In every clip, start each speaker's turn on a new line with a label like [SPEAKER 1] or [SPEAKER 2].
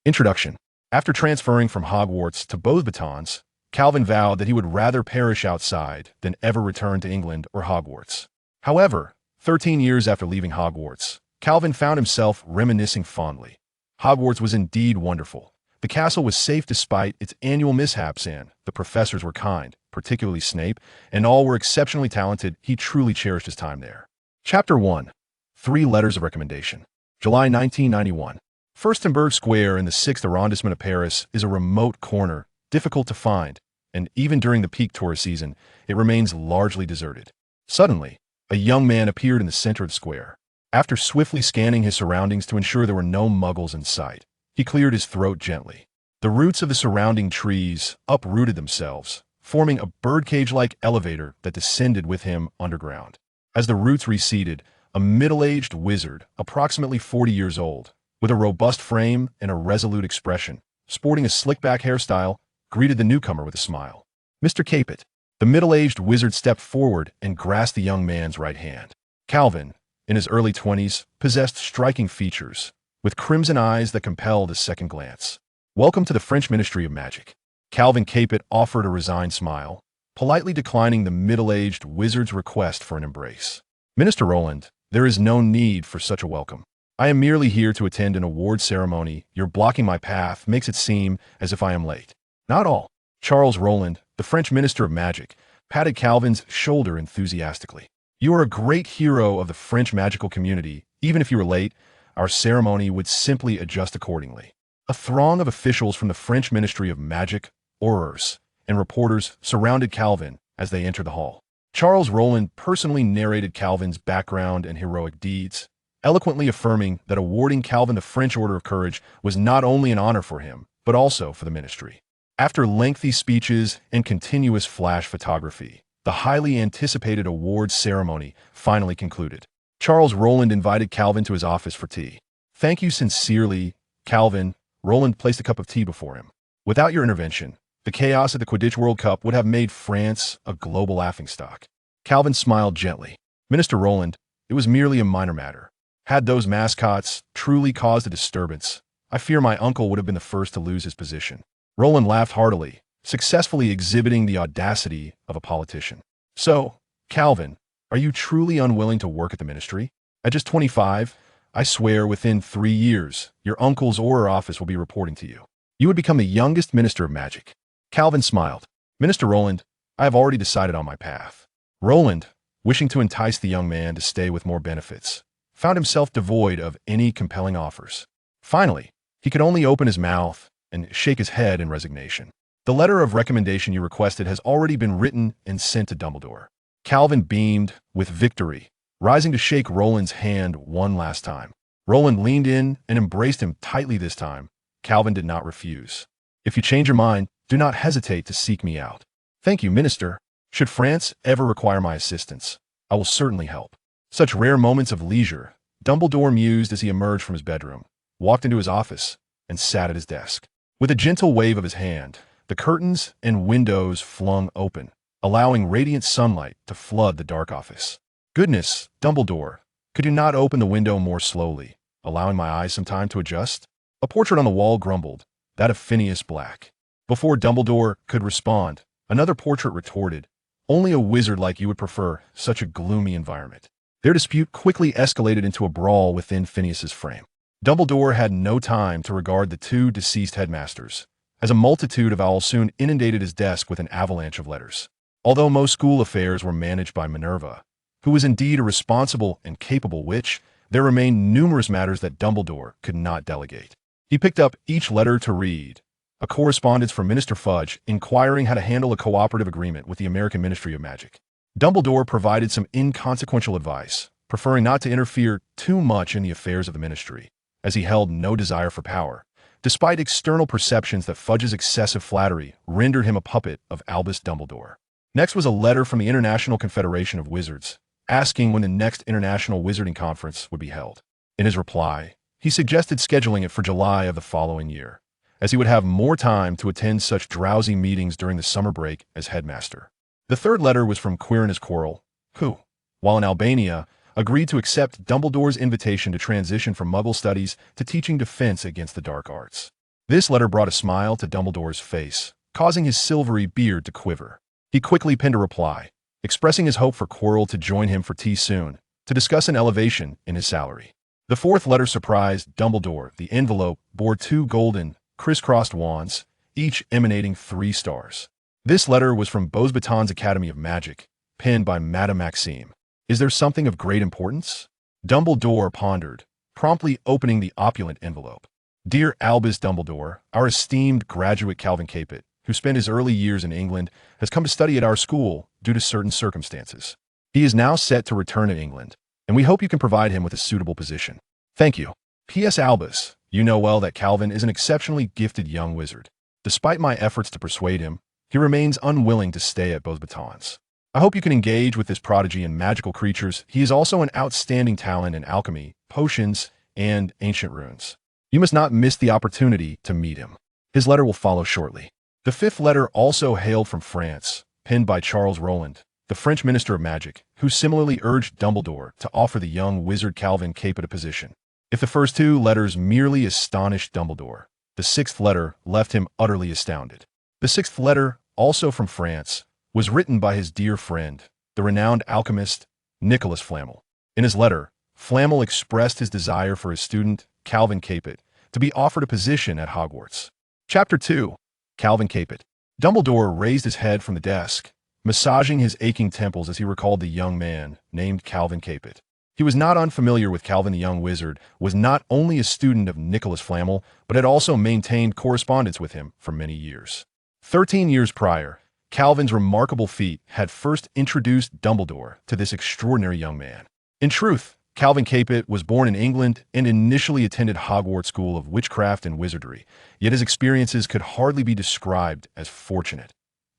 [SPEAKER 1] Introduction. After transferring from Hogwarts to Beauxbatons, Calvin vowed that he would rather perish outside than ever return to England or Hogwarts. However, 13 years after leaving Hogwarts, Calvin found himself reminiscing fondly. Hogwarts was indeed wonderful. The castle was safe despite its annual mishaps, and the professors were kind, particularly Snape, and all were exceptionally talented. He truly cherished his time there. Chapter 1. 3 Letters of Recommendation. July 1991. Furstenberg Square in the 6th arrondissement of Paris is a remote corner, difficult to find, and even during the peak tourist season, it remains largely deserted. Suddenly, a young man appeared in the center of the square. After swiftly scanning his surroundings to ensure there were no muggles in sight, he cleared his throat gently. The roots of the surrounding trees uprooted themselves, forming a birdcage-like elevator that descended with him underground. As the roots receded, a middle-aged wizard, approximately 40 years old, with a robust frame and a resolute expression, sporting a slick-back hairstyle, greeted the newcomer with a smile. Mr. Capet. The middle-aged wizard stepped forward and grasped the young man's right hand. Calvin, in his early 20s, possessed striking features, with crimson eyes that compelled a second glance. Welcome to the French Ministry of Magic. Calvin Capet offered a resigned smile, politely declining the middle-aged wizard's request for an embrace. Minister Roland, there is no need for such a welcome. I am merely here to attend an award ceremony. Your blocking my path makes it seem as if I am late. Not all. Charles Roland, the French Minister of Magic, patted Calvin's shoulder enthusiastically. You are a great hero of the French magical community. Even if you were late, our ceremony would simply adjust accordingly. A throng of officials from the French Ministry of Magic, aurors, and reporters surrounded Calvin as they entered the hall. Charles Roland personally narrated Calvin's background and heroic deeds, eloquently affirming that awarding Calvin the French Order of Courage was not only an honor for him, but also for the ministry. After lengthy speeches and continuous flash photography, the highly anticipated awards ceremony finally concluded. Charles Roland invited Calvin to his office for tea. Thank you sincerely, Calvin. Roland placed a cup of tea before him. Without your intervention, the chaos at the Quidditch World Cup would have made France a global laughingstock. Calvin smiled gently. Minister Roland, it was merely a minor matter. Had those mascots truly caused a disturbance, I fear my uncle would have been the first to lose his position. Roland laughed heartily, successfully exhibiting the audacity of a politician. So, Calvin, are you truly unwilling to work at the ministry? At just 25, I swear within 3 years, your uncle's Auror office will be reporting to you. You would become the youngest Minister of Magic. Calvin smiled. Minister Roland, I have already decided on my path. Roland, wishing to entice the young man to stay with more benefits, found himself devoid of any compelling offers. Finally, he could only open his mouth and shake his head in resignation. The letter of recommendation you requested has already been written and sent to Dumbledore. Calvin beamed with victory, rising to shake Roland's hand one last time. Roland leaned in and embraced him tightly this time. Calvin did not refuse. If you change your mind, do not hesitate to seek me out. Thank you, Minister. Should France ever require my assistance, I will certainly help. Such rare moments of leisure, Dumbledore mused as he emerged from his bedroom, walked into his office, and sat at his desk. With a gentle wave of his hand, the curtains and windows flung open, allowing radiant sunlight to flood the dark office. Goodness, Dumbledore, could you not open the window more slowly, allowing my eyes some time to adjust? A portrait on the wall grumbled, that of Phineas Black. Before Dumbledore could respond, another portrait retorted, only a wizard like you would prefer such a gloomy environment. Their dispute quickly escalated into a brawl within Phineas's frame. Dumbledore had no time to regard the two deceased headmasters, as a multitude of owls soon inundated his desk with an avalanche of letters. Although most school affairs were managed by Minerva, who was indeed a responsible and capable witch, there remained numerous matters that Dumbledore could not delegate. He picked up each letter to read, a correspondence from Minister Fudge inquiring how to handle a cooperative agreement with the American Ministry of Magic. Dumbledore provided some inconsequential advice, preferring not to interfere too much in the affairs of the ministry, as he held no desire for power, despite external perceptions that Fudge's excessive flattery rendered him a puppet of Albus Dumbledore. Next was a letter from the International Confederation of Wizards, asking when the next International Wizarding Conference would be held. In his reply, he suggested scheduling it for July of the following year, as he would have more time to attend such drowsy meetings during the summer break as headmaster. The third letter was from Quirinus Quirrell, who, while in Albania, agreed to accept Dumbledore's invitation to transition from Muggle studies to teaching defense against the dark arts. This letter brought a smile to Dumbledore's face, causing his silvery beard to quiver. He quickly penned a reply, expressing his hope for Quirrell to join him for tea soon, to discuss an elevation in his salary. The fourth letter surprised Dumbledore. The envelope bore 2 golden, crisscrossed wands, each emanating 3 stars. This letter was from Beauxbatons Academy of Magic, penned by Madame Maxime. Is there something of great importance? Dumbledore pondered, promptly opening the opulent envelope. Dear Albus Dumbledore, our esteemed graduate Calvin Capet, who spent his early years in England, has come to study at our school due to certain circumstances. He is now set to return to England, and we hope you can provide him with a suitable position. Thank you. P.S. Albus, you know well that Calvin is an exceptionally gifted young wizard. Despite my efforts to persuade him, he remains unwilling to stay at Beauxbatons. I hope you can engage with this prodigy in magical creatures. He is also an outstanding talent in alchemy, potions, and ancient runes. You must not miss the opportunity to meet him. His letter will follow shortly. The fifth letter also hailed from France, penned by Charles Roland, the French Minister of Magic, who similarly urged Dumbledore to offer the young wizard Calvin Capet a position. If the first 2 letters merely astonished Dumbledore, the 6th letter left him utterly astounded. The 6th letter, also from France, was written by his dear friend, the renowned alchemist Nicolas Flamel. In his letter, Flamel expressed his desire for his student, Calvin Capet, to be offered a position at Hogwarts. Chapter 2. Calvin Capet. Dumbledore raised his head from the desk, massaging his aching temples as he recalled the young man named Calvin Capet. He was not unfamiliar with Calvin the young wizard, was not only a student of Nicolas Flamel, but had also maintained correspondence with him for many years. 13 years prior, Calvin's remarkable feat had first introduced Dumbledore to this extraordinary young man. In truth, Calvin Capet was born in England and initially attended Hogwarts School of Witchcraft and Wizardry, yet his experiences could hardly be described as fortunate.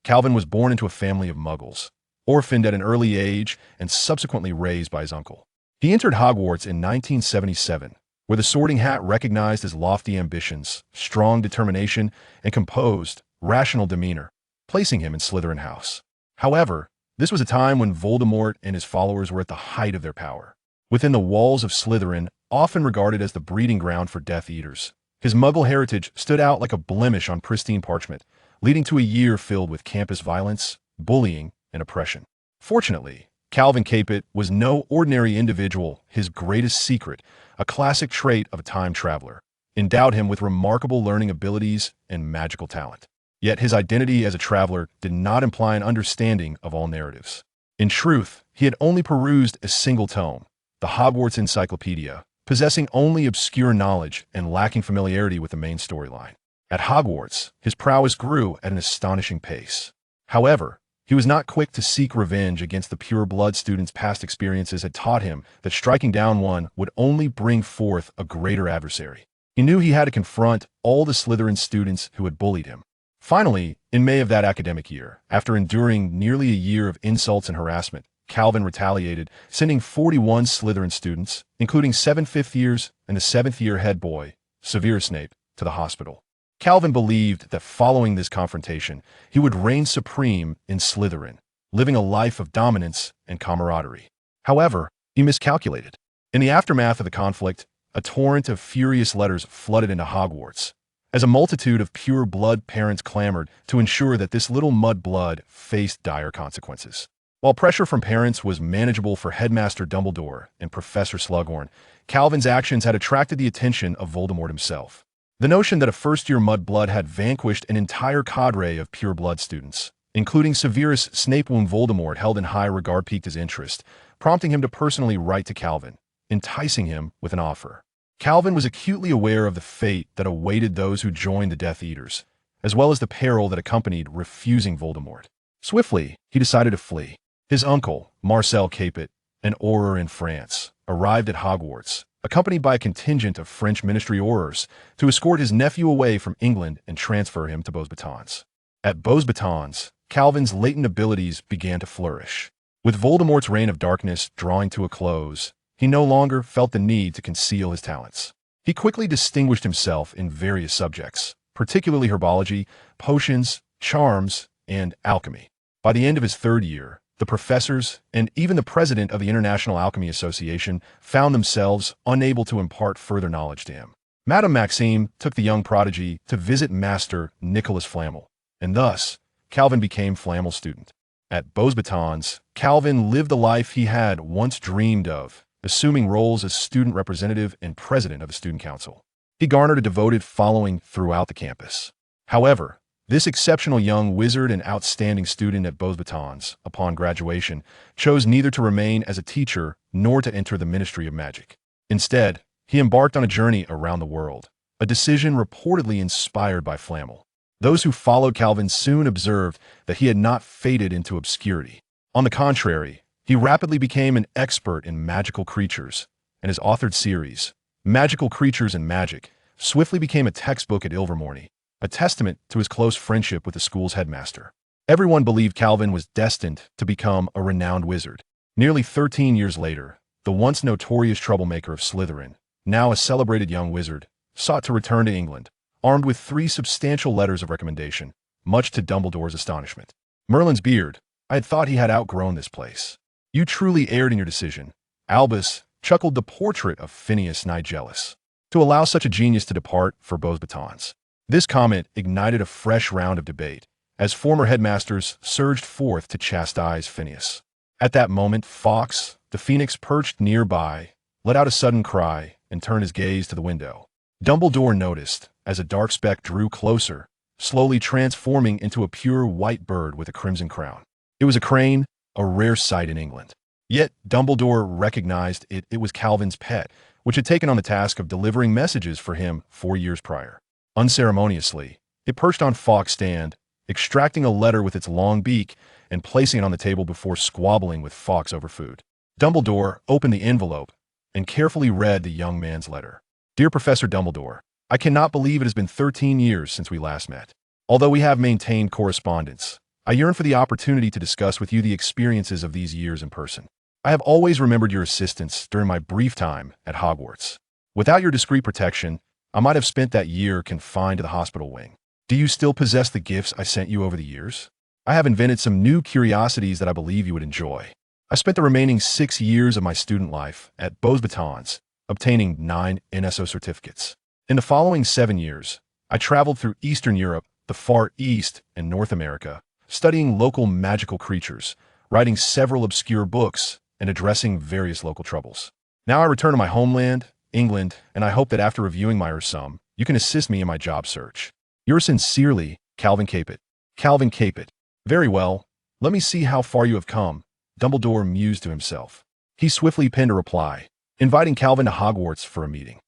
[SPEAKER 1] Calvin was born into a family of Muggles, orphaned at an early age and subsequently raised by his uncle. He entered Hogwarts in 1977, where the Sorting Hat recognized his lofty ambitions, strong determination, and composed, rational demeanor, placing him in Slytherin House. However, this was a time when Voldemort and his followers were at the height of their power. Within the walls of Slytherin, often regarded as the breeding ground for Death Eaters, his Muggle heritage stood out like a blemish on pristine parchment, leading to a year filled with campus violence, bullying, and oppression. Fortunately, Calvin Capet was no ordinary individual. His greatest secret, a classic trait of a time traveler, endowed him with remarkable learning abilities and magical talent. Yet his identity as a traveler did not imply an understanding of all narratives. In truth, he had only perused a single tome, the Hogwarts Encyclopedia, possessing only obscure knowledge and lacking familiarity with the main storyline. At Hogwarts, his prowess grew at an astonishing pace. However, he was not quick to seek revenge against the pure-blood students' past experiences had taught him that striking down one would only bring forth a greater adversary. He knew he had to confront all the Slytherin students who had bullied him. Finally, in May of that academic year, after enduring nearly a year of insults and harassment, Calvin retaliated, sending 41 Slytherin students, including 7 fifth-years and the 7th-year head boy, Severus Snape, to the hospital. Calvin believed that following this confrontation, he would reign supreme in Slytherin, living a life of dominance and camaraderie. However, he miscalculated. In the aftermath of the conflict, a torrent of furious letters flooded into Hogwarts, as a multitude of pure-blood parents clamored to ensure that this little Mudblood faced dire consequences. While pressure from parents was manageable for Headmaster Dumbledore and Professor Slughorn, Calvin's actions had attracted the attention of Voldemort himself. The notion that a first-year Mudblood had vanquished an entire cadre of pure-blood students, including Severus Snape, whom Voldemort held in high regard, piqued his interest, prompting him to personally write to Calvin, enticing him with an offer. Calvin was acutely aware of the fate that awaited those who joined the Death Eaters, as well as the peril that accompanied refusing Voldemort. Swiftly, he decided to flee. His uncle, Marcel Capet, an Auror in France, arrived at Hogwarts, accompanied by a contingent of French ministry Aurors, to escort his nephew away from England and transfer him to Beauxbatons. At Beauxbatons, Calvin's latent abilities began to flourish. With Voldemort's reign of darkness drawing to a close, he no longer felt the need to conceal his talents. He quickly distinguished himself in various subjects, particularly herbology, potions, charms, and alchemy. By the end of his 3rd year, the professors and even the president of the International Alchemy Association found themselves unable to impart further knowledge to him. Madame Maxime took the young prodigy to visit Master Nicolas Flamel, and thus Calvin became Flamel's student. At Beauxbatons, Calvin lived the life he had once dreamed of, assuming roles as student representative and president of a student council. He garnered a devoted following throughout the campus. However, this exceptional young wizard and outstanding student at Beauxbatons, upon graduation, chose neither to remain as a teacher nor to enter the Ministry of Magic. Instead, he embarked on a journey around the world, a decision reportedly inspired by Flamel. Those who followed Calvin soon observed that he had not faded into obscurity. On the contrary, he rapidly became an expert in magical creatures, and his authored series, Magical Creatures and Magic, swiftly became a textbook at Ilvermorny, a testament to his close friendship with the school's headmaster. Everyone believed Calvin was destined to become a renowned wizard. Nearly 13 years later, the once notorious troublemaker of Slytherin, now a celebrated young wizard, sought to return to England, armed with 3 substantial letters of recommendation, much to Dumbledore's astonishment. Merlin's beard, I had thought he had outgrown this place. You truly erred in your decision. Albus chuckled the portrait of Phineas Nigellus. To allow such a genius to depart for Beauxbatons. This comment ignited a fresh round of debate, as former headmasters surged forth to chastise Phineas. At that moment, Fawkes, the phoenix perched nearby, let out a sudden cry and turned his gaze to the window. Dumbledore noticed, as a dark speck drew closer, slowly transforming into a pure white bird with a crimson crown. It was a crane, a rare sight in England. Yet Dumbledore recognized it was Calvin's pet, which had taken on the task of delivering messages for him 4 years prior. Unceremoniously, it perched on Fawkes' stand, extracting a letter with its long beak and placing it on the table before squabbling with Fawkes over food. Dumbledore opened the envelope and carefully read the young man's letter. Dear Professor Dumbledore, I cannot believe it has been 13 years since we last met. Although we have maintained correspondence, I yearn for the opportunity to discuss with you the experiences of these years in person. I have always remembered your assistance during my brief time at Hogwarts. Without your discreet protection, I might have spent that year confined to the hospital wing. Do you still possess the gifts I sent you over the years? I have invented some new curiosities that I believe you would enjoy. I spent the remaining 6 years of my student life at Beauxbatons, obtaining 9 NSO certificates. In the following 7 years, I traveled through Eastern Europe, the Far East, and North America, studying local magical creatures, writing several obscure books, and addressing various local troubles. Now I return to my homeland, England, and I hope that after reviewing my resume, you can assist me in my job search. Yours sincerely, Calvin Capet. Calvin Capet. Very well. Let me see how far you have come, Dumbledore mused to himself. He swiftly penned a reply, inviting Calvin to Hogwarts for a meeting.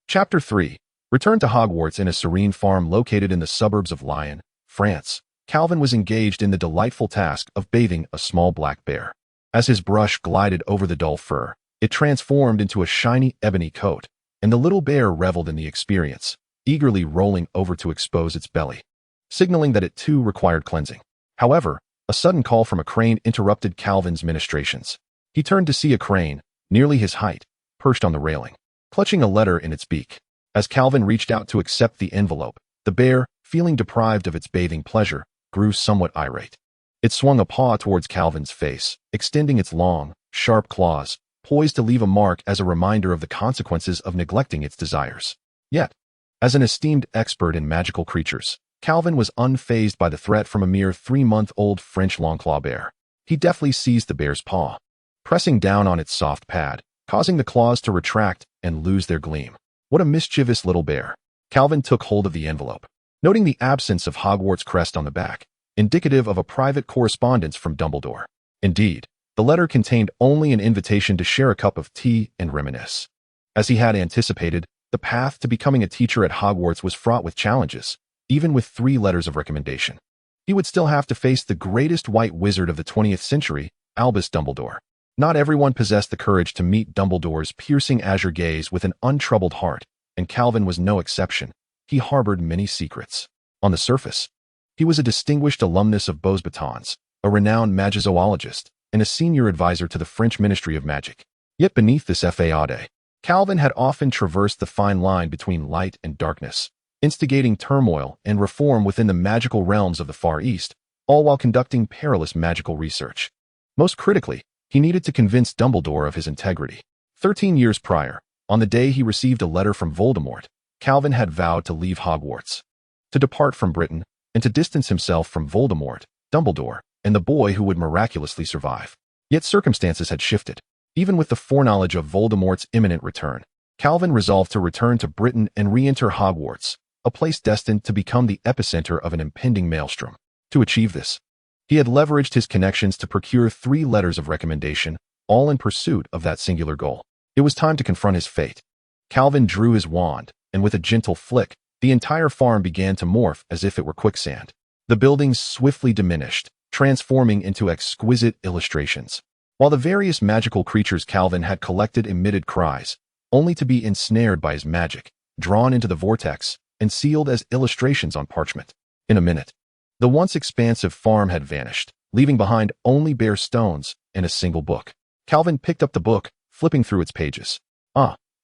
[SPEAKER 1] Chapter 3. Returned to Hogwarts in a serene farm located in the suburbs of Lyon, France. Calvin was engaged in the delightful task of bathing a small black bear. As his brush glided over the dull fur, it transformed into a shiny ebony coat, and the little bear reveled in the experience, eagerly rolling over to expose its belly, signaling that it too required cleansing. However, a sudden call from a crane interrupted Calvin's ministrations. He turned to see a crane, nearly his height, perched on the railing, clutching a letter in its beak. As Calvin reached out to accept the envelope, the bear, feeling deprived of its bathing pleasure, grew somewhat irate. It swung a paw towards Calvin's face, extending its long, sharp claws, poised to leave a mark as a reminder of the consequences of neglecting its desires. Yet, as an esteemed expert in magical creatures, Calvin was unfazed by the threat from a mere 3-month-old French longclaw bear. He deftly seized the bear's paw, pressing down on its soft pad, causing the claws to retract and lose their gleam. What a mischievous little bear. Calvin took hold of the envelope, noting the absence of Hogwarts crest on the back, indicative of a private correspondence from Dumbledore. Indeed, the letter contained only an invitation to share a cup of tea and reminisce. As he had anticipated, the path to becoming a teacher at Hogwarts was fraught with challenges, even with 3 letters of recommendation. He would still have to face the greatest white wizard of the 20th century, Albus Dumbledore. Not everyone possessed the courage to meet Dumbledore's piercing azure gaze with an untroubled heart, and Calvin was no exception. He harbored many secrets. On the surface, he was a distinguished alumnus of Beauxbatons, a renowned magizoologist, and a senior advisor to the French Ministry of Magic. Yet beneath this faade, Calvin had often traversed the fine line between light and darkness, instigating turmoil and reform within the magical realms of the Far East, all while conducting perilous magical research. Most critically, he needed to convince Dumbledore of his integrity. 13 years prior, on the day he received a letter from Voldemort, Calvin had vowed to leave Hogwarts, to depart from Britain, and to distance himself from Voldemort, Dumbledore, and the boy who would miraculously survive. Yet circumstances had shifted. Even with the foreknowledge of Voldemort's imminent return, Calvin resolved to return to Britain and re-enter Hogwarts, a place destined to become the epicenter of an impending maelstrom. To achieve this, he had leveraged his connections to procure 3 letters of recommendation, all in pursuit of that singular goal. It was time to confront his fate. Calvin drew his wand, and with a gentle flick, the entire farm began to morph as if it were quicksand. The buildings swiftly diminished, transforming into exquisite illustrations, while the various magical creatures Calvin had collected emitted cries, only to be ensnared by his magic, drawn into the vortex, and sealed as illustrations on parchment. In a minute, the once expansive farm had vanished, leaving behind only bare stones and a single book. Calvin picked up the book, flipping through its pages.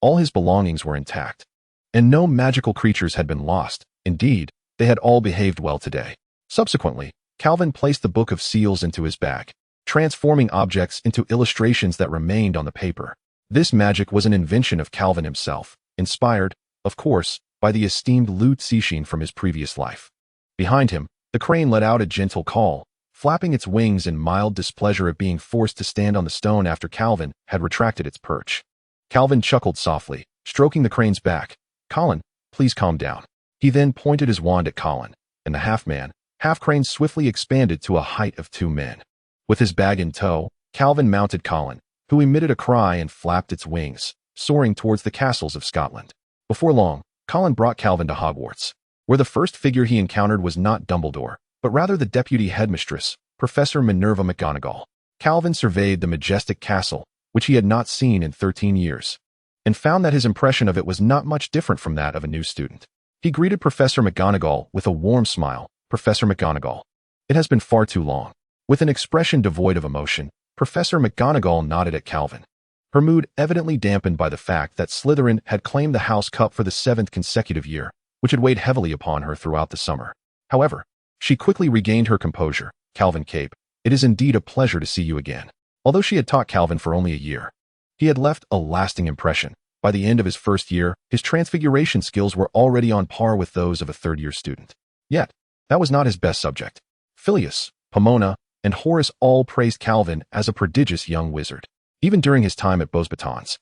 [SPEAKER 1] All his belongings were intact, and no magical creatures had been lost. Indeed, they had all behaved well today. Subsequently, Calvin placed the book of seals into his bag, transforming objects into illustrations that remained on the paper. This magic was an invention of Calvin himself, inspired, of course, by the esteemed Lute Sishin from his previous life. Behind him, the crane let out a gentle call, flapping its wings in mild displeasure at being forced to stand on the stone after Calvin had retracted its perch. Calvin chuckled softly, stroking the crane's back. "Colin, please calm down." He then pointed his wand at Colin, and the half-man, half-crane swiftly expanded to a height of 2 men. With his bag in tow, Calvin mounted Colin, who emitted a cry and flapped its wings, soaring towards the castles of Scotland. Before long, Colin brought Calvin to Hogwarts, where the first figure he encountered was not Dumbledore, but rather the deputy headmistress, Professor Minerva McGonagall. Calvin surveyed the majestic castle, which he had not seen in 13 years, and found that his impression of it was not much different from that of a new student. He greeted Professor McGonagall with a warm smile. "Professor McGonagall, it has been far too long." With an expression devoid of emotion, Professor McGonagall nodded at Calvin, her mood evidently dampened by the fact that Slytherin had claimed the House Cup for the 7th consecutive year, which had weighed heavily upon her throughout the summer. However, she quickly regained her composure. "Calvin Capet, it is indeed a pleasure to see you again." Although she had taught Calvin for only a year, he had left a lasting impression. By the end of his first year, his transfiguration skills were already on par with those of a third-year student. Yet, that was not his best subject. Phileas, Pomona, and Horace all praised Calvin as a prodigious young wizard. Even during his time at Beauxbatons,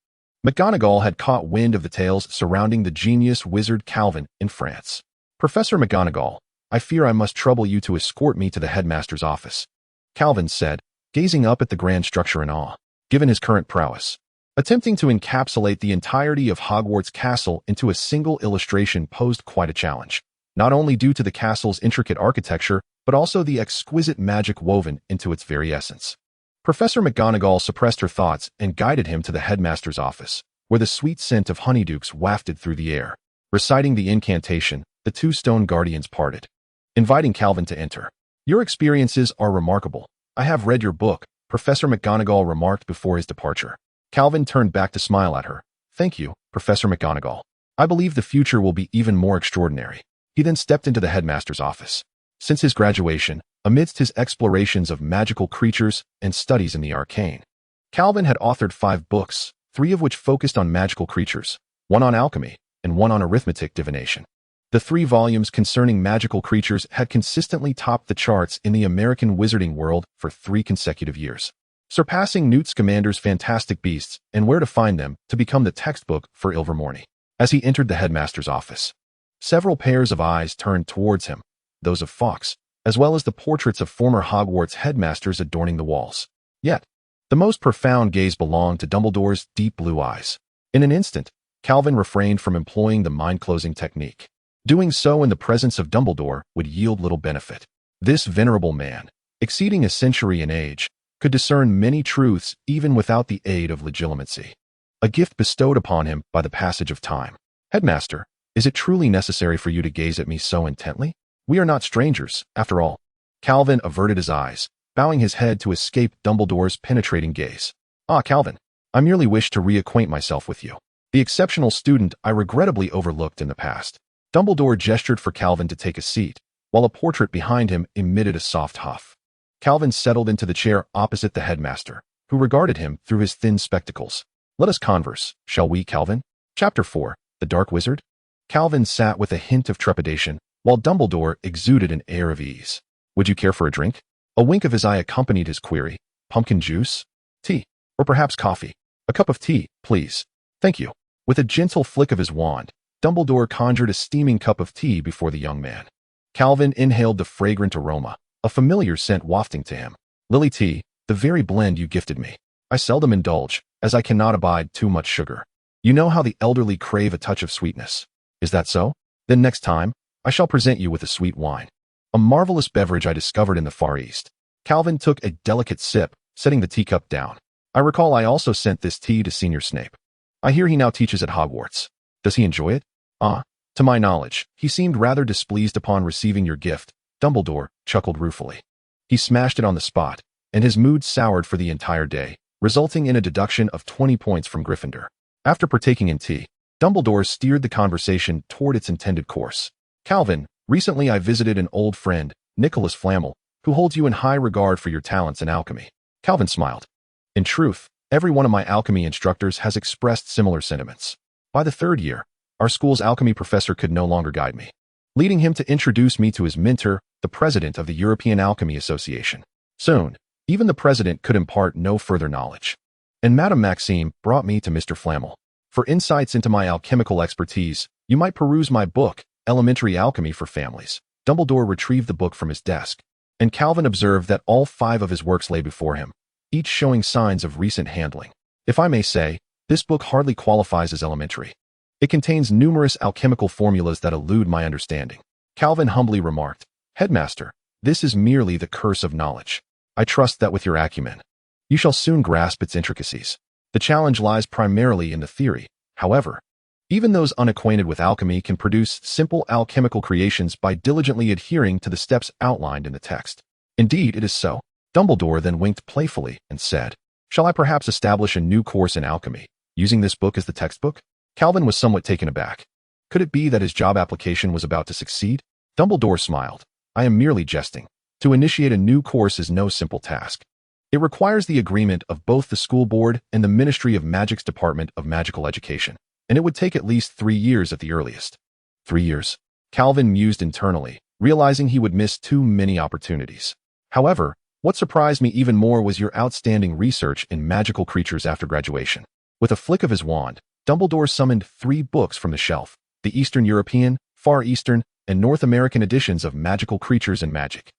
[SPEAKER 1] McGonagall had caught wind of the tales surrounding the genius wizard Calvin in France. "Professor McGonagall, I fear I must trouble you to escort me to the headmaster's office," Calvin said, gazing up at the grand structure in awe. Given his current prowess, attempting to encapsulate the entirety of Hogwarts Castle into a single illustration posed quite a challenge, not only due to the castle's intricate architecture, but also the exquisite magic woven into its very essence. Professor McGonagall suppressed her thoughts and guided him to the headmaster's office, where the sweet scent of honeydukes wafted through the air. Reciting the incantation, the 2 stone guardians parted, inviting Calvin to enter. "Your experiences are remarkable. I have read your book," Professor McGonagall remarked before his departure. Calvin turned back to smile at her. "Thank you, Professor McGonagall. I believe the future will be even more extraordinary." He then stepped into the headmaster's office. Since his graduation, amidst his explorations of magical creatures and studies in the arcane, Calvin had authored 5 books, 3 of which focused on magical creatures, 1 on alchemy, and 1 on arithmetic divination. The 3 volumes concerning magical creatures had consistently topped the charts in the American wizarding world for 3 consecutive years, surpassing Newt Scamander's Fantastic Beasts and Where to Find Them to become the textbook for Ilvermorny. As he entered the headmaster's office, several pairs of eyes turned towards him, those of Fawkes, as well as the portraits of former Hogwarts headmasters adorning the walls. Yet, the most profound gaze belonged to Dumbledore's deep blue eyes. In an instant, Calvin refrained from employing the mind-closing technique. Doing so in the presence of Dumbledore would yield little benefit. This venerable man, exceeding a century in age, could discern many truths even without the aid of legilimency, a gift bestowed upon him by the passage of time. "Headmaster, is it truly necessary for you to gaze at me so intently? We are not strangers, after all." Calvin averted his eyes, bowing his head to escape Dumbledore's penetrating gaze. "Ah, Calvin, I merely wish to reacquaint myself with you, the exceptional student I regrettably overlooked in the past." Dumbledore gestured for Calvin to take a seat, while a portrait behind him emitted a soft huff. Calvin settled into the chair opposite the headmaster, who regarded him through his thin spectacles. "Let us converse, shall we, Calvin?" Chapter 4, The Dark Wizard. Calvin sat with a hint of trepidation, while Dumbledore exuded an air of ease. Would you care for a drink? A wink of his eye accompanied his query. Pumpkin juice? Tea? Or perhaps coffee? A cup of tea, please. Thank you. With a gentle flick of his wand, Dumbledore conjured a steaming cup of tea before the young man. Calvin inhaled the fragrant aroma, a familiar scent wafting to him. Lily tea, the very blend you gifted me. I seldom indulge, as I cannot abide too much sugar. You know how the elderly crave a touch of sweetness. Is that so? Then next time, I shall present you with a sweet wine. A marvelous beverage I discovered in the Far East. Calvin took a delicate sip, setting the teacup down. I recall I also sent this tea to Senior Snape. I hear he now teaches at Hogwarts. Does he enjoy it? To my knowledge, he seemed rather displeased upon receiving your gift. Dumbledore chuckled ruefully. He smashed it on the spot, and his mood soured for the entire day, resulting in a deduction of 20 points from Gryffindor. After partaking in tea, Dumbledore steered the conversation toward its intended course. Calvin, recently I visited an old friend, Nicolas Flamel, who holds you in high regard for your talents in alchemy. Calvin smiled. In truth, every one of my alchemy instructors has expressed similar sentiments. By the third year, our school's alchemy professor could no longer guide me, leading him to introduce me to his mentor, the president of the European Alchemy Association. Soon, even the president could impart no further knowledge. And Madame Maxime brought me to Mr. Flamel. For insights into my alchemical expertise, you might peruse my book, Elementary Alchemy for Families. Dumbledore retrieved the book from his desk, and Calvin observed that all 5 of his works lay before him, each showing signs of recent handling. If I may say, this book hardly qualifies as elementary. It contains numerous alchemical formulas that elude my understanding. Calvin humbly remarked, Headmaster, this is merely the curse of knowledge. I trust that with your acumen, you shall soon grasp its intricacies. The challenge lies primarily in the theory. However, even those unacquainted with alchemy can produce simple alchemical creations by diligently adhering to the steps outlined in the text. Indeed, it is so. Dumbledore then winked playfully and said, Shall I perhaps establish a new course in alchemy, using this book as the textbook? Calvin was somewhat taken aback. Could it be that his job application was about to succeed? Dumbledore smiled. I am merely jesting. To initiate a new course is no simple task. It requires the agreement of both the school board and the Ministry of Magic's Department of Magical Education, and it would take at least 3 years at the earliest. 3 years. Calvin mused internally, realizing he would miss too many opportunities. However, what surprised me even more was your outstanding research in magical creatures after graduation. With a flick of his wand, Dumbledore summoned 3 books from the shelf, the Eastern European, Far Eastern, and North American editions of Magical Creatures and Magic.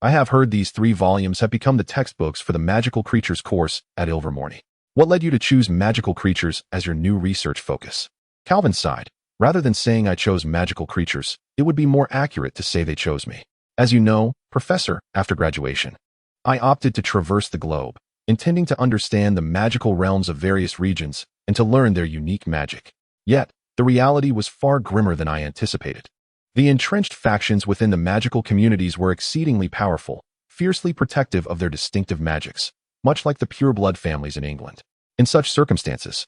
[SPEAKER 1] I have heard these 3 volumes have become the textbooks for the Magical Creatures course at Ilvermorny. What led you to choose magical creatures as your new research focus? Calvin sighed. Rather than saying I chose magical creatures, it would be more accurate to say they chose me. As you know, Professor, after graduation, I opted to traverse the globe, intending to understand the magical realms of various regions and to learn their unique magic. Yet, the reality was far grimmer than I anticipated. The entrenched factions within the magical communities were exceedingly powerful, fiercely protective of their distinctive magics, much like the pure-blood families in England. In such circumstances,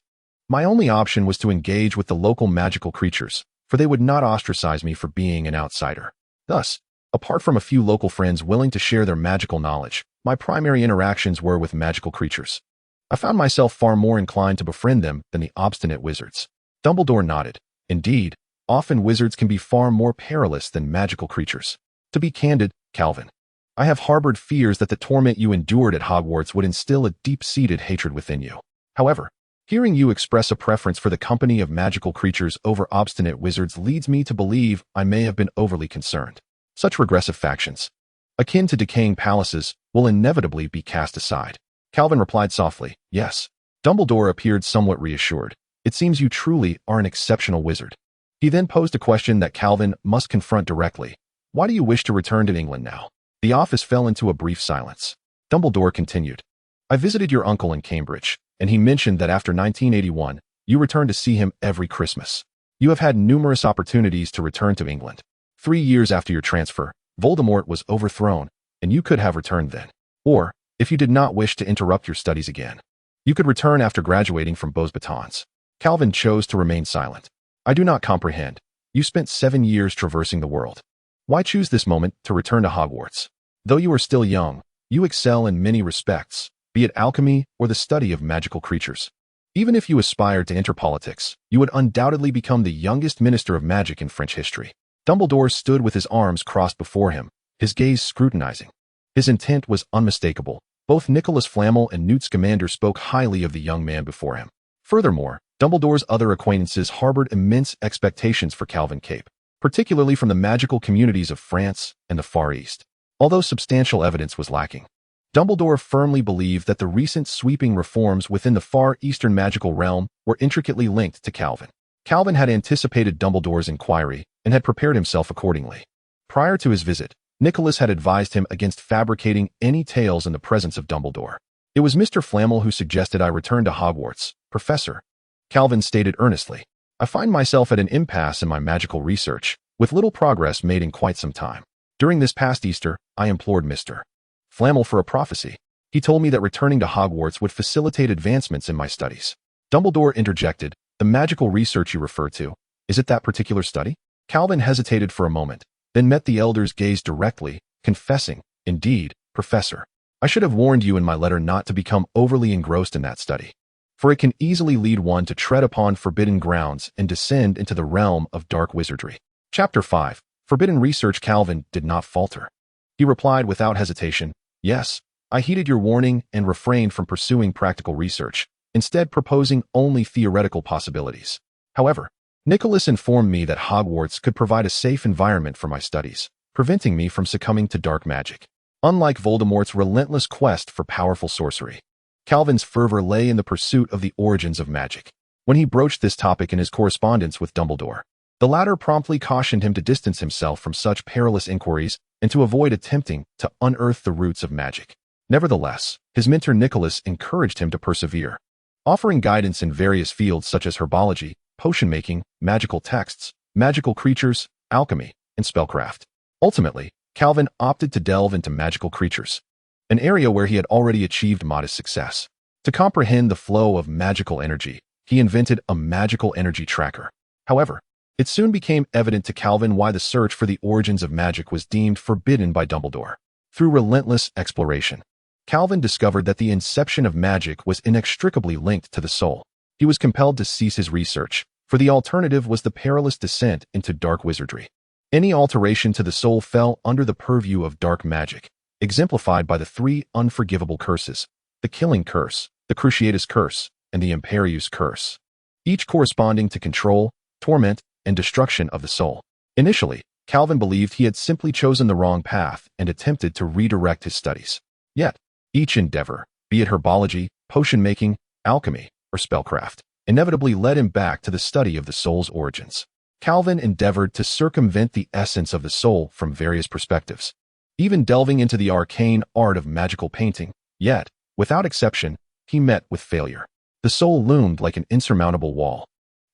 [SPEAKER 1] my only option was to engage with the local magical creatures, for they would not ostracize me for being an outsider. Thus, apart from a few local friends willing to share their magical knowledge, my primary interactions were with magical creatures. I found myself far more inclined to befriend them than the obstinate wizards. Dumbledore nodded. Indeed, often wizards can be far more perilous than magical creatures. To be candid, Calvin, I have harbored fears that the torment you endured at Hogwarts would instill a deep-seated hatred within you. However, hearing you express a preference for the company of magical creatures over obstinate wizards leads me to believe I may have been overly concerned. Such regressive factions, akin to decaying palaces, will inevitably be cast aside. Calvin replied softly, Yes. Dumbledore appeared somewhat reassured. It seems you truly are an exceptional wizard. He then posed a question that Calvin must confront directly. Why do you wish to return to England now? The office fell into a brief silence. Dumbledore continued. I visited your uncle in Cambridge, and he mentioned that after 1981, you returned to see him every Christmas. You have had numerous opportunities to return to England. 3 years after your transfer, Voldemort was overthrown, and you could have returned then. Or, if you did not wish to interrupt your studies again, you could return after graduating from Beauxbatons. Calvin chose to remain silent. I do not comprehend. You spent 7 years traversing the world. Why choose this moment to return to Hogwarts? Though you are still young, you excel in many respects, be it alchemy or the study of magical creatures. Even if you aspired to enter politics, you would undoubtedly become the youngest minister of magic in French history. Dumbledore stood with his arms crossed before him, his gaze scrutinizing. His intent was unmistakable. Both Nicolas Flamel and Newt Scamander spoke highly of the young man before him. Furthermore, Dumbledore's other acquaintances harbored immense expectations for Calvin Capet, particularly from the magical communities of France and the Far East. Although substantial evidence was lacking, Dumbledore firmly believed that the recent sweeping reforms within the Far Eastern magical realm were intricately linked to Calvin. Calvin had anticipated Dumbledore's inquiry and had prepared himself accordingly. Prior to his visit, Nicholas had advised him against fabricating any tales in the presence of Dumbledore. "It was Mr. Flamel who suggested I return to Hogwarts, Professor," Calvin stated earnestly. "I find myself at an impasse in my magical research, with little progress made in quite some time. During this past Easter, I implored Mr. Flamel for a prophecy. He told me that returning to Hogwarts would facilitate advancements in my studies." Dumbledore interjected, "The magical research you refer to, is it that particular study?" Calvin hesitated for a moment, then met the elder's gaze directly, confessing, "Indeed, Professor. I should have warned you in my letter not to become overly engrossed in that study, for it can easily lead one to tread upon forbidden grounds and descend into the realm of dark wizardry." Chapter 5. Forbidden Research. Calvin did not falter. He replied without hesitation, "Yes, I heeded your warning and refrained from pursuing practical research, instead proposing only theoretical possibilities. However, Nicholas informed me that Hogwarts could provide a safe environment for my studies, preventing me from succumbing to dark magic. Unlike Voldemort's relentless quest for powerful sorcery, Calvin's fervor lay in the pursuit of the origins of magic. When he broached this topic in his correspondence with Dumbledore, the latter promptly cautioned him to distance himself from such perilous inquiries and to avoid attempting to unearth the roots of magic. Nevertheless, his mentor Nicholas encouraged him to persevere, offering guidance in various fields such as herbology, potion-making, magical texts, magical creatures, alchemy, and spellcraft. Ultimately, Calvin opted to delve into magical creatures, an area where he had already achieved modest success. To comprehend the flow of magical energy, he invented a magical energy tracker. However, it soon became evident to Calvin why the search for the origins of magic was deemed forbidden by Dumbledore. Through relentless exploration, Calvin discovered that the inception of magic was inextricably linked to the soul. He was compelled to cease his research, for the alternative was the perilous descent into dark wizardry. Any alteration to the soul fell under the purview of dark magic, exemplified by the three unforgivable curses: the Killing Curse, the Cruciatus Curse, and the Imperius Curse, each corresponding to control, torment, and destruction of the soul. Initially, Calvin believed he had simply chosen the wrong path and attempted to redirect his studies. Yet, each endeavor, be it herbology, potion-making, alchemy, or spellcraft, inevitably led him back to the study of the soul's origins. Calvin endeavored to circumvent the essence of the soul from various perspectives, even delving into the arcane art of magical painting. Yet, without exception, he met with failure. The soul loomed like an insurmountable wall,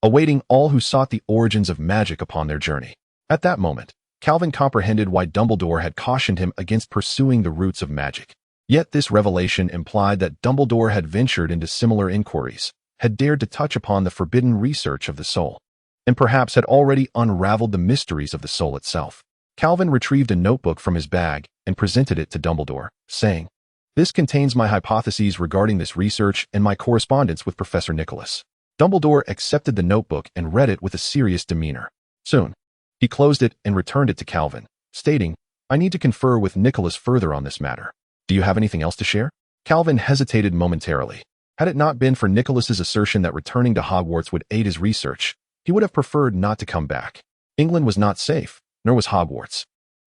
[SPEAKER 1] awaiting all who sought the origins of magic upon their journey. At that moment, Calvin comprehended why Dumbledore had cautioned him against pursuing the roots of magic. Yet this revelation implied that Dumbledore had ventured into similar inquiries, had dared to touch upon the forbidden research of the soul, and perhaps had already unraveled the mysteries of the soul itself. Calvin retrieved a notebook from his bag and presented it to Dumbledore, saying, "This contains my hypotheses regarding this research and my correspondence with Professor Nicholas." Dumbledore accepted the notebook and read it with a serious demeanor. Soon, he closed it and returned it to Calvin, stating, "I need to confer with Nicholas further on this matter. Do you have anything else to share?" Calvin hesitated momentarily. Had it not been for Nicholas's assertion that returning to Hogwarts would aid his research, he would have preferred not to come back. England was not safe, nor was Hogwarts.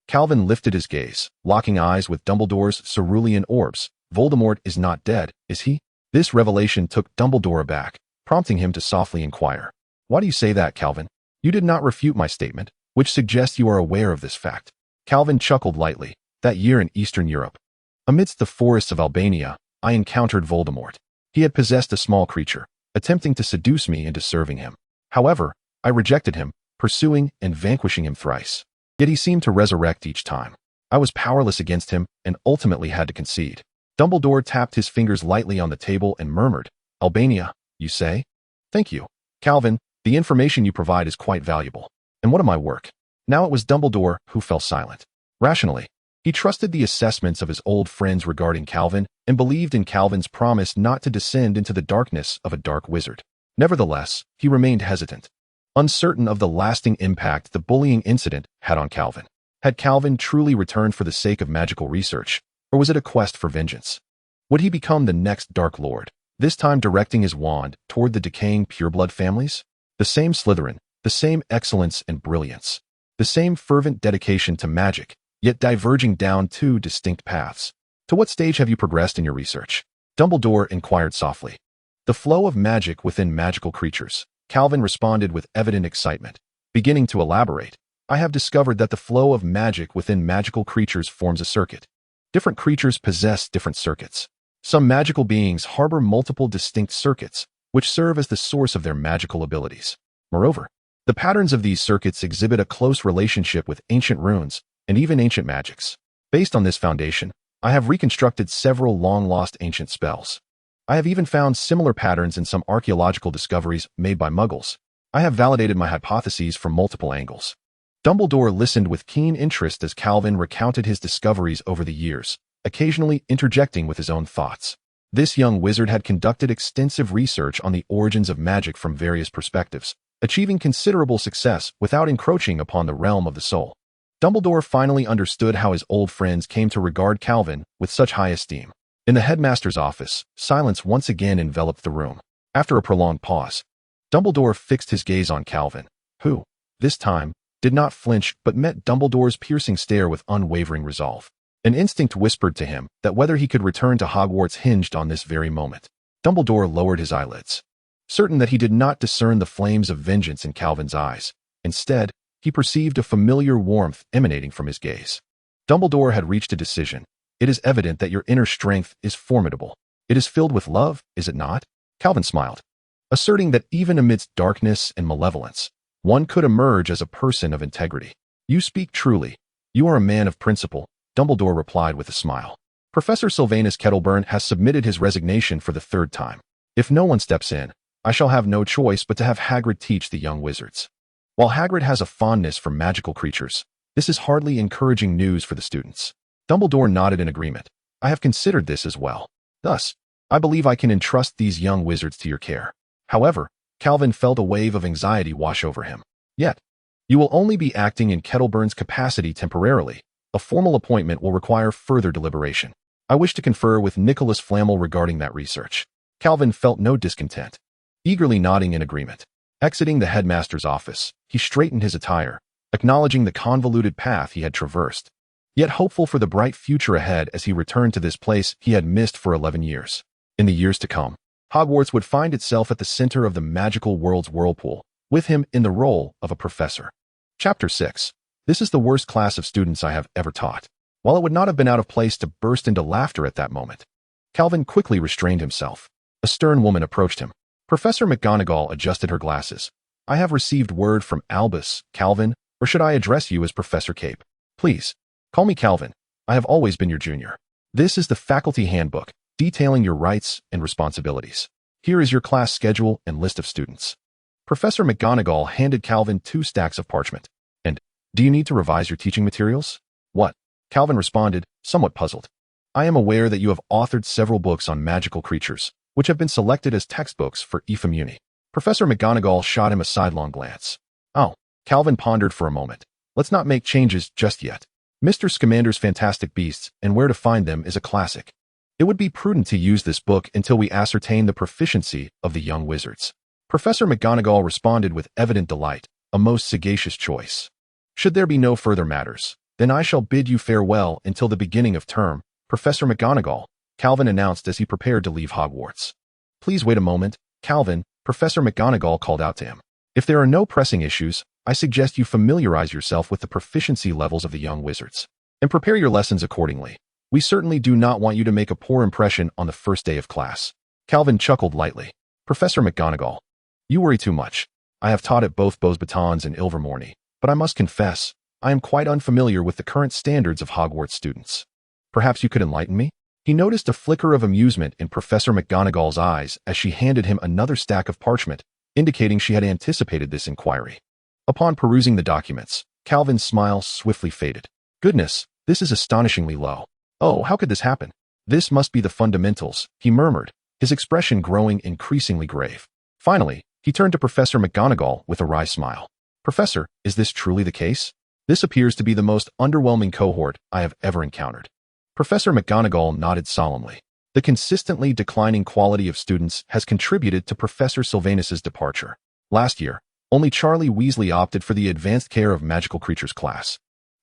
[SPEAKER 1] Calvin lifted his gaze, locking eyes with Dumbledore's cerulean orbs. "Voldemort is not dead, is he?" This revelation took Dumbledore aback, prompting him to softly inquire, "Why do you say that, Calvin? You did not refute my statement, which suggests you are aware of this fact." Calvin chuckled lightly. "That year in Eastern Europe, amidst the forests of Albania, I encountered Voldemort. He had possessed a small creature, attempting to seduce me into serving him. However, I rejected him, pursuing and vanquishing him thrice. Yet he seemed to resurrect each time. I was powerless against him and ultimately had to concede." Dumbledore tapped his fingers lightly on the table and murmured, "Albania, you say? Thank you, Calvin. The information you provide is quite valuable. And what of my work?" Now it was Dumbledore who fell silent. Rationally, He trusted the assessments of his old friends regarding Calvin and believed in Calvin's promise not to descend into the darkness of a dark wizard. Nevertheless, he remained hesitant, uncertain of the lasting impact the bullying incident had on Calvin. Had Calvin truly returned for the sake of magical research, or was it a quest for vengeance? Would he become the next Dark Lord, this time directing his wand toward the decaying pureblood families? The same Slytherin, the same excellence and brilliance, the same fervent dedication to magic, yet diverging down two distinct paths. To what stage have you progressed in your research? Dumbledore inquired softly. The flow of magic within magical creatures. Calvin responded with evident excitement. Beginning to elaborate, I have discovered that the flow of magic within magical creatures forms a circuit. Different creatures possess different circuits. Some magical beings harbor multiple distinct circuits, which serve as the source of their magical abilities. Moreover, the patterns of these circuits exhibit a close relationship with ancient runes and even ancient magics. Based on this foundation, I have reconstructed several long-lost ancient spells. I have even found similar patterns in some archaeological discoveries made by Muggles. I have validated my hypotheses from multiple angles. Dumbledore listened with keen interest as Calvin recounted his discoveries over the years, occasionally interjecting with his own thoughts. This young wizard had conducted extensive research on the origins of magic from various perspectives, achieving considerable success without encroaching upon the realm of the soul. Dumbledore finally understood how his old friends came to regard Calvin with such high esteem. In the headmaster's office, silence once again enveloped the room. After a prolonged pause, Dumbledore fixed his gaze on Calvin, who, this time, did not flinch but met Dumbledore's piercing stare with unwavering resolve. An instinct whispered to him that whether he could return to Hogwarts hinged on this very moment. Dumbledore lowered his eyelids, certain that he did not discern the flames of vengeance in Calvin's eyes. Instead, he perceived a familiar warmth emanating from his gaze. Dumbledore had reached a decision. It is evident that your inner strength is formidable. It is filled with love, is it not? Calvin smiled, asserting that even amidst darkness and malevolence, one could emerge as a person of integrity. You speak truly. You are a man of principle, Dumbledore replied with a smile. Professor Sylvanus Kettleburn has submitted his resignation for the third time. If no one steps in, I shall have no choice but to have Hagrid teach the young wizards. While Hagrid has a fondness for magical creatures, this is hardly encouraging news for the students. Dumbledore nodded in agreement. I have considered this as well. Thus, I believe I can entrust these young wizards to your care. However, Calvin felt a wave of anxiety wash over him. Yet, you will only be acting in Kettleburn's capacity temporarily. A formal appointment will require further deliberation. I wish to confer with Nicolas Flamel regarding that research. Calvin felt no discontent, eagerly nodding in agreement. Exiting the headmaster's office, he straightened his attire, acknowledging the convoluted path he had traversed, yet hopeful for the bright future ahead as he returned to this place he had missed for 11 years. In the years to come, Hogwarts would find itself at the center of the magical world's whirlpool, with him in the role of a professor. Chapter 6. This is the worst class of students I have ever taught. While it would not have been out of place to burst into laughter at that moment, Calvin quickly restrained himself. A stern woman approached him. Professor McGonagall adjusted her glasses. I have received word from Albus, Calvin, or should I address you as Professor Cape? Please, call me Calvin. I have always been your junior. This is the faculty handbook, detailing your rights and responsibilities. Here is your class schedule and list of students. Professor McGonagall handed Calvin 2 stacks of parchment. And, do you need to revise your teaching materials? What? Calvin responded, somewhat puzzled. I am aware that you have authored several books on magical creatures, which have been selected as textbooks for Ephemuni. Professor McGonagall shot him a sidelong glance. Oh, Calvin pondered for a moment. Let's not make changes just yet. Mr. Scamander's Fantastic Beasts and Where to Find Them is a classic. It would be prudent to use this book until we ascertain the proficiency of the young wizards. Professor McGonagall responded with evident delight, a most sagacious choice. Should there be no further matters, then I shall bid you farewell until the beginning of term, Professor McGonagall, Calvin announced as he prepared to leave Hogwarts. Please wait a moment, Calvin, Professor McGonagall called out to him. If there are no pressing issues, I suggest you familiarize yourself with the proficiency levels of the young wizards, and prepare your lessons accordingly. We certainly do not want you to make a poor impression on the first day of class. Calvin chuckled lightly. Professor McGonagall, you worry too much. I have taught at both Beauxbatons and Ilvermorny, but I must confess, I am quite unfamiliar with the current standards of Hogwarts students. Perhaps you could enlighten me? He noticed a flicker of amusement in Professor McGonagall's eyes as she handed him another stack of parchment, indicating she had anticipated this inquiry. Upon perusing the documents, Calvin's smile swiftly faded. Goodness, This is astonishingly low. Oh, how could this happen? This must be the fundamentals, he murmured, his expression growing increasingly grave. Finally, he turned to Professor McGonagall with a wry smile. Professor, is this truly the case? This appears to be the most underwhelming cohort I have ever encountered. Professor McGonagall nodded solemnly. The consistently declining quality of students has contributed to Professor Sylvanus's departure. Last year, only Charlie Weasley opted for the Advanced Care of Magical Creatures class.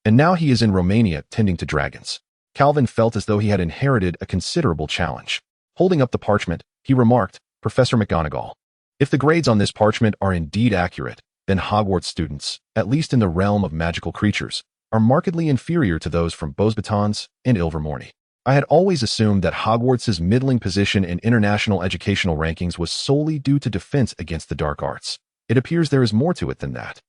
[SPEAKER 1] And now he is in Romania tending to dragons. Calvin felt as though he had inherited a considerable challenge. Holding up the parchment, he remarked, Professor McGonagall, if the grades on this parchment are indeed accurate, then Hogwarts students, at least in the realm of magical creatures, are markedly inferior to those from Beauxbatons and Ilvermorny. I had always assumed that Hogwarts's middling position in international educational rankings was solely due to defense against the dark arts. It appears there is more to it than that.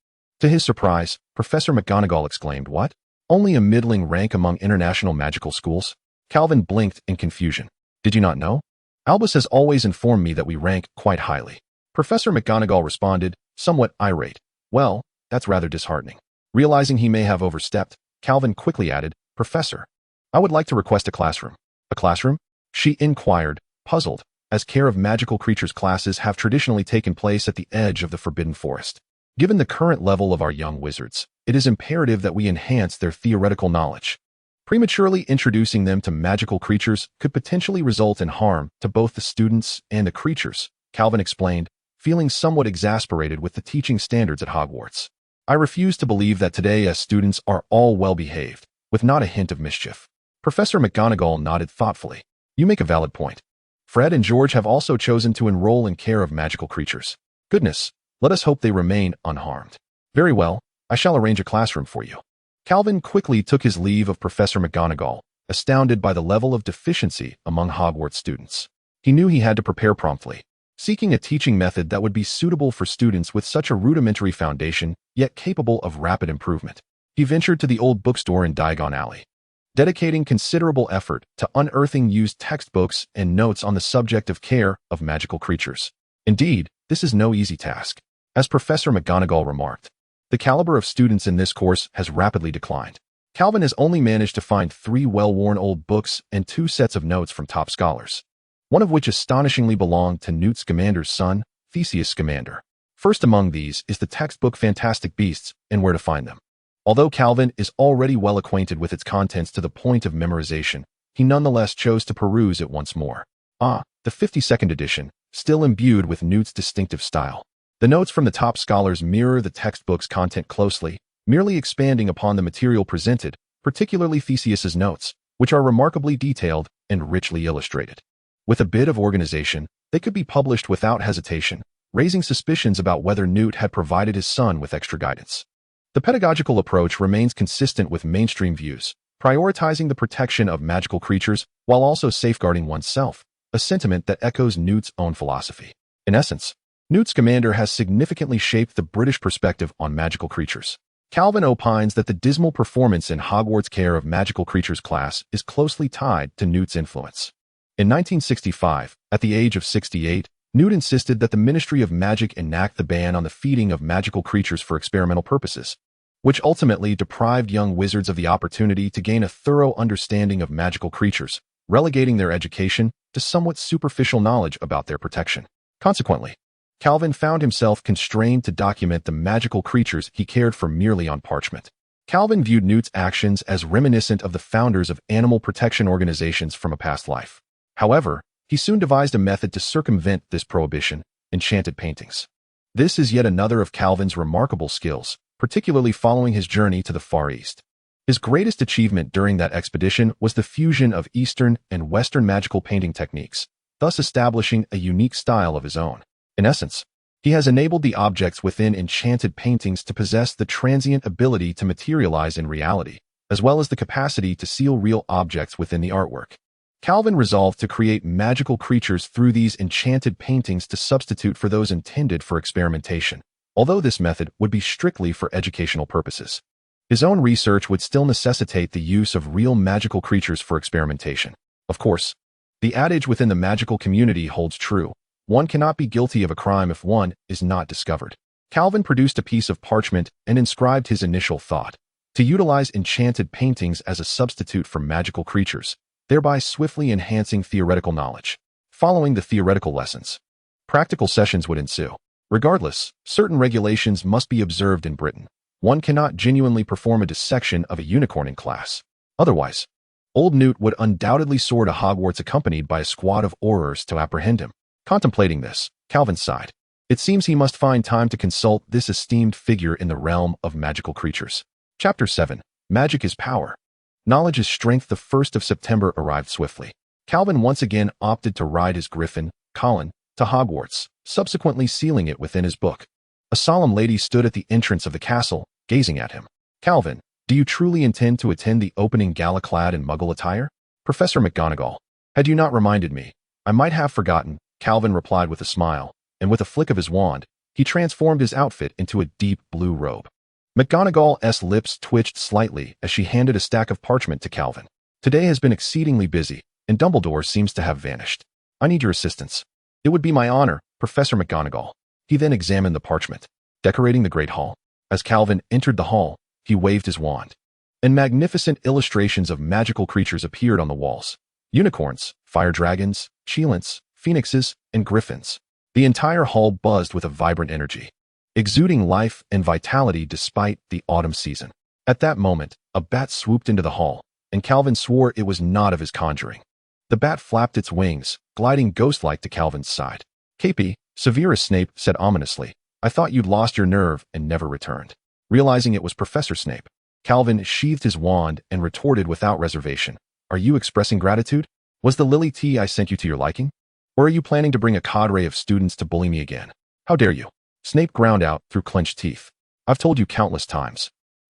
[SPEAKER 1] To his surprise, Professor McGonagall exclaimed, What? Only a middling rank among international magical schools? Calvin blinked in confusion. Did you not know? Albus has always informed me that we rank quite highly. Professor McGonagall responded, somewhat irate. Well, that's rather disheartening. Realizing he may have overstepped, Calvin quickly added, Professor, I would like to request a classroom. A classroom? She inquired, puzzled, as Care of Magical Creatures classes have traditionally taken place at the edge of the Forbidden Forest. Given the current level of our young wizards, it is imperative that we enhance their theoretical knowledge. Prematurely introducing them to magical creatures could potentially result in harm to both the students and the creatures, Calvin explained, feeling somewhat exasperated with the teaching standards at Hogwarts. I refuse to believe that today as students are all well-behaved, with not a hint of mischief. Professor McGonagall nodded thoughtfully. You make a valid point. Fred and George have also chosen to enroll in Care of Magical Creatures. Goodness, let us hope they remain unharmed. Very well, I shall arrange a classroom for you. Calvin quickly took his leave of Professor McGonagall, astounded by the level of deficiency among Hogwarts students. He knew he had to prepare promptly, seeking a teaching method that would be suitable for students with such a rudimentary foundation, yet capable of rapid improvement. He ventured to the old bookstore in Diagon Alley, dedicating considerable effort to unearthing used textbooks and notes on the subject of Care of Magical Creatures. Indeed, this is no easy task. As Professor McGonagall remarked, the caliber of students in this course has rapidly declined. Calvin has only managed to find 3 well-worn old books and 2 sets of notes from top scholars, one of which astonishingly belonged to Newt Scamander's son, Theseus Scamander. First among these is the textbook Fantastic Beasts and Where to Find Them. Although Calvin is already well acquainted with its contents to the point of memorization, he nonetheless chose to peruse it once more. The 52nd edition, still imbued with Newt's distinctive style. The notes from the top scholars mirror the textbook's content closely, merely expanding upon the material presented, particularly Theseus's notes, which are remarkably detailed and richly illustrated. With a bit of organization, they could be published without hesitation, raising suspicions about whether Newt had provided his son with extra guidance. The pedagogical approach remains consistent with mainstream views, prioritizing the protection of magical creatures while also safeguarding oneself, a sentiment that echoes Newt's own philosophy. In essence, Newt Scamander has significantly shaped the British perspective on magical creatures. Calvin opines that the dismal performance in Hogwarts' Care of Magical Creatures class is closely tied to Newt's influence. In 1965, at the age of 68, Newt insisted that the Ministry of Magic enact the ban on the feeding of magical creatures for experimental purposes, which ultimately deprived young wizards of the opportunity to gain a thorough understanding of magical creatures, relegating their education to somewhat superficial knowledge about their protection. Consequently, Calvin found himself constrained to document the magical creatures he cared for merely on parchment. Calvin viewed Newt's actions as reminiscent of the founders of animal protection organizations from a past life. However, he soon devised a method to circumvent this prohibition: enchanted paintings. This is yet another of Calvin's remarkable skills, particularly following his journey to the Far East. His greatest achievement during that expedition was the fusion of Eastern and Western magical painting techniques, thus establishing a unique style of his own. In essence, he has enabled the objects within enchanted paintings to possess the transient ability to materialize in reality, as well as the capacity to seal real objects within the artwork. Calvin resolved to create magical creatures through these enchanted paintings to substitute for those intended for experimentation, although this method would be strictly for educational purposes. His own research would still necessitate the use of real magical creatures for experimentation. Of course, the adage within the magical community holds true: one cannot be guilty of a crime if one is not discovered. Calvin produced a piece of parchment and inscribed his initial thought: to utilize enchanted paintings as a substitute for magical creatures, thereby swiftly enhancing theoretical knowledge. Following the theoretical lessons, practical sessions would ensue. Regardless, certain regulations must be observed in Britain. One cannot genuinely perform a dissection of a unicorn in class. Otherwise, Old Newt would undoubtedly soar to Hogwarts accompanied by a squad of aurors to apprehend him. Contemplating this, Calvin sighed. It seems he must find time to consult this esteemed figure in the realm of magical creatures. Chapter 7. Magic is Power. Knowledge is Strength. The 1st of September arrived swiftly. Calvin once again opted to ride his griffin, Colin, to Hogwarts, subsequently sealing it within his book. A solemn lady stood at the entrance of the castle, gazing at him. Calvin, do you truly intend to attend the opening gala clad in Muggle attire? Professor McGonagall. Had you not reminded me, I might have forgotten, Calvin replied with a smile, and with a flick of his wand, he transformed his outfit into a deep blue robe. McGonagall's lips twitched slightly as she handed a stack of parchment to Calvin. Today has been exceedingly busy, and Dumbledore seems to have vanished. I need your assistance. It would be my honor, Professor McGonagall. He then examined the parchment, decorating the Great Hall. As Calvin entered the hall, he waved his wand, and magnificent illustrations of magical creatures appeared on the walls. Unicorns, fire dragons, cheilants, phoenixes, and griffins. The entire hall buzzed with a vibrant energy, exuding life and vitality despite the autumn season. At that moment, a bat swooped into the hall, and Calvin swore it was not of his conjuring. The bat flapped its wings, gliding ghost-like to Calvin's side. Capet, Severus Snape said ominously, I thought you'd lost your nerve and never returned. Realizing it was Professor Snape, Calvin sheathed his wand and retorted without reservation. Are you expressing gratitude? Was the lily tea I sent you to your liking? Or are you planning to bring a cadre of students to bully me again? How dare you? Snape ground out through clenched teeth. I've told you countless times.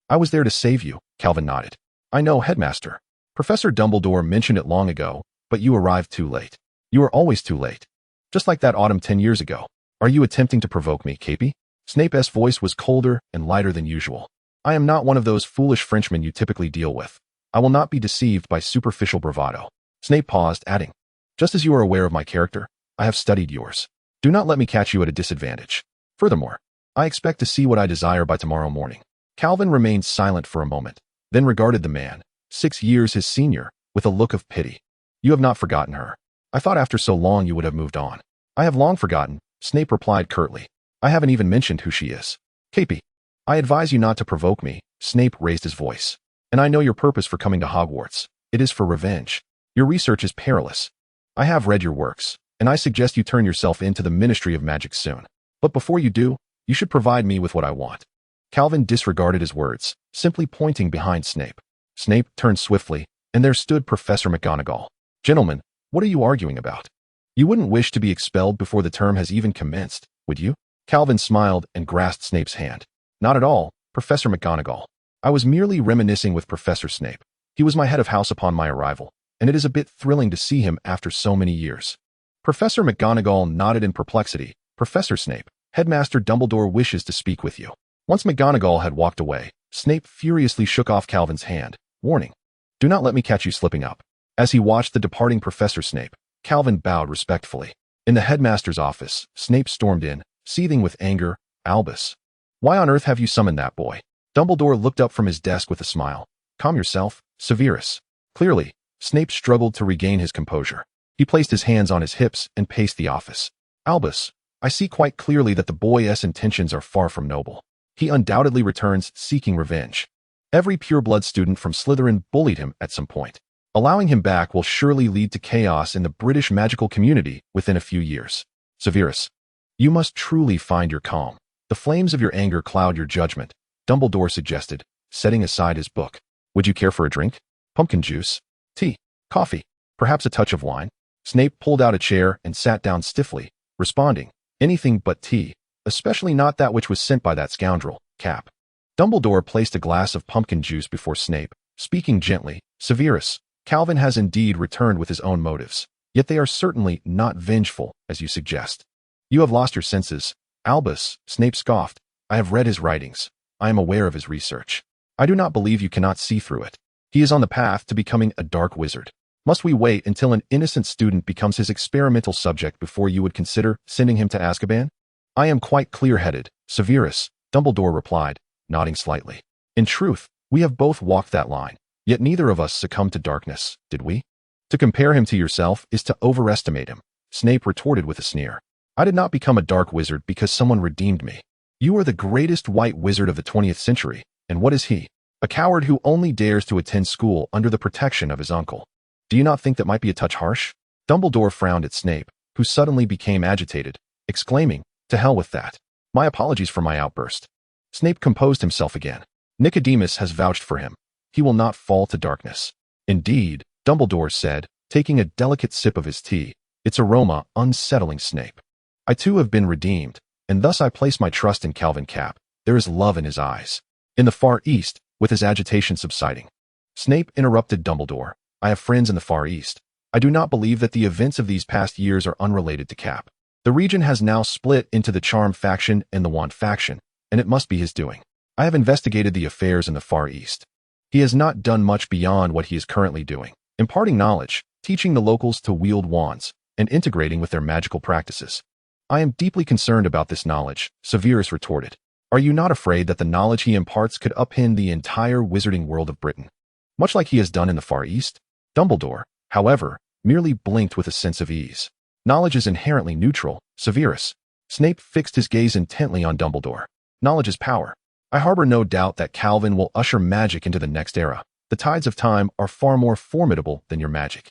[SPEAKER 1] I was there to save you, Calvin nodded. I know, Headmaster. Professor Dumbledore mentioned it long ago, but you arrived too late. You are always too late. Just like that autumn 10 years ago. Are you attempting to provoke me, Capet? Snape's voice was colder and lighter than usual. I am not one of those foolish Frenchmen you typically deal with. I will not be deceived by superficial bravado. Snape paused, adding, just as you are aware of my character, I have studied yours. Do not let me catch you at a disadvantage. Furthermore, I expect to see what I desire by tomorrow morning. Calvin remained silent for a moment, then regarded the man, 6 years his senior, with a look of pity. You have not forgotten her. I thought after so long you would have moved on. I have long forgotten, Snape replied curtly. I haven't even mentioned who she is. Capet, I advise you not to provoke me, Snape raised his voice. And I know your purpose for coming to Hogwarts. It is for revenge. Your research is perilous. I have read your works, and I suggest you turn yourself into the Ministry of Magic soon. But before you do, you should provide me with what I want. Calvin disregarded his words, simply pointing behind Snape. Snape turned swiftly, and there stood Professor McGonagall. Gentlemen, what are you arguing about? You wouldn't wish to be expelled before the term has even commenced, would you? Calvin smiled and grasped Snape's hand. Not at all, Professor McGonagall. I was merely reminiscing with Professor Snape. He was my head of house upon my arrival, and it is a bit thrilling to see him after so many years. Professor McGonagall nodded in perplexity. Professor Snape, Headmaster Dumbledore wishes to speak with you. Once McGonagall had walked away, Snape furiously shook off Calvin's hand, warning, do not let me catch you slipping up. As he watched the departing Professor Snape, Calvin bowed respectfully. In the headmaster's office, Snape stormed in, seething with anger. Albus, why on earth have you summoned that boy? Dumbledore looked up from his desk with a smile. Calm yourself, Severus. Clearly, Snape struggled to regain his composure. He placed his hands on his hips and paced the office. Albus, I see quite clearly that the boy's intentions are far from noble. He undoubtedly returns seeking revenge. Every pureblood student from Slytherin bullied him at some point. Allowing him back will surely lead to chaos in the British magical community within a few years. Severus, you must truly find your calm. The flames of your anger cloud your judgment, Dumbledore suggested, setting aside his book. Would you care for a drink? Pumpkin juice? Tea? Coffee? Perhaps a touch of wine? Snape pulled out a chair and sat down stiffly, responding, anything but tea, especially not that which was sent by that scoundrel, Cap. Dumbledore placed a glass of pumpkin juice before Snape, speaking gently. Severus, Calvin has indeed returned with his own motives, yet they are certainly not vengeful, as you suggest. You have lost your senses. Albus, Snape scoffed. I have read his writings. I am aware of his research. I do not believe you cannot see through it. He is on the path to becoming a dark wizard. Must we wait until an innocent student becomes his experimental subject before you would consider sending him to Azkaban? I am quite clear-headed, Severus, Dumbledore replied, nodding slightly. In truth, We have both walked that line, yet neither of us succumbed to darkness, did we? To compare him to yourself is to overestimate him, Snape retorted with a sneer. I did not become a dark wizard because someone redeemed me. You are the greatest white wizard of the 20th century, and what is he? A coward who only dares to attend school under the protection of his uncle. Do you not think that might be a touch harsh? Dumbledore frowned at Snape, who suddenly became agitated, exclaiming, to hell with that. My apologies for my outburst. Snape composed himself again. Nicodemus has vouched for him. He will not fall to darkness. Indeed, Dumbledore said, taking a delicate sip of his tea, its aroma unsettling Snape. I too have been redeemed, and thus I place my trust in Calvin Cap. There is love in his eyes. In the Far East, with his agitation subsiding. Snape interrupted Dumbledore. I have friends in the Far East. I do not believe that the events of these past years are unrelated to Cap. The region has now split into the Charm faction and the Wand faction, and it must be his doing. I have investigated the affairs in the Far East. He has not done much beyond what he is currently doing, imparting knowledge, teaching the locals to wield wands, and integrating with their magical practices. I am deeply concerned about this knowledge, Severus retorted. Are you not afraid that the knowledge he imparts could upend the entire wizarding world of Britain, much like he has done in the Far East? Dumbledore, however, merely blinked with a sense of ease. Knowledge is inherently neutral, Severus. Snape fixed his gaze intently on Dumbledore. Knowledge is power. I harbor no doubt that Calvin will usher magic into the next era. The tides of time are far more formidable than your magic.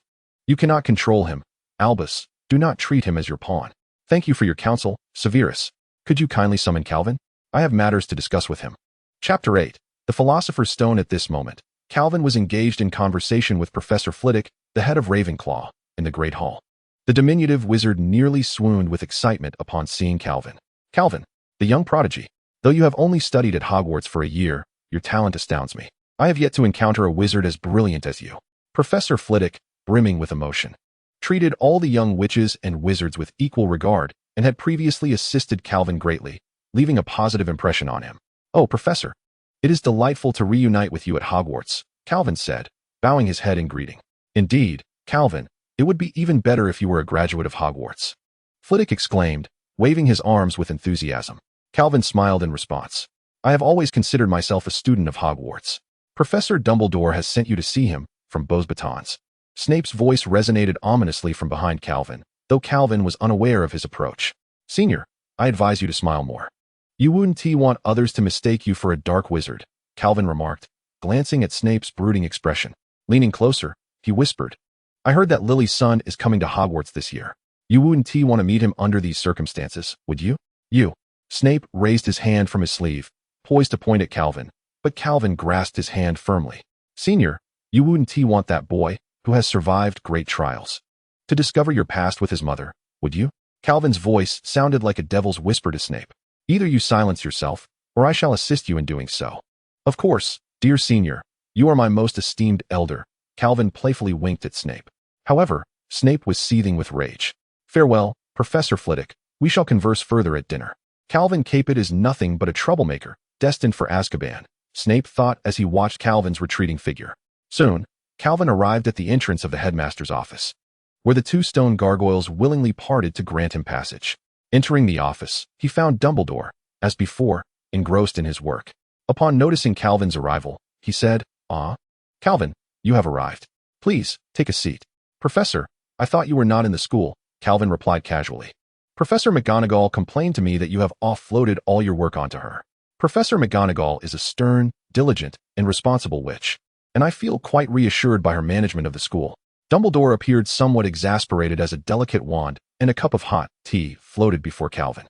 [SPEAKER 1] You cannot control him. Albus, do not treat him as your pawn. Thank you for your counsel, Severus. Could you kindly summon Calvin? I have matters to discuss with him. Chapter 8. The Philosopher's Stone. At this moment, Calvin was engaged in conversation with Professor Flitwick, the head of Ravenclaw, in the Great Hall. The diminutive wizard nearly swooned with excitement upon seeing Calvin. Calvin, the young prodigy. Though you have only studied at Hogwarts for a year, your talent astounds me. I have yet to encounter a wizard as brilliant as you. Professor Flitwick, brimming with emotion, treated all the young witches and wizards with equal regard and had previously assisted Calvin greatly, leaving a positive impression on him. Oh, Professor, it is delightful to reunite with you at Hogwarts, Calvin said, bowing his head in greeting. Indeed, Calvin, it would be even better if you were a graduate of Hogwarts. Flitwick exclaimed, waving his arms with enthusiasm. Calvin smiled in response. I have always considered myself a student of Hogwarts. Professor Dumbledore has sent you to see him, from Beauxbatons. Snape's voice resonated ominously from behind Calvin, though Calvin was unaware of his approach. Senior, I advise you to smile more. You wouldn't want others to mistake you for a dark wizard, Calvin remarked, glancing at Snape's brooding expression. Leaning closer, he whispered, I heard that Lily's son is coming to Hogwarts this year. You wouldn't want to meet him under these circumstances, would you? You. Snape raised his hand from his sleeve, poised to point at Calvin, but Calvin grasped his hand firmly. Senior, you wouldn't want that boy, who has survived great trials, to discover your past with his mother, would you? Calvin's voice sounded like a devil's whisper to Snape. Either you silence yourself, or I shall assist you in doing so. Of course, dear Senior, you are my most esteemed elder, Calvin playfully winked at Snape. However, Snape was seething with rage. Farewell, Professor Flitwick, we shall converse further at dinner. Calvin Capet is nothing but a troublemaker, destined for Azkaban, Snape thought as he watched Calvin's retreating figure. Soon, Calvin arrived at the entrance of the headmaster's office, where the two stone gargoyles willingly parted to grant him passage. Entering the office, he found Dumbledore, as before, engrossed in his work. Upon noticing Calvin's arrival, he said, Ah, Calvin, you have arrived. Please, take a seat. Professor, I thought you were not in the school, Calvin replied casually. Professor McGonagall complained to me that you have offloaded all your work onto her. Professor McGonagall is a stern, diligent, and responsible witch, and I feel quite reassured by her management of the school. Dumbledore appeared somewhat exasperated as a delicate wand and a cup of hot tea floated before Calvin.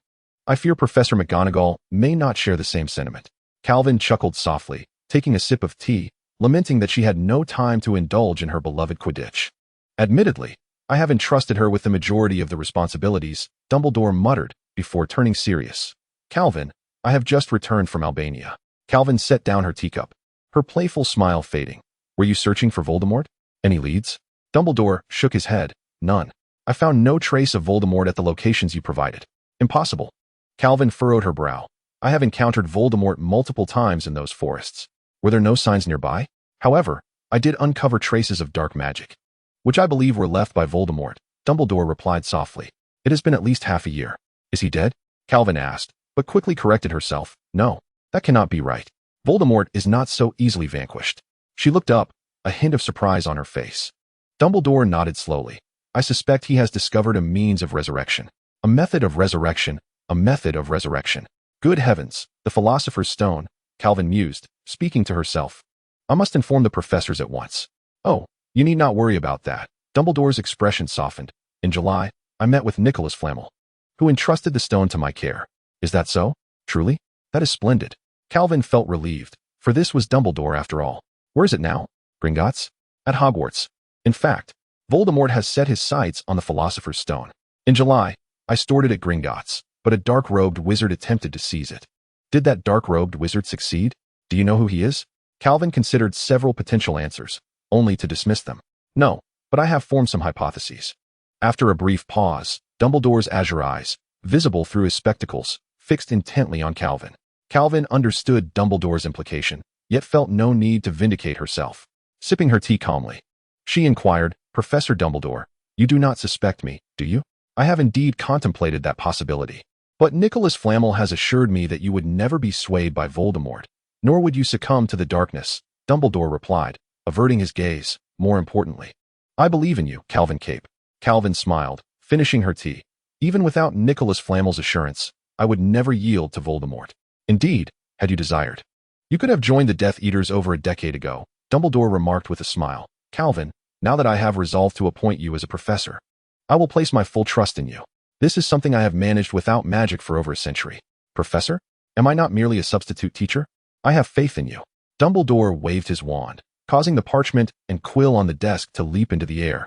[SPEAKER 1] I fear Professor McGonagall may not share the same sentiment. Calvin chuckled softly, taking a sip of tea, lamenting that she had no time to indulge in her beloved Quidditch. Admittedly, I have entrusted her with the majority of the responsibilities, Dumbledore muttered, before turning serious. Calvin, I have just returned from Albania. Calvin set down her teacup, her playful smile fading. Were you searching for Voldemort? Any leads? Dumbledore shook his head. None. I found no trace of Voldemort at the locations you provided. Impossible. Calvin furrowed her brow. I have encountered Voldemort multiple times in those forests. Were there no signs nearby? However, I did uncover traces of dark magic, which I believe were left by Voldemort, Dumbledore replied softly. It has been at least half a year. Is he dead? Calvin asked, but quickly corrected herself. No, that cannot be right. Voldemort is not so easily vanquished. She looked up, a hint of surprise on her face. Dumbledore nodded slowly. I suspect he has discovered a means of resurrection. A method of resurrection. A method of resurrection. Good heavens, the Philosopher's Stone, Calvin mused, speaking to herself. I must inform the professors at once. Oh, you need not worry about that. Dumbledore's expression softened. In July, I met with Nicolas Flamel, who entrusted the stone to my care. Is that so? Truly? That is splendid. Calvin felt relieved, for this was Dumbledore after all. Where is it now? Gringotts? At Hogwarts. In fact, Voldemort has set his sights on the Philosopher's Stone. In July, I stored it at Gringotts, but a dark-robed wizard attempted to seize it. Did that dark-robed wizard succeed? Do you know who he is? Calvin considered several potential answers, only to dismiss them. No, but I have formed some hypotheses. After a brief pause, Dumbledore's azure eyes, visible through his spectacles, fixed intently on Calvin. Calvin understood Dumbledore's implication, yet felt no need to vindicate herself. Sipping her tea calmly, she inquired, Professor Dumbledore, you do not suspect me, do you? I have indeed contemplated that possibility. But Nicolas Flamel has assured me that you would never be swayed by Voldemort, nor would you succumb to the darkness, Dumbledore replied, averting his gaze. More importantly, I believe in you, Calvin Capet. Calvin smiled, finishing her tea. Even without Nicolas Flamel's assurance, I would never yield to Voldemort. Indeed, had you desired, you could have joined the Death Eaters over a decade ago, Dumbledore remarked with a smile. Calvin, now that I have resolved to appoint you as a professor, I will place my full trust in you. This is something I have managed without magic for over a century. Professor? Am I not merely a substitute teacher? I have faith in you. Dumbledore waved his wand, causing the parchment and quill on the desk to leap into the air.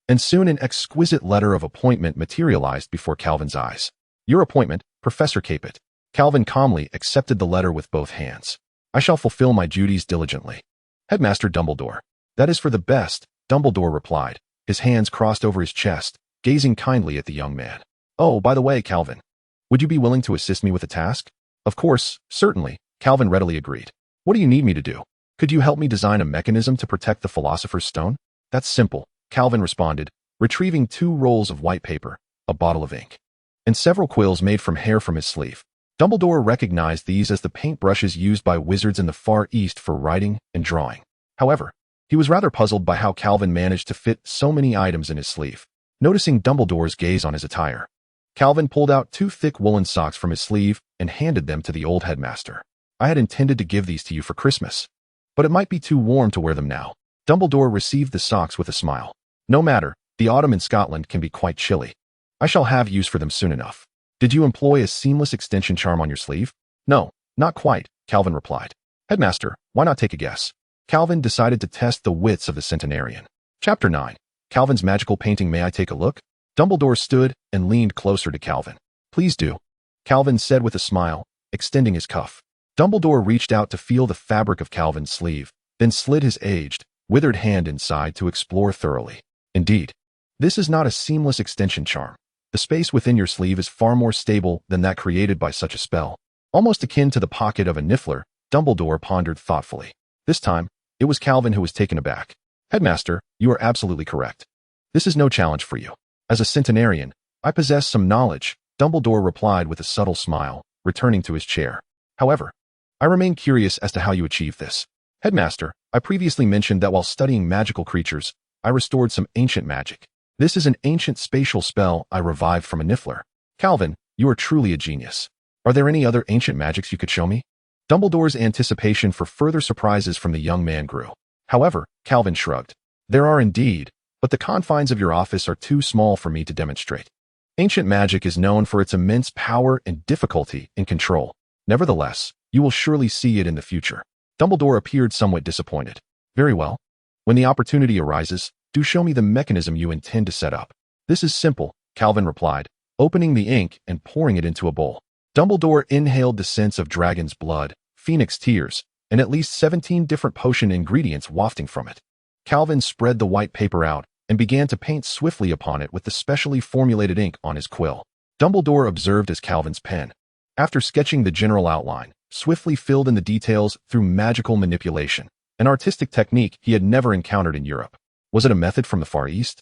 [SPEAKER 1] And soon an exquisite letter of appointment materialized before Calvin's eyes. Your appointment, Professor Capet. Calvin calmly accepted the letter with both hands. I shall fulfill my duties diligently. Headmaster Dumbledore. That is for the best, Dumbledore replied, his hands crossed over his chest, gazing kindly at the young man. Oh, by the way, Calvin, would you be willing to assist me with a task? Of course, certainly, Calvin readily agreed. What do you need me to do? Could you help me design a mechanism to protect the Philosopher's Stone? That's simple, Calvin responded, retrieving 2 rolls of white paper, a bottle of ink, and several quills made from hair from his sleeve. Dumbledore recognized these as the paintbrushes used by wizards in the Far East for writing and drawing. However, he was rather puzzled by how Calvin managed to fit so many items in his sleeve. Noticing Dumbledore's gaze on his attire, Calvin pulled out 2 thick woolen socks from his sleeve and handed them to the old headmaster. I had intended to give these to you for Christmas, but it might be too warm to wear them now. Dumbledore received the socks with a smile. No matter, the autumn in Scotland can be quite chilly. I shall have use for them soon enough. Did you employ a seamless extension charm on your sleeve? No, not quite, Calvin replied. Headmaster, why not take a guess? Calvin decided to test the wits of the centenarian. Chapter 9. Calvin's magical painting. May I take a look? Dumbledore stood and leaned closer to Calvin. Please do, Calvin said with a smile, extending his cuff. Dumbledore reached out to feel the fabric of Calvin's sleeve, then slid his aged, withered hand inside to explore thoroughly. Indeed, this is not a seamless extension charm. The space within your sleeve is far more stable than that created by such a spell. Almost akin to the pocket of a niffler, Dumbledore pondered thoughtfully. This time, it was Calvin who was taken aback. Headmaster, you are absolutely correct. This is no challenge for you. As a centenarian, I possess some knowledge, Dumbledore replied with a subtle smile, returning to his chair. However, I remain curious as to how you achieve this. Headmaster, I previously mentioned that while studying magical creatures, I restored some ancient magic. This is an ancient spatial spell I revived from a niffler. Calvin, you are truly a genius. Are there any other ancient magics you could show me? Dumbledore's anticipation for further surprises from the young man grew. However, Calvin shrugged. There are indeed, but the confines of your office are too small for me to demonstrate. Ancient magic is known for its immense power and difficulty in control. Nevertheless, you will surely see it in the future. Dumbledore appeared somewhat disappointed. Very well. When the opportunity arises, do show me the mechanism you intend to set up. This is simple, Calvin replied, opening the ink and pouring it into a bowl. Dumbledore inhaled the scents of dragon's blood, phoenix tears, and at least 17 different potion ingredients wafting from it. Calvin spread the white paper out and began to paint swiftly upon it with the specially formulated ink on his quill. Dumbledore observed as Calvin's pen, after sketching the general outline, swiftly filled in the details through magical manipulation, an artistic technique he had never encountered in Europe. Was it a method from the Far East?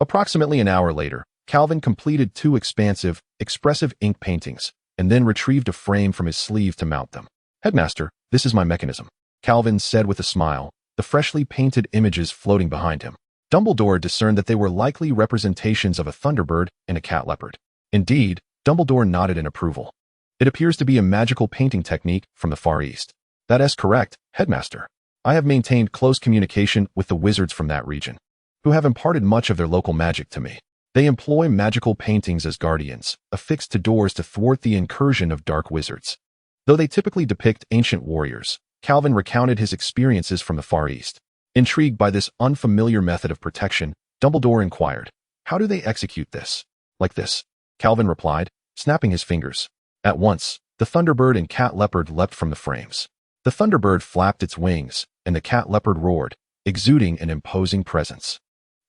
[SPEAKER 1] Approximately an hour later, Calvin completed 2 expansive, expressive ink paintings, and then retrieved a frame from his sleeve to mount them. Headmaster, This is my mechanism, Calvin said with a smile, the freshly painted images floating behind him. Dumbledore discerned that they were likely representations of a thunderbird and a cat leopard. Indeed, Dumbledore nodded in approval. It appears to be a magical painting technique from the Far East. That is correct, Headmaster. I have maintained close communication with the wizards from that region, who have imparted much of their local magic to me. They employ magical paintings as guardians, affixed to doors to thwart the incursion of dark wizards. Though they typically depict ancient warriors, Calvin recounted his experiences from the Far East. Intrigued by this unfamiliar method of protection, Dumbledore inquired, "How do they execute this?" "Like this," Calvin replied, snapping his fingers. At once, the thunderbird and cat leopard leapt from the frames. The thunderbird flapped its wings, and the cat leopard roared, exuding an imposing presence.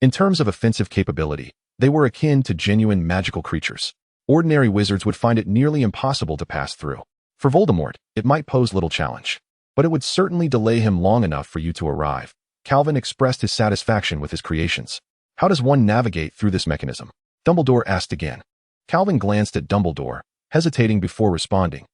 [SPEAKER 1] In terms of offensive capability, they were akin to genuine magical creatures. Ordinary wizards would find it nearly impossible to pass through. For Voldemort, it might pose little challenge, but it would certainly delay him long enough for you to arrive. Calvin expressed his satisfaction with his creations. "How does one navigate through this mechanism?" Dumbledore asked again. Calvin glanced at Dumbledore, hesitating before responding.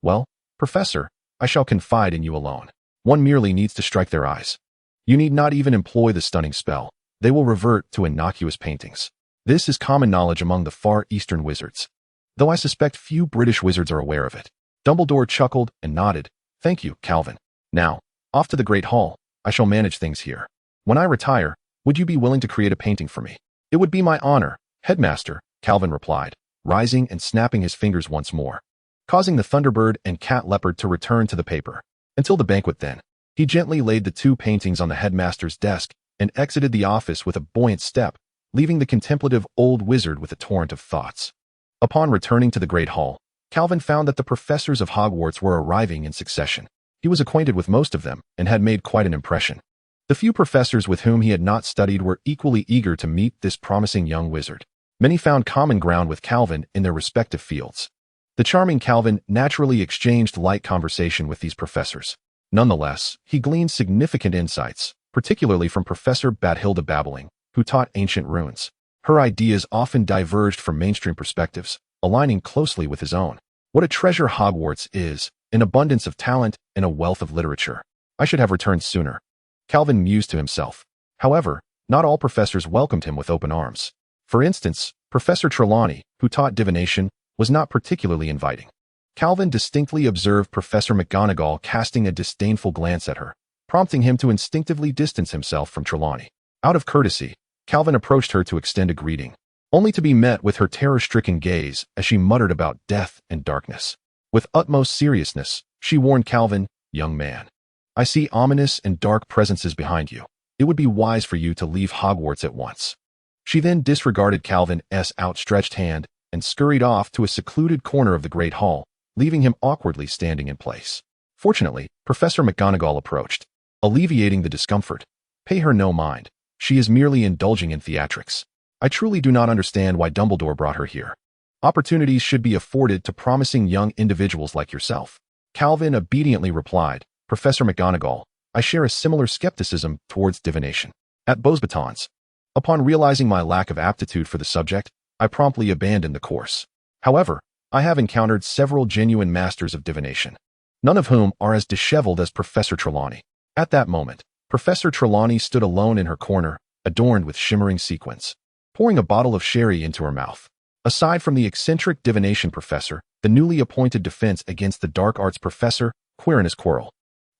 [SPEAKER 1] Well, Professor, I shall confide in you alone. One merely needs to strike their eyes. You need not even employ the stunning spell. They will revert to innocuous paintings. This is common knowledge among the Far Eastern wizards, though I suspect few British wizards are aware of it. Dumbledore chuckled and nodded. "Thank you, Calvin. Now, off to the Great Hall. I shall manage things here. When I retire, would you be willing to create a painting for me?" "It would be my honor, Headmaster," Calvin replied, rising and snapping his fingers once more, causing the thunderbird and cat leopard to return to the paper. Until the banquet then, he gently laid the two paintings on the headmaster's desk and exited the office with a buoyant step, leaving the contemplative old wizard with a torrent of thoughts. Upon returning to the Great Hall, Calvin found that the professors of Hogwarts were arriving in succession. He was acquainted with most of them and had made quite an impression. The few professors with whom he had not studied were equally eager to meet this promising young wizard. Many found common ground with Calvin in their respective fields. The charming Calvin naturally exchanged light conversation with these professors. Nonetheless, he gleaned significant insights, particularly from Professor Bathilda Babbling, who taught ancient runes. Her ideas often diverged from mainstream perspectives, aligning closely with his own. What a treasure Hogwarts is, an abundance of talent and a wealth of literature. I should have returned sooner, Calvin mused to himself. However, not all professors welcomed him with open arms. For instance, Professor Trelawney, who taught divination, was not particularly inviting. Calvin distinctly observed Professor McGonagall casting a disdainful glance at her, prompting him to instinctively distance himself from Trelawney. Out of courtesy, Calvin approached her to extend a greeting, only to be met with her terror-stricken gaze as she muttered about death and darkness. With utmost seriousness, she warned Calvin, "Young man, I see ominous and dark presences behind you. It would be wise for you to leave Hogwarts at once." She then disregarded Calvin's outstretched hand and scurried off to a secluded corner of the Great Hall, leaving him awkwardly standing in place. Fortunately, Professor McGonagall approached, alleviating the discomfort. "Pay her no mind. She is merely indulging in theatrics. I truly do not understand why Dumbledore brought her here. Opportunities should be afforded to promising young individuals like yourself." Calvin obediently replied, "Professor McGonagall, I share a similar skepticism towards divination. At Beauxbatons, upon realizing my lack of aptitude for the subject, I promptly abandoned the course. However, I have encountered several genuine masters of divination, none of whom are as disheveled as Professor Trelawney." At that moment, Professor Trelawney stood alone in her corner, adorned with shimmering sequins, pouring a bottle of sherry into her mouth. Aside from the eccentric divination professor, the newly appointed defense against the dark arts professor, Quirinus Quirrell,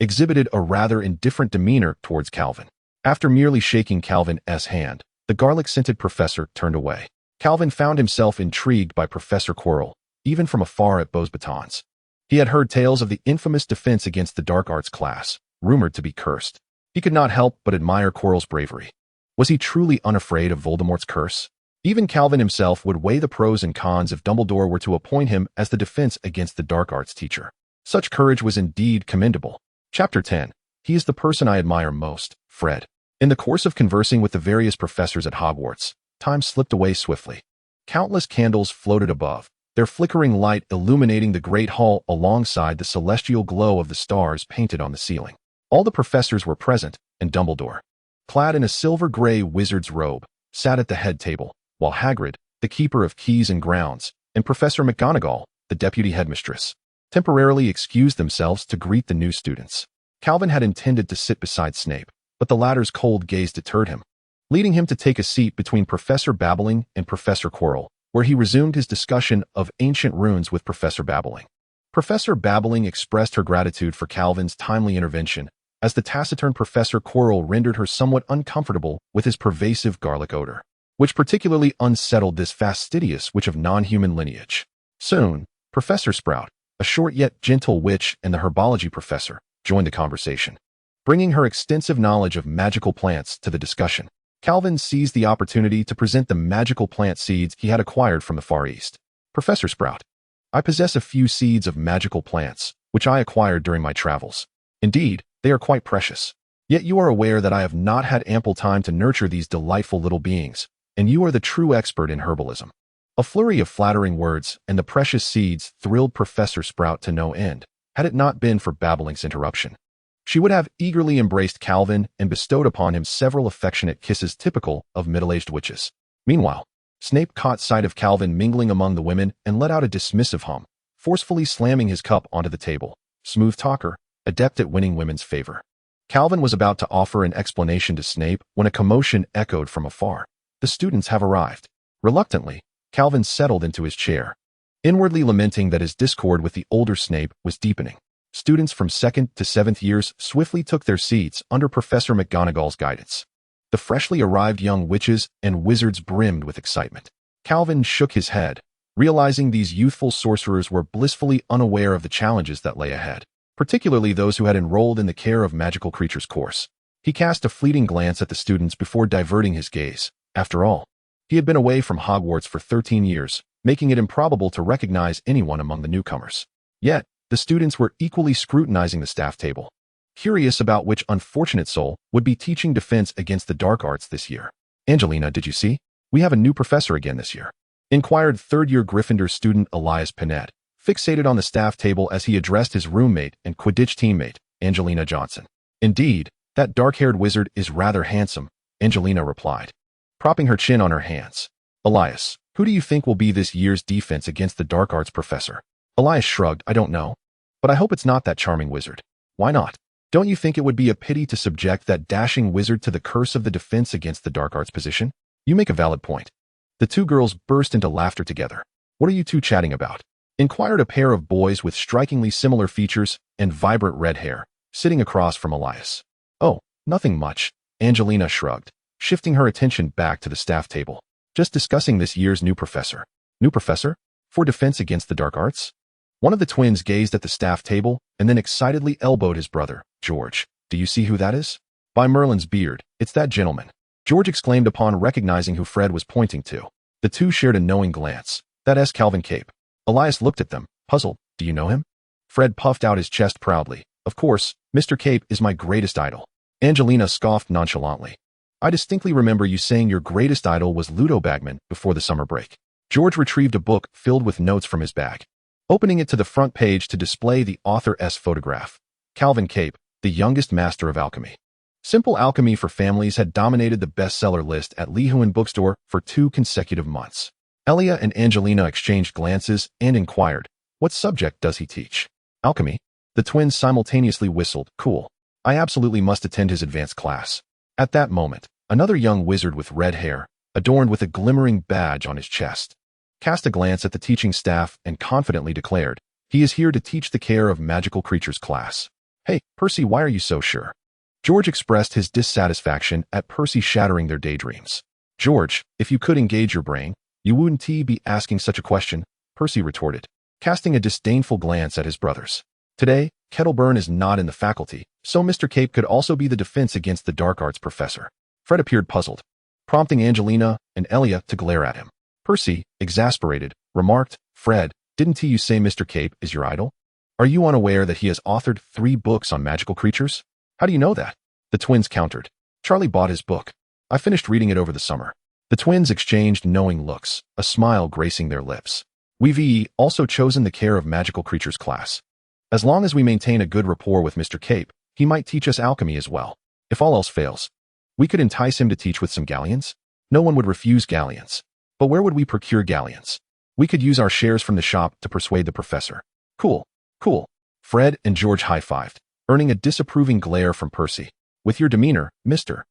[SPEAKER 1] exhibited a rather indifferent demeanor towards Calvin. After merely shaking Calvin's hand, the garlic-scented professor turned away. Calvin found himself intrigued by Professor Quirrell, even from afar at Beauxbatons. He had heard tales of the infamous defense against the dark arts class, rumored to be cursed. He could not help but admire Quirrell's bravery. Was he truly unafraid of Voldemort's curse? Even Calvin himself would weigh the pros and cons if Dumbledore were to appoint him as the defense against the dark arts teacher. Such courage was indeed commendable. Chapter 10. He is the person I admire most, Fred. In the course of conversing with the various professors at Hogwarts, time slipped away swiftly. Countless candles floated above, their flickering light illuminating the great hall alongside the celestial glow of the stars painted on the ceiling. All the professors were present, and Dumbledore, clad in a silver-gray wizard's robe, sat at the head table, while Hagrid, the keeper of keys and grounds, and Professor McGonagall, the deputy headmistress, temporarily excused themselves to greet the new students. Calvin had intended to sit beside Snape, but the latter's cold gaze deterred him, leading him to take a seat between Professor Babbling and Professor Quirrell, where he resumed his discussion of ancient runes with Professor Babbling. Professor Babbling expressed her gratitude for Calvin's timely intervention, as the taciturn Professor Quirrell rendered her somewhat uncomfortable with his pervasive garlic odor, which particularly unsettled this fastidious witch of non-human lineage. Soon, Professor Sprout, a short yet gentle witch and the herbology professor, joined the conversation, bringing her extensive knowledge of magical plants to the discussion. Calvin seized the opportunity to present the magical plant seeds he had acquired from the Far East. Professor Sprout, I possess a few seeds of magical plants, which I acquired during my travels. Indeed, they are quite precious. Yet you are aware that I have not had ample time to nurture these delightful little beings, and you are the true expert in herbalism. A flurry of flattering words and the precious seeds thrilled Professor Sprout to no end, had it not been for Babbling's interruption. She would have eagerly embraced Calvin and bestowed upon him several affectionate kisses typical of middle-aged witches. Meanwhile, Snape caught sight of Calvin mingling among the women and let out a dismissive hum, forcefully slamming his cup onto the table. Smooth talker, adept at winning women's favor. Calvin was about to offer an explanation to Snape when a commotion echoed from afar. The students have arrived. Reluctantly, Calvin settled into his chair, inwardly lamenting that his discord with the older Snape was deepening. Students from 2nd to 7th years swiftly took their seats under Professor McGonagall's guidance. The freshly arrived young witches and wizards brimmed with excitement. Calvin shook his head, realizing these youthful sorcerers were blissfully unaware of the challenges that lay ahead, particularly those who had enrolled in the Care of Magical Creatures course. He cast a fleeting glance at the students before diverting his gaze. After all, he had been away from Hogwarts for 13 years, making it improbable to recognize anyone among the newcomers. Yet, the students were equally scrutinizing the staff table, curious about which unfortunate soul would be teaching defense against the dark arts this year. Angelina, did you see? We have a new professor again this year, inquired third-year Gryffindor student Elias Pinette, fixated on the staff table as he addressed his roommate and Quidditch teammate, Angelina Johnson. Indeed, that dark-haired wizard is rather handsome, Angelina replied, propping her chin on her hands. Elias, who do you think will be this year's defense against the dark arts professor? Elias shrugged. I don't know, but I hope it's not that charming wizard. Why not? Don't you think it would be a pity to subject that dashing wizard to the curse of the defense against the dark arts position? You make a valid point. The two girls burst into laughter together. What are you two chatting about? Inquired a pair of boys with strikingly similar features and vibrant red hair, sitting across from Elias. Oh, nothing much, Angelina shrugged, shifting her attention back to the staff table. Just discussing this year's new professor. New professor? For defense against the dark arts? One of the twins gazed at the staff table and then excitedly elbowed his brother. George, do you see who that is? By Merlin's beard, it's that gentleman, George exclaimed upon recognizing who Fred was pointing to. The two shared a knowing glance. That's Calvin Capet. Elias looked at them, puzzled. Do you know him? Fred puffed out his chest proudly. Of course, Mr. Capet is my greatest idol. Angelina scoffed nonchalantly. I distinctly remember you saying your greatest idol was Ludo Bagman before the summer break. George retrieved a book filled with notes from his bag, opening it to the front page to display the author's photograph. Calvin Capet, the youngest master of alchemy. Simple Alchemy for Families had dominated the bestseller list at Leeuwen Bookstore for 2 consecutive months. Elia and Angelina exchanged glances and inquired, what subject does he teach? Alchemy? The twins simultaneously whistled. Cool. I absolutely must attend his advanced class. At that moment, another young wizard with red hair, adorned with a glimmering badge on his chest, cast a glance at the teaching staff and confidently declared, he is here to teach the Care of Magical Creatures class. Hey, Percy, why are you so sure? George expressed his dissatisfaction at Percy shattering their daydreams. George, if you could engage your brain, you wouldn't be asking such a question, Percy retorted, casting a disdainful glance at his brothers. Today, Kettleburn is not in the faculty, so Mr. Capet could also be the defense against the dark arts professor. Fred appeared puzzled, prompting Angelina and Elia to glare at him. Percy, exasperated, remarked, Fred, didn't you say Mr. Capet is your idol? Are you unaware that he has authored 3 books on magical creatures? How do you know that? The twins countered. Charlie bought his book. I finished reading it over the summer. The twins exchanged knowing looks, a smile gracing their lips. We've also chosen the Care of Magical Creatures class. As long as we maintain a good rapport with Mr. Capet, he might teach us alchemy as well. If all else fails, we could entice him to teach with some galleons. No one would refuse galleons. But where would we procure galleons? We could use our shares from the shop to persuade the professor. Cool. Cool. Fred and George high-fived, earning a disapproving glare from Percy. With your demeanor, Mr.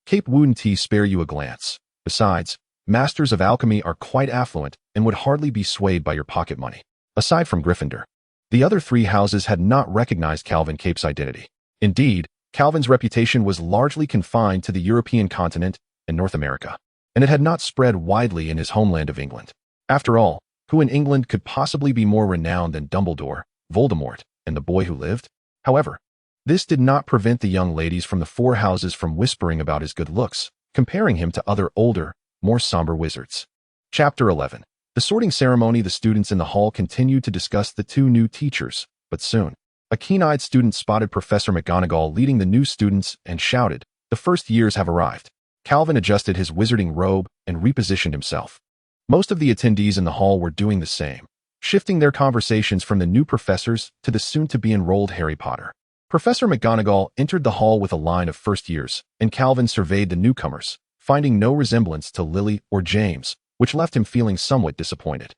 [SPEAKER 1] Cape wouldn't he spare you a glance. Besides, masters of alchemy are quite affluent and would hardly be swayed by your pocket money. Aside from Gryffindor, the other three houses had not recognized Calvin Cape's identity. Indeed, Calvin's reputation was largely confined to the European continent and North America, and it had not spread widely in his homeland of England. After all, who in England could possibly be more renowned than Dumbledore, Voldemort, and the boy who lived? However, this did not prevent the young ladies from the four houses from whispering about his good looks, comparing him to other older, more somber wizards. Chapter 11. The sorting ceremony. The students in the hall continued to discuss the two new teachers, but soon, a keen-eyed student spotted Professor McGonagall leading the new students and shouted, "The first years have arrived." Calvin adjusted his wizarding robe and repositioned himself. Most of the attendees in the hall were doing the same, shifting their conversations from the new professors to the soon-to-be-enrolled Harry Potter. Professor McGonagall entered the hall with a line of first years, and Calvin surveyed the newcomers, finding no resemblance to Lily or James, which left him feeling somewhat disappointed.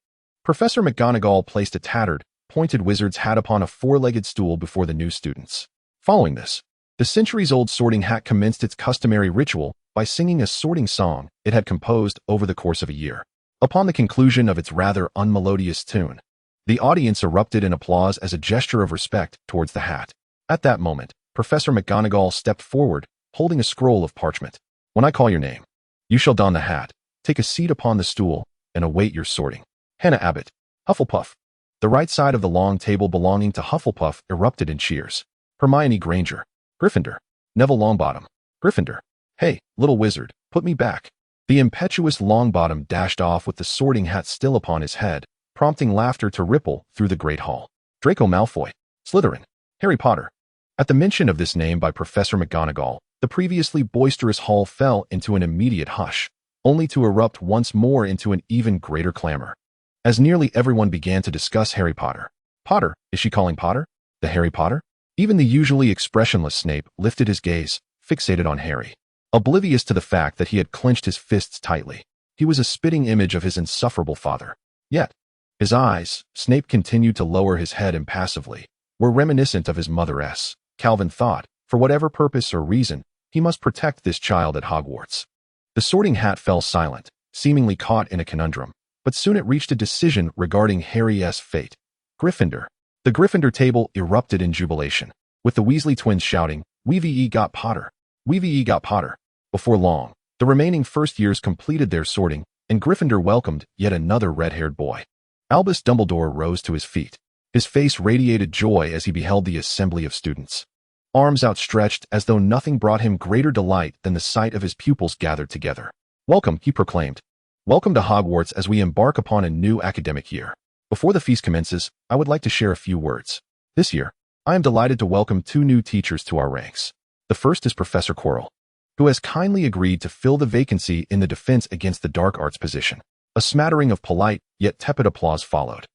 [SPEAKER 1] Professor McGonagall placed a tattered, pointed wizard's hat upon a four-legged stool before the new students. Following this, the centuries-old sorting hat commenced its customary ritual by singing a sorting song it had composed over the course of a year. Upon the conclusion of its rather unmelodious tune, the audience erupted in applause as a gesture of respect towards the hat. At that moment, Professor McGonagall stepped forward, holding a scroll of parchment. "When I call your name, you shall don the hat, take a seat upon the stool, and await your sorting." Hannah Abbott, Hufflepuff. The right side of the long table belonging to Hufflepuff erupted in cheers. Hermione Granger, Gryffindor. Neville Longbottom, Gryffindor. "Hey, little wizard, put me back." The impetuous Longbottom dashed off with the sorting hat still upon his head, prompting laughter to ripple through the great hall. Draco Malfoy, Slytherin. Harry Potter. At the mention of this name by Professor McGonagall, the previously boisterous hall fell into an immediate hush, only to erupt once more into an even greater clamor, as nearly everyone began to discuss Harry Potter. Potter? Is she calling Potter? The Harry Potter? Even the usually expressionless Snape lifted his gaze, fixated on Harry, oblivious to the fact that he had clenched his fists tightly. He was a spitting image of his insufferable father. Yet, his eyes, Snape continued to lower his head impassively, were reminiscent of his mother-s. Calvin thought, for whatever purpose or reason, he must protect this child at Hogwarts. The sorting hat fell silent, seemingly caught in a conundrum, but soon it reached a decision regarding Harry's fate. Gryffindor. The Gryffindor table erupted in jubilation, with the Weasley twins shouting, "We've got Potter! We've got Potter!" Before long, the remaining first years completed their sorting, and Gryffindor welcomed yet another red-haired boy. Albus Dumbledore rose to his feet. His face radiated joy as he beheld the assembly of students. Arms outstretched as though nothing brought him greater delight than the sight of his pupils gathered together. "Welcome," he proclaimed. "Welcome to Hogwarts as we embark upon a new academic year. Before the feast commences, I would like to share a few words. This year, I am delighted to welcome two new teachers to our ranks. The first is Professor Quirrell, who has kindly agreed to fill the vacancy in the Defense Against the Dark Arts position." A smattering of polite yet tepid applause followed,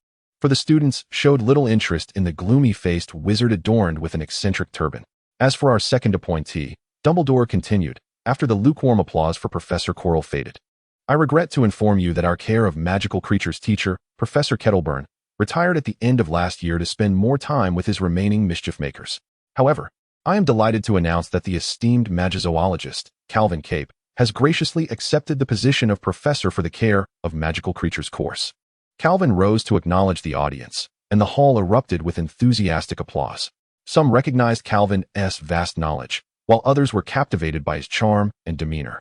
[SPEAKER 1] for the students showed little interest in the gloomy-faced wizard adorned with an eccentric turban. As for our second appointee, Dumbledore continued, after the lukewarm applause for Professor Quirrell faded. "I regret to inform you that our care of magical creatures teacher, Professor Kettleburn, retired at the end of last year to spend more time with his remaining mischief makers. However, I am delighted to announce that the esteemed magizoologist, Calvin Capet, has graciously accepted the position of professor for the care of magical creatures course." Calvin rose to acknowledge the audience, and the hall erupted with enthusiastic applause. Some recognized Calvin's vast knowledge, while others were captivated by his charm and demeanor.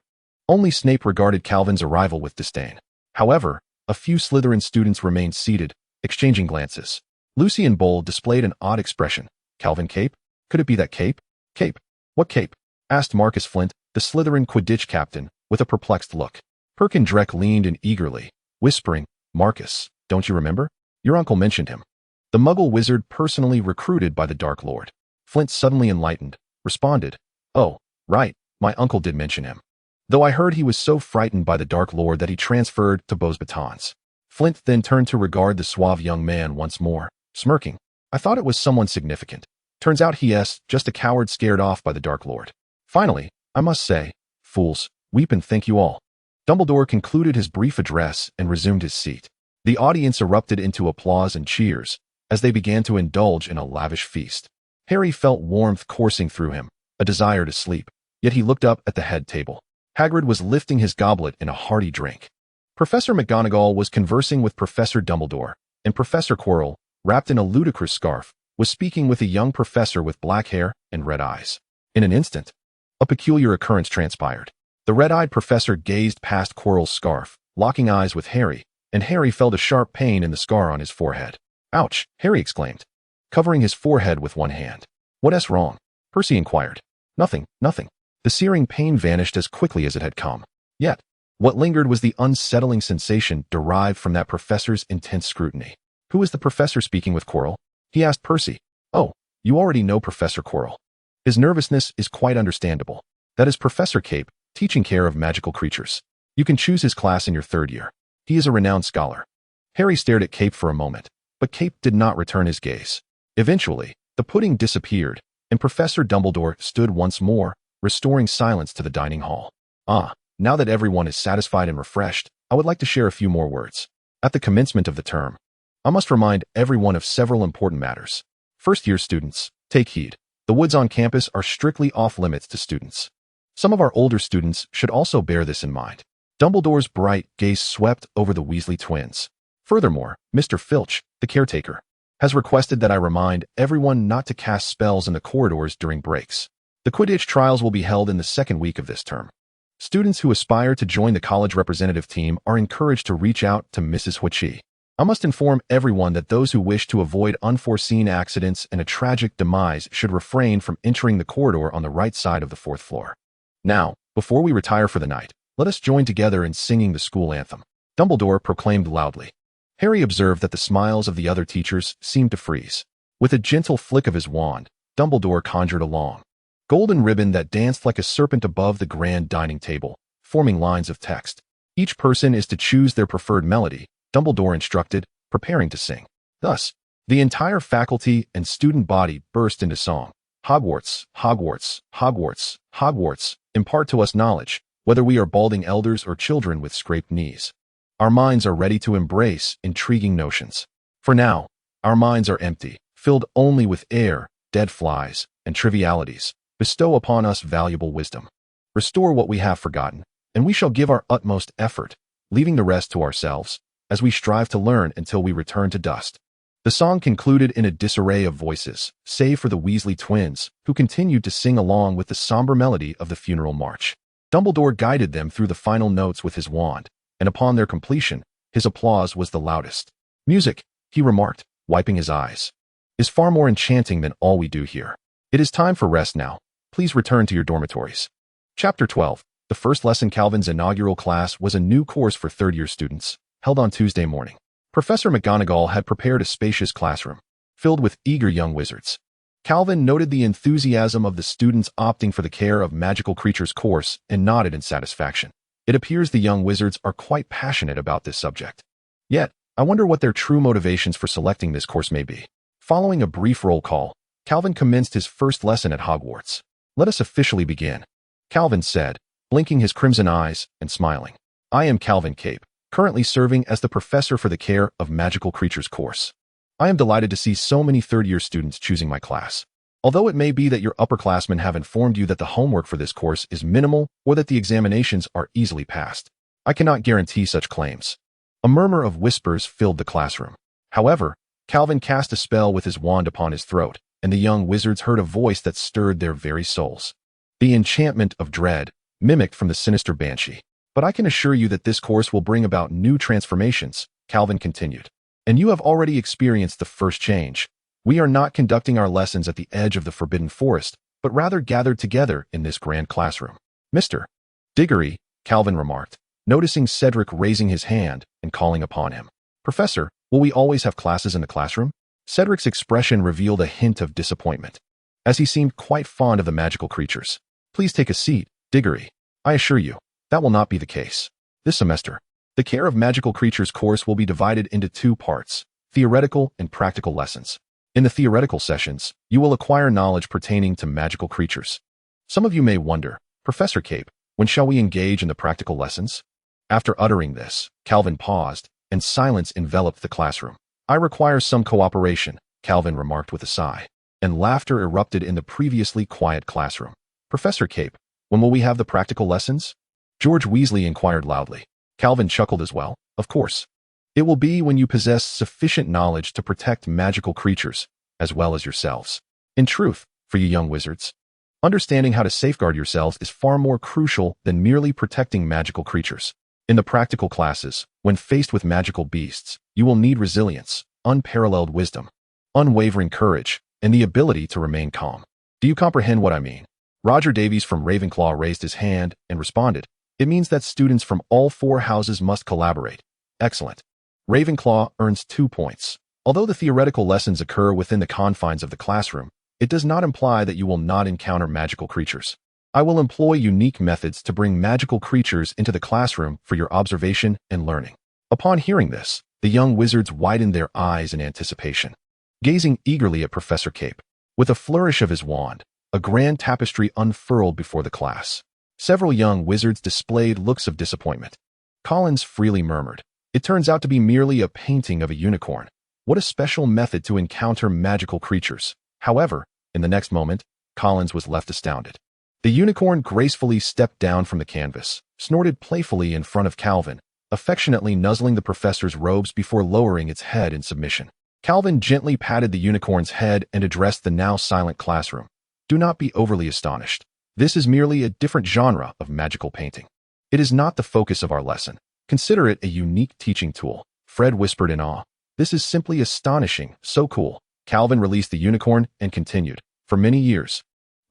[SPEAKER 1] Only Snape regarded Calvin's arrival with disdain. However, a few Slytherin students remained seated, exchanging glances. Lucy and Bull displayed an odd expression. "Calvin Capet? Could it be that Cape?" "Cape? What Cape?" asked Marcus Flint, the Slytherin Quidditch captain, with a perplexed look. Perkin Drek leaned in eagerly, whispering, "Marcus, don't you remember? Your uncle mentioned him. The Muggle wizard personally recruited by the Dark Lord." Flint, suddenly enlightened, responded, "Oh, right, my uncle did mention him. Though I heard he was so frightened by the Dark Lord that he transferred to Beauxbatons." Flint then turned to regard the suave young man once more, smirking. "I thought it was someone significant. Turns out he's just a coward scared off by the Dark Lord. Finally, I must say, fools, weep and thank you all." Dumbledore concluded his brief address and resumed his seat. The audience erupted into applause and cheers, as they began to indulge in a lavish feast. Harry felt warmth coursing through him, a desire to sleep, yet he looked up at the head table. Hagrid was lifting his goblet in a hearty drink. Professor McGonagall was conversing with Professor Dumbledore, and Professor Quirrell, wrapped in a ludicrous scarf, was speaking with a young professor with black hair and red eyes. In an instant, a peculiar occurrence transpired. The red-eyed professor gazed past Quirrell's scarf, locking eyes with Harry, and Harry felt a sharp pain in the scar on his forehead. "Ouch!" Harry exclaimed, covering his forehead with one hand. "What's wrong?" Percy inquired. Nothing. The searing pain vanished as quickly as it had come. Yet, what lingered was the unsettling sensation derived from that professor's intense scrutiny. "Who is the professor speaking with, Quirrell?" he asked Percy. "Oh, you already know Professor Quirrell. His nervousness is quite understandable. That is Professor Capet, teaching care of magical creatures. You can choose his class in your third year. He is a renowned scholar." Harry stared at Capet for a moment, but Capet did not return his gaze. Eventually, the pudding disappeared, and Professor Dumbledore stood once more, restoring silence to the dining hall. Now that everyone is satisfied and refreshed, I would like to share a few more words. At the commencement of the term, I must remind everyone of several important matters. First-year students, take heed. The woods on campus are strictly off-limits to students. Some of our older students should also bear this in mind. Dumbledore's bright gaze swept over the Weasley twins. Furthermore, Mr. Filch, the caretaker, has requested that I remind everyone not to cast spells in the corridors during breaks. The Quidditch trials will be held in the second week of this term. Students who aspire to join the college representative team are encouraged to reach out to Mrs. Huichi. I must inform everyone that those who wish to avoid unforeseen accidents and a tragic demise should refrain from entering the corridor on the right side of the fourth floor. Now, before we retire for the night, let us join together in singing the school anthem. Dumbledore proclaimed loudly. Harry observed that the smiles of the other teachers seemed to freeze. With a gentle flick of his wand, Dumbledore conjured a long, golden ribbon that danced like a serpent above the grand dining table, forming lines of text. Each person is to choose their preferred melody, Dumbledore instructed, preparing to sing. Thus, the entire faculty and student body burst into song. Hogwarts, Hogwarts, Hogwarts, Hogwarts, impart to us knowledge, whether we are balding elders or children with scraped knees. Our minds are ready to embrace intriguing notions. For now, our minds are empty, filled only with air, dead flies, and trivialities. Bestow upon us valuable wisdom. Restore what we have forgotten, and we shall give our utmost effort, leaving the rest to ourselves, as we strive to learn until we return to dust. The song concluded in a disarray of voices, save for the Weasley twins, who continued to sing along with the somber melody of the funeral march. Dumbledore guided them through the final notes with his wand, and upon their completion, his applause was the loudest. "Music," he remarked, wiping his eyes, "is far more enchanting than all we do here. It is time for rest now. Please return to your dormitories." Chapter 12. The first lesson. Calvin's inaugural class was a new course for third-year students, held on Tuesday morning. Professor McGonagall had prepared a spacious classroom, filled with eager young wizards. Calvin noted the enthusiasm of the students opting for the Care of Magical Creatures course and nodded in satisfaction. It appears the young wizards are quite passionate about this subject. Yet, I wonder what their true motivations for selecting this course may be. Following a brief roll call, Calvin commenced his first lesson at Hogwarts. "Let us officially begin," Calvin said, blinking his crimson eyes and smiling. "I am Calvin Capet, currently serving as the professor for the Care of Magical Creatures course. I am delighted to see so many third-year students choosing my class. Although it may be that your upperclassmen have informed you that the homework for this course is minimal or that the examinations are easily passed, I cannot guarantee such claims." A murmur of whispers filled the classroom. However, Calvin cast a spell with his wand upon his throat, and the young wizards heard a voice that stirred their very souls. The enchantment of dread, mimicked from the sinister banshee. "But I can assure you that this course will bring about new transformations," Calvin continued. "And you have already experienced the first change. We are not conducting our lessons at the edge of the Forbidden Forest, but rather gathered together in this grand classroom." "Mr. Diggory," Calvin remarked, noticing Cedric raising his hand and calling upon him. "Professor, will we always have classes in the classroom?" Cedric's expression revealed a hint of disappointment, as he seemed quite fond of the magical creatures. "Please take a seat, Diggory. I assure you, that will not be the case. This semester, the Care of Magical Creatures course will be divided into two parts, theoretical and practical lessons. In the theoretical sessions, you will acquire knowledge pertaining to magical creatures. Some of you may wonder, Professor Capet, when shall we engage in the practical lessons? After uttering this, Calvin paused, and silence enveloped the classroom. I require some cooperation, Calvin remarked with a sigh, and laughter erupted in the previously quiet classroom. Professor Cape, when will we have the practical lessons? George Weasley inquired loudly. Calvin chuckled as well. Of course. It will be when you possess sufficient knowledge to protect magical creatures, as well as yourselves. In truth, for you young wizards, understanding how to safeguard yourselves is far more crucial than merely protecting magical creatures. In the practical classes, when faced with magical beasts, you will need resilience, unparalleled wisdom, unwavering courage, and the ability to remain calm. Do you comprehend what I mean? Roger Davies from Ravenclaw raised his hand and responded, It means that students from all 4 houses must collaborate. Excellent. Ravenclaw earns 2 points. Although the theoretical lessons occur within the confines of the classroom, it does not imply that you will not encounter magical creatures. I will employ unique methods to bring magical creatures into the classroom for your observation and learning. Upon hearing this, the young wizards widened their eyes in anticipation, gazing eagerly at Professor Cape. With a flourish of his wand, a grand tapestry unfurled before the class. Several young wizards displayed looks of disappointment. Collins freely murmured, It turns out to be merely a painting of a unicorn. What a special method to encounter magical creatures. However, in the next moment, Collins was left astounded. The unicorn gracefully stepped down from the canvas, snorted playfully in front of Calvin, affectionately nuzzling the professor's robes before lowering its head in submission. Calvin gently patted the unicorn's head and addressed the now silent classroom. Do not be overly astonished. This is merely a different genre of magical painting. It is not the focus of our lesson. Consider it a unique teaching tool. Fred whispered in awe. This is simply astonishing, so cool. Calvin released the unicorn and continued. For many years,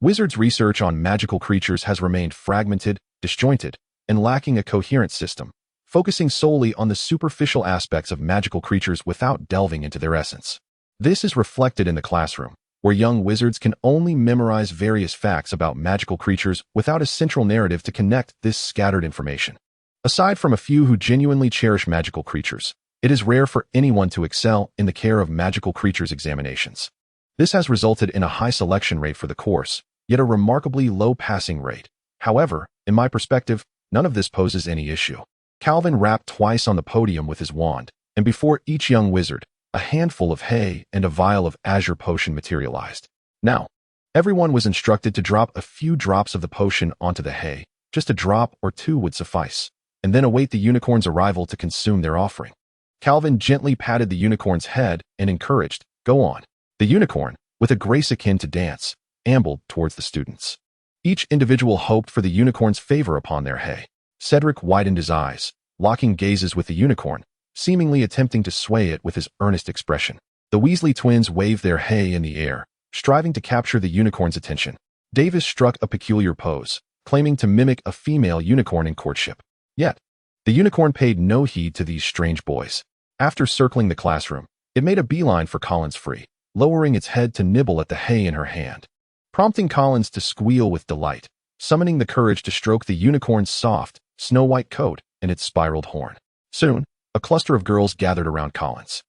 [SPEAKER 1] Wizards' research on magical creatures has remained fragmented, disjointed, and lacking a coherent system, focusing solely on the superficial aspects of magical creatures without delving into their essence. This is reflected in the classroom, where young wizards can only memorize various facts about magical creatures without a central narrative to connect this scattered information. Aside from a few who genuinely cherish magical creatures, it is rare for anyone to excel in the care of magical creatures examinations. This has resulted in a high selection rate for the course, yet a remarkably low passing rate. However, in my perspective, none of this poses any issue. Calvin rapped twice on the podium with his wand, and before each young wizard, a handful of hay and a vial of azure potion materialized. Now, everyone was instructed to drop a few drops of the potion onto the hay. Just a drop or 2 would suffice, and then await the unicorn's arrival to consume their offering. Calvin gently patted the unicorn's head and encouraged, Go on. The unicorn, with a grace akin to dance, ambled towards the students. Each individual hoped for the unicorn's favor upon their hay. Cedric widened his eyes, locking gazes with the unicorn, seemingly attempting to sway it with his earnest expression. The Weasley twins waved their hay in the air, striving to capture the unicorn's attention. Davis struck a peculiar pose, claiming to mimic a female unicorn in courtship. Yet, the unicorn paid no heed to these strange boys. After circling the classroom, it made a beeline for Collins free, lowering its head to nibble at the hay in her hand, prompting Collins to squeal with delight, summoning the courage to stroke the unicorn's soft, snow-white coat and its spiraled horn. Soon, a cluster of girls gathered around Collins.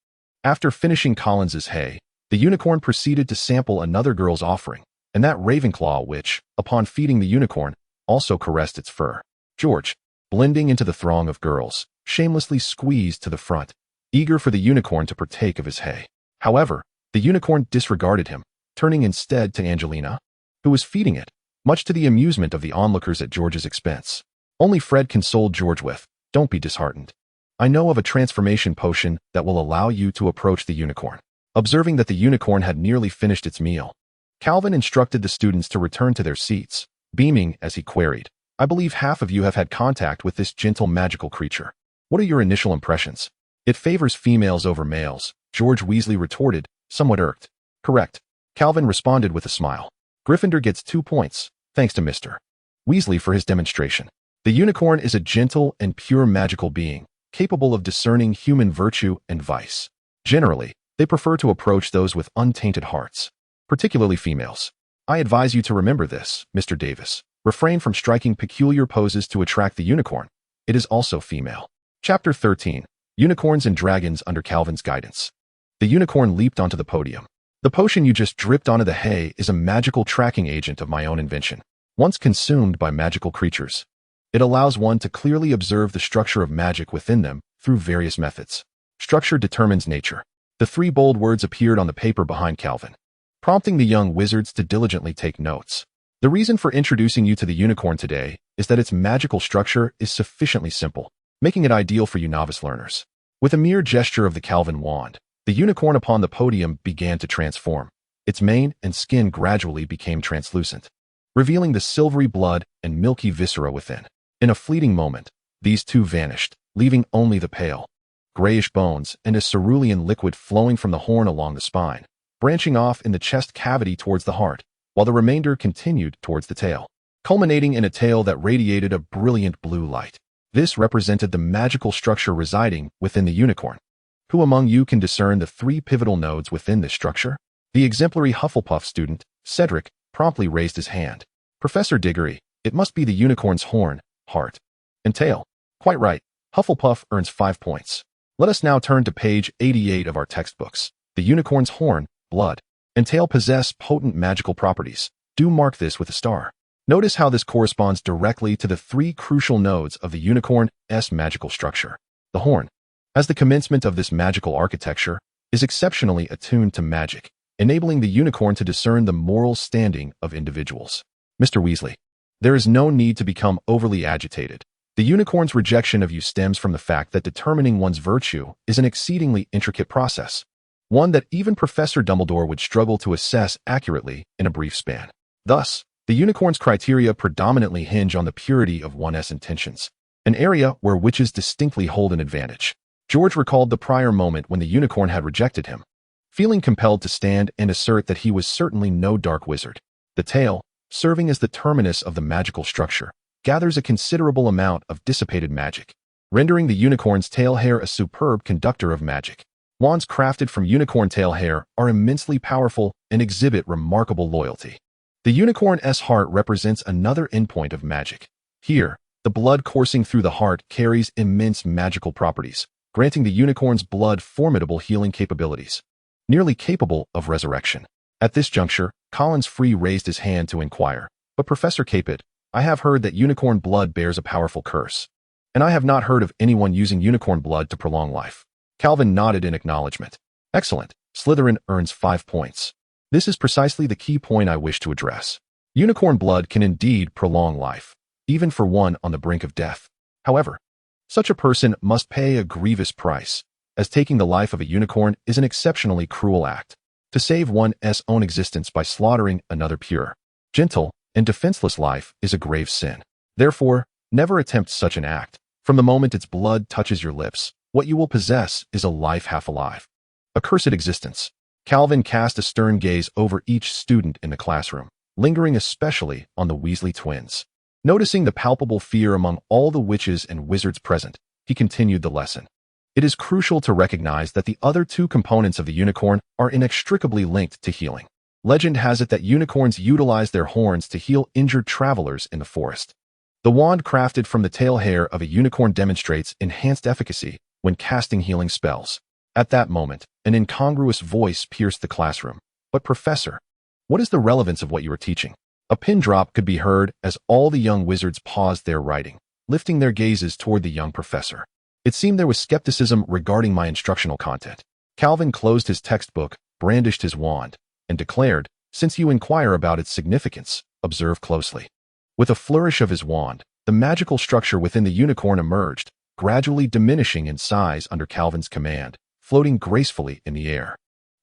[SPEAKER 1] After finishing Collins's hay, the unicorn proceeded to sample another girl's offering, and that Ravenclaw which, upon feeding the unicorn, also caressed its fur. George, blending into the throng of girls, shamelessly squeezed to the front, eager for the unicorn to partake of his hay. However, the unicorn disregarded him, turning instead to Angelina, who was feeding it, much to the amusement of the onlookers at George's expense. Only Fred consoled George with, Don't be disheartened. I know of a transformation potion that will allow you to approach the unicorn. Observing that the unicorn had nearly finished its meal, Calvin instructed the students to return to their seats, beaming as he queried, I believe half of you have had contact with this gentle magical creature. What are your initial impressions? It favors females over males, George Weasley retorted, somewhat irked. Correct. Calvin responded with a smile. Gryffindor gets 2 points, thanks to Mr. Weasley for his demonstration. The unicorn is a gentle and pure magical being, capable of discerning human virtue and vice. Generally, they prefer to approach those with untainted hearts, particularly females. I advise you to remember this, Mr. Davis. Refrain from striking peculiar poses to attract the unicorn. It is also female. Chapter 13. Unicorns and Dragons under Calvin's guidance. The unicorn leaped onto the podium. The potion you just dripped onto the hay is a magical tracking agent of my own invention. Once consumed by magical creatures, it allows one to clearly observe the structure of magic within them through various methods. Structure determines nature. The three bold words appeared on the paper behind Calvin, prompting the young wizards to diligently take notes. The reason for introducing you to the unicorn today is that its magical structure is sufficiently simple, making it ideal for you novice learners. With a mere gesture of the Calvin wand, the unicorn upon the podium began to transform. Its mane and skin gradually became translucent, revealing the silvery blood and milky viscera within. In a fleeting moment, these two vanished, leaving only the pale, grayish bones and a cerulean liquid flowing from the horn along the spine, branching off in the chest cavity towards the heart, while the remainder continued towards the tail, culminating in a tail that radiated a brilliant blue light. This represented the magical structure residing within the unicorn. Who among you can discern the three pivotal nodes within this structure? The exemplary Hufflepuff student, Cedric, promptly raised his hand. Professor Diggory, it must be the unicorn's horn, heart, and tail. Quite right. Hufflepuff earns 5 points. Let us now turn to page 88 of our textbooks. The unicorn's horn, blood, and tail possess potent magical properties. Do mark this with a star. Notice how this corresponds directly to the three crucial nodes of the unicorn's magical structure. The horn, as the commencement of this magical architecture, is exceptionally attuned to magic, enabling the unicorn to discern the moral standing of individuals. Mr. Weasley, there is no need to become overly agitated. The unicorn's rejection of you stems from the fact that determining one's virtue is an exceedingly intricate process, one that even Professor Dumbledore would struggle to assess accurately in a brief span. Thus, the unicorn's criteria predominantly hinge on the purity of one's intentions, an area where witches distinctly hold an advantage. George recalled the prior moment when the unicorn had rejected him, feeling compelled to stand and assert that he was certainly no dark wizard. The tail, serving as the terminus of the magical structure, gathers a considerable amount of dissipated magic, rendering the unicorn's tail hair a superb conductor of magic. Wands crafted from unicorn tail hair are immensely powerful and exhibit remarkable loyalty. The unicorn's heart represents another endpoint of magic. Here, the blood coursing through the heart carries immense magical properties, granting the unicorn's blood formidable healing capabilities, nearly capable of resurrection. At this juncture, Collins Free raised his hand to inquire, "But Professor Capet, I have heard that unicorn blood bears a powerful curse, and I have not heard of anyone using unicorn blood to prolong life." Calvin nodded in acknowledgement. "Excellent. Slytherin earns 5 points. This is precisely the key point I wish to address. Unicorn blood can indeed prolong life, even for one on the brink of death. However, such a person must pay a grievous price, as taking the life of a unicorn is an exceptionally cruel act. To save one's own existence by slaughtering another pure, gentle, and defenseless life is a grave sin. Therefore, never attempt such an act. From the moment its blood touches your lips, what you will possess is a life half alive. A cursed existence." Calvin cast a stern gaze over each student in the classroom, lingering especially on the Weasley twins. Noticing the palpable fear among all the witches and wizards present, he continued the lesson. "It is crucial to recognize that the other two components of the unicorn are inextricably linked to healing. Legend has it that unicorns utilize their horns to heal injured travelers in the forest. The wand crafted from the tail hair of a unicorn demonstrates enhanced efficacy when casting healing spells." At that moment, an incongruous voice pierced the classroom. "But Professor, what is the relevance of what you are teaching?" A pin drop could be heard as all the young wizards paused their writing, lifting their gazes toward the young professor. It seemed there was skepticism regarding my instructional content. Calvin closed his textbook, brandished his wand, and declared, "Since you inquire about its significance, observe closely." With a flourish of his wand, the magical structure within the unicorn emerged, gradually diminishing in size under Calvin's command, floating gracefully in the air.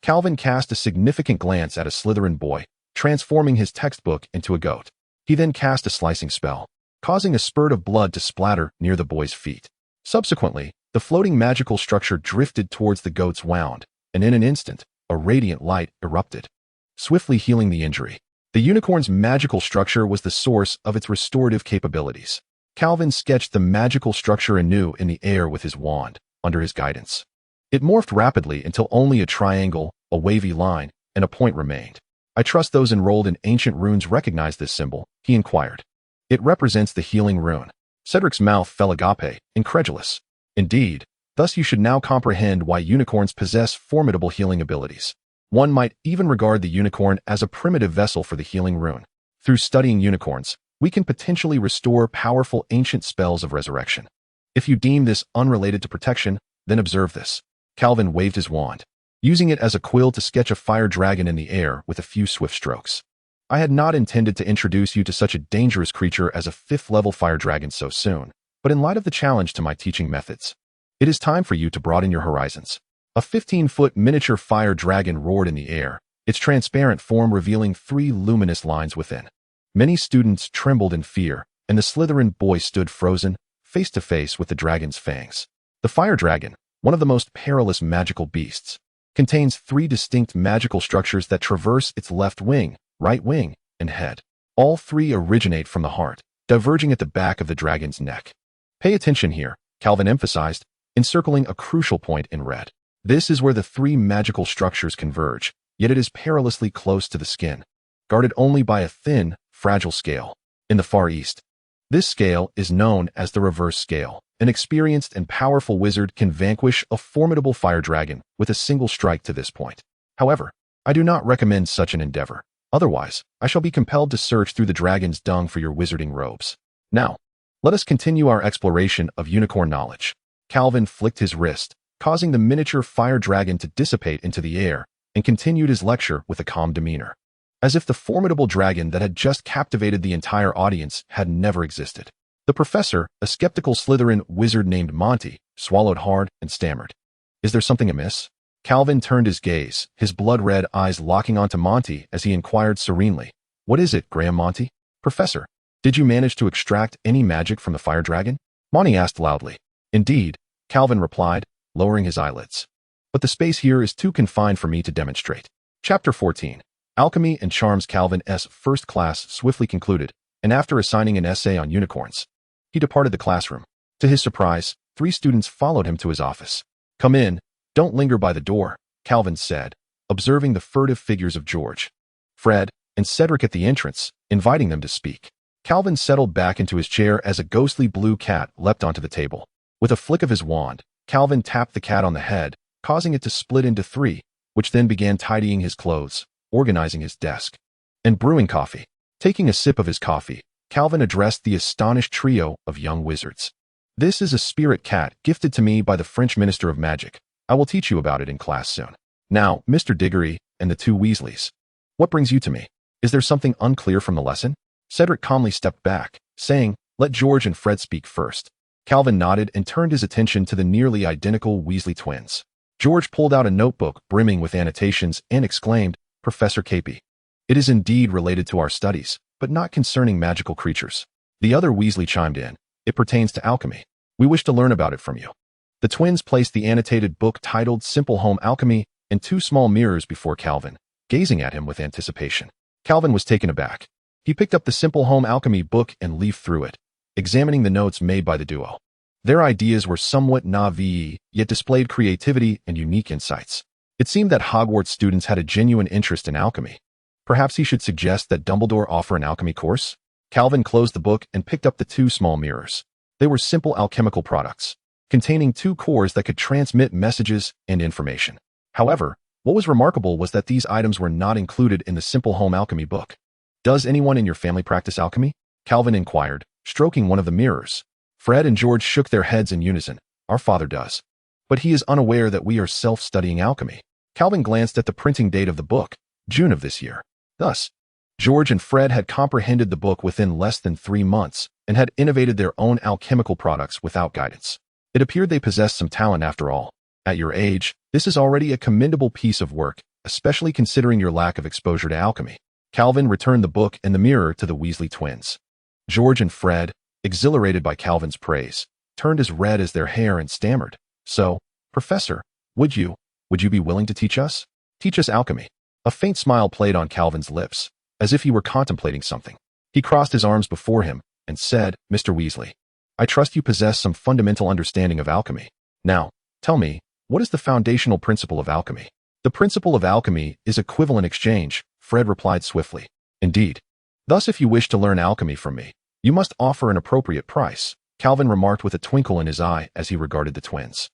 [SPEAKER 1] Calvin cast a significant glance at a Slytherin boy, transforming his textbook into a goat. He then cast a slicing spell, causing a spurt of blood to splatter near the boy's feet. Subsequently, the floating magical structure drifted towards the goat's wound, and in an instant, a radiant light erupted, swiftly healing the injury. The unicorn's magical structure was the source of its restorative capabilities. Calvin sketched the magical structure anew in the air with his wand, under his guidance. It morphed rapidly until only a triangle, a wavy line, and a point remained. "I trust those enrolled in ancient runes recognize this symbol," he inquired. "It represents the healing rune." Cedric's mouth fell agape, incredulous. "Indeed, thus you should now comprehend why unicorns possess formidable healing abilities. One might even regard the unicorn as a primitive vessel for the healing rune. Through studying unicorns, we can potentially restore powerful ancient spells of resurrection. If you deem this unrelated to protection, then observe this." Calvin waved his wand. using it as a quill to sketch a fire dragon in the air with a few swift strokes. I had not intended to introduce you to such a dangerous creature as a 5th-level fire dragon so soon, but in light of the challenge to my teaching methods, it is time for you to broaden your horizons. A 15-foot miniature fire dragon roared in the air, its transparent form revealing 3 luminous lines within. Many students trembled in fear, and the Slytherin boy stood frozen, face to face with the dragon's fangs. The fire dragon, one of the most perilous magical beasts, contains 3 distinct magical structures that traverse its left wing, right wing, and head. All 3 originate from the heart, diverging at the back of the dragon's neck. Pay attention here, Calvin emphasized, encircling a crucial point in red. This is where the 3 magical structures converge, yet it is perilously close to the skin, guarded only by a thin, fragile scale. In the Far East, this scale is known as the reverse scale. An experienced and powerful wizard can vanquish a formidable fire dragon with a single strike to this point. However, I do not recommend such an endeavor. Otherwise, I shall be compelled to search through the dragon's dung for your wizarding robes. Now, let us continue our exploration of unicorn knowledge. Calvin flicked his wrist, causing the miniature fire dragon to dissipate into the air, and continued his lecture with a calm demeanor, as if the formidable dragon that had just captivated the entire audience had never existed. The professor, a skeptical Slytherin wizard named Monty, swallowed hard and stammered. "Is there something amiss?" Calvin turned his gaze, his blood-red eyes locking onto Monty as he inquired serenely. "What is it, Graham Monty?" "Professor, did you manage to extract any magic from the fire dragon?" Monty asked loudly. "Indeed," Calvin replied, lowering his eyelids. "But the space here is too confined for me to demonstrate." Chapter 14. Alchemy and Charms. Calvin's first class swiftly concluded, and after assigning an essay on unicorns, he departed the classroom. To his surprise, 3 students followed him to his office. "Come in. Don't linger by the door," Calvin said, observing the furtive figures of George, Fred, and Cedric at the entrance, inviting them to speak. Calvin settled back into his chair as a ghostly blue cat leapt onto the table. With a flick of his wand, Calvin tapped the cat on the head, causing it to split into 3, which then began tidying his clothes, organizing his desk, and brewing coffee. Taking a sip of his coffee, Calvin addressed the astonished trio of young wizards. "This is a spirit cat gifted to me by the French Minister of Magic. I will teach you about it in class soon. Now, Mr. Diggory and the 2 Weasleys, what brings you to me? Is there something unclear from the lesson?" Cedric calmly stepped back, saying, "Let George and Fred speak first." Calvin nodded and turned his attention to the nearly identical Weasley twins. George pulled out a notebook brimming with annotations and exclaimed, "Professor Capet, it is indeed related to our studies, but not concerning magical creatures." The other Weasley chimed in, "It pertains to alchemy. We wish to learn about it from you." The twins placed the annotated book titled Simple Home Alchemy and 2 small mirrors before Calvin, gazing at him with anticipation. Calvin was taken aback. He picked up the Simple Home Alchemy book and leafed through it, examining the notes made by the duo. Their ideas were somewhat naive, yet displayed creativity and unique insights. It seemed that Hogwarts students had a genuine interest in alchemy. Perhaps he should suggest that Dumbledore offer an alchemy course? Calvin closed the book and picked up the 2 small mirrors. They were simple alchemical products, containing 2 cores that could transmit messages and information. However, what was remarkable was that these items were not included in the Simple Home Alchemy book. "Does anyone in your family practice alchemy?" Calvin inquired, stroking one of the mirrors. Fred and George shook their heads in unison. "Our father does, but he is unaware that we are self-studying alchemy." Calvin glanced at the printing date of the book, June of this year. Thus, George and Fred had comprehended the book within less than 3 months and had innovated their own alchemical products without guidance. It appeared they possessed some talent after all. At your age, this is already a commendable piece of work, especially considering your lack of exposure to alchemy. Calvin returned the book and the mirror to the Weasley twins. George and Fred, exhilarated by Calvin's praise, turned as red as their hair and stammered, "So, Professor, would you be willing to teach us? Teach us alchemy?" A faint smile played on Calvin's lips, as if he were contemplating something. He crossed his arms before him and said, "Mr. Weasley, I trust you possess some fundamental understanding of alchemy. Now, tell me, what is the foundational principle of alchemy?" "The principle of alchemy is equivalent exchange," Fred replied swiftly. "Indeed. Thus, if you wish to learn alchemy from me, you must offer an appropriate price," Calvin remarked with a twinkle in his eye as he regarded the twins.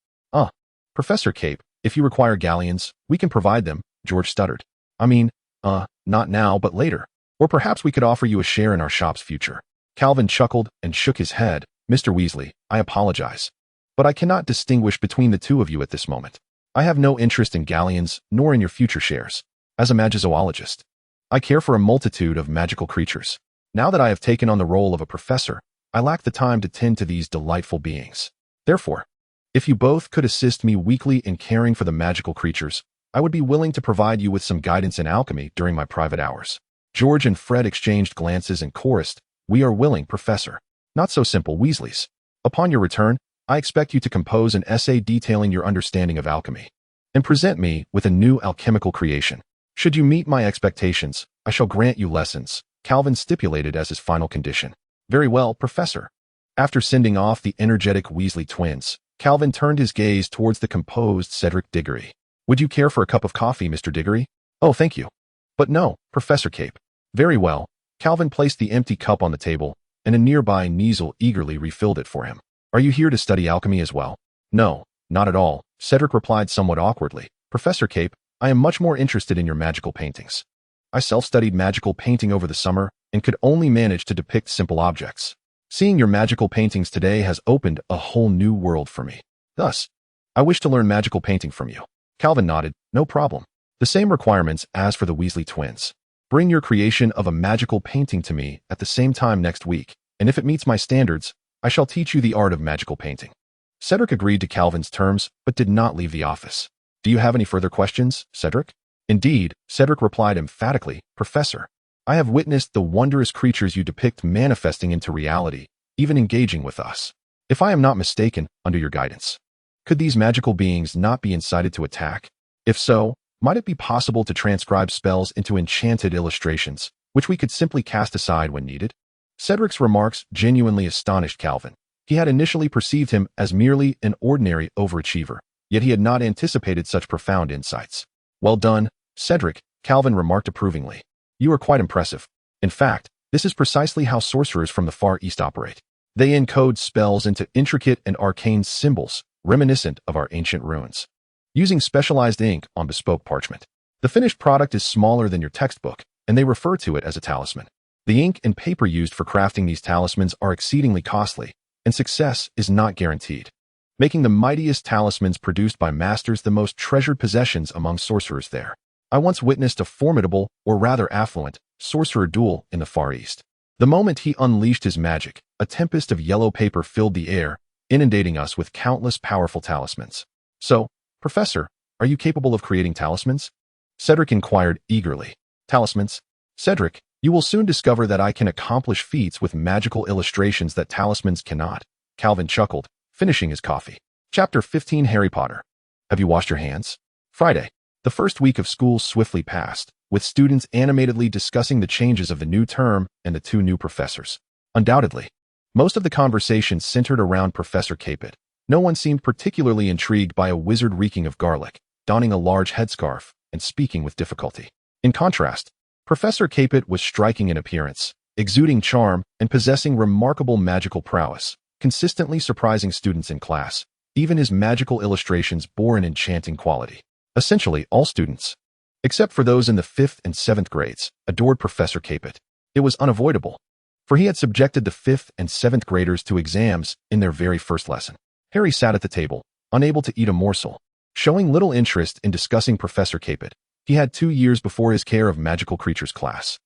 [SPEAKER 1] Professor Cape, if you require galleons, we can provide them," George stuttered. "I mean, not now, but later. Or perhaps we could offer you a share in our shop's future." Calvin chuckled and shook his head. "Mr. Weasley, I apologize, but I cannot distinguish between the 2 of you at this moment. I have no interest in galleons, nor in your future shares. As a magizoologist, I care for a multitude of magical creatures. Now that I have taken on the role of a professor, I lack the time to tend to these delightful beings. Therefore, if you both could assist me weekly in caring for the magical creatures, I would be willing to provide you with some guidance in alchemy during my private hours. George and Fred exchanged glances and chorused, "We are willing, Professor." Not so simple, Weasleys. Upon your return, I expect you to compose an essay detailing your understanding of alchemy and present me with a new alchemical creation. Should you meet my expectations, I shall grant you lessons, Calvin stipulated as his final condition. Very well, Professor. After sending off the energetic Weasley twins, Calvin turned his gaze towards the composed Cedric Diggory. Would you care for a cup of coffee, Mr. Diggory? Oh, thank you. But no, Professor Cape. Very well. Calvin placed the empty cup on the table, and a nearby Kneazle eagerly refilled it for him. Are you here to study alchemy as well? No, not at all, Cedric replied somewhat awkwardly. Professor Cape, I am much more interested in your magical paintings. I self-studied magical painting over the summer and could only manage to depict simple objects. Seeing your magical paintings today has opened a whole new world for me. Thus, I wish to learn magical painting from you. Calvin nodded. No problem. The same requirements as for the Weasley twins. Bring your creation of a magical painting to me at the same time next week, and if it meets my standards, I shall teach you the art of magical painting. Cedric agreed to Calvin's terms, but did not leave the office. Do you have any further questions, Cedric? Indeed, Cedric replied emphatically, Professor. I have witnessed the wondrous creatures you depict manifesting into reality, even engaging with us. If I am not mistaken, under your guidance, could these magical beings not be incited to attack? If so, might it be possible to transcribe spells into enchanted illustrations, which we could simply cast aside when needed? Cedric's remarks genuinely astonished Calvin. He had initially perceived him as merely an ordinary overachiever, yet he had not anticipated such profound insights. Well done, Cedric, Calvin remarked approvingly. You are quite impressive. In fact, this is precisely how sorcerers from the Far East operate. They encode spells into intricate and arcane symbols, reminiscent of our ancient runes, using specialized ink on bespoke parchment. The finished product is smaller than your textbook, and they refer to it as a talisman. The ink and paper used for crafting these talismans are exceedingly costly, and success is not guaranteed, making the mightiest talismans produced by masters the most treasured possessions among sorcerers there. I once witnessed a formidable, or rather affluent, sorcerer duel in the Far East. The moment he unleashed his magic, a tempest of yellow paper filled the air, inundating us with countless powerful talismans. So, Professor, are you capable of creating talismans? Cedric inquired eagerly. Talismans? Cedric, you will soon discover that I can accomplish feats with magical illustrations that talismans cannot. Calvin chuckled, finishing his coffee. Chapter 15 Harry Potter. Have you washed your hands? Friday. The first week of school swiftly passed, with students animatedly discussing the changes of the new term and the two new professors. Undoubtedly, most of the conversation centered around Professor Capet. No one seemed particularly intrigued by a wizard reeking of garlic, donning a large headscarf, and speaking with difficulty. In contrast, Professor Capet was striking in appearance, exuding charm, and possessing remarkable magical prowess, consistently surprising students in class. Even his magical illustrations bore an enchanting quality. Essentially, all students, except for those in the 5th and 7th grades, adored Professor Capet. It was unavoidable, for he had subjected the 5th and 7th graders to exams in their very first lesson. Harry sat at the table, unable to eat a morsel, showing little interest in discussing Professor Capet. He had 2 years before his care of magical creatures class.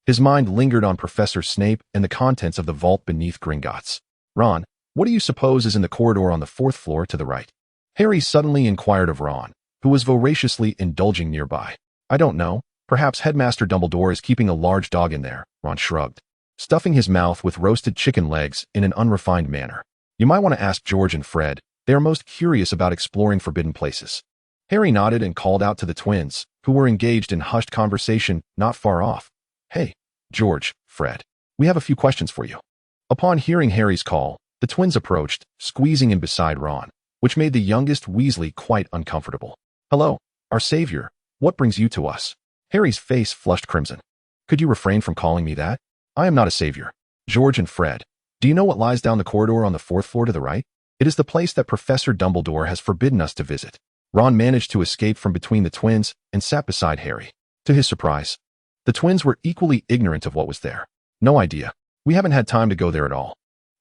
[SPEAKER 1] His mind lingered on Professor Snape and the contents of the vault beneath Gringotts. Ron, what do you suppose is in the corridor on the 4th floor to the right? Harry suddenly inquired of Ron, who was voraciously indulging nearby. I don't know. Perhaps Headmaster Dumbledore is keeping a large dog in there, Ron shrugged, stuffing his mouth with roasted chicken legs in an unrefined manner. You might want to ask George and Fred. They are most curious about exploring forbidden places. Harry nodded and called out to the twins, who were engaged in hushed conversation not far off. Hey, George, Fred, we have a few questions for you. Upon hearing Harry's call, the twins approached, squeezing in beside Ron, which made the youngest Weasley quite uncomfortable. Hello, our savior. What brings you to us? Harry's face flushed crimson. Could you refrain from calling me that? I am not a savior. George and Fred, do you know what lies down the corridor on the 4th floor to the right? It is the place that Professor Dumbledore has forbidden us to visit. Ron managed to escape from between the twins and sat beside Harry. To his surprise, the twins were equally ignorant of what was there. No idea. We haven't had time to go there at all.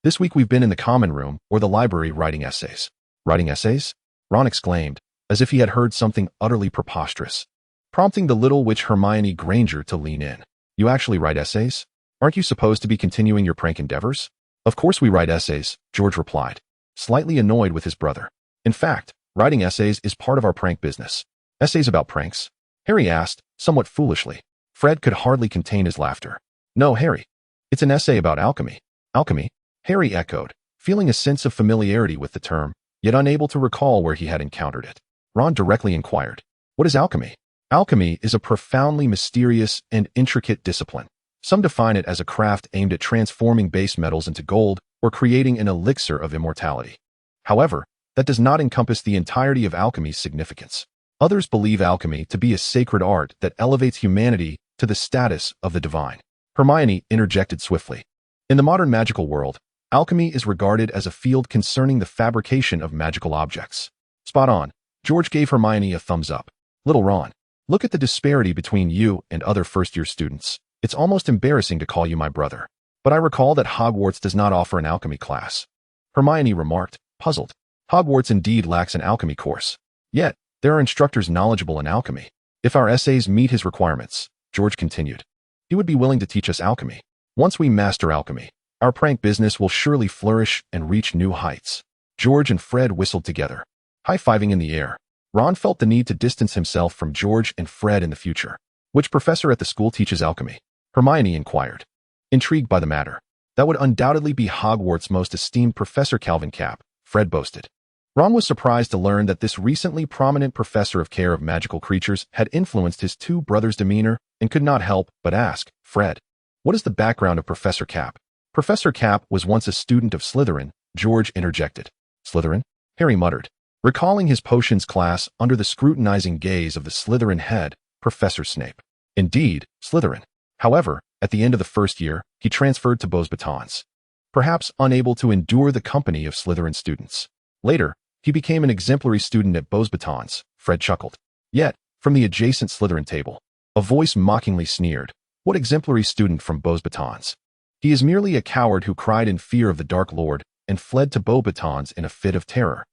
[SPEAKER 1] This week we've been in the common room or the library writing essays. Writing essays? Ron exclaimed, as if he had heard something utterly preposterous, prompting the little witch Hermione Granger to lean in. You actually write essays? Aren't you supposed to be continuing your prank endeavors? Of course we write essays, George replied, slightly annoyed with his brother. In fact, writing essays is part of our prank business. Essays about pranks? Harry asked, somewhat foolishly. Fred could hardly contain his laughter. No, Harry. It's an essay about alchemy. Alchemy? Harry echoed, feeling a sense of familiarity with the term, yet unable to recall where he had encountered it. Ron directly inquired, what is alchemy? Alchemy is a profoundly mysterious and intricate discipline. Some define it as a craft aimed at transforming base metals into gold or creating an elixir of immortality. However, that does not encompass the entirety of alchemy's significance. Others believe alchemy to be a sacred art that elevates humanity to the status of the divine. Hermione interjected swiftly. In the modern magical world, alchemy is regarded as a field concerning the fabrication of magical objects. Spot on. George gave Hermione a thumbs up. Little Ron, look at the disparity between you and other first-year students. It's almost embarrassing to call you my brother. But I recall that Hogwarts does not offer an alchemy class. Hermione remarked, puzzled. Hogwarts indeed lacks an alchemy course. Yet, there are instructors knowledgeable in alchemy. If our essays meet his requirements, George continued, he would be willing to teach us alchemy. Once we master alchemy, our prank business will surely flourish and reach new heights. George and Fred whistled together, high-fiving in the air. Ron felt the need to distance himself from George and Fred in the future. Which professor at the school teaches alchemy? Hermione inquired, intrigued by the matter. That would undoubtedly be Hogwarts' most esteemed Professor Calvin Capet, Fred boasted. Ron was surprised to learn that this recently prominent professor of care of magical creatures had influenced his two brothers' demeanor and could not help but ask, Fred, what is the background of Professor Capet? Professor Capet was once a student of Slytherin, George interjected. Slytherin? Harry muttered, recalling his potions class under the scrutinizing gaze of the Slytherin head, Professor Snape. Indeed, Slytherin. However, at the end of the first year, he transferred to Beauxbatons, perhaps unable to endure the company of Slytherin students. Later, he became an exemplary student at Beauxbatons, Fred chuckled. Yet, from the adjacent Slytherin table, a voice mockingly sneered, what exemplary student from Beauxbatons? He is merely a coward who cried in fear of the Dark Lord and fled to Beauxbatons in a fit of terror.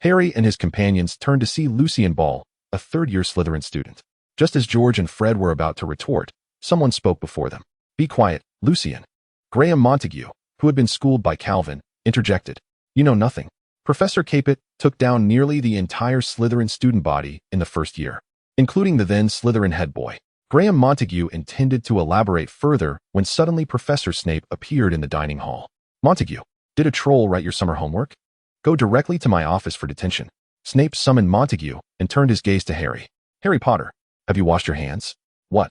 [SPEAKER 1] Harry and his companions turned to see Lucien Ball, a third-year Slytherin student. Just as George and Fred were about to retort, someone spoke before them. Be quiet, Lucien. Graham Montague, who had been schooled by Calvin, interjected. You know nothing. Professor Capet took down nearly the entire Slytherin student body in the first year, including the then Slytherin head boy. Graham Montague intended to elaborate further when suddenly Professor Snape appeared in the dining hall. Montague, did a troll write your summer homework? Go directly to my office for detention. Snape summoned Montague and turned his gaze to Harry. Harry Potter, have you washed your hands? What?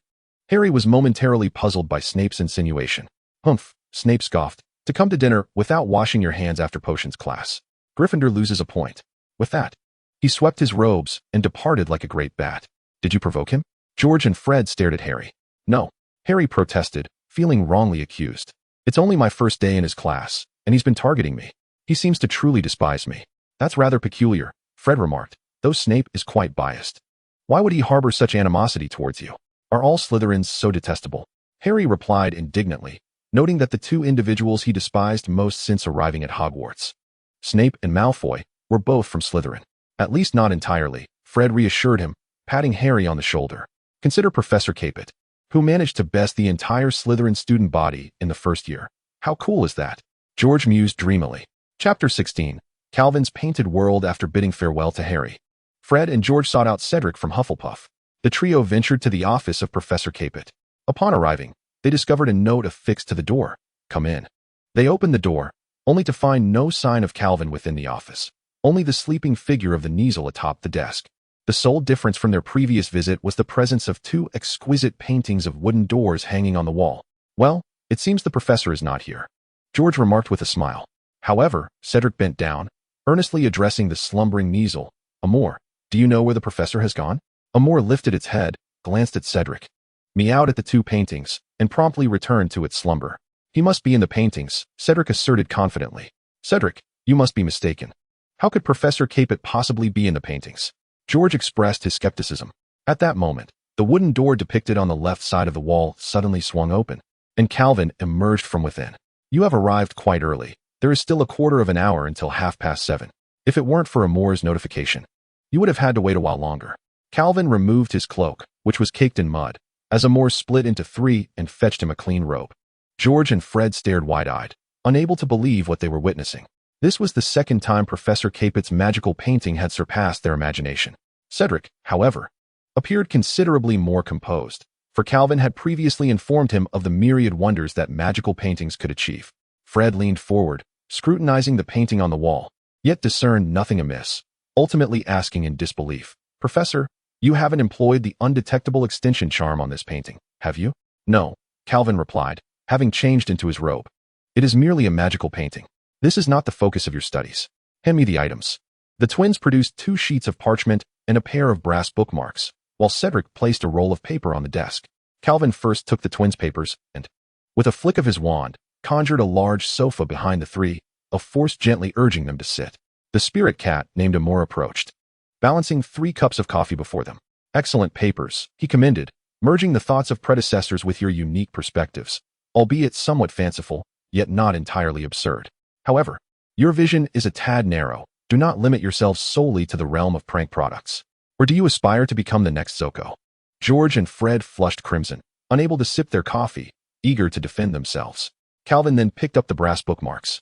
[SPEAKER 1] Harry was momentarily puzzled by Snape's insinuation. Humph, Snape scoffed. To come to dinner without washing your hands after potions class. Gryffindor loses a point. With that, he swept his robes and departed like a great bat. Did you provoke him? George and Fred stared at Harry. No, Harry protested, feeling wrongly accused. It's only my first day in his class, and he's been targeting me. He seems to truly despise me. That's rather peculiar, Fred remarked, though Snape is quite biased. Why would he harbor such animosity towards you? Are all Slytherins so detestable? Harry replied indignantly, noting that the two individuals he despised most since arriving at Hogwarts, Snape and Malfoy, were both from Slytherin. At least not entirely, Fred reassured him, patting Harry on the shoulder. Consider Professor Capet, who managed to best the entire Slytherin student body in the first year. How cool is that? George mused dreamily. Chapter 16, Calvin's Painted World. After bidding farewell to Harry, Fred and George sought out Cedric from Hufflepuff. The trio ventured to the office of Professor Capet. Upon arriving, they discovered a note affixed to the door. Come in. They opened the door, only to find no sign of Calvin within the office, only the sleeping figure of the Kneazle atop the desk. The sole difference from their previous visit was the presence of two exquisite paintings of wooden doors hanging on the wall. Well, it seems the professor is not here, George remarked with a smile. However, Cedric bent down, earnestly addressing the slumbering Kneazle. Amor, do you know where the professor has gone? Amor lifted its head, glanced at Cedric, meowed at the two paintings, and promptly returned to its slumber. He must be in the paintings, Cedric asserted confidently. Cedric, you must be mistaken. How could Professor Capet possibly be in the paintings? George expressed his skepticism. At that moment, the wooden door depicted on the left side of the wall suddenly swung open, and Calvin emerged from within. You have arrived quite early. There is still a quarter of an hour until 7:30. If it weren't for Amor's notification, You would have had to wait a while longer. Calvin removed his cloak, which was caked in mud, as Amor split into three and fetched him a clean robe. George and Fred stared wide-eyed, unable to believe what they were witnessing. This was the second time Professor Capet's magical painting had surpassed their imagination. Cedric, however, appeared considerably more composed, for Calvin had previously informed him of the myriad wonders that magical paintings could achieve. Fred leaned forward, scrutinizing the painting on the wall, yet discerned nothing amiss, ultimately asking in disbelief, "Professor, you haven't employed the undetectable extinction charm on this painting, have you?" "No," Calvin replied, having changed into his robe. "It is merely a magical painting. This is not the focus of your studies. Hand me the items." The twins produced 2 sheets of parchment and a pair of brass bookmarks, while Cedric placed a roll of paper on the desk. Calvin first took the twins' papers and, with a flick of his wand, conjured a large sofa behind the three, a force gently urging them to sit. The spirit cat, named Amor, approached, balancing 3 cups of coffee before them. "Excellent papers," he commended, "merging the thoughts of predecessors with your unique perspectives, albeit somewhat fanciful, yet not entirely absurd. However, your vision is a tad narrow. Do not limit yourselves solely to the realm of prank products. Or do you aspire to become the next Zuko?" George and Fred flushed crimson, unable to sip their coffee, eager to defend themselves. Calvin then picked up the brass bookmarks.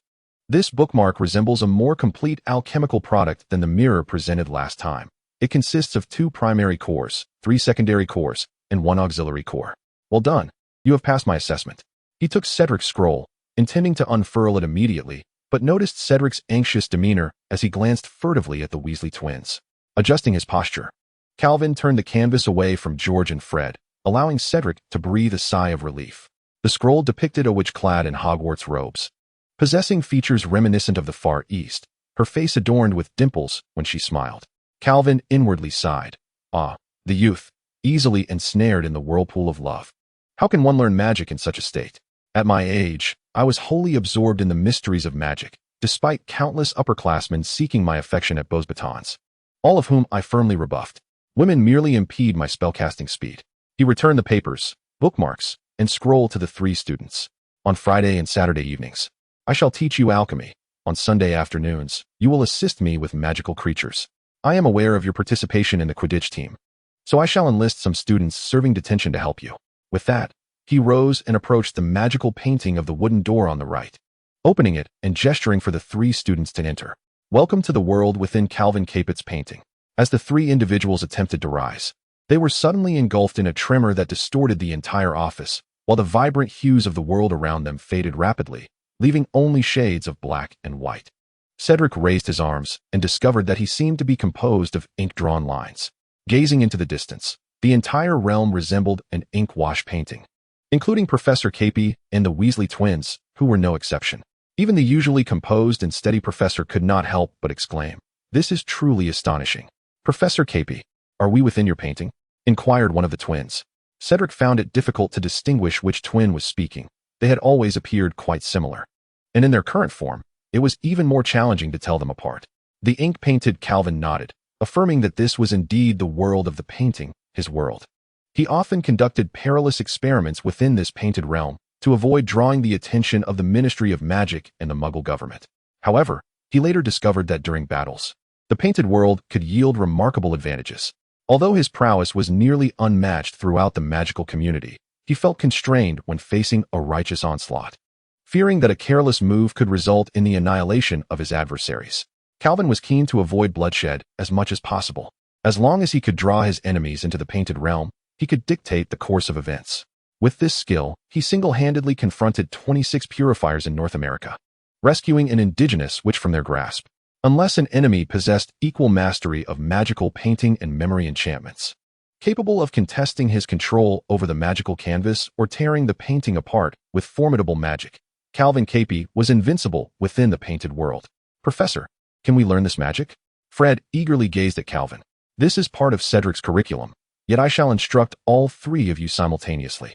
[SPEAKER 1] This bookmark resembles a more complete alchemical product than the mirror presented last time. It consists of 2 primary cores, 3 secondary cores, and 1 auxiliary core. "Well done. You have passed my assessment." He took Cedric's scroll, intending to unfurl it immediately, but noticed Cedric's anxious demeanor as he glanced furtively at the Weasley twins. Adjusting his posture, Calvin turned the canvas away from George and Fred, allowing Cedric to breathe a sigh of relief. The scroll depicted a witch clad in Hogwarts robes, possessing features reminiscent of the Far East, her face adorned with dimples when she smiled. Calvin inwardly sighed. Ah, the youth, easily ensnared in the whirlpool of love. How can one learn magic in such a state? At my age, I was wholly absorbed in the mysteries of magic, despite countless upperclassmen seeking my affection at Beauxbatons, all of whom I firmly rebuffed. Women merely impede my spellcasting speed. He returned the papers, bookmarks, and scroll to the 3 students. "On Friday and Saturday evenings, I shall teach you alchemy. On Sunday afternoons, you will assist me with magical creatures. I am aware of your participation in the Quidditch team, so I shall enlist some students serving detention to help you." With that, he rose and approached the magical painting of the wooden door on the right, opening it and gesturing for the 3 students to enter. Welcome to the world within Calvin Capet's painting. As the 3 individuals attempted to rise, they were suddenly engulfed in a tremor that distorted the entire office, while the vibrant hues of the world around them faded rapidly, leaving only shades of black and white. Cedric raised his arms and discovered that he seemed to be composed of ink-drawn lines. Gazing into the distance, the entire realm resembled an ink-wash painting, including Professor Capet and the Weasley twins, who were no exception. Even the usually composed and steady professor could not help but exclaim, "This is truly astonishing." "Professor Capet, are we within your painting?" inquired one of the twins. Cedric found it difficult to distinguish which twin was speaking. They had always appeared quite similar, and in their current form, it was even more challenging to tell them apart. The ink-painted Calvin nodded, affirming that this was indeed the world of the painting, his world. He often conducted perilous experiments within this painted realm to avoid drawing the attention of the Ministry of Magic and the Muggle government. However, he later discovered that during battles, the painted world could yield remarkable advantages. Although his prowess was nearly unmatched throughout the magical community, he felt constrained when facing a righteous onslaught, fearing that a careless move could result in the annihilation of his adversaries. Calvin was keen to avoid bloodshed as much as possible. As long as he could draw his enemies into the painted realm, he could dictate the course of events. With this skill, he single-handedly confronted 26 purifiers in North America, rescuing an indigenous witch from their grasp. Unless an enemy possessed equal mastery of magical painting and memory enchantments, capable of contesting his control over the magical canvas or tearing the painting apart with formidable magic, Calvin Capet was invincible within the painted world. "Professor, can we learn this magic?" Fred eagerly gazed at Calvin. "This is part of Cedric's curriculum, yet I shall instruct all 3 of you simultaneously.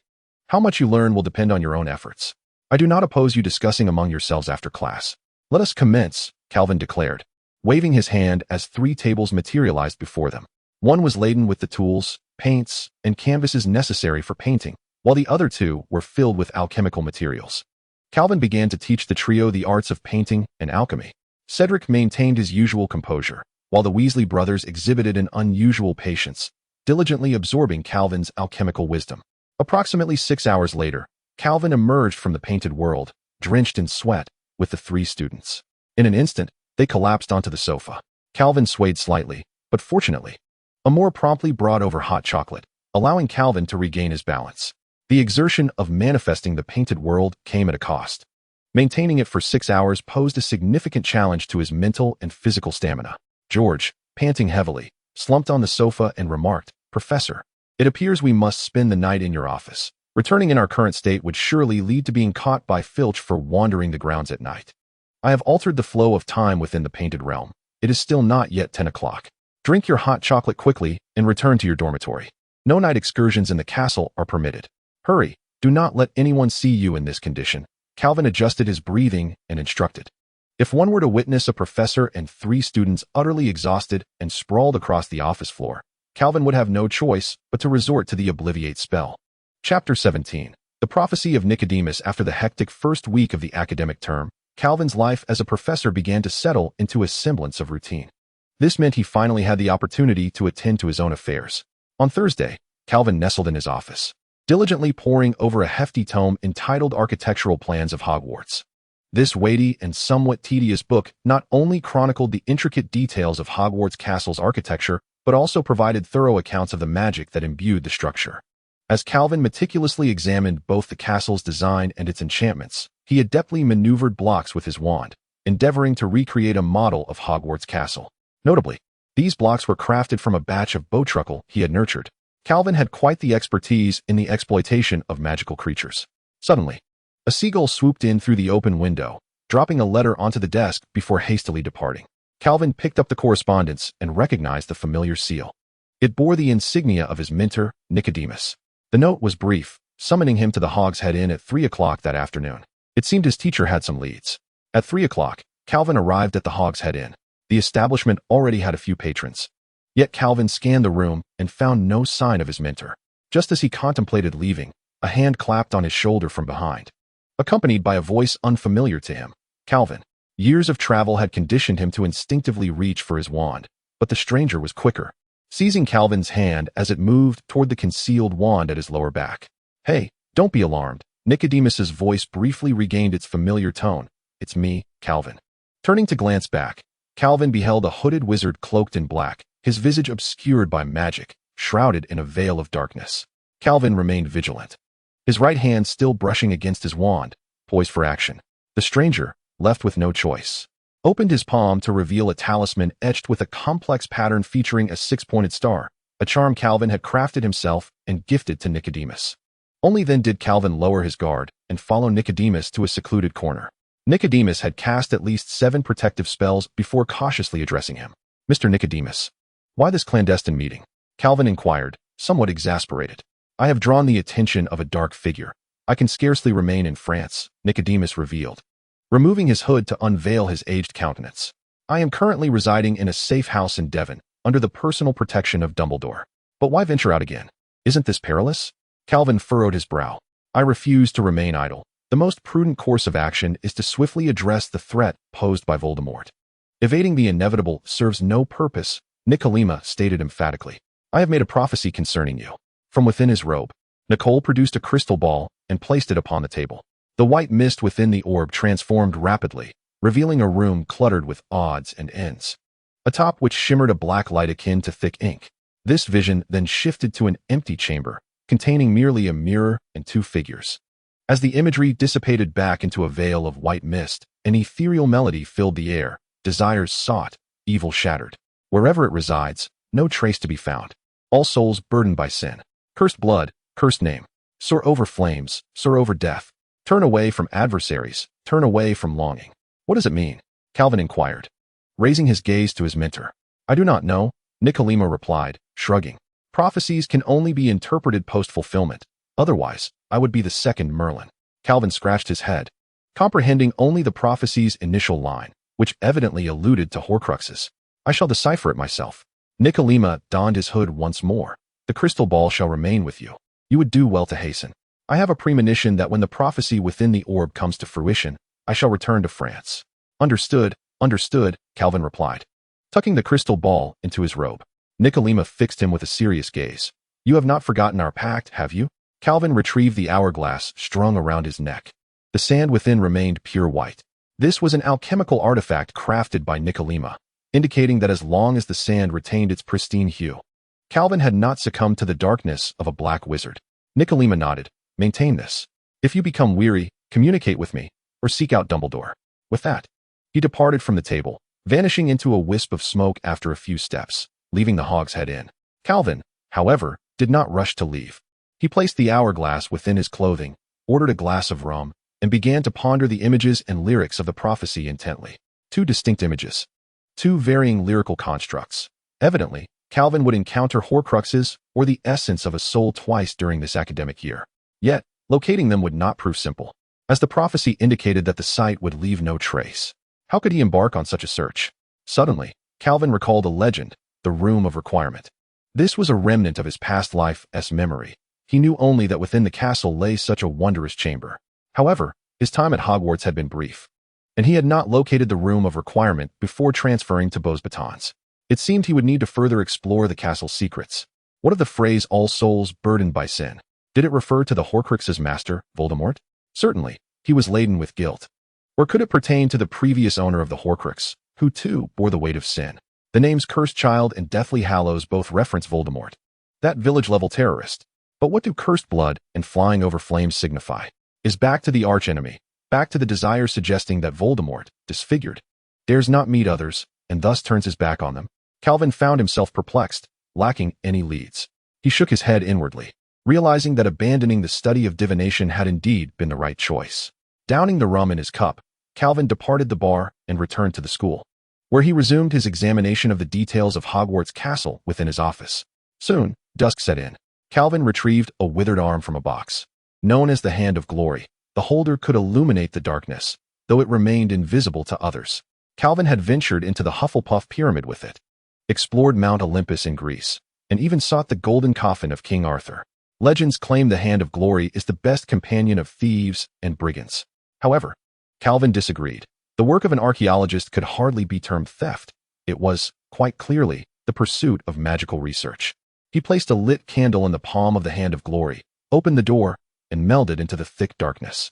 [SPEAKER 1] How much you learn will depend on your own efforts. I do not oppose you discussing among yourselves after class. Let us commence," Calvin declared, waving his hand as 3 tables materialized before them. One was laden with the tools, paints, and canvases necessary for painting, while the other 2 were filled with alchemical materials. Calvin began to teach the trio the arts of painting and alchemy. Cedric maintained his usual composure, while the Weasley brothers exhibited an unusual patience, diligently absorbing Calvin's alchemical wisdom. Approximately 6 hours later, Calvin emerged from the painted world, drenched in sweat, with the 3 students. In an instant, they collapsed onto the sofa. Calvin swayed slightly, but fortunately, Amor promptly brought over hot chocolate, allowing Calvin to regain his balance. The exertion of manifesting the painted world came at a cost. Maintaining it for 6 hours posed a significant challenge to his mental and physical stamina. George, panting heavily, slumped on the sofa and remarked, "Professor, it appears we must spend the night in your office. Returning in our current state would surely lead to being caught by Filch for wandering the grounds at night. I have altered the flow of time within the painted realm. It is still not yet 10 o'clock. Drink your hot chocolate quickly and return to your dormitory. No night excursions in the castle are permitted. Hurry, do not let anyone see you in this condition." Calvin adjusted his breathing and instructed. If one were to witness a professor and 3 students utterly exhausted and sprawled across the office floor, Calvin would have no choice but to resort to the Obliviate spell. Chapter 17. The prophecy of Nicodemus. After the hectic first week of the academic term, Calvin's life as a professor began to settle into a semblance of routine. This meant he finally had the opportunity to attend to his own affairs. On Thursday, Calvin nestled in his office, diligently poring over a hefty tome entitled Architectural Plans of Hogwarts. This weighty and somewhat tedious book not only chronicled the intricate details of Hogwarts Castle's architecture, but also provided thorough accounts of the magic that imbued the structure. As Calvin meticulously examined both the castle's design and its enchantments, he adeptly maneuvered blocks with his wand, endeavoring to recreate a model of Hogwarts Castle. Notably, these blocks were crafted from a batch of bowtruckle he had nurtured. Calvin had quite the expertise in the exploitation of magical creatures. Suddenly, a seagull swooped in through the open window, dropping a letter onto the desk before hastily departing. Calvin picked up the correspondence and recognized the familiar seal. It bore the insignia of his mentor, Nicodemus. The note was brief, summoning him to the Hog's Head Inn at 3 o'clock that afternoon. It seemed his teacher had some leads. At 3 o'clock, Calvin arrived at the Hog's Head Inn. The establishment already had a few patrons. Yet Calvin scanned the room and found no sign of his mentor. Just as he contemplated leaving, a hand clapped on his shoulder from behind, accompanied by a voice unfamiliar to him. Calvin. Years of travel had conditioned him to instinctively reach for his wand, but the stranger was quicker, seizing Calvin's hand as it moved toward the concealed wand at his lower back. "Hey, don't be alarmed." Nicodemus's voice briefly regained its familiar tone. "It's me, Calvin." Turning to glance back, Calvin beheld a hooded wizard cloaked in black, his visage obscured by magic, shrouded in a veil of darkness. Calvin remained vigilant, his right hand still brushing against his wand, poised for action. The stranger, left with no choice, opened his palm to reveal a talisman etched with a complex pattern featuring a 6-pointed star, a charm Calvin had crafted himself and gifted to Nicodemus. Only then did Calvin lower his guard and follow Nicodemus to a secluded corner. Nicodemus had cast at least 7 protective spells before cautiously addressing him. "Mr. Nicodemus, why this clandestine meeting?" Calvin inquired, somewhat exasperated. "I have drawn the attention of a dark figure. I can scarcely remain in France," Nicodemus revealed, removing his hood to unveil his aged countenance. "I am currently residing in a safe house in Devon, under the personal protection of Dumbledore. But why venture out again? Isn't this perilous?" Calvin furrowed his brow. "I refuse to remain idle. The most prudent course of action is to swiftly address the threat posed by Voldemort. Evading the inevitable serves no purpose," Nicolima stated emphatically. "I have made a prophecy concerning you." From within his robe, Nicole produced a crystal ball and placed it upon the table. The white mist within the orb transformed rapidly, revealing a room cluttered with odds and ends, atop which shimmered a black light akin to thick ink. This vision then shifted to an empty chamber, containing merely a mirror and 2 figures. As the imagery dissipated back into a veil of white mist, an ethereal melody filled the air. Desires sought, evil shattered. Wherever it resides, no trace to be found. All souls burdened by sin. Cursed blood, cursed name. Soar over flames, soar over death. Turn away from adversaries, turn away from longing. "What does it mean?" Calvin inquired, raising his gaze to his mentor. "I do not know," Nicolima replied, shrugging. "Prophecies can only be interpreted post-fulfillment. Otherwise, I would be the second Merlin." Calvin scratched his head, comprehending only the prophecy's initial line, which evidently alluded to Horcruxes. "I shall decipher it myself." Nicolima donned his hood once more. "The crystal ball shall remain with you. You would do well to hasten. I have a premonition that when the prophecy within the orb comes to fruition, I shall return to France." Understood," Calvin replied, tucking the crystal ball into his robe. Nicolima fixed him with a serious gaze. "You have not forgotten our pact, have you?" Calvin retrieved the hourglass strung around his neck. The sand within remained pure white. This was an alchemical artifact crafted by Nicolima, indicating that as long as the sand retained its pristine hue, Calvin had not succumbed to the darkness of a black wizard. Nicolima nodded. "Maintain this. If you become weary, communicate with me, or seek out Dumbledore." With that, he departed from the table, vanishing into a wisp of smoke after a few steps, leaving the hogshead in. Calvin, however, did not rush to leave. He placed the hourglass within his clothing, ordered a glass of rum, and began to ponder the images and lyrics of the prophecy intently. Two distinct images. Two varying lyrical constructs. Evidently, Calvin would encounter Horcruxes or the essence of a soul twice during this academic year. Yet, locating them would not prove simple, as the prophecy indicated that the site would leave no trace. How could he embark on such a search? Suddenly, Calvin recalled a legend, the Room of Requirement. This was a remnant of his past life's memory. He knew only that within the castle lay such a wondrous chamber. However, his time at Hogwarts had been brief, and he had not located the Room of Requirement before transferring to Beauxbatons. It seemed he would need to further explore the castle's secrets. What of the phrase "all souls burdened by sin"? Did it refer to the Horcrux's master, Voldemort? Certainly, he was laden with guilt. Or could it pertain to the previous owner of the Horcrux, who too bore the weight of sin? The names Cursed Child and Deathly Hallows both reference Voldemort, that village-level terrorist. But what do cursed blood and flying over flames signify? Is back to the archenemy, back to the desire suggesting that Voldemort, disfigured, dares not meet others, and thus turns his back on them? Calvin found himself perplexed, lacking any leads. He shook his head inwardly, realizing that abandoning the study of divination had indeed been the right choice. Downing the rum in his cup, Calvin departed the bar and returned to the school, where he resumed his examination of the details of Hogwarts Castle within his office. Soon, dusk set in. Calvin retrieved a withered arm from a box. Known as the Hand of Glory, the holder could illuminate the darkness, though it remained invisible to others. Calvin had ventured into the Hufflepuff Pyramid with it, explored Mount Olympus in Greece, and even sought the golden coffin of King Arthur. Legends claim the Hand of Glory is the best companion of thieves and brigands. However, Calvin disagreed. The work of an archaeologist could hardly be termed theft. It was, quite clearly, the pursuit of magical research. He placed a lit candle in the palm of the Hand of Glory, opened the door, and melded into the thick darkness.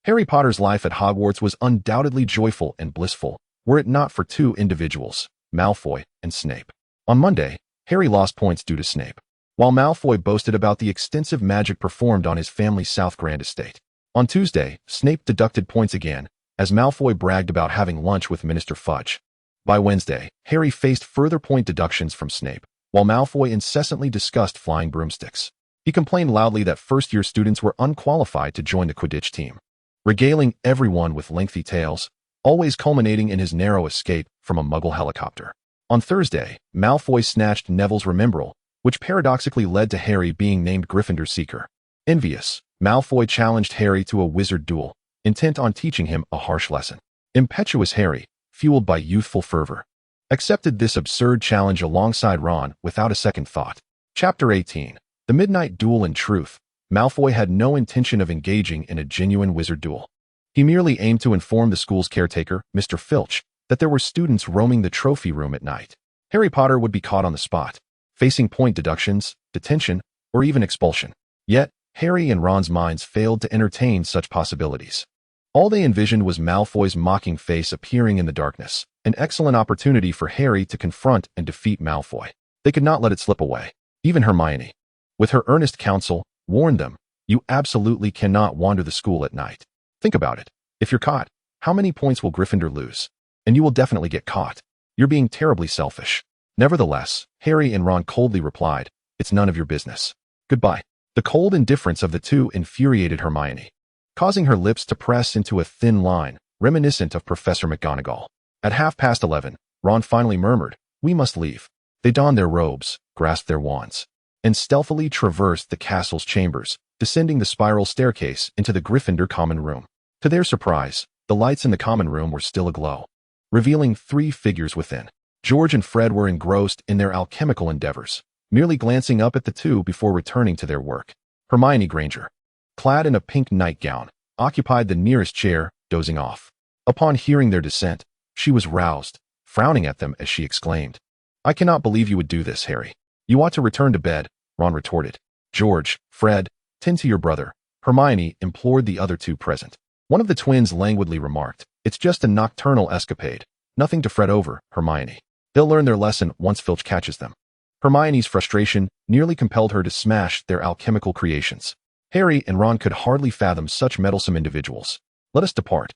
[SPEAKER 1] Harry Potter's life at Hogwarts was undoubtedly joyful and blissful, were it not for two individuals, Malfoy and Snape. On Monday, Harry lost points due to Snape, while Malfoy boasted about the extensive magic performed on his family's South Grand estate. On Tuesday, Snape deducted points again, as Malfoy bragged about having lunch with Minister Fudge. By Wednesday, Harry faced further point deductions from Snape, while Malfoy incessantly discussed flying broomsticks. He complained loudly that first-year students were unqualified to join the Quidditch team, regaling everyone with lengthy tales, always culminating in his narrow escape from a Muggle helicopter. On Thursday, Malfoy snatched Neville's Remembrall, which paradoxically led to Harry being named Gryffindor Seeker. Envious, Malfoy challenged Harry to a wizard duel, intent on teaching him a harsh lesson. Impetuous Harry, fueled by youthful fervor, accepted this absurd challenge alongside Ron without a second thought. Chapter 18. The Midnight Duel. In truth, Malfoy had no intention of engaging in a genuine wizard duel. He merely aimed to inform the school's caretaker, Mr. Filch, that there were students roaming the trophy room at night. Harry Potter would be caught on the spot, facing point deductions, detention, or even expulsion. Yet, Harry and Ron's minds failed to entertain such possibilities. All they envisioned was Malfoy's mocking face appearing in the darkness, an excellent opportunity for Harry to confront and defeat Malfoy. They could not let it slip away. Even Hermione, with her earnest counsel, warned them, "You absolutely cannot wander the school at night. Think about it. If you're caught, how many points will Gryffindor lose? And you will definitely get caught. You're being terribly selfish." Nevertheless, Harry and Ron coldly replied, "It's none of your business. Goodbye." The cold indifference of the two infuriated Hermione, causing her lips to press into a thin line, reminiscent of Professor McGonagall. At 11:30, Ron finally murmured, "We must leave." They donned their robes, grasped their wands, and stealthily traversed the castle's chambers, descending the spiral staircase into the Gryffindor common room. To their surprise, the lights in the common room were still aglow, revealing three figures within. George and Fred were engrossed in their alchemical endeavors, merely glancing up at the two before returning to their work. Hermione Granger, clad in a pink nightgown, occupied the nearest chair, dozing off. Upon hearing their descent, she was roused, frowning at them as she exclaimed, "I cannot believe you would do this, Harry. You ought to return to bed," Ron retorted. "George, Fred, tend to your brother," Hermione implored the other two present. One of the twins languidly remarked, "It's just a nocturnal escapade. Nothing to fret over, Hermione. They'll learn their lesson once Filch catches them." Hermione's frustration nearly compelled her to smash their alchemical creations. Harry and Ron could hardly fathom such meddlesome individuals. "Let us depart,"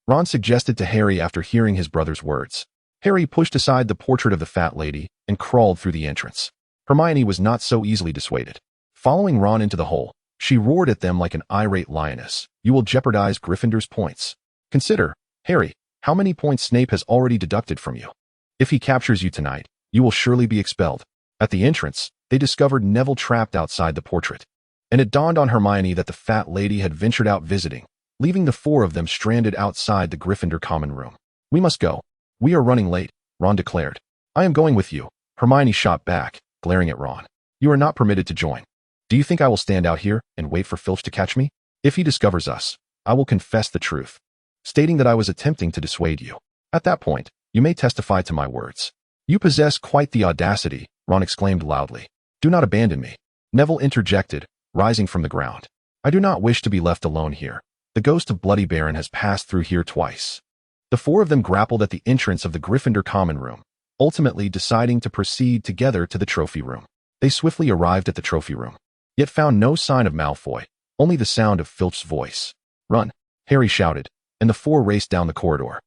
[SPEAKER 1] Ron suggested to Harry after hearing his brother's words. Harry pushed aside the portrait of the fat lady and crawled through the entrance. Hermione was not so easily dissuaded. Following Ron into the hole, she roared at them like an irate lioness, "You will jeopardize Gryffindor's points. Consider, Harry, how many points Snape has already deducted from you. If he captures you tonight, you will surely be expelled." At the entrance, they discovered Neville trapped outside the portrait. And it dawned on Hermione that the fat lady had ventured out visiting, leaving the four of them stranded outside the Gryffindor common room. "We must go. We are running late," Ron declared. "I am going with you," Hermione shot back, glaring at Ron. "You are not permitted to join. Do you think I will stand out here and wait for Filch to catch me? If he discovers us, I will confess the truth, stating that I was attempting to dissuade you. At that point, you may testify to my words." "You possess quite the audacity," Ron exclaimed loudly. "Do not abandon me," Neville interjected, rising from the ground. "I do not wish to be left alone here. The ghost of Bloody Baron has passed through here twice." The four of them grappled at the entrance of the Gryffindor common room, ultimately deciding to proceed together to the trophy room. They swiftly arrived at the trophy room, yet found no sign of Malfoy, only the sound of Filch's voice. "Run," Harry shouted, and the four raced down the corridor.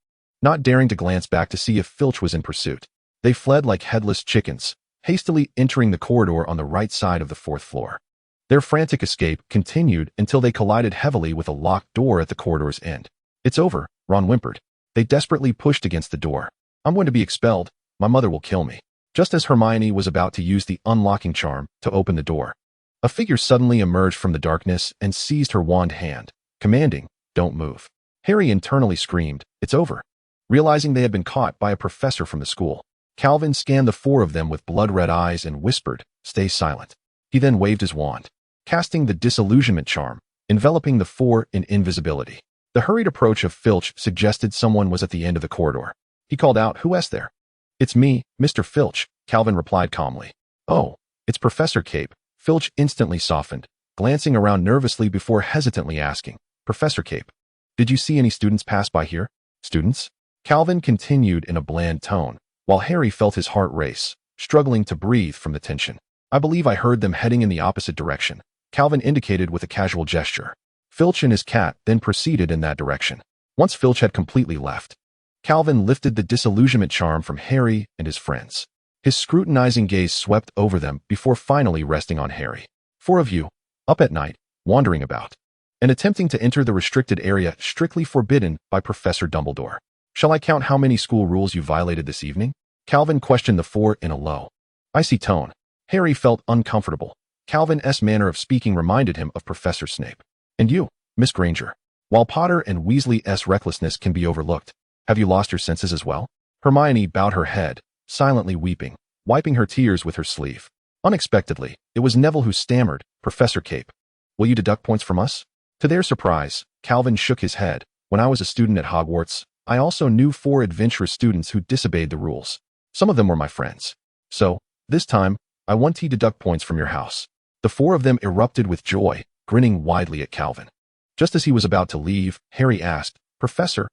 [SPEAKER 1] Not daring to glance back to see if Filch was in pursuit, they fled like headless chickens, hastily entering the corridor on the right side of the fourth floor. Their frantic escape continued until they collided heavily with a locked door at the corridor's end. "It's over," Ron whimpered. They desperately pushed against the door. "I'm going to be expelled. My mother will kill me." Just as Hermione was about to use the unlocking charm to open the door, a figure suddenly emerged from the darkness and seized her wand hand, commanding, "Don't move." Harry internally screamed, "It's over." Realizing they had been caught by a professor from the school, Calvin scanned the four of them with blood-red eyes and whispered, "Stay silent." He then waved his wand, casting the disillusionment charm, enveloping the four in invisibility. The hurried approach of Filch suggested someone was at the end of the corridor. He called out, "Who's there?" "It's me, Mr. Filch," Calvin replied calmly. "Oh, it's Professor Cape." Filch instantly softened, glancing around nervously before hesitantly asking, "Professor Cape, did you see any students pass by here?" "Students?" Calvin continued in a bland tone, while Harry felt his heart race, struggling to breathe from the tension. "I believe I heard them heading in the opposite direction," Calvin indicated with a casual gesture. Filch and his cat then proceeded in that direction. Once Filch had completely left, Calvin lifted the disillusionment charm from Harry and his friends. His scrutinizing gaze swept over them before finally resting on Harry. "Four of you, up at night, wandering about, and attempting to enter the restricted area strictly forbidden by Professor Dumbledore. Shall I count how many school rules you violated this evening?" Calvin questioned the four in a low, icy tone. Harry felt uncomfortable. Calvin's manner of speaking reminded him of Professor Snape. "And you, Miss Granger, while Potter and Weasley's recklessness can be overlooked, have you lost your senses as well?" Hermione bowed her head, silently weeping, wiping her tears with her sleeve. Unexpectedly, it was Neville who stammered, "Professor Cape, will you deduct points from us?" To their surprise, Calvin shook his head. "When I was a student at Hogwarts, I also knew 4 adventurous students who disobeyed the rules. Some of them were my friends. So, this time, I want to deduct points from your house." The 4 of them erupted with joy, grinning widely at Calvin. Just as he was about to leave, Harry asked, Professor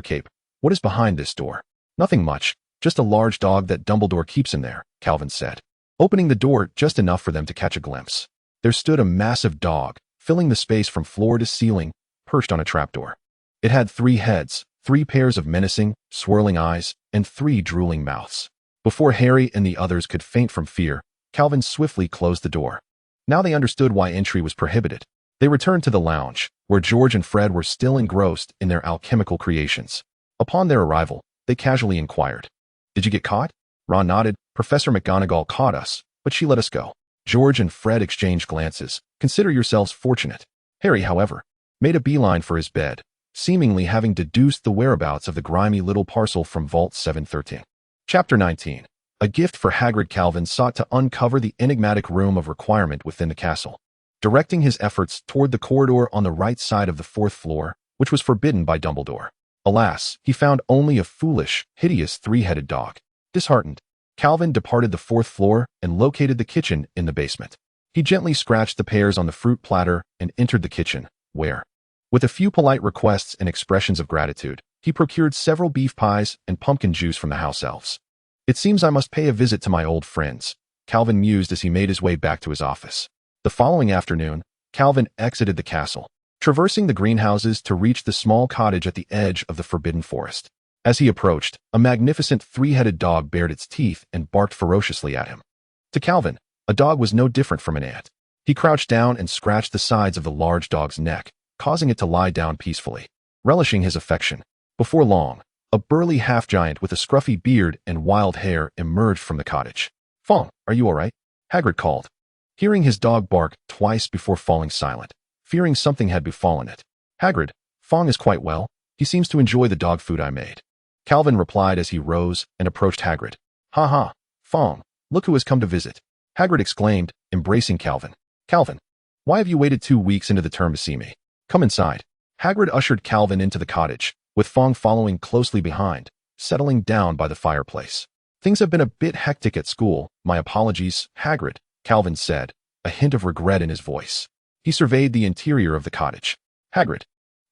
[SPEAKER 1] Cape, what is behind this door?" "Nothing much, just a large dog that Dumbledore keeps in there," Calvin said, opening the door just enough for them to catch a glimpse. There stood a massive dog, filling the space from floor to ceiling, perched on a trapdoor. It had 3 heads, 3 pairs of menacing, swirling eyes, and 3 drooling mouths. Before Harry and the others could faint from fear, Calvin swiftly closed the door. Now they understood why entry was prohibited. They returned to the lounge, where George and Fred were still engrossed in their alchemical creations. Upon their arrival, they casually inquired, "Did you get caught?" Ron nodded. "Professor McGonagall caught us, but she let us go." George and Fred exchanged glances. "Consider yourselves fortunate." Harry, however, made a beeline for his bed, seemingly having deduced the whereabouts of the grimy little parcel from Vault 713. Chapter 19. A gift for Hagrid. Calvin sought to uncover the enigmatic room of requirement within the castle, directing his efforts toward the corridor on the right side of the 4th floor, which was forbidden by Dumbledore. Alas, he found only a foolish, hideous three-headed dog. Disheartened, Calvin departed the fourth floor and located the kitchen in the basement. He gently scratched the pears on the fruit platter and entered the kitchen, where, with a few polite requests and expressions of gratitude, he procured several beef pies and pumpkin juice from the house elves. It seems I must pay a visit to my old friends, Calvin mused as he made his way back to his office. The following afternoon, Calvin exited the castle, traversing the greenhouses to reach the small cottage at the edge of the forbidden forest. As he approached, a magnificent three-headed dog bared its teeth and barked ferociously at him. To Calvin, a dog was no different from an ant. He crouched down and scratched the sides of the large dog's neck, causing it to lie down peacefully, relishing his affection. Before long, a burly half-giant with a scruffy beard and wild hair emerged from the cottage. "Fong, are you all right?" Hagrid called, hearing his dog bark twice before falling silent, fearing something had befallen it. "Hagrid, Fong is quite well. He seems to enjoy the dog food I made," Calvin replied as he rose and approached Hagrid. "Ha ha, Fong, look who has come to visit," Hagrid exclaimed, embracing Calvin. "Calvin, why have you waited 2 weeks into the term to see me? Come inside." Hagrid ushered Calvin into the cottage, with Fong following closely behind, settling down by the fireplace. "Things have been a bit hectic at school. My apologies, Hagrid," Calvin said, a hint of regret in his voice. He surveyed the interior of the cottage. "Hagrid,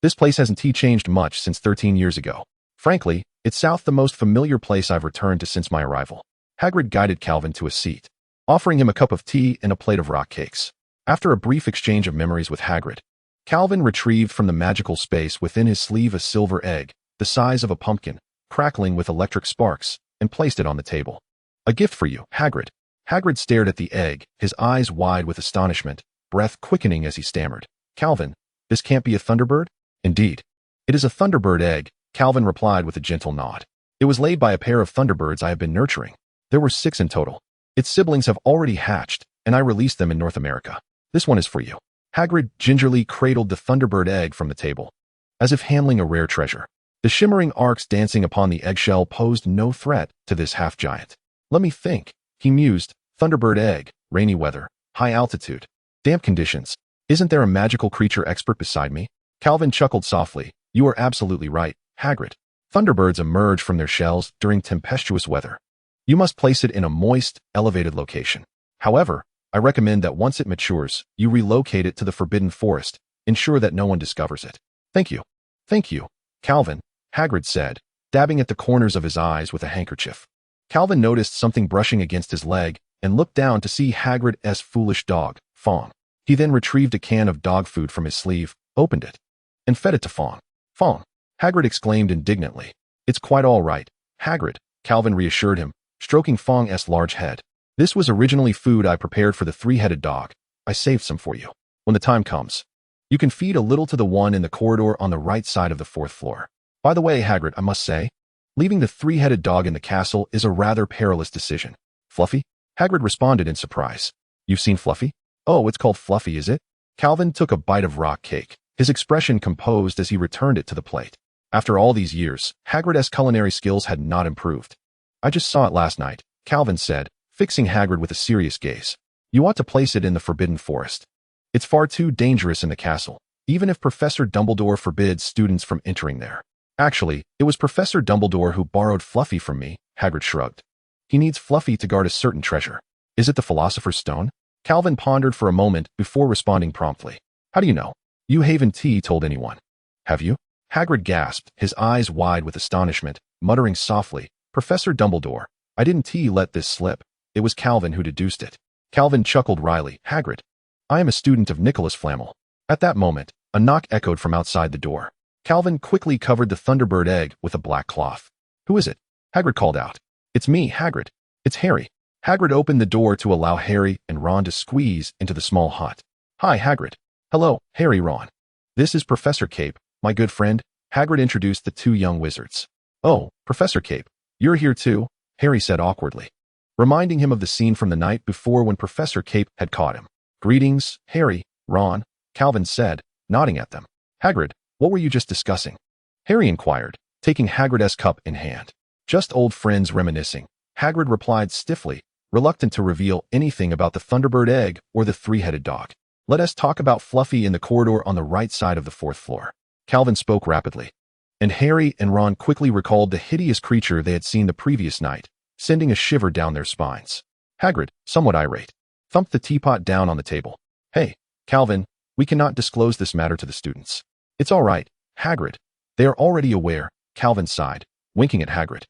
[SPEAKER 1] this place hasn't changed much since 13 years ago. Frankly, it's the most familiar place I've returned to since my arrival." Hagrid guided Calvin to a seat, offering him a cup of tea and a plate of rock cakes. After a brief exchange of memories with Hagrid, Calvin retrieved from the magical space within his sleeve a silver egg, the size of a pumpkin, crackling with electric sparks, and placed it on the table. "A gift for you, Hagrid." Hagrid stared at the egg, his eyes wide with astonishment, breath quickening as he stammered. "Calvin, this can't be a Thunderbird?" "Indeed, it is a Thunderbird egg," Calvin replied with a gentle nod. "It was laid by a pair of Thunderbirds I have been nurturing. There were 6 in total. Its siblings have already hatched, and I released them in North America. This one is for you." Hagrid gingerly cradled the Thunderbird egg from the table, as if handling a rare treasure. The shimmering arcs dancing upon the eggshell posed no threat to this half-giant. "Let me think," he mused. "Thunderbird egg, rainy weather, high altitude, damp conditions. Isn't there a magical creature expert beside me?" Calvin chuckled softly. "You are absolutely right, Hagrid. Thunderbirds emerge from their shells during tempestuous weather. You must place it in a moist, elevated location. However, I recommend that once it matures, you relocate it to the Forbidden Forest. Ensure that no one discovers it." "Thank you. Thank you, Calvin," Hagrid said, dabbing at the corners of his eyes with a handkerchief. Calvin noticed something brushing against his leg and looked down to see Hagrid's foolish dog, Fong. He then retrieved a can of dog food from his sleeve, opened it, and fed it to Fong. "Fong," Hagrid exclaimed indignantly. "It's quite all right, Hagrid," Calvin reassured him, stroking Fong's large head. "This was originally food I prepared for the three-headed dog. I saved some for you. When the time comes, you can feed a little to the one in the corridor on the right side of the 4th floor. By the way, Hagrid, I must say, leaving the three-headed dog in the castle is a rather perilous decision." "Fluffy?" Hagrid responded in surprise. "You've seen Fluffy?" "Oh, it's called Fluffy, is it?" Calvin took a bite of rock cake, his expression composed as he returned it to the plate. After all these years, Hagrid's culinary skills had not improved. "I just saw it last night," Calvin said, fixing Hagrid with a serious gaze. "You ought to place it in the Forbidden Forest. It's far too dangerous in the castle, even if Professor Dumbledore forbids students from entering there." "Actually, it was Professor Dumbledore who borrowed Fluffy from me," Hagrid shrugged. "He needs Fluffy to guard a certain treasure." "Is it the Philosopher's Stone?" Calvin pondered for a moment before responding promptly. "How do you know?" "You haven't told anyone, have you?" Hagrid gasped, his eyes wide with astonishment, muttering softly, "Professor Dumbledore, I didn't let this slip. It was Calvin who deduced it." Calvin chuckled wryly. "Hagrid, I am a student of Nicolas Flamel." At that moment, a knock echoed from outside the door. Calvin quickly covered the Thunderbird egg with a black cloth. "Who is it?" Hagrid called out. "It's me, Hagrid. It's Harry." Hagrid opened the door to allow Harry and Ron to squeeze into the small hut. "Hi, Hagrid." "Hello, Harry, Ron. This is Professor Cape, my good friend." Hagrid introduced the 2 young wizards. "Oh, Professor Cape, you're here too," Harry said awkwardly, reminding him of the scene from the night before when Professor Cape had caught him. "Greetings, Harry, Ron," Calvin said, nodding at them. "Hagrid, what were you just discussing?" Harry inquired, taking Hagrid's cup in hand. "Just old friends reminiscing," Hagrid replied stiffly, reluctant to reveal anything about the Thunderbird egg or the three-headed dog. "Let us talk about Fluffy in the corridor on the right side of the 4th floor." Calvin spoke rapidly. And Harry and Ron quickly recalled the hideous creature they had seen the previous night, sending a shiver down their spines. Hagrid, somewhat irate, thumped the teapot down on the table. Hey, Calvin, we cannot disclose this matter to the students. It's all right, Hagrid. They are already aware, Calvin sighed, winking at Hagrid,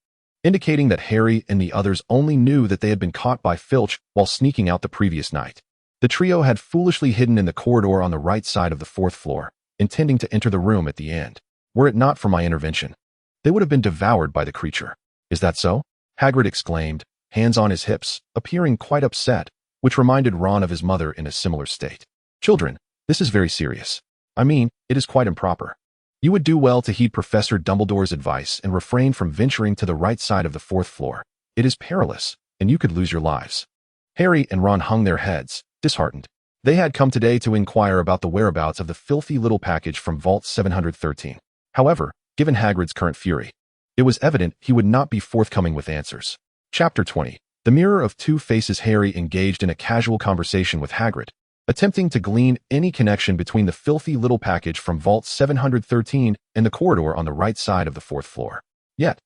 [SPEAKER 1] indicating that Harry and the others only knew that they had been caught by Filch while sneaking out the previous night. The trio had foolishly hidden in the corridor on the right side of the 4th floor, intending to enter the room at the end. Were it not for my intervention, they would have been devoured by the creature. Is that so? Hagrid exclaimed, hands on his hips, appearing quite upset, which reminded Ron of his mother in a similar state. Children, this is very serious. I mean, it is quite improper. You would do well to heed Professor Dumbledore's advice and refrain from venturing to the right side of the 4th floor. It is perilous, and you could lose your lives. Harry and Ron hung their heads, disheartened. They had come today to inquire about the whereabouts of the filthy little package from Vault 713. However, given Hagrid's current fury, it was evident he would not be forthcoming with answers. Chapter 20. The Mirror of Two Faces. Harry engaged in a casual conversation with Hagrid, attempting to glean any connection between the filthy little package from Vault 713 and the corridor on the right side of the 4th floor. Yet,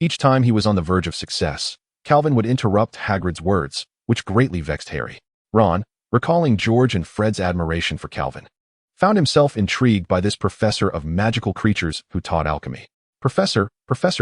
[SPEAKER 1] each time he was on the verge of success, Calvin would interrupt Hagrid's words, which greatly vexed Harry. Ron, recalling George and Fred's admiration for Calvin, found himself intrigued by this professor of magical creatures who taught alchemy. Professor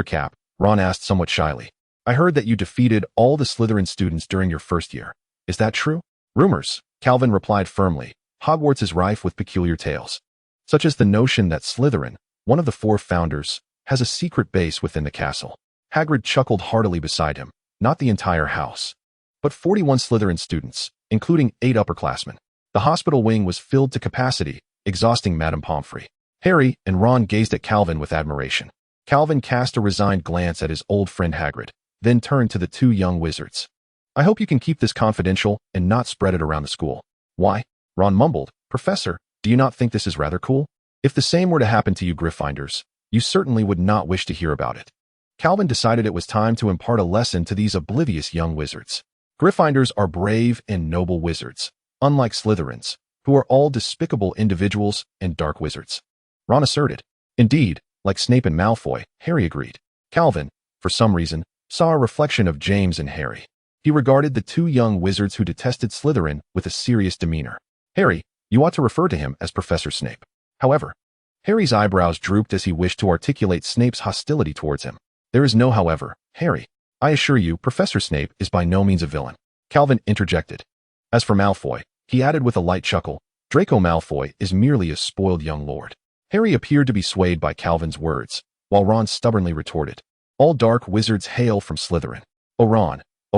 [SPEAKER 1] Cap, Ron asked somewhat shyly, I heard that you defeated all the Slytherin students during your first year. Is that true? Rumors, Calvin replied firmly. Hogwarts is rife with peculiar tales, such as the notion that Slytherin, one of the 4 founders, has a secret base within the castle. Hagrid chuckled heartily beside him. Not the entire house, but 41 Slytherin students, including 8 upperclassmen. The hospital wing was filled to capacity, exhausting Madame Pomfrey. Harry and Ron gazed at Calvin with admiration. Calvin cast a resigned glance at his old friend Hagrid, then turned to the 2 young wizards. I hope you can keep this confidential and not spread it around the school. Why? Ron mumbled. Professor, do you not think this is rather cool? If the same were to happen to you Gryffindors, you certainly would not wish to hear about it. Calvin decided it was time to impart a lesson to these oblivious young wizards. Gryffindors are brave and noble wizards, unlike Slytherins, who are all despicable individuals and dark wizards. Ron asserted. Indeed, like Snape and Malfoy, Harry agreed. Calvin, for some reason, saw a reflection of James in Harry. He regarded the 2 young wizards who detested Slytherin with a serious demeanor. Harry, you ought to refer to him as Professor Snape. However, Harry's eyebrows drooped as he wished to articulate Snape's hostility towards him. There is no however, Harry. I assure you, Professor Snape is by no means a villain. Calvin interjected. As for Malfoy, he added with a light chuckle, Draco Malfoy is merely a spoiled young lord. Harry appeared to be swayed by Calvin's words, while Ron stubbornly retorted. All dark wizards hail from Slytherin. Oh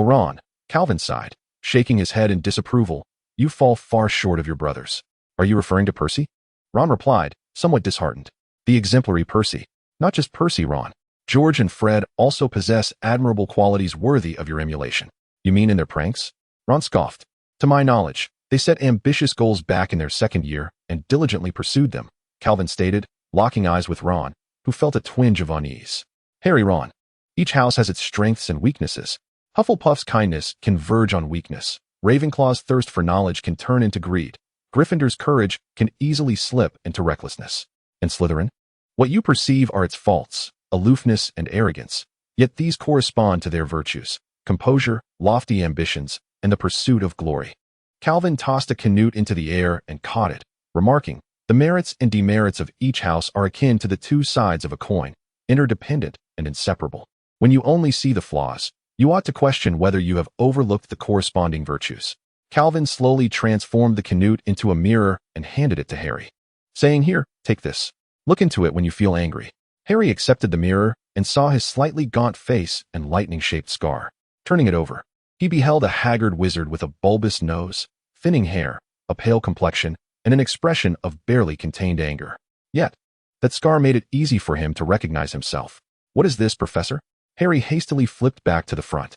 [SPEAKER 1] Ron, Calvin sighed, shaking his head in disapproval. You fall far short of your brothers. Are you referring to Percy? Ron replied, somewhat disheartened. The exemplary Percy. Not just Percy, Ron. George and Fred also possess admirable qualities worthy of your emulation. You mean in their pranks? Ron scoffed. To my knowledge, they set ambitious goals back in their 2nd year and diligently pursued them, Calvin stated, locking eyes with Ron, who felt a twinge of unease. Harry, Ron. Each house has its strengths and weaknesses. Hufflepuff's kindness can verge on weakness. Ravenclaw's thirst for knowledge can turn into greed. Gryffindor's courage can easily slip into recklessness. And Slytherin? What you perceive are its faults, aloofness and arrogance, yet these correspond to their virtues, composure, lofty ambitions, and the pursuit of glory. Calvin tossed a canute into the air and caught it, remarking, the merits and demerits of each house are akin to the 2 sides of a coin, interdependent and inseparable. When you only see the flaws, you ought to question whether you have overlooked the corresponding virtues. Calvin slowly transformed the canute into a mirror and handed it to Harry, saying, Here, take this. Look into it when you feel angry. Harry accepted the mirror and saw his slightly gaunt face and lightning-shaped scar. Turning it over, he beheld a haggard wizard with a bulbous nose, thinning hair, a pale complexion, and an expression of barely contained anger. Yet, that scar made it easy for him to recognize himself. What is this, Professor? Harry hastily flipped back to the front,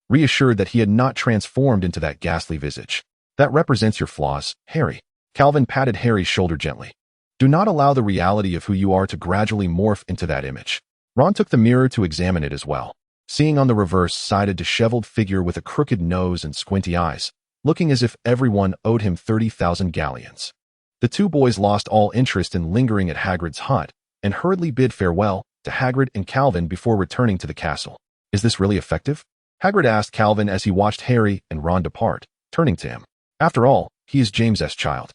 [SPEAKER 1] reassured that he had not transformed into that ghastly visage. That represents your flaws, Harry. Calvin patted Harry's shoulder gently. Do not allow the reality of who you are to gradually morph into that image. Ron took the mirror to examine it as well, seeing on the reverse-sided disheveled figure with a crooked nose and squinty eyes, looking as if everyone owed him 30,000 galleons. The 2 boys lost all interest in lingering at Hagrid's hut and hurriedly bid farewell, to Hagrid and Calvin before returning to the castle. Is this really effective? Hagrid asked Calvin as he watched Harry and Ron depart, turning to him. After all, he is James's child.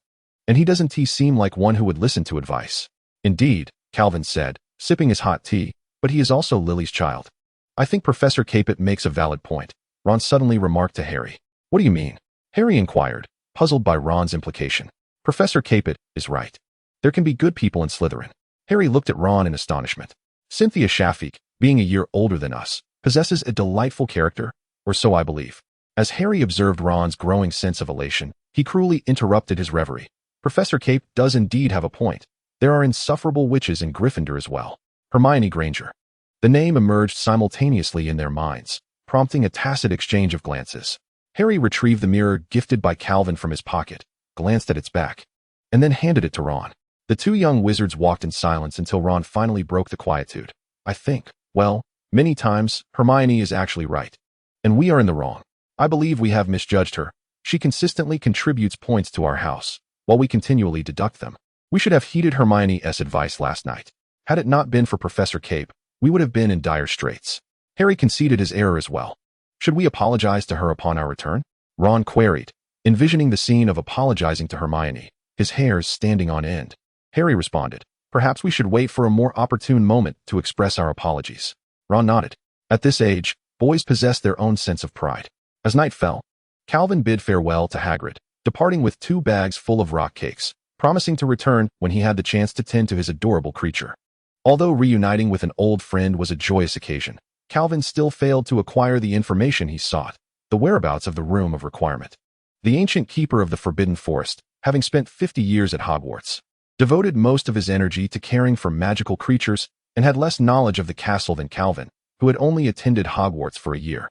[SPEAKER 1] And he doesn't seem like one who would listen to advice. Indeed, Calvin said, sipping his hot tea, but he is also Lily's child. I think Professor Capet makes a valid point, Ron suddenly remarked to Harry. What do you mean? Harry inquired, puzzled by Ron's implication. Professor Capet is right. There can be good people in Slytherin. Harry looked at Ron in astonishment. Cynthia Shafik, being a year older than us, possesses a delightful character, or so I believe. As Harry observed Ron's growing sense of elation, he cruelly interrupted his reverie. Professor Capet does indeed have a point. There are insufferable witches in Gryffindor as well. Hermione Granger. The name emerged simultaneously in their minds, prompting a tacit exchange of glances. Harry retrieved the mirror gifted by Calvin from his pocket, glanced at its back, and then handed it to Ron. The two young wizards walked in silence until Ron finally broke the quietude. I think, well, many times, Hermione is actually right. And we are in the wrong. I believe we have misjudged her. She consistently contributes points to our house, while we continually deduct them. We should have heeded Hermione's advice last night. Had it not been for Professor Capet, we would have been in dire straits. Harry conceded his error as well. Should we apologize to her upon our return? Ron queried, envisioning the scene of apologizing to Hermione, his hairs standing on end. Harry responded, perhaps we should wait for a more opportune moment to express our apologies. Ron nodded. At this age, boys possess their own sense of pride. As night fell, Calvin bid farewell to Hagrid, departing with 2 bags full of rock cakes, promising to return when he had the chance to tend to his adorable creature. Although reuniting with an old friend was a joyous occasion, Calvin still failed to acquire the information he sought, the whereabouts of the Room of Requirement. The ancient keeper of the Forbidden Forest, having spent 50 years at Hogwarts, devoted most of his energy to caring for magical creatures and had less knowledge of the castle than Calvin, who had only attended Hogwarts for a year.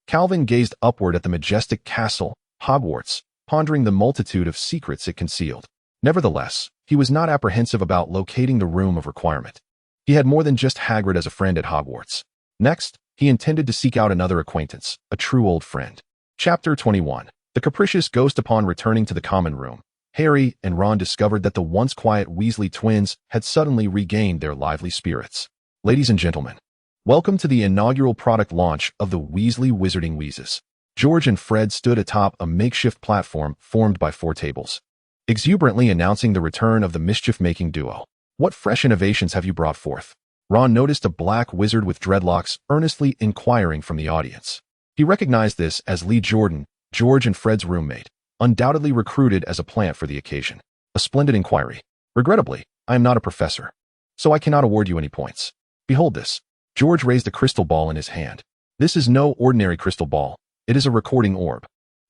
[SPEAKER 1] Calvin gazed upward at the majestic castle, Hogwarts, pondering the multitude of secrets it concealed. Nevertheless, he was not apprehensive about locating the Room of Requirement. He had more than just Hagrid as a friend at Hogwarts. Next, he intended to seek out another acquaintance, a true old friend. Chapter 21. The capricious ghost. Upon returning to the common room, Harry and Ron discovered that the once quiet Weasley twins had suddenly regained their lively spirits. Ladies and gentlemen, welcome to the inaugural product launch of the Weasley Wizarding Wheezes. George and Fred stood atop a makeshift platform formed by 4 tables, exuberantly announcing the return of the mischief-making duo. What fresh innovations have you brought forth? Ron noticed a black wizard with dreadlocks earnestly inquiring from the audience. He recognized this as Lee Jordan, George and Fred's roommate, undoubtedly recruited as a plant for the occasion. A splendid inquiry. Regrettably, I am not a professor, so I cannot award you any points. Behold this. George raised a crystal ball in his hand. This is no ordinary crystal ball. It is a recording orb.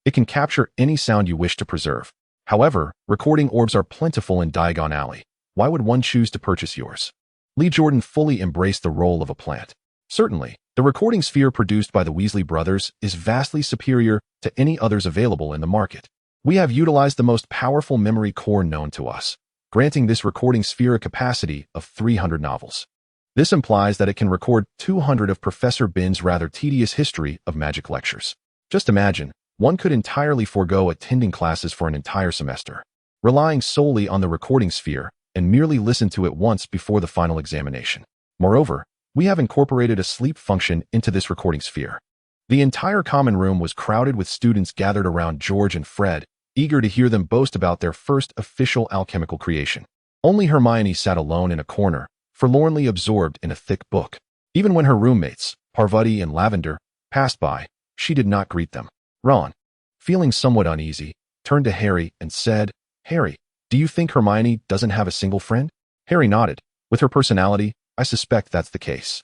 [SPEAKER 1] It can capture any sound you wish to preserve. However, recording orbs are plentiful in Diagon Alley. Why would one choose to purchase yours? Lee Jordan fully embraced the role of a plant. Certainly, the recording sphere produced by the Weasley brothers is vastly superior to any others available in the market. We have utilized the most powerful memory core known to us, granting this recording sphere a capacity of 300 novels. This implies that it can record 200 of Professor Bin's rather tedious history of magic lectures. Just imagine, one could entirely forego attending classes for an entire semester, relying solely on the recording sphere, and merely listen to it once before the final examination. Moreover, we have incorporated a sleep function into this recording sphere. The entire common room was crowded with students gathered around George and Fred, eager to hear them boast about their first official alchemical creation. Only Hermione sat alone in a corner, forlornly absorbed in a thick book. Even when her roommates, Parvati and Lavender, passed by, she did not greet them. Ron, feeling somewhat uneasy, turned to Harry and said, "Harry, do you think Hermione doesn't have a single friend?" Harry nodded. With her personality, I suspect that's the case.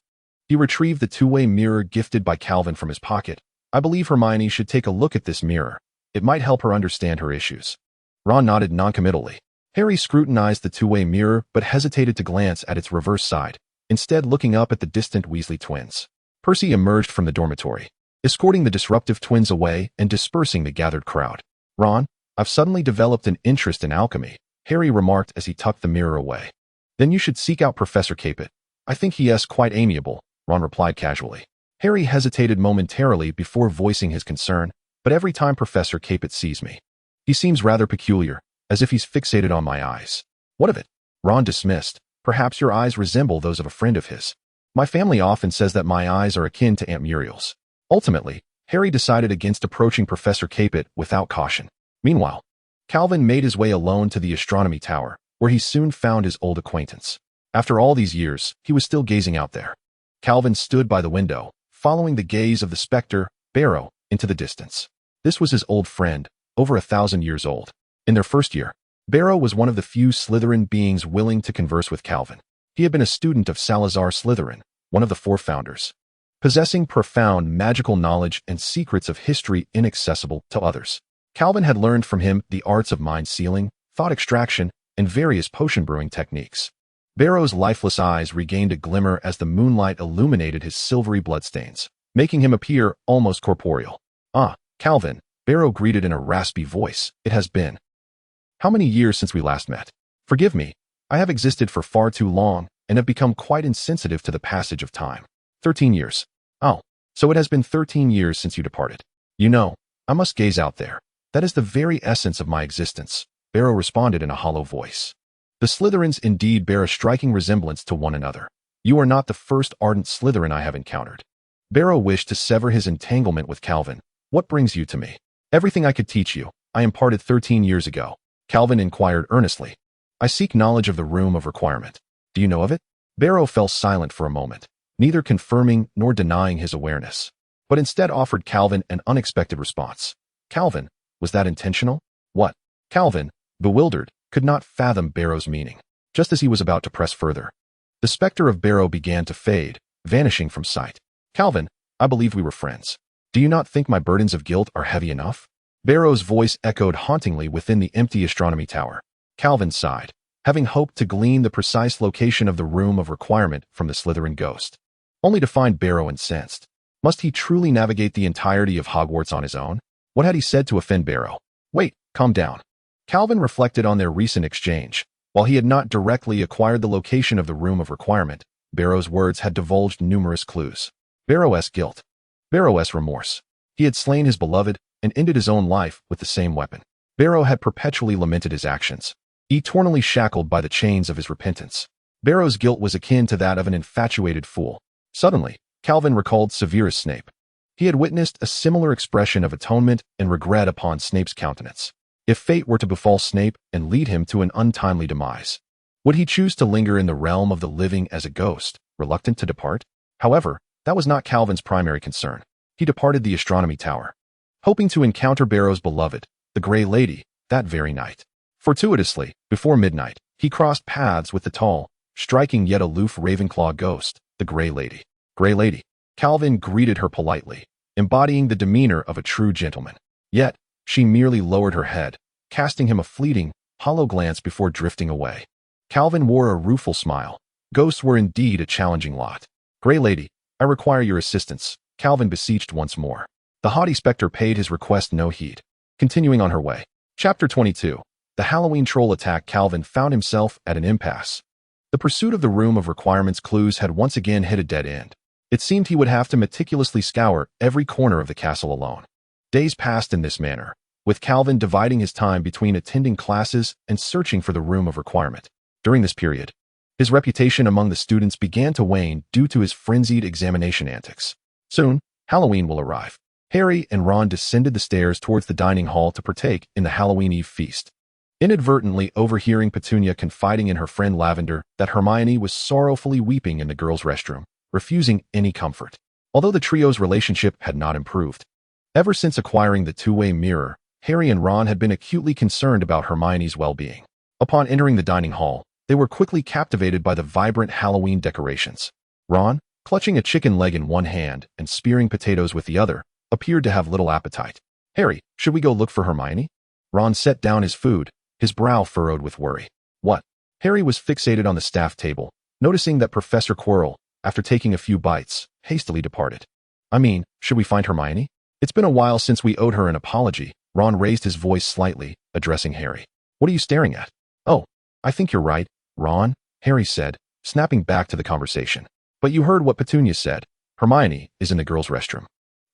[SPEAKER 1] He retrieved the 2-way mirror gifted by Calvin from his pocket. I believe Hermione should take a look at this mirror. It might help her understand her issues. Ron nodded noncommittally. Harry scrutinized the 2-way mirror but hesitated to glance at its reverse side, instead looking up at the distant Weasley twins. Percy emerged from the dormitory, escorting the disruptive twins away and dispersing the gathered crowd. "Ron, I've suddenly developed an interest in alchemy," Harry remarked as he tucked the mirror away. "Then you should seek out Professor Capet. I think he is quite amiable," Ron replied casually. Harry hesitated momentarily before voicing his concern, "But every time Professor Capet sees me, he seems rather peculiar, as if he's fixated on my eyes." "What of it?" Ron dismissed. "Perhaps your eyes resemble those of a friend of his." My family often says that my eyes are akin to Aunt Muriel's. Ultimately, Harry decided against approaching Professor Capet without caution. Meanwhile, Calvin made his way alone to the astronomy tower, where he soon found his old acquaintance. After all these years, he was still gazing out there. Calvin stood by the window, following the gaze of the specter, Barrow, into the distance. This was his old friend, over 1,000 years old. In their first year, Barrow was one of the few Slytherin beings willing to converse with Calvin. He had been a student of Salazar Slytherin, one of the 4 founders, possessing profound magical knowledge and secrets of history inaccessible to others. Calvin had learned from him the arts of mind sealing, thought extraction, and various potion brewing techniques. Barrow's lifeless eyes regained a glimmer as the moonlight illuminated his silvery bloodstains, making him appear almost corporeal. "Ah, Calvin," Barrow greeted in a raspy voice. "It has been. How many years since we last met? Forgive me, I have existed for far too long and have become quite insensitive to the passage of time. 13 years. Oh, so it has been 13 years since you departed. You know, I must gaze out there. That is the very essence of my existence," Barrow responded in a hollow voice. "The Slytherins indeed bear a striking resemblance to one another. You are not the first ardent Slytherin I have encountered." Barrow wished to sever his entanglement with Calvin. "What brings you to me?" "Everything I could teach you, I imparted 13 years ago," Calvin inquired earnestly. "I seek knowledge of the Room of Requirement. Do you know of it?" Barrow fell silent for a moment, neither confirming nor denying his awareness, but instead offered Calvin an unexpected response. "Calvin, was that intentional?" "What?" Calvin, bewildered, could not fathom Barrow's meaning. Just as he was about to press further, the specter of Barrow began to fade, vanishing from sight. "Calvin, I believed we were friends. Do you not think my burdens of guilt are heavy enough?" Barrow's voice echoed hauntingly within the empty astronomy tower. Calvin sighed, having hoped to glean the precise location of the Room of Requirement from the Slytherin ghost, only to find Barrow incensed. Must he truly navigate the entirety of Hogwarts on his own? What had he said to offend Barrow? "Wait, calm down." Calvin reflected on their recent exchange. While he had not directly acquired the location of the Room of Requirement, Barrow's words had divulged numerous clues. Barrow's guilt. Barrow's remorse. He had slain his beloved and ended his own life with the same weapon. Barrow had perpetually lamented his actions, eternally shackled by the chains of his repentance. Barrow's guilt was akin to that of an infatuated fool. Suddenly, Calvin recalled Severus Snape. He had witnessed a similar expression of atonement and regret upon Snape's countenance. If fate were to befall Snape and lead him to an untimely demise, would he choose to linger in the realm of the living as a ghost, reluctant to depart? However, that was not Calvin's primary concern. He departed the astronomy tower, hoping to encounter Barrow's beloved, the Grey Lady, that very night. Fortuitously, before midnight, he crossed paths with the tall, striking yet aloof Ravenclaw ghost, the Grey Lady. "Grey Lady." Calvin greeted her politely, embodying the demeanor of a true gentleman. Yet, she merely lowered her head, casting him a fleeting, hollow glance before drifting away. Calvin wore a rueful smile. Ghosts were indeed a challenging lot. "Grey Lady, I require your assistance," Calvin beseeched once more. The haughty spectre paid his request no heed, continuing on her way. Chapter 22. The Halloween troll attack. Calvin found himself at an impasse. The pursuit of the Room of Requirement's clues had once again hit a dead end. It seemed he would have to meticulously scour every corner of the castle alone. Days passed in this manner, with Calvin dividing his time between attending classes and searching for the Room of Requirement. During this period, his reputation among the students began to wane due to his frenzied examination antics. Soon, Halloween will arrive. Harry and Ron descended the stairs towards the dining hall to partake in the Halloween Eve feast, inadvertently overhearing Petunia confiding in her friend Lavender that Hermione was sorrowfully weeping in the girls' restroom, refusing any comfort. Although the trio's relationship had not improved, ever since acquiring the two-way mirror, Harry and Ron had been acutely concerned about Hermione's well-being. Upon entering the dining hall, they were quickly captivated by the vibrant Halloween decorations. Ron, clutching a chicken leg in one hand and spearing potatoes with the other, appeared to have little appetite. "Harry, should we go look for Hermione?" Ron set down his food, his brow furrowed with worry. "What?" Harry was fixated on the staff table, noticing that Professor Quirrell, after taking a few bites, hastily departed. "I mean, should we find Hermione? It's been a while since we owed her an apology." Ron raised his voice slightly, addressing Harry. "What are you staring at?" "Oh, I think you're right, Ron," Harry said, snapping back to the conversation. "But you heard what Petunia said. Hermione is in the girls' restroom.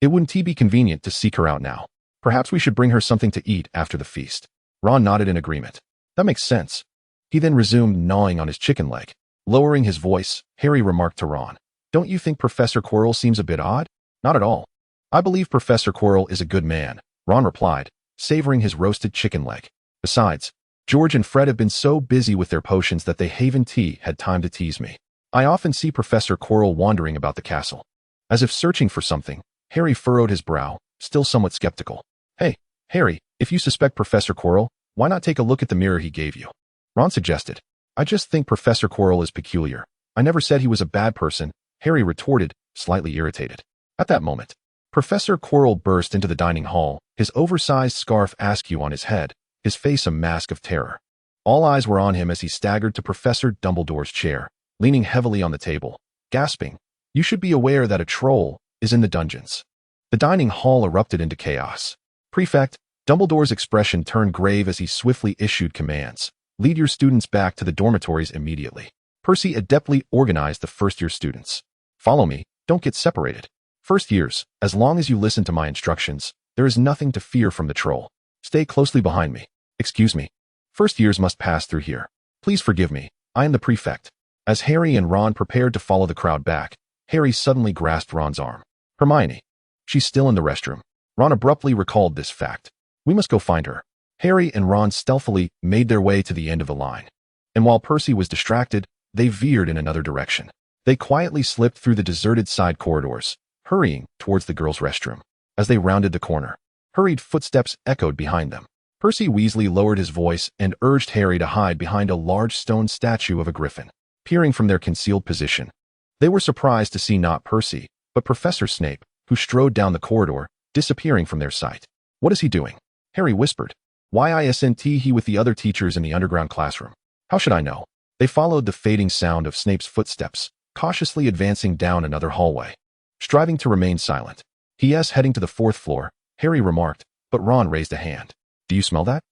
[SPEAKER 1] It wouldn't be convenient to seek her out now. Perhaps we should bring her something to eat after the feast." Ron nodded in agreement. "That makes sense." He then resumed gnawing on his chicken leg. Lowering his voice, Harry remarked to Ron, Don't you think Professor Quirrell seems a bit odd? Not at all. I believe Professor Quirrell is a good man, Ron replied, savoring his roasted chicken leg. Besides, George and Fred have been so busy with their potions that they haven't had time to tease me. I often see Professor Quirrell wandering about the castle. As if searching for something, Harry furrowed his brow, still somewhat skeptical. Hey, Harry, if you suspect Professor Quirrell, why not take a look at the mirror he gave you? Ron suggested. I just think Professor Quirrell is peculiar. I never said he was a bad person, Harry retorted, slightly irritated. At that moment, Professor Quirrell burst into the dining hall, his oversized scarf askew on his head, his face a mask of terror. All eyes were on him as he staggered to Professor Dumbledore's chair, leaning heavily on the table, gasping, "You should be aware that a troll is in the dungeons." The dining hall erupted into chaos. Prefect, Dumbledore's expression turned grave as he swiftly issued commands. Lead your students back to the dormitories immediately. Percy adeptly organized the first-year students. Follow me, don't get separated. First years, as long as you listen to my instructions, there is nothing to fear from the troll. Stay closely behind me. Excuse me. First years must pass through here. Please forgive me, I am the prefect. As Harry and Ron prepared to follow the crowd back, Harry suddenly grasped Ron's arm. Hermione. She's still in the restroom. Ron abruptly recalled this fact. We must go find her. Harry and Ron stealthily made their way to the end of the line. And while Percy was distracted, they veered in another direction. They quietly slipped through the deserted side corridors, hurrying towards the girls' restroom. As they rounded the corner, hurried footsteps echoed behind them. Percy Weasley lowered his voice and urged Harry to hide behind a large stone statue of a griffin. Peering from their concealed position, they were surprised to see not Percy, but Professor Snape, who strode down the corridor, disappearing from their sight. What is he doing? Harry whispered. Why isn't he with the other teachers in the underground classroom? How should I know? They followed the fading sound of Snape's footsteps, cautiously advancing down another hallway. Striving to remain silent. He.s. heading to the 4th floor, Harry remarked, but Ron raised a hand. Do you smell that?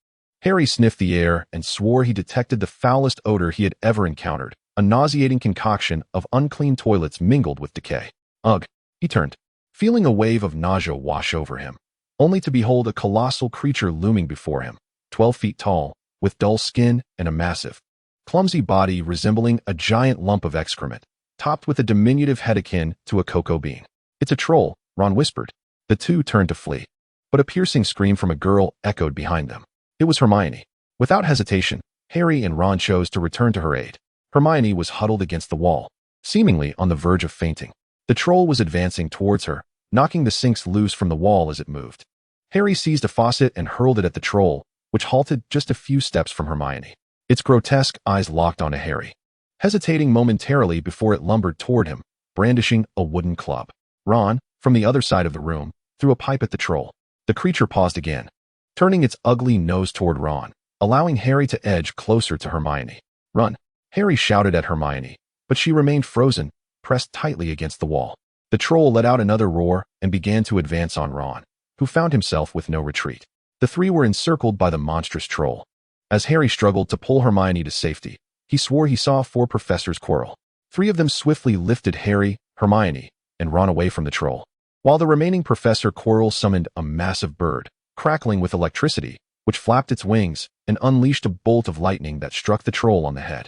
[SPEAKER 1] Harry sniffed the air and swore he detected the foulest odor he had ever encountered, a nauseating concoction of unclean toilets mingled with decay. Ugh, he turned, feeling a wave of nausea wash over him, only to behold a colossal creature looming before him, 12 feet tall, with dull skin and a massive, clumsy body resembling a giant lump of excrement, topped with a diminutive head akin to a cocoa bean. It's a troll, Ron whispered. The two turned to flee, but a piercing scream from a girl echoed behind them. It was Hermione. Without hesitation, Harry and Ron chose to return to her aid. Hermione was huddled against the wall, seemingly on the verge of fainting. The troll was advancing towards her, knocking the sinks loose from the wall as it moved. Harry seized a faucet and hurled it at the troll, which halted just a few steps from Hermione. Its grotesque eyes locked onto Harry, hesitating momentarily before it lumbered toward him, brandishing a wooden club. Ron, from the other side of the room, threw a pipe at the troll. The creature paused again, turning its ugly nose toward Ron, allowing Harry to edge closer to Hermione. Run! Harry shouted at Hermione, but she remained frozen, pressed tightly against the wall. The troll let out another roar and began to advance on Ron, who found himself with no retreat. The three were encircled by the monstrous troll. As Harry struggled to pull Hermione to safety, he swore he saw 4 professors quarrel. 3 of them swiftly lifted Harry, Hermione, and Ron away from the troll, while the remaining Professor Quirrell summoned a massive bird, crackling with electricity, which flapped its wings and unleashed a bolt of lightning that struck the troll on the head.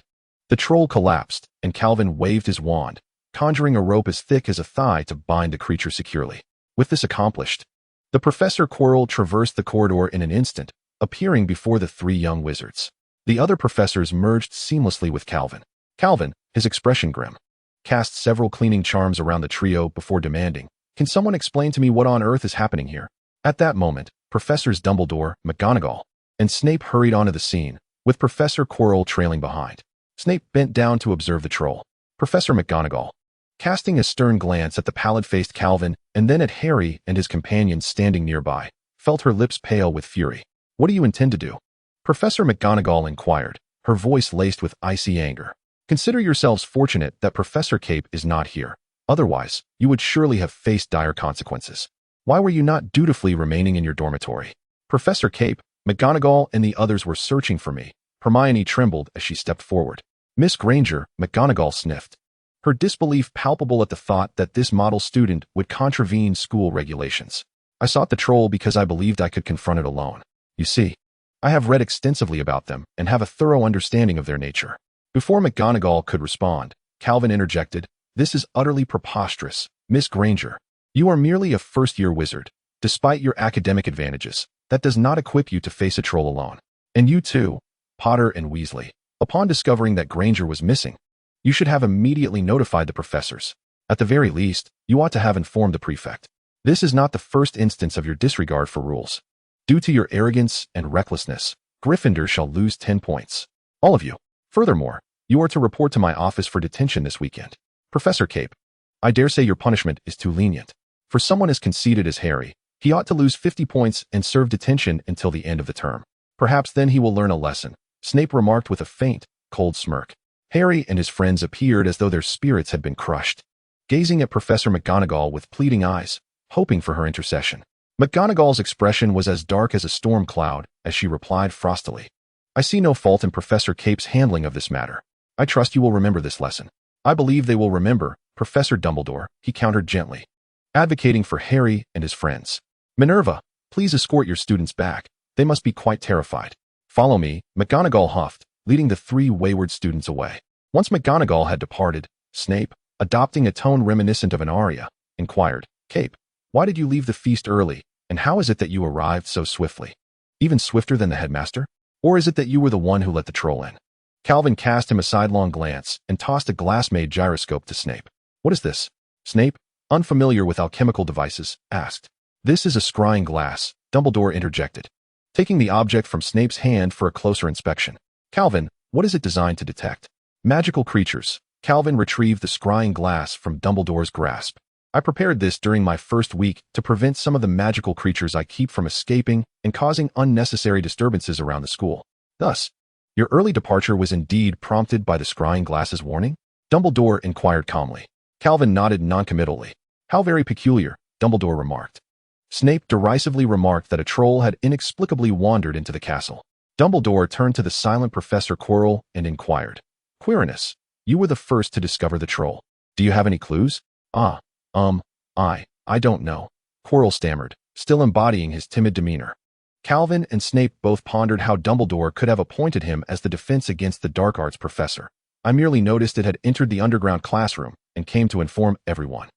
[SPEAKER 1] The troll collapsed, and Calvin waved his wand, conjuring a rope as thick as a thigh to bind the creature securely. With this accomplished, the Professor Quirrell traversed the corridor in an instant, appearing before the 3 young wizards. The other professors merged seamlessly with Calvin. Calvin, his expression grim, cast several cleaning charms around the trio before demanding, "Can someone explain to me what on earth is happening here?" At that moment, Professors Dumbledore, McGonagall, and Snape hurried onto the scene, with Professor Quirrell trailing behind. Snape bent down to observe the troll. Professor McGonagall, casting a stern glance at the pallid-faced Calvin and then at Harry and his companions standing nearby, felt her lips pale with fury. "What do you intend to do?" Professor McGonagall inquired, her voice laced with icy anger. "Consider yourselves fortunate that Professor Capet is not here. Otherwise, you would surely have faced dire consequences. Why were you not dutifully remaining in your dormitory?" Professor Capet, McGonagall, and the others were searching for me. Hermione trembled as she stepped forward. "Miss Granger," McGonagall sniffed, her disbelief palpable at the thought that this model student would contravene school regulations. "I sought the troll because I believed I could confront it alone. You see, I have read extensively about them and have a thorough understanding of their nature." Before McGonagall could respond, Calvin interjected, This is utterly preposterous, Miss Granger. You are merely a first-year wizard. Despite your academic advantages, that does not equip you to face a troll alone. And you too, Potter and Weasley. Upon discovering that Granger was missing, you should have immediately notified the professors. At the very least, you ought to have informed the prefect. This is not the first instance of your disregard for rules. Due to your arrogance and recklessness, Gryffindor shall lose 10 points. All of you. Furthermore, you are to report to my office for detention this weekend. Professor Cape, I dare say your punishment is too lenient. For someone as conceited as Harry, he ought to lose 50 points and serve detention until the end of the term. Perhaps then he will learn a lesson, Snape remarked with a faint, cold smirk. Harry and his friends appeared as though their spirits had been crushed, gazing at Professor McGonagall with pleading eyes, hoping for her intercession. McGonagall's expression was as dark as a storm cloud as she replied frostily, I see no fault in Professor Cape's handling of this matter. I trust you will remember this lesson. I believe they will remember, Professor Dumbledore, he countered gently, advocating for Harry and his friends. Minerva, please escort your students back. They must be quite terrified. Follow me, McGonagall huffed, leading the 3 wayward students away. Once McGonagall had departed, Snape, adopting a tone reminiscent of an aria, inquired, Cape, why did you leave the feast early, and how is it that you arrived so swiftly? Even swifter than the headmaster? Or is it that you were the one who let the troll in? Calvin cast him a sidelong glance and tossed a glass-made gyroscope to Snape. What is this? Snape, unfamiliar with alchemical devices, asked. This is a scrying glass, Dumbledore interjected, taking the object from Snape's hand for a closer inspection. Calvin, what is it designed to detect? Magical creatures. Calvin retrieved the scrying glass from Dumbledore's grasp. I prepared this during my first week to prevent some of the magical creatures I keep from escaping and causing unnecessary disturbances around the school. Thus, your early departure was indeed prompted by the scrying glass's warning? Dumbledore inquired calmly. Calvin nodded noncommittally. How very peculiar, Dumbledore remarked. Snape derisively remarked that a troll had inexplicably wandered into the castle. Dumbledore turned to the silent Professor Quirrell and inquired, Quirinus, you were the first to discover the troll. Do you have any clues? I don't know, Quirrell stammered, still embodying his timid demeanor. Calvin and Snape both pondered how Dumbledore could have appointed him as the defense against the dark arts professor. I merely noticed it had entered the underground classroom and came to inform everyone.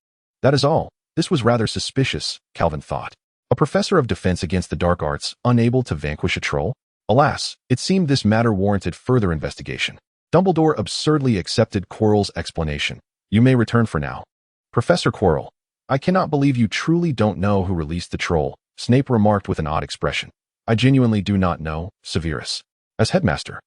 [SPEAKER 1] That is all. This was rather suspicious, Calvin thought. A professor of defense against the dark arts, unable to vanquish a troll? Alas, it seemed this matter warranted further investigation. Dumbledore absurdly accepted Quirrell's explanation. You may return for now. Professor Quirrell, I cannot believe you truly don't know who released the troll, Snape remarked with an odd expression. I genuinely do not know, Severus. As headmaster,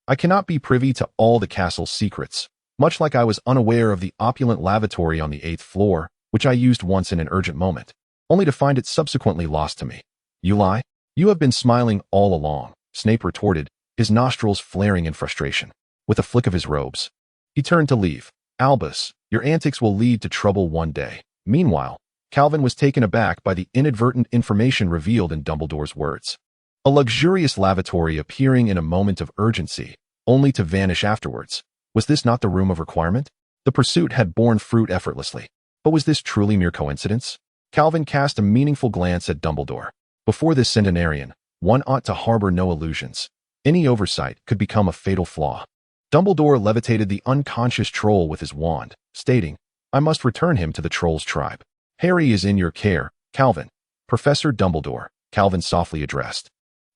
[SPEAKER 1] I cannot be privy to all the castle's secrets, much like I was unaware of the opulent lavatory on the 8th floor, which I used once in an urgent moment, only to find it subsequently lost to me. You lie? You have been smiling all along, Snape retorted, his nostrils flaring in frustration. With a flick of his robes, he turned to leave. Albus, your antics will lead to trouble one day. Meanwhile, Calvin was taken aback by the inadvertent information revealed in Dumbledore's words. A luxurious lavatory appearing in a moment of urgency, only to vanish afterwards. Was this not the room of requirement? The pursuit had borne fruit effortlessly. But was this truly mere coincidence? Calvin cast a meaningful glance at Dumbledore. Before this centenarian, one ought to harbor no illusions. Any oversight could become a fatal flaw. Dumbledore levitated the unconscious troll with his wand, stating, I must return him to the troll's tribe. Harry is in your care, Calvin. Professor Dumbledore, Calvin softly addressed,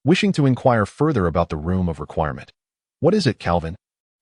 [SPEAKER 1] wishing to inquire further about the room of requirement. What is it, Calvin?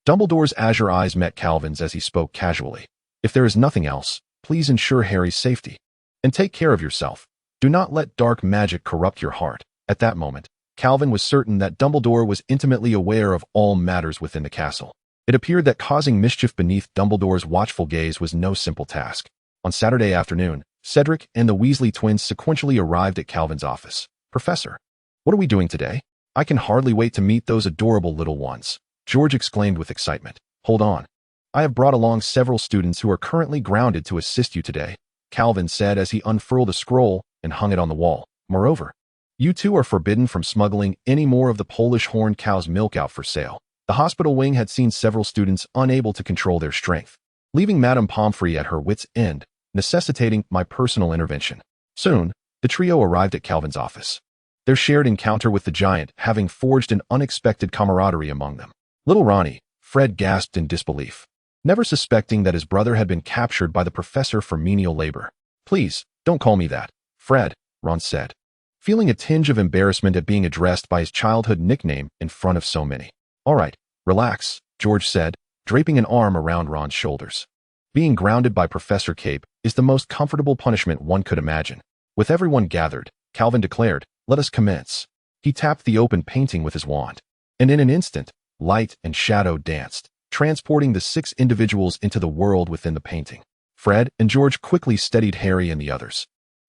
[SPEAKER 1] Dumbledore's azure eyes met Calvin's as he spoke casually. If there is nothing else, please ensure Harry's safety. And take care of yourself. Do not let dark magic corrupt your heart. At that moment, Calvin was certain that Dumbledore was intimately aware of all matters within the castle. It appeared that causing mischief beneath Dumbledore's watchful gaze was no simple task. On Saturday afternoon, Cedric and the Weasley twins sequentially arrived at Calvin's office. Professor, what are we doing today? I can hardly wait to meet those adorable little ones, George exclaimed with excitement. Hold on. I have brought along several students who are currently grounded to assist you today, Calvin said as he unfurled a scroll and hung it on the wall. Moreover, you two are forbidden from smuggling any more of the Polish horned cow's milk out for sale. The hospital wing had seen several students unable to control their strength, leaving Madame Pomfrey at her wit's end, necessitating my personal intervention. Soon, the trio arrived at Calvin's office, their shared encounter with the giant having forged an unexpected camaraderie among them. Little Ronnie, Fred gasped in disbelief. never suspecting that his brother had been captured by the professor for menial labor. "Please, don't call me that, Fred," Ron said, feeling a tinge of embarrassment at being addressed by his childhood nickname in front of so many. "All right, relax," George said, draping an arm around Ron's shoulders. Being grounded by Professor Capet is the most comfortable punishment one could imagine. With everyone gathered, Calvin declared, "Let us commence." He tapped the open painting with his wand, and in an instant, light and shadow danced, transporting the 6 individuals into the world within the painting. Fred and George quickly steadied Harry and the others,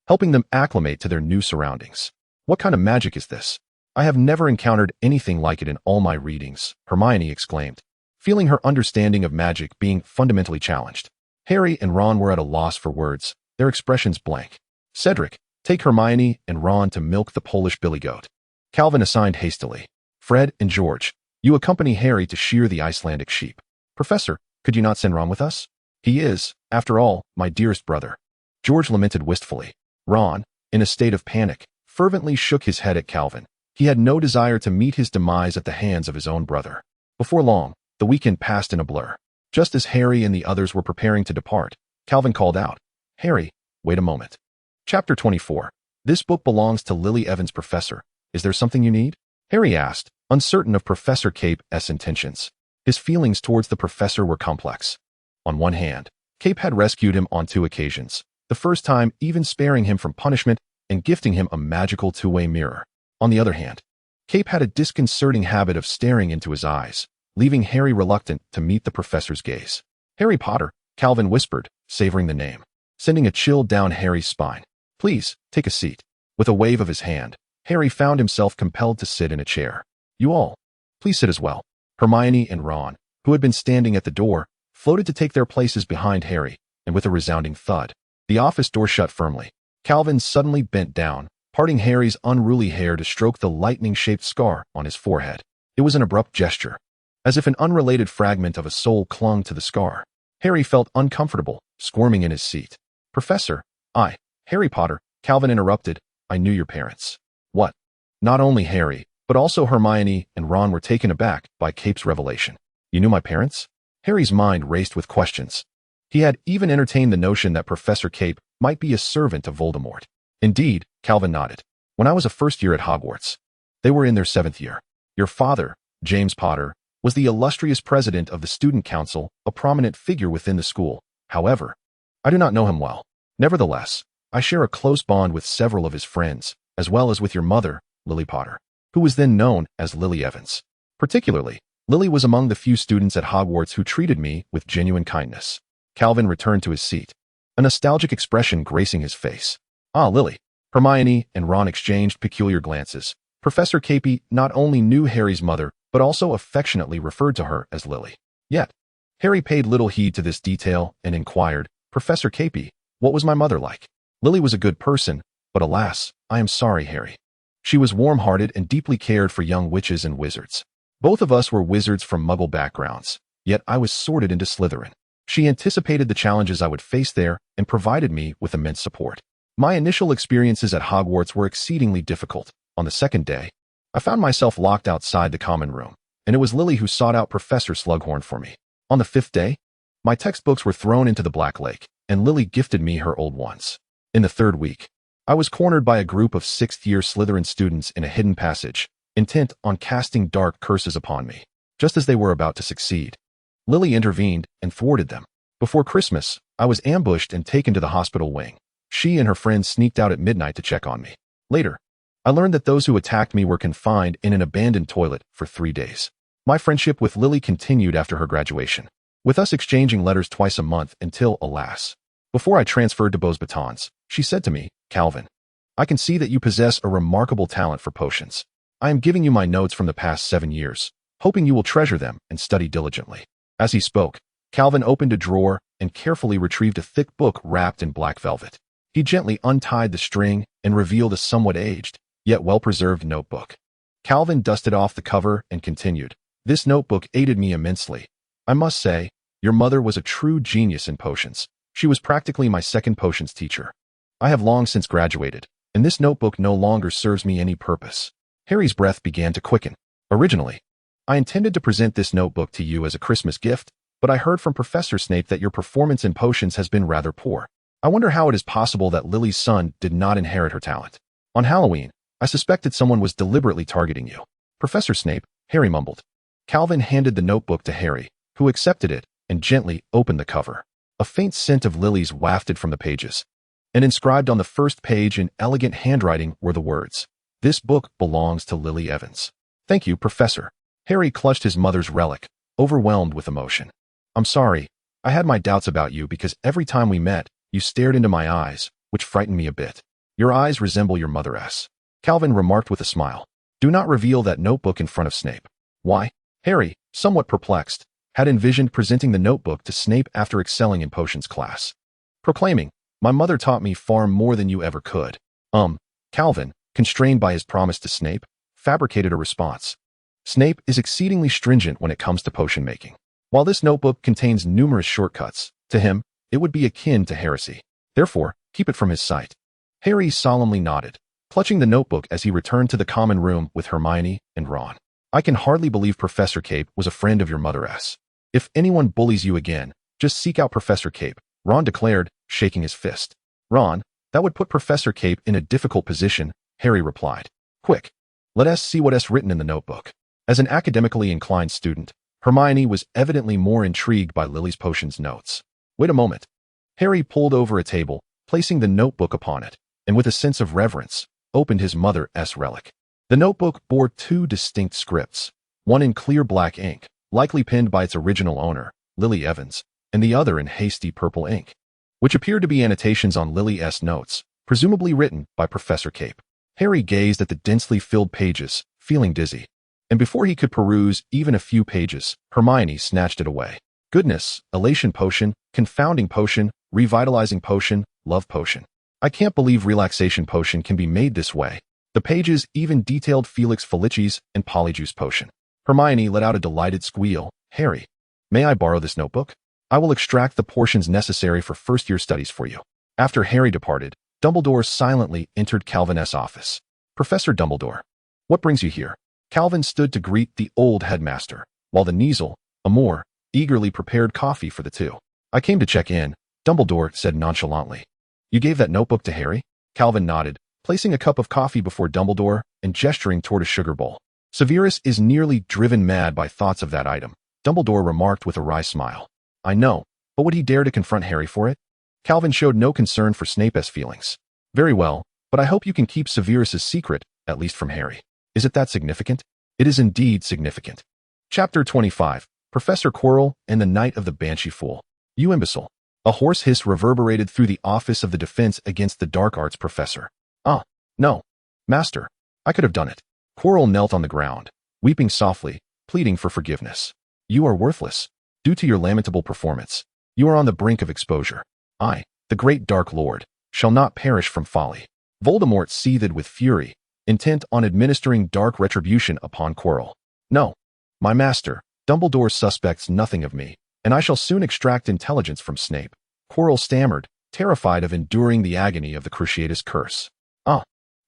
[SPEAKER 1] helping them acclimate to their new surroundings. "What kind of magic is this? I have never encountered anything like it in all my readings," Hermione exclaimed, feeling her understanding of magic being fundamentally challenged. Harry and Ron were at a loss for words, their expressions blank. "Cedric, take Hermione and Ron to milk the Polish billy goat," Calvin assigned hastily. "Fred and George, you accompany Harry to shear the Icelandic sheep. Professor, could you not send Ron with us? He is, after all, my dearest brother," George lamented wistfully. Ron, in a state of panic, fervently shook his head at Calvin. He had no desire to meet his demise at the hands of his own brother. Before long, the weekend passed in a blur. Just as Harry and the others were preparing to depart, Calvin called out, "Harry, wait a moment." Chapter 24. "This book belongs to Lily Evans, Professor. Is there something you need?" Harry asked, uncertain of Professor Capet's intentions. His feelings towards the professor were complex. On one hand, Capet had rescued him on 2 occasions, the first time even sparing him from punishment and gifting him a magical 2-way mirror. On the other hand, Capet had a disconcerting habit of staring into his eyes, leaving Harry reluctant to meet the professor's gaze. "Harry Potter," Calvin whispered, savoring the name, sending a chill down Harry's spine. "Please, take a seat." With a wave of his hand, Harry found himself compelled to sit in a chair. "You all, please sit as well." Hermione and Ron, who had been standing at the door, floated to take their places behind Harry, and with a resounding thud, the office door shut firmly. Calvin suddenly bent down, parting Harry's unruly hair to stroke the lightning-shaped scar on his forehead. It was an abrupt gesture, as if an unrelated fragment of a soul clung to the scar. Harry felt uncomfortable, squirming in his seat. "Professor, Harry Potter," Calvin interrupted, "I knew your parents." What? Not only Harry, but also Hermione and Ron were taken aback by Capet's revelation. "You knew my parents?" Harry's mind raced with questions. He had even entertained the notion that Professor Capet might be a servant of Voldemort. "Indeed," Calvin nodded. "When I was a first year at Hogwarts, they were in their 7th year. Your father, James Potter, was the illustrious president of the student council, a prominent figure within the school. However, I do not know him well. Nevertheless, I share a close bond with several of his friends, as well as with your mother, Lily Potter, who was then known as Lily Evans. Particularly, Lily was among the few students at Hogwarts who treated me with genuine kindness." Calvin returned to his seat, a nostalgic expression gracing his face. "Ah, Lily." Hermione and Ron exchanged peculiar glances. Professor Capet not only knew Harry's mother, but also affectionately referred to her as Lily. Yet, Harry paid little heed to this detail and inquired, "Professor Capet, what was my mother like?" "Lily was a good person, but alas, I am sorry, Harry. She was warm-hearted and deeply cared for young witches and wizards. Both of us were wizards from Muggle backgrounds, yet I was sorted into Slytherin. She anticipated the challenges I would face there and provided me with immense support. My initial experiences at Hogwarts were exceedingly difficult. On the 2nd day, I found myself locked outside the common room, and it was Lily who sought out Professor Slughorn for me. On the 5th day, my textbooks were thrown into the Black Lake, and Lily gifted me her old ones. In the 3rd week, I was cornered by a group of 6th-year Slytherin students in a hidden passage, intent on casting dark curses upon me. Just as they were about to succeed, Lily intervened and thwarted them. Before Christmas, I was ambushed and taken to the hospital wing. She and her friends sneaked out at midnight to check on me. Later, I learned that those who attacked me were confined in an abandoned toilet for 3 days. My friendship with Lily continued after her graduation, with us exchanging letters twice a month until, alas, before I transferred to Beauxbatons, she said to me, "Calvin, I can see that you possess a remarkable talent for potions. I am giving you my notes from the past 7 years, hoping you will treasure them and study diligently." As he spoke, Calvin opened a drawer and carefully retrieved a thick book wrapped in black velvet. He gently untied the string and revealed a somewhat aged, yet well-preserved notebook. Calvin dusted off the cover and continued, "This notebook aided me immensely. I must say, your mother was a true genius in potions. She was practically my second potions teacher. I have long since graduated, and this notebook no longer serves me any purpose." Harry's breath began to quicken. "Originally, I intended to present this notebook to you as a Christmas gift, but I heard from Professor Snape that your performance in potions has been rather poor. I wonder how it is possible that Lily's son did not inherit her talent. On Halloween, I suspected someone was deliberately targeting you. Professor Snape, Harry mumbled. Calvin handed the notebook to Harry, who accepted it and gently opened the cover. A faint scent of lilies wafted from the pages, and inscribed on the first page in elegant handwriting were the words, "This book belongs to Lily Evans." "Thank you, Professor." Harry clutched his mother's relic, overwhelmed with emotion. "I'm sorry. I had my doubts about you because every time we met, you stared into my eyes, which frightened me a bit. Your eyes resemble your mother's," Calvin remarked with a smile. "Do not reveal that notebook in front of Snape." "Why?" Harry, somewhat perplexed, had envisioned presenting the notebook to Snape after excelling in potions class, proclaiming, "My mother taught me far more than you ever could." Calvin, constrained by his promise to Snape, fabricated a response. Snape is exceedingly stringent when it comes to potion making. While this notebook contains numerous shortcuts, to him, it would be akin to heresy. Therefore, keep it from his sight. Harry solemnly nodded, clutching the notebook as he returned to the common room with Hermione and Ron. "I can hardly believe Professor Capet was a friend of your mother's. If anyone bullies you again, just seek out Professor Capet," Ron declared, shaking his fist. "Ron, that would put Professor Capet in a difficult position," Harry replied. "Quick, let us see what's written in the notebook." As an academically inclined student, Hermione was evidently more intrigued by Lily's potions notes. "Wait a moment." Harry pulled over a table, placing the notebook upon it, and with a sense of reverence, opened his mother's relic. The notebook bore two distinct scripts, one in clear black ink, likely penned by its original owner, Lily Evans, and the other in hasty purple ink, which appeared to be annotations on Lily's notes, presumably written by Professor Capet. Harry gazed at the densely filled pages, feeling dizzy, and before he could peruse even a few pages, Hermione snatched it away. "Goodness, elation potion, confounding potion, revitalizing potion, love potion. I can't believe relaxation potion can be made this way." The pages even detailed Felix Felici's and Polyjuice potion. Hermione let out a delighted squeal. "Harry, may I borrow this notebook? I will extract the portions necessary for first-year studies for you." After Harry departed, Dumbledore silently entered Calvin's office. "Professor Dumbledore, what brings you here?" Calvin stood to greet the old headmaster, while the Kneazle, Amour, eagerly prepared coffee for the two. "I came to check in," Dumbledore said nonchalantly. "You gave that notebook to Harry?" Calvin nodded, placing a cup of coffee before Dumbledore and gesturing toward a sugar bowl. "Severus is nearly driven mad by thoughts of that item," Dumbledore remarked with a wry smile. "I know, but would he dare to confront Harry for it?" Calvin showed no concern for Snape's feelings. "Very well, but I hope you can keep Severus's secret, at least from Harry. Is it that significant?" "It is indeed significant." Chapter 25, Professor Quirrell and the Knight of the Banshee Fool. "You imbecile." A hoarse hiss reverberated through the Office of the Defense Against the Dark Arts professor. "Ah, no. Master, I could have done it." Quirrell knelt on the ground, weeping softly, pleading for forgiveness. "You are worthless. Due to your lamentable performance, you are on the brink of exposure. I, the great Dark Lord, shall not perish from folly." Voldemort seethed with fury, intent on administering dark retribution upon Quirrell. "No, my master, Dumbledore suspects nothing of me, and I shall soon extract intelligence from Snape," Quirrell stammered, terrified of enduring the agony of the Cruciatus curse. "Ah."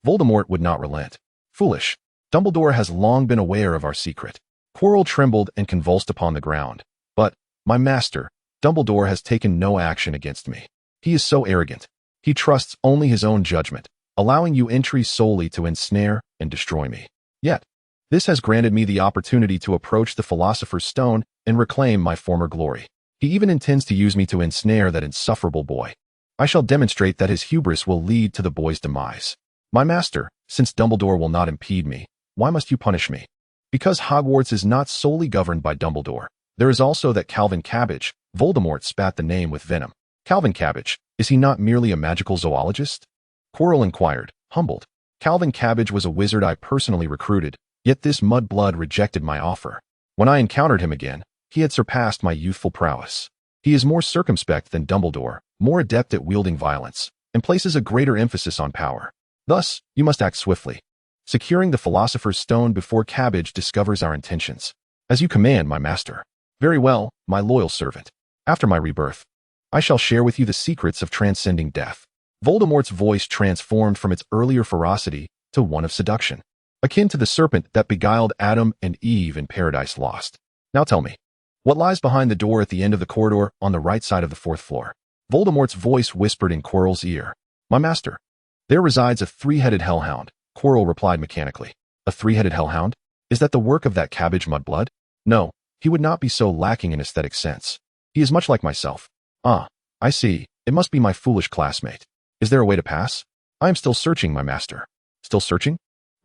[SPEAKER 1] Voldemort would not relent. "Foolish. Dumbledore has long been aware of our secret." Quirrell trembled and convulsed upon the ground. "But, my master, Dumbledore has taken no action against me. He is so arrogant. He trusts only his own judgment, allowing you entry solely to ensnare and destroy me. Yet, this has granted me the opportunity to approach the Philosopher's Stone and reclaim my former glory. He even intends to use me to ensnare that insufferable boy. I shall demonstrate that his hubris will lead to the boy's demise. My master, since Dumbledore will not impede me, why must you punish me? Because Hogwarts is not solely governed by Dumbledore. There is also that Calvin Capet." Voldemort spat the name with venom. "Calvin Capet, is he not merely a magical zoologist?" Quirrell inquired, humbled. "Calvin Capet was a wizard I personally recruited, yet this Mudblood rejected my offer. When I encountered him again, he had surpassed my youthful prowess. He is more circumspect than Dumbledore, more adept at wielding violence, and places a greater emphasis on power. Thus, you must act swiftly, securing the Philosopher's Stone before Cabbage discovers our intentions." "As you command, my master." "Very well, my loyal servant. After my rebirth, I shall share with you the secrets of transcending death." Voldemort's voice transformed from its earlier ferocity to one of seduction, akin to the serpent that beguiled Adam and Eve in Paradise Lost. "Now tell me, What lies behind the door at the end of the corridor on the right side of the 4th floor? Voldemort's voice whispered in Quirrell's ear. My master. There resides a 3-headed hellhound, Quirrell replied mechanically. A 3-headed hellhound? Is that the work of that cabbage Mudblood? No, he would not be so lacking in aesthetic sense. He is much like myself. Ah, I see. It must be my foolish classmate. Is there a way to pass? I am still searching, my master. Still searching?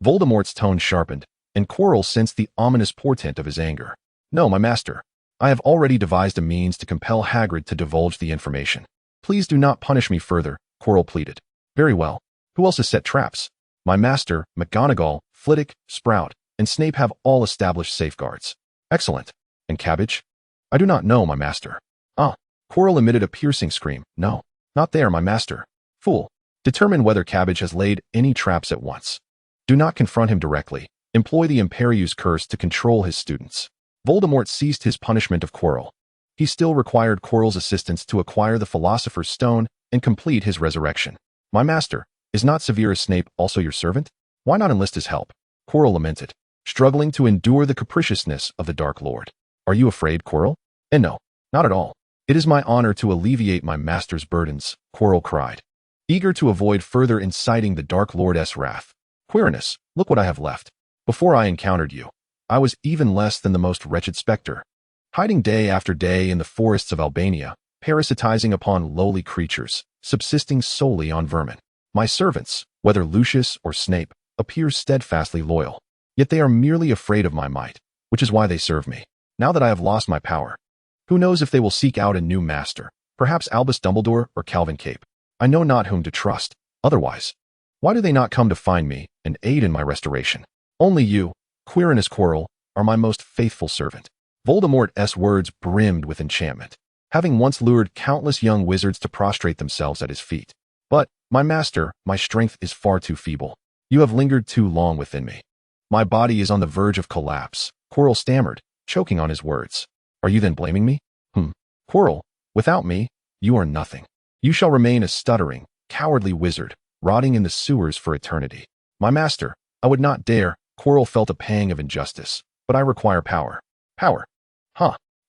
[SPEAKER 1] Voldemort's tone sharpened, and Quirrell sensed the ominous portent of his anger. No, my master. I have already devised a means to compel Hagrid to divulge the information. Please do not punish me further, Quirrell pleaded. Very well. Who else has set traps? My master, McGonagall, Flitwick, Sprout, and Snape have all established safeguards. Excellent. And Cabbage? I do not know, my master. Ah. Quirrell emitted a piercing scream. No. Not there, my master. Fool. Determine whether Cabbage has laid any traps at once. Do not confront him directly. Employ the Imperius curse to control his students. Voldemort ceased his punishment of Quirrell. He still required Quirrell's assistance to acquire the Philosopher's Stone and complete his resurrection. My master, is not Severus Snape also your servant? Why not enlist his help? Quirrell lamented, struggling to endure the capriciousness of the Dark Lord. Are you afraid, Quirrell? And no, not at all. It is my honor to alleviate my master's burdens, Quirrell cried, eager to avoid further inciting the Dark Lord's wrath. Quirinus, look what I have left. Before I encountered you, I was even less than the most wretched spectre, hiding day after day in the forests of Albania, parasitizing upon lowly creatures, subsisting solely on vermin. My servants, whether Lucius or Snape, appear steadfastly loyal, yet they are merely afraid of my might, which is why they serve me. Now that I have lost my power, who knows if they will seek out a new master, perhaps Albus Dumbledore or Calvin Capet. I know not whom to trust, otherwise. Why do they not come to find me and aid in my restoration? Only you, Quirinus Quirrell, are my most faithful servant. Voldemort's words brimmed with enchantment, having once lured countless young wizards to prostrate themselves at his feet. But, my master, my strength is far too feeble. You have lingered too long within me. My body is on the verge of collapse, Quirrell stammered, choking on his words. Are you then blaming me? Quirrell, without me, you are nothing. You shall remain a stuttering, cowardly wizard, rotting in the sewers for eternity. My master, I would not dare. Quirrell felt a pang of injustice, but I require power. Power?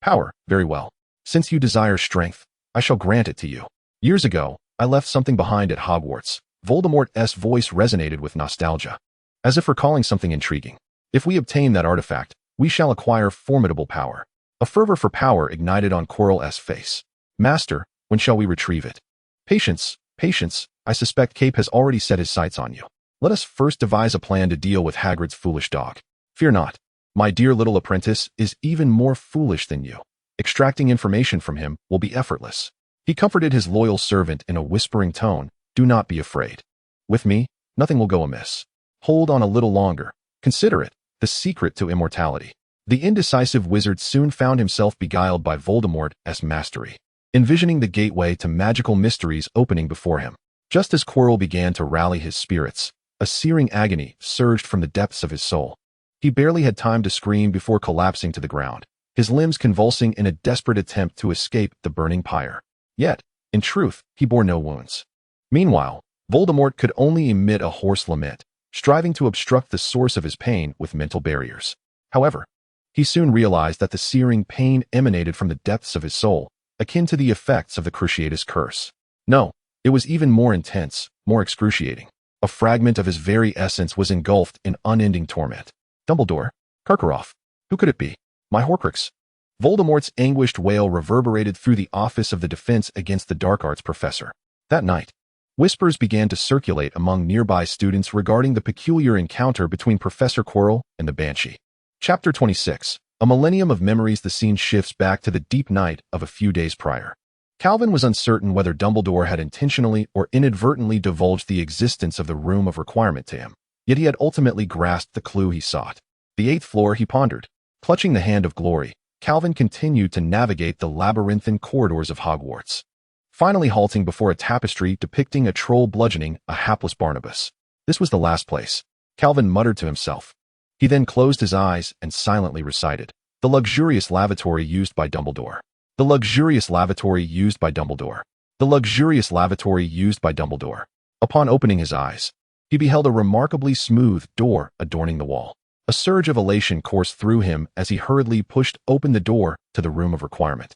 [SPEAKER 1] Power, very well. Since you desire strength, I shall grant it to you. Years ago, I left something behind at Hogwarts. Voldemort's voice resonated with nostalgia, as if recalling something intriguing. If we obtain that artifact, we shall acquire formidable power. A fervor for power ignited on Quirrell's face. Master, when shall we retrieve it? Patience, patience. I suspect Capet has already set his sights on you. Let us first devise a plan to deal with Hagrid's foolish dog. Fear not. My dear little apprentice is even more foolish than you. Extracting information from him will be effortless. He comforted his loyal servant in a whispering tone. Do not be afraid. With me, nothing will go amiss. Hold on a little longer. Consider it the secret to immortality. The indecisive wizard soon found himself beguiled by Voldemort's mastery, envisioning the gateway to magical mysteries opening before him. Just as Quirrell began to rally his spirits, a searing agony surged from the depths of his soul. He barely had time to scream before collapsing to the ground, his limbs convulsing in a desperate attempt to escape the burning pyre. Yet, in truth, he bore no wounds. Meanwhile, Voldemort could only emit a hoarse lament, striving to obstruct the source of his pain with mental barriers. However, he soon realized that the searing pain emanated from the depths of his soul, akin to the effects of the Cruciatus curse. No, it was even more intense, more excruciating. A fragment of his very essence was engulfed in unending torment. Dumbledore? Karkaroff? Who could it be? My Horcrux? Voldemort's anguished wail reverberated through the office of the Defense Against the Dark Arts professor. That night, whispers began to circulate among nearby students regarding the peculiar encounter between Professor Quirrell and the Banshee. Chapter 26. A millennium of memories. The scene shifts back to the deep night of a few days prior. Calvin was uncertain whether Dumbledore had intentionally or inadvertently divulged the existence of the Room of Requirement to him, yet he had ultimately grasped the clue he sought. The 8th floor, he pondered. Clutching the hand of glory, Calvin continued to navigate the labyrinthine corridors of Hogwarts, finally halting before a tapestry depicting a troll bludgeoning a hapless Barnabas. This was the last place, Calvin muttered to himself. He then closed his eyes and silently recited, "The luxurious lavatory used by Dumbledore. The luxurious lavatory used by Dumbledore. The luxurious lavatory used by Dumbledore." Upon opening his eyes, he beheld a remarkably smooth door adorning the wall. A surge of elation coursed through him as he hurriedly pushed open the door to the room of requirement.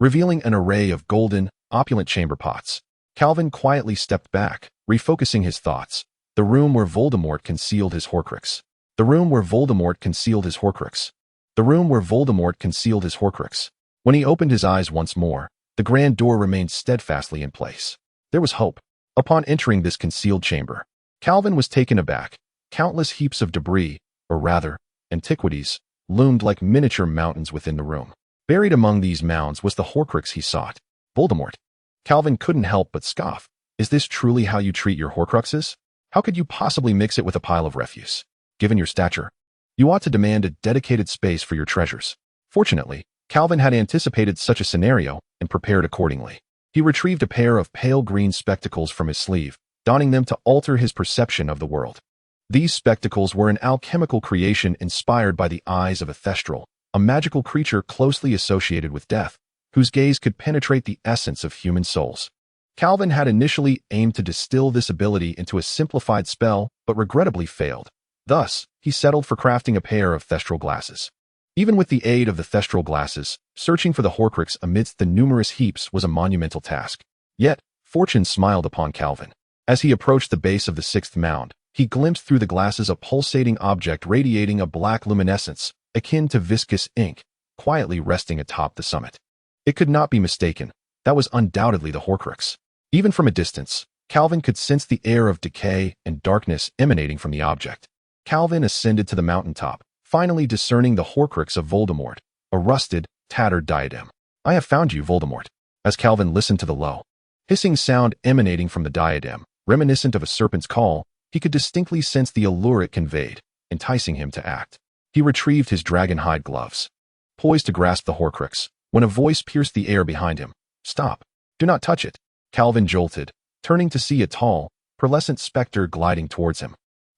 [SPEAKER 1] Revealing an array of golden, opulent chamber pots, Calvin quietly stepped back, refocusing his thoughts. The room where Voldemort concealed his Horcrux. The room where Voldemort concealed his Horcrux. The room where Voldemort concealed his Horcrux. When he opened his eyes once more, the grand door remained steadfastly in place. There was hope. Upon entering this concealed chamber, Calvin was taken aback. Countless heaps of debris, or rather, antiquities, loomed like miniature mountains within the room. Buried among these mounds was the Horcrux he sought. Voldemort. Calvin couldn't help but scoff. Is this truly how you treat your Horcruxes? How could you possibly mix it with a pile of refuse? Given your stature, you ought to demand a dedicated space for your treasures. Fortunately, Calvin had anticipated such a scenario and prepared accordingly. He retrieved a pair of pale green spectacles from his sleeve, donning them to alter his perception of the world. These spectacles were an alchemical creation inspired by the eyes of a thestral, a magical creature closely associated with death, whose gaze could penetrate the essence of human souls. Calvin had initially aimed to distill this ability into a simplified spell, but regrettably failed. Thus, he settled for crafting a pair of thestral glasses. Even with the aid of the thestral glasses, searching for the Horcrux amidst the numerous heaps was a monumental task. Yet, fortune smiled upon Calvin. As he approached the base of the sixth mound, he glimpsed through the glasses a pulsating object radiating a black luminescence, akin to viscous ink, quietly resting atop the summit. It could not be mistaken. That was undoubtedly the Horcrux. Even from a distance, Calvin could sense the air of decay and darkness emanating from the object. Calvin ascended to the mountaintop, finally discerning the Horcrux of Voldemort, a rusted, tattered diadem. I have found you, Voldemort. As Calvin listened to the low, hissing sound emanating from the diadem, reminiscent of a serpent's call, he could distinctly sense the allure it conveyed, enticing him to act. He retrieved his dragon-hide gloves, poised to grasp the Horcrux, when a voice pierced the air behind him. Stop. Do not touch it. Calvin jolted, turning to see a tall, pearlescent specter gliding towards him.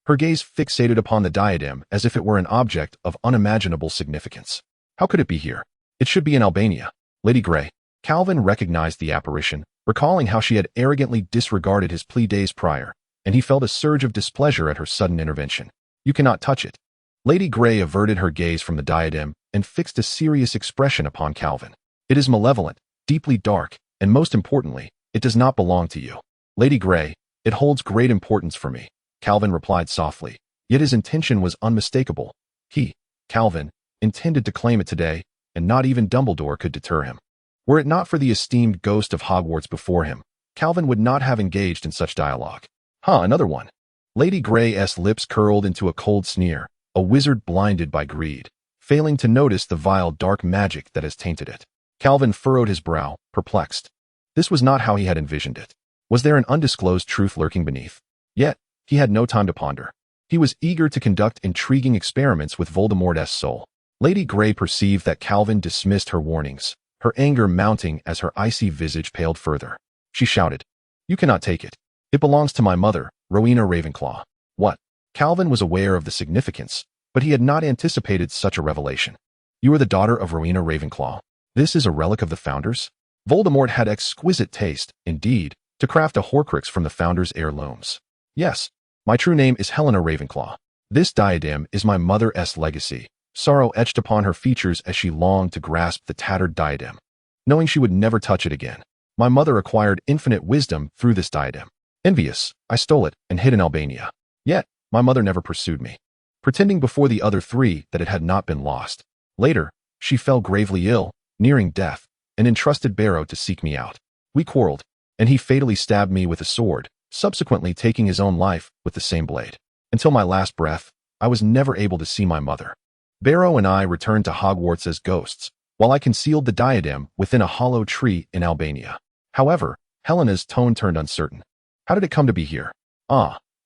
[SPEAKER 1] Her gaze fixated upon the diadem as if it were an object of unimaginable significance. How could it be here? It should be in Albania. Lady Grey. Calvin recognized the apparition, recalling how she had arrogantly disregarded his plea days prior, and he felt a surge of displeasure at her sudden intervention. You cannot touch it. Lady Grey averted her gaze from the diadem and fixed a serious expression upon Calvin. It is malevolent, deeply dark, and most importantly, it does not belong to you. Lady Grey, it holds great importance for me, Calvin replied softly, yet his intention was unmistakable. He, Calvin, intended to claim it today, and not even Dumbledore could deter him. Were it not for the esteemed ghost of Hogwarts before him, Calvin would not have engaged in such dialogue. Another one. Lady Grey's lips curled into a cold sneer, a wizard blinded by greed, failing to notice the vile dark magic that has tainted it. Calvin furrowed his brow, perplexed. This was not how he had envisioned it. Was there an undisclosed truth lurking beneath? Yet, he had no time to ponder. He was eager to conduct intriguing experiments with Voldemort's soul. Lady Grey perceived that Calvin dismissed her warnings, her anger mounting as her icy visage paled further. She shouted, You cannot take it. It belongs to my mother, Rowena Ravenclaw. What? Calvin was aware of the significance, but he had not anticipated such a revelation. You are the daughter of Rowena Ravenclaw. This is a relic of the Founders? Voldemort had exquisite taste, indeed, to craft a Horcrux from the Founders' heirlooms. Yes, my true name is Helena Ravenclaw. This diadem is my mother's legacy. Sorrow etched upon her features as she longed to grasp the tattered diadem. Knowing she would never touch it again, my mother acquired infinite wisdom through this diadem. Envious, I stole it and hid in Albania. Yet, my mother never pursued me, pretending before the other three that it had not been lost. Later, she fell gravely ill, nearing death, and entrusted Barrow to seek me out. We quarreled, and he fatally stabbed me with a sword, subsequently taking his own life with the same blade. Until my last breath, I was never able to see my mother. Barrow and I returned to Hogwarts as ghosts, while I concealed the diadem within a hollow tree in Albania. However, Helena's tone turned uncertain. How did it come to be here?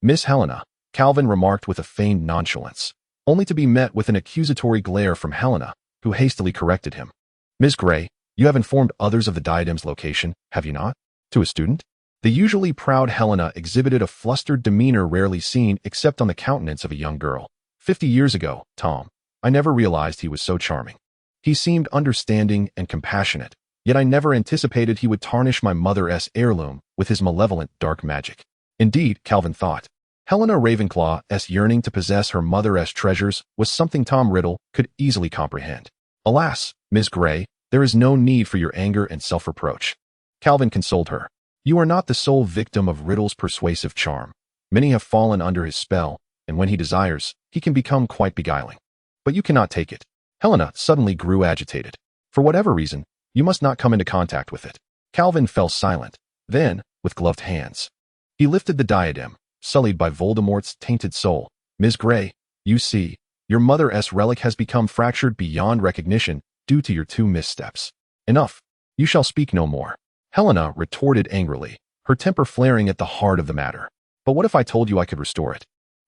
[SPEAKER 1] Miss Helena, Calvin remarked with a feigned nonchalance, only to be met with an accusatory glare from Helena, who hastily corrected him. Miss Grey, you have informed others of the diadem's location, have you not? To a student? The usually proud Helena exhibited a flustered demeanor rarely seen except on the countenance of a young girl. 50 years ago, Tom, I never realized he was so charming. He seemed understanding and compassionate, yet I never anticipated he would tarnish my mother's heirloom with his malevolent dark magic. Indeed, Calvin thought, Helena Ravenclaw's yearning to possess her mother's treasures was something Tom Riddle could easily comprehend. Alas, Ms. Grey, there is no need for your anger and self-reproach. Calvin consoled her. You are not the sole victim of Riddle's persuasive charm. Many have fallen under his spell, and when he desires, he can become quite beguiling. But you cannot take it. Helena suddenly grew agitated. For whatever reason, you must not come into contact with it. Calvin fell silent. Then, with gloved hands, he lifted the diadem, sullied by Voldemort's tainted soul. Ms. Grey, you see, your mother's relic has become fractured beyond recognition due to your 2 missteps. Enough. You shall speak no more. Helena retorted angrily, her temper flaring at the heart of the matter. But what if I told you I could restore it?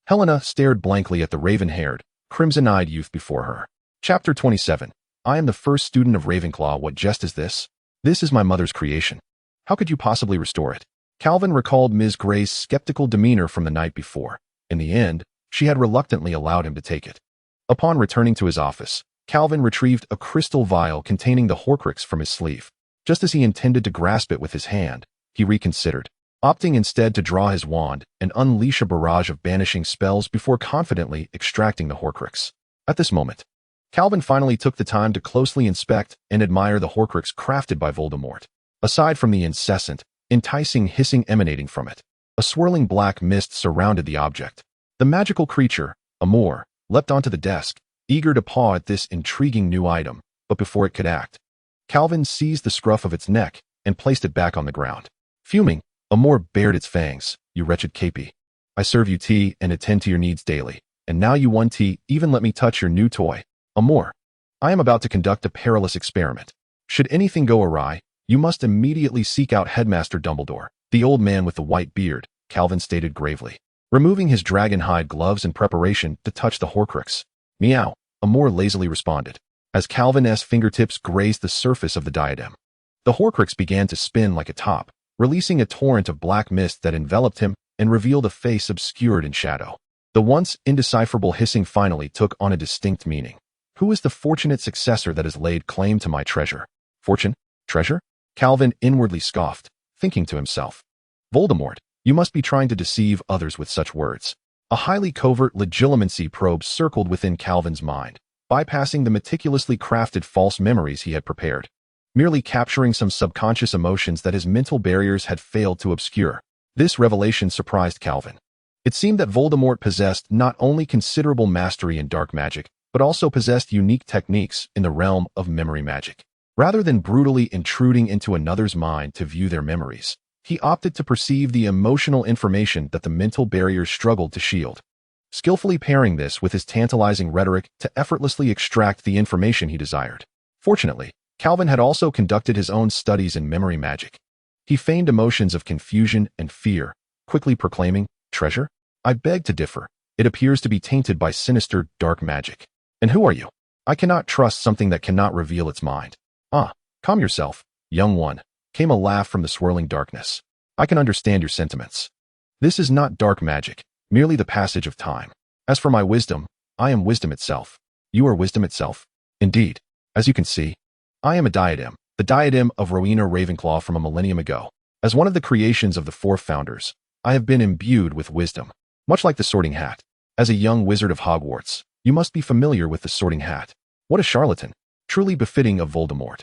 [SPEAKER 1] Helena stared blankly at the raven-haired, crimson-eyed youth before her. Chapter 27. I am the first student of Ravenclaw. What jest is this? This is my mother's creation. How could you possibly restore it? Calvin recalled Ms. Grey's skeptical demeanor from the night before. In the end, she had reluctantly allowed him to take it. Upon returning to his office, Calvin retrieved a crystal vial containing the Horcrux from his sleeve. Just as he intended to grasp it with his hand, he reconsidered, opting instead to draw his wand and unleash a barrage of banishing spells before confidently extracting the Horcrux. At this moment, Calvin finally took the time to closely inspect and admire the Horcrux crafted by Voldemort. Aside from the incessant, enticing hissing emanating from it, a swirling black mist surrounded the object. The magical creature, Amor, leapt onto the desk, eager to paw at this intriguing new item, but before it could act, Calvin seized the scruff of its neck and placed it back on the ground. Fuming, Amor bared its fangs. You wretched Capet. I serve you tea and attend to your needs daily, and now you want tea, even let me touch your new toy. Amor, I am about to conduct a perilous experiment. Should anything go awry, you must immediately seek out Headmaster Dumbledore, the old man with the white beard, Calvin stated gravely, removing his dragon-hide gloves in preparation to touch the Horcrux. Meow, Amor lazily responded, as Calvin's fingertips grazed the surface of the diadem. The Horcrux began to spin like a top, releasing a torrent of black mist that enveloped him and revealed a face obscured in shadow. The once indecipherable hissing finally took on a distinct meaning. Who is the fortunate successor that has laid claim to my treasure? Fortune? Treasure? Calvin inwardly scoffed, thinking to himself, Voldemort, you must be trying to deceive others with such words. A highly covert legitimacy probe circled within Calvin's mind, bypassing the meticulously crafted false memories he had prepared, merely capturing some subconscious emotions that his mental barriers had failed to obscure. This revelation surprised Calvin. It seemed that Voldemort possessed not only considerable mastery in dark magic, but also possessed unique techniques in the realm of memory magic. Rather than brutally intruding into another's mind to view their memories, he opted to perceive the emotional information that the mental barriers struggled to shield, skillfully pairing this with his tantalizing rhetoric to effortlessly extract the information he desired. Fortunately, Calvin had also conducted his own studies in memory magic. He feigned emotions of confusion and fear, quickly proclaiming, Treasure? I beg to differ. It appears to be tainted by sinister, dark magic. And who are you? I cannot trust something that cannot reveal its mind. Ah, calm yourself, young one, came a laugh from the swirling darkness. I can understand your sentiments. This is not dark magic, merely the passage of time. As for my wisdom, I am wisdom itself. You are wisdom itself. Indeed, as you can see, I am a diadem, the diadem of Rowena Ravenclaw from a millennium ago. As one of the creations of the 4 founders, I have been imbued with wisdom, much like the Sorting Hat. As a young wizard of Hogwarts, you must be familiar with the Sorting Hat. What a charlatan, truly befitting of Voldemort.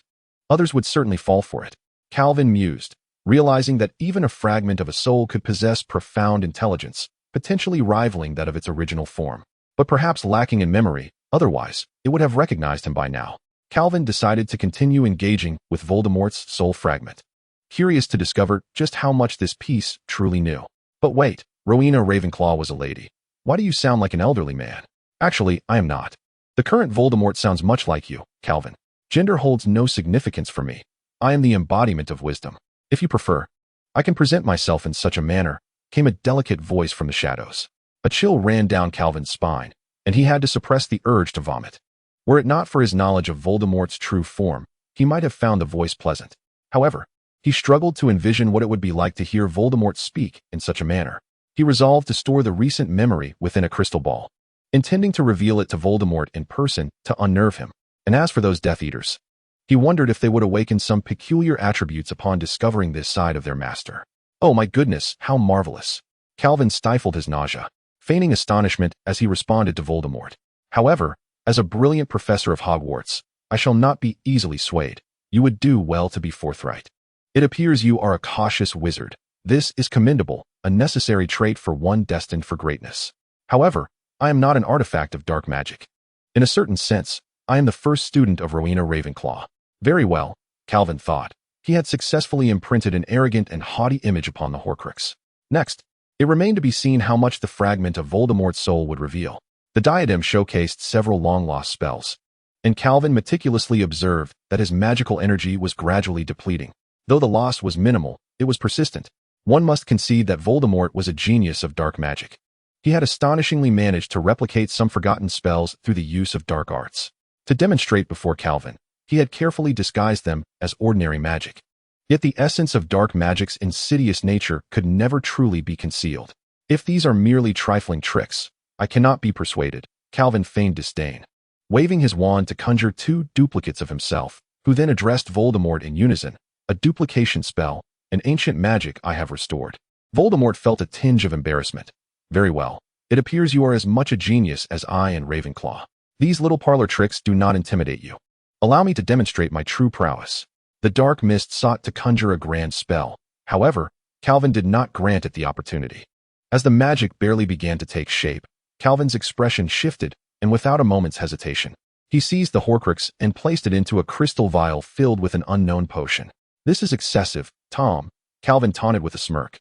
[SPEAKER 1] Others would certainly fall for it. Calvin mused, realizing that even a fragment of a soul could possess profound intelligence, potentially rivaling that of its original form, but perhaps lacking in memory. Otherwise, it would have recognized him by now. Calvin decided to continue engaging with Voldemort's soul fragment, curious to discover just how much this piece truly knew. But wait, Rowena Ravenclaw was a lady. Why do you sound like an elderly man? Actually, I am not. The current Voldemort sounds much like you, Calvin. Gender holds no significance for me. I am the embodiment of wisdom. If you prefer, I can present myself in such a manner, came a delicate voice from the shadows. A chill ran down Calvin's spine, and he had to suppress the urge to vomit. Were it not for his knowledge of Voldemort's true form, he might have found the voice pleasant. However, he struggled to envision what it would be like to hear Voldemort speak in such a manner. He resolved to store the recent memory within a crystal ball, intending to reveal it to Voldemort in person to unnerve him. And as for those Death Eaters, he wondered if they would awaken some peculiar attributes upon discovering this side of their master. Oh my goodness, how marvelous! Calvin stifled his nausea, feigning astonishment as he responded to Voldemort. However, as a brilliant professor of Hogwarts, I shall not be easily swayed. You would do well to be forthright. It appears you are a cautious wizard. This is commendable, a necessary trait for one destined for greatness. However, I am not an artifact of dark magic. In a certain sense, I am the first student of Rowena Ravenclaw. Very well, Calvin thought. He had successfully imprinted an arrogant and haughty image upon the Horcrux. Next, it remained to be seen how much the fragment of Voldemort's soul would reveal. The diadem showcased several long-lost spells, and Calvin meticulously observed that his magical energy was gradually depleting. Though the loss was minimal, it was persistent. One must concede that Voldemort was a genius of dark magic. He had astonishingly managed to replicate some forgotten spells through the use of dark arts. To demonstrate before Calvin, he had carefully disguised them as ordinary magic. Yet the essence of dark magic's insidious nature could never truly be concealed. If these are merely trifling tricks, I cannot be persuaded, Calvin feigned disdain, waving his wand to conjure two duplicates of himself, who then addressed Voldemort in unison. A duplication spell, an ancient magic I have restored. Voldemort felt a tinge of embarrassment. Very well. It appears you are as much a genius as I and Ravenclaw. These little parlor tricks do not intimidate you. Allow me to demonstrate my true prowess. The dark mist sought to conjure a grand spell. However, Calvin did not grant it the opportunity. As the magic barely began to take shape, Calvin's expression shifted, and without a moment's hesitation, he seized the Horcrux and placed it into a crystal vial filled with an unknown potion. This is excessive, Tom, Calvin taunted with a smirk.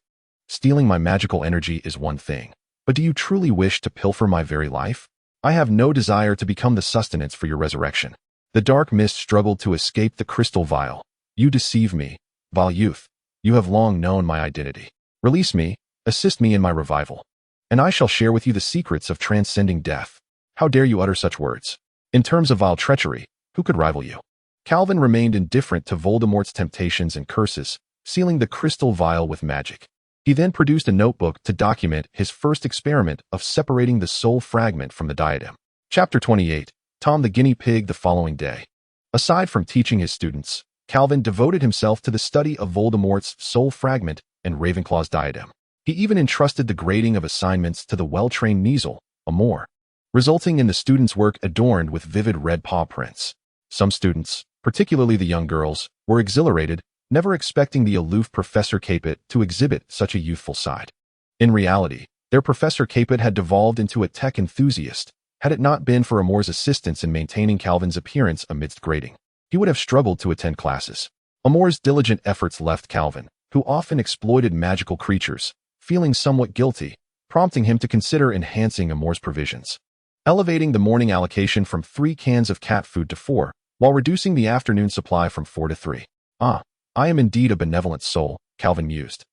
[SPEAKER 1] Stealing my magical energy is one thing, but do you truly wish to pilfer my very life? I have no desire to become the sustenance for your resurrection. The dark mist struggled to escape the crystal vial. You deceive me, vile youth. You have long known my identity. Release me, assist me in my revival, and I shall share with you the secrets of transcending death. How dare you utter such words? In terms of vile treachery, who could rival you? Calvin remained indifferent to Voldemort's temptations and curses, sealing the crystal vial with magic. He then produced a notebook to document his first experiment of separating the soul fragment from the diadem. Chapter 28. Tom the Guinea Pig. The following day, aside from teaching his students, Calvin devoted himself to the study of Voldemort's soul fragment and Ravenclaw's diadem. He even entrusted the grading of assignments to the well-trained Kneazle, Amor, resulting in the students' work adorned with vivid red paw prints. Some students, particularly the young girls, were exhilarated, never expecting the aloof Professor Capet to exhibit such a youthful side. In reality, their Professor Capet had devolved into a tech enthusiast. Had it not been for Amor's assistance in maintaining Calvin's appearance amidst grading, he would have struggled to attend classes. Amor's diligent efforts left Calvin, who often exploited magical creatures, feeling somewhat guilty, prompting him to consider enhancing Amor's provisions, elevating the morning allocation from 3 cans of cat food to 4, while reducing the afternoon supply from 4 to 3. Ah, I am indeed a benevolent soul, Calvin mused.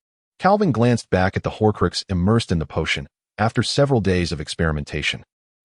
[SPEAKER 1] Calvin glanced back at the Horcrux immersed in the potion. After several days of experimentation,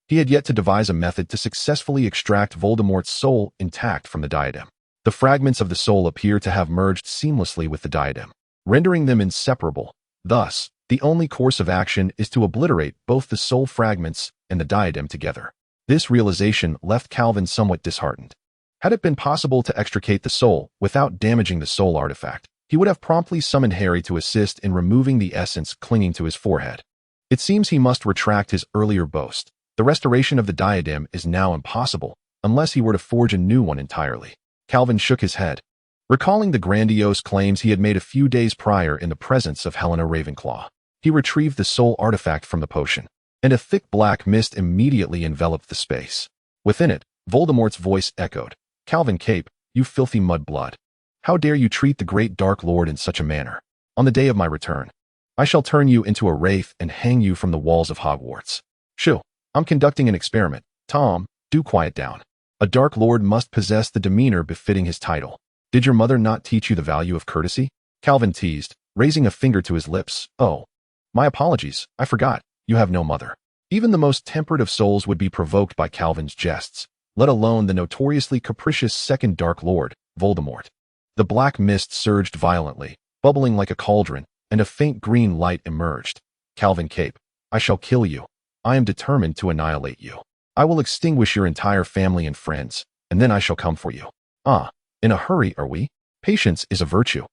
[SPEAKER 1] he had yet to devise a method to successfully extract Voldemort's soul intact from the diadem. The fragments of the soul appear to have merged seamlessly with the diadem, rendering them inseparable. Thus, the only course of action is to obliterate both the soul fragments and the diadem together. This realization left Calvin somewhat disheartened. Had it been possible to extricate the soul without damaging the soul artifact, he would have promptly summoned Harry to assist in removing the essence clinging to his forehead. It seems he must retract his earlier boast. The restoration of the diadem is now impossible, unless he were to forge a new one entirely. Calvin shook his head, recalling the grandiose claims he had made a few days prior in the presence of Helena Ravenclaw. He retrieved the soul artifact from the potion, and a thick black mist immediately enveloped the space. Within it, Voldemort's voice echoed, "Calvin Capet, you filthy mudblood. How dare you treat the great Dark Lord in such a manner? On the day of my return, I shall turn you into a wraith and hang you from the walls of Hogwarts." Shoo, I'm conducting an experiment. Tom, do quiet down. A Dark Lord must possess the demeanor befitting his title. Did your mother not teach you the value of courtesy? Calvin teased, raising a finger to his lips. Oh, my apologies, I forgot. You have no mother. Even the most tempered of souls would be provoked by Calvin's jests, let alone the notoriously capricious second Dark Lord, Voldemort. The black mist surged violently, bubbling like a cauldron, and a faint green light emerged. Calvin Capet, I shall kill you. I am determined to annihilate you. I will extinguish your entire family and friends, and then I shall come for you. Ah, in a hurry are we? Patience is a virtue.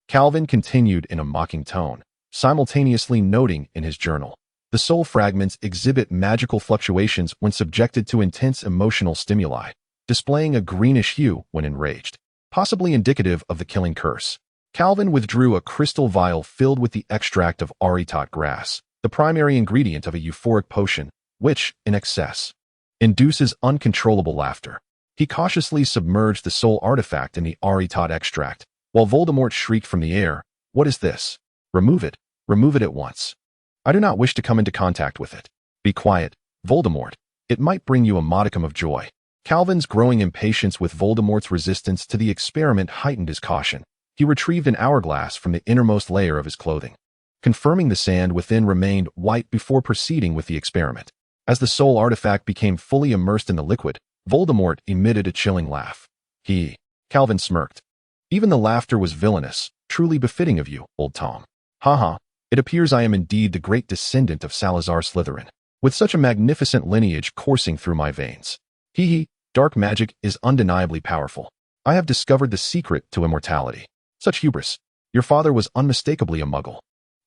[SPEAKER 1] Calvin continued in a mocking tone, simultaneously noting in his journal. The soul fragments exhibit magical fluctuations when subjected to intense emotional stimuli, displaying a greenish hue when enraged, possibly indicative of the killing curse. Calvin withdrew a crystal vial filled with the extract of aritot grass, the primary ingredient of a euphoric potion, which, in excess, induces uncontrollable laughter. He cautiously submerged the soul artifact in the aritot extract, while Voldemort shrieked from the air, "What is this? Remove it. Remove it at once. I do not wish to come into contact with it. Be quiet, Voldemort. It might bring you a modicum of joy." Calvin's growing impatience with Voldemort's resistance to the experiment heightened his caution. He retrieved an hourglass from the innermost layer of his clothing, confirming the sand within remained white before proceeding with the experiment. As the soul artifact became fully immersed in the liquid, Voldemort emitted a chilling laugh. Calvin smirked. "Even the laughter was villainous, truly befitting of you, old Tom. Ha! It appears I am indeed the great descendant of Salazar Slytherin, with such a magnificent lineage coursing through my veins. Dark magic is undeniably powerful. I have discovered the secret to immortality. Such hubris. Your father was unmistakably a Muggle,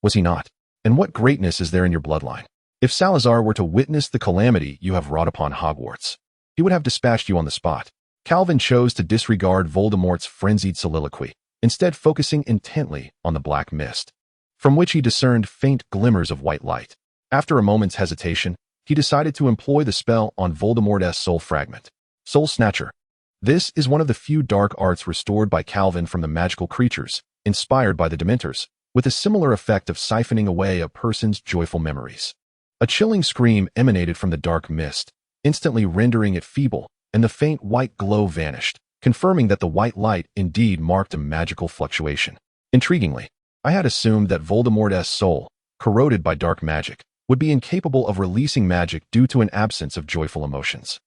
[SPEAKER 1] was he not? And what greatness is there in your bloodline? If Salazar were to witness the calamity you have wrought upon Hogwarts, he would have dispatched you on the spot." Calvin chose to disregard Voldemort's frenzied soliloquy, instead focusing intently on the black mist, from which he discerned faint glimmers of white light. After a moment's hesitation, he decided to employ the spell on Voldemort's soul fragment. Soul Snatcher. This is one of the few dark arts restored by Calvin from the magical creatures, inspired by the Dementors, with a similar effect of siphoning away a person's joyful memories. A chilling scream emanated from the dark mist, instantly rendering it feeble, and the faint white glow vanished, confirming that the white light indeed marked a magical fluctuation. Intriguingly, I had assumed that Voldemort's soul, corroded by dark magic, would be incapable of releasing magic due to an absence of joyful emotions.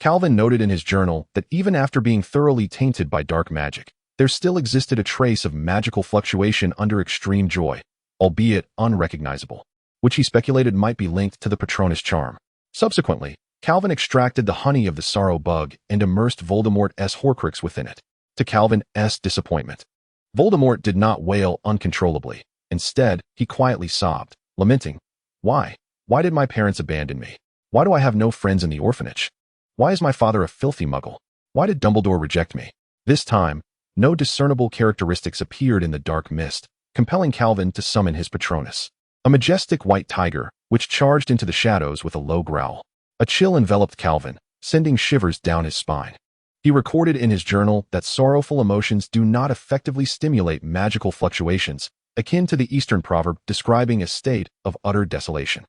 [SPEAKER 1] Calvin noted in his journal that even after being thoroughly tainted by dark magic, there still existed a trace of magical fluctuation under extreme joy, albeit unrecognizable, which he speculated might be linked to the Patronus charm. Subsequently, Calvin extracted the honey of the sorrow bug and immersed Voldemort's Horcrux within it. To Calvin's disappointment, Voldemort did not wail uncontrollably. Instead, he quietly sobbed, lamenting, Why did my parents abandon me? Why do I have no friends in the orphanage? Why is my father a filthy Muggle? Why did Dumbledore reject me?" This time, no discernible characteristics appeared in the dark mist, compelling Calvin to summon his Patronus, a majestic white tiger, which charged into the shadows with a low growl. A chill enveloped Calvin, sending shivers down his spine. He recorded in his journal that sorrowful emotions do not effectively stimulate magical fluctuations, akin to the Eastern proverb describing a state of utter desolation.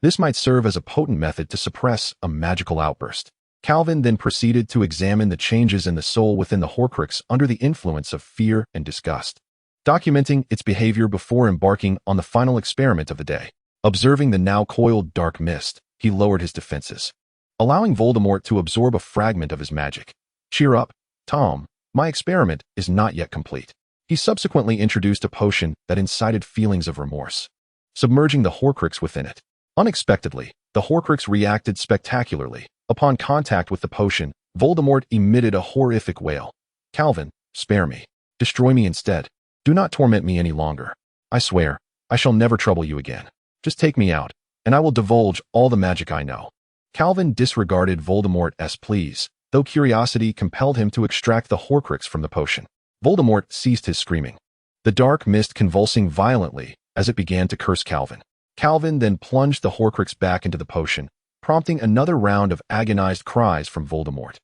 [SPEAKER 1] This might serve as a potent method to suppress a magical outburst. Calvin then proceeded to examine the changes in the soul within the Horcrux under the influence of fear and disgust, documenting its behavior before embarking on the final experiment of the day. Observing the now coiled dark mist, he lowered his defenses, allowing Voldemort to absorb a fragment of his magic. "Cheer up, Tom. My experiment is not yet complete." He subsequently introduced a potion that incited feelings of remorse, submerging the Horcrux within it. Unexpectedly, the Horcrux reacted spectacularly. Upon contact with the potion, Voldemort emitted a horrific wail. "Calvin, spare me. Destroy me instead. Do not torment me any longer. I swear, I shall never trouble you again. Just take me out, and I will divulge all the magic I know." Calvin disregarded Voldemort's pleas, though curiosity compelled him to extract the Horcrux from the potion. Voldemort ceased his screaming, the dark mist convulsing violently as it began to curse Calvin. Calvin then plunged the Horcrux back into the potion, prompting another round of agonized cries from Voldemort.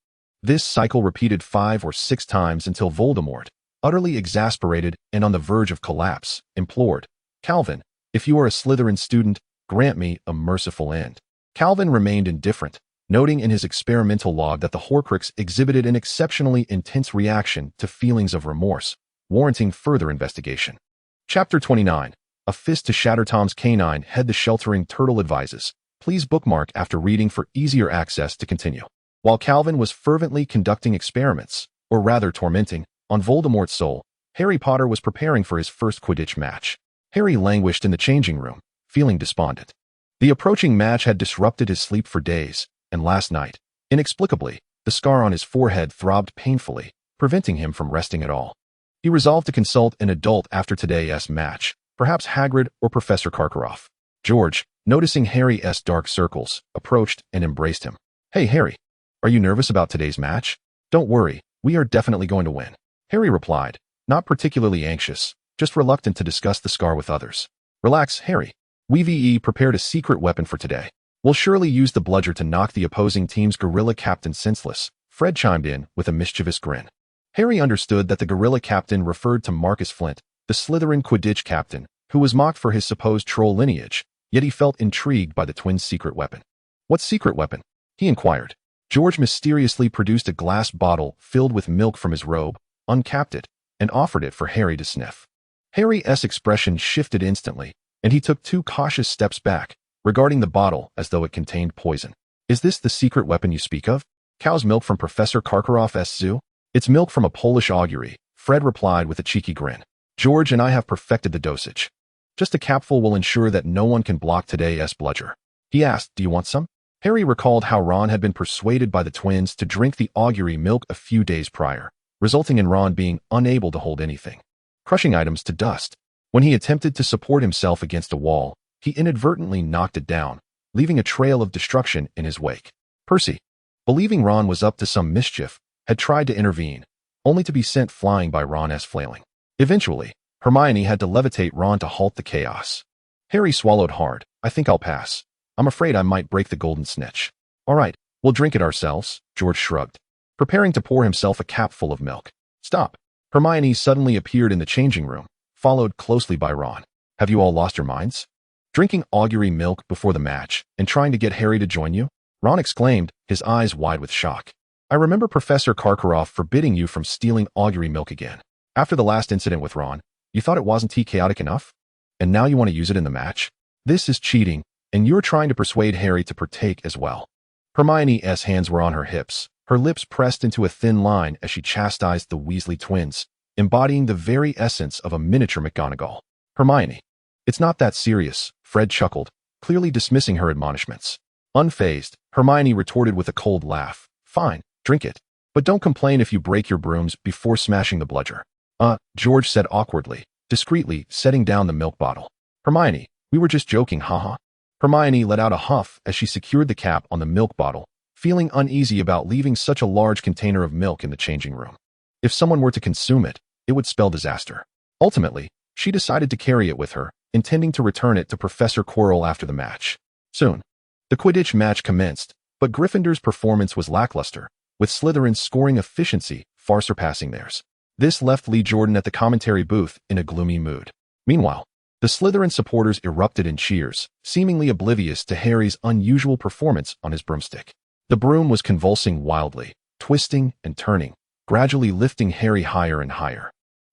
[SPEAKER 1] This cycle repeated 5 or 6 times until Voldemort, utterly exasperated and on the verge of collapse, implored, "Calvin, if you are a Slytherin student, grant me a merciful end." Calvin remained indifferent, noting in his experimental log that the Horcrux exhibited an exceptionally intense reaction to feelings of remorse, warranting further investigation. Chapter 29. A Fist to Shatter Tom's Canine Head. The Sheltering Turtle advises, please bookmark after reading for easier access to continue. While Calvin was fervently conducting experiments, or rather tormenting, on Voldemort's soul, Harry Potter was preparing for his first Quidditch match. Harry languished in the changing room, feeling despondent. The approaching match had disrupted his sleep for days, and last night, inexplicably, the scar on his forehead throbbed painfully, preventing him from resting at all. He resolved to consult an adult after today's match, Perhaps Hagrid or Professor Karkaroff. George, noticing Harry's dark circles, approached and embraced him. Hey, Harry. Are you nervous about today's match? Don't worry, we are definitely going to win. Harry replied, not particularly anxious, just reluctant to discuss the scar with others. Relax, Harry. We've prepared a secret weapon for today. We'll surely use the bludger to knock the opposing team's gorilla captain senseless, Fred chimed in with a mischievous grin. Harry understood that the gorilla captain referred to Marcus Flint, the Slytherin Quidditch captain, who was mocked for his supposed troll lineage, yet he felt intrigued by the twins' secret weapon. What secret weapon? He inquired. George mysteriously produced a glass bottle filled with milk from his robe, uncapped it, and offered it for Harry to sniff. Harry's expression shifted instantly, and he took 2 cautious steps back, regarding the bottle as though it contained poison. Is this the secret weapon you speak of? Cow's milk from Professor Karkaroff's zoo? It's milk from a Polish augury, Fred replied with a cheeky grin. George and I have perfected the dosage. Just a capful will ensure that no one can block today's bludger. He asked, do you want some? Harry recalled how Ron had been persuaded by the twins to drink the augury milk a few days prior, resulting in Ron being unable to hold anything, crushing items to dust. When he attempted to support himself against a wall, he inadvertently knocked it down, leaving a trail of destruction in his wake. Percy, believing Ron was up to some mischief, had tried to intervene, only to be sent flying by Ron's flailing. Eventually, Hermione had to levitate Ron to halt the chaos. Harry swallowed hard. I think I'll pass. I'm afraid I might break the golden snitch. All right, we'll drink it ourselves, George shrugged, preparing to pour himself a capful of milk. Stop. Hermione suddenly appeared in the changing room, followed closely by Ron. Have you all lost your minds? Drinking augury milk before the match and trying to get Harry to join you? Ron exclaimed, his eyes wide with shock. I remember Professor Karkaroff forbidding you from stealing augury milk again. After the last incident with Ron, you thought it wasn't chaotic enough? And now you want to use it in the match? This is cheating, and you're trying to persuade Harry to partake as well. Hermione's hands were on her hips, her lips pressed into a thin line as she chastised the Weasley twins, embodying the very essence of a miniature McGonagall. Hermione. It's not that serious, Fred chuckled, clearly dismissing her admonishments. Unfazed, Hermione retorted with a cold laugh. Fine, drink it. But don't complain if you break your brooms before smashing the bludger. George said awkwardly, discreetly setting down the milk bottle. Hermione, we were just joking, haha. Hermione let out a huff as she secured the cap on the milk bottle, feeling uneasy about leaving such a large container of milk in the changing room. If someone were to consume it, it would spell disaster. Ultimately, she decided to carry it with her, intending to return it to Professor Quirrell after the match. Soon, the Quidditch match commenced, but Gryffindor's performance was lackluster, with Slytherin's scoring efficiency far surpassing theirs. This left Lee Jordan at the commentary booth in a gloomy mood. Meanwhile, the Slytherin supporters erupted in cheers, seemingly oblivious to Harry's unusual performance on his broomstick. The broom was convulsing wildly, twisting and turning, gradually lifting Harry higher and higher.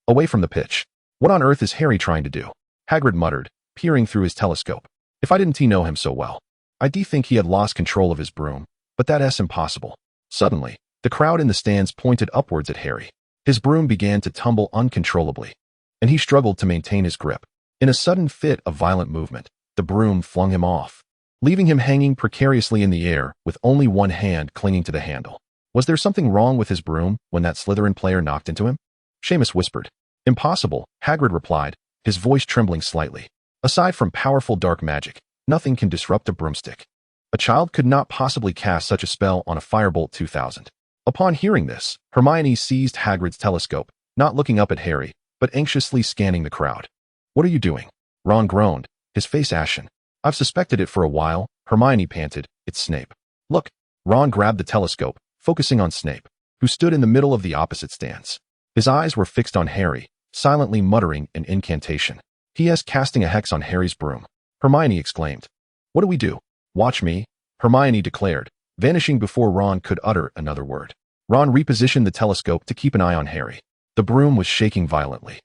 [SPEAKER 1] Away from the pitch. What on earth is Harry trying to do? Hagrid muttered, peering through his telescope. If I didn't know him so well, I'd think he had lost control of his broom, but that's impossible. Suddenly, the crowd in the stands pointed upwards at Harry. His broom began to tumble uncontrollably, and he struggled to maintain his grip. In a sudden fit of violent movement, the broom flung him off, leaving him hanging precariously in the air with only one hand clinging to the handle. Was there something wrong with his broom when that Slytherin player knocked into him? Seamus whispered. Impossible, Hagrid replied, his voice trembling slightly. Aside from powerful dark magic, nothing can disrupt a broomstick. A child could not possibly cast such a spell on a Firebolt 2000. Upon hearing this, Hermione seized Hagrid's telescope, not looking up at Harry, but anxiously scanning the crowd. What are you doing? Ron groaned, his face ashen. I've suspected it for a while, Hermione panted. It's Snape. Look. Ron grabbed the telescope, focusing on Snape, who stood in the middle of the opposite stands. His eyes were fixed on Harry, silently muttering an incantation. He is casting a hex on Harry's broom. Hermione exclaimed. What do we do? Watch me, Hermione declared, vanishing before Ron could utter another word. Ron repositioned the telescope to keep an eye on Harry. The broom was shaking violently.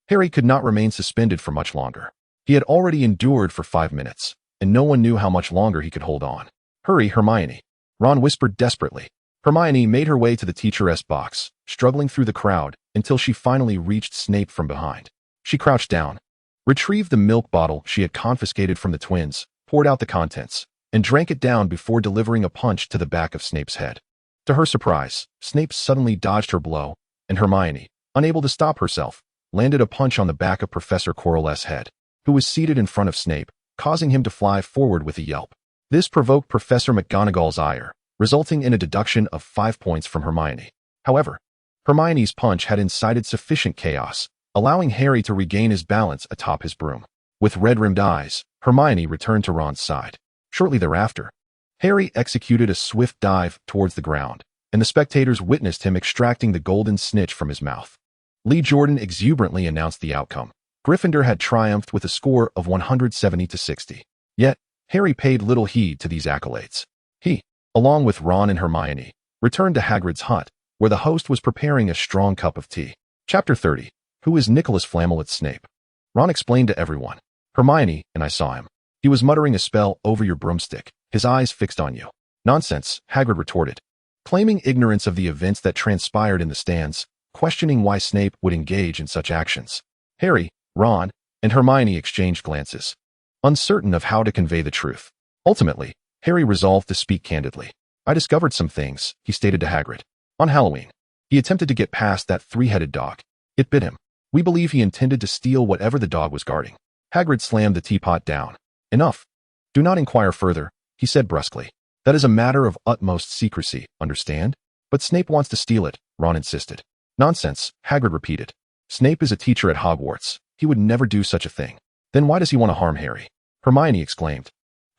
[SPEAKER 1] Harry could not remain suspended for much longer. He had already endured for 5 minutes, and no one knew how much longer he could hold on. Hurry, Hermione. Ron whispered desperately. Hermione made her way to the teacher's box, struggling through the crowd until she finally reached Snape from behind. She crouched down, retrieved the milk bottle she had confiscated from the twins, poured out the contents, and drank it down before delivering a punch to the back of Snape's head. To her surprise, Snape suddenly dodged her blow, and Hermione, unable to stop herself, landed a punch on the back of Professor Quirrell's head. who was seated in front of Snape, causing him to fly forward with a yelp. This provoked Professor McGonagall's ire, resulting in a deduction of 5 points from Hermione. However, Hermione's punch had incited sufficient chaos, allowing Harry to regain his balance atop his broom. With red-rimmed eyes, Hermione returned to Ron's side. Shortly thereafter, Harry executed a swift dive towards the ground, and the spectators witnessed him extracting the golden snitch from his mouth. Lee Jordan exuberantly announced the outcome. Gryffindor had triumphed with a score of 170-60. Yet, Harry paid little heed to these accolades. He, along with Ron and Hermione, returned to Hagrid's hut, where the host was preparing a strong cup of tea. Chapter 30. Who is Nicolas Flamel at Snape? Ron explained to everyone. Hermione, and I saw him. He was muttering a spell over your broomstick, his eyes fixed on you. Nonsense, Hagrid retorted, claiming ignorance of the events that transpired in the stands, questioning why Snape would engage in such actions. Harry, Ron, and Hermione exchanged glances, uncertain of how to convey the truth. Ultimately, Harry resolved to speak candidly. I discovered some things, he stated to Hagrid. On Halloween, he attempted to get past that three-headed dog. It bit him. We believe he intended to steal whatever the dog was guarding. Hagrid slammed the teapot down. Enough. Do not inquire further, he said brusquely. That is a matter of utmost secrecy, understand? But Snape wants to steal it, Ron insisted. Nonsense, Hagrid repeated. Snape is a teacher at Hogwarts. He would never do such a thing. Then why does he want to harm Harry? Hermione exclaimed,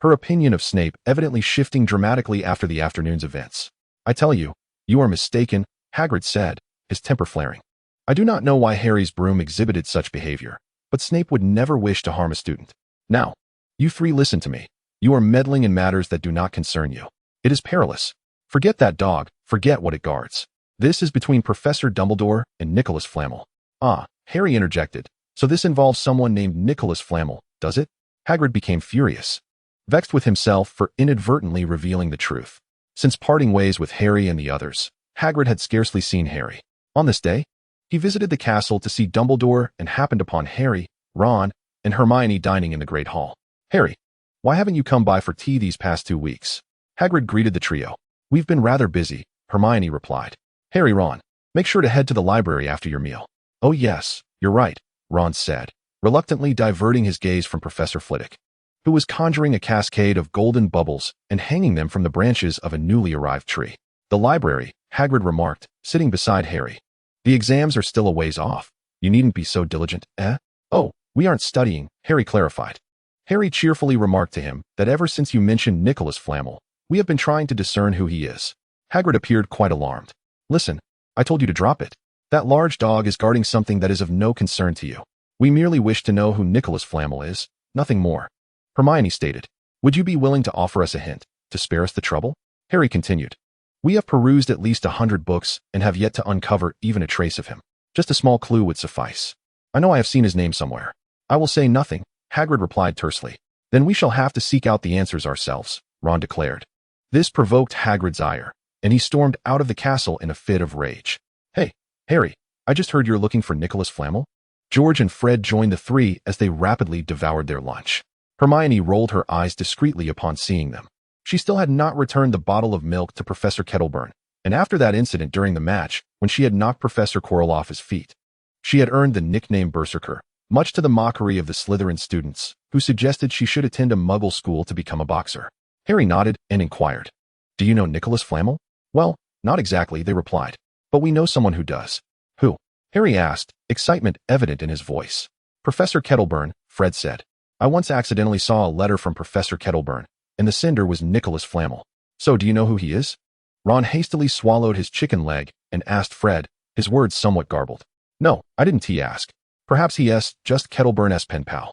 [SPEAKER 1] her opinion of Snape evidently shifting dramatically after the afternoon's events. I tell you, you are mistaken, Hagrid said, his temper flaring. I do not know why Harry's broom exhibited such behavior, but Snape would never wish to harm a student. Now, you three listen to me. You are meddling in matters that do not concern you. It is perilous. Forget that dog, forget what it guards. This is between Professor Dumbledore and Nicolas Flamel. Ah, Harry interjected. So this involves someone named Nicolas Flamel, does it? Hagrid became furious, vexed with himself for inadvertently revealing the truth. Since parting ways with Harry and the others, Hagrid had scarcely seen Harry. On this day, he visited the castle to see Dumbledore and happened upon Harry, Ron, and Hermione dining in the Great Hall. Harry, why haven't you come by for tea these past 2 weeks? Hagrid greeted the trio. We've been rather busy, Hermione replied. Harry, Ron, make sure to head to the library after your meal. Oh yes, you're right, Ron said, reluctantly diverting his gaze from Professor Flitwick, who was conjuring a cascade of golden bubbles and hanging them from the branches of a newly arrived tree. The library, Hagrid remarked, sitting beside Harry. The exams are still a ways off. You needn't be so diligent, eh? Oh, we aren't studying, Harry clarified. Harry cheerfully remarked to him that ever since you mentioned Nicolas Flamel, we have been trying to discern who he is. Hagrid appeared quite alarmed. Listen, I told you to drop it. That large dog is guarding something that is of no concern to you. We merely wish to know who Nicolas Flamel is, nothing more. Hermione stated. Would you be willing to offer us a hint, to spare us the trouble? Harry continued. We have perused at least 100 books and have yet to uncover even a trace of him. Just a small clue would suffice. I know I have seen his name somewhere. I will say nothing, Hagrid replied tersely. Then we shall have to seek out the answers ourselves, Ron declared. This provoked Hagrid's ire, and he stormed out of the castle in a fit of rage. Hey, Harry, I just heard you're looking for Nicolas Flamel. George and Fred joined the three as they rapidly devoured their lunch. Hermione rolled her eyes discreetly upon seeing them. She still had not returned the bottle of milk to Professor Kettleburn, and after that incident during the match, when she had knocked Professor Quirrell off his feet, she had earned the nickname Berserker, much to the mockery of the Slytherin students, who suggested she should attend a Muggle school to become a boxer. Harry nodded and inquired, Do you know Nicolas Flamel? Well, not exactly, they replied, but we know someone who does. Who? Harry asked, excitement evident in his voice. Professor Kettleburn, Fred said. I once accidentally saw a letter from Professor Kettleburn, and the sender was Nicolas Flamel. So do you know who he is? Ron hastily swallowed his chicken leg and asked Fred, his words somewhat garbled. No, I didn't ask. Perhaps he's just Kettleburn's pen pal.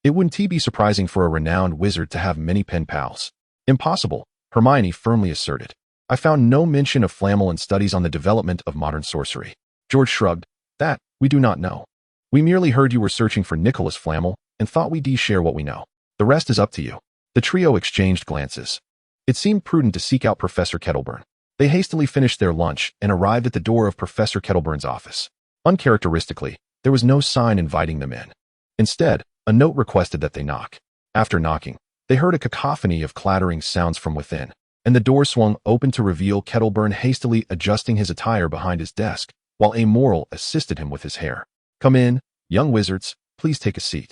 [SPEAKER 1] It wouldn't be surprising for a renowned wizard to have many pen pals. Impossible, Hermione firmly asserted. I found no mention of Flamel in studies on the development of modern sorcery. George shrugged. That, we do not know. We merely heard you were searching for Nicolas Flamel and thought we'd share what we know. The rest is up to you. The trio exchanged glances. It seemed prudent to seek out Professor Kettleburn. They hastily finished their lunch and arrived at the door of Professor Kettleburn's office. Uncharacteristically, there was no sign inviting them in. Instead, a note requested that they knock. After knocking, they heard a cacophony of clattering sounds from within, and the door swung open to reveal Kettleburn hastily adjusting his attire behind his desk, while Amoral assisted him with his hair. Come in, young wizards, please take a seat.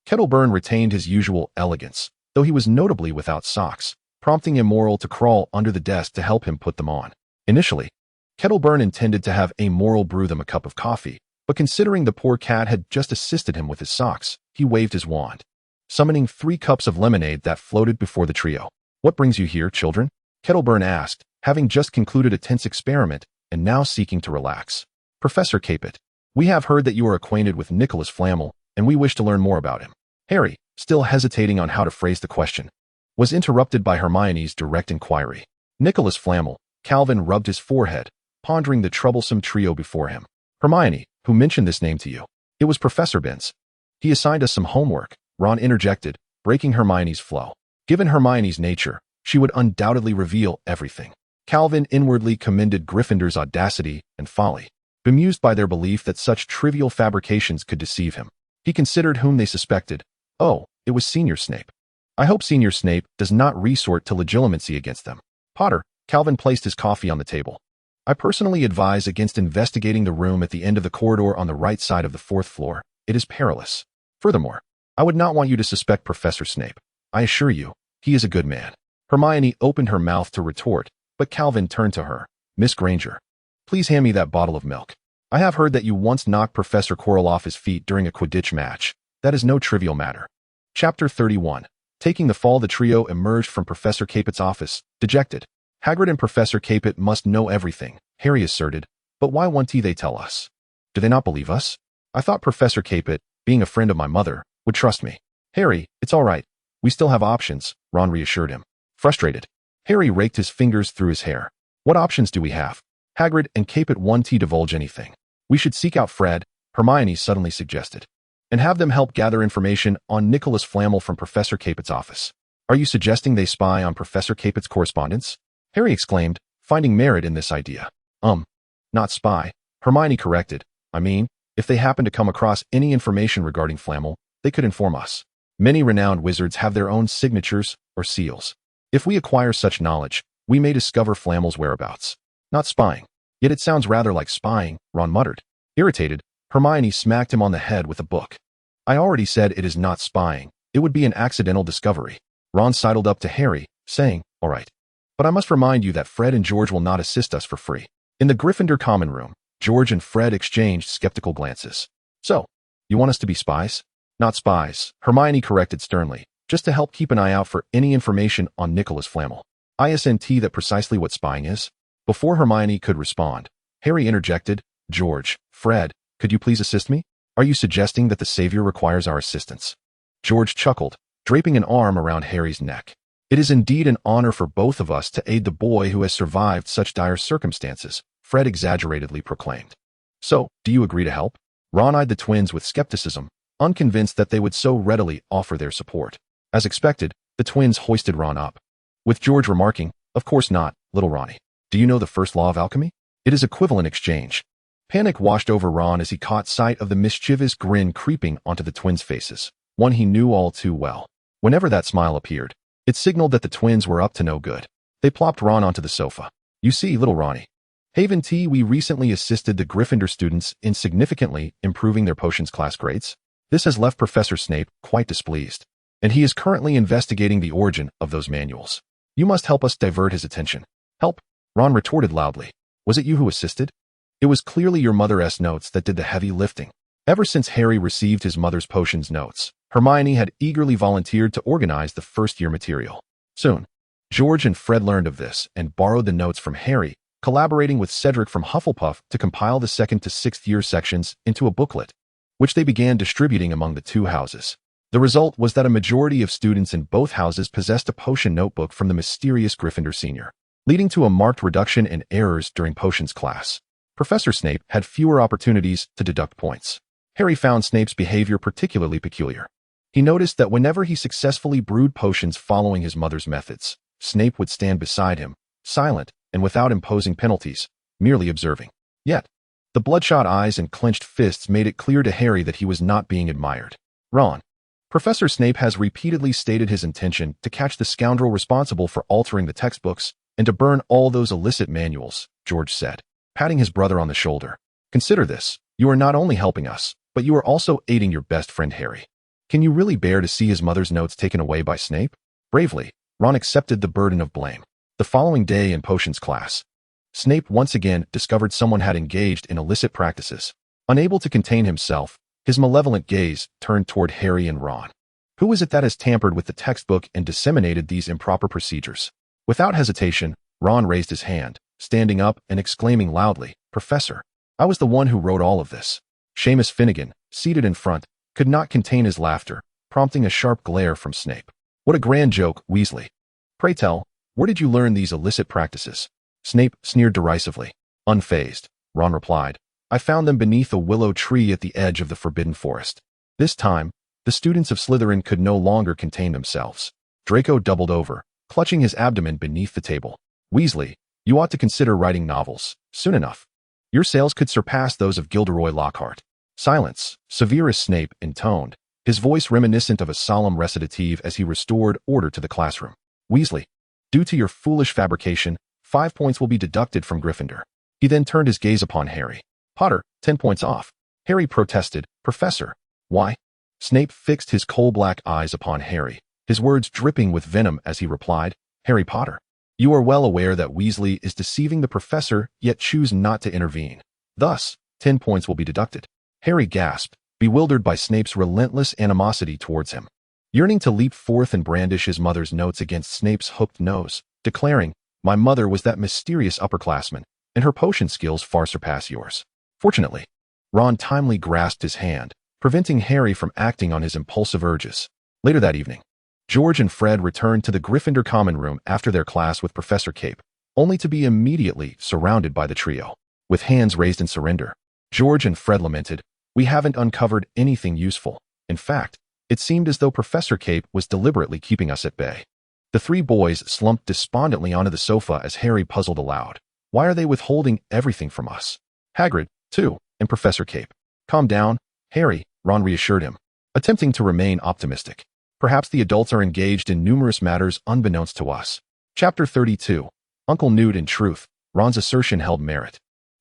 [SPEAKER 1] Kettleburn retained his usual elegance, though he was notably without socks, prompting Immoral to crawl under the desk to help him put them on. Initially, Kettleburn intended to have Immoral brew them a cup of coffee, but considering the poor cat had just assisted him with his socks, he waved his wand, summoning 3 cups of lemonade that floated before the trio. "What brings you here, children?" Kettleburn asked, having just concluded a tense experiment and now seeking to relax. "Professor Capet, we have heard that you are acquainted with Nicolas Flamel, and we wish to learn more about him." Harry, still hesitating on how to phrase the question, was interrupted by Hermione's direct inquiry. Nicolas Flamel. Calvin rubbed his forehead, pondering the troublesome trio before him. "Hermione, who mentioned this name to you?" "It was Professor Binns. He assigned us some homework," Ron interjected, breaking Hermione's flow. Given Hermione's nature, she would undoubtedly reveal everything. Calvin inwardly commended Gryffindor's audacity and folly, bemused by their belief that such trivial fabrications could deceive him. He considered whom they suspected. Oh, it was Senior Snape. "I hope Senior Snape does not resort to legitimacy against them." "Potter," Calvin placed his coffee on the table. "I personally advise against investigating the room at the end of the corridor on the right side of the 4th floor. It is perilous. Furthermore, I would not want you to suspect Professor Snape. I assure you, he is a good man." Hermione opened her mouth to retort, but Calvin turned to her. "Miss Granger, please hand me that bottle of milk. I have heard that you once knocked Professor Quirrell off his feet during a Quidditch match. That is no trivial matter." Chapter 31. Taking the fall, the trio emerged from Professor Capet's office, dejected. "Hagrid and Professor Capet must know everything," Harry asserted, "but why won't they tell us? Do they not believe us? I thought Professor Capet, being a friend of my mother, would trust me." "Harry, it's all right. We still have options," Ron reassured him. Frustrated, Harry raked his fingers through his hair. "What options do we have? Hagrid and Capet won't divulge anything. We should seek out Fred," Hermione suddenly suggested, "and have them help gather information on Nicolas Flamel from Professor Capet's office." "Are you suggesting they spy on Professor Capet's correspondence?" Harry exclaimed, finding merit in this idea. Not spy," Hermione corrected. "I mean, if they happen to come across any information regarding Flamel, they could inform us. Many renowned wizards have their own signatures or seals. If we acquire such knowledge, we may discover Flamel's whereabouts." "Not spying. Yet it sounds rather like spying," Ron muttered. Irritated, Hermione smacked him on the head with a book. "I already said it is not spying. It would be an accidental discovery." Ron sidled up to Harry, saying, "All right. But I must remind you that Fred and George will not assist us for free." In the Gryffindor common room, George and Fred exchanged skeptical glances. "So, you want us to be spies?" "Not spies," Hermione corrected sternly, "just to help keep an eye out for any information on Nicolas Flamel." "Isn't that precisely what spying is?" Before Hermione could respond, Harry interjected, "George, Fred, could you please assist me? Are you suggesting that the Savior requires our assistance?" George chuckled, draping an arm around Harry's neck. "It is indeed an honor for both of us to aid the boy who has survived such dire circumstances," Fred exaggeratedly proclaimed. "So, do you agree to help?" Ron eyed the twins with skepticism, unconvinced that they would so readily offer their support. As expected, the twins hoisted Ron up, with George remarking, "Of course not, little Ronnie. Do you know the first law of alchemy? It is equivalent exchange." Panic washed over Ron as he caught sight of the mischievous grin creeping onto the twins' faces, one he knew all too well. Whenever that smile appeared, it signaled that the twins were up to no good. They plopped Ron onto the sofa. "You see, little Ronnie, Haven T, we recently assisted the Gryffindor students in significantly improving their potions class grades. This has left Professor Snape quite displeased, and he is currently investigating the origin of those manuals. You must help us divert his attention." "Help?" Ron retorted loudly. "Was it you who assisted? It was clearly your mother's notes that did the heavy lifting." Ever since Harry received his mother's potions notes, Hermione had eagerly volunteered to organize the first-year material. Soon, George and Fred learned of this and borrowed the notes from Harry, collaborating with Cedric from Hufflepuff to compile the 2nd to 6th year sections into a booklet, which they began distributing among the 2 houses. The result was that a majority of students in both houses possessed a potion notebook from the mysterious Gryffindor senior, leading to a marked reduction in errors during potions class. Professor Snape had fewer opportunities to deduct points. Harry found Snape's behavior particularly peculiar. He noticed that whenever he successfully brewed potions following his mother's methods, Snape would stand beside him, silent and without imposing penalties, merely observing. Yet, the bloodshot eyes and clenched fists made it clear to Harry that he was not being admired. "Ron, Professor Snape has repeatedly stated his intention to catch the scoundrel responsible for altering the textbooks and to burn all those illicit manuals," George said, patting his brother on the shoulder. "Consider this. You are not only helping us, but you are also aiding your best friend Harry." Can you really bear to see his mother's notes taken away by Snape? Bravely, Ron accepted the burden of blame. The following day in potions class, Snape once again discovered someone had engaged in illicit practices. Unable to contain himself, his malevolent gaze turned toward Harry and Ron. Who is it that has tampered with the textbook and disseminated these improper procedures? Without hesitation, Ron raised his hand, standing up and exclaiming loudly, "Professor, I was the one who wrote all of this." Seamus Finnegan, seated in front, could not contain his laughter, prompting a sharp glare from Snape. "What a grand joke, Weasley. Pray tell, where did you learn these illicit practices?" Snape sneered derisively. Unfazed, Ron replied, "I found them beneath a willow tree at the edge of the Forbidden Forest." This time, the students of Slytherin could no longer contain themselves. Draco doubled over, clutching his abdomen beneath the table. "Weasley, you ought to consider writing novels, soon enough. Your sales could surpass those of Gilderoy Lockhart." "Silence," Severus Snape intoned, his voice reminiscent of a solemn recitative as he restored order to the classroom. "Weasley, due to your foolish fabrication, 5 points will be deducted from Gryffindor." He then turned his gaze upon Harry. "Potter, 10 points off." Harry protested, "Professor, why?" Snape fixed his coal-black eyes upon Harry, his words dripping with venom as he replied, "Harry Potter, you are well aware that Weasley is deceiving the professor, yet choose not to intervene. Thus, 10 points will be deducted." Harry gasped, bewildered by Snape's relentless animosity towards him. Yearning to leap forth and brandish his mother's notes against Snape's hooked nose, declaring, "My mother was that mysterious upperclassman, and her potion skills far surpass yours." Fortunately, Ron timely grasped his hand, preventing Harry from acting on his impulsive urges. Later that evening, George and Fred returned to the Gryffindor common room after their class with Professor Cape, only to be immediately surrounded by the trio. With hands raised in surrender, George and Fred lamented, "We haven't uncovered anything useful. In fact, it seemed as though Professor Cape was deliberately keeping us at bay." The three boys slumped despondently onto the sofa as Harry puzzled aloud. "Why are they withholding everything from us? Hagrid, too, and Professor Cape." "Calm down, Harry," Ron reassured him, attempting to remain optimistic. "Perhaps the adults are engaged in numerous matters unbeknownst to us." Chapter 32. Uncle Newt. In truth, Ron's assertion held merit.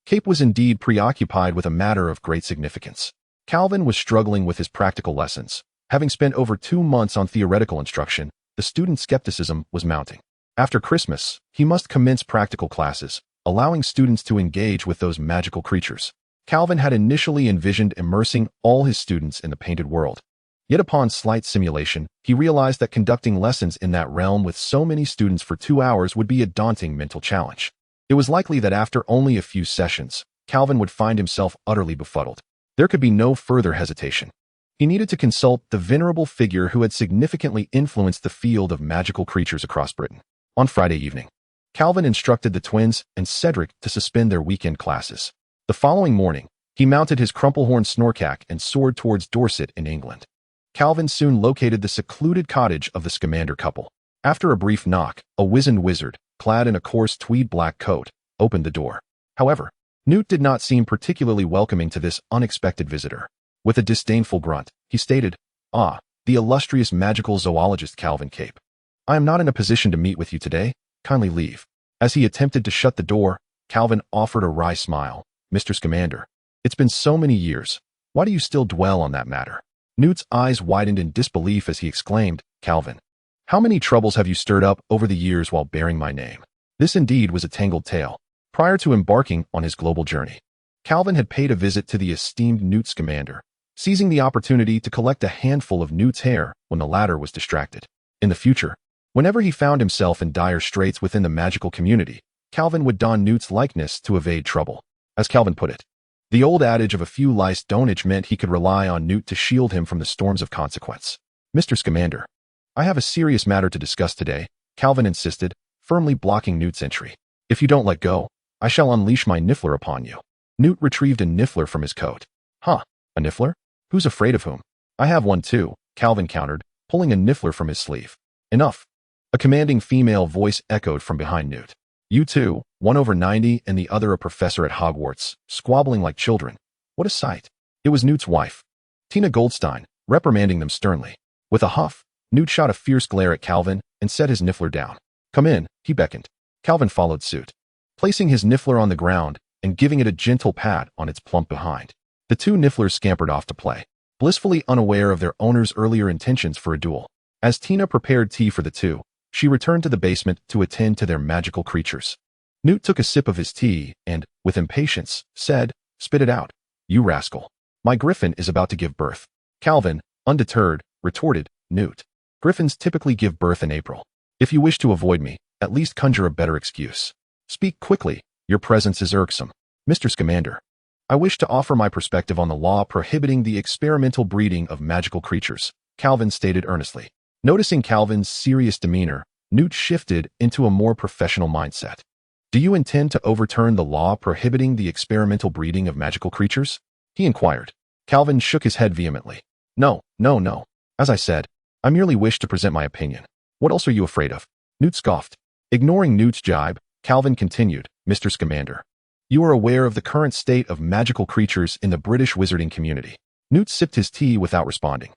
[SPEAKER 1] Cape was indeed preoccupied with a matter of great significance. Calvin was struggling with his practical lessons. Having spent over 2 months on theoretical instruction, the student skepticism was mounting. After Christmas, he must commence practical classes, allowing students to engage with those magical creatures. Calvin had initially envisioned immersing all his students in the painted world. Yet upon slight simulation, he realized that conducting lessons in that realm with so many students for 2 hours would be a daunting mental challenge. It was likely that after only a few sessions, Calvin would find himself utterly befuddled. There could be no further hesitation. He needed to consult the venerable figure who had significantly influenced the field of magical creatures across Britain. On Friday evening, Calvin instructed the twins and Cedric to suspend their weekend classes. The following morning, he mounted his crumplehorn Snorkack and soared towards Dorset in England. Calvin soon located the secluded cottage of the Scamander couple. After a brief knock, a wizened wizard, clad in a coarse tweed black coat, opened the door. However, Newt did not seem particularly welcoming to this unexpected visitor. With a disdainful grunt, he stated, "Ah, the illustrious magical zoologist Calvin Cape. I am not in a position to meet with you today. Kindly leave." As he attempted to shut the door, Calvin offered a wry smile. "Mr. Scamander, it's been so many years. Why do you still dwell on that matter?" Newt's eyes widened in disbelief as he exclaimed, "Calvin, how many troubles have you stirred up over the years while bearing my name?" This indeed was a tangled tale. Prior to embarking on his global journey, Calvin had paid a visit to the esteemed Newt Scamander, seizing the opportunity to collect a handful of Newt's hair when the latter was distracted. In the future, whenever he found himself in dire straits within the magical community, Calvin would don Newt's likeness to evade trouble. As Calvin put it, the old adage of a few lice don't itch meant he could rely on Newt to shield him from the storms of consequence. "Mr. Scamander, I have a serious matter to discuss today," Calvin insisted, firmly blocking Newt's entry. "If you don't let go, I shall unleash my niffler upon you." Newt retrieved a niffler from his coat. "Huh, a niffler? Who's afraid of whom?" "I have one too," Calvin countered, pulling a niffler from his sleeve. "Enough." A commanding female voice echoed from behind Newt. "You two, one over 90 and the other a professor at Hogwarts, squabbling like children. What a sight." It was Newt's wife, Tina Goldstein, reprimanding them sternly. With a huff, Newt shot a fierce glare at Calvin and set his niffler down. "Come in," he beckoned. Calvin followed suit, placing his niffler on the ground and giving it a gentle pat on its plump behind. The two nifflers scampered off to play. blissfully unaware of their owner's earlier intentions for a duel. As Tina prepared tea for the two, she returned to the basement to attend to their magical creatures. Newt took a sip of his tea and, with impatience, said, "Spit it out, you rascal. My griffin is about to give birth." Calvin, undeterred, retorted, "Newt, griffins typically give birth in April. If you wish to avoid me, at least conjure a better excuse. Speak quickly, your presence is irksome." "Mr. Scamander, I wish to offer my perspective on the law prohibiting the experimental breeding of magical creatures," Calvin stated earnestly. Noticing Calvin's serious demeanor, Newt shifted into a more professional mindset. "Do you intend to overturn the law prohibiting the experimental breeding of magical creatures?" he inquired. Calvin shook his head vehemently. No. As I said, I merely wish to present my opinion. What else are you afraid of?" Newt scoffed. Ignoring Newt's jibe, Calvin continued, "Mr. Scamander, you are aware of the current state of magical creatures in the British wizarding community." Newt sipped his tea without responding,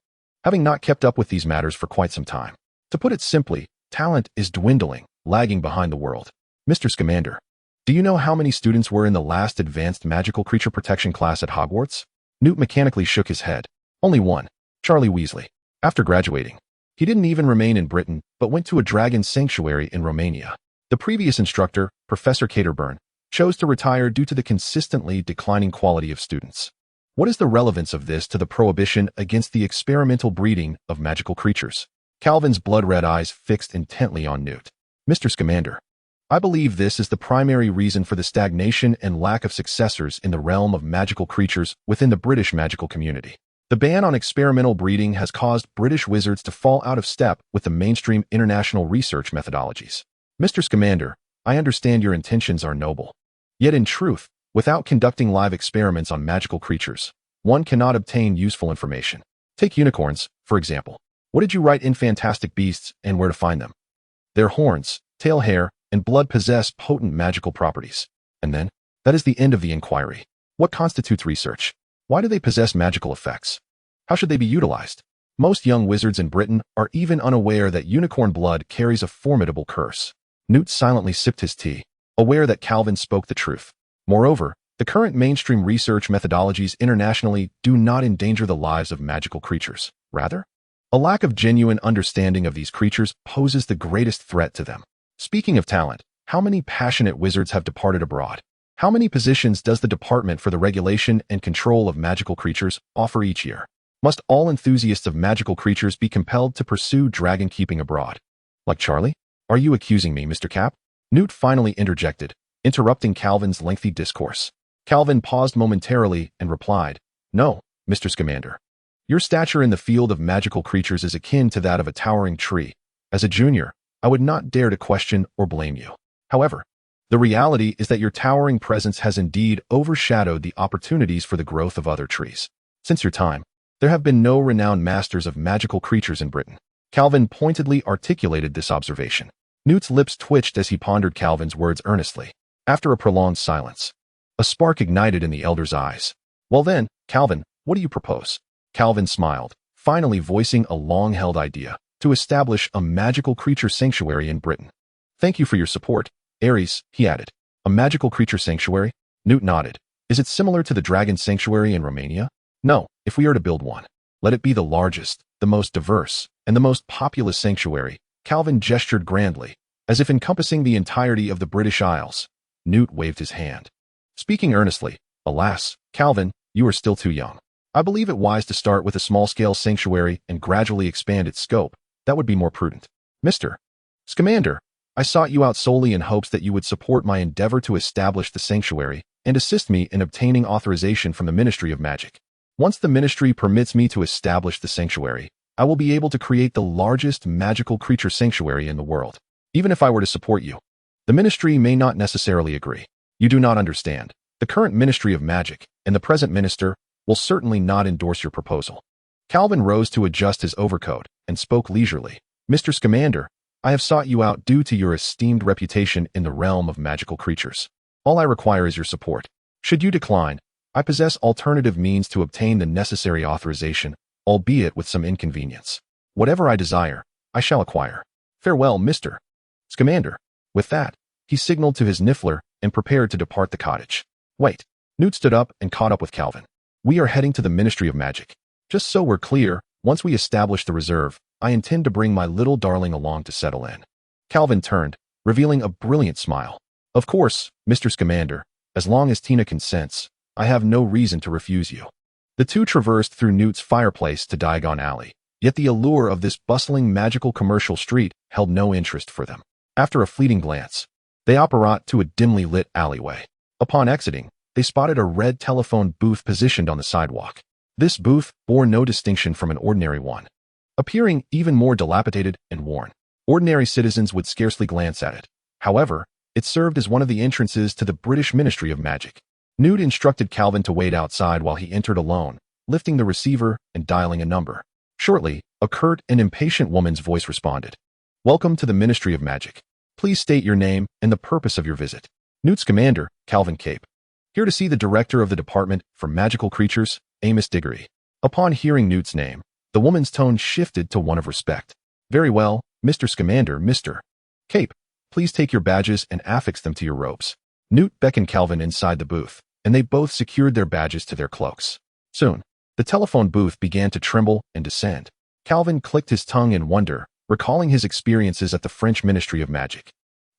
[SPEAKER 1] having not kept up with these matters for quite some time. To put it simply, talent is dwindling, lagging behind the world. "Mr. Scamander, do you know how many students were in the last advanced magical creature protection class at Hogwarts?" Newt mechanically shook his head. "Only one, Charlie Weasley. After graduating, he didn't even remain in Britain, but went to a dragon sanctuary in Romania. The previous instructor, Professor Caterburn, chose to retire due to the consistently declining quality of students. What is the relevance of this to the prohibition against the experimental breeding of magical creatures?" Calvin's blood-red eyes fixed intently on Newt. "Mr. Scamander, I believe this is the primary reason for the stagnation and lack of successors in the realm of magical creatures within the British magical community. The ban on experimental breeding has caused British wizards to fall out of step with the mainstream international research methodologies. Mr. Scamander, I understand your intentions are noble. Yet in truth, without conducting live experiments on magical creatures, one cannot obtain useful information. Take unicorns, for example. What did you write in Fantastic Beasts and where to find them? Their horns, tail hair, and blood possess potent magical properties. And then, that is the end of the inquiry. What constitutes research? Why do they possess magical effects? How should they be utilized? Most young wizards in Britain are even unaware that unicorn blood carries a formidable curse." Newt silently sipped his tea, aware that Calvin spoke the truth. Moreover, the current mainstream research methodologies internationally do not endanger the lives of magical creatures. Rather, a lack of genuine understanding of these creatures poses the greatest threat to them. Speaking of talent, how many passionate wizards have departed abroad? How many positions does the Department for the Regulation and Control of Magical Creatures offer each year? Must all enthusiasts of magical creatures be compelled to pursue dragon keeping abroad? Like Charlie? Are you accusing me, Mr. Cap? Newt finally interjected, interrupting Calvin's lengthy discourse. Calvin paused momentarily and replied, "No, Mr. Scamander. Your stature in the field of magical creatures is akin to that of a towering tree. As a junior, I would not dare to question or blame you. However, the reality is that your towering presence has indeed overshadowed the opportunities for the growth of other trees. Since your time, there have been no renowned masters of magical creatures in Britain." Calvin pointedly articulated this observation. Newt's lips twitched as he pondered Calvin's words earnestly. After a prolonged silence, a spark ignited in the elder's eyes. "Well then, Calvin, what do you propose?" Calvin smiled, finally voicing a long-held idea: to establish a magical creature sanctuary in Britain. "Thank you for your support, Ares," he added. "A magical creature sanctuary?" Newt nodded. "Is it similar to the dragon sanctuary in Romania?" "No, if we are to build one, let it be the largest, the most diverse, and the most populous sanctuary." Calvin gestured grandly, as if encompassing the entirety of the British Isles. Newt waved his hand, speaking earnestly. "Alas, Calvin, you are still too young. I believe it wise to start with a small-scale sanctuary and gradually expand its scope. That would be more prudent. Mr. Scamander, I sought you out solely in hopes that you would support my endeavor to establish the sanctuary and assist me in obtaining authorization from the Ministry of Magic. Once the Ministry permits me to establish the sanctuary, I will be able to create the largest magical creature sanctuary in the world. Even if I were to support you, the Ministry may not necessarily agree. You do not understand. The current Ministry of Magic and the present Minister will certainly not endorse your proposal." Calvin rose to adjust his overcoat and spoke leisurely. "Mr. Scamander, I have sought you out due to your esteemed reputation in the realm of magical creatures. All I require is your support. Should you decline, I possess alternative means to obtain the necessary authorization, albeit with some inconvenience. Whatever I desire, I shall acquire. Farewell, Mr. Scamander." With that, he signaled to his niffler and prepared to depart the cottage. "Wait." Newt stood up and caught up with Calvin. "We are heading to the Ministry of Magic. Just so we're clear, once we establish the reserve, I intend to bring my little darling along to settle in. Calvin turned, revealing a brilliant smile. Of course, Mr. Scamander, as long as Tina consents, I have no reason to refuse you. The two traversed through Newt's fireplace to Diagon Alley, yet the allure of this bustling magical commercial street held no interest for them. After a fleeting glance, they apparat to a dimly lit alleyway. Upon exiting, they spotted a red telephone booth positioned on the sidewalk. This booth bore no distinction from an ordinary one, appearing even more dilapidated and worn. Ordinary citizens would scarcely glance at it. However, it served as one of the entrances to the British Ministry of Magic. Newt instructed Calvin to wait outside while he entered alone, lifting the receiver and dialing a number. Shortly, a curt and impatient woman's voice responded. Welcome to the Ministry of Magic. Please state your name and the purpose of your visit. Newt's commander, Calvin Capet. Here to see the director of the Department for Magical Creatures, Amos Diggory. Upon hearing Newt's name, the woman's tone shifted to one of respect. Very well, Mr. Scamander, Mr. Capet, please take your badges and affix them to your robes. Newt beckoned Calvin inside the booth, and they both secured their badges to their cloaks. Soon, the telephone booth began to tremble and descend. Calvin clicked his tongue in wonder, recalling his experiences at the French Ministry of Magic.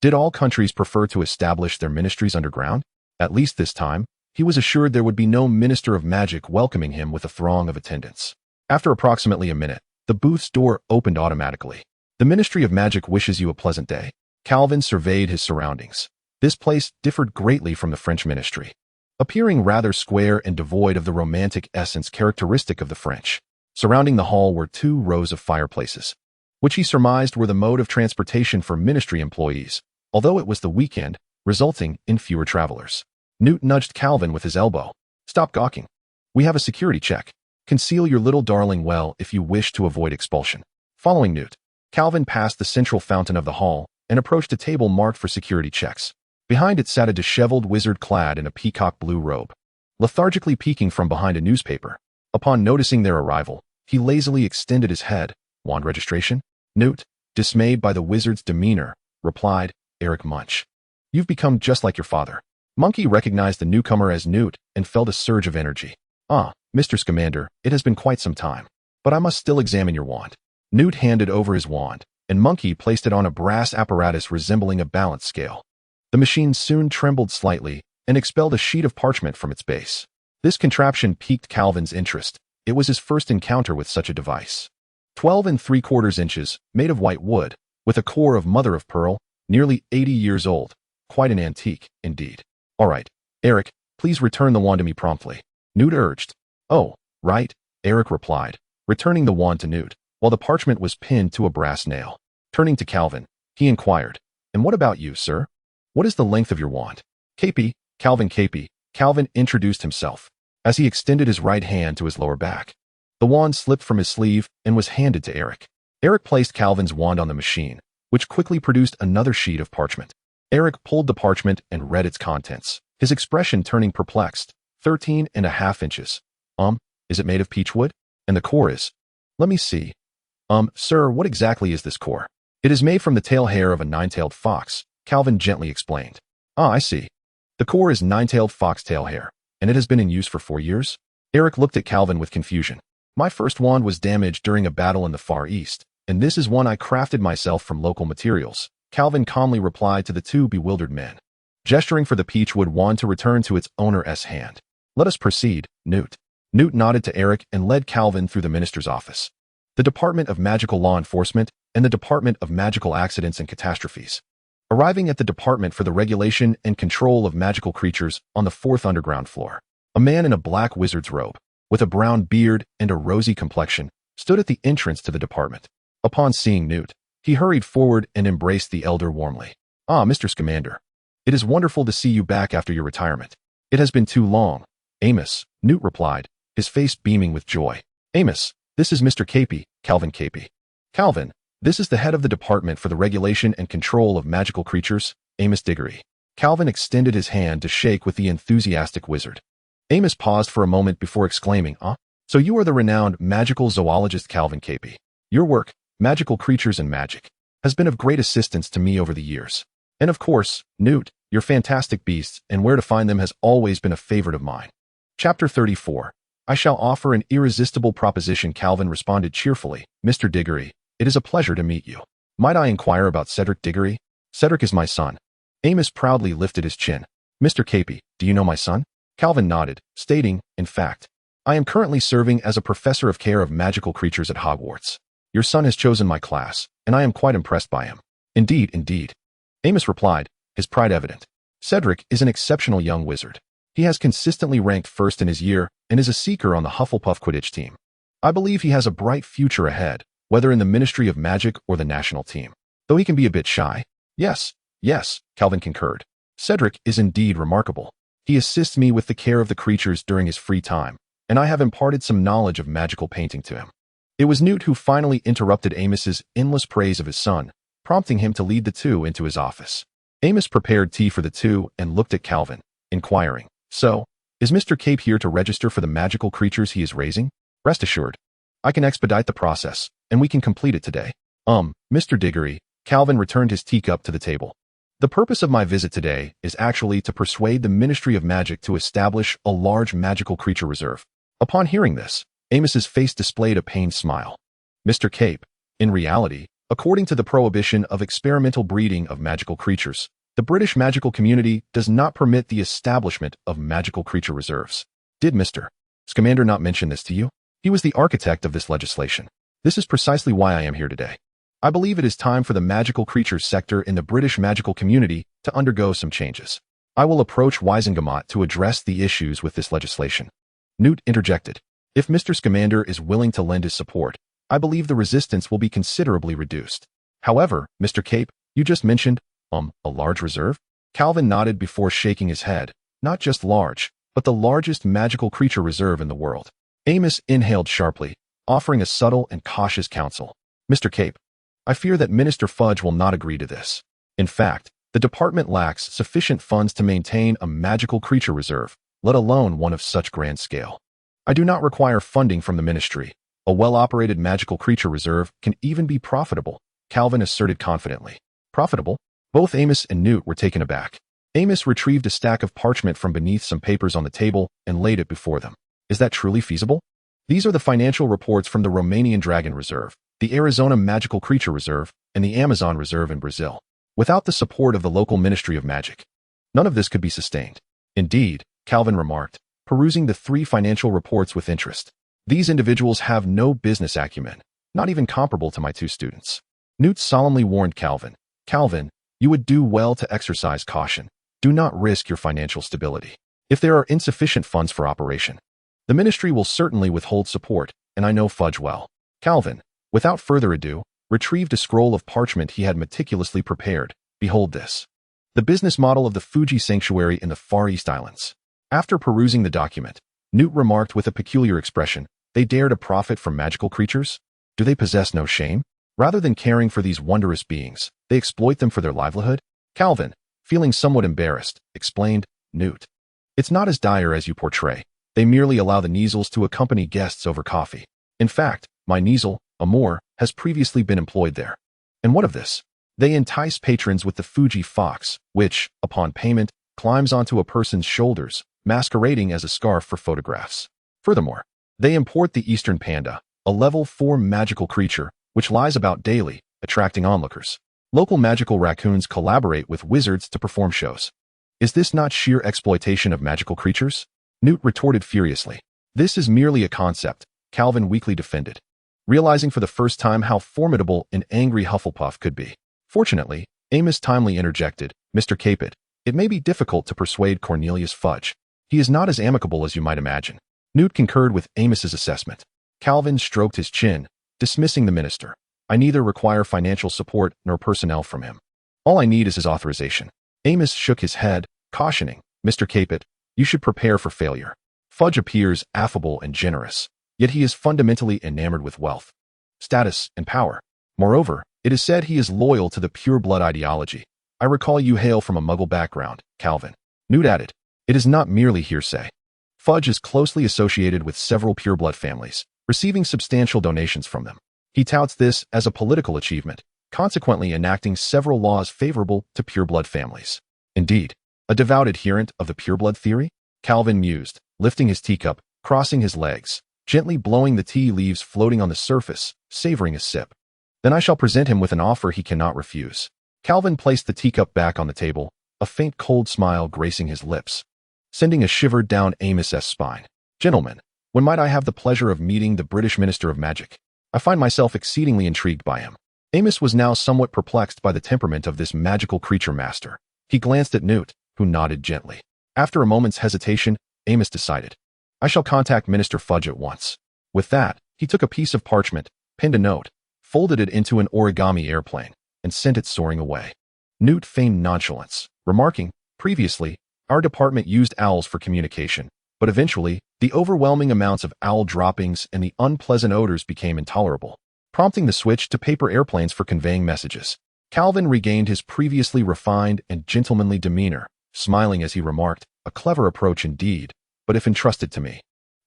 [SPEAKER 1] Did all countries prefer to establish their ministries underground? At least this time, he was assured there would be no minister of magic welcoming him with a throng of attendants. After approximately a minute, the booth's door opened automatically. The Ministry of Magic wishes you a pleasant day. Calvin surveyed his surroundings. This place differed greatly from the French ministry, appearing rather square and devoid of the romantic essence characteristic of the French. Surrounding the hall were 2 rows of fireplaces, which he surmised were the mode of transportation for ministry employees, although it was the weekend, resulting in fewer travelers. Newt nudged Calvin with his elbow. Stop gawking. We have a security check. Conceal your little darling well if you wish to avoid expulsion. Following Newt, Calvin passed the central fountain of the hall and approached a table marked for security checks. Behind it sat a disheveled wizard clad in a peacock blue robe, lethargically peeking from behind a newspaper. Upon noticing their arrival, he lazily extended his head. Wand registration? Newt, dismayed by the wizard's demeanor, replied, Eric Munch. You've become just like your father. Monkey recognized the newcomer as Newt and felt a surge of energy. Ah, Mr. Scamander, it has been quite some time, but I must still examine your wand. Newt handed over his wand, and Monkey placed it on a brass apparatus resembling a balance scale. The machine soon trembled slightly and expelled a sheet of parchment from its base. This contraption piqued Calvin's interest. It was his first encounter with such a device. 12 3/4 inches, made of white wood, with a core of mother of pearl, nearly 80 years old. Quite an antique, indeed. All right, Eric, please return the wand to me promptly. Newt urged. Oh, right, Eric replied, returning the wand to Newt, while the parchment was pinned to a brass nail. Turning to Calvin, he inquired, And what about you, sir? What is the length of your wand? Capet, Calvin Capet. Calvin introduced himself, as he extended his right hand to his lower back. The wand slipped from his sleeve and was handed to Eric. Eric placed Calvin's wand on the machine, which quickly produced another sheet of parchment. Eric pulled the parchment and read its contents, his expression turning perplexed. 13.5 inches. Is it made of peach wood? And the core is? Let me see. Sir, what exactly is this core? It is made from the tail hair of a 9-tailed fox, Calvin gently explained. Ah, I see. The core is 9-tailed fox tail hair, and it has been in use for 4 years? Eric looked at Calvin with confusion. My first wand was damaged during a battle in the Far East, and this is one I crafted myself from local materials, Calvin calmly replied to the 2 bewildered men, gesturing for the peachwood wand to return to its owner's hand. Let us proceed, Newt. Newt nodded to Eric and led Calvin through the minister's office, the Department of Magical Law Enforcement, and the Department of Magical Accidents and Catastrophes. Arriving at the Department for the Regulation and Control of Magical Creatures on the 4th underground floor, a man in a black wizard's robe, with a brown beard and a rosy complexion, stood at the entrance to the department. Upon seeing Newt, he hurried forward and embraced the elder warmly. Ah, Mr. Scamander. It is wonderful to see you back after your retirement. It has been too long. Amos, Newt replied, his face beaming with joy. Amos, this is Mr. Capet, Calvin Capet. Calvin, this is the head of the Department for the Regulation and Control of Magical Creatures, Amos Diggory. Calvin extended his hand to shake with the enthusiastic wizard. Amos paused for a moment before exclaiming, So you are the renowned magical zoologist Calvin Capet. Your work, Magical Creatures and Magic, has been of great assistance to me over the years. And of course, Newt, your fantastic beasts and where to find them has always been a favorite of mine. Chapter 34. I shall offer an irresistible proposition, Calvin responded cheerfully. Mr. Diggory, it is a pleasure to meet you. Might I inquire about Cedric Diggory? Cedric is my son. Amos proudly lifted his chin. Mr. Capet, do you know my son? Calvin nodded, stating, in fact, I am currently serving as a professor of care of magical creatures at Hogwarts. Your son has chosen my class, and I am quite impressed by him. Indeed, indeed. Amos replied, his pride evident. Cedric is an exceptional young wizard. He has consistently ranked first in his year and is a seeker on the Hufflepuff Quidditch team. I believe he has a bright future ahead, whether in the Ministry of Magic or the national team. Though he can be a bit shy. Yes, Calvin concurred. Cedric is indeed remarkable. He assists me with the care of the creatures during his free time, and I have imparted some knowledge of magical painting to him. It was Newt who finally interrupted Amos's endless praise of his son, prompting him to lead the two into his office. Amos prepared tea for the two and looked at Calvin, inquiring, So, is Mr. Capet here to register for the magical creatures he is raising? Rest assured, I can expedite the process, and we can complete it today. Mr. Diggory, Calvin returned his teacup to the table. The purpose of my visit today is actually to persuade the Ministry of Magic to establish a large magical creature reserve. Upon hearing this, Amos's face displayed a pained smile. Mr. Capet, in reality, according to the prohibition of experimental breeding of magical creatures, the British magical community does not permit the establishment of magical creature reserves. Did Mr. Scamander not mention this to you? He was the architect of this legislation. This is precisely why I am here today. I believe it is time for the magical creatures sector in the British magical community to undergo some changes. I will approach Wisengamot to address the issues with this legislation. Newt interjected. If Mr. Scamander is willing to lend his support, I believe the resistance will be considerably reduced. However, Mr. Capet, you just mentioned, a large reserve? Calvin nodded before shaking his head. Not just large, but the largest magical creature reserve in the world. Amos inhaled sharply, offering a subtle and cautious counsel. Mr. Capet, I fear that Minister Fudge will not agree to this. In fact, the department lacks sufficient funds to maintain a magical creature reserve, let alone one of such grand scale. I do not require funding from the ministry. A well-operated magical creature reserve can even be profitable, Calvin asserted confidently. Profitable? Both Amos and Newt were taken aback. Amos retrieved a stack of parchment from beneath some papers on the table and laid it before them. Is that truly feasible? These are the financial reports from the Romanian Dragon Reserve, the Arizona Magical Creature Reserve, and the Amazon Reserve in Brazil. Without the support of the local Ministry of Magic, none of this could be sustained. Indeed, Calvin remarked, perusing the 3 financial reports with interest. These individuals have no business acumen, not even comparable to my 2 students. Newt solemnly warned Calvin, Calvin, you would do well to exercise caution. Do not risk your financial stability. If there are insufficient funds for operation, the ministry will certainly withhold support, and I know Fudge well. Calvin, without further ado, retrieved a scroll of parchment he had meticulously prepared. Behold this. The business model of the Fuji Sanctuary in the Far East Islands. After perusing the document, Newt remarked with a peculiar expression, they dare to profit from magical creatures? Do they possess no shame? Rather than caring for these wondrous beings, they exploit them for their livelihood? Calvin, feeling somewhat embarrassed, explained, Newt. It's not as dire as you portray. They merely allow the Neasels to accompany guests over coffee. In fact, my Niesel, Amor, has previously been employed there. And what of this? They entice patrons with the Fuji fox, which, upon payment, climbs onto a person's shoulders, masquerading as a scarf for photographs. Furthermore, they import the Eastern Panda, a level 4 magical creature, which lies about daily, attracting onlookers. Local magical raccoons collaborate with wizards to perform shows. Is this not sheer exploitation of magical creatures? Newt retorted furiously. This is merely a concept, Calvin weakly defended, realizing for the first time how formidable an angry Hufflepuff could be. Fortunately, Amos timely interjected, Mr. Capet, it may be difficult to persuade Cornelius Fudge. He is not as amicable as you might imagine. Newt concurred with Amos's assessment. Calvin stroked his chin, dismissing the minister. I neither require financial support nor personnel from him. All I need is his authorization. Amos shook his head, cautioning, Mr. Capet, you should prepare for failure. Fudge appears affable and generous, yet he is fundamentally enamored with wealth, status, and power. Moreover, it is said he is loyal to the pure-blood ideology. I recall you hail from a Muggle background, Calvin. Newt added, it is not merely hearsay. Fudge is closely associated with several pure-blood families, receiving substantial donations from them. He touts this as a political achievement, consequently enacting several laws favorable to pure-blood families. Indeed, a devout adherent of the pure-blood theory? Calvin mused, lifting his teacup, crossing his legs, gently blowing the tea leaves floating on the surface, savoring a sip. Then I shall present him with an offer he cannot refuse. Calvin placed the teacup back on the table, a faint cold smile gracing his lips, sending a shiver down Amos's spine. Gentlemen, when might I have the pleasure of meeting the British Minister of Magic? I find myself exceedingly intrigued by him. Amos was now somewhat perplexed by the temperament of this magical creature master. He glanced at Newt, who nodded gently. After a moment's hesitation, Amos decided, I shall contact Minister Fudge at once. With that, he took a piece of parchment, penned a note, folded it into an origami airplane, and sent it soaring away. Newt feigned nonchalance, remarking, previously, our department used owls for communication, but eventually, the overwhelming amounts of owl droppings and the unpleasant odors became intolerable, prompting the switch to paper airplanes for conveying messages. Calvin regained his previously refined and gentlemanly demeanor, smiling as he remarked, a clever approach indeed, but if entrusted to me,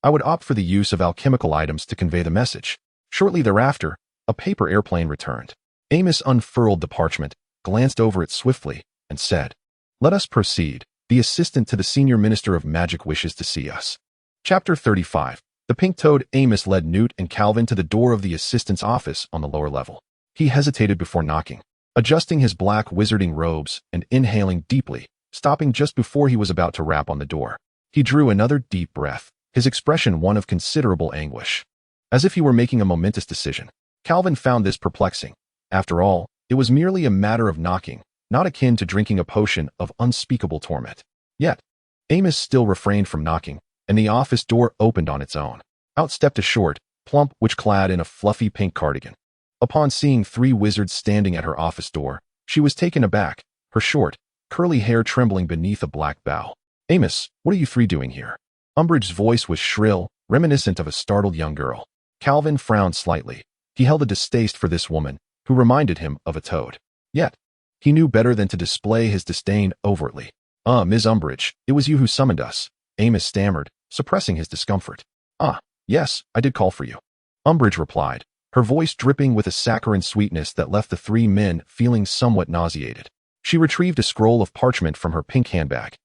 [SPEAKER 1] I would opt for the use of alchemical items to convey the message. Shortly thereafter, a paper airplane returned. Amos unfurled the parchment, glanced over it swiftly, and said, Let us proceed. The assistant to the senior minister of magic wishes to see us. Chapter 35. The pink-toed Amos led Newt and Calvin to the door of the assistant's office on the lower level. He hesitated before knocking, adjusting his black wizarding robes and inhaling deeply, stopping just before he was about to rap on the door. He drew another deep breath, his expression one of considerable anguish, as if he were making a momentous decision. Calvin found this perplexing. After all, it was merely a matter of knocking, not akin to drinking a potion of unspeakable torment. Yet, Amos still refrained from knocking, and the office door opened on its own. Out stepped a short, plump witch clad in a fluffy pink cardigan. Upon seeing three wizards standing at her office door, she was taken aback, her short, curly hair trembling beneath a black bow. Amos, what are you three doing here? Umbridge's voice was shrill, reminiscent of a startled young girl. Calvin frowned slightly. He held a distaste for this woman, who reminded him of a toad. Yet, he knew better than to display his disdain overtly. Ms. Umbridge, it was you who summoned us, Amos stammered, suppressing his discomfort. Yes, I did call for you. Umbridge replied, her voice dripping with a saccharine sweetness that left the three men feeling somewhat nauseated. She retrieved a scroll of parchment from her pink handbag,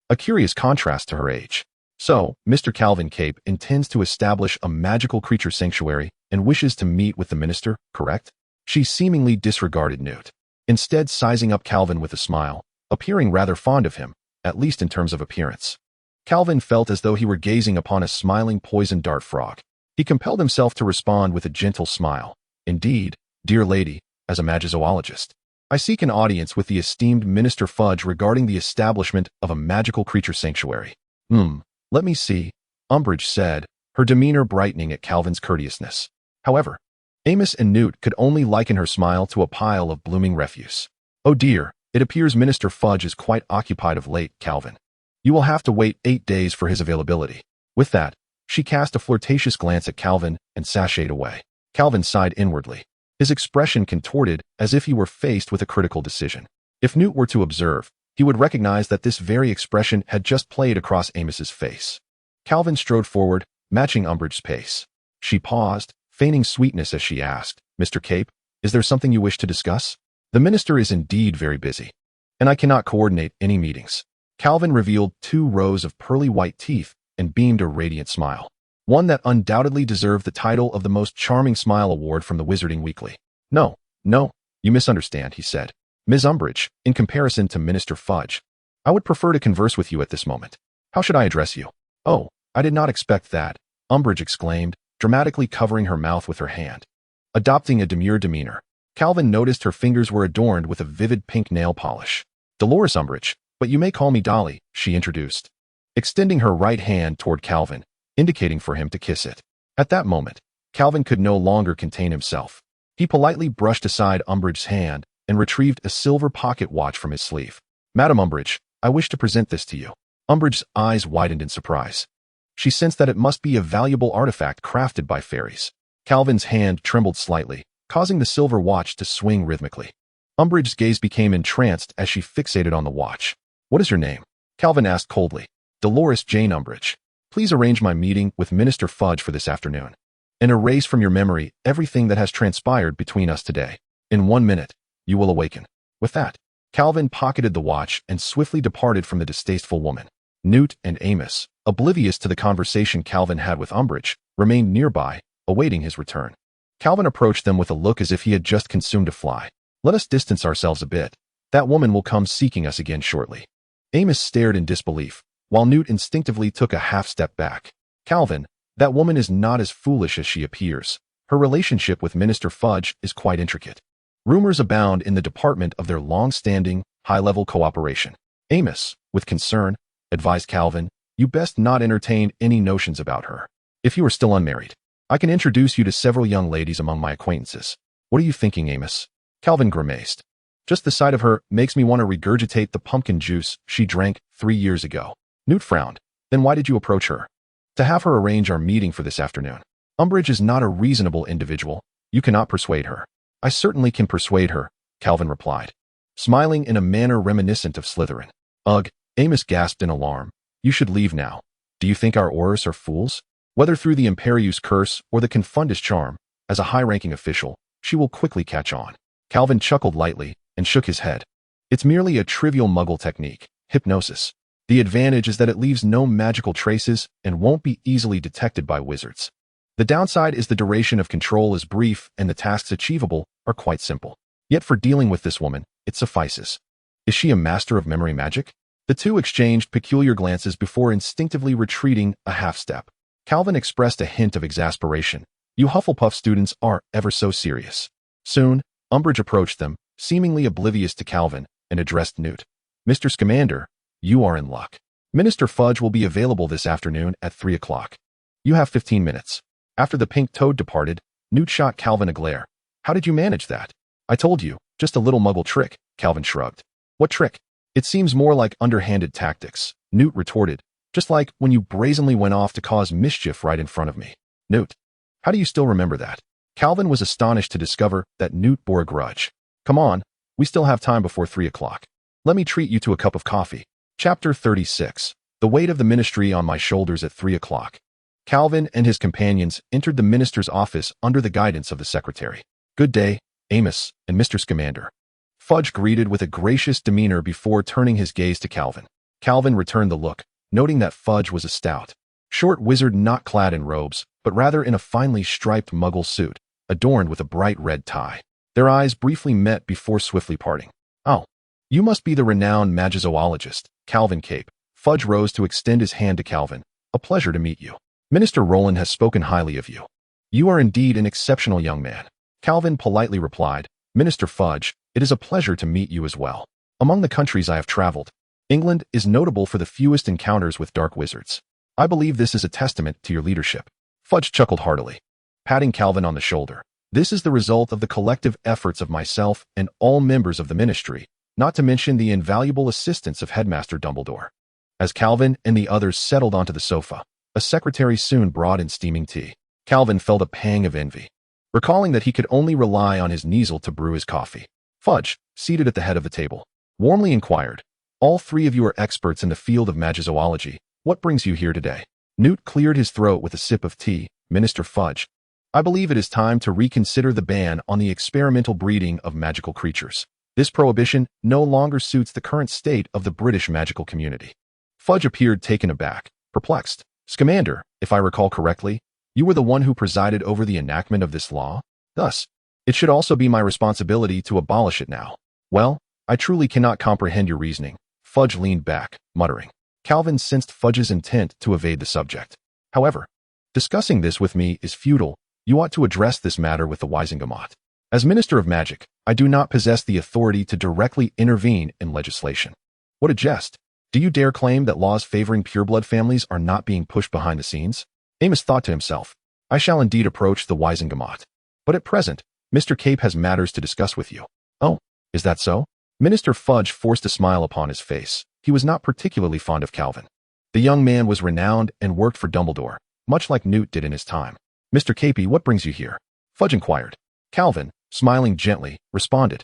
[SPEAKER 1] a curious contrast to her age. So, Mr. Calvin Capet intends to establish a magical creature sanctuary and wishes to meet with the minister, correct? She seemingly disregarded Newt, instead sizing up Calvin with a smile, appearing rather fond of him, at least in terms of appearance. Calvin felt as though he were gazing upon a smiling poison dart frog. He compelled himself to respond with a gentle smile. Indeed, dear lady, as a magizoologist, I seek an audience with the esteemed Minister Fudge regarding the establishment of a magical creature sanctuary. Let me see, Umbridge said, her demeanor brightening at Calvin's courteousness. However, Amos and Newt could only liken her smile to a pile of blooming refuse. Oh dear, it appears Minister Fudge is quite occupied of late, Calvin. You will have to wait 8 days for his availability. With that, she cast a flirtatious glance at Calvin and sashayed away. Calvin sighed inwardly, his expression contorted as if he were faced with a critical decision. If Newt were to observe, he would recognize that this very expression had just played across Amos's face. Calvin strode forward, matching Umbridge's pace. She paused, feigning sweetness as she asked, Mr. Capet, is there something you wish to discuss? The minister is indeed very busy, and I cannot coordinate any meetings. Calvin revealed 2 rows of pearly white teeth and beamed a radiant smile, one that undoubtedly deserved the title of the most charming smile award from the Wizarding Weekly. No, you misunderstand, he said. Ms. Umbridge, in comparison to Minister Fudge, I would prefer to converse with you at this moment. How should I address you? Oh, I did not expect that, Umbridge exclaimed, dramatically covering her mouth with her hand. Adopting a demure demeanor, Calvin noticed her fingers were adorned with a vivid pink nail polish. Dolores Umbridge, but you may call me Dolly, she introduced, extending her right hand toward Calvin, indicating for him to kiss it. At that moment, Calvin could no longer contain himself. He politely brushed aside Umbridge's hand and retrieved a silver pocket watch from his sleeve. Madam Umbridge, I wish to present this to you. Umbridge's eyes widened in surprise. She sensed that it must be a valuable artifact crafted by fairies. Calvin's hand trembled slightly, causing the silver watch to swing rhythmically. Umbridge's gaze became entranced as she fixated on the watch. What is your name? Calvin asked coldly. Dolores Jane Umbridge. Please arrange my meeting with Minister Fudge for this afternoon, and erase from your memory everything that has transpired between us today. In 1 minute, you will awaken. With that, Calvin pocketed the watch and swiftly departed from the distasteful woman. Newt and Amos, oblivious to the conversation Calvin had with Umbridge, remained nearby, awaiting his return. Calvin approached them with a look as if he had just consumed a fly. "Let us distance ourselves a bit. That woman will come seeking us again shortly." Amos stared in disbelief, while Newt instinctively took a half-step back. "Calvin, that woman is not as foolish as she appears. Her relationship with Minister Fudge is quite intricate. Rumors abound in the department of their long-standing, high-level cooperation." "Amos," with concern, advised Calvin, "you best not entertain any notions about her. If you are still unmarried, I can introduce you to several young ladies among my acquaintances." "What are you thinking, Amos?" Calvin grimaced. "Just the sight of her makes me want to regurgitate the pumpkin juice she drank 3 years ago." Newt frowned. "Then why did you approach her?" "To have her arrange our meeting for this afternoon." "Umbridge is not a reasonable individual. You cannot persuade her." "I certainly can persuade her," Calvin replied, smiling in a manner reminiscent of Slytherin. "Ugh," Amos gasped in alarm. "You should leave now. Do you think our Aurors are fools? Whether through the Imperius curse or the Confundus charm, as a high-ranking official, she will quickly catch on." Calvin chuckled lightly and shook his head. "It's merely a trivial Muggle technique, hypnosis. The advantage is that it leaves no magical traces and won't be easily detected by wizards. The downside is the duration of control is brief and the tasks achievable are quite simple. Yet for dealing with this woman, it suffices." "Is she a master of memory magic?" The two exchanged peculiar glances before instinctively retreating a half-step. Calvin expressed a hint of exasperation. "You Hufflepuff students are ever so serious." Soon, Umbridge approached them, seemingly oblivious to Calvin, and addressed Newt. "Mr. Scamander, you are in luck. Minister Fudge will be available this afternoon at 3 o'clock. You have 15 minutes. After the pink toad departed, Newt shot Calvin a glare. "How did you manage that?" "I told you, just a little Muggle trick," Calvin shrugged. "What trick?" "It seems more like underhanded tactics," Newt retorted, "just like when you brazenly went off to cause mischief right in front of me." "Newt, how do you still remember that?" Calvin was astonished to discover that Newt bore a grudge. "Come on, we still have time before 3 o'clock. Let me treat you to a cup of coffee." Chapter 36. The weight of the ministry on my shoulders at 3 o'clock. Calvin and his companions entered the minister's office under the guidance of the secretary. "Good day, Amos and Mr. Scamander." Fudge greeted with a gracious demeanor before turning his gaze to Calvin. Calvin returned the look, noting that Fudge was a stout, short wizard not clad in robes, but rather in a finely striped Muggle suit, adorned with a bright red tie. Their eyes briefly met before swiftly parting. "Oh, you must be the renowned magizoologist, Calvin Capet." Fudge rose to extend his hand to Calvin. "A pleasure to meet you. Minister Roland has spoken highly of you. You are indeed an exceptional young man." Calvin politely replied, "Minister Fudge, it is a pleasure to meet you as well. Among the countries I have traveled, England is notable for the fewest encounters with dark wizards. I believe this is a testament to your leadership." Fudge chuckled heartily, patting Calvin on the shoulder. "This is the result of the collective efforts of myself and all members of the ministry, not to mention the invaluable assistance of Headmaster Dumbledore." As Calvin and the others settled onto the sofa, a secretary soon brought in steaming tea. Calvin felt a pang of envy, recalling that he could only rely on his Kneazle to brew his coffee. Fudge, seated at the head of the table, warmly inquired, "All three of you are experts in the field of magizoology. What brings you here today?" Newt cleared his throat with a sip of tea. "Minister Fudge, I believe it is time to reconsider the ban on the experimental breeding of magical creatures. This prohibition no longer suits the current state of the British magical community." Fudge appeared taken aback, perplexed. "Scamander, if I recall correctly, you were the one who presided over the enactment of this law. Thus, it should also be my responsibility to abolish it now." "Well, I truly cannot comprehend your reasoning." Fudge leaned back, muttering. Calvin sensed Fudge's intent to evade the subject. "However, discussing this with me is futile. You ought to address this matter with the Wisengamot. As Minister of Magic, I do not possess the authority to directly intervene in legislation." "What a jest. Do you dare claim that laws favoring pureblood families are not being pushed behind the scenes?" Amos thought to himself. "I shall indeed approach the Wisengamot. But at present, Mr. Capet has matters to discuss with you." "Oh, is that so?" Minister Fudge forced a smile upon his face. He was not particularly fond of Calvin. The young man was renowned and worked for Dumbledore, much like Newt did in his time. "Mr. Capet, what brings you here?" Fudge inquired. Calvin, smiling gently, responded,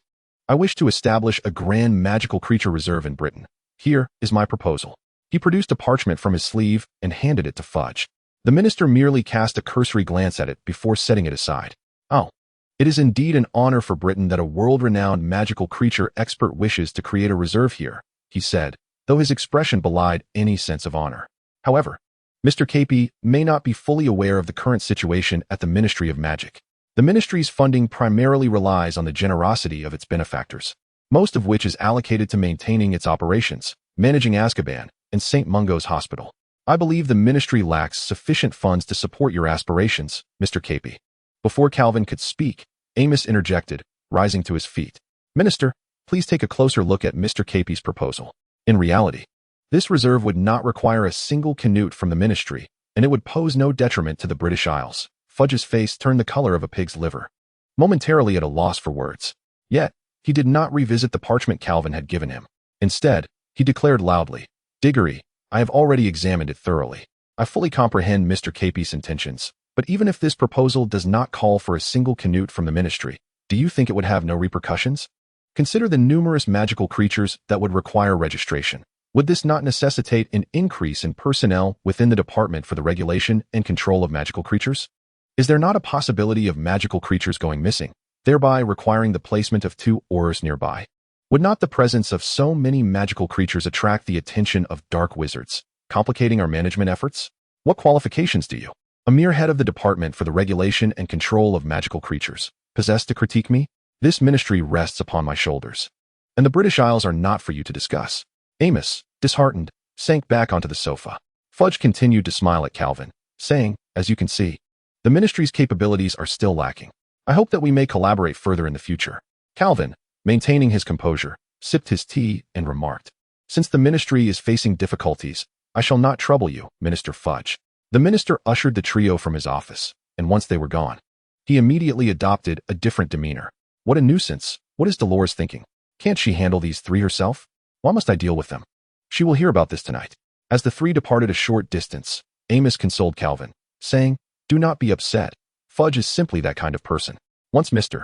[SPEAKER 1] "I wish to establish a grand magical creature reserve in Britain. Here is my proposal." He produced a parchment from his sleeve and handed it to Fudge. The minister merely cast a cursory glance at it before setting it aside. "Oh, it is indeed an honor for Britain that a world-renowned magical creature expert wishes to create a reserve here," he said, though his expression belied any sense of honor. "However, Mr. Capet may not be fully aware of the current situation at the Ministry of Magic. The ministry's funding primarily relies on the generosity of its benefactors, most of which is allocated to maintaining its operations, managing Azkaban, and St. Mungo's Hospital. I believe the ministry lacks sufficient funds to support your aspirations, Mr. Capet. Before Calvin could speak, Amos interjected, rising to his feet. Minister, please take a closer look at Mr. Capet's proposal. In reality, this reserve would not require a single canute from the ministry, and it would pose no detriment to the British Isles. Fudge's face turned the color of a pig's liver, momentarily at a loss for words. Yet, he did not revisit the parchment Calvin had given him. Instead, he declared loudly, Diggory, I have already examined it thoroughly. I fully comprehend Mr. Capet's intentions, but even if this proposal does not call for a single canute from the ministry, do you think it would have no repercussions? Consider the numerous magical creatures that would require registration. Would this not necessitate an increase in personnel within the Department for the Regulation and Control of Magical Creatures? Is there not a possibility of magical creatures going missing, thereby requiring the placement of 2 Aurors nearby? Would not the presence of so many magical creatures attract the attention of dark wizards, complicating our management efforts? What qualifications do you, a mere head of the Department for the Regulation and Control of Magical Creatures, possess to critique me? This ministry rests upon my shoulders, and the British Isles are not for you to discuss. Amos, disheartened, sank back onto the sofa. Fudge continued to smile at Calvin, saying, as you can see, the ministry's capabilities are still lacking. I hope that we may collaborate further in the future. Calvin, maintaining his composure, sipped his tea and remarked, since the ministry is facing difficulties, I shall not trouble you, Minister Fudge. The minister ushered the trio from his office, and once they were gone, he immediately adopted a different demeanor. What a nuisance. What is Dolores thinking? Can't she handle these 3 herself? Why must I deal with them? She will hear about this tonight. As the 3 departed a short distance, Amos consoled Calvin, saying, do not be upset. Fudge is simply that kind of person. Once Mr.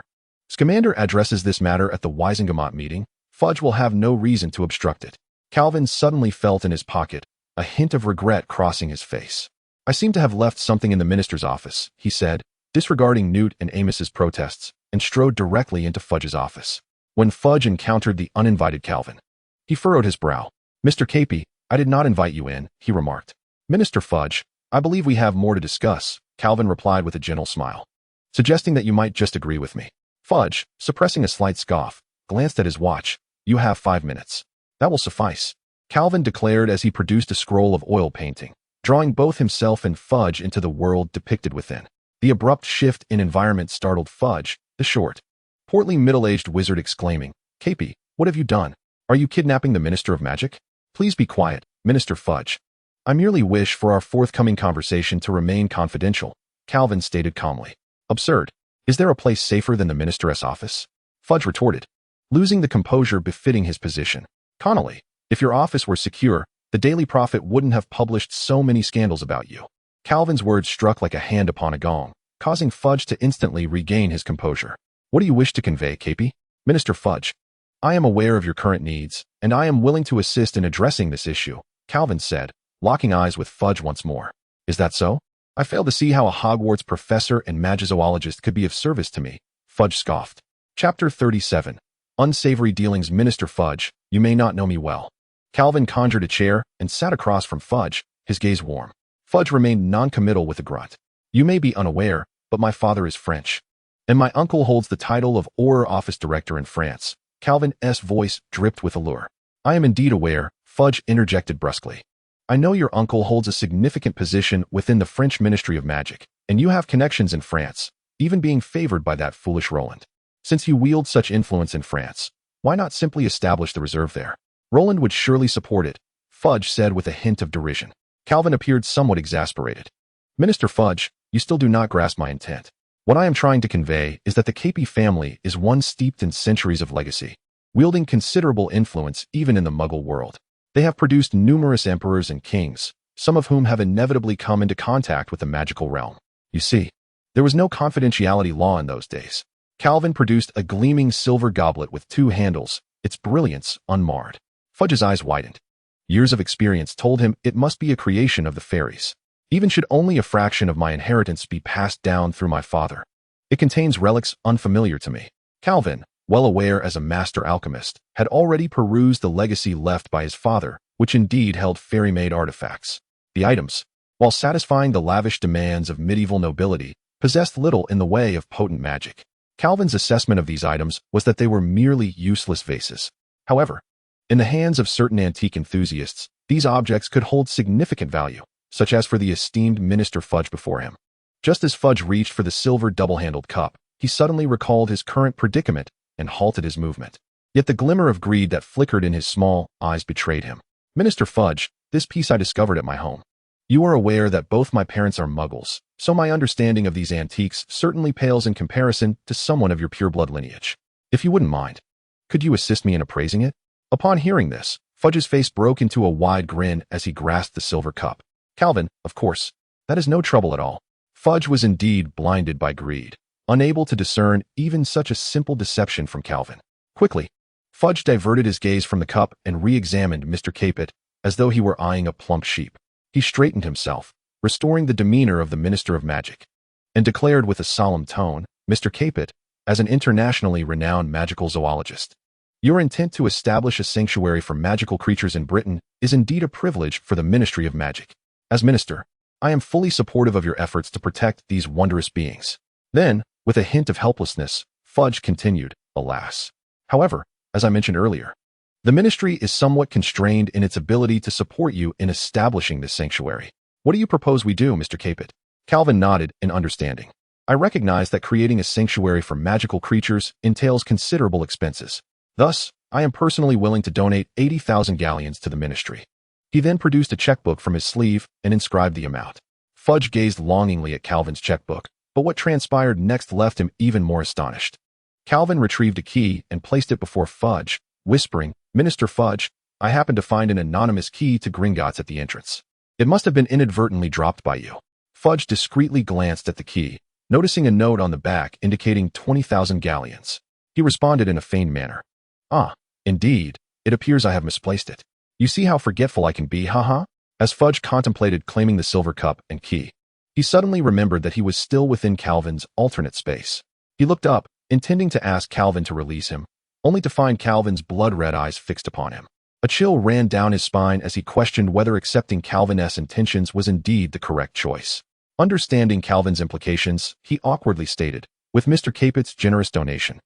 [SPEAKER 1] Scamander addresses this matter at the Wisengamot meeting, Fudge will have no reason to obstruct it. Calvin suddenly felt in his pocket, a hint of regret crossing his face. I seem to have left something in the minister's office, he said, disregarding Newt and Amos's protests, and strode directly into Fudge's office. When Fudge encountered the uninvited Calvin, he furrowed his brow. Mr. Capet, I did not invite you in, he remarked. Minister Fudge, I believe we have more to discuss, Calvin replied with a gentle smile, suggesting that you might just agree with me. Fudge, suppressing a slight scoff, glanced at his watch. You have 5 minutes. That will suffice, Calvin declared as he produced a scroll of oil painting, drawing both himself and Fudge into the world depicted within. The abrupt shift in environment startled Fudge, the short, portly middle-aged wizard exclaiming, Capet, what have you done? Are you kidnapping the Minister of Magic? Please be quiet, Minister Fudge. I merely wish for our forthcoming conversation to remain confidential, Calvin stated calmly. Absurd. Is there a place safer than the minister's office? Fudge retorted, losing the composure befitting his position. Connolly, if your office were secure, the Daily Prophet wouldn't have published so many scandals about you. Calvin's words struck like a hand upon a gong, causing Fudge to instantly regain his composure. What do you wish to convey, Capet? Minister Fudge, I am aware of your current needs, and I am willing to assist in addressing this issue, Calvin said, locking eyes with Fudge once more. Is that so? I fail to see how a Hogwarts professor and magizoologist could be of service to me, Fudge scoffed. Chapter 37. Unsavory Dealings. Minister Fudge, you may not know me well. Calvin conjured a chair and sat across from Fudge, his gaze warm. Fudge remained non-committal with a grunt. You may be unaware, but my father is French, and my uncle holds the title of Auror Office Director in France. Calvin's voice dripped with allure. I am indeed aware, Fudge interjected brusquely. I know your uncle holds a significant position within the French Ministry of Magic, and you have connections in France, even being favored by that foolish Roland. Since you wield such influence in France, why not simply establish the reserve there? Roland would surely support it, Fudge said with a hint of derision. Calvin appeared somewhat exasperated. Minister Fudge, you still do not grasp my intent. What I am trying to convey is that the Capet family is one steeped in centuries of legacy, wielding considerable influence even in the Muggle world. They have produced numerous emperors and kings, some of whom have inevitably come into contact with the magical realm. You see, there was no confidentiality law in those days. Calvin produced a gleaming silver goblet with 2 handles, its brilliance unmarred. Fudge's eyes widened. Years of experience told him it must be a creation of the fairies. Even should only a fraction of my inheritance be passed down through my father, it contains relics unfamiliar to me. Calvin, well aware as a master alchemist, had already perused the legacy left by his father, which indeed held fairy-made artifacts. The items, while satisfying the lavish demands of medieval nobility, possessed little in the way of potent magic. Calvin's assessment of these items was that they were merely useless vases. However, in the hands of certain antique enthusiasts, these objects could hold significant value, such as for the esteemed Minister Fudge before him. Just as Fudge reached for the silver double-handled cup, he suddenly recalled his current predicament and halted his movement. Yet the glimmer of greed that flickered in his small eyes betrayed him. Minister Fudge, this piece I discovered at my home. You are aware that both my parents are Muggles, so my understanding of these antiques certainly pales in comparison to someone of your pure-blood lineage. If you wouldn't mind, could you assist me in appraising it? Upon hearing this, Fudge's face broke into a wide grin as he grasped the silver cup. Calvin, of course, that is no trouble at all. Fudge was indeed blinded by greed, unable to discern even such a simple deception from Calvin. Quickly, Fudge diverted his gaze from the cup and re-examined Mr. Capet as though he were eyeing a plump sheep. He straightened himself, restoring the demeanor of the Minister of Magic, and declared with a solemn tone, Mr. Capet, as an internationally renowned magical zoologist, your intent to establish a sanctuary for magical creatures in Britain is indeed a privilege for the Ministry of Magic. As Minister, I am fully supportive of your efforts to protect these wondrous beings. Then, with a hint of helplessness, Fudge continued, alas. However, as I mentioned earlier, the Ministry is somewhat constrained in its ability to support you in establishing this sanctuary. What do you propose we do, Mr. Capet? Calvin nodded in understanding. I recognize that creating a sanctuary for magical creatures entails considerable expenses. Thus, I am personally willing to donate 80,000 galleons to the Ministry. He then produced a checkbook from his sleeve and inscribed the amount. Fudge gazed longingly at Calvin's checkbook, but what transpired next left him even more astonished. Calvin retrieved a key and placed it before Fudge, whispering, Minister Fudge, I happen to find an anonymous key to Gringotts at the entrance. It must have been inadvertently dropped by you. Fudge discreetly glanced at the key, noticing a note on the back indicating 20,000 galleons. He responded in a feigned manner. Ah, indeed, it appears I have misplaced it. You see how forgetful I can be, haha? As Fudge contemplated claiming the silver cup and key, he suddenly remembered that he was still within Calvin's alternate space. He looked up, intending to ask Calvin to release him, only to find Calvin's blood-red eyes fixed upon him. A chill ran down his spine as he questioned whether accepting Calvin's intentions was indeed the correct choice. Understanding Calvin's implications, he awkwardly stated, with Mr. Capet's generous donation,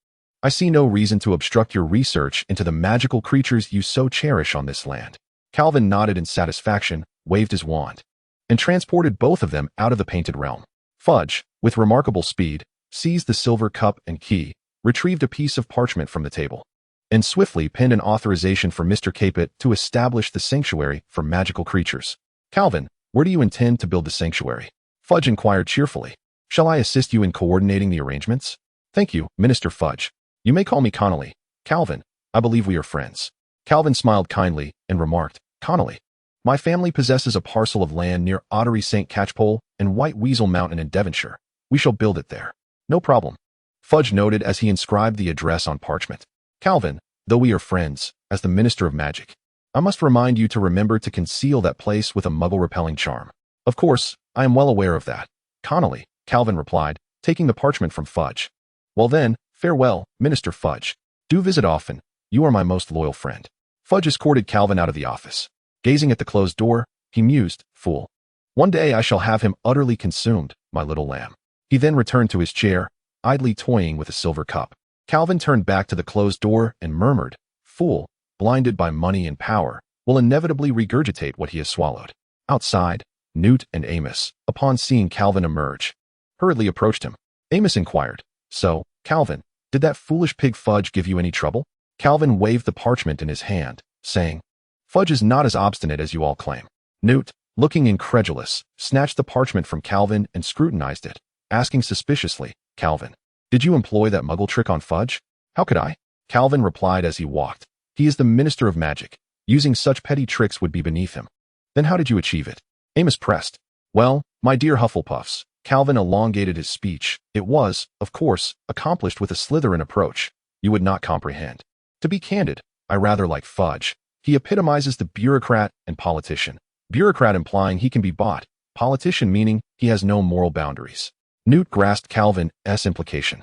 [SPEAKER 1] I see no reason to obstruct your research into the magical creatures you so cherish on this land. Calvin nodded in satisfaction, waved his wand, and transported both of them out of the painted realm. Fudge, with remarkable speed, seized the silver cup and key, retrieved a piece of parchment from the table, and swiftly penned an authorization for Mr. Capet to establish the sanctuary for magical creatures. Calvin, where do you intend to build the sanctuary? Fudge inquired cheerfully. Shall I assist you in coordinating the arrangements? Thank you, Minister Fudge. You may call me Connolly. Calvin, I believe we are friends. Calvin smiled kindly and remarked, Connolly, my family possesses a parcel of land near Ottery St. Catchpole and White Weasel Mountain in Devonshire. We shall build it there. No problem. Fudge noted as he inscribed the address on parchment. Calvin, though we are friends, as the Minister of Magic, I must remind you to remember to conceal that place with a muggle-repelling charm. Of course, I am well aware of that. Connolly, Calvin replied, taking the parchment from Fudge. Well then, farewell, Minister Fudge. Do visit often. You are my most loyal friend. Fudge escorted Calvin out of the office. Gazing at the closed door, he mused, fool. One day I shall have him utterly consumed, my little lamb. He then returned to his chair, idly toying with a silver cup. Calvin turned back to the closed door and murmured, fool, blinded by money and power, will inevitably regurgitate what he has swallowed. Outside, Newt and Amos, upon seeing Calvin emerge, hurriedly approached him. Amos inquired, so, Calvin, did that foolish pig Fudge give you any trouble? Calvin waved the parchment in his hand, saying, Fudge is not as obstinate as you all claim. Newt, looking incredulous, snatched the parchment from Calvin and scrutinized it, asking suspiciously, Calvin, did you employ that muggle trick on Fudge? How could I? Calvin replied as he walked. He is the Minister of Magic. Using such petty tricks would be beneath him. Then how did you achieve it? Amos pressed. Well, my dear Hufflepuffs, Calvin elongated his speech. It was, of course, accomplished with a Slytherin approach. You would not comprehend. To be candid, I rather like Fudge. He epitomizes the bureaucrat and politician. Bureaucrat implying he can be bought, politician meaning he has no moral boundaries. Newt grasped Calvin's implication.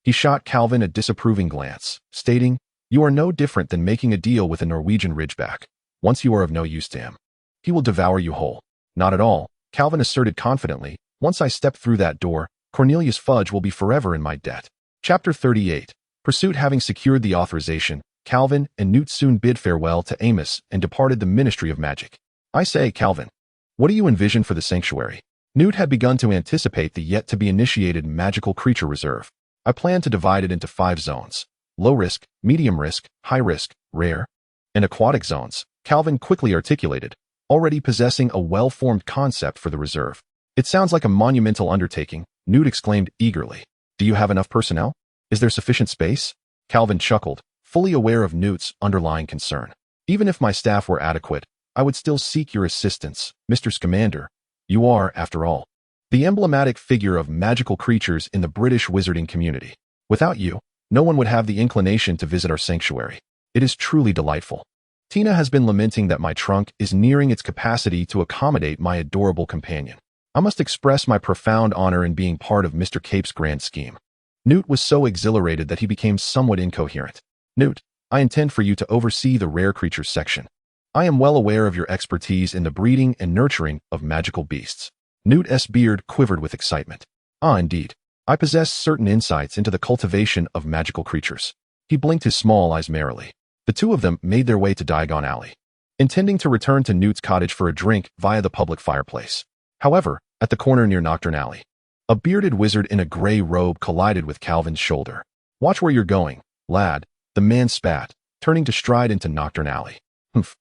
[SPEAKER 1] He shot Calvin a disapproving glance, stating, You are no different than making a deal with a Norwegian ridgeback. Once you are of no use to him, he will devour you whole. Not at all, Calvin asserted confidently. Once I step through that door, Cornelius Fudge will be forever in my debt. Chapter 38. Pursuit. Having secured the authorization, Calvin and Newt soon bid farewell to Amos and departed the Ministry of Magic. I say, Calvin, what do you envision for the sanctuary? Newt had begun to anticipate the yet-to-be-initiated magical creature reserve. I plan to divide it into 5 zones: low risk, medium risk, high risk, rare, and aquatic zones, Calvin quickly articulated, already possessing a well-formed concept for the reserve. It sounds like a monumental undertaking, Newt exclaimed eagerly. Do you have enough personnel? Is there sufficient space? Calvin chuckled, fully aware of Newt's underlying concern. Even if my staff were adequate, I would still seek your assistance, Mr. Scamander. You are, after all, the emblematic figure of magical creatures in the British wizarding community. Without you, no one would have the inclination to visit our sanctuary. It is truly delightful. Tina has been lamenting that my trunk is nearing its capacity to accommodate my adorable companion. I must express my profound honor in being part of Mr. Cape's grand scheme. Newt was so exhilarated that he became somewhat incoherent. Newt, I intend for you to oversee the rare creatures section. I am well aware of your expertise in the breeding and nurturing of magical beasts. Newt's beard quivered with excitement. Ah, indeed. I possess certain insights into the cultivation of magical creatures. He blinked his small eyes merrily. The two of them made their way to Diagon Alley, intending to return to Newt's cottage for a drink via the public fireplace. However, at the corner near Nocturne Alley, a bearded wizard in a gray robe collided with Calvin's shoulder. Watch where you're going, lad, the man spat, turning to stride into Nocturne Alley. Humph.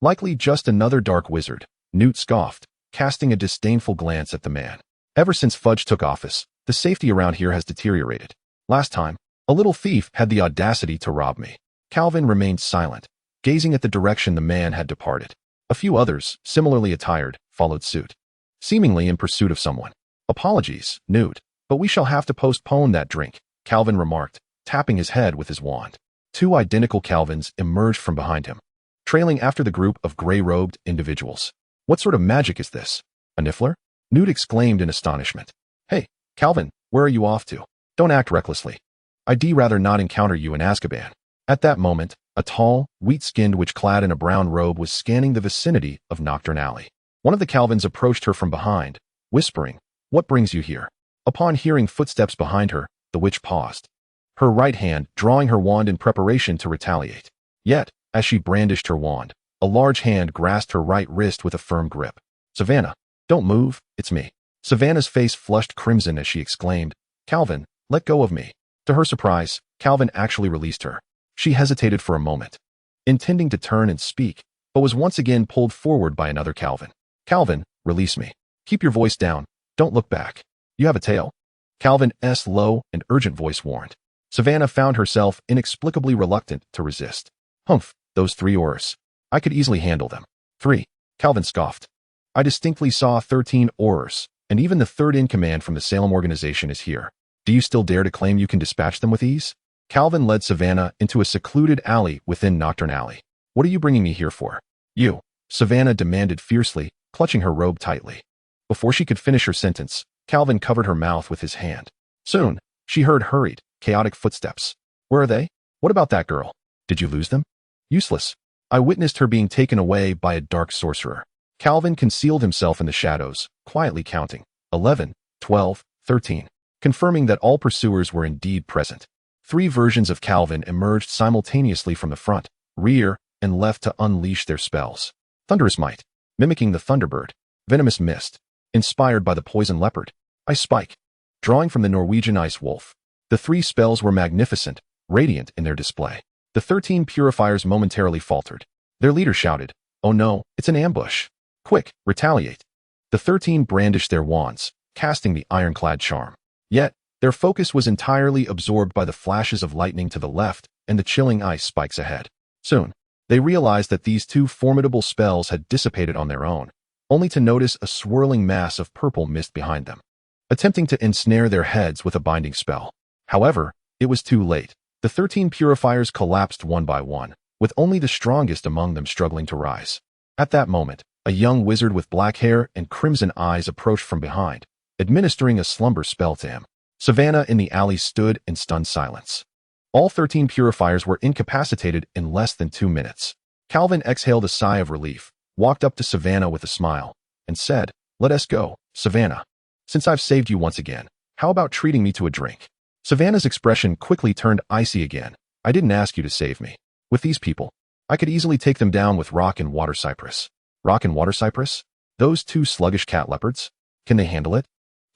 [SPEAKER 1] Likely just another dark wizard, Newt scoffed, casting a disdainful glance at the man. Ever since Fudge took office, the safety around here has deteriorated. Last time, a little thief had the audacity to rob me. Calvin remained silent, gazing at the direction the man had departed. A few others, similarly attired, followed suit, seemingly in pursuit of someone. Apologies, Newt, but we shall have to postpone that drink, Calvin remarked, tapping his head with his wand. 2 identical Calvins emerged from behind him, trailing after the group of gray-robed individuals. What sort of magic is this? A niffler? Newt exclaimed in astonishment. Hey, Calvin, where are you off to? Don't act recklessly. I'd rather not encounter you in Azkaban. At that moment, a tall, wheat-skinned witch clad in a brown robe was scanning the vicinity of Nocturne Alley. One of the Calvins approached her from behind, whispering, What brings you here? Upon hearing footsteps behind her, the witch paused, her right hand drawing her wand in preparation to retaliate. Yet, as she brandished her wand, a large hand grasped her right wrist with a firm grip. Savannah, don't move, it's me. Savannah's face flushed crimson as she exclaimed, Calvin, let go of me. To her surprise, Calvin actually released her. She hesitated for a moment, intending to turn and speak, but was once again pulled forward by another Calvin. Calvin, release me. Keep your voice down. Don't look back. You have a tail. Calvin's low and urgent voice warned. Savannah found herself inexplicably reluctant to resist. Humph, those 3 Aurors. I could easily handle them. 3. Calvin scoffed. I distinctly saw 13 Aurors, and even the 3rd in command from the Salem organization is here. Do you still dare to claim you can dispatch them with ease? Calvin led Savannah into a secluded alley within Nocturne Alley. What are you bringing me here for? You, Savannah demanded fiercely, clutching her robe tightly. Before she could finish her sentence, Calvin covered her mouth with his hand. Soon, she heard hurried, chaotic footsteps. Where are they? What about that girl? Did you lose them? Useless. I witnessed her being taken away by a dark sorcerer. Calvin concealed himself in the shadows, quietly counting. 11, 12, 13. Confirming that all pursuers were indeed present. 3 versions of Calvin emerged simultaneously from the front, rear, and left to unleash their spells. Thunderous Might, mimicking the Thunderbird. Venomous Mist, inspired by the Poison Leopard. Ice Spike, drawing from the Norwegian Ice Wolf. The 3 spells were magnificent, radiant in their display. The 13 purifiers momentarily faltered. Their leader shouted, Oh no, it's an ambush. Quick, retaliate. The 13 brandished their wands, casting the ironclad charm. Yet, their focus was entirely absorbed by the flashes of lightning to the left and the chilling ice spikes ahead. Soon, they realized that these 2 formidable spells had dissipated on their own, only to notice a swirling mass of purple mist behind them, attempting to ensnare their heads with a binding spell. However, it was too late. The 13 purifiers collapsed one by one, with only the strongest among them struggling to rise. At that moment, a young wizard with black hair and crimson eyes approached from behind, administering a slumber spell to him. Savannah in the alley stood in stunned silence. All 13 purifiers were incapacitated in less than 2 minutes. Calvin exhaled a sigh of relief, walked up to Savannah with a smile, and said, Let us go, Savannah. Since I've saved you once again, how about treating me to a drink? Savannah's expression quickly turned icy again. I didn't ask you to save me. With these people, I could easily take them down with rock and water cypress. Rock and water cypress? Those two sluggish cat leopards? Can they handle it?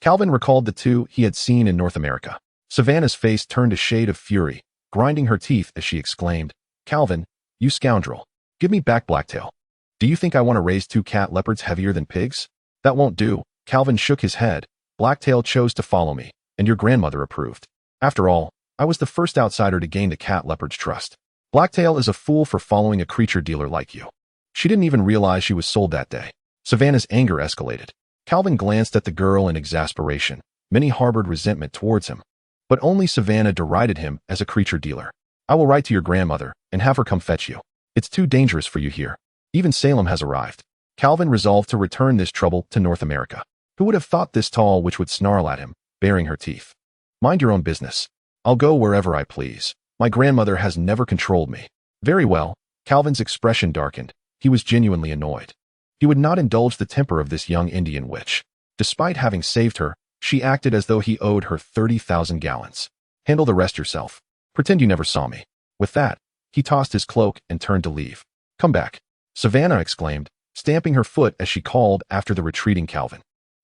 [SPEAKER 1] Calvin recalled the two he had seen in North America. Savannah's face turned a shade of fury, grinding her teeth as she exclaimed, Calvin, you scoundrel. Give me back Blacktail. Do you think I want to raise two cat leopards heavier than pigs? That won't do. Calvin shook his head. Blacktail chose to follow me, and your grandmother approved. After all, I was the first outsider to gain the cat leopard's trust. Blacktail is a fool for following a creature dealer like you. She didn't even realize she was sold that day. Savannah's anger escalated. Calvin glanced at the girl in exasperation. Many harbored resentment towards him. But only Savannah derided him as a creature dealer. I will write to your grandmother and have her come fetch you. It's too dangerous for you here. Even Salem has arrived. Calvin resolved to return this trouble to North America. Who would have thought this tall witch would snarl at him, baring her teeth? Mind your own business. I'll go wherever I please. My grandmother has never controlled me. Very well. Calvin's expression darkened. He was genuinely annoyed. He would not indulge the temper of this young Indian witch. Despite having saved her, she acted as though he owed her 30,000 gallons. Handle the rest yourself. Pretend you never saw me. With that, he tossed his cloak and turned to leave. Come back, Savannah exclaimed, stamping her foot as she called after the retreating Calvin.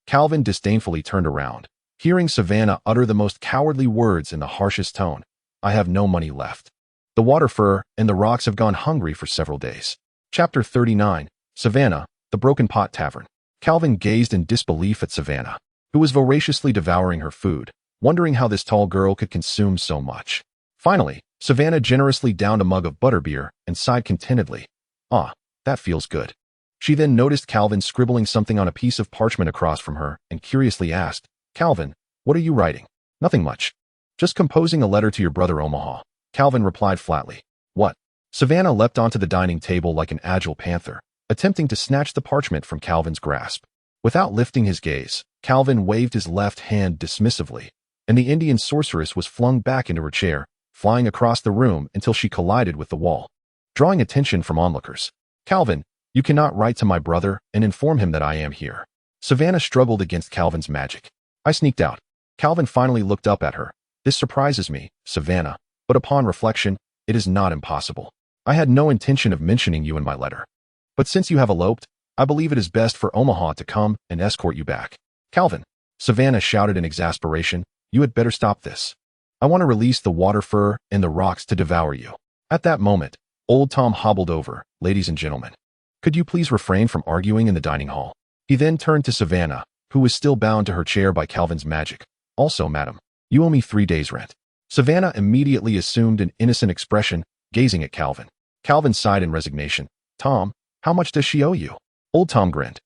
[SPEAKER 1] Calvin disdainfully turned around, hearing Savannah utter the most cowardly words in the harshest tone. I have no money left. The water fur and the rocks have gone hungry for several days. Chapter 39, Savannah, the Broken Pot Tavern. Calvin gazed in disbelief at Savannah, who was voraciously devouring her food, wondering how this tall girl could consume so much. Finally, Savannah generously downed a mug of butterbeer and sighed contentedly. Ah, that feels good. She then noticed Calvin scribbling something on a piece of parchment across from her and curiously asked, Calvin, what are you writing? Nothing much. Just composing a letter to your brother Omaha. Calvin replied flatly. What? Savannah leapt onto the dining table like an agile panther, attempting to snatch the parchment from Calvin's grasp. Without lifting his gaze, Calvin waved his left hand dismissively, and the Indian sorceress was flung back into her chair, flying across the room until she collided with the wall. Drawing attention from onlookers. Calvin, you cannot write to my brother and inform him that I am here. Savannah struggled against Calvin's magic. I sneaked out. Calvin finally looked up at her. This surprises me, Savannah, but upon reflection, it is not impossible. I had no intention of mentioning you in my letter. But since you have eloped, I believe it is best for Omaha to come and escort you back. Calvin, Savannah shouted in exasperation, you had better stop this. I want to release the water fur and the rocks to devour you. At that moment, Old Tom hobbled over. Ladies and gentlemen, could you please refrain from arguing in the dining hall? He then turned to Savannah, who was still bound to her chair by Calvin's magic. Also, madam, you owe me 3 days' rent. Savannah immediately assumed an innocent expression, gazing at Calvin. Calvin sighed in resignation. Tom, how much does she owe you? Old Tom grinned,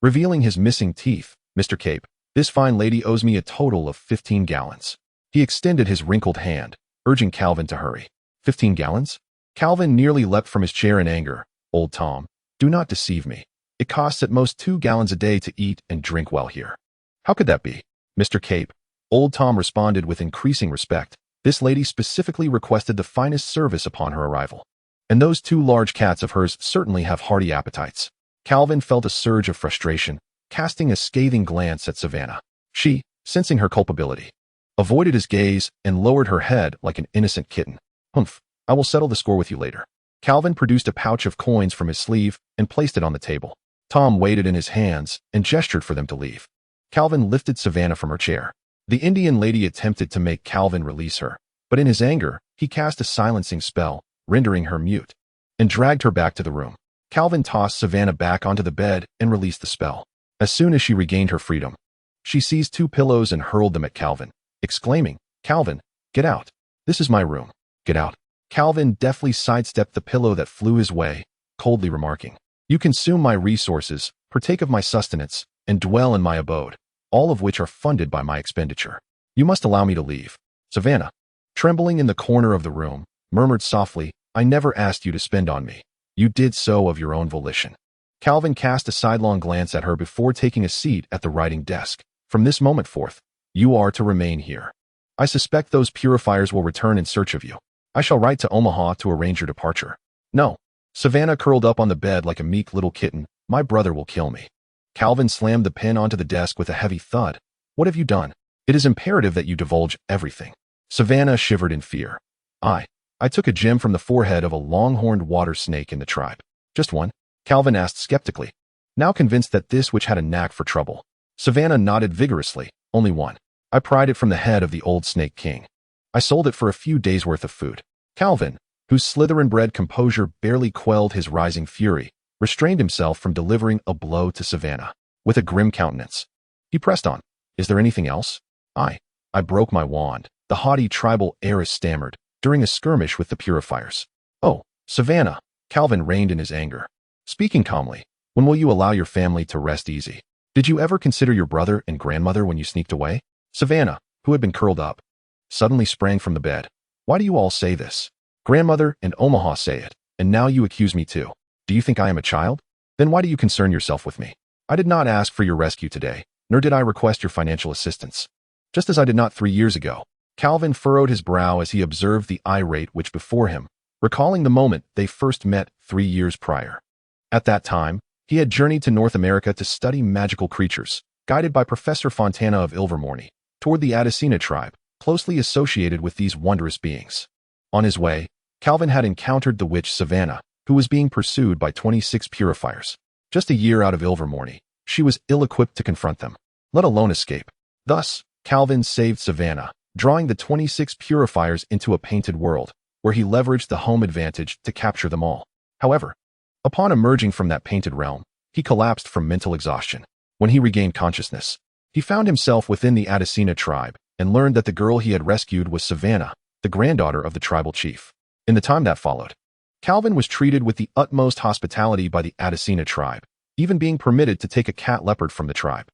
[SPEAKER 1] revealing his missing teeth. Mr. Cape, this fine lady owes me a total of 15 gallons. He extended his wrinkled hand, urging Calvin to hurry. 15 gallons? Calvin nearly leapt from his chair in anger. Old Tom, do not deceive me. It costs at most 2 gallons a day to eat and drink while here. How could that be? Mr. Cape, Old Tom responded with increasing respect. This lady specifically requested the finest service upon her arrival. And those 2 large cats of hers certainly have hearty appetites. Calvin felt a surge of frustration, casting a scathing glance at Savannah. She, sensing her culpability, avoided his gaze and lowered her head like an innocent kitten. Humph, I will settle the score with you later. Calvin produced a pouch of coins from his sleeve and placed it on the table. Tom weighed it in his hands and gestured for them to leave. Calvin lifted Savannah from her chair. The Indian lady attempted to make Calvin release her, but in his anger, he cast a silencing spell, rendering her mute, and dragged her back to the room. Calvin tossed Savannah back onto the bed and released the spell. As soon as she regained her freedom, she seized 2 pillows and hurled them at Calvin, exclaiming, Calvin, get out. This is my room. Get out. Calvin deftly sidestepped the pillow that flew his way, coldly remarking, you consume my resources, partake of my sustenance, and dwell in my abode, all of which are funded by my expenditure. You must allow me to leave. Savannah, trembling in the corner of the room, murmured softly, I never asked you to spend on me. You did so of your own volition. Calvin cast a sidelong glance at her before taking a seat at the writing desk. From this moment forth, you are to remain here. I suspect those purifiers will return in search of you. I shall write to Omaha to arrange your departure. No. Savannah curled up on the bed like a meek little kitten. My brother will kill me. Calvin slammed the pen onto the desk with a heavy thud. What have you done? It is imperative that you divulge everything. Savannah shivered in fear. I took a gem from the forehead of a long-horned water snake in the tribe. Just one? Calvin asked skeptically, now convinced that this witch had a knack for trouble. Savannah nodded vigorously. Only one. I pried it from the head of the old snake king. I sold it for a few days' worth of food. Calvin, whose Slytherin-bred composure barely quelled his rising fury, restrained himself from delivering a blow to Savannah. With a grim countenance, he pressed on. Is there anything else? I broke my wand, the haughty tribal heiress stammered, during a skirmish with the purifiers. Oh, Savannah, Calvin reined in his anger. Speaking calmly, when will you allow your family to rest easy? Did you ever consider your brother and grandmother when you sneaked away? Savannah, who had been curled up, suddenly sprang from the bed. Why do you all say this? Grandmother and Omaha say it, and now you accuse me too. Do you think I am a child? Then why do you concern yourself with me? I did not ask for your rescue today, nor did I request your financial assistance. Just as I did not 3 years ago. Calvin furrowed his brow as he observed the irate witch before him, recalling the moment they first met 3 years prior. At that time, he had journeyed to North America to study magical creatures, guided by Professor Fontana of Ilvermorny, toward the Addisina tribe, closely associated with these wondrous beings. On his way, Calvin had encountered the witch Savannah, who was being pursued by 26 purifiers. Just a year out of Ilvermorny, she was ill-equipped to confront them, let alone escape. Thus, Calvin saved Savannah, drawing the 26 purifiers into a painted world, where he leveraged the home advantage to capture them all. However, upon emerging from that painted realm, he collapsed from mental exhaustion. When he regained consciousness, he found himself within the Addisina tribe and learned that the girl he had rescued was Savannah, the granddaughter of the tribal chief. In the time that followed, Calvin was treated with the utmost hospitality by the Addisina tribe, even being permitted to take a cat leopard from the tribe.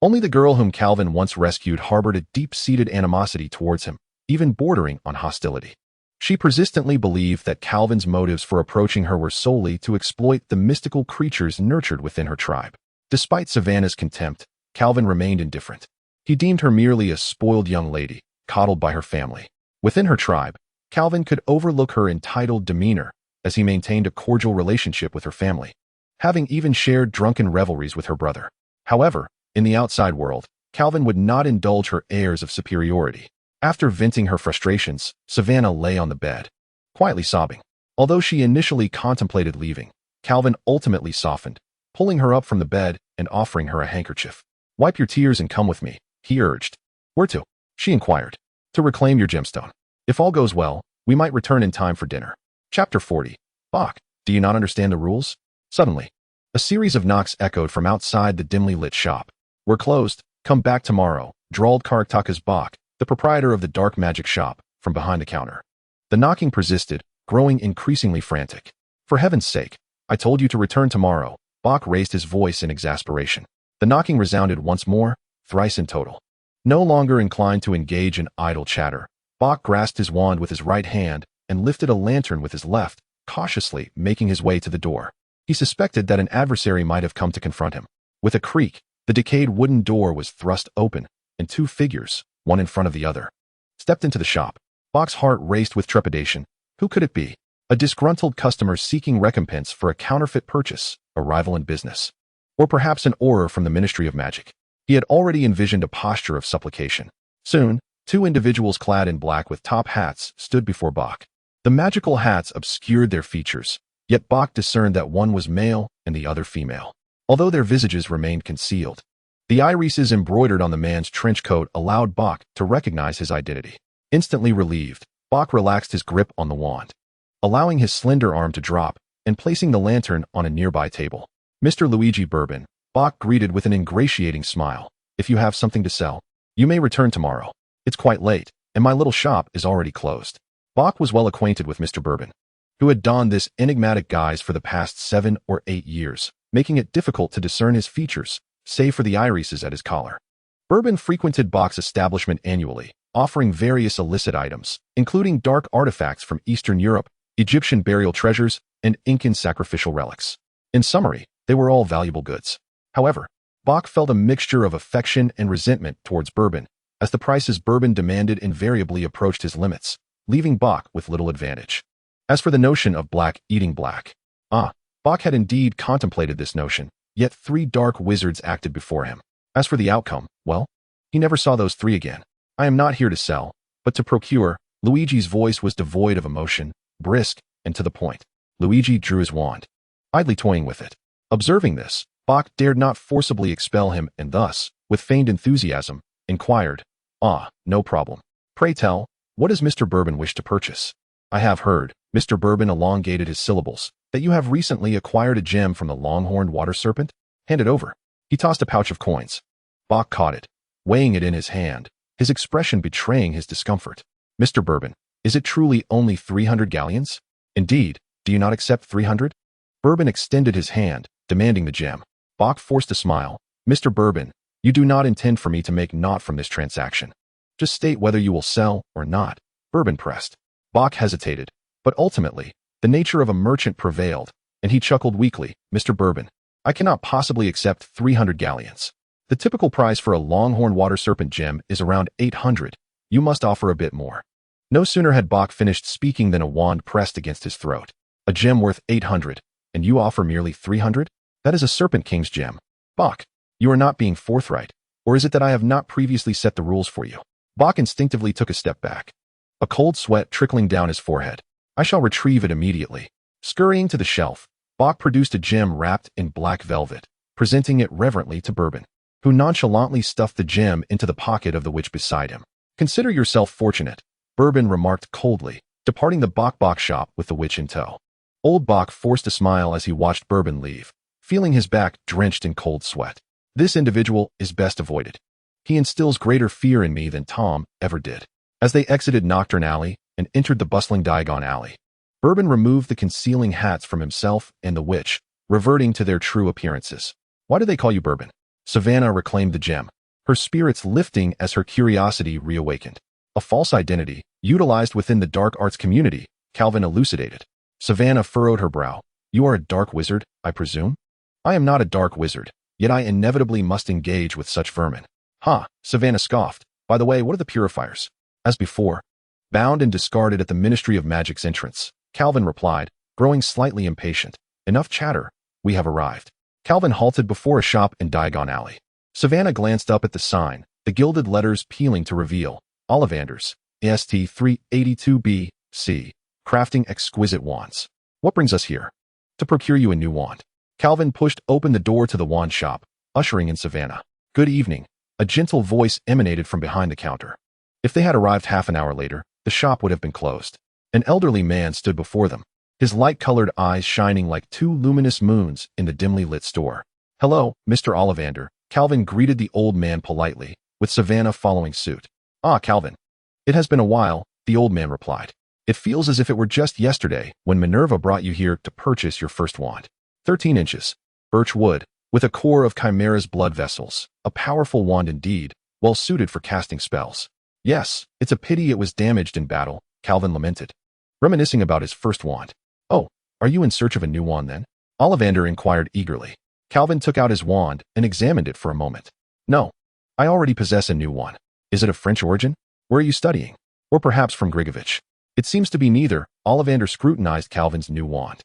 [SPEAKER 1] Only the girl whom Calvin once rescued harbored a deep-seated animosity towards him, even bordering on hostility. She persistently believed that Calvin's motives for approaching her were solely to exploit the mystical creatures nurtured within her tribe. Despite Savannah's contempt, Calvin remained indifferent. He deemed her merely a spoiled young lady, coddled by her family. Within her tribe, Calvin could overlook her entitled demeanor, as he maintained a cordial relationship with her family, having even shared drunken revelries with her brother. However, in the outside world, Calvin would not indulge her airs of superiority. After venting her frustrations, Savannah lay on the bed, quietly sobbing. Although she initially contemplated leaving, Calvin ultimately softened, pulling her up from the bed and offering her a handkerchief. Wipe your tears and come with me, he urged. Where to? She inquired. To reclaim your gemstone. If all goes well, we might return in time for dinner. Chapter 40. Bach, do you not understand the rules? Suddenly, a series of knocks echoed from outside the dimly lit shop. We're closed, come back tomorrow, drawled Kartakas Bach, the proprietor of the dark magic shop, from behind the counter. The knocking persisted, growing increasingly frantic. For heaven's sake, I told you to return tomorrow. Bach raised his voice in exasperation. The knocking resounded once more, thrice in total. No longer inclined to engage in idle chatter, Bach grasped his wand with his right hand and lifted a lantern with his left, cautiously making his way to the door. He suspected that an adversary might have come to confront him. With a creak, the decayed wooden door was thrust open, and 2 figures, one in front of the other, stepped into the shop. Bach's heart raced with trepidation. Who could it be? A disgruntled customer seeking recompense for a counterfeit purchase, a rival in business. Or perhaps an Auror from the Ministry of Magic. He had already envisioned a posture of supplication. Soon, 2 individuals clad in black with top hats stood before Bach. The magical hats obscured their features, yet Bach discerned that one was male and the other female, although their visages remained concealed. The irises embroidered on the man's trench coat allowed Bach to recognize his identity. Instantly relieved, Bach relaxed his grip on the wand, allowing his slender arm to drop and placing the lantern on a nearby table. Mr. Luigi Bourbon, Bach greeted with an ingratiating smile. If you have something to sell, you may return tomorrow. It's quite late, and my little shop is already closed. Bach was well acquainted with Mr. Bourbon, who had donned this enigmatic guise for the past 7 or 8 years, making it difficult to discern his features, save for the irises at his collar. Bourbon frequented Bach's establishment annually, offering various illicit items, including dark artifacts from Eastern Europe, Egyptian burial treasures, and Incan sacrificial relics. In summary, they were all valuable goods. However, Bach felt a mixture of affection and resentment towards Bourbon, as the prices Bourbon demanded invariably approached his limits, leaving Bach with little advantage. As for the notion of black eating black, Bach had indeed contemplated this notion, yet 3 dark wizards acted before him. As for the outcome, well, he never saw those 3 again. I am not here to sell, but to procure. Luigi's voice was devoid of emotion, brisk, and to the point. Luigi drew his wand, idly toying with it. Observing this, Bach dared not forcibly expel him and thus, with feigned enthusiasm, inquired, no problem. Pray tell, what does Mr. Bourbon wish to purchase? I have heard, Mr. Bourbon elongated his syllables, that you have recently acquired a gem from the long-horned water serpent? Hand it over. He tossed a pouch of coins. Bach caught it, weighing it in his hand, his expression betraying his discomfort. Mr. Bourbon, is it truly only 300 galleons? Indeed, do you not accept 300? Bourbon extended his hand, demanding the gem. Bach forced a smile. Mr. Bourbon, you do not intend for me to make naught from this transaction. Just state whether you will sell or not. Bourbon pressed. Bach hesitated, but ultimately, the nature of a merchant prevailed, and he chuckled weakly. Mr. Bourbon, I cannot possibly accept 300 galleons. The typical price for a longhorn water serpent gem is around 800. You must offer a bit more. No sooner had Bach finished speaking than a wand pressed against his throat. A gem worth 800, and you offer merely 300? That is a Serpent King's gem. Bach, you are not being forthright, or is it that I have not previously set the rules for you? Bach instinctively took a step back, a cold sweat trickling down his forehead. I shall retrieve it immediately. Scurrying to the shelf, Bach produced a gem wrapped in black velvet, presenting it reverently to Bourbon, who nonchalantly stuffed the gem into the pocket of the witch beside him. Consider yourself fortunate, Bourbon remarked coldly, departing the Bach shop with the witch in tow. Old Bach forced a smile as he watched Bourbon leave, feeling his back drenched in cold sweat. This individual is best avoided. He instills greater fear in me than Tom ever did. As they exited Nocturne Alley and entered the bustling Diagon Alley, Bourbon removed the concealing hats from himself and the witch, reverting to their true appearances. Why do they call you Bourbon? Savannah reclaimed the gem, her spirits lifting as her curiosity reawakened. A false identity, utilized within the dark arts community, Calvin elucidated. Savannah furrowed her brow. You are a dark wizard, I presume? I am not a dark wizard, yet I inevitably must engage with such vermin. Ha, Savannah scoffed. By the way, what are the purifiers? As before, bound and discarded at the Ministry of Magic's entrance, Calvin replied, growing slightly impatient. Enough chatter. We have arrived. Calvin halted before a shop in Diagon Alley. Savannah glanced up at the sign, the gilded letters peeling to reveal, Ollivanders, EST 382B, C, crafting exquisite wands. What brings us here? To procure you a new wand. Calvin pushed open the door to the wand shop, ushering in Savannah. Good evening. A gentle voice emanated from behind the counter. If they had arrived half an hour later, the shop would have been closed. An elderly man stood before them, his light-colored eyes shining like 2 luminous moons in the dimly lit store. Hello, Mr. Ollivander. Calvin greeted the old man politely, with Savannah following suit. Ah, Calvin. It has been a while, the old man replied. It feels as if it were just yesterday when Minerva brought you here to purchase your first wand. 13 inches, birch wood, with a core of Chimera's blood vessels. A powerful wand indeed, well suited for casting spells. Yes, it's a pity it was damaged in battle, Calvin lamented, reminiscing about his first wand. Oh, are you in search of a new wand then? Ollivander inquired eagerly. Calvin took out his wand and examined it for a moment. No, I already possess a new one. Is it of French origin? Where are you studying? Or perhaps from Grigovich? It seems to be neither. Ollivander scrutinized Calvin's new wand.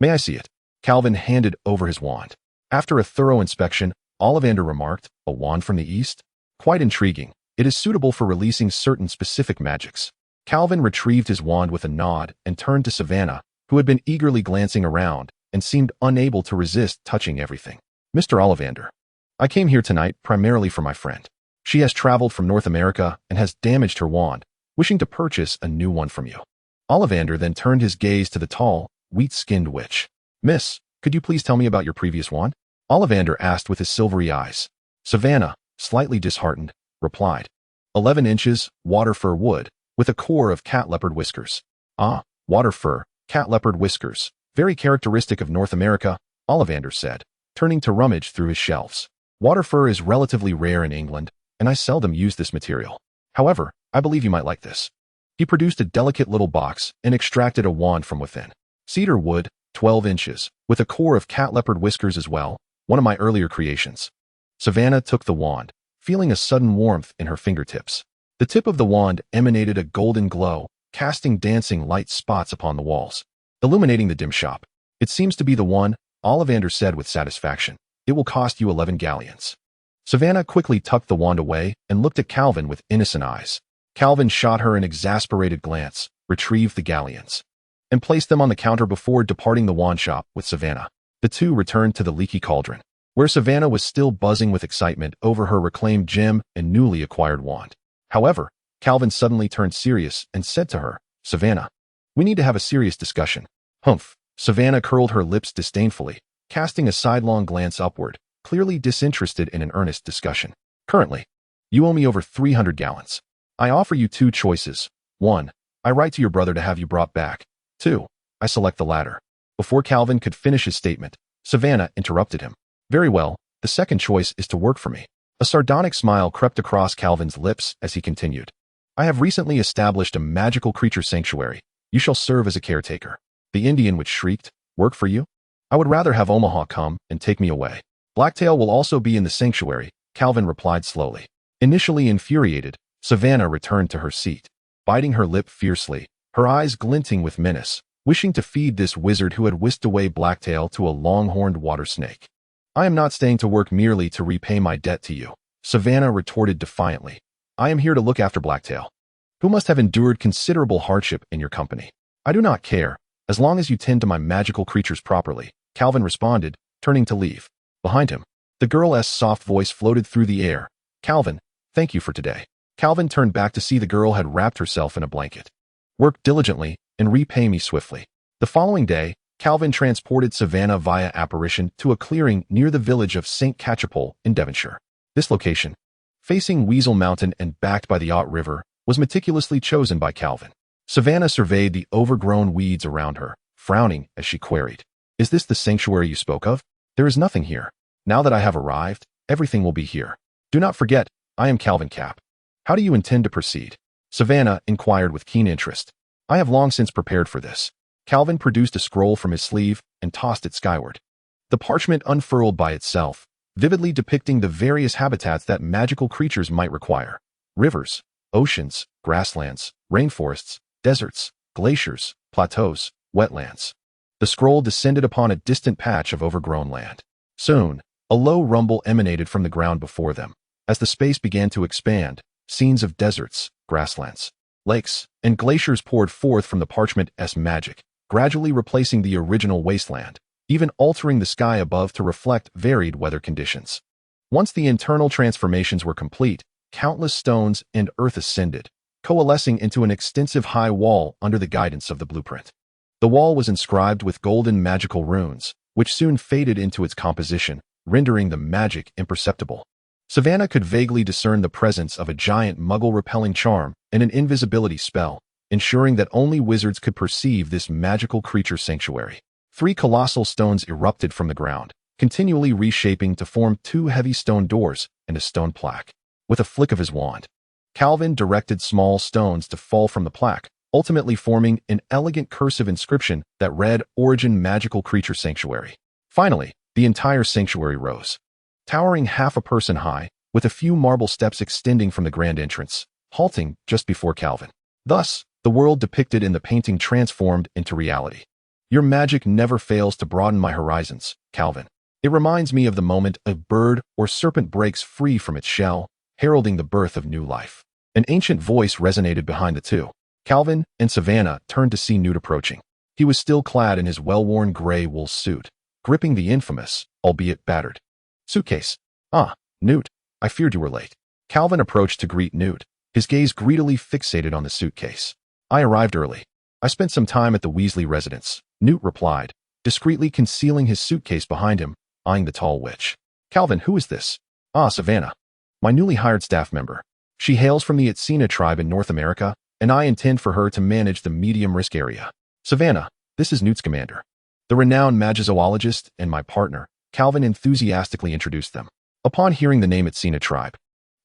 [SPEAKER 1] May I see it? Calvin handed over his wand. After a thorough inspection, Ollivander remarked, a wand from the east? Quite intriguing. It is suitable for releasing certain specific magics. Calvin retrieved his wand with a nod and turned to Savannah, who had been eagerly glancing around and seemed unable to resist touching everything. Mr. Ollivander, I came here tonight primarily for my friend. She has traveled from North America and has damaged her wand, wishing to purchase a new one from you. Ollivander then turned his gaze to the tall, wheat-skinned witch. Miss, could you please tell me about your previous wand? Ollivander asked with his silvery eyes. Savannah, slightly disheartened, replied. 11 inches, water fur wood, with a core of cat leopard whiskers. Ah, water fur, cat leopard whiskers, very characteristic of North America, Ollivander said, turning to rummage through his shelves. Water fur is relatively rare in England, and I seldom use this material. However, I believe you might like this. He produced a delicate little box and extracted a wand from within. Cedar wood, 12 inches, with a core of cat leopard whiskers as well, one of my earlier creations. Savannah took the wand, feeling a sudden warmth in her fingertips. The tip of the wand emanated a golden glow, casting dancing light spots upon the walls, illuminating the dim shop. It seems to be the one, Ollivander said with satisfaction. It will cost you 11 galleons. Savannah quickly tucked the wand away and looked at Calvin with innocent eyes. Calvin shot her an exasperated glance, retrieved the galleons, and placed them on the counter before departing the wand shop with Savannah. The two returned to the leaky cauldron, where Savannah was still buzzing with excitement over her reclaimed gem and newly acquired wand. However, Calvin suddenly turned serious and said to her, "Savannah, we need to have a serious discussion." Humph. Savannah curled her lips disdainfully, casting a sidelong glance upward, clearly disinterested in an earnest discussion. "Currently, you owe me over 300 gallons. I offer you two choices. 1. I write to your brother to have you brought back. 2. I select the latter." Before Calvin could finish his statement, Savannah interrupted him. "Very well, the second choice is to work for me." A sardonic smile crept across Calvin's lips as he continued. "I have recently established a magical creature sanctuary. You shall serve as a caretaker." The Indian which shrieked, "Work for you? I would rather have Omaha come and take me away." "Blacktail will also be in the sanctuary," Calvin replied slowly. Initially infuriated, Savannah returned to her seat, biting her lip fiercely, her eyes glinting with menace, wishing to feed this wizard who had whisked away Blacktail to a long-horned water snake. "I am not staying to work merely to repay my debt to you," Savannah retorted defiantly. "I am here to look after Blacktail, who must have endured considerable hardship in your company." "I do not care, as long as you tend to my magical creatures properly," Calvin responded, turning to leave. Behind him, the girl's soft voice floated through the air. "Calvin, thank you for today." Calvin turned back to see the girl had wrapped herself in a blanket. "Work diligently and repay me swiftly." The following day, Calvin transported Savannah via apparition to a clearing near the village of St. Catchpole in Devonshire. This location, facing Weasel Mountain and backed by the Ott River, was meticulously chosen by Calvin. Savannah surveyed the overgrown weeds around her, frowning as she queried, "Is this the sanctuary you spoke of? There is nothing here. Now that I have arrived, everything will be here. Do not forget, I am Calvin Cap. How do you intend to proceed?" Savannah inquired with keen interest. "I have long since prepared for this." Calvin produced a scroll from his sleeve and tossed it skyward. The parchment unfurled by itself, vividly depicting the various habitats that magical creatures might require: rivers, oceans, grasslands, rainforests, deserts, glaciers, plateaus, wetlands. The scroll descended upon a distant patch of overgrown land. Soon, a low rumble emanated from the ground before them. As the space began to expand, scenes of deserts, grasslands, lakes, and glaciers poured forth from the parchment's magic, gradually replacing the original wasteland, even altering the sky above to reflect varied weather conditions. Once the internal transformations were complete, countless stones and earth ascended, coalescing into an extensive high wall under the guidance of the blueprint. The wall was inscribed with golden magical runes, which soon faded into its composition, rendering the magic imperceptible. Savannah could vaguely discern the presence of a giant Muggle-repelling charm and an invisibility spell, ensuring that only wizards could perceive this magical creature sanctuary. 3 colossal stones erupted from the ground, continually reshaping to form 2 heavy stone doors and a stone plaque. With a flick of his wand, Calvin directed small stones to fall from the plaque, ultimately forming an elegant cursive inscription that read "Origin Magical Creature Sanctuary." Finally, the entire sanctuary rose, towering half a person high, with a few marble steps extending from the grand entrance, halting just before Calvin. Thus, the world depicted in the painting transformed into reality. "Your magic never fails to broaden my horizons, Calvin. It reminds me of the moment a bird or serpent breaks free from its shell, heralding the birth of new life." An ancient voice resonated behind the two. Calvin and Savannah turned to see Newt approaching. He was still clad in his well-worn gray wool suit, gripping the infamous, albeit battered, suitcase. "Ah, Newt, I feared you were late." Calvin approached to greet Newt, his gaze greedily fixated on the suitcase. "I arrived early. I spent some time at the Weasley residence," Newt replied, discreetly concealing his suitcase behind him, eyeing the tall witch. "Calvin, who is this?" "Ah, Savannah, my newly hired staff member. She hails from the Itsina tribe in North America, and I intend for her to manage the medium-risk area." "Savannah, this is Newt's commander, the renowned magizoologist and my partner," Calvin enthusiastically introduced them. Upon hearing the name Itsina tribe,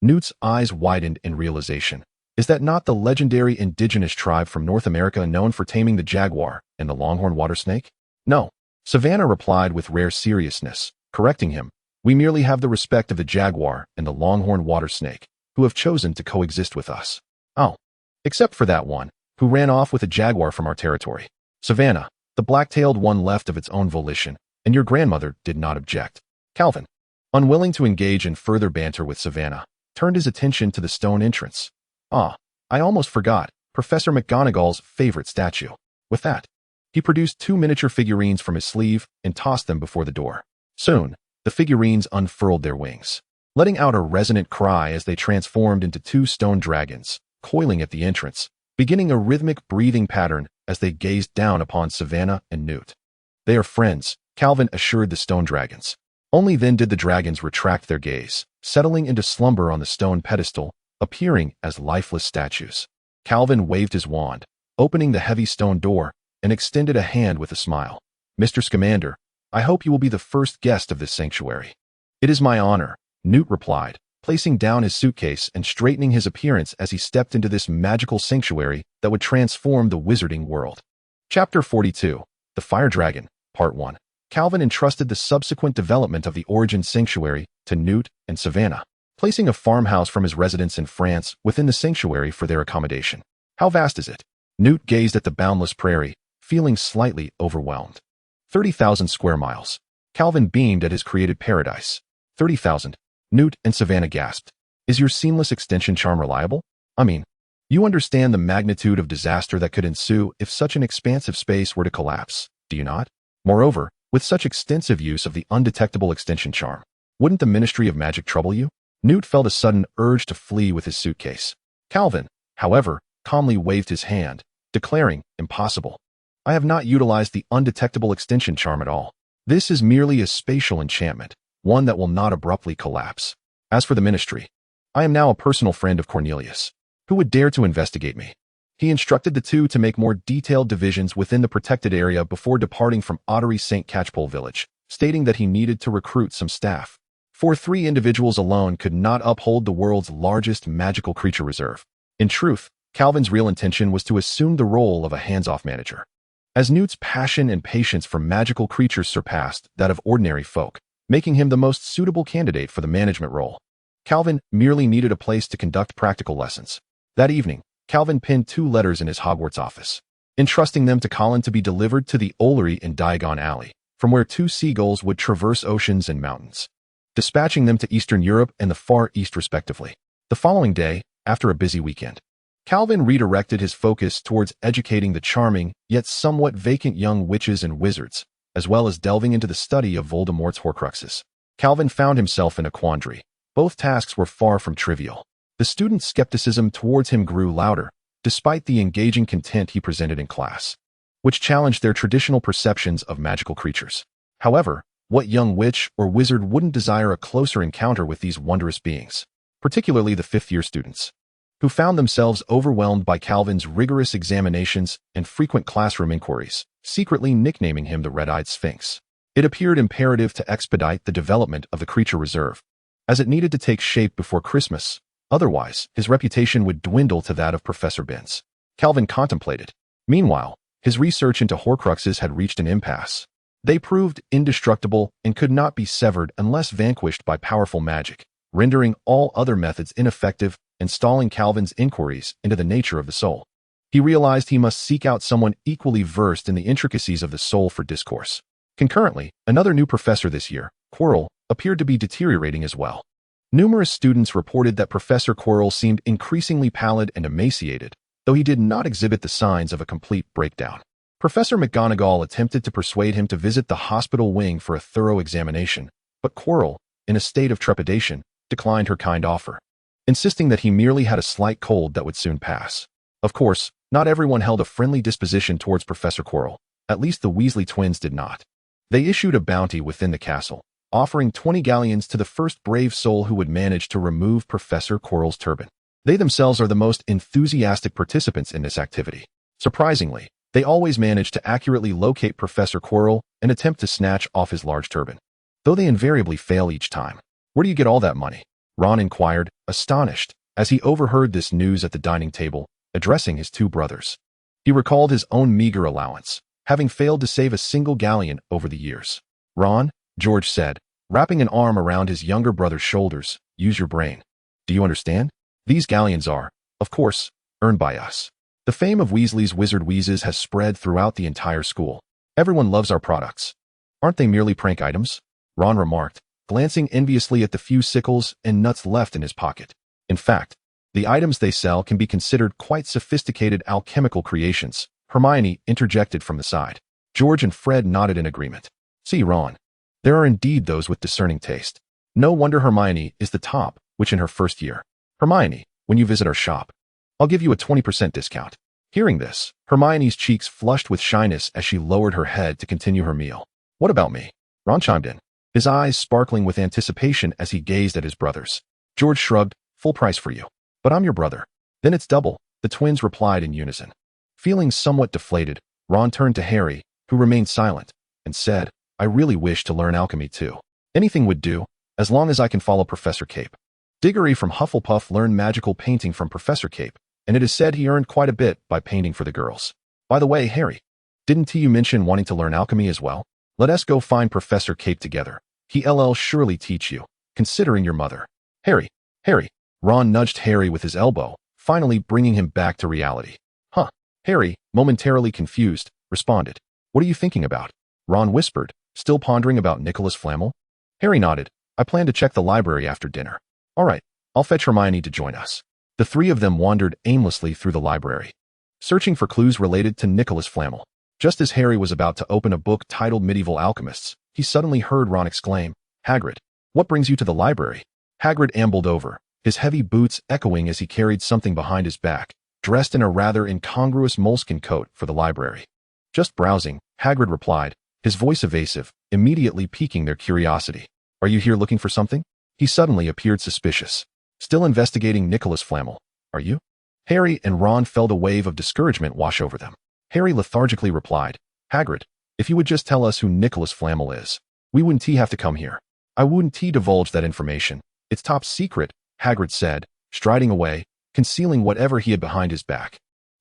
[SPEAKER 1] Newt's eyes widened in realization. Is that not the legendary indigenous tribe from North America known for taming the jaguar and the longhorn water snake? "No," Savannah replied with rare seriousness, correcting him. "We merely have the respect of the jaguar and the longhorn water snake, who have chosen to coexist with us." "Oh, except for that one, who ran off with a jaguar from our territory. Savannah, the black-tailed one left of its own volition, and your grandmother did not object." "Calvin, unwilling to engage in further banter with Savannah, turned his attention to the stone entrance. Ah, I almost forgot, Professor McGonagall's favorite statue. With that, he produced 2 miniature figurines from his sleeve and tossed them before the door. Soon, the figurines unfurled their wings, letting out a resonant cry as they transformed into 2 stone dragons, coiling at the entrance, beginning a rhythmic breathing pattern as they gazed down upon Savannah and Newt. They are friends, Calvin assured the stone dragons. Only then did the dragons retract their gaze, settling into slumber on the stone pedestal, appearing as lifeless statues. Calvin waved his wand, opening the heavy stone door, and extended a hand with a smile. Mr. Scamander, I hope you will be the first guest of this sanctuary. It is my honor, Newt replied, placing down his suitcase and straightening his appearance as he stepped into this magical sanctuary that would transform the wizarding world. Chapter 42, The Fire Dragon, Part 1. Calvin entrusted the subsequent development of the Origin Sanctuary to Newt and Savannah, placing a farmhouse from his residence in France within the sanctuary for their accommodation. How vast is it? Newt gazed at the boundless prairie, feeling slightly overwhelmed. 30,000 square miles. Calvin beamed at his created paradise. 30,000. Newt and Savannah gasped. Is your seamless extension charm reliable? I mean, you understand the magnitude of disaster that could ensue if such an expansive space were to collapse, do you not? Moreover, with such extensive use of the undetectable extension charm, wouldn't the Ministry of Magic trouble you? Newt felt a sudden urge to flee with his suitcase. Calvin, however, calmly waved his hand, declaring, impossible. I have not utilized the undetectable extension charm at all. This is merely a spatial enchantment, one that will not abruptly collapse. As for the Ministry, I am now a personal friend of Cornelius. Who would dare to investigate me? He instructed the 2 to make more detailed divisions within the protected area before departing from Ottery St. Catchpole Village, stating that he needed to recruit some staff. For 3 individuals alone could not uphold the world's largest magical creature reserve. In truth, Calvin's real intention was to assume the role of a hands-off manager. As Newt's passion and patience for magical creatures surpassed that of ordinary folk, making him the most suitable candidate for the management role, Calvin merely needed a place to conduct practical lessons. That evening, Calvin penned 2 letters in his Hogwarts office, entrusting them to Colin to be delivered to the Ollery in Diagon Alley, from where 2 seagulls would traverse oceans and mountains, dispatching them to Eastern Europe and the Far East respectively. The following day, after a busy weekend, Calvin redirected his focus towards educating the charming, yet somewhat vacant young witches and wizards, as well as delving into the study of Voldemort's Horcruxes. Calvin found himself in a quandary. Both tasks were far from trivial. The students' skepticism towards him grew louder, despite the engaging content he presented in class, which challenged their traditional perceptions of magical creatures. However, what young witch or wizard wouldn't desire a closer encounter with these wondrous beings, particularly the 5th-year students, who found themselves overwhelmed by Calvin's rigorous examinations and frequent classroom inquiries, secretly nicknaming him the Red-Eyed Sphinx. It appeared imperative to expedite the development of the creature reserve, as it needed to take shape before Christmas. Otherwise, his reputation would dwindle to that of Professor Binns. Calvin contemplated. Meanwhile, his research into Horcruxes had reached an impasse. They proved indestructible and could not be severed unless vanquished by powerful magic, rendering all other methods ineffective and stalling Calvin's inquiries into the nature of the soul. He realized he must seek out someone equally versed in the intricacies of the soul for discourse. Concurrently, another new professor this year, Quirrell, appeared to be deteriorating as well. Numerous students reported that Professor Quirrell seemed increasingly pallid and emaciated, though he did not exhibit the signs of a complete breakdown. Professor McGonagall attempted to persuade him to visit the hospital wing for a thorough examination, but Quirrell, in a state of trepidation, declined her kind offer, insisting that he merely had a slight cold that would soon pass. Of course, not everyone held a friendly disposition towards Professor Quirrell. At least the Weasley twins did not. They issued a bounty within the castle, offering 20 galleons to the first brave soul who would manage to remove Professor Quirrell's turban. They themselves are the most enthusiastic participants in this activity. Surprisingly, they always manage to accurately locate Professor Quirrell and attempt to snatch off his large turban, though they invariably fail each time. Where do you get all that money? Ron inquired, astonished, as he overheard this news at the dining table, addressing his 2 brothers. He recalled his own meager allowance, having failed to save a single galleon over the years. Ron, George said, wrapping an arm around his younger brother's shoulders, use your brain. Do you understand? These galleons are, of course, earned by us. The fame of Weasley's Wizard Wheezes has spread throughout the entire school. Everyone loves our products. Aren't they merely prank items? Ron remarked, glancing enviously at the few sickles and nuts left in his pocket. In fact, the items they sell can be considered quite sophisticated alchemical creations, Hermione interjected from the side. George and Fred nodded in agreement. See, Ron. There are indeed those with discerning taste. No wonder Hermione is the top, which in her first year. Hermione, when you visit our shop, I'll give you a 20% discount. Hearing this, Hermione's cheeks flushed with shyness as she lowered her head to continue her meal. What about me? Ron chimed in, his eyes sparkling with anticipation as he gazed at his brothers. George shrugged, full price for you. But I'm your brother. Then it's double, the twins replied in unison. Feeling somewhat deflated, Ron turned to Harry, who remained silent, and said, I really wish to learn alchemy too. Anything would do, as long as I can follow Professor Cape. Diggory from Hufflepuff learned magical painting from Professor Cape, and it is said he earned quite a bit by painting for the girls. By the way, Harry, didn't you mention wanting to learn alchemy as well? Let us go find Professor Cape together. He'll surely teach you, considering your mother. Harry. Ron nudged Harry with his elbow, finally bringing him back to reality. Huh. Harry, momentarily confused, responded. What are you thinking about? Ron whispered, still pondering about Nicolas Flamel. Harry nodded. I plan to check the library after dinner. All right, I'll fetch Hermione to join us. The three of them wandered aimlessly through the library, searching for clues related to Nicolas Flamel. Just as Harry was about to open a book titled Medieval Alchemists, he suddenly heard Ron exclaim, Hagrid, what brings you to the library? Hagrid ambled over, his heavy boots echoing as he carried something behind his back, dressed in a rather incongruous moleskin coat for the library. Just browsing, Hagrid replied, his voice evasive, immediately piquing their curiosity. Are you here looking for something? He suddenly appeared suspicious. Still investigating Nicolas Flamel, are you? Harry and Ron felt a wave of discouragement wash over them. Harry lethargically replied, Hagrid, if you would just tell us who Nicolas Flamel is, we wouldn't have to come here. I wouldn't divulge that information. It's top secret, Hagrid said, striding away, concealing whatever he had behind his back.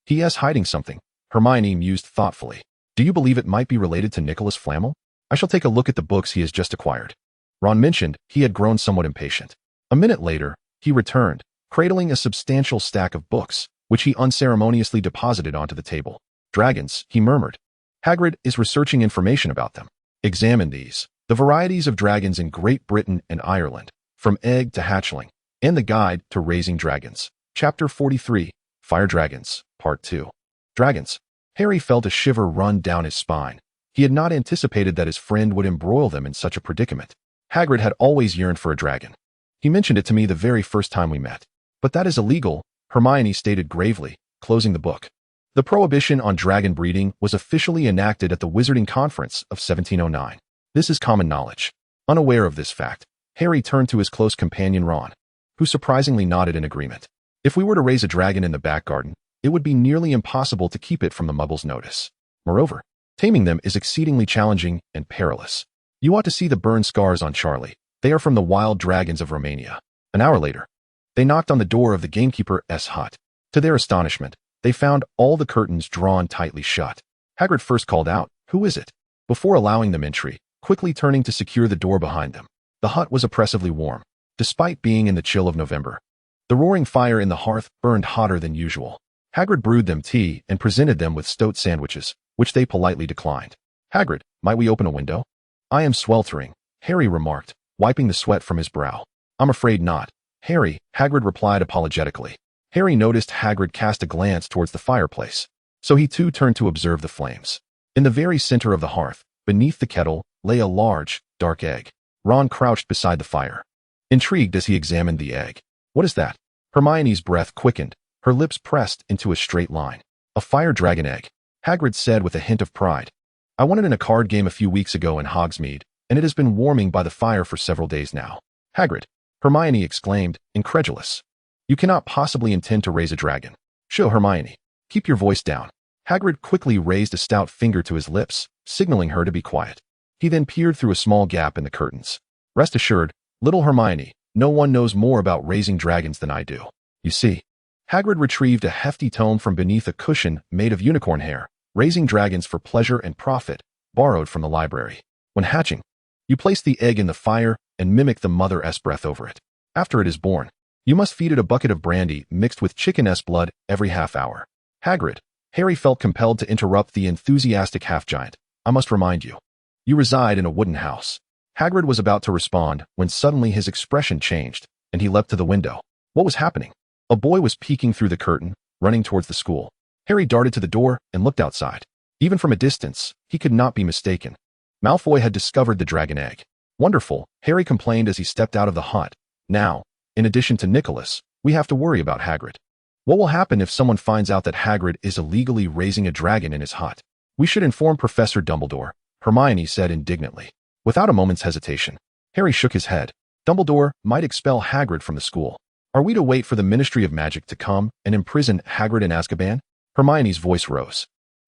[SPEAKER 1] He is hiding something, Hermione mused thoughtfully. Do you believe it might be related to Nicolas Flamel? I shall take a look at the books he has just acquired. Ron mentioned he had grown somewhat impatient. A minute later, he returned, cradling a substantial stack of books, which he unceremoniously deposited onto the table. Dragons, he murmured. Hagrid is researching information about them. Examine these. The varieties of dragons in Great Britain and Ireland, from egg to hatchling, and the guide to raising dragons. Chapter 43, Fire Dragons, Part 2. Dragons. Harry felt a shiver run down his spine. He had not anticipated that his friend would embroil them in such a predicament. Hagrid had always yearned for a dragon. He mentioned it to me the very first time we met. But that is illegal, Hermione stated gravely, closing the book. The prohibition on dragon breeding was officially enacted at the Wizarding Conference of 1709. This is common knowledge. Unaware of this fact, Harry turned to his close companion Ron, who surprisingly nodded in agreement. If we were to raise a dragon in the back garden, it would be nearly impossible to keep it from the Muggles' notice. Moreover, taming them is exceedingly challenging and perilous. You ought to see the burn scars on Charlie. They are from the wild dragons of Romania. An hour later, they knocked on the door of the gamekeeper's hut. To their astonishment, they found all the curtains drawn tightly shut. Hagrid first called out, Who is it? Before allowing them entry, quickly turning to secure the door behind them. The hut was oppressively warm, despite being in the chill of November. The roaring fire in the hearth burned hotter than usual. Hagrid brewed them tea and presented them with stoat sandwiches, which they politely declined. Hagrid, might we open a window? I am sweltering, Harry remarked, wiping the sweat from his brow. I'm afraid not, Harry, Hagrid replied apologetically. Harry noticed Hagrid cast a glance towards the fireplace, so he too turned to observe the flames. In the very center of the hearth, beneath the kettle, lay a large, dark egg. Ron crouched beside the fire, intrigued as he examined the egg. What is that? Hermione's breath quickened, her lips pressed into a straight line. A fire dragon egg, Hagrid said with a hint of pride. I won it in a card game a few weeks ago in Hogsmeade, and it has been warming by the fire for several days now. Hagrid, Hermione exclaimed, incredulous. You cannot possibly intend to raise a dragon. Show Hermione. Keep your voice down. Hagrid quickly raised a stout finger to his lips, signaling her to be quiet. He then peered through a small gap in the curtains. Rest assured, little Hermione, no one knows more about raising dragons than I do. You see. Hagrid retrieved a hefty tome from beneath a cushion made of unicorn hair, Raising Dragons for Pleasure and Profit, borrowed from the library. When hatching, you place the egg in the fire and mimic the mother's breath over it. After it is born, you must feed it a bucket of brandy mixed with chicken's blood every half hour. Hagrid, Harry felt compelled to interrupt the enthusiastic half-giant. I must remind you. You reside in a wooden house. Hagrid was about to respond when suddenly his expression changed, and he leapt to the window. What was happening? A boy was peeking through the curtain, running towards the school. Harry darted to the door and looked outside. Even from a distance, he could not be mistaken. Malfoy had discovered the dragon egg. Wonderful, Harry complained as he stepped out of the hut. Now, in addition to Nicholas, we have to worry about Hagrid. What will happen if someone finds out that Hagrid is illegally raising a dragon in his hut? We should inform Professor Dumbledore, Hermione said indignantly. Without a moment's hesitation, Harry shook his head. Dumbledore might expel Hagrid from the school. Are we to wait for the Ministry of Magic to come and imprison Hagrid in Azkaban? Hermione's voice rose.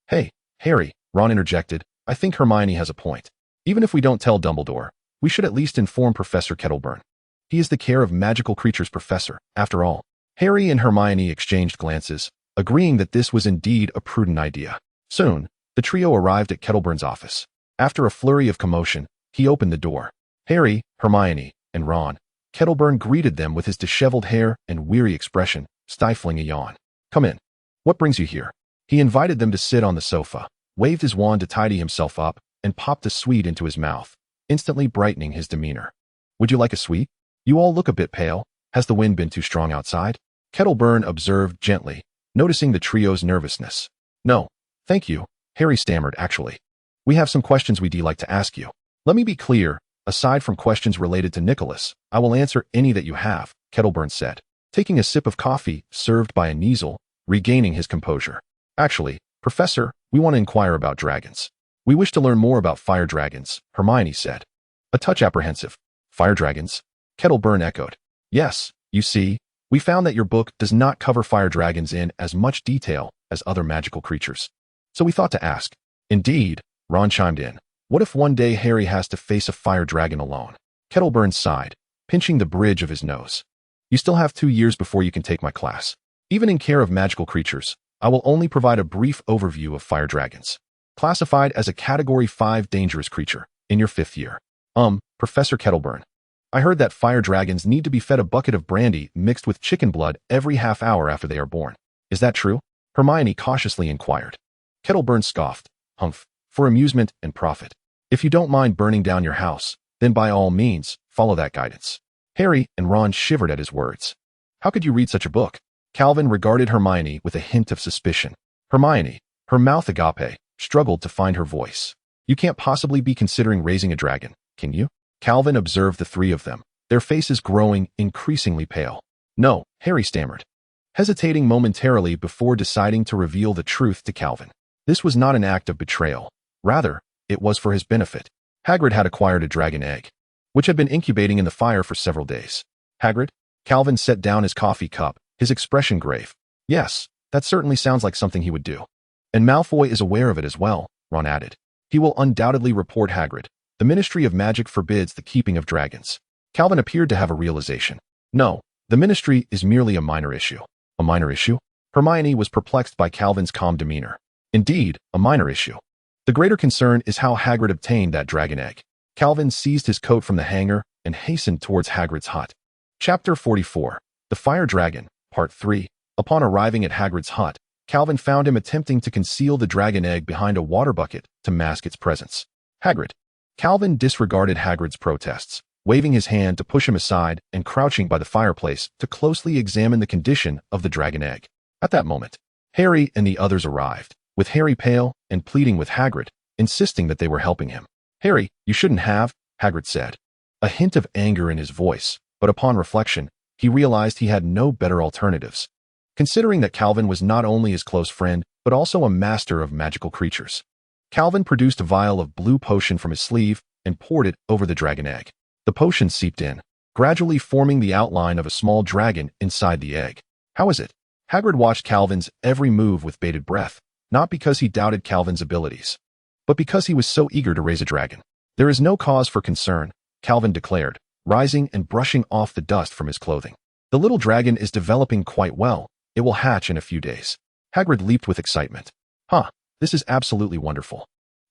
[SPEAKER 1] Hey, Harry, Ron interjected. I think Hermione has a point. Even if we don't tell Dumbledore, we should at least inform Professor Kettleburn. He is the Care of Magical Creatures professor, after all. Harry and Hermione exchanged glances, agreeing that this was indeed a prudent idea. Soon, the trio arrived at Kettleburn's office. After a flurry of commotion, he opened the door. Harry, Hermione, and Ron. Kettleburn greeted them with his disheveled hair and weary expression, stifling a yawn. Come in. What brings you here? He invited them to sit on the sofa, waved his wand to tidy himself up, and popped a sweet into his mouth, instantly brightening his demeanor. Would you like a sweet? You all look a bit pale. Has the wind been too strong outside? Kettleburn observed gently, noticing the trio's nervousness. No, thank you, Harry stammered actually. We have some questions we'd like to ask you. Let me be clear, aside from questions related to Nicholas, I will answer any that you have, Kettleburn said, taking a sip of coffee served by a Kneazle, regaining his composure. Actually, Professor, we want to inquire about dragons. We wish to learn more about fire dragons, Hermione said. A touch apprehensive. Fire dragons? Kettleburn echoed. Yes, you see, we found that your book does not cover fire dragons in as much detail as other magical creatures. So we thought to ask. Indeed, Ron chimed in. What if one day Harry has to face a fire dragon alone? Kettleburn sighed, pinching the bridge of his nose. You still have 2 years before you can take my class. Even in Care of Magical Creatures, I will only provide a brief overview of fire dragons. Classified as a Category 5 dangerous creature, in your 5th year. Professor Kettleburn. I heard that fire dragons need to be fed a bucket of brandy mixed with chicken blood every half hour after they are born. Is that true? Hermione cautiously inquired. Kettleburn scoffed. Humph. For amusement and profit. If you don't mind burning down your house, then by all means, follow that guidance. Harry and Ron shivered at his words. How could you read such a book? Calvin regarded Hermione with a hint of suspicion. Hermione, her mouth agape, struggled to find her voice. You can't possibly be considering raising a dragon, can you? Calvin observed the three of them, their faces growing increasingly pale. No, Harry stammered, hesitating momentarily before deciding to reveal the truth to Calvin. This was not an act of betrayal. Rather, it was for his benefit. Hagrid had acquired a dragon egg, which had been incubating in the fire for several days. Hagrid? Calvin set down his coffee cup, his expression grave. Yes, that certainly sounds like something he would do. And Malfoy is aware of it as well, Ron added. He will undoubtedly report Hagrid. The Ministry of Magic forbids the keeping of dragons. Calvin appeared to have a realization. No, the Ministry is merely a minor issue. A minor issue? Hermione was perplexed by Calvin's calm demeanor. Indeed, a minor issue. The greater concern is how Hagrid obtained that dragon egg. Calvin seized his coat from the hanger and hastened towards Hagrid's hut. Chapter 44. The Fire Dragon, Part 3. Upon arriving at Hagrid's hut, Calvin found him attempting to conceal the dragon egg behind a water bucket to mask its presence. Hagrid. Calvin disregarded Hagrid's protests, waving his hand to push him aside and crouching by the fireplace to closely examine the condition of the dragon egg. At that moment, Harry and the others arrived, with Harry pale and pleading with Hagrid, insisting that they were helping him. Harry, you shouldn't have, Hagrid said, a hint of anger in his voice, but upon reflection, he realized he had no better alternatives, considering that Calvin was not only his close friend, but also a master of magical creatures. Calvin produced a vial of blue potion from his sleeve and poured it over the dragon egg. The potion seeped in, gradually forming the outline of a small dragon inside the egg. How is it? Hagrid watched Calvin's every move with bated breath, not because he doubted Calvin's abilities, but because he was so eager to raise a dragon. There is no cause for concern, Calvin declared, rising and brushing off the dust from his clothing. The little dragon is developing quite well. It will hatch in a few days. Hagrid leaped with excitement. This is absolutely wonderful.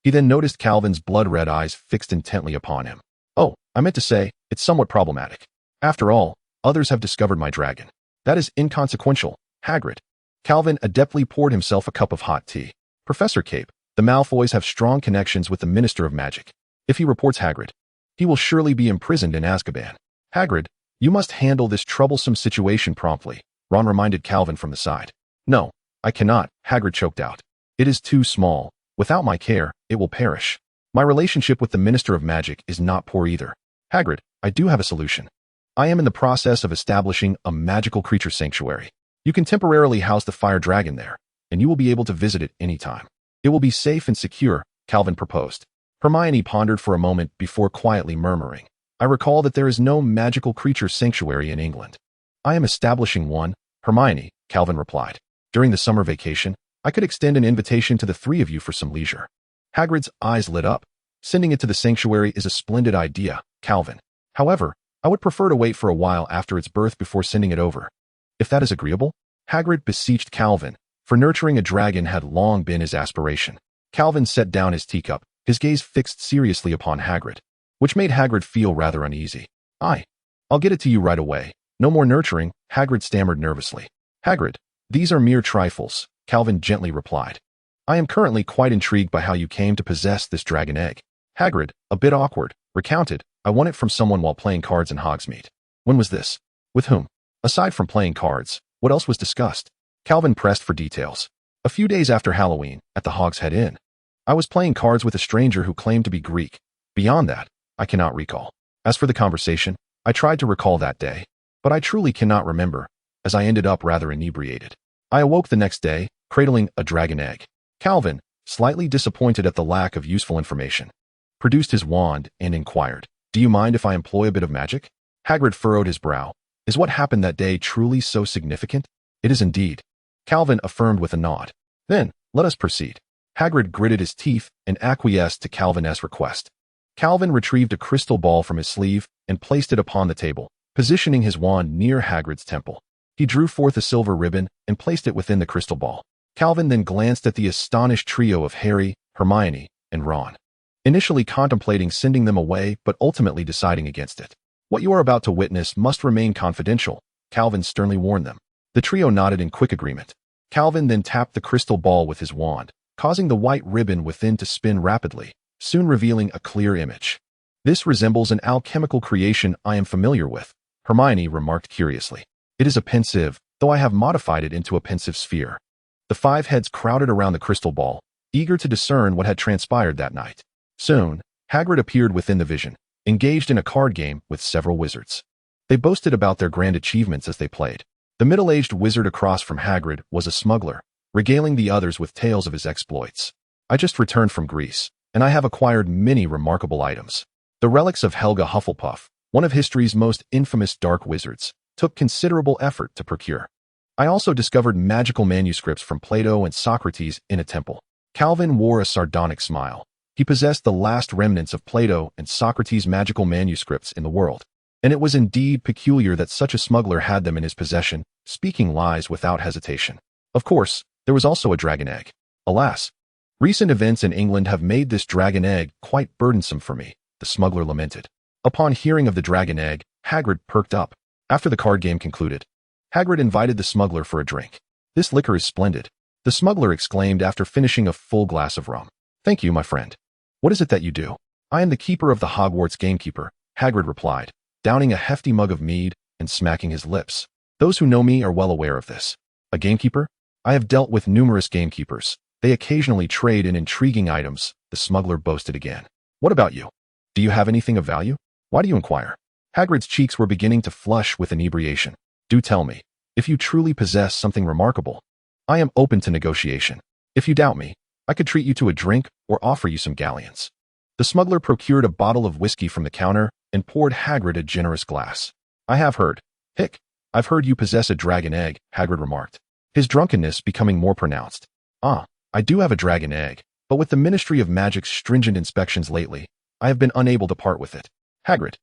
[SPEAKER 1] He then noticed Calvin's blood-red eyes fixed intently upon him. Oh, I meant to say, it's somewhat problematic. After all, others have discovered my dragon. That is inconsequential, Hagrid. Calvin adeptly poured himself a cup of hot tea. Professor Cape, the Malfoys have strong connections with the Minister of Magic. If he reports Hagrid, He will surely be imprisoned in Azkaban. Hagrid, you must handle this troublesome situation promptly, Ron reminded Calvin from the side. No, I cannot, Hagrid choked out. It is too small. Without my care, it will perish. My relationship with the Minister of Magic is not poor either. Hagrid, I do have a solution. I am in the process of establishing a magical creature sanctuary. You can temporarily house the fire dragon there, and you will be able to visit it anytime. It will be safe and secure, Calvin proposed. Hermione pondered for a moment before quietly murmuring, I recall that there is no magical creature sanctuary in England. I am establishing one, Hermione, Calvin replied. During the summer vacation, I could extend an invitation to the three of you for some leisure. Hagrid's eyes lit up. Sending it to the sanctuary is a splendid idea, Calvin. However, I would prefer to wait for a while after its birth before sending it over. If that is agreeable, Hagrid beseeched Calvin, for nurturing a dragon had long been his aspiration. Calvin set down his teacup, his gaze fixed seriously upon Hagrid, which made Hagrid feel rather uneasy. I'll get it to you right away. No more nurturing, Hagrid stammered nervously. Hagrid, these are mere trifles, Calvin gently replied. I am currently quite intrigued by how you came to possess this dragon egg. Hagrid, a bit awkward, recounted, I won it from someone while playing cards in Hogsmeade. When was this? With whom? Aside from playing cards, what else was discussed? Calvin pressed for details. A few days after Halloween, at the Hogshead Inn. I was playing cards with a stranger who claimed to be Greek. Beyond that, I cannot recall. As for the conversation, I tried to recall that day, but I truly cannot remember, as I ended up rather inebriated. I awoke the next day, cradling a dragon egg. Calvin, slightly disappointed at the lack of useful information, produced his wand and inquired, Do you mind if I employ a bit of magic? Hagrid furrowed his brow. Is what happened that day truly so significant? It is indeed. Calvin affirmed with a nod. Then, let us proceed. Hagrid gritted his teeth and acquiesced to Calvin's request. Calvin retrieved a crystal ball from his sleeve and placed it upon the table, positioning his wand near Hagrid's temple. He drew forth a silver ribbon and placed it within the crystal ball. Calvin then glanced at the astonished trio of Harry, Hermione, and Ron, initially contemplating sending them away but ultimately deciding against it. What you are about to witness must remain confidential, Calvin sternly warned them. The trio nodded in quick agreement. Calvin then tapped the crystal ball with his wand, causing the white ribbon within to spin rapidly, soon revealing a clear image. This resembles an alchemical creation I am familiar with, Hermione remarked curiously. It is a pensive, though I have modified it into a pensive sphere. The five heads crowded around the crystal ball, eager to discern what had transpired that night. Soon, Hagrid appeared within the vision, engaged in a card game with several wizards. They boasted about their grand achievements as they played. The middle-aged wizard across from Hagrid was a smuggler, regaling the others with tales of his exploits. I just returned from Greece, and I have acquired many remarkable items. The relics of Helga Hufflepuff, one of history's most infamous dark wizards, took considerable effort to procure. I also discovered magical manuscripts from Plato and Socrates in a temple. Calvin wore a sardonic smile. He possessed the last remnants of Plato and Socrates' magical manuscripts in the world, and it was indeed peculiar that such a smuggler had them in his possession, speaking lies without hesitation. Of course, there was also a dragon egg. Alas, recent events in England have made this dragon egg quite burdensome for me, the smuggler lamented. Upon hearing of the dragon egg, Hagrid perked up. After the card game concluded, Hagrid invited the smuggler for a drink. This liquor is splendid, the smuggler exclaimed after finishing a full glass of rum. Thank you, my friend. What is it that you do? I am the keeper of the Hogwarts gamekeeper, Hagrid replied, downing a hefty mug of mead and smacking his lips. Those who know me are well aware of this. A gamekeeper? I have dealt with numerous gamekeepers. They occasionally trade in intriguing items, the smuggler boasted again. What about you? Do you have anything of value? Why do you inquire? Hagrid's cheeks were beginning to flush with inebriation. Do tell me, if you truly possess something remarkable. I am open to negotiation. If you doubt me, I could treat you to a drink or offer you some galleons. The smuggler procured a bottle of whiskey from the counter and poured Hagrid a generous glass. I've heard you possess a dragon egg, Hagrid remarked, his drunkenness becoming more pronounced. I do have a dragon egg, but with the Ministry of Magic's stringent inspections lately, I have been unable to part with it. Hagrid,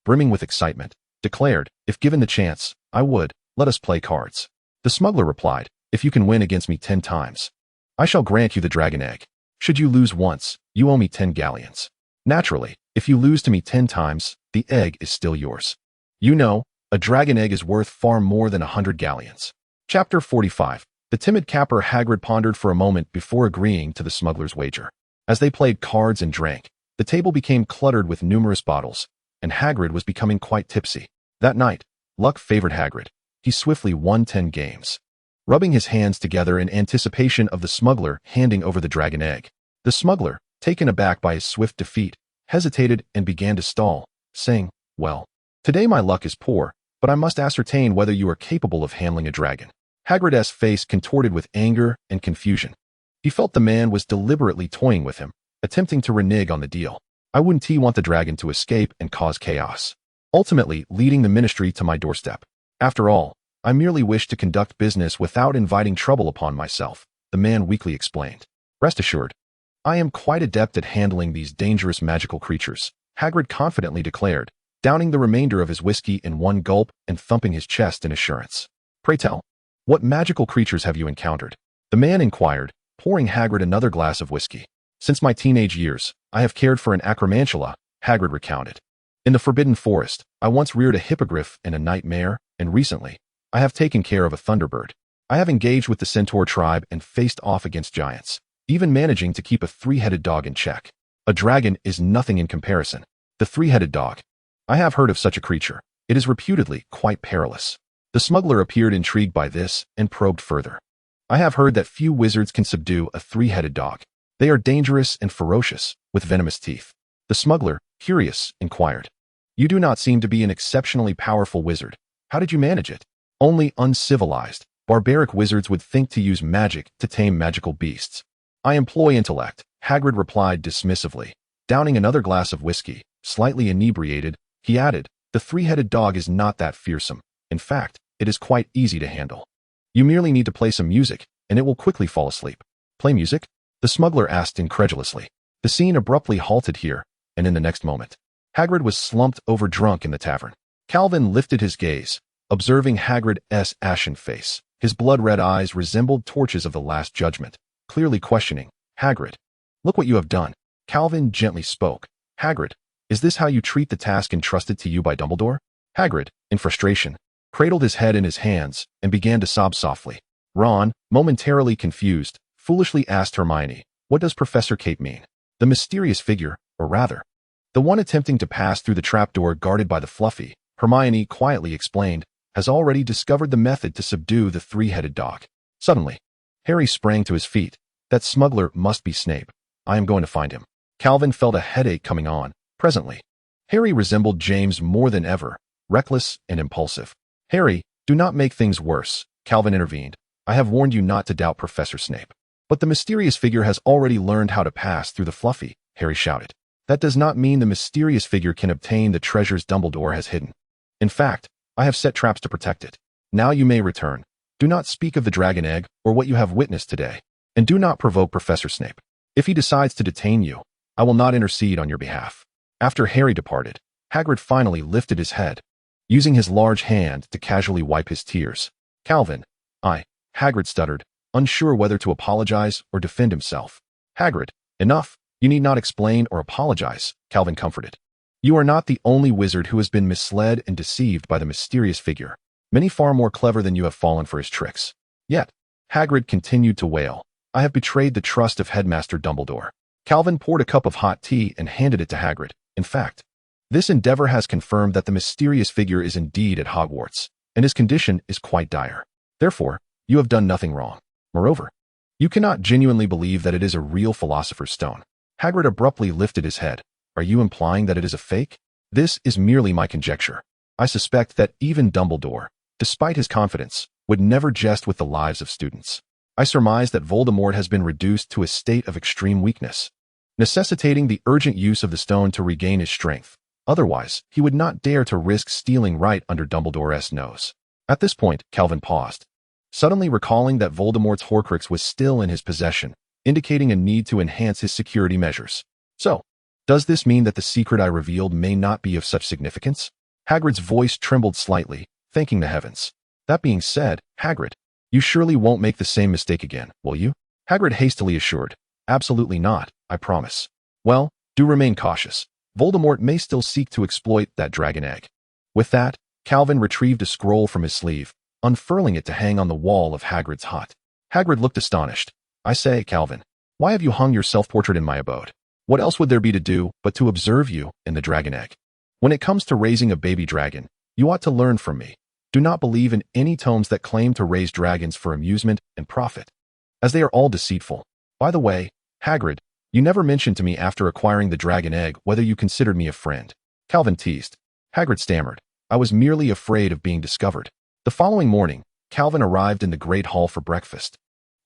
[SPEAKER 1] brimming with excitement, declared, if given the chance, I would, let us play cards. The smuggler replied, if you can win against me 10 times, I shall grant you the dragon egg. Should you lose once, you owe me 10 galleons. Naturally, if you lose to me 10 times, the egg is still yours. You know, a dragon egg is worth far more than 100 galleons. Chapter 45. The timid capper Hagrid pondered for a moment before agreeing to the smuggler's wager. As they played cards and drank, The table became cluttered with numerous bottles, and Hagrid was becoming quite tipsy. That night, luck favored Hagrid. He swiftly won 10 games. Rubbing his hands together in anticipation of the smuggler handing over the dragon egg. The smuggler, taken aback by his swift defeat, hesitated and began to stall, saying, "Well, today my luck is poor, but I must ascertain whether you are capable of handling a dragon." Hagrid's face contorted with anger and confusion. He felt the man was deliberately toying with him, attempting to renege on the deal. I wouldn't want the dragon to escape and cause chaos, ultimately leading the ministry to my doorstep. After all, I merely wish to conduct business without inviting trouble upon myself, the man weakly explained. Rest assured, I am quite adept at handling these dangerous magical creatures, Hagrid confidently declared, downing the remainder of his whiskey in one gulp and thumping his chest in assurance. Pray tell, what magical creatures have you encountered? The man inquired, pouring Hagrid another glass of whiskey. Since my teenage years, I have cared for an acromantula, Hagrid recounted. In the Forbidden Forest, I once reared a hippogriff and a nightmare, and recently, I have taken care of a thunderbird. I have engaged with the centaur tribe and faced off against giants, even managing to keep a 3-headed dog in check. A dragon is nothing in comparison. The 3-headed dog. I have heard of such a creature. It is reputedly quite perilous. The smuggler appeared intrigued by this and probed further. I have heard that few wizards can subdue a 3-headed dog. They are dangerous and ferocious, with venomous teeth. The smuggler, curious, inquired. You do not seem to be an exceptionally powerful wizard. How did you manage it? Only uncivilized, barbaric wizards would think to use magic to tame magical beasts. I employ intellect, Hagrid replied dismissively. Downing another glass of whiskey, slightly inebriated, he added, the 3-headed dog is not that fearsome. In fact, it is quite easy to handle. You merely need to play some music, and it will quickly fall asleep. Play music? The smuggler asked incredulously. The scene abruptly halted here, and in the next moment, Hagrid was slumped over drunk in the tavern. Calvin lifted his gaze, observing Hagrid's ashen face. His blood-red eyes resembled torches of the Last Judgment, clearly questioning, Hagrid, look what you have done. Calvin gently spoke. Hagrid, is this how you treat the task entrusted to you by Dumbledore? Hagrid, in frustration, cradled his head in his hands and began to sob softly. Ron, momentarily confused, foolishly asked Hermione, what does Professor Capet mean? The mysterious figure, or rather, the one attempting to pass through the trapdoor guarded by the Fluffy, Hermione quietly explained, has already discovered the method to subdue the 3-headed dog. Suddenly, Harry sprang to his feet. That smuggler must be Snape. I am going to find him. Calvin felt a headache coming on. Presently, Harry resembled James more than ever, reckless and impulsive. Harry, do not make things worse, Calvin intervened. I have warned you not to doubt Professor Snape. But the mysterious figure has already learned how to pass through the Fluffy, Harry shouted. That does not mean the mysterious figure can obtain the treasures Dumbledore has hidden. In fact, I have set traps to protect it. Now you may return. Do not speak of the dragon egg or what you have witnessed today. And do not provoke Professor Snape. If he decides to detain you, I will not intercede on your behalf. After Harry departed, Hagrid finally lifted his head, using his large hand to casually wipe his tears. Calvin, Hagrid stuttered, unsure whether to apologize or defend himself. Hagrid, enough. You need not explain or apologize, Calvin comforted. You are not the only wizard who has been misled and deceived by the mysterious figure. Many far more clever than you have fallen for his tricks. Yet, Hagrid continued to wail. I have betrayed the trust of Headmaster Dumbledore. Calvin poured a cup of hot tea and handed it to Hagrid. In fact, this endeavor has confirmed that the mysterious figure is indeed at Hogwarts, and his condition is quite dire. Therefore, you have done nothing wrong. Moreover, you cannot genuinely believe that it is a real Philosopher's Stone. Hagrid abruptly lifted his head. Are you implying that it is a fake? This is merely my conjecture. I suspect that even Dumbledore, despite his confidence, would never jest with the lives of students. I surmise that Voldemort has been reduced to a state of extreme weakness, necessitating the urgent use of the stone to regain his strength. Otherwise, he would not dare to risk stealing right under Dumbledore's nose. At this point, Calvin paused, suddenly recalling that Voldemort's Horcrux was still in his possession, indicating a need to enhance his security measures. So, does this mean that the secret I revealed may not be of such significance? Hagrid's voice trembled slightly, thanking the heavens. That being said, Hagrid, you surely won't make the same mistake again, will you? Hagrid hastily assured. Absolutely not, I promise. Well, do remain cautious. Voldemort may still seek to exploit that dragon egg. With that, Calvin retrieved a scroll from his sleeve, unfurling it to hang on the wall of Hagrid's hut. Hagrid looked astonished. I say, Calvin, why have you hung your self-portrait in my abode? What else would there be to do but to observe you and the dragon egg? When it comes to raising a baby dragon, you ought to learn from me. Do not believe in any tomes that claim to raise dragons for amusement and profit, as they are all deceitful. By the way, Hagrid, you never mentioned to me after acquiring the dragon egg whether you considered me a friend. Calvin teased. Hagrid stammered. I was merely afraid of being discovered. The following morning, Calvin arrived in the Great Hall for breakfast,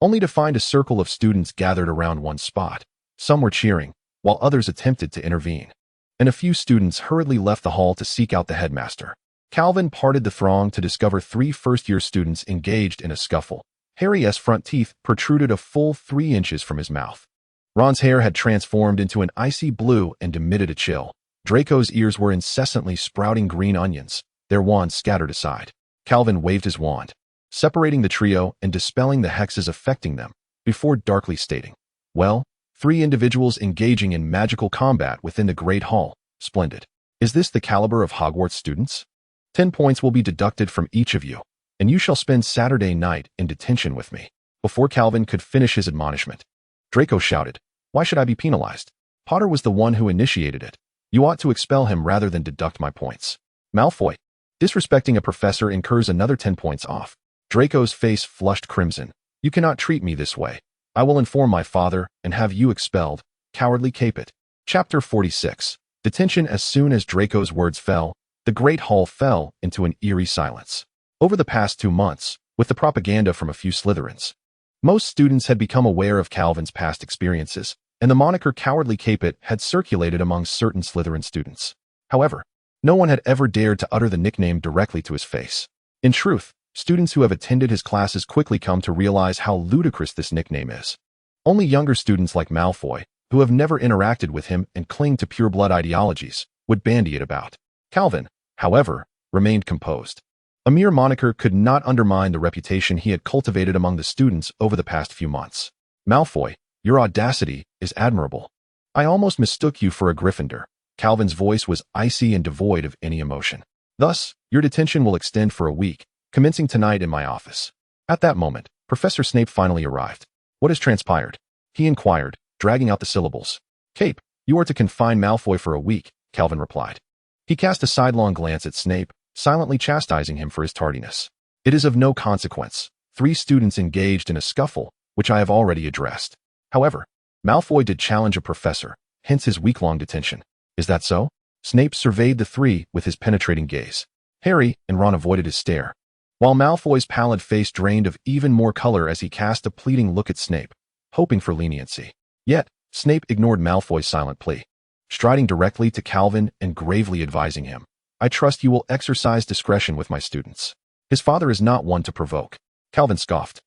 [SPEAKER 1] only to find a circle of students gathered around one spot. Some were cheering, while others attempted to intervene, and a few students hurriedly left the hall to seek out the headmaster. Calvin parted the throng to discover 3 first-year students engaged in a scuffle. Harry's front teeth protruded a full 3 inches from his mouth. Ron's hair had transformed into an icy blue and emitted a chill. Draco's ears were incessantly sprouting green onions, their wands scattered aside. Calvin waved his wand, separating the trio and dispelling the hexes affecting them, before darkly stating, "Well, 3 individuals engaging in magical combat within the Great Hall. Splendid. Is this the caliber of Hogwarts students? 10 points will be deducted from each of you, and you shall spend Saturday night in detention with me." Before Calvin could finish his admonishment, Draco shouted, "Why should I be penalized? Potter was the one who initiated it. You ought to expel him rather than deduct my points." Malfoy, disrespecting a professor incurs another 10 points off. Draco's face flushed crimson. "You cannot treat me this way. I will inform my father and have you expelled, cowardly Capet." Chapter 46. Detention. As soon as Draco's words fell, the Great Hall fell into an eerie silence. Over the past 2 months, with the propaganda from a few Slytherins, most students had become aware of Calvin's past experiences, and the moniker Cowardly Capet had circulated among certain Slytherin students. However, no one had ever dared to utter the nickname directly to his face. In truth, students who have attended his classes quickly come to realize how ludicrous this nickname is. Only younger students like Malfoy, who have never interacted with him and cling to pure-blood ideologies, would bandy it about. Calvin, however, remained composed. A mere moniker could not undermine the reputation he had cultivated among the students over the past few months. "Malfoy, your audacity is admirable. I almost mistook you for a Gryffindor." Calvin's voice was icy and devoid of any emotion. "Thus, your detention will extend for a week, commencing tonight in my office." At that moment, Professor Snape finally arrived. "What has transpired?" he inquired, dragging out the syllables. "Cape, you are to confine Malfoy for a week," Calvin replied. He cast a sidelong glance at Snape, silently chastising him for his tardiness. "It is of no consequence. 3 students engaged in a scuffle, which I have already addressed. However, Malfoy did challenge a professor, hence his week-long detention." "Is that so?" Snape surveyed the 3 with his penetrating gaze. Harry and Ron avoided his stare, while Malfoy's pallid face drained of even more color as he cast a pleading look at Snape, hoping for leniency. Yet, Snape ignored Malfoy's silent plea, striding directly to Calvin and gravely advising him, "I trust you will exercise discretion with my students. His father is not one to provoke." Calvin scoffed.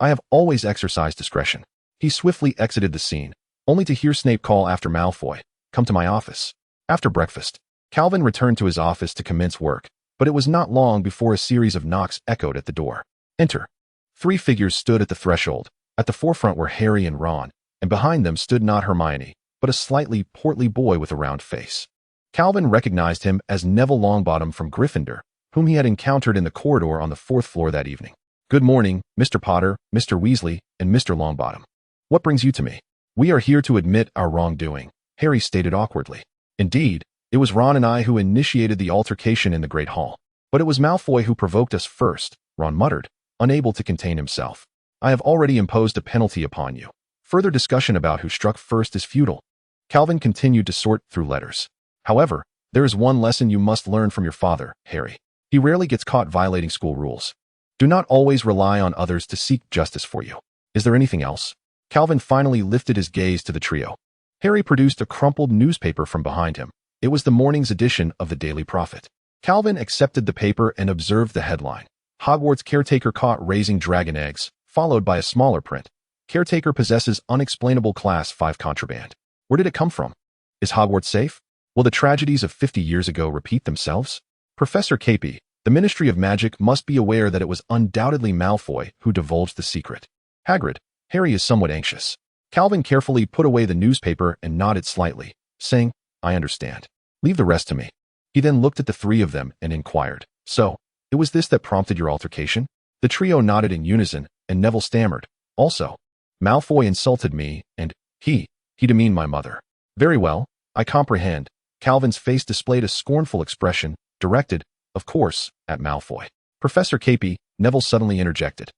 [SPEAKER 1] "I have always exercised discretion." He swiftly exited the scene, only to hear Snape call after Malfoy, "Come to my office." After breakfast, Calvin returned to his office to commence work, but it was not long before a series of knocks echoed at the door. "Enter." 3 figures stood at the threshold. At the forefront were Harry and Ron, and behind them stood not Hermione, but a slightly portly boy with a round face. Calvin recognized him as Neville Longbottom from Gryffindor, whom he had encountered in the corridor on the 4th floor that evening. "Good morning, Mr. Potter, Mr. Weasley, and Mr. Longbottom. What brings you to me?" "We are here to admit our wrongdoing," Harry stated awkwardly. "Indeed, it was Ron and I who initiated the altercation in the Great Hall. But it was Malfoy who provoked us first," Ron muttered, unable to contain himself. "I have already imposed a penalty upon you. Further discussion about who struck first is futile." Calvin continued to sort through letters. "However, there is one lesson you must learn from your father, Harry. He rarely gets caught violating school rules. Do not always rely on others to seek justice for you. Is there anything else?" Calvin finally lifted his gaze to the trio. Harry produced a crumpled newspaper from behind him. It was the morning's edition of the Daily Prophet. Calvin accepted the paper and observed the headline, "Hogwarts caretaker caught raising dragon eggs," followed by a smaller print, "Caretaker possesses unexplainable Class 5 contraband." Where did it come from? Is Hogwarts safe? Will the tragedies of 50 years ago repeat themselves? Professor Capet, the Ministry of Magic must be aware that it was undoubtedly Malfoy who divulged the secret. Hagrid, Harry is somewhat anxious. Calvin carefully put away the newspaper and nodded slightly, saying, "I understand. Leave the rest to me." He then looked at the 3 of them and inquired, "So, it was this that prompted your altercation?" The trio nodded in unison, and Neville stammered, "Also, Malfoy insulted me, and he demeaned my mother." Very well, I comprehend. Calvin's face displayed a scornful expression, directed, of course, at Malfoy. Professor Capet, Neville suddenly interjected.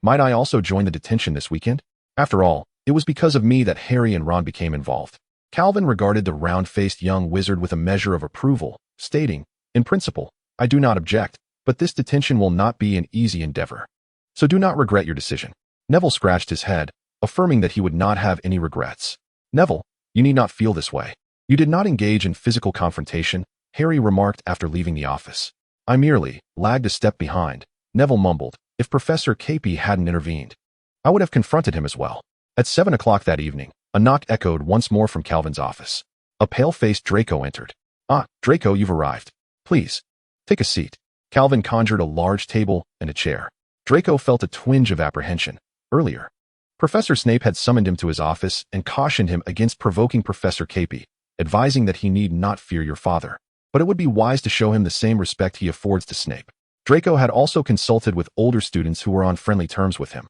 [SPEAKER 1] Might I also join the detention this weekend? After all, it was because of me that Harry and Ron became involved. Calvin regarded the round-faced young wizard with a measure of approval, stating, in principle, I do not object, but this detention will not be an easy endeavor. So do not regret your decision. Neville scratched his head, affirming that he would not have any regrets. Neville, you need not feel this way. You did not engage in physical confrontation, Harry remarked after leaving the office. I merely lagged a step behind, Neville mumbled. If Professor Capet hadn't intervened, I would have confronted him as well. At 7 o'clock that evening, a knock echoed once more from Calvin's office. A pale-faced Draco entered. Ah, Draco, you've arrived. Please, take a seat. Calvin conjured a large table and a chair. Draco felt a twinge of apprehension. Earlier, Professor Snape had summoned him to his office and cautioned him against provoking Professor Capet, advising that he need not fear your father, but it would be wise to show him the same respect he affords to Snape. Draco had also consulted with older students who were on friendly terms with him,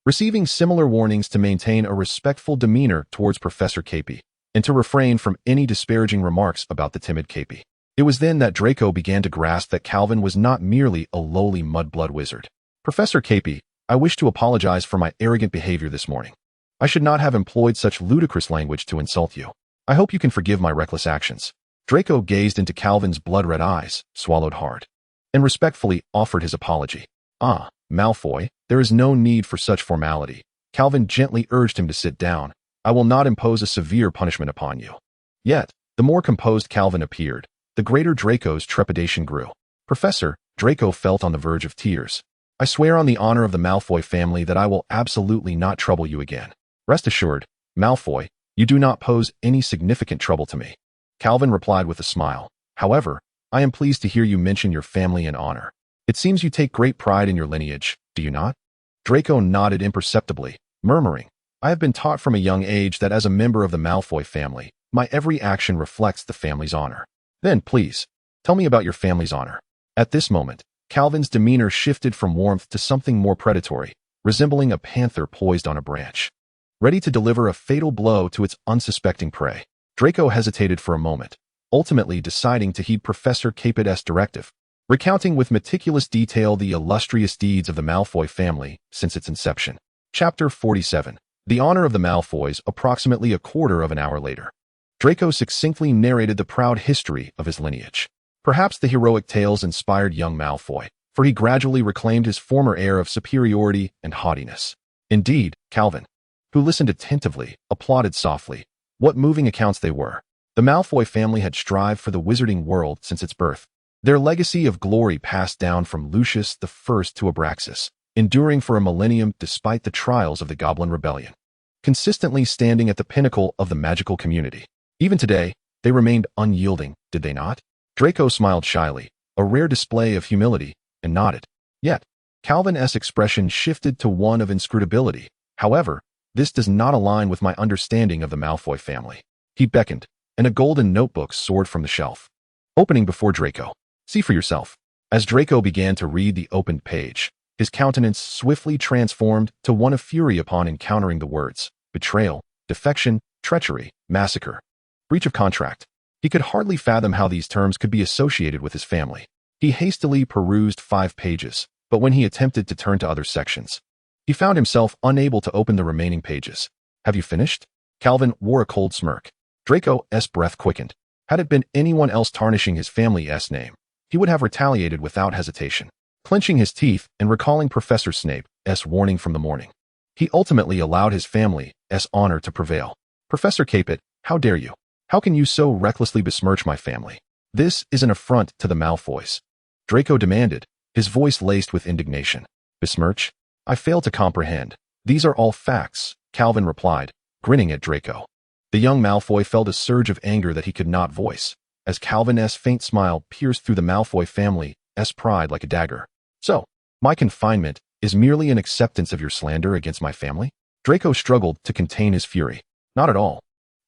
[SPEAKER 1] receiving similar warnings to maintain a respectful demeanor towards Professor Capet and to refrain from any disparaging remarks about the timid Capet. It was then that Draco began to grasp that Calvin was not merely a lowly mudblood wizard. Professor Capet, I wish to apologize for my arrogant behavior this morning. I should not have employed such ludicrous language to insult you. I hope you can forgive my reckless actions. Draco gazed into Calvin's blood-red eyes, swallowed hard, and respectfully offered his apology. Ah, Malfoy, there is no need for such formality. Calvin gently urged him to sit down. I will not impose a severe punishment upon you. Yet, the more composed Calvin appeared, the greater Draco's trepidation grew. Professor, Draco felt on the verge of tears. I swear on the honor of the Malfoy family that I will absolutely not trouble you again. Rest assured, Malfoy, you do not pose any significant trouble to me. Calvin replied with a smile. However, I am pleased to hear you mention your family and honor. It seems you take great pride in your lineage, do you not? Draco nodded imperceptibly, murmuring, I have been taught from a young age that as a member of the Malfoy family, my every action reflects the family's honor. Then, please, tell me about your family's honor. At this moment, Calvin's demeanor shifted from warmth to something more predatory, resembling a panther poised on a branch, ready to deliver a fatal blow to its unsuspecting prey. Draco hesitated for a moment, ultimately deciding to heed Professor Capet's directive, recounting with meticulous detail the illustrious deeds of the Malfoy family since its inception. Chapter 47. The Honor of the Malfoys. Approximately a quarter of an hour later, Draco succinctly narrated the proud history of his lineage. Perhaps the heroic tales inspired young Malfoy, for he gradually reclaimed his former air of superiority and haughtiness. Indeed, Calvin, who listened attentively, applauded softly. What moving accounts they were. The Malfoy family had strived for the wizarding world since its birth. Their legacy of glory passed down from Lucius I to Abraxas, enduring for a millennium despite the trials of the Goblin Rebellion, consistently standing at the pinnacle of the magical community. Even today, they remained unyielding, did they not? Draco smiled shyly, a rare display of humility, and nodded. Yet, Calvin's expression shifted to one of inscrutability. However, this does not align with my understanding of the Malfoy family. He beckoned, and a golden notebook soared from the shelf, opening before Draco. See for yourself. As Draco began to read the opened page, his countenance swiftly transformed to one of fury upon encountering the words betrayal, defection, treachery, massacre, breach of contract. He could hardly fathom how these terms could be associated with his family. He hastily perused 5 pages, but when he attempted to turn to other sections, he found himself unable to open the remaining pages. Have you finished? Calvin wore a cold smirk. Draco's breath quickened. Had it been anyone else tarnishing his family's name, he would have retaliated without hesitation. Clenching his teeth and recalling Professor Snape's warning from the morning, he ultimately allowed his family's honor to prevail. Professor Capet, how dare you? How can you so recklessly besmirch my family? This is an affront to the Malfoys. Draco demanded, his voice laced with indignation. Besmirch? I fail to comprehend. These are all facts, Calvin replied, grinning at Draco. The young Malfoy felt a surge of anger that he could not voice, as Calvin's faint smile pierced through the Malfoy family's pride like a dagger. So, my confinement is merely an acceptance of your slander against my family? Draco struggled to contain his fury. Not at all.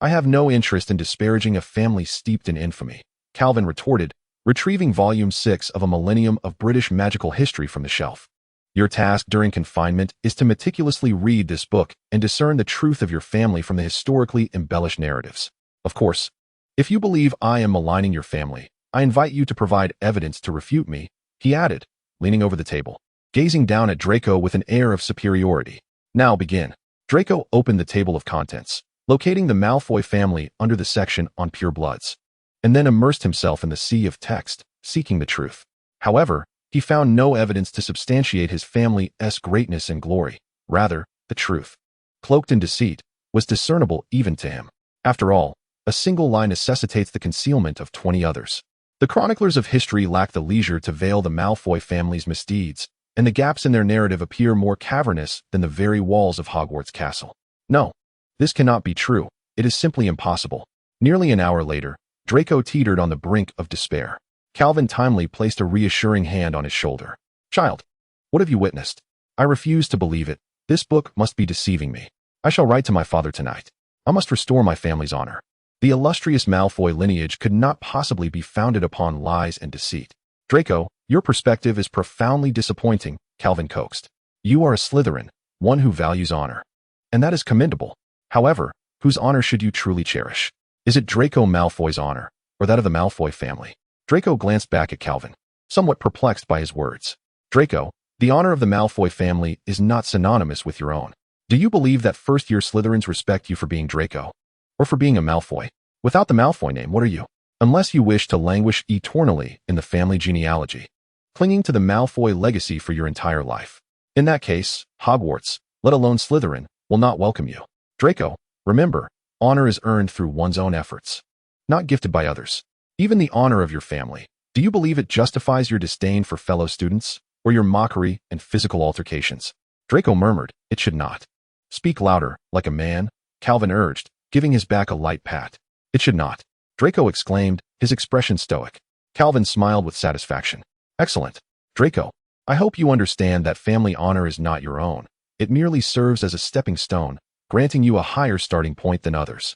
[SPEAKER 1] I have no interest in disparaging a family steeped in infamy, Calvin retorted, retrieving volume 6 of A Millennium of British Magical History from the shelf. Your task during confinement is to meticulously read this book and discern the truth of your family from the historically embellished narratives. Of course, if you believe I am maligning your family, I invite you to provide evidence to refute me, he added, leaning over the table, gazing down at Draco with an air of superiority. Now begin. Draco opened the table of contents, locating the Malfoy family under the section on purebloods, and then immersed himself in the sea of text, seeking the truth. However, he found no evidence to substantiate his family's greatness and glory. Rather, the truth, cloaked in deceit, was discernible even to him. After all, a single lie necessitates the concealment of 20 others. The chroniclers of history lack the leisure to veil the Malfoy family's misdeeds, and the gaps in their narrative appear more cavernous than the very walls of Hogwarts Castle. No, this cannot be true. It is simply impossible. Nearly an hour later, Draco teetered on the brink of despair. Calvin timely placed a reassuring hand on his shoulder. Child, what have you witnessed? I refuse to believe it. This book must be deceiving me. I shall write to my father tonight. I must restore my family's honor. The illustrious Malfoy lineage could not possibly be founded upon lies and deceit. Draco, your perspective is profoundly disappointing, Calvin coaxed. You are a Slytherin, one who values honor. And that is commendable. However, whose honor should you truly cherish? Is it Draco Malfoy's honor, or that of the Malfoy family? Draco glanced back at Calvin, somewhat perplexed by his words. Draco, the honor of the Malfoy family is not synonymous with your own. Do you believe that first-year Slytherins respect you for being Draco? Or for being a Malfoy? Without the Malfoy name, what are you? Unless you wish to languish eternally in the family genealogy, clinging to the Malfoy legacy for your entire life. In that case, Hogwarts, let alone Slytherin, will not welcome you. Draco, remember, honor is earned through one's own efforts, not gifted by others. Even the honor of your family. Do you believe it justifies your disdain for fellow students, or your mockery and physical altercations? Draco murmured, it should not. Speak louder, like a man, Calvin urged, giving his back a light pat. It should not. Draco exclaimed, his expression stoic. Calvin smiled with satisfaction. Excellent. Draco, I hope you understand that family honor is not your own. It merely serves as a stepping stone, granting you a higher starting point than others.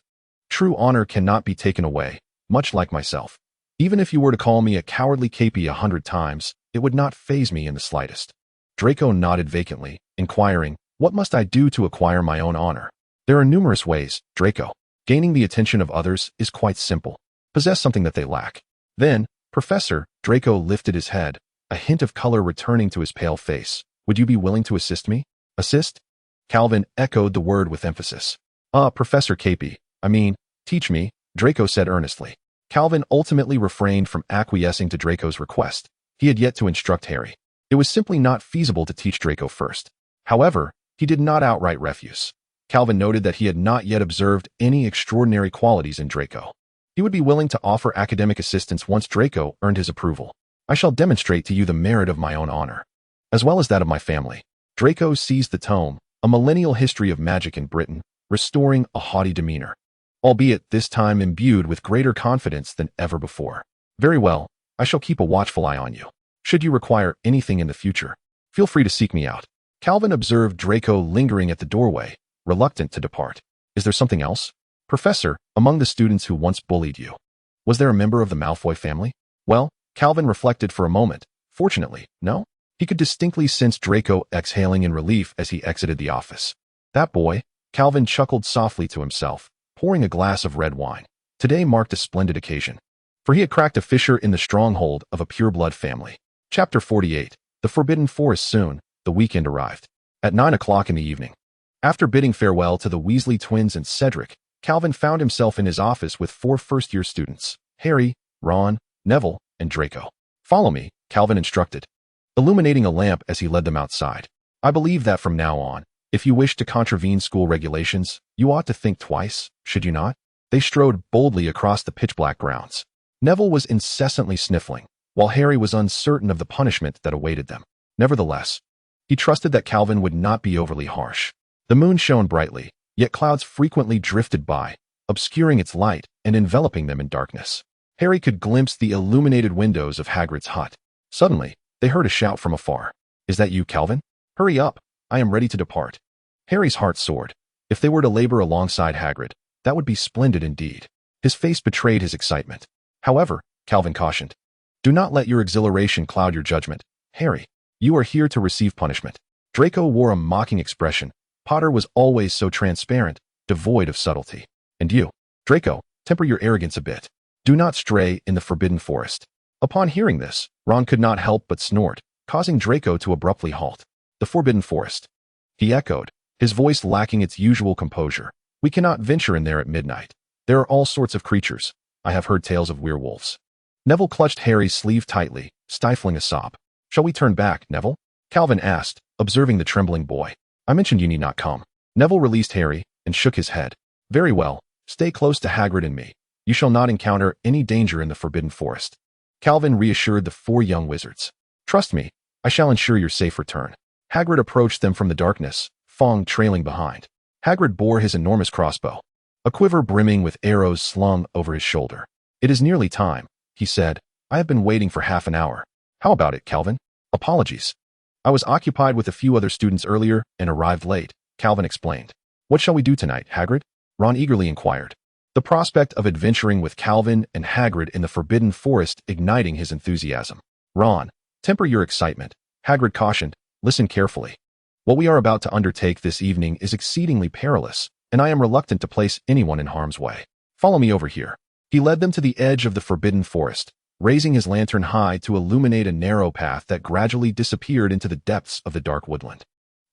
[SPEAKER 1] True honor cannot be taken away, much like myself. Even if you were to call me a cowardly Capet 100 times, it would not faze me in the slightest. Draco nodded vacantly, inquiring, what must I do to acquire my own honor? There are numerous ways, Draco. Gaining the attention of others is quite simple. Possess something that they lack. Then, Professor, Draco lifted his head, a hint of color returning to his pale face. Would you be willing to assist me? Assist? Calvin echoed the word with emphasis. Professor Capet, teach me, Draco said earnestly. Calvin ultimately refrained from acquiescing to Draco's request. He had yet to instruct Harry. It was simply not feasible to teach Draco first. However, he did not outright refuse. Calvin noted that he had not yet observed any extraordinary qualities in Draco. He would be willing to offer academic assistance once Draco earned his approval. I shall demonstrate to you the merit of my own honor, as well as that of my family. Draco seized the tome, a millennial history of magic in Britain, restoring a haughty demeanor, albeit this time imbued with greater confidence than ever before. Very well, I shall keep a watchful eye on you. Should you require anything in the future, feel free to seek me out. Calvin observed Draco lingering at the doorway, reluctant to depart. Is there something else? Professor, among the students who once bullied you, was there a member of the Malfoy family? Well, Calvin reflected for a moment. Fortunately, no. He could distinctly sense Draco exhaling in relief as he exited the office. That boy, Calvin chuckled softly to himself, pouring a glass of red wine. Today marked a splendid occasion, for he had cracked a fissure in the stronghold of a pure-blood family. Chapter 48. The Forbidden Forest. Soon, the weekend arrived. At 9 o'clock in the evening, after bidding farewell to the Weasley twins and Cedric, Calvin found himself in his office with 4 first-year students, Harry, Ron, Neville, and Draco. Follow me, Calvin instructed, illuminating a lamp as he led them outside. I believe that from now on, if you wish to contravene school regulations, you ought to think twice, should you not? They strode boldly across the pitch-black grounds. Neville was incessantly sniffling, while Harry was uncertain of the punishment that awaited them. Nevertheless, he trusted that Calvin would not be overly harsh. The moon shone brightly, yet clouds frequently drifted by, obscuring its light and enveloping them in darkness. Harry could glimpse the illuminated windows of Hagrid's hut. Suddenly, they heard a shout from afar. Is that you, Calvin? Hurry up, I am ready to depart. Harry's heart soared. If they were to labor alongside Hagrid, that would be splendid indeed. His face betrayed his excitement. However, Calvin cautioned, do not let your exhilaration cloud your judgment. Harry, you are here to receive punishment. Draco wore a mocking expression. Potter was always so transparent, devoid of subtlety. And you, Draco, temper your arrogance a bit. Do not stray in the forbidden forest. Upon hearing this, Ron could not help but snort, causing Draco to abruptly halt. The forbidden forest, he echoed, his voice lacking its usual composure. We cannot venture in there at midnight. There are all sorts of creatures. I have heard tales of werewolves. Neville clutched Harry's sleeve tightly, stifling a sob. Shall we turn back, Neville? Calvin asked, observing the trembling boy. I mentioned you need not come. Neville released Harry and shook his head. Very well, stay close to Hagrid and me. You shall not encounter any danger in the forbidden forest. Calvin reassured the four young wizards. Trust me, I shall ensure your safe return. Hagrid approached them from the darkness, Fong trailing behind. Hagrid bore his enormous crossbow, a quiver brimming with arrows slung over his shoulder. It is nearly time, he said. I have been waiting for half an hour. How about it, Calvin? Apologies. I was occupied with a few other students earlier and arrived late, Calvin explained. What shall we do tonight, Hagrid? Ron eagerly inquired, the prospect of adventuring with Calvin and Hagrid in the Forbidden Forest igniting his enthusiasm. Ron, temper your excitement, Hagrid cautioned. Listen carefully. What we are about to undertake this evening is exceedingly perilous, and I am reluctant to place anyone in harm's way. Follow me over here. He led them to the edge of the Forbidden Forest, raising his lantern high to illuminate a narrow path that gradually disappeared into the depths of the dark woodland.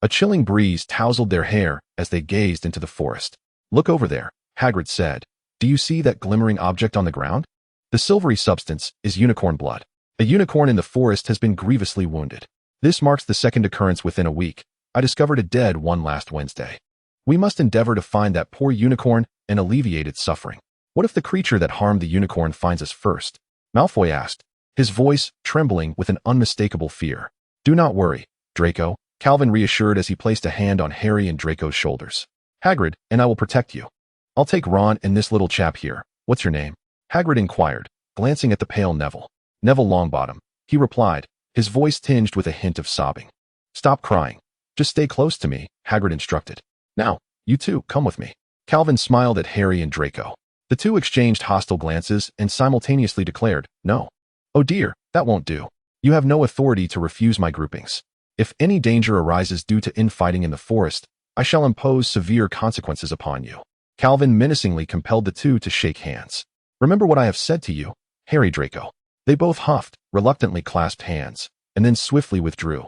[SPEAKER 1] A chilling breeze tousled their hair as they gazed into the forest. Look over there, Hagrid said. Do you see that glimmering object on the ground? The silvery substance is unicorn blood. A unicorn in the forest has been grievously wounded. This marks the second occurrence within a week. I discovered a dead one last Wednesday. We must endeavor to find that poor unicorn and alleviate its suffering. What if the creature that harmed the unicorn finds us first? Malfoy asked, his voice trembling with an unmistakable fear. Do not worry, Draco, Calvin reassured as he placed a hand on Harry and Draco's shoulders. Hagrid and I will protect you. I'll take Ron and this little chap here. What's your name? Hagrid inquired, glancing at the pale Neville. Neville Longbottom, he replied, his voice tinged with a hint of sobbing. Stop crying. Just stay close to me, Hagrid instructed. Now, you two, come with me. Calvin smiled at Harry and Draco. The two exchanged hostile glances and simultaneously declared, no. Oh dear, that won't do. You have no authority to refuse my groupings. If any danger arises due to infighting in the forest, I shall impose severe consequences upon you. Calvin menacingly compelled the two to shake hands. Remember what I have said to you, Harry Draco. They both huffed, reluctantly clasped hands, and then swiftly withdrew,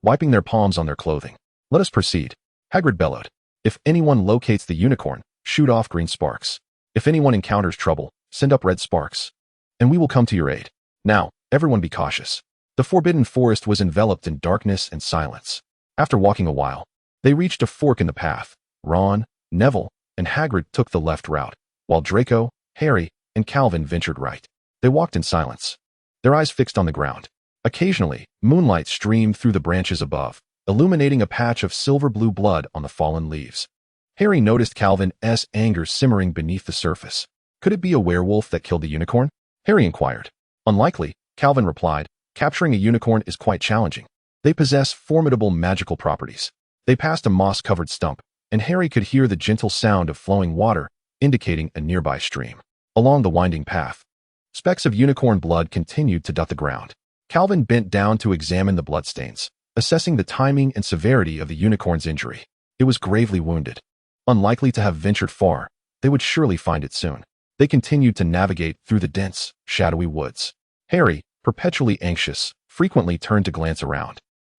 [SPEAKER 1] wiping their palms on their clothing. Let us proceed, Hagrid bellowed. If anyone locates the unicorn, shoot off green sparks. If anyone encounters trouble, send up red sparks, and we will come to your aid. Now, everyone be cautious. The Forbidden Forest was enveloped in darkness and silence. After walking a while, they reached a fork in the path. Ron, Neville, and Hagrid took the left route, while Draco, Harry, and Calvin ventured right. They walked in silence, their eyes fixed on the ground. Occasionally, moonlight streamed through the branches above, illuminating a patch of silver-blue blood on the fallen leaves. Harry noticed Calvin's anger simmering beneath the surface. Could it be a werewolf that killed the unicorn? Harry inquired. Unlikely, Calvin replied. Capturing a unicorn is quite challenging. They possess formidable magical properties. They passed a moss-covered stump, and Harry could hear the gentle sound of flowing water, indicating a nearby stream. Along the winding path, specks of unicorn blood continued to dot the ground. Calvin bent down to examine the bloodstains, assessing the timing and severity of the unicorn's injury. It was gravely wounded. Unlikely to have ventured far, they would surely find it soon. They continued to navigate through the dense, shadowy woods. Harry, perpetually anxious, frequently turned to glance around.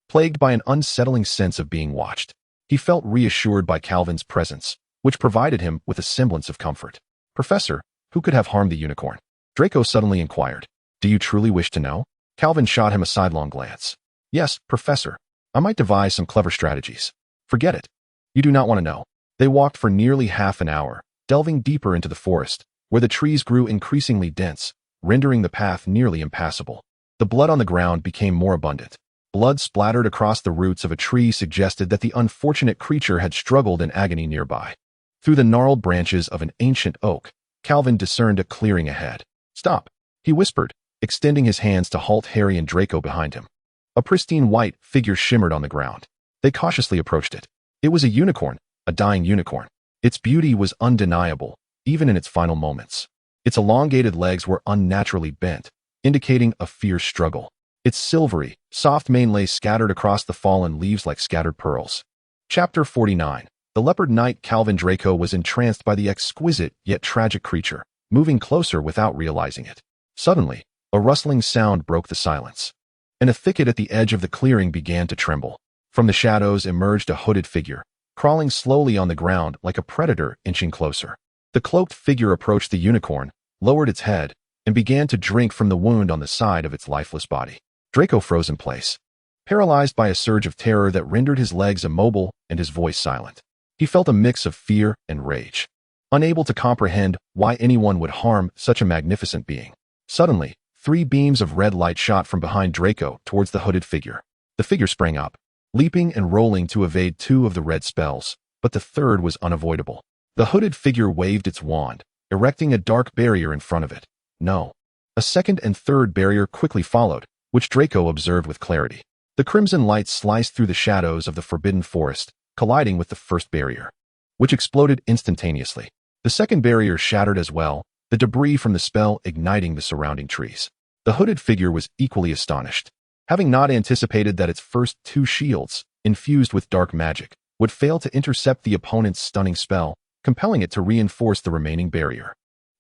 [SPEAKER 1] Plagued by an unsettling sense of being watched, he felt reassured by Calvin's presence, which provided him with a semblance of comfort. Professor, who could have harmed the unicorn? Draco suddenly inquired. Do you truly wish to know? Calvin shot him a sidelong glance. Yes, Professor. I might devise some clever strategies. Forget it. You do not want to know. They walked for nearly half an hour, delving deeper into the forest, where the trees grew increasingly dense, rendering the path nearly impassable. The blood on the ground became more abundant. Blood splattered across the roots of a tree suggested that the unfortunate creature had struggled in agony nearby. Through the gnarled branches of an ancient oak, Calvin discerned a clearing ahead. Stop, he whispered, extending his hands to halt Harry and Draco behind him. A pristine white figure shimmered on the ground. They cautiously approached it. It was a unicorn, a dying unicorn. Its beauty was undeniable, even in its final moments. Its elongated legs were unnaturally bent, indicating a fierce struggle. Its silvery, soft mane lay scattered across the fallen leaves like scattered pearls. Chapter 49. The Leopard Knight. Calvin Draco was entranced by the exquisite yet tragic creature, moving closer without realizing it. Suddenly, a rustling sound broke the silence, and a thicket at the edge of the clearing began to tremble. From the shadows emerged a hooded figure, crawling slowly on the ground like a predator inching closer. The cloaked figure approached the unicorn, lowered its head, and began to drink from the wound on the side of its lifeless body. Draco froze in place, paralyzed by a surge of terror that rendered his legs immobile and his voice silent. He felt a mix of fear and rage, unable to comprehend why anyone would harm such a magnificent being. Suddenly, 3 beams of red light shot from behind Draco towards the hooded figure. The figure sprang up, leaping and rolling to evade 2 of the red spells, but the third was unavoidable. The hooded figure waved its wand, erecting a dark barrier in front of it. No. A second and third barrier quickly followed, which Draco observed with clarity. The crimson light sliced through the shadows of the forbidden forest, colliding with the first barrier, which exploded instantaneously. The second barrier shattered as well, the debris from the spell igniting the surrounding trees. The hooded figure was equally astonished, having not anticipated that its first 2 shields, infused with dark magic, would fail to intercept the opponent's stunning spell, compelling it to reinforce the remaining barrier.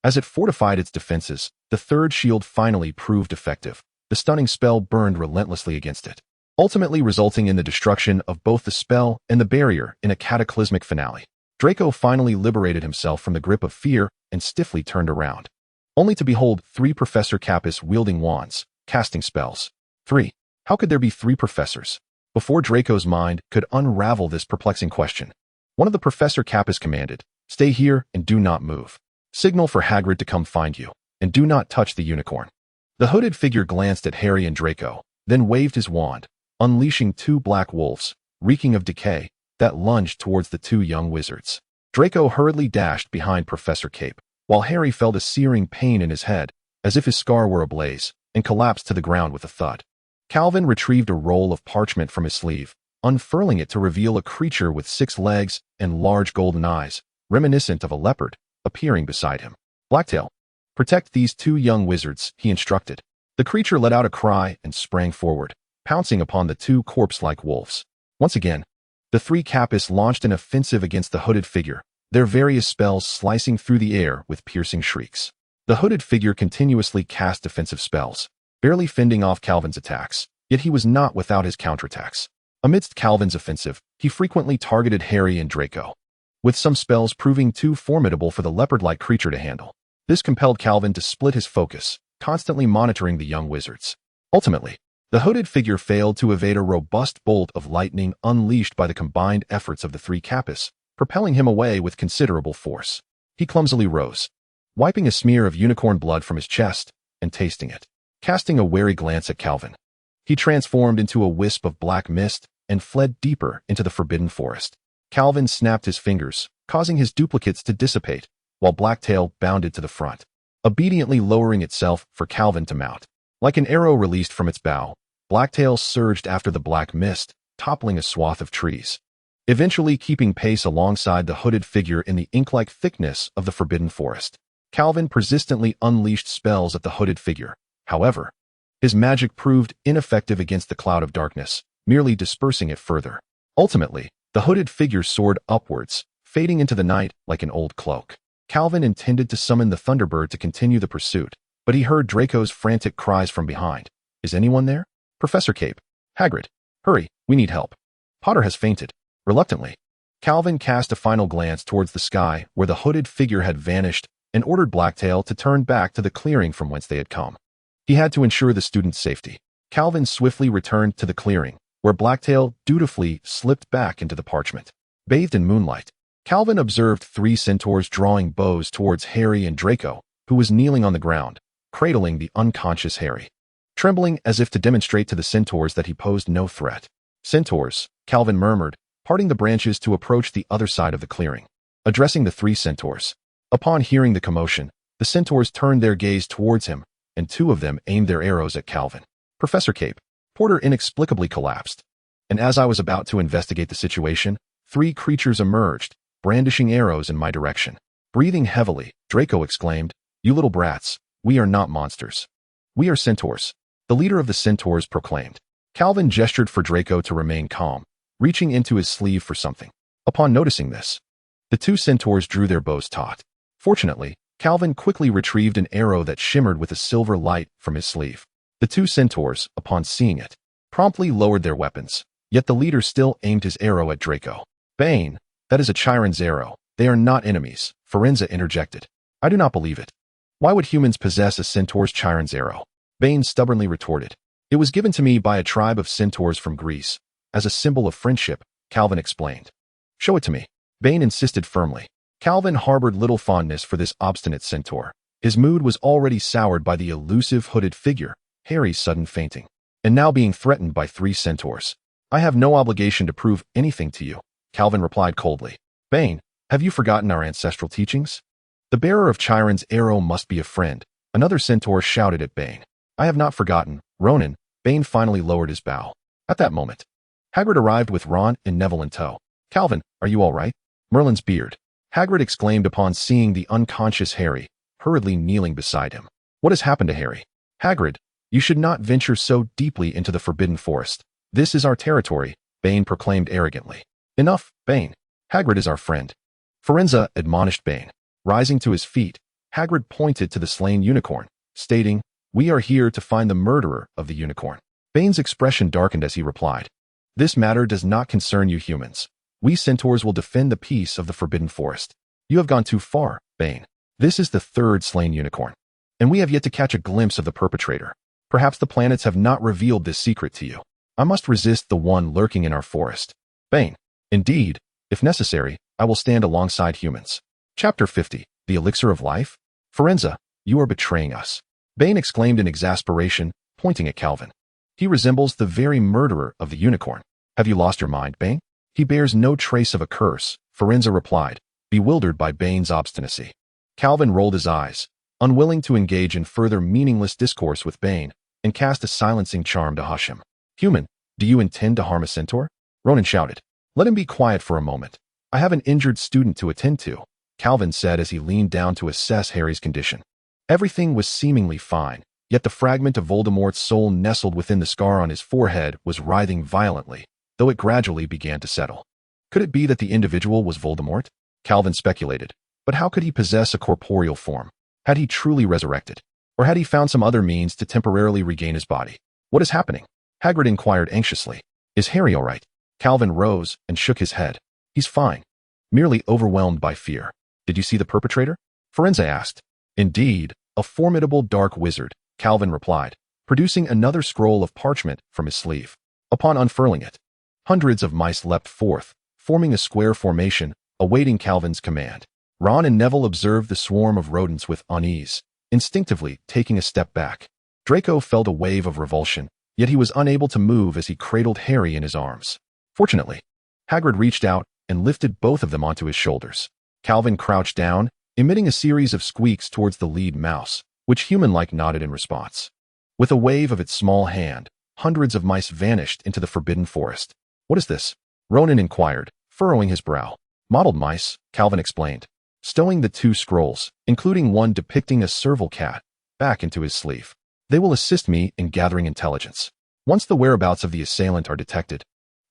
[SPEAKER 1] As it fortified its defenses, the third shield finally proved effective. The stunning spell burned relentlessly against it, ultimately resulting in the destruction of both the spell and the barrier in a cataclysmic finale. Draco finally liberated himself from the grip of fear and stiffly turned around, only to behold 3 Professor Capets wielding wands, casting spells. 3. How could there be 3 professors? Before Draco's mind could unravel this perplexing question, one of the Professor Capets commanded, "Stay here and do not move. Signal for Hagrid to come find you, and do not touch the unicorn." The hooded figure glanced at Harry and Draco, then waved his wand, unleashing 2 black wolves, reeking of decay, that lunged towards the 2 young wizards. Draco hurriedly dashed behind Professor Cape, while Harry felt a searing pain in his head, as if his scar were ablaze, and collapsed to the ground with a thud. Calvin retrieved a roll of parchment from his sleeve, unfurling it to reveal a creature with 6 legs and large golden eyes, reminiscent of a leopard, appearing beside him. "Blacktail, protect these 2 young wizards," he instructed. The creature let out a cry and sprang forward, pouncing upon the 2 corpse-like wolves. Once again, the 3 Capets launched an offensive against the hooded figure, their various spells slicing through the air with piercing shrieks. The hooded figure continuously cast defensive spells, barely fending off Calvin's attacks, yet he was not without his counterattacks. Amidst Calvin's offensive, he frequently targeted Harry and Draco, with some spells proving too formidable for the leopard-like creature to handle. This compelled Calvin to split his focus, constantly monitoring the young wizards. Ultimately, the hooded figure failed to evade a robust bolt of lightning unleashed by the combined efforts of the 3 Capets, propelling him away with considerable force. He clumsily rose, wiping a smear of unicorn blood from his chest and tasting it. Casting a wary glance at Calvin, he transformed into a wisp of black mist and fled deeper into the forbidden forest. Calvin snapped his fingers, causing his duplicates to dissipate, while Blacktail bounded to the front, obediently lowering itself for Calvin to mount. Like an arrow released from its bow, Blacktail surged after the black mist, toppling a swath of trees, eventually keeping pace alongside the hooded figure in the ink-like thickness of the forbidden forest. Calvin persistently unleashed spells at the hooded figure. However, his magic proved ineffective against the cloud of darkness, merely dispersing it further. Ultimately, the hooded figure soared upwards, fading into the night like an old cloak. Calvin intended to summon the Thunderbird to continue the pursuit, but he heard Draco's frantic cries from behind. "Is anyone there? Professor Cape, Hagrid, hurry, we need help. Potter has fainted." Reluctantly, Calvin cast a final glance towards the sky where the hooded figure had vanished and ordered Blacktail to turn back to the clearing from whence they had come. He had to ensure the students' safety. Calvin swiftly returned to the clearing, where Blacktail dutifully slipped back into the parchment. Bathed in moonlight, Calvin observed 3 centaurs drawing bows towards Harry and Draco, who was kneeling on the ground, cradling the unconscious Harry, trembling as if to demonstrate to the centaurs that he posed no threat. "Centaurs," Calvin murmured, parting the branches to approach the other side of the clearing. Addressing the 3 centaurs, upon hearing the commotion, the centaurs turned their gaze towards him, and 2 of them aimed their arrows at Calvin. "Professor Cape, Porter inexplicably collapsed, and as I was about to investigate the situation, 3 creatures emerged, brandishing arrows in my direction." Breathing heavily, Draco exclaimed, "You little brats, we are not monsters. We are centaurs," the leader of the centaurs proclaimed. Calvin gestured for Draco to remain calm, reaching into his sleeve for something. Upon noticing this, the 2 centaurs drew their bows taut. Fortunately, Calvin quickly retrieved an arrow that shimmered with a silver light from his sleeve. The two centaurs, upon seeing it, promptly lowered their weapons, yet the leader still aimed his arrow at Draco. Bane, that is a Chiron's arrow. They are not enemies, Forenza interjected. I do not believe it. Why would humans possess a centaur's Chiron's arrow? Bane stubbornly retorted. It was given to me by a tribe of centaurs from Greece. As a symbol of friendship, Calvin explained. Show it to me. Bane insisted firmly. Calvin harbored little fondness for this obstinate centaur. His mood was already soured by the elusive hooded figure, Harry's sudden fainting, and now being threatened by 3 centaurs. I have no obligation to prove anything to you, Calvin replied coldly. Bane, have you forgotten our ancestral teachings? The bearer of Chiron's arrow must be a friend, another centaur shouted at Bane. I have not forgotten, Ronan. Bane finally lowered his bow. At that moment, Hagrid arrived with Ron and Neville in tow. Calvin, are you all right? Merlin's beard. Hagrid exclaimed upon seeing the unconscious Harry, hurriedly kneeling beside him. What has happened to Harry? Hagrid, you should not venture so deeply into the Forbidden Forest. This is our territory, Bane proclaimed arrogantly. Enough, Bane. Hagrid is our friend. Forenza admonished Bane. Rising to his feet, Hagrid pointed to the slain unicorn, stating, We are here to find the murderer of the unicorn. Bane's expression darkened as he replied, This matter does not concern you humans. We centaurs will defend the peace of the Forbidden Forest. You have gone too far, Bane. This is the 3rd slain unicorn, and we have yet to catch a glimpse of the perpetrator. Perhaps the planets have not revealed this secret to you. I must resist the one lurking in our forest. Bane. Indeed, if necessary, I will stand alongside humans. Chapter 50, The Elixir of Life? Forenza, you are betraying us. Bane exclaimed in exasperation, pointing at Calvin. He resembles the very murderer of the unicorn. Have you lost your mind, Bane? He bears no trace of a curse, Forenza replied, bewildered by Bane's obstinacy. Calvin rolled his eyes, unwilling to engage in further meaningless discourse with Bane, and cast a silencing charm to hush him. Human, do you intend to harm a centaur? Ronan shouted. Let him be quiet for a moment. I have an injured student to attend to, Calvin said as he leaned down to assess Harry's condition. Everything was seemingly fine, yet the fragment of Voldemort's soul nestled within the scar on his forehead was writhing violently, though it gradually began to settle. Could it be that the individual was Voldemort? Calvin speculated. But how could he possess a corporeal form? Had he truly resurrected? Or had he found some other means to temporarily regain his body? What is happening? Hagrid inquired anxiously. Is Harry all right? Calvin rose and shook his head. He's fine. Merely overwhelmed by fear. Did you see the perpetrator? Forenza asked. Indeed, a formidable dark wizard, Calvin replied, producing another scroll of parchment from his sleeve. Upon unfurling it, hundreds of mice leapt forth, forming a square formation, awaiting Calvin's command. Ron and Neville observed the swarm of rodents with unease, instinctively taking a step back. Draco felt a wave of revulsion, yet he was unable to move as he cradled Harry in his arms. Fortunately, Hagrid reached out and lifted both of them onto his shoulders. Calvin crouched down, emitting a series of squeaks towards the lead mouse, which human-like nodded in response. With a wave of its small hand, hundreds of mice vanished into the Forbidden Forest. What is this? Ronan inquired, furrowing his brow. Mottled mice, Calvin explained, stowing the 2 scrolls, including one depicting a serval cat, back into his sleeve. They will assist me in gathering intelligence. Once the whereabouts of the assailant are detected,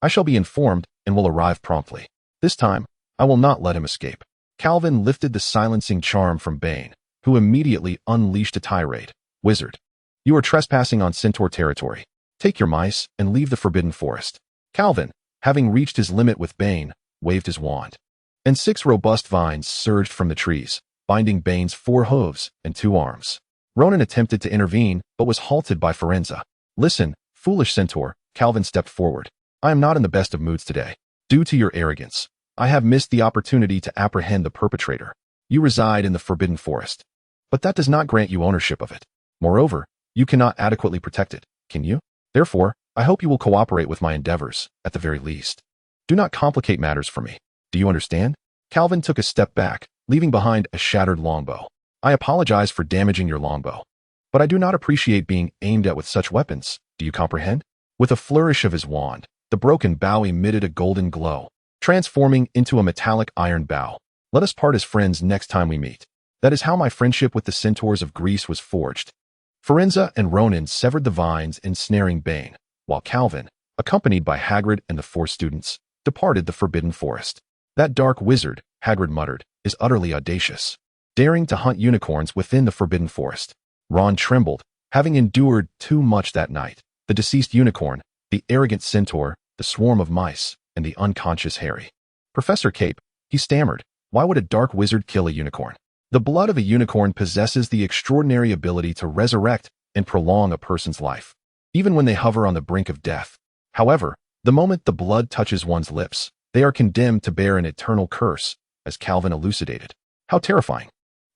[SPEAKER 1] I shall be informed and will arrive promptly. This time, I will not let him escape. Calvin lifted the silencing charm from Bane, who immediately unleashed a tirade. Wizard, you are trespassing on centaur territory. Take your mice and leave the Forbidden Forest. Calvin, having reached his limit with Bane, waved his wand, and 6 robust vines surged from the trees, binding Bane's 4 hooves and 2 arms. Ronan attempted to intervene, but was halted by Forenza. Listen, foolish centaur, Calvin stepped forward. I am not in the best of moods today. Due to your arrogance, I have missed the opportunity to apprehend the perpetrator. You reside in the Forbidden Forest, but that does not grant you ownership of it. Moreover, you cannot adequately protect it, can you? Therefore, I hope you will cooperate with my endeavors, at the very least. Do not complicate matters for me. Do you understand? Calvin took a step back, leaving behind a shattered longbow. I apologize for damaging your longbow, but I do not appreciate being aimed at with such weapons. Do you comprehend? With a flourish of his wand, the broken bow emitted a golden glow, transforming into a metallic iron bow. Let us part as friends next time we meet. That is how my friendship with the centaurs of Greece was forged. Forenza and Ronan severed the vines ensnaring Bane, while Calvin, accompanied by Hagrid and the 4 students, departed the Forbidden Forest. That dark wizard, Hagrid muttered, is utterly audacious. daring to hunt unicorns within the Forbidden Forest. Ron trembled, having endured too much that night. The deceased unicorn, the arrogant centaur, the swarm of mice, and the unconscious Harry. Professor Cape, he stammered, why would a dark wizard kill a unicorn? The blood of a unicorn possesses the extraordinary ability to resurrect and prolong a person's life, even when they hover on the brink of death. However, the moment the blood touches one's lips, they are condemned to bear an eternal curse, as Calvin elucidated. How terrifying!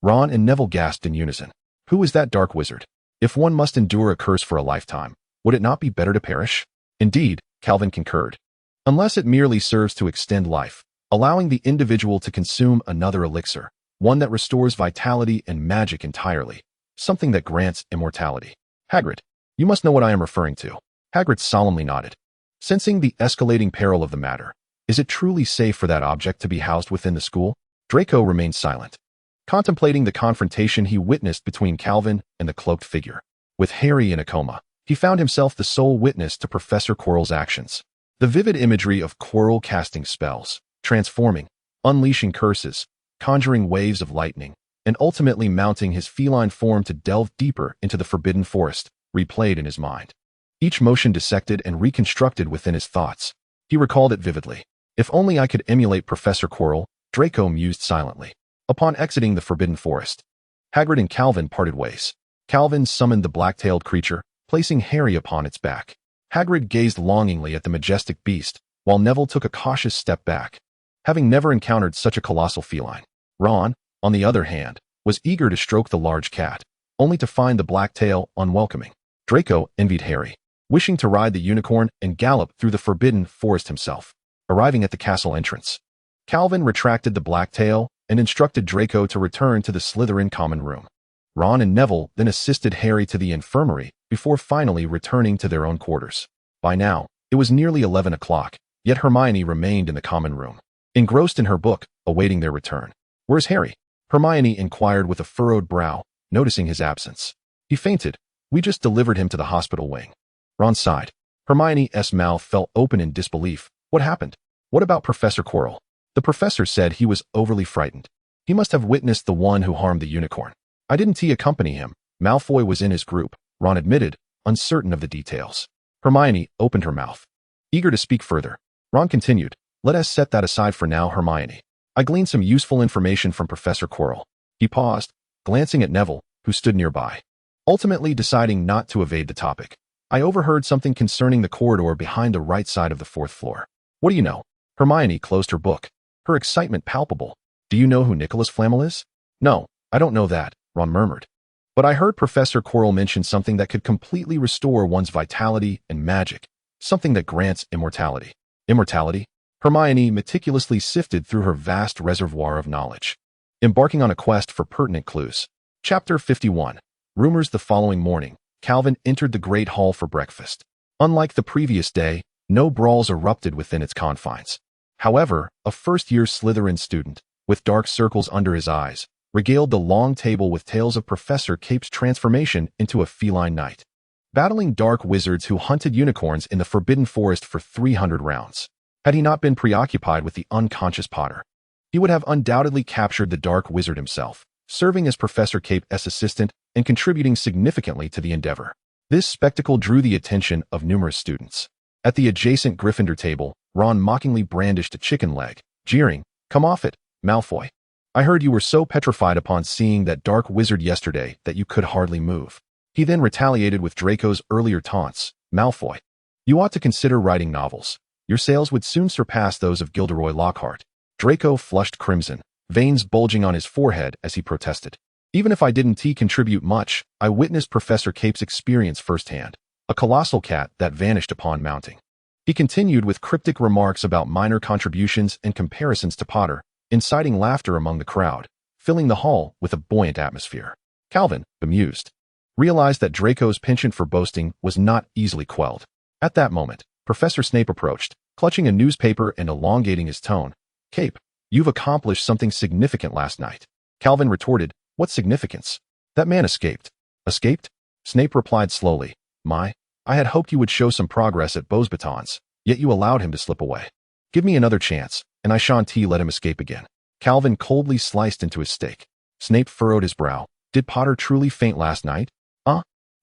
[SPEAKER 1] Ron and Neville gasped in unison. Who is that dark wizard? If one must endure a curse for a lifetime, would it not be better to perish? Indeed, Calvin concurred. Unless it merely serves to extend life, allowing the individual to consume another elixir, one that restores vitality and magic entirely, something that grants immortality. Hagrid, you must know what I am referring to. Hagrid solemnly nodded. Sensing the escalating peril of the matter, is it truly safe for that object to be housed within the school? Draco remained silent, contemplating the confrontation he witnessed between Calvin and the cloaked figure. With Harry in a coma, he found himself the sole witness to Professor Quirrell's actions. The vivid imagery of Quirrell casting spells, transforming, unleashing curses, conjuring waves of lightning, and ultimately mounting his feline form to delve deeper into the Forbidden Forest, replayed in his mind. Each motion dissected and reconstructed within his thoughts. He recalled it vividly. If only I could emulate Professor Quirrell, Draco mused silently. Upon exiting the Forbidden Forest, Hagrid and Calvin parted ways. Calvin summoned the black-tailed creature, placing Harry upon its back. Hagrid gazed longingly at the majestic beast, while Neville took a cautious step back, having never encountered such a colossal feline. Ron, on the other hand, was eager to stroke the large cat, only to find the black tail unwelcoming. Draco envied Harry, wishing to ride the unicorn and gallop through the Forbidden Forest himself. Arriving at the castle entrance, Calvin retracted the black tail and instructed Draco to return to the Slytherin common room. Ron and Neville then assisted Harry to the infirmary before finally returning to their own quarters. By now, it was nearly 11 o'clock, yet Hermione remained in the common room, engrossed in her book, awaiting their return. Where's Harry? Hermione inquired with a furrowed brow, noticing his absence. He fainted. We just delivered him to the hospital wing. Ron sighed. Hermione's mouth fell open in disbelief. What happened? What about Professor Quirrell? The professor said he was overly frightened. He must have witnessed the one who harmed the unicorn. I didn't accompany him. Malfoy was in his group, Ron admitted, uncertain of the details. Hermione opened her mouth, eager to speak further. Ron continued, let us set that aside for now, Hermione. I gleaned some useful information from Professor Quirrell. He paused, glancing at Neville, who stood nearby, ultimately deciding not to evade the topic. I overheard something concerning the corridor behind the right side of the 4th floor. What do you know? Hermione closed her book, her excitement palpable. Do you know who Nicolas Flamel is? No, I don't know that, Ron murmured. But I heard Professor Quirrell mention something that could completely restore one's vitality and magic, something that grants immortality. Immortality? Hermione meticulously sifted through her vast reservoir of knowledge, embarking on a quest for pertinent clues. Chapter 51. Rumors. The following morning, Calvin entered the Great Hall for breakfast. Unlike the previous day, no brawls erupted within its confines. However, a first-year Slytherin student, with dark circles under his eyes, regaled the long table with tales of Professor Cape's transformation into a feline knight, battling dark wizards who hunted unicorns in the Forbidden Forest for 300 rounds. Had he not been preoccupied with the unconscious Potter, he would have undoubtedly captured the dark wizard himself, serving as Professor Cape's assistant and contributing significantly to the endeavor. This spectacle drew the attention of numerous students. At the adjacent Gryffindor table, Ron mockingly brandished a chicken leg, jeering, "Come off it, Malfoy. I heard you were so petrified upon seeing that dark wizard yesterday that you could hardly move." He then retaliated with Draco's earlier taunts, "Malfoy, you ought to consider writing novels. Your sales would soon surpass those of Gilderoy Lockhart." Draco flushed crimson, veins bulging on his forehead as he protested. "Even if I didn't contribute much, I witnessed Professor Cape's experience firsthand, a colossal cat that vanished upon mounting." He continued with cryptic remarks about minor contributions and comparisons to Potter, inciting laughter among the crowd, filling the hall with a buoyant atmosphere. Calvin, bemused, realized that Draco's penchant for boasting was not easily quelled. At that moment, Professor Snape approached, clutching a newspaper and elongating his tone. "Cape, you've accomplished something significant last night." Calvin retorted, "What significance? That man escaped." "Escaped?" Snape replied slowly. I had hoped you would show some progress at Beauxbatons, yet you allowed him to slip away. Give me another chance, and I shan't let him escape again." Calvin coldly sliced into his steak. Snape furrowed his brow. Did Potter truly faint last night?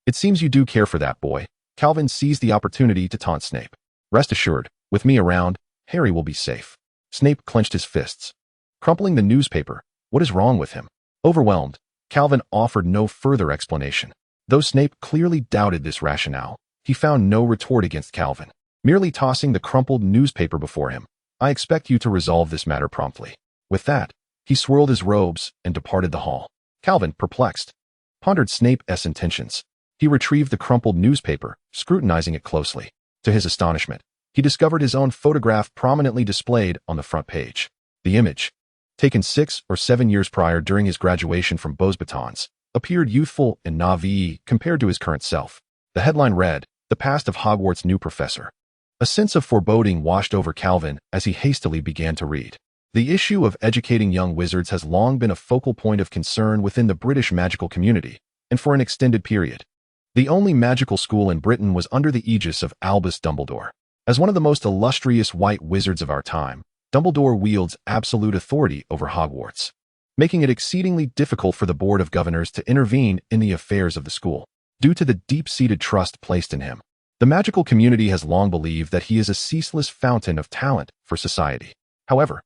[SPEAKER 1] It seems you do care for that boy. Calvin seized the opportunity to taunt Snape. Rest assured, with me around, Harry will be safe. Snape clenched his fists. Crumpling the newspaper, what is wrong with him? Overwhelmed, Calvin offered no further explanation. Though Snape clearly doubted this rationale, he found no retort against Calvin, merely tossing the crumpled newspaper before him. I expect you to resolve this matter promptly. With that, he swirled his robes and departed the hall. Calvin, perplexed, pondered Snape's intentions. He retrieved the crumpled newspaper, scrutinizing it closely. To his astonishment, he discovered his own photograph prominently displayed on the front page. The image, taken 6 or 7 years prior during his graduation from Beauxbatons, appeared youthful and naive compared to his current self. The headline read, "The Past of Hogwarts' New Professor." A sense of foreboding washed over Calvin as he hastily began to read. The issue of educating young wizards has long been a focal point of concern within the British magical community, and for an extended period. The only magical school in Britain was under the aegis of Albus Dumbledore. As one of the most illustrious white wizards of our time, Dumbledore wields absolute authority over Hogwarts, making it exceedingly difficult for the Board of Governors to intervene in the affairs of the school. Due to the deep-seated trust placed in him, the magical community has long believed that he is a ceaseless fountain of talent for society. However,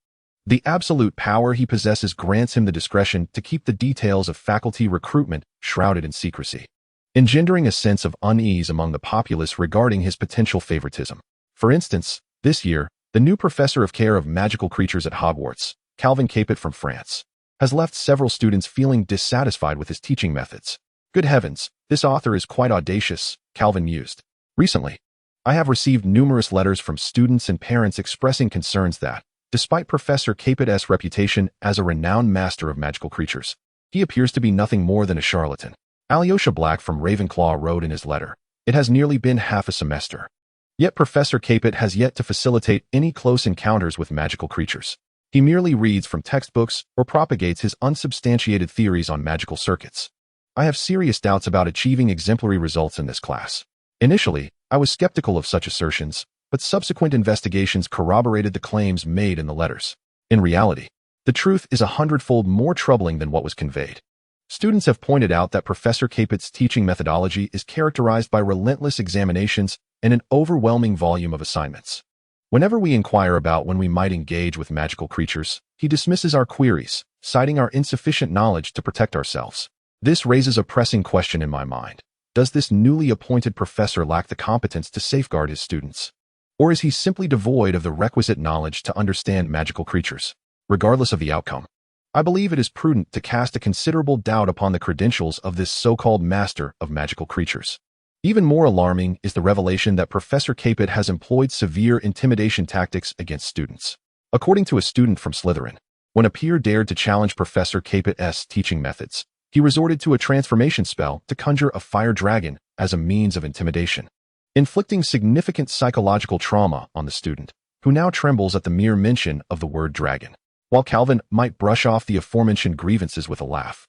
[SPEAKER 1] the absolute power he possesses grants him the discretion to keep the details of faculty recruitment shrouded in secrecy, engendering a sense of unease among the populace regarding his potential favoritism. For instance, this year, the new professor of care of magical creatures at Hogwarts, Calvin Capet from France, has left several students feeling dissatisfied with his teaching methods. Good heavens, this author is quite audacious, Calvin mused. Recently, I have received numerous letters from students and parents expressing concerns that, despite Professor Capet's reputation as a renowned master of magical creatures, he appears to be nothing more than a charlatan. Alyosha Black from Ravenclaw wrote in his letter, "It has nearly been half a semester. Yet Professor Capet has yet to facilitate any close encounters with magical creatures. He merely reads from textbooks or propagates his unsubstantiated theories on magical circuits. I have serious doubts about achieving exemplary results in this class." Initially, I was skeptical of such assertions, but subsequent investigations corroborated the claims made in the letters. In reality, the truth is 100-fold more troubling than what was conveyed. Students have pointed out that Professor Capet's teaching methodology is characterized by relentless examinations and an overwhelming volume of assignments. Whenever we inquire about when we might engage with magical creatures, he dismisses our queries, citing our insufficient knowledge to protect ourselves. This raises a pressing question in my mind. Does this newly appointed professor lack the competence to safeguard his students? Or is he simply devoid of the requisite knowledge to understand magical creatures? Regardless of the outcome, I believe it is prudent to cast a considerable doubt upon the credentials of this so-called master of magical creatures. Even more alarming is the revelation that Professor Capet has employed severe intimidation tactics against students. According to a student from Slytherin, when a peer dared to challenge Professor Capet's teaching methods, he resorted to a transformation spell to conjure a fire dragon as a means of intimidation, inflicting significant psychological trauma on the student, who now trembles at the mere mention of the word dragon. While Calvin might brush off the aforementioned grievances with a laugh,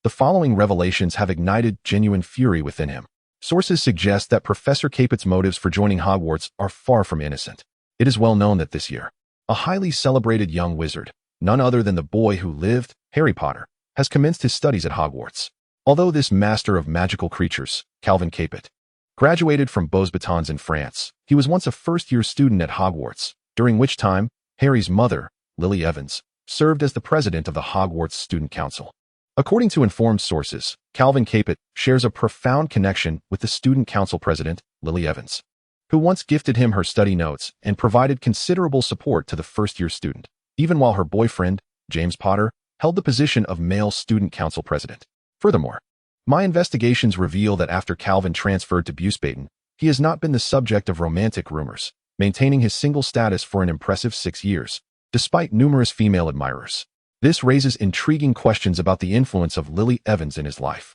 [SPEAKER 1] the following revelations have ignited genuine fury within him. Sources suggest that Professor Capet's motives for joining Hogwarts are far from innocent. It is well known that this year, a highly celebrated young wizard, none other than the boy who lived, Harry Potter, has commenced his studies at Hogwarts. Although this master of magical creatures, Calvin Capet, graduated from Beauxbatons in France, he was once a first-year student at Hogwarts, during which time Harry's mother, Lily Evans, served as the president of the Hogwarts Student Council. According to informed sources, Calvin Capet shares a profound connection with the Student Council president, Lily Evans, who once gifted him her study notes and provided considerable support to the first-year student, even while her boyfriend, James Potter, held the position of male Student Council president. Furthermore, my investigations reveal that after Calvin transferred to Beauxbatons, he has not been the subject of romantic rumors, maintaining his single status for an impressive 6 years, despite numerous female admirers. This raises intriguing questions about the influence of Lily Evans in his life.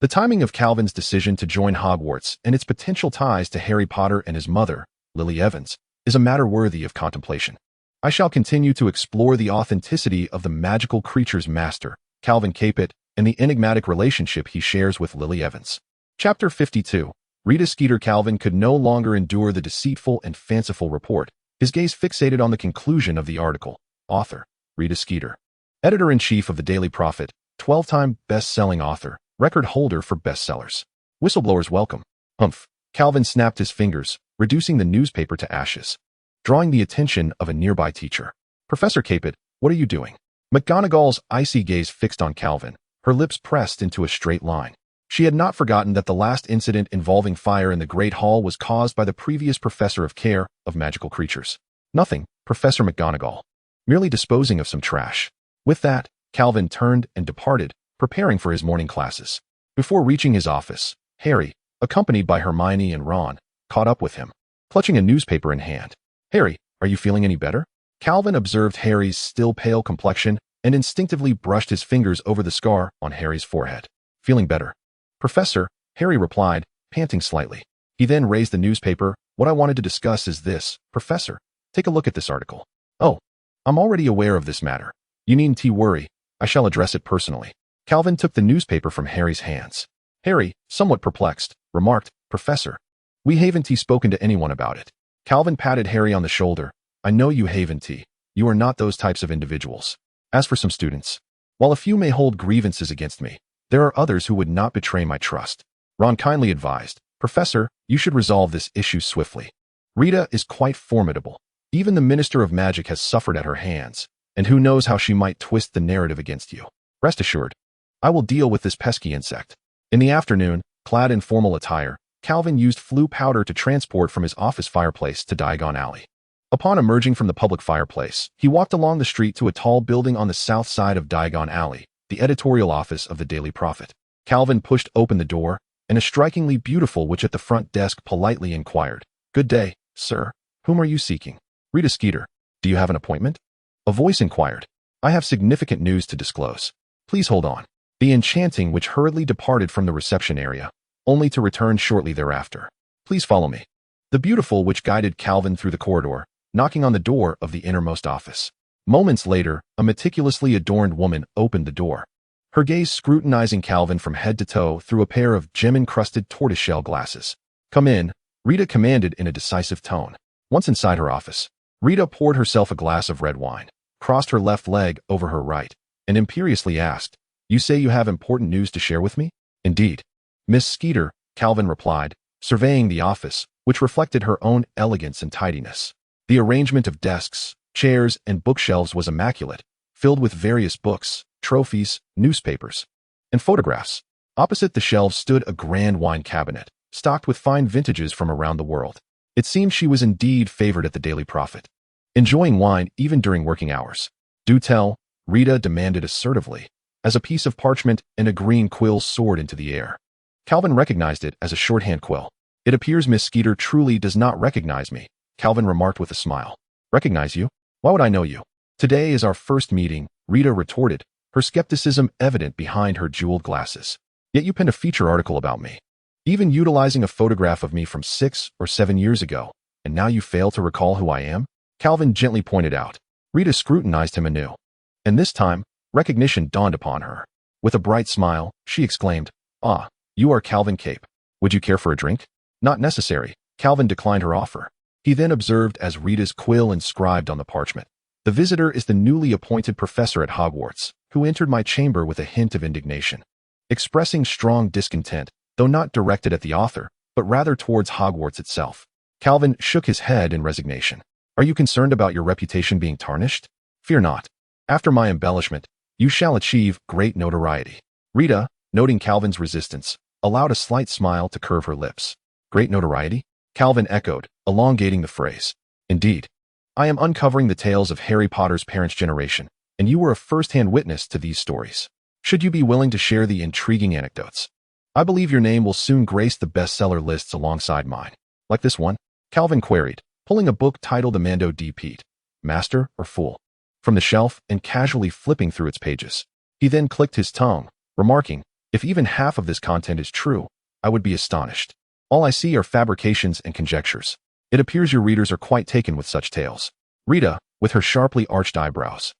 [SPEAKER 1] The timing of Calvin's decision to join Hogwarts and its potential ties to Harry Potter and his mother, Lily Evans, is a matter worthy of contemplation. I shall continue to explore the authenticity of the magical creature's master, Calvin Capet, and the enigmatic relationship he shares with Lily Evans. Chapter 52. Rita Skeeter. Calvin could no longer endure the deceitful and fanciful report, his gaze fixated on the conclusion of the article. Author, Rita Skeeter. Editor-in-Chief of the Daily Prophet, 12-time best-selling author, record holder for bestsellers. Whistleblowers welcome. Humph. Calvin snapped his fingers, reducing the newspaper to ashes, drawing the attention of a nearby teacher. Professor Capet, what are you doing? McGonagall's icy gaze fixed on Calvin, her lips pressed into a straight line. She had not forgotten that the last incident involving fire in the Great Hall was caused by the previous professor of care of magical creatures. Nothing, Professor McGonagall. Merely disposing of some trash. With that, Calvin turned and departed, preparing for his morning classes. Before reaching his office, Harry, accompanied by Hermione and Ron, caught up with him, clutching a newspaper in hand. Harry, are you feeling any better? Calvin observed Harry's still pale complexion and instinctively brushed his fingers over the scar on Harry's forehead. Feeling better. Professor, Harry replied, panting slightly. He then raised the newspaper. What I wanted to discuss is this, Professor. Take a look at this article. Oh, I'm already aware of this matter. You needn't worry. I shall address it personally. Calvin took the newspaper from Harry's hands. Harry, somewhat perplexed, remarked, Professor, we haven't spoken to anyone about it. Calvin patted Harry on the shoulder. I know you haven't. You are not those types of individuals. As for some students, while a few may hold grievances against me, there are others who would not betray my trust. Ron kindly advised, Professor, you should resolve this issue swiftly. Rita is quite formidable. Even the Minister of Magic has suffered at her hands, and who knows how she might twist the narrative against you. Rest assured, I will deal with this pesky insect. In the afternoon, clad in formal attire, Calvin used flue powder to transport from his office fireplace to Diagon Alley. Upon emerging from the public fireplace, he walked along the street to a tall building on the south side of Diagon Alley, the editorial office of the Daily Prophet. Calvin pushed open the door, and a strikingly beautiful witch at the front desk politely inquired, Good day, sir. Whom are you seeking? Rita Skeeter. Do you have an appointment? A voice inquired. I have significant news to disclose. Please hold on. The enchanting witch hurriedly departed from the reception area, only to return shortly thereafter. Please follow me. The beautiful witch guided Calvin through the corridor, knocking on the door of the innermost office. Moments later, a meticulously adorned woman opened the door, her gaze scrutinizing Calvin from head to toe through a pair of gem-encrusted tortoiseshell glasses. Come in, Rita commanded in a decisive tone. Once inside her office, Rita poured herself a glass of red wine, crossed her left leg over her right, and imperiously asked, You say you have important news to share with me? Indeed. Miss Skeeter, Calvin replied, surveying the office, which reflected her own elegance and tidiness. The arrangement of desks, chairs, and bookshelves was immaculate, filled with various books, trophies, newspapers, and photographs. Opposite the shelves stood a grand wine cabinet, stocked with fine vintages from around the world. It seemed she was indeed favored at the Daily Prophet, enjoying wine even during working hours. Do tell, Rita demanded assertively, as a piece of parchment and a green quill soared into the air. Calvin recognized it as a shorthand quill. It appears Miss Skeeter truly does not recognize me, Calvin remarked with a smile. Recognize you? Why would I know you? Today is our first meeting, Rita retorted, her skepticism evident behind her jeweled glasses. Yet you penned a feature article about me, even utilizing a photograph of me from 6 or 7 years ago, and now you fail to recall who I am? Calvin gently pointed out. Rita scrutinized him anew, and this time, recognition dawned upon her. With a bright smile, she exclaimed, Ah, you are Calvin Capet. Would you care for a drink? Not necessary. Calvin declined her offer. He then observed as Rita's quill inscribed on the parchment. The visitor is the newly appointed professor at Hogwarts, who entered my chamber with a hint of indignation, expressing strong discontent, though not directed at the author, but rather towards Hogwarts itself. Calvin shook his head in resignation. Are you concerned about your reputation being tarnished? Fear not. After my embellishment, you shall achieve great notoriety. Rita, noting Calvin's resistance, allowed a slight smile to curve her lips. Great notoriety? Calvin echoed, elongating the phrase. Indeed. I am uncovering the tales of Harry Potter's parents' generation, and you were a first-hand witness to these stories. Should you be willing to share the intriguing anecdotes? I believe your name will soon grace the bestseller lists alongside mine. Like this one? Calvin queried, pulling a book titled Amando D. Pete, Master or Fool, from the shelf and casually flipping through its pages. He then clicked his tongue, remarking, If even half of this content is true, I would be astonished. All I see are fabrications and conjectures. It appears your readers are quite taken with such tales. Rita, with her sharply arched eyebrows,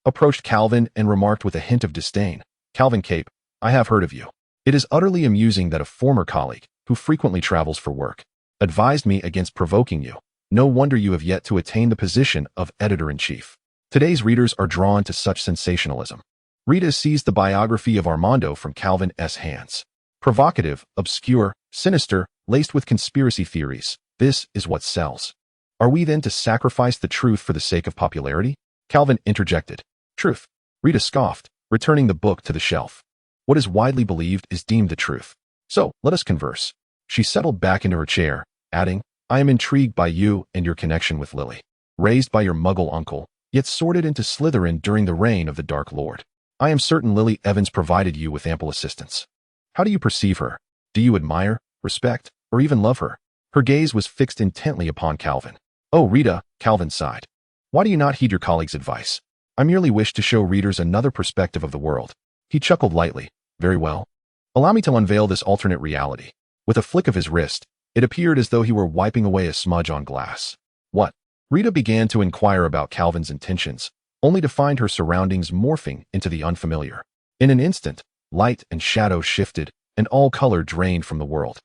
[SPEAKER 1] approached Calvin and remarked with a hint of disdain, Calvin Capet, I have heard of you. It is utterly amusing that a former colleague, who frequently travels for work, advised me against provoking you. No wonder you have yet to attain the position of editor-in-chief. Today's readers are drawn to such sensationalism. Rita seized the biography of Armando from Calvin's hands. Provocative, obscure, sinister, laced with conspiracy theories. This is what sells. Are we then to sacrifice the truth for the sake of popularity? Calvin interjected. Truth. Rita scoffed, returning the book to the shelf. What is widely believed is deemed the truth. So, let us converse. She settled back into her chair, adding, I am intrigued by you and your connection with Lily. Raised by your Muggle uncle, yet sorted into Slytherin during the reign of the Dark Lord. I am certain Lily Evans provided you with ample assistance. How do you perceive her? Do you admire, respect, or even love her? Her gaze was fixed intently upon Calvin. Oh, Rita, Calvin sighed. Why do you not heed your colleague's advice? I merely wish to show readers another perspective of the world. He chuckled lightly. Very well. Allow me to unveil this alternate reality. With a flick of his wrist, it appeared as though he were wiping away a smudge on glass. What? Rita began to inquire about Calvin's intentions, only to find her surroundings morphing into the unfamiliar. In an instant, light and shadow shifted, and all color drained from the world,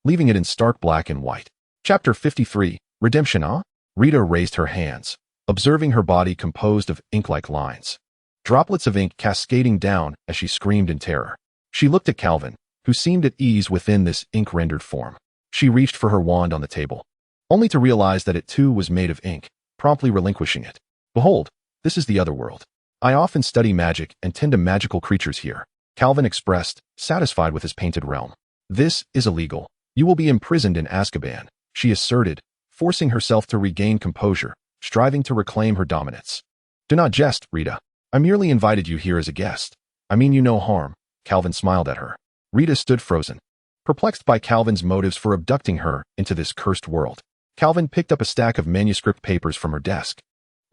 [SPEAKER 1] leaving it in stark black and white. Chapter 53, Redemption, ah? Rita raised her hands, observing her body composed of ink-like lines. Droplets of ink cascading down as she screamed in terror. She looked at Calvin, who seemed at ease within this ink-rendered form. She reached for her wand on the table, only to realize that it too was made of ink, promptly relinquishing it. Behold, this is the other world. I often study magic and tend to magical creatures here, Calvin expressed, satisfied with his painted realm. This is illegal. You will be imprisoned in Azkaban, she asserted, forcing herself to regain composure, striving to reclaim her dominance. Do not jest, Rita. I merely invited you here as a guest. I mean you no harm. Calvin smiled at her. Rita stood frozen, perplexed by Calvin's motives for abducting her into this cursed world. Calvin picked up a stack of manuscript papers from her desk.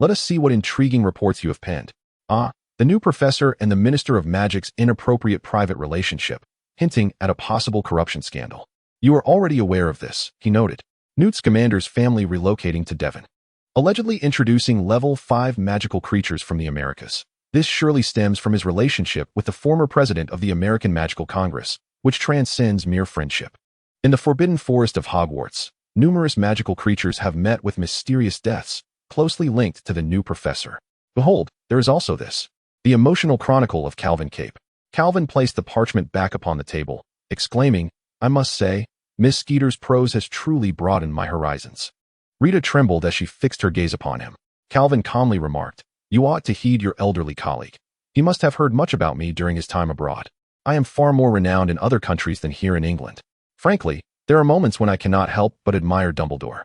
[SPEAKER 1] Let us see what intriguing reports you have penned. Ah, the new professor and the Minister of Magic's inappropriate private relationship, hinting at a possible corruption scandal. You are already aware of this, he noted. Newt Scamander's family relocating to Devon. Allegedly introducing level 5 magical creatures from the Americas. This surely stems from his relationship with the former president of the American Magical Congress, which transcends mere friendship. In the Forbidden Forest of Hogwarts, numerous magical creatures have met with mysterious deaths, closely linked to the new professor. Behold, there is also this. The emotional chronicle of Calvin Capet. Calvin placed the parchment back upon the table, exclaiming, I must say, Miss Skeeter's prose has truly broadened my horizons. Rita trembled as she fixed her gaze upon him. Calvin calmly remarked, You ought to heed your elderly colleague. He must have heard much about me during his time abroad. I am far more renowned in other countries than here in England. Frankly, there are moments when I cannot help but admire Dumbledore.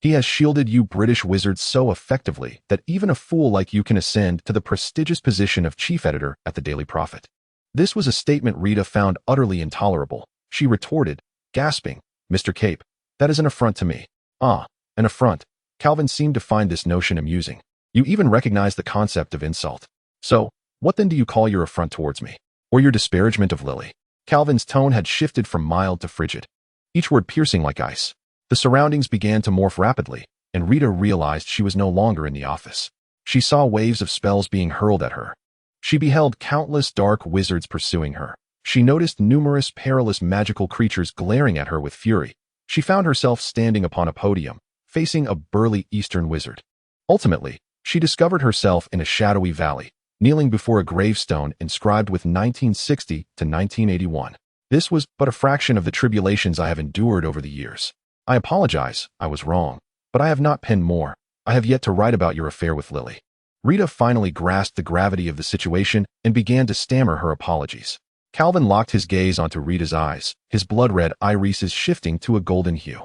[SPEAKER 1] He has shielded you British wizards so effectively that even a fool like you can ascend to the prestigious position of chief editor at the Daily Prophet. This was a statement Rita found utterly intolerable. She retorted, gasping, Mr. Capet, that is an affront to me. Ah, an affront. Calvin seemed to find this notion amusing. You even recognize the concept of insult. So, what then do you call your affront towards me? Or your disparagement of Lily? Calvin's tone had shifted from mild to frigid, each word piercing like ice. The surroundings began to morph rapidly, and Rita realized she was no longer in the office. She saw waves of spells being hurled at her. She beheld countless dark wizards pursuing her. She noticed numerous perilous magical creatures glaring at her with fury. She found herself standing upon a podium, facing a burly Eastern wizard. Ultimately, she discovered herself in a shadowy valley, kneeling before a gravestone inscribed with 1960 to 1981. This was but a fraction of the tribulations I have endured over the years. I apologize, I was wrong, but I have not penned more. I have yet to write about your affair with Lily. Rita finally grasped the gravity of the situation and began to stammer her apologies. Calvin locked his gaze onto Rita's eyes, his blood-red irises shifting to a golden hue.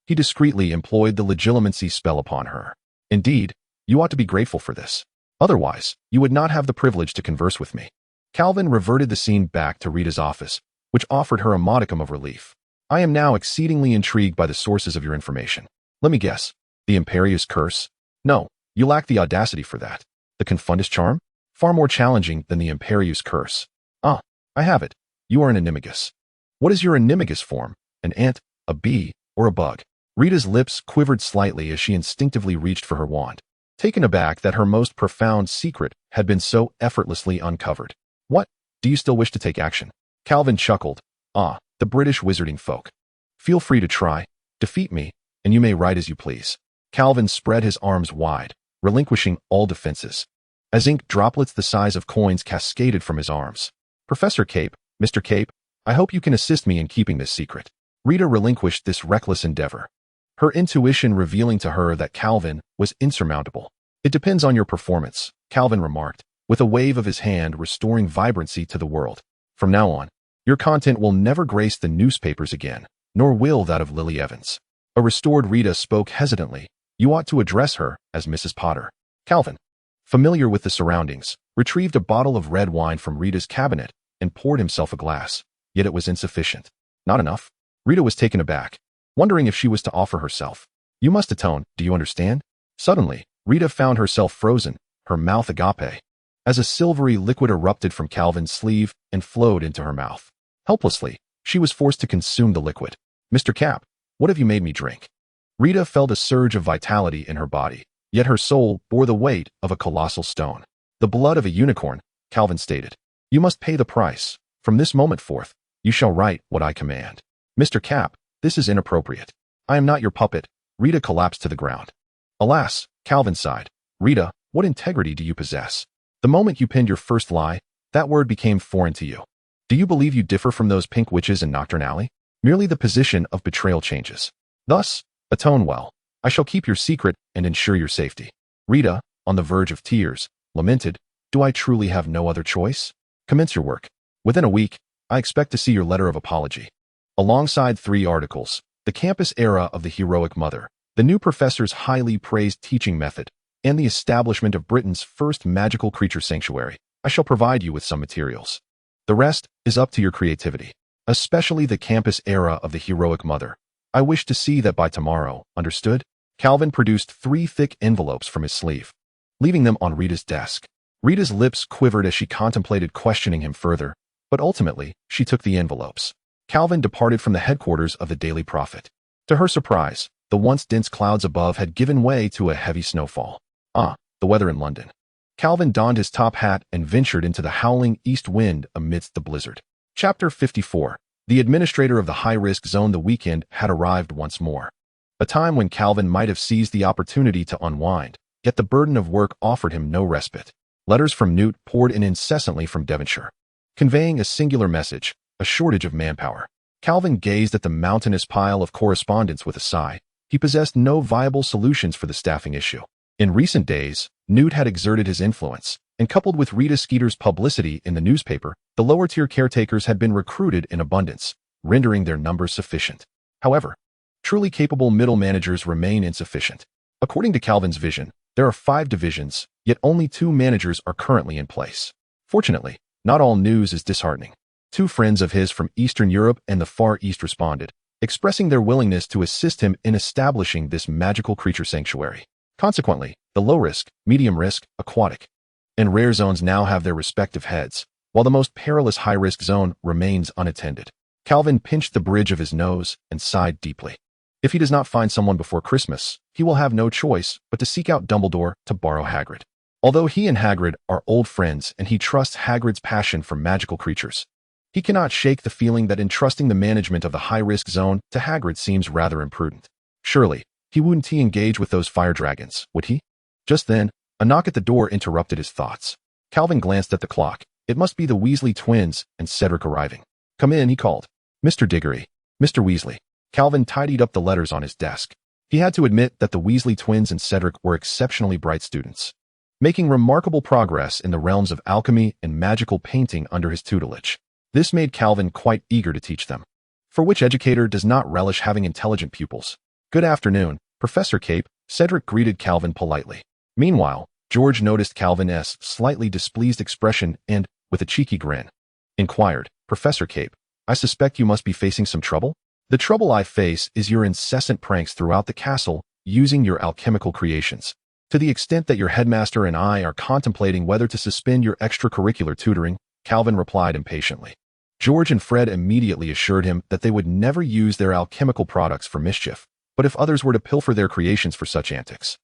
[SPEAKER 1] He discreetly employed the legilimency spell upon her. Indeed, you ought to be grateful for this. Otherwise, you would not have the privilege to converse with me. Calvin reverted the scene back to Rita's office, which offered her a modicum of relief. I am now exceedingly intrigued by the sources of your information. Let me guess. The Imperious Curse? No, you lack the audacity for that. The Confundus Charm? Far more challenging than the Imperious Curse. Ah, I have it. You are an animagus. What is your animagus form? An ant, a bee, or a bug? Rita's lips quivered slightly as she instinctively reached for her wand, taken aback that her most profound secret had been so effortlessly uncovered. What? Do you still wish to take action? Calvin chuckled. Ah, the British wizarding folk. Feel free to try, defeat me, and you may write as you please. Calvin spread his arms wide, relinquishing all defenses. as ink droplets the size of coins cascaded from his arms. "Professor Cape, Mr. Cape, I hope you can assist me in keeping this secret." Rita relinquished this reckless endeavor, her intuition revealing to her that Calvin was insurmountable. "It depends on your performance," Calvin remarked, with a wave of his hand restoring vibrancy to the world. "From now on, your content will never grace the newspapers again, nor will that of Lily Evans." A restored Rita spoke hesitantly. "You ought to address her as Mrs. Potter." Calvin, familiar with the surroundings, retrieved a bottle of red wine from Rita's cabinet and poured himself a glass, yet it was insufficient. "Not enough?" Rita was taken aback, wondering if she was to offer herself. "You must atone, do you understand?" Suddenly, Rita found herself frozen, her mouth agape, as a silvery liquid erupted from Calvin's sleeve and flowed into her mouth. Helplessly, she was forced to consume the liquid. "Mr. Cap, what have you made me drink?" Rita felt a surge of vitality in her body, yet her soul bore the weight of a colossal stone. "The blood of a unicorn," Calvin stated. "You must pay the price. From this moment forth, you shall write what I command." "Mr. Cap, this is inappropriate. I am not your puppet." Rita collapsed to the ground. "Alas," Calvin sighed. "Rita, what integrity do you possess? The moment you penned your first lie, that word became foreign to you. Do you believe you differ from those pink witches in Nocturne Alley? Merely the position of betrayal changes. Thus, atone well. I shall keep your secret and ensure your safety." Rita, on the verge of tears, lamented, "Do I truly have no other choice? Commence your work. Within a week, I expect to see your letter of apology." Alongside 3 articles, the campus era of the heroic mother, the new professor's highly praised teaching method, and the establishment of Britain's first magical creature sanctuary, I shall provide you with some materials. The rest is up to your creativity, especially the campus era of the heroic mother. I wish to see that by tomorrow, understood? Calvin produced 3 thick envelopes from his sleeve, leaving them on Rita's desk. Rita's lips quivered as she contemplated questioning him further, but ultimately, she took the envelopes. Calvin departed from the headquarters of the Daily Prophet. To her surprise, the once dense clouds above had given way to a heavy snowfall. The weather in London. Calvin donned his top hat and ventured into the howling east wind amidst the blizzard. Chapter 54. The administrator of the high-risk zone. The weekend had arrived once more. A time when Calvin might have seized the opportunity to unwind, yet the burden of work offered him no respite. Letters from Newt poured in incessantly from Devonshire, conveying a singular message: a shortage of manpower. Calvin gazed at the mountainous pile of correspondence with a sigh. He possessed no viable solutions for the staffing issue. In recent days, Newt had exerted his influence, and coupled with Rita Skeeter's publicity in the newspaper, the lower-tier caretakers had been recruited in abundance, rendering their numbers sufficient. However, truly capable middle managers remain insufficient. According to Calvin's vision, there are 5 divisions, yet only 2 managers are currently in place. Fortunately, not all news is disheartening. 2 friends of his from Eastern Europe and the Far East responded, expressing their willingness to assist him in establishing this magical creature sanctuary. Consequently, the low-risk, medium-risk, aquatic, and rare zones now have their respective heads, while the most perilous high-risk zone remains unattended. Calvin pinched the bridge of his nose and sighed deeply. If he does not find someone before Christmas, he will have no choice but to seek out Dumbledore to borrow Hagrid. Although he and Hagrid are old friends and he trusts Hagrid's passion for magical creatures, he cannot shake the feeling that entrusting the management of the high-risk zone to Hagrid seems rather imprudent. Surely, he wouldn't engage with those fire dragons, would he? Just then, a knock at the door interrupted his thoughts. Calvin glanced at the clock. It must be the Weasley twins and Cedric arriving. "Come in," he called. "Mr. Diggory, Mr. Weasley." Calvin tidied up the letters on his desk. He had to admit that the Weasley twins and Cedric were exceptionally bright students, making remarkable progress in the realms of alchemy and magical painting under his tutelage. This made Calvin quite eager to teach them. For which educator does not relish having intelligent pupils? "Good afternoon, Professor Cape," Cedric greeted Calvin politely. Meanwhile, George noticed Calvin's slightly displeased expression and, with a cheeky grin, inquired, "Professor Cape, I suspect you must be facing some trouble?" "The trouble I face is your incessant pranks throughout the castle using your alchemical creations, to the extent that your headmaster and I are contemplating whether to suspend your extracurricular tutoring," Calvin replied impatiently. George and Fred immediately assured him that they would never use their alchemical products for mischief, but if others were to pilfer their creations for such antics,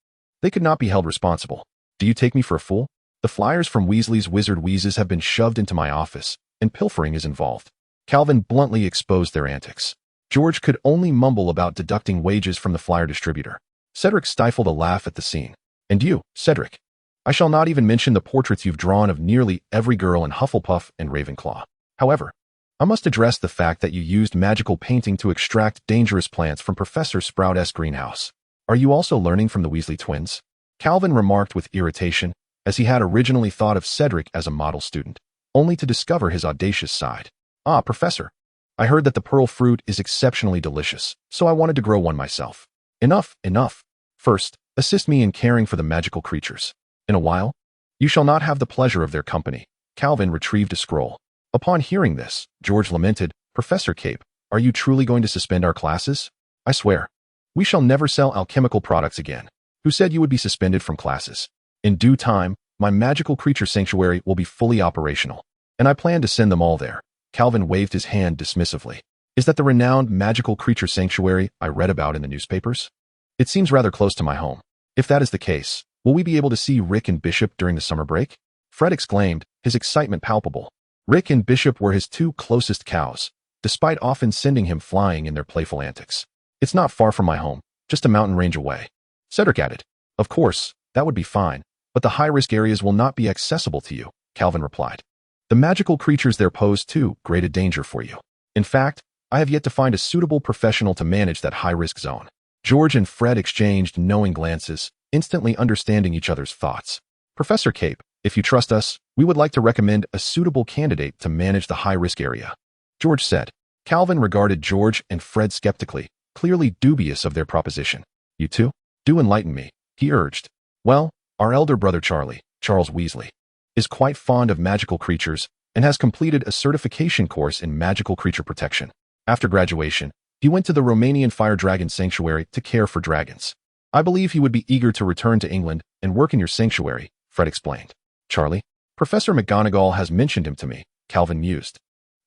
[SPEAKER 1] they could not be held responsible. "Do you take me for a fool? The flyers from Weasley's Wizard Wheezes have been shoved into my office, and pilfering is involved." Calvin bluntly exposed their antics. George could only mumble about deducting wages from the flyer distributor. Cedric stifled a laugh at the scene. "And you, Cedric, I shall not even mention the portraits you've drawn of nearly every girl in Hufflepuff and Ravenclaw. However, I must address the fact that you used magical painting to extract dangerous plants from Professor Sprout's greenhouse. Are you also learning from the Weasley twins? Calvin remarked with irritation, as he had originally thought of Cedric as a model student, only to discover his audacious side. Ah, Professor, I heard that the pearl fruit is exceptionally delicious, so I wanted to grow one myself. Enough, enough. First, assist me in caring for the magical creatures. In a while, you shall not have the pleasure of their company. Calvin retrieved a scroll. Upon hearing this, George lamented, Professor Cape, are you truly going to suspend our classes? I swear. We shall never sell alchemical products again. Who said you would be suspended from classes? In due time, my magical creature sanctuary will be fully operational, and I plan to send them all there. Calvin waved his hand dismissively. Is that the renowned magical creature sanctuary I read about in the newspapers? It seems rather close to my home. If that is the case, will we be able to see Rick and Bishop during the summer break? Fred exclaimed, his excitement palpable. Rick and Bishop were his two closest cows, despite often sending him flying in their playful antics. It's not far from my home, just a mountain range away. Cedric added. Of course, that would be fine, but the high-risk areas will not be accessible to you, Calvin replied. The magical creatures there pose too great a danger for you. In fact, I have yet to find a suitable professional to manage that high-risk zone. George and Fred exchanged knowing glances, instantly understanding each other's thoughts. Professor Cape, if you trust us, we would like to recommend a suitable candidate to manage the high-risk area, George said. Calvin regarded George and Fred skeptically, clearly dubious of their proposition. You two? Do enlighten me, he urged. Well, our elder brother Charlie, Charles Weasley, is quite fond of magical creatures and has completed a certification course in magical creature protection. After graduation, he went to the Romanian Fire Dragon Sanctuary to care for dragons. I believe he would be eager to return to England and work in your sanctuary, Fred explained. Charlie? Professor McGonagall has mentioned him to me, Calvin mused,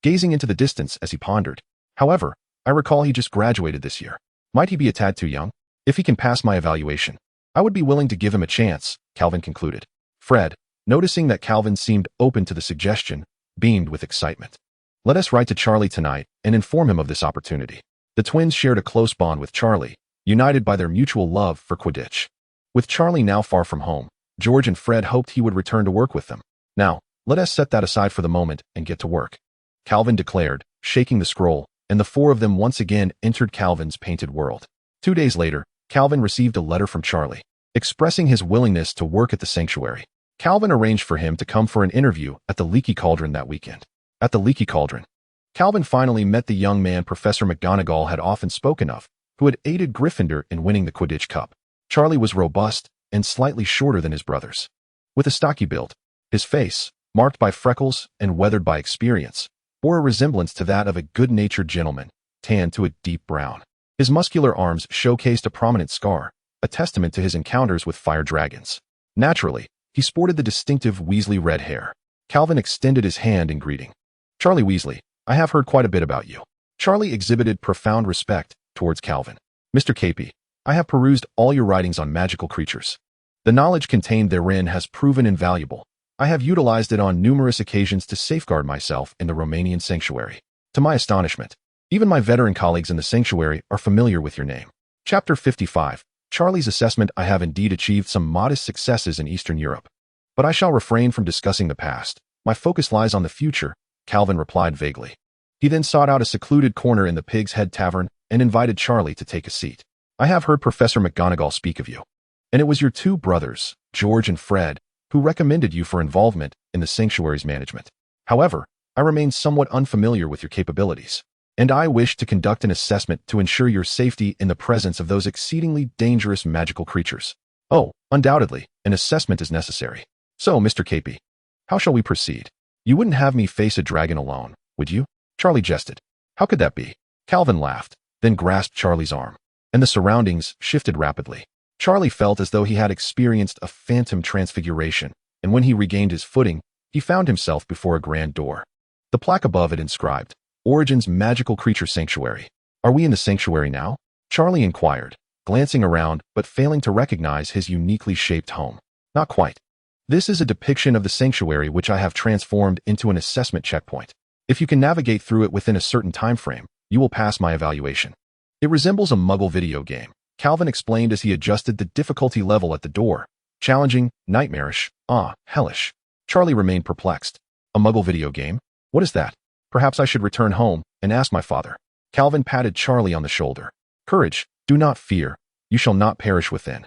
[SPEAKER 1] gazing into the distance as he pondered. However, I recall he just graduated this year. Might he be a tad too young? If he can pass my evaluation, I would be willing to give him a chance, Calvin concluded. Fred, noticing that Calvin seemed open to the suggestion, beamed with excitement. Let us write to Charlie tonight and inform him of this opportunity. The twins shared a close bond with Charlie, united by their mutual love for Quidditch. With Charlie now far from home, George and Fred hoped he would return to work with them. Now, let us set that aside for the moment and get to work, Calvin declared, shaking the scroll, and the four of them once again entered Calvin's painted world. 2 days later, Calvin received a letter from Charlie, expressing his willingness to work at the sanctuary. Calvin arranged for him to come for an interview at the Leaky Cauldron that weekend. At the Leaky Cauldron, Calvin finally met the young man Professor McGonagall had often spoken of, who had aided Gryffindor in winning the Quidditch Cup. Charlie was robust and slightly shorter than his brothers. With a stocky build, his face, marked by freckles and weathered by experience, bore a resemblance to that of a good-natured gentleman, tanned to a deep brown. His muscular arms showcased a prominent scar, a testament to his encounters with fire dragons. Naturally, he sported the distinctive Weasley red hair. Calvin extended his hand in greeting. Charlie Weasley, I have heard quite a bit about you. Charlie exhibited profound respect towards Calvin. Mr. Capet, I have perused all your writings on magical creatures. The knowledge contained therein has proven invaluable. I have utilized it on numerous occasions to safeguard myself in the Romanian sanctuary. To my astonishment, even my veteran colleagues in the sanctuary are familiar with your name. Chapter 55. Charlie's assessment. I have indeed achieved some modest successes in Eastern Europe, but I shall refrain from discussing the past. My focus lies on the future, Calvin replied vaguely. He then sought out a secluded corner in the Pig's Head Tavern and invited Charlie to take a seat. I have heard Professor McGonagall speak of you, and it was your two brothers, George and Fred, who recommended you for involvement in the sanctuary's management. However, I remain somewhat unfamiliar with your capabilities, and I wish to conduct an assessment to ensure your safety in the presence of those exceedingly dangerous magical creatures. Oh, undoubtedly, an assessment is necessary. So, Mr. Capet, how shall we proceed? You wouldn't have me face a dragon alone, would you? Charlie jested. How could that be? Calvin laughed, then grasped Charlie's arm, and the surroundings shifted rapidly. Charlie felt as though he had experienced a phantom transfiguration, and when he regained his footing, he found himself before a grand door. The plaque above it inscribed, Origin's Magical Creature Sanctuary. Are we in the sanctuary now? Charlie inquired, glancing around but failing to recognize his uniquely shaped home. Not quite. This is a depiction of the sanctuary which I have transformed into an assessment checkpoint. If you can navigate through it within a certain time frame, you will pass my evaluation. It resembles a Muggle video game, Calvin explained as he adjusted the difficulty level at the door, Challenging, nightmarish, hellish. Charlie remained perplexed. A Muggle video game? What is that? Perhaps I should return home and ask my father. Calvin patted Charlie on the shoulder. Courage, do not fear. You shall not perish within.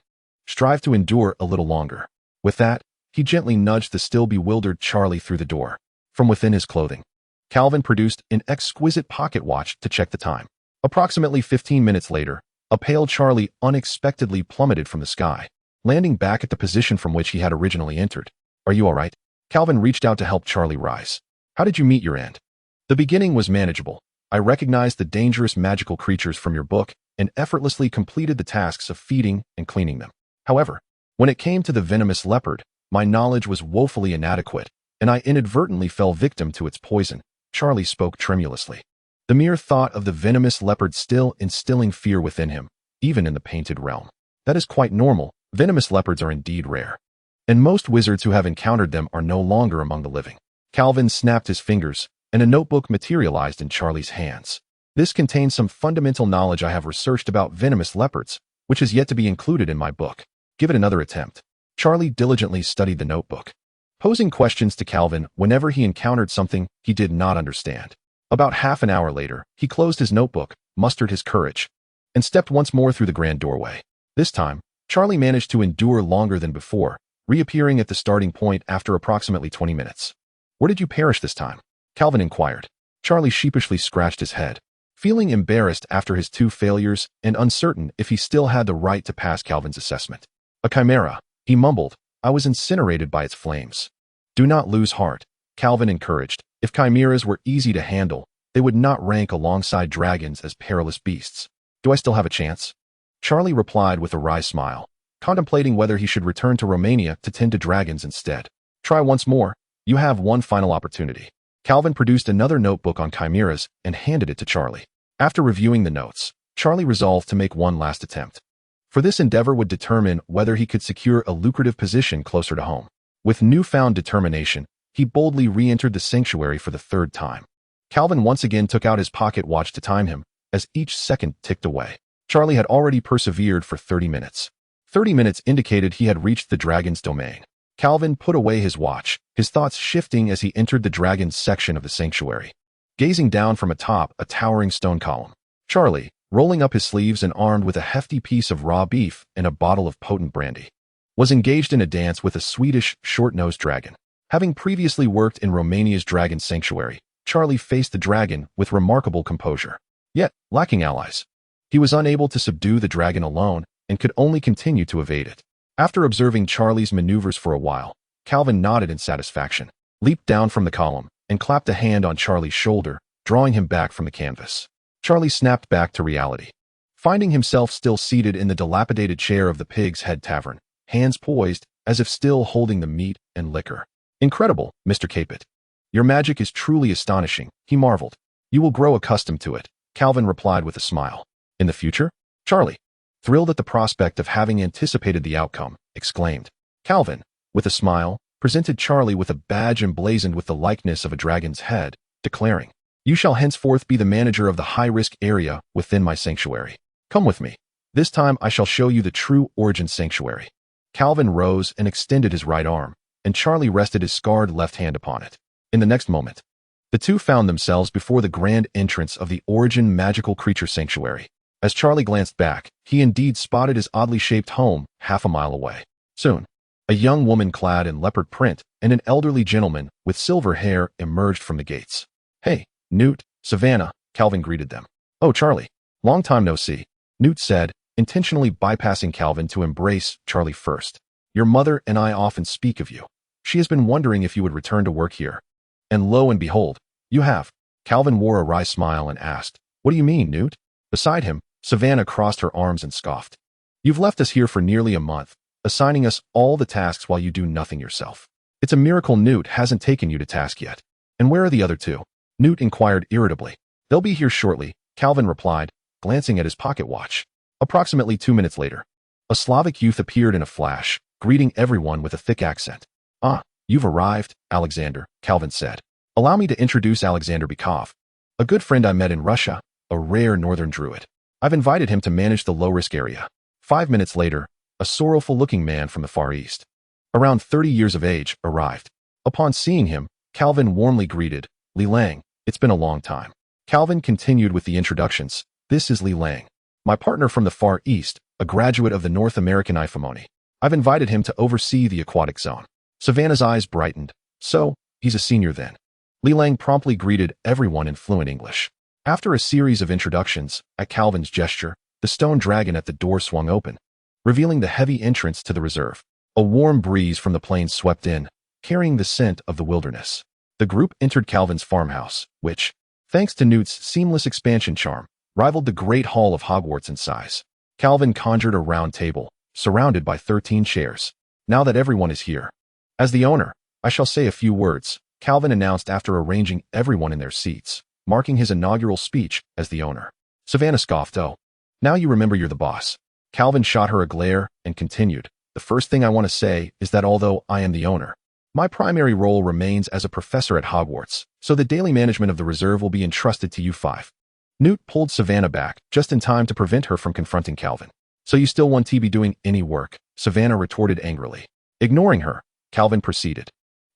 [SPEAKER 1] Strive to endure a little longer. With that, he gently nudged the still bewildered Charlie through the door. From within his clothing, Calvin produced an exquisite pocket watch to check the time. Approximately 15 minutes later, a pale Charlie unexpectedly plummeted from the sky, landing back at the position from which he had originally entered. Are you all right? Calvin reached out to help Charlie rise. How did you meet your end? The beginning was manageable. I recognized the dangerous magical creatures from your book and effortlessly completed the tasks of feeding and cleaning them. However, when it came to the venomous leopard, my knowledge was woefully inadequate, and I inadvertently fell victim to its poison. Charlie spoke tremulously. The mere thought of the venomous leopard still instilling fear within him, even in the painted realm. That is quite normal. Venomous leopards are indeed rare, and most wizards who have encountered them are no longer among the living. Calvin snapped his fingers, and a notebook materialized in Charlie's hands. This contains some fundamental knowledge I have researched about venomous leopards, which is yet to be included in my book. Give it another attempt. Charlie diligently studied the notebook, posing questions to Calvin whenever he encountered something he did not understand. About half an hour later, he closed his notebook, mustered his courage, and stepped once more through the grand doorway. This time, Charlie managed to endure longer than before, reappearing at the starting point after approximately 20 minutes. Where did you perish this time? Calvin inquired. Charlie sheepishly scratched his head, feeling embarrassed after his 2 failures and uncertain if he still had the right to pass Calvin's assessment. A chimera, he mumbled. I was incinerated by its flames. Do not lose heart, Calvin encouraged. If chimeras were easy to handle, they would not rank alongside dragons as perilous beasts. Do I still have a chance? Charlie replied with a wry smile, contemplating whether he should return to Romania to tend to dragons instead. Try once more. You have one final opportunity. Calvin produced another notebook on chimeras and handed it to Charlie. After reviewing the notes, Charlie resolved to make one last attempt. For this endeavor would determine whether he could secure a lucrative position closer to home. With newfound determination, he boldly re-entered the sanctuary for the 3rd time. Calvin once again took out his pocket watch to time him, as each second ticked away. Charlie had already persevered for 30 minutes. 30 minutes indicated he had reached the dragon's domain. Calvin put away his watch, his thoughts shifting as he entered the dragon's section of the sanctuary. Gazing down from atop a towering stone column, Charlie, rolling up his sleeves and armed with a hefty piece of raw beef and a bottle of potent brandy, was engaged in a dance with a Swedish short-nosed dragon. Having previously worked in Romania's dragon sanctuary, Charlie faced the dragon with remarkable composure. Yet, lacking allies, he was unable to subdue the dragon alone and could only continue to evade it. After observing Charlie's maneuvers for a while, Calvin nodded in satisfaction, leaped down from the column, and clapped a hand on Charlie's shoulder, drawing him back from the canvas. Charlie snapped back to reality, finding himself still seated in the dilapidated chair of the Pig's Head Tavern, hands poised, as if still holding the meat and liquor. Incredible, Mr. Capet. Your magic is truly astonishing, he marveled. You will grow accustomed to it, Calvin replied with a smile. In the future? Charlie, thrilled at the prospect of having anticipated the outcome, exclaimed. Calvin, with a smile, presented Charlie with a badge emblazoned with the likeness of a dragon's head, declaring, You shall henceforth be the manager of the high-risk area within my sanctuary. Come with me. This time I shall show you the true origin sanctuary. Calvin rose and extended his right arm, and Charlie rested his scarred left hand upon it. In the next moment, the two found themselves before the grand entrance of the Origin Magical Creature Sanctuary. As Charlie glanced back, he indeed spotted his oddly shaped home half a mile away. Soon, a young woman clad in leopard print and an elderly gentleman with silver hair emerged from the gates. Hey, Newt, Savannah, Calvin greeted them. Oh, Charlie, long time no see, Newt said, intentionally bypassing Calvin to embrace Charlie first. Your mother and I often speak of you. She has been wondering if you would return to work here. And lo and behold, you have. Calvin wore a wry smile and asked, What do you mean, Newt? Beside him, Savannah crossed her arms and scoffed. You've left us here for nearly a month, assigning us all the tasks while you do nothing yourself. It's a miracle Newt hasn't taken you to task yet. And where are the other 2? Newt inquired irritably. They'll be here shortly, Calvin replied, glancing at his pocket watch. Approximately 2 minutes later, a Slavic youth appeared in a flash, greeting everyone with a thick accent. Ah, you've arrived, Alexander, Calvin said. Allow me to introduce Alexander Bykov, a good friend I met in Russia, a rare northern druid. I've invited him to manage the low-risk area. 5 minutes later, a sorrowful-looking man from the Far East, around 30 years of age, arrived. Upon seeing him, Calvin warmly greeted, "Li Lang, it's been a long time." Calvin continued with the introductions. "This is Li Lang, my partner from the Far East, a graduate of the North American Infomony. I've invited him to oversee the aquatic zone." Savannah's eyes brightened. "So, he's a senior then." Li Lang promptly greeted everyone in fluent English. After a series of introductions, at Calvin's gesture, the stone dragon at the door swung open, revealing the heavy entrance to the reserve. A warm breeze from the plains swept in, carrying the scent of the wilderness. The group entered Calvin's farmhouse, which, thanks to Newt's seamless expansion charm, rivaled the Great Hall of Hogwarts in size. Calvin conjured a round table, surrounded by 13 chairs. "Now that everyone is here, as the owner, I shall say a few words," Calvin announced after arranging everyone in their seats, marking his inaugural speech as the owner. Savannah scoffed. "Oh, now you remember you're the boss." Calvin shot her a glare and continued, "The first thing I want to say is that although I am the owner, my primary role remains as a professor at Hogwarts, so the daily management of the reserve will be entrusted to you five." Newt pulled Savannah back, just in time to prevent her from confronting Calvin. "So you still want to be doing any work?" Savannah retorted angrily. Ignoring her, Calvin proceeded.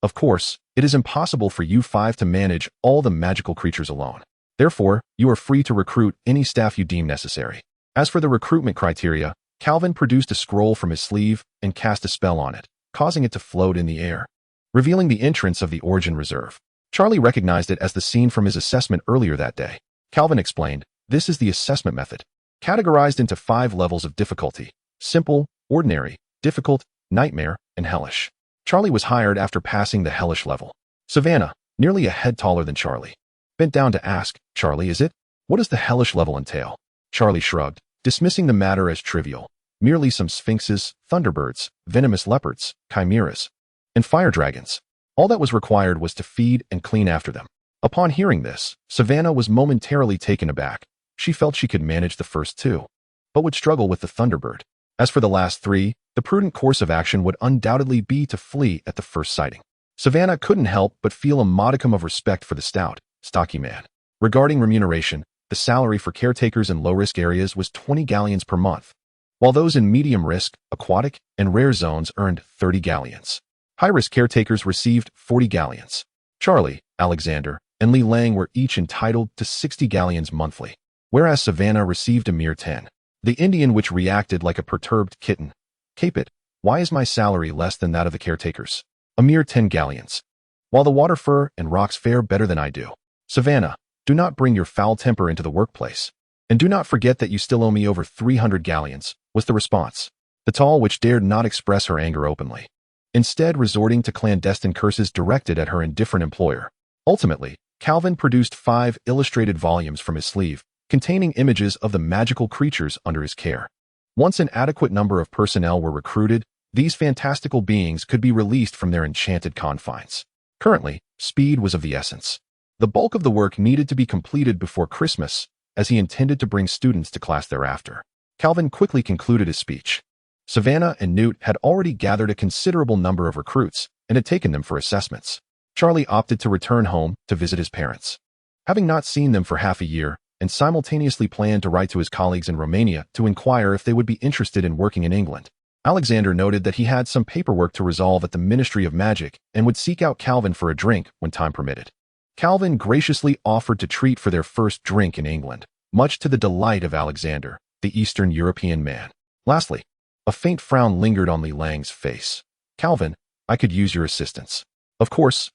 [SPEAKER 1] "Of course, it is impossible for you five to manage all the magical creatures alone. Therefore, you are free to recruit any staff you deem necessary." As for the recruitment criteria, Calvin produced a scroll from his sleeve and cast a spell on it, causing it to float in the air, revealing the entrance of the Origin Reserve. Charlie recognized it as the scene from his assessment earlier that day. Calvin explained, "This is the assessment method, categorized into 5 levels of difficulty: simple, ordinary, difficult, nightmare, and hellish." Charlie was hired after passing the hellish level. Savannah, nearly a head taller than Charlie, bent down to ask, "Charlie, is it? What does the hellish level entail?" Charlie shrugged, dismissing the matter as trivial. Merely some sphinxes, thunderbirds, venomous leopards, chimeras, and fire dragons. All that was required was to feed and clean after them. Upon hearing this, Savannah was momentarily taken aback. She felt she could manage the first 2, but would struggle with the thunderbird. As for the last 3, the prudent course of action would undoubtedly be to flee at the first sighting. Savannah couldn't help but feel a modicum of respect for the stout, stocky man. Regarding remuneration, the salary for caretakers in low-risk areas was 20 galleons per month, while those in medium-risk, aquatic, and rare zones earned 30 galleons. High-risk caretakers received 40 galleons. Charlie, Alexander, and Li Lang were each entitled to 60 galleons monthly, whereas Savannah received a mere 10. The Indian which reacted like a perturbed kitten. "Capet, why is my salary less than that of the caretakers?" "A mere 10 galleons. While the water fur and rocks fare better than I do." "Savannah, do not bring your foul temper into the workplace. And do not forget that you still owe me over 300 galleons, was the response. The tall witch dared not express her anger openly, instead resorting to clandestine curses directed at her indifferent employer. Ultimately, Calvin produced 5 illustrated volumes from his sleeve, containing images of the magical creatures under his care. Once an adequate number of personnel were recruited, these fantastical beings could be released from their enchanted confines. Currently, speed was of the essence. The bulk of the work needed to be completed before Christmas, as he intended to bring students to class thereafter. Calvin quickly concluded his speech. Savannah and Newt had already gathered a considerable number of recruits and had taken them for assessments. Charlie opted to return home to visit his parents. Having not seen them for half a year, and simultaneously planned to write to his colleagues in Romania to inquire if they would be interested in working in England, Alexander noted that he had some paperwork to resolve at the Ministry of Magic and would seek out Calvin for a drink when time permitted. Calvin graciously offered to treat for their first drink in England, much to the delight of Alexander, the Eastern European man. Lastly, a faint frown lingered on Li Lang's face. "Calvin, I could use your assistance." Of course,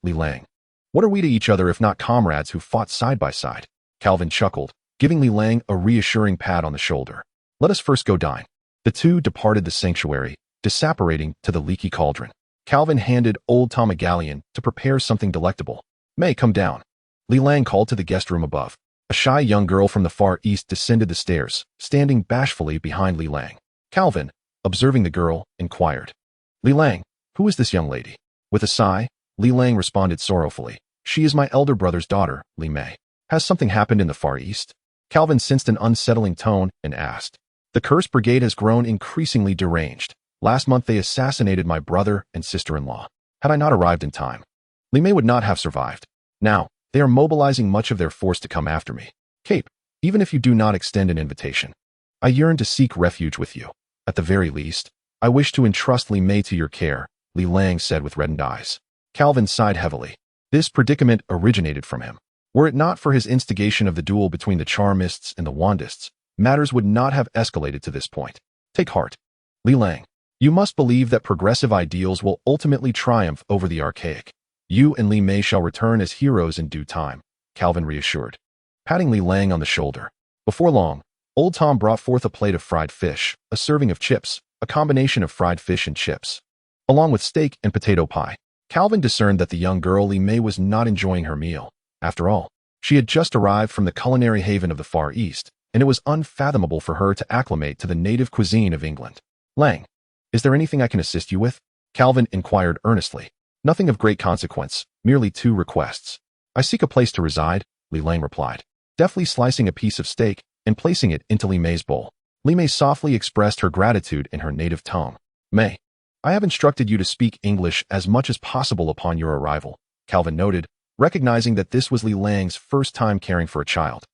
[SPEAKER 1] Li Lang. What are we to each other if not comrades who fought side by side?" Calvin chuckled, giving Li Lang a reassuring pat on the shoulder. "Let us first go dine." The two departed the sanctuary, disapparating to the leaky cauldron. Calvin handed old Tom a galleon to prepare something delectable. "May, come down." Li Lang called to the guest room above. A shy young girl from the Far East descended the stairs, standing bashfully behind Li Lang. Calvin, observing the girl, inquired, "Li Lang, who is this young lady?" With a sigh, Li Lang responded sorrowfully, "She is my elder brother's daughter, Li Mei." "Has something happened in the Far East?" Calvin sensed an unsettling tone and asked. "The Curse Brigade has grown increasingly deranged. Last month they assassinated my brother and sister-in-law. Had I not arrived in time, Li Mei would not have survived. Now, they are mobilizing much of their force to come after me. Cape, even if you do not extend an invitation, I yearn to seek refuge with you." At the very least, I wish to entrust Li Mei to your care, Li Lang said with reddened eyes. Calvin sighed heavily. This predicament originated from him. Were it not for his instigation of the duel between the charmists and the wandists, matters would not have escalated to this point. Take heart, Li Lang. You must believe that progressive ideals will ultimately triumph over the archaic. You and Li Mei shall return as heroes in due time, Calvin reassured, patting Li Lang on the shoulder. Before long, Old Tom brought forth a plate of fried fish, a serving of chips, a combination of fried fish and chips, along with steak and potato pie. Calvin discerned that the young girl Li Mei was not enjoying her meal. After all, she had just arrived from the culinary haven of the Far East, and it was unfathomable for her to acclimate to the native cuisine of England. Lang, is there anything I can assist you with? Calvin inquired earnestly. Nothing of great consequence, merely 2 requests. I seek a place to reside, Li Lang replied, deftly slicing a piece of steak and placing it into Li Mei's bowl. Li Mei softly expressed her gratitude in her native tongue. Mei, I have instructed you to speak English as much as possible upon your arrival, Calvin noted, recognizing that this was Li Lang's first time caring for a child.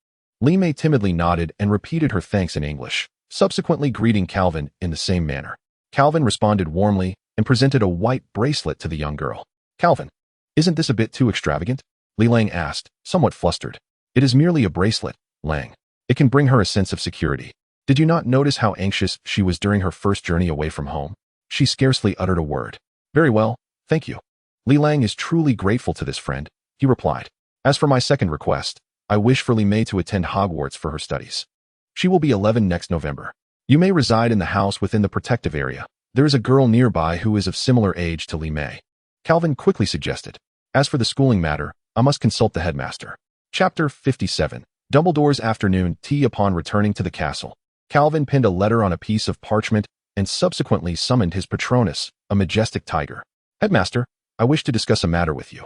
[SPEAKER 1] Li Mei timidly nodded and repeated her thanks in English, subsequently greeting Calvin in the same manner. Calvin responded warmly and presented a white bracelet to the young girl. Calvin, isn't this a bit too extravagant? Li Lang asked, somewhat flustered. It is merely a bracelet, Lang. It can bring her a sense of security. Did you not notice how anxious she was during her first journey away from home? She scarcely uttered a word. Very well, thank you. Li Lang is truly grateful to this friend, he replied. As for my second request, I wish for Li Mei to attend Hogwarts for her studies. She will be 11 next November. You may reside in the house within the protective area. There is a girl nearby who is of similar age to Li Mei. Calvin quickly suggested. As for the schooling matter, I must consult the headmaster. Chapter 57. Dumbledore's afternoon tea. Upon returning to the castle, Calvin pinned a letter on a piece of parchment and subsequently summoned his patronus, a majestic tiger. Headmaster, I wish to discuss a matter with you.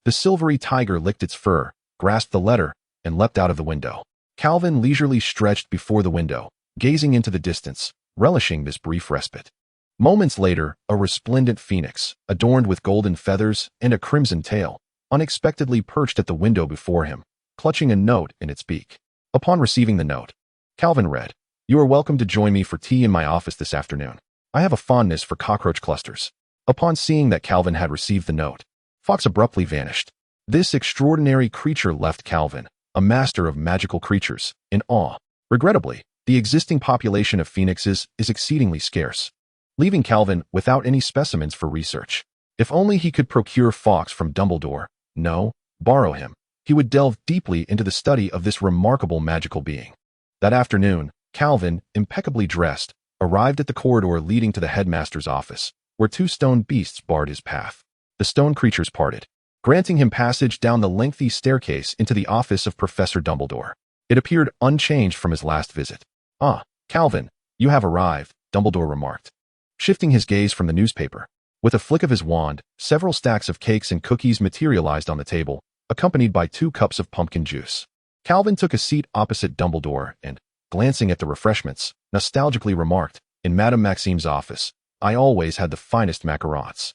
[SPEAKER 1] The silvery tiger licked its fur, grasped the letter, and leapt out of the window. Calvin leisurely stretched before the window, gazing into the distance, relishing this brief respite. Moments later, a resplendent phoenix, adorned with golden feathers and a crimson tail, unexpectedly perched at the window before him, clutching a note in its beak. Upon receiving the note, Calvin read, You are welcome to join me for tea in my office this afternoon. I have a fondness for cockroach clusters. Upon seeing that Calvin had received the note, Fawkes abruptly vanished. This extraordinary creature left Calvin, a master of magical creatures, in awe. Regrettably, the existing population of phoenixes is exceedingly scarce, leaving Calvin without any specimens for research. If only he could procure Fawkes from Dumbledore, no, borrow him, he would delve deeply into the study of this remarkable magical being. That afternoon, Calvin, impeccably dressed, arrived at the corridor leading to the headmaster's office, where 2 stone beasts barred his path. The stone creatures parted, granting him passage down the lengthy staircase into the office of Professor Dumbledore. It appeared unchanged from his last visit. Ah, Calvin, you have arrived, Dumbledore remarked, shifting his gaze from the newspaper. With a flick of his wand, several stacks of cakes and cookies materialized on the table, accompanied by 2 cups of pumpkin juice. Calvin took a seat opposite Dumbledore and, glancing at the refreshments, nostalgically remarked, In Madame Maxime's office, I always had the finest macarons.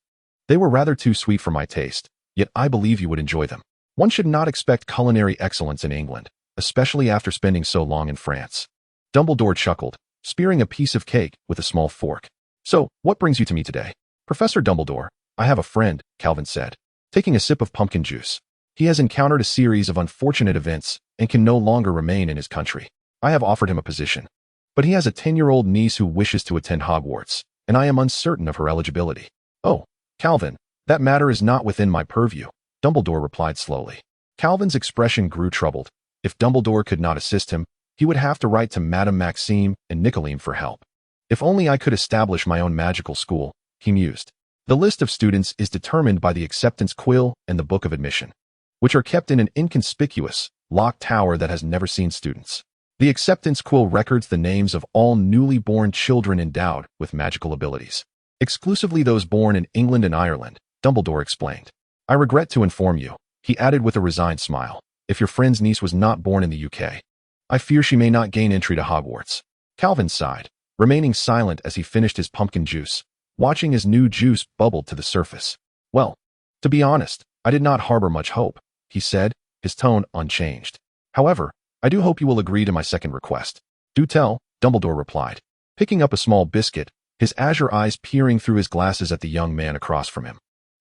[SPEAKER 1] They were rather too sweet for my taste, yet I believe you would enjoy them. One should not expect culinary excellence in England, especially after spending so long in France. Dumbledore chuckled, spearing a piece of cake with a small fork. So, what brings you to me today? Professor Dumbledore, I have a friend, Calvin said, taking a sip of pumpkin juice. He has encountered a series of unfortunate events and can no longer remain in his country. I have offered him a position, but he has a 10-year-old niece who wishes to attend Hogwarts, and I am uncertain of her eligibility. Oh, Calvin, that matter is not within my purview, Dumbledore replied slowly. Calvin's expression grew troubled. If Dumbledore could not assist him, he would have to write to Madame Maxime and Nicolas for help. If only I could establish my own magical school, he mused. The list of students is determined by the acceptance quill and the book of admission, which are kept in an inconspicuous, locked tower that has never seen students. The acceptance quill records the names of all newly born children endowed with magical abilities, exclusively those born in England and Ireland, Dumbledore explained. I regret to inform you, he added with a resigned smile, if your friend's niece was not born in the UK, I fear she may not gain entry to Hogwarts. Calvin sighed, remaining silent as he finished his pumpkin juice, watching as new juice bubbled to the surface. Well, to be honest, I did not harbor much hope, he said, his tone unchanged. However, I do hope you will agree to my second request. Do tell, Dumbledore replied. picking up a small biscuit, his azure eyes peering through his glasses at the young man across from him.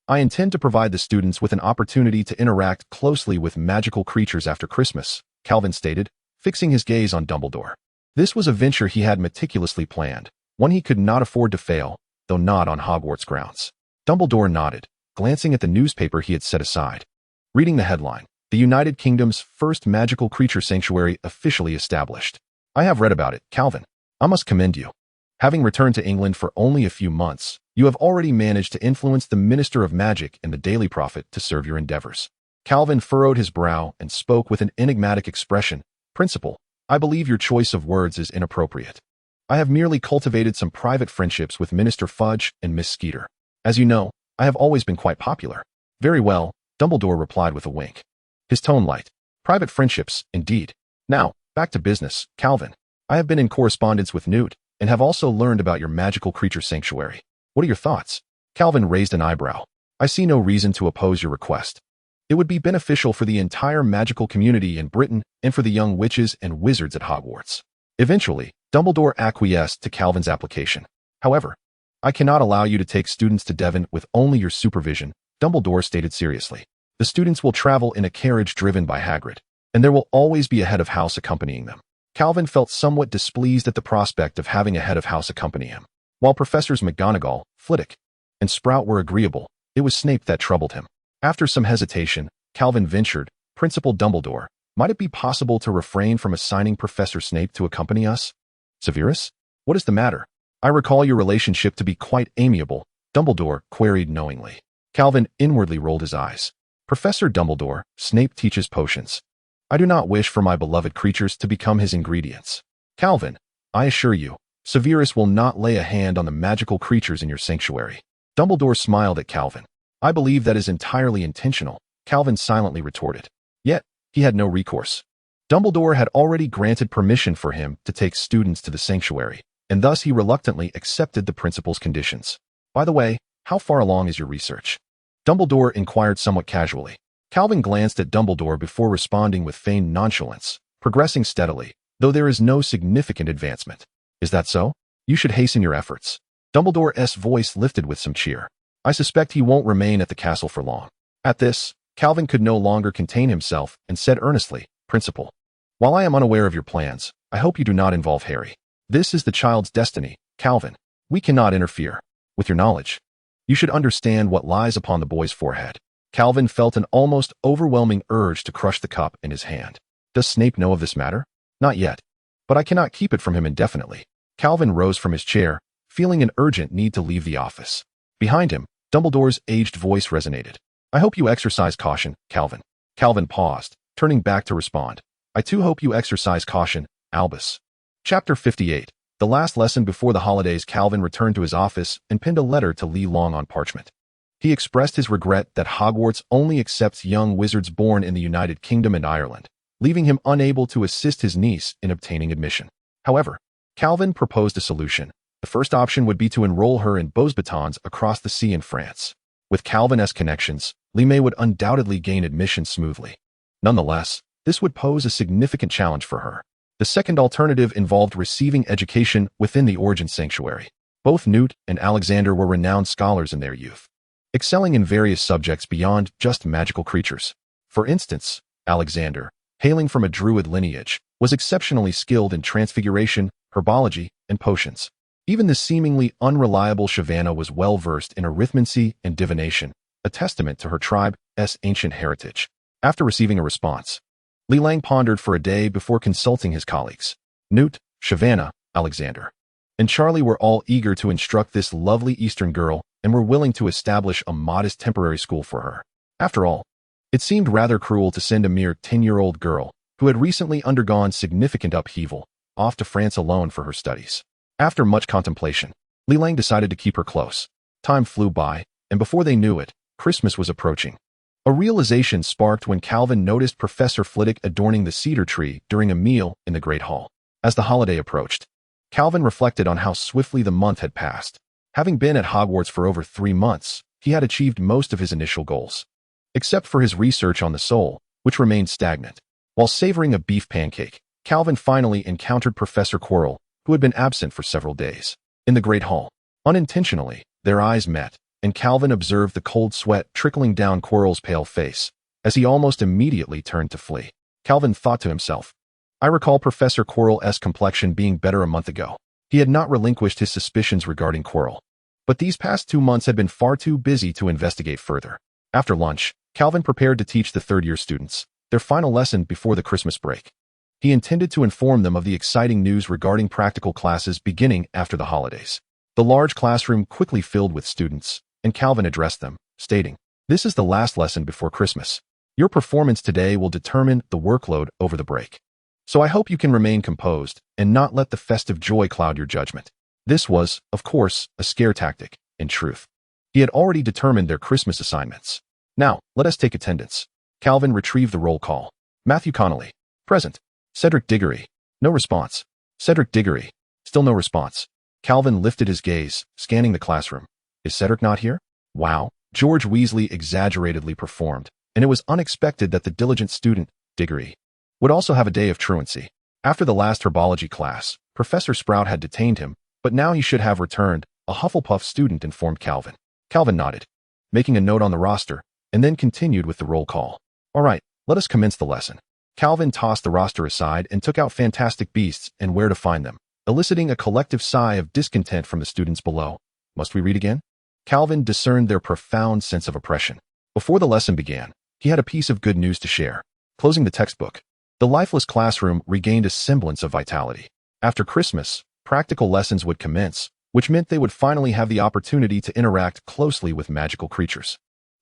[SPEAKER 1] I intend to provide the students with an opportunity to interact closely with magical creatures after Christmas, Calvin stated, fixing his gaze on Dumbledore. This was a venture he had meticulously planned, one he could not afford to fail, though not on Hogwarts grounds. Dumbledore nodded, glancing at the newspaper he had set aside. Reading the headline, "The United Kingdom's first magical creature sanctuary officially established." "I have read about it, Calvin. I must commend you. Having returned to England for only a few months, you have already managed to influence the Minister of Magic and the Daily Prophet to serve your endeavors." Calvin furrowed his brow and spoke with an enigmatic expression. "Principal, I believe your choice of words is inappropriate. I have merely cultivated some private friendships with Minister Fudge and Miss Skeeter. As you know, I have always been quite popular." "Very well," Dumbledore replied with a wink, his tone light. "Private friendships, indeed. Now, back to business, Calvin. I have been in correspondence with Newt, and have also learned about your magical creature sanctuary. What are your thoughts?" Calvin raised an eyebrow. "I see no reason to oppose your request. It would be beneficial for the entire magical community in Britain and for the young witches and wizards at Hogwarts." Eventually, Dumbledore acquiesced to Calvin's application. "However, I cannot allow you to take students to Devon with only your supervision," Dumbledore stated seriously. "The students will travel in a carriage driven by Hagrid, and there will always be a head of house accompanying them." Calvin felt somewhat displeased at the prospect of having a head of house accompany him. While Professors McGonagall, Flitwick, and Sprout were agreeable, it was Snape that troubled him. After some hesitation, Calvin ventured, "Principal Dumbledore, might it be possible to refrain from assigning Professor Snape to accompany us?" "Severus? What is the matter? I recall your relationship to be quite amiable," Dumbledore queried knowingly. Calvin inwardly rolled his eyes. "Professor Dumbledore, Snape teaches potions. I do not wish for my beloved creatures to become his ingredients. Calvin, I assure you, Severus will not lay a hand on the magical creatures in your sanctuary." Dumbledore smiled at Calvin. "I believe that is entirely intentional," Calvin silently retorted. Yet, he had no recourse. Dumbledore had already granted permission for him to take students to the sanctuary, and thus he reluctantly accepted the principal's conditions. "By the way, how far along is your research?" Dumbledore inquired somewhat casually. Calvin glanced at Dumbledore before responding with feigned nonchalance, "Progressing steadily, though there is no significant advancement." "Is that so? You should hasten your efforts." Dumbledore's voice lifted with some cheer. "I suspect he won't remain at the castle for long." At this, Calvin could no longer contain himself and said earnestly, "Principal, while I am unaware of your plans, I hope you do not involve Harry. This is the child's destiny, Calvin. We cannot interfere. With your knowledge, you should understand what lies upon the boy's forehead." Calvin felt an almost overwhelming urge to crush the cup in his hand. "Does Snape know of this matter?" "Not yet, but I cannot keep it from him indefinitely." Calvin rose from his chair, feeling an urgent need to leave the office. Behind him, Dumbledore's aged voice resonated. "I hope you exercise caution, Calvin." Calvin paused, turning back to respond. "I too hope you exercise caution, Albus." Chapter 58. The last lesson before the holidays. Calvin returned to his office and pinned a letter to Lee Long on parchment. He expressed his regret that Hogwarts only accepts young wizards born in the United Kingdom and Ireland, leaving him unable to assist his niece in obtaining admission. However, Calvin proposed a solution. The first option would be to enroll her in Beauxbatons across the sea in France. With Calvin's connections, Lee would undoubtedly gain admission smoothly. Nonetheless, this would pose a significant challenge for her. The second alternative involved receiving education within the Origin Sanctuary. Both Newt and Alexander were renowned scholars in their youth, excelling in various subjects beyond just magical creatures. For instance, Alexander, hailing from a druid lineage, was exceptionally skilled in transfiguration, herbology, and potions. Even the seemingly unreliable Shyvana was well-versed in arithmancy and divination, a testament to her tribe's ancient heritage. After receiving a response, Lee Lang pondered for a day before consulting his colleagues. Newt, Shyvana, Alexander, and Charlie were all eager to instruct this lovely Eastern girl and were willing to establish a modest temporary school for her. After all, it seemed rather cruel to send a mere 10-year-old girl, who had recently undergone significant upheaval, off to France alone for her studies. After much contemplation, Lee Lang decided to keep her close. Time flew by, and before they knew it, Christmas was approaching. A realization sparked when Calvin noticed Professor Flitwick adorning the cedar tree during a meal in the Great Hall. As the holiday approached, Calvin reflected on how swiftly the month had passed. Having been at Hogwarts for over 3 months, he had achieved most of his initial goals, except for his research on the soul, which remained stagnant. While savoring a beef pancake, Calvin finally encountered Professor Quirrell, who had been absent for several days. In the great hall, unintentionally, their eyes met, and Calvin observed the cold sweat trickling down Quirrell's pale face, as he almost immediately turned to flee. Calvin thought to himself, I recall Professor Quirrell's complexion being better a month ago. He had not relinquished his suspicions regarding Quirrell. But these past 2 months had been far too busy to investigate further. After lunch, Calvin prepared to teach the third-year students their final lesson before the Christmas break. He intended to inform them of the exciting news regarding practical classes beginning after the holidays. The large classroom quickly filled with students, and Calvin addressed them, stating, This is the last lesson before Christmas. Your performance today will determine the workload over the break. So I hope you can remain composed and not let the festive joy cloud your judgment. This was, of course, a scare tactic, in truth. He had already determined their Christmas assignments. Now, let us take attendance. Calvin retrieved the roll call. Matthew Connolly. Present. Cedric Diggory. No response. Cedric Diggory. Still no response. Calvin lifted his gaze, scanning the classroom. Is Cedric not here? Wow. George Weasley exaggeratedly performed, and it was unexpected that the diligent student, Diggory, would also have a day of truancy. After the last herbology class, Professor Sprout had detained him, but now he should have returned, a Hufflepuff student informed Calvin. Calvin nodded, making a note on the roster, and then continued with the roll call. All right, let us commence the lesson. Calvin tossed the roster aside and took out Fantastic Beasts and Where to Find Them, eliciting a collective sigh of discontent from the students below. Must we read again? Calvin discerned their profound sense of oppression. Before the lesson began, he had a piece of good news to share. Closing the textbook, the lifeless classroom regained a semblance of vitality. After Christmas, practical lessons would commence, which meant they would finally have the opportunity to interact closely with magical creatures.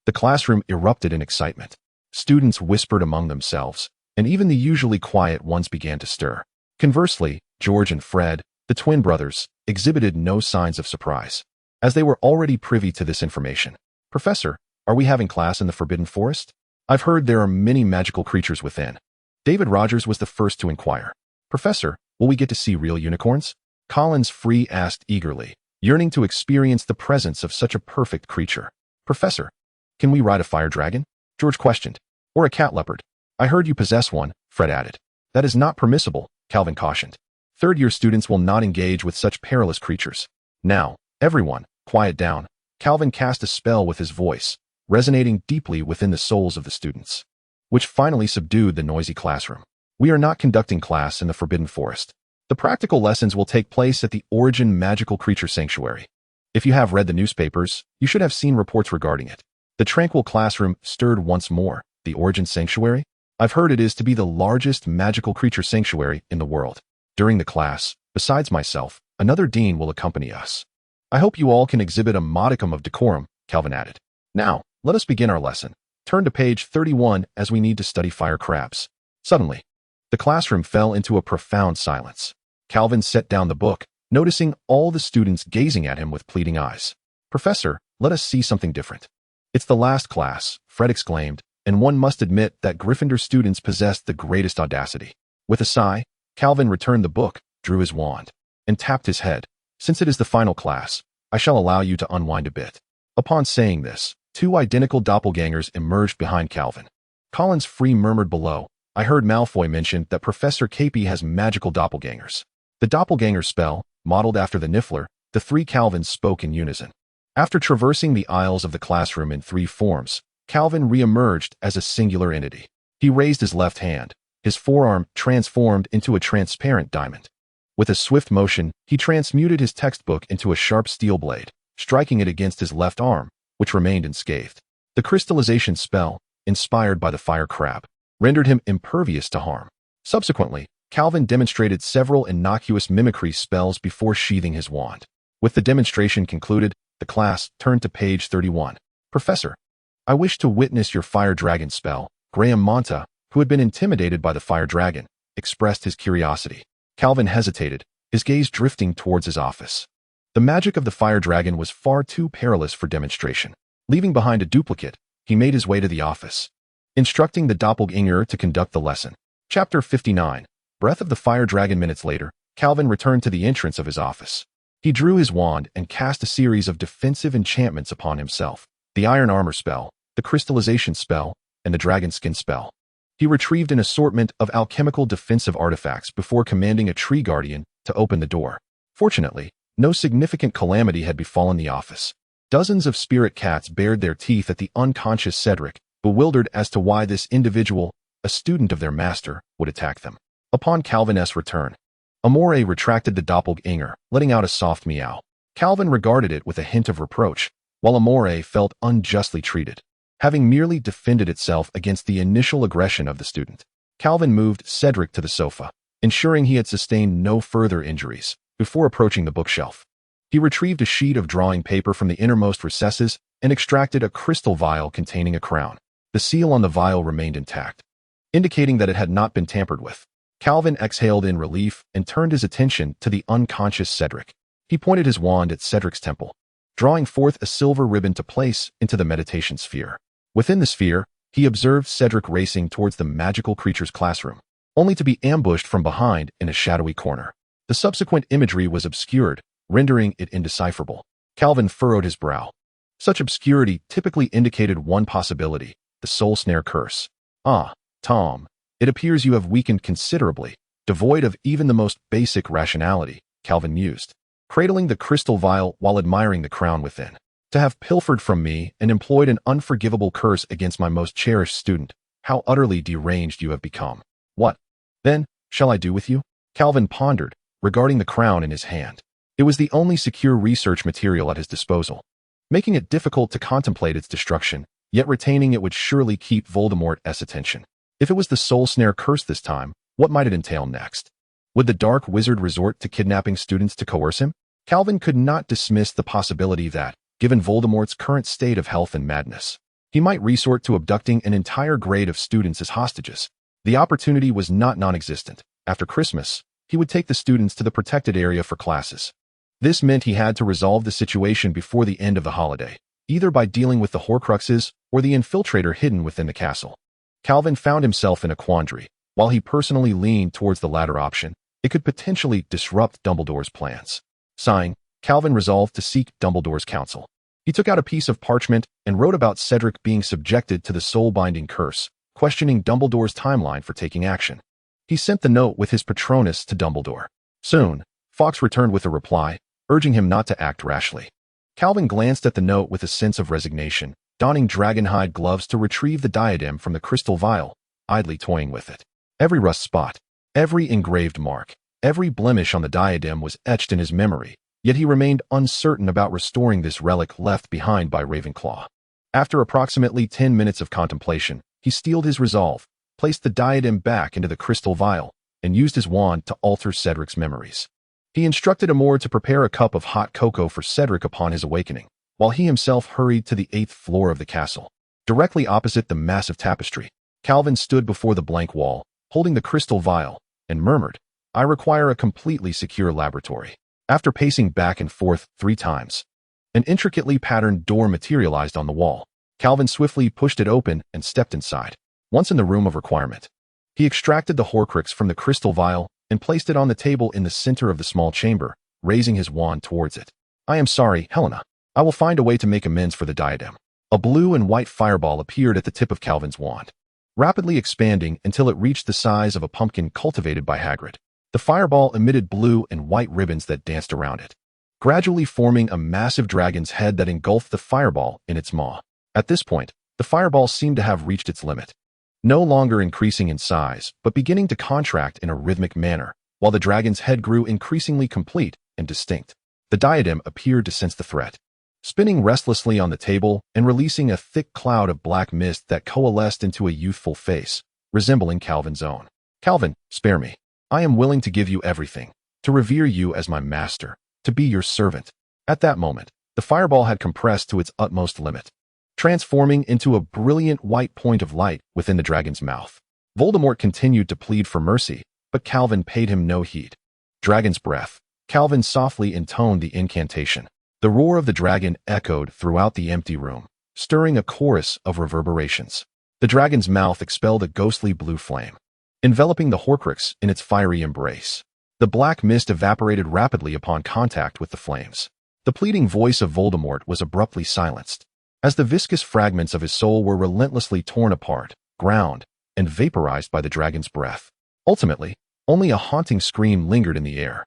[SPEAKER 1] The classroom erupted in excitement. Students whispered among themselves, and even the usually quiet ones began to stir. Conversely, George and Fred, the twin brothers, exhibited no signs of surprise, as they were already privy to this information. Professor, are we having class in the Forbidden Forest? I've heard there are many magical creatures within. David Rogers was the first to inquire. Professor, will we get to see real unicorns? Collins Free asked eagerly, yearning to experience the presence of such a perfect creature. Professor, can we ride a fire dragon? George questioned. Or a cat leopard? I heard you possess one, Fred added. That is not permissible, Calvin cautioned. Third-year students will not engage with such perilous creatures. Now, everyone, quiet down. Calvin cast a spell with his voice, resonating deeply within the souls of the students, which finally subdued the noisy classroom. We are not conducting class in the Forbidden Forest. The practical lessons will take place at the Origin Magical Creature Sanctuary. If you have read the newspapers, you should have seen reports regarding it. The tranquil classroom stirred once more. The Origin Sanctuary? I've heard it is to be the largest magical creature sanctuary in the world. During the class, besides myself, another dean will accompany us. I hope you all can exhibit a modicum of decorum, Calvin added. Now, let us begin our lesson. Turn to page 31 as we need to study fire crabs. Suddenly, the classroom fell into a profound silence. Calvin set down the book, noticing all the students gazing at him with pleading eyes. Professor, let us see something different. It's the last class, Fred exclaimed, and one must admit that Gryffindor students possessed the greatest audacity. With a sigh, Calvin returned the book, drew his wand, and tapped his head. Since it is the final class, I shall allow you to unwind a bit. Upon saying this, 2 identical doppelgangers emerged behind Calvin. Collins Free murmured below, I heard Malfoy mention that Professor Capet has magical doppelgangers. The doppelganger spell, modeled after the Niffler, the 3 Calvins spoke in unison. After traversing the aisles of the classroom in 3 forms, Calvin re-emerged as a singular entity. He raised his left hand. His forearm transformed into a transparent diamond. With a swift motion, he transmuted his textbook into a sharp steel blade, striking it against his left arm, which remained unscathed. The crystallization spell, inspired by the fire crab, rendered him impervious to harm. Subsequently, Calvin demonstrated several innocuous mimicry spells before sheathing his wand. With the demonstration concluded, the class turned to page 31. Professor, I wish to witness your fire dragon spell. Graham Monta, who had been intimidated by the fire dragon, expressed his curiosity. Calvin hesitated, his gaze drifting towards his office. The magic of the fire dragon was far too perilous for demonstration. Leaving behind a duplicate, he made his way to the office, instructing the doppelganger to conduct the lesson. Chapter 59. Breath of the Fire Dragon. Minutes later, Calvin returned to the entrance of his office. He drew his wand and cast a series of defensive enchantments upon himself. The Iron Armor spell, the Crystallization spell, and the Dragon Skin spell. He retrieved an assortment of alchemical defensive artifacts before commanding a tree guardian to open the door. Fortunately, no significant calamity had befallen the office. Dozens of spirit cats bared their teeth at the unconscious Cedric, bewildered as to why this individual, a student of their master, would attack them. Upon Calvin's return, Amore retracted the doppelganger, letting out a soft meow. Calvin regarded it with a hint of reproach, while Amore felt unjustly treated, having merely defended itself against the initial aggression of the student. Calvin moved Cedric to the sofa, ensuring he had sustained no further injuries, before approaching the bookshelf. He retrieved a sheet of drawing paper from the innermost recesses and extracted a crystal vial containing a crown. The seal on the vial remained intact, indicating that it had not been tampered with. Calvin exhaled in relief and turned his attention to the unconscious Cedric. He pointed his wand at Cedric's temple, drawing forth a silver ribbon to place into the meditation sphere. Within the sphere, he observed Cedric racing towards the magical creature's classroom, only to be ambushed from behind in a shadowy corner. The subsequent imagery was obscured, rendering it indecipherable. Calvin furrowed his brow. Such obscurity typically indicated one possibility: the soul snare curse. Ah, Tom, it appears you have weakened considerably, devoid of even the most basic rationality, Calvin mused, cradling the crystal vial while admiring the crown within. To have pilfered from me and employed an unforgivable curse against my most cherished student, how utterly deranged you have become. What, then, shall I do with you? Calvin pondered, regarding the crown in his hand. It was the only secure research material at his disposal, making it difficult to contemplate its destruction, yet retaining it would surely keep Voldemort's attention. If it was the soul snare curse this time, what might it entail next? Would the dark wizard resort to kidnapping students to coerce him? Calvin could not dismiss the possibility that, given Voldemort's current state of health and madness, he might resort to abducting an entire grade of students as hostages. The opportunity was not non-existent. After Christmas, he would take the students to the protected area for classes. This meant he had to resolve the situation before the end of the holiday, either by dealing with the Horcruxes or the infiltrator hidden within the castle. Calvin found himself in a quandary. While he personally leaned towards the latter option, it could potentially disrupt Dumbledore's plans. Sighing, Calvin resolved to seek Dumbledore's counsel. He took out a piece of parchment and wrote about Cedric being subjected to the soul-binding curse, questioning Dumbledore's timeline for taking action. He sent the note with his Patronus to Dumbledore. Soon, Fawkes returned with a reply, urging him not to act rashly. Calvin glanced at the note with a sense of resignation, donning dragonhide gloves to retrieve the diadem from the crystal vial, idly toying with it. Every rust spot, every engraved mark, every blemish on the diadem was etched in his memory, yet he remained uncertain about restoring this relic left behind by Ravenclaw. After approximately 10 minutes of contemplation, he steeled his resolve, placed the diadem back into the crystal vial, and used his wand to alter Cedric's memories. He instructed Amore to prepare a cup of hot cocoa for Cedric upon his awakening, while he himself hurried to the 8th floor of the castle. Directly opposite the massive tapestry, Calvin stood before the blank wall, holding the crystal vial, and murmured, "I require a completely secure laboratory." After pacing back and forth 3 times, an intricately patterned door materialized on the wall. Calvin swiftly pushed it open and stepped inside. Once in the room of requirement, he extracted the Horcrux from the crystal vial and placed it on the table in the center of the small chamber, raising his wand towards it. "I am sorry, Helena. I will find a way to make amends for the diadem." A blue and white fireball appeared at the tip of Calvin's wand, rapidly expanding until it reached the size of a pumpkin cultivated by Hagrid. The fireball emitted blue and white ribbons that danced around it, gradually forming a massive dragon's head that engulfed the fireball in its maw. At this point, the fireball seemed to have reached its limit, no longer increasing in size, but beginning to contract in a rhythmic manner, while the dragon's head grew increasingly complete and distinct. The diadem appeared to sense the threat, spinning restlessly on the table and releasing a thick cloud of black mist that coalesced into a youthful face, resembling Calvin's own. "Calvin, spare me. I am willing to give you everything, to revere you as my master, to be your servant." At that moment, the fireball had compressed to its utmost limit, transforming into a brilliant white point of light within the dragon's mouth. Voldemort continued to plead for mercy, but Calvin paid him no heed. "Dragon's breath." Calvin softly intoned the incantation. The roar of the dragon echoed throughout the empty room, stirring a chorus of reverberations. The dragon's mouth expelled a ghostly blue flame, enveloping the Horcrux in its fiery embrace. The black mist evaporated rapidly upon contact with the flames. The pleading voice of Voldemort was abruptly silenced, as the viscous fragments of his soul were relentlessly torn apart, ground, and vaporized by the dragon's breath. Ultimately, only a haunting scream lingered in the air,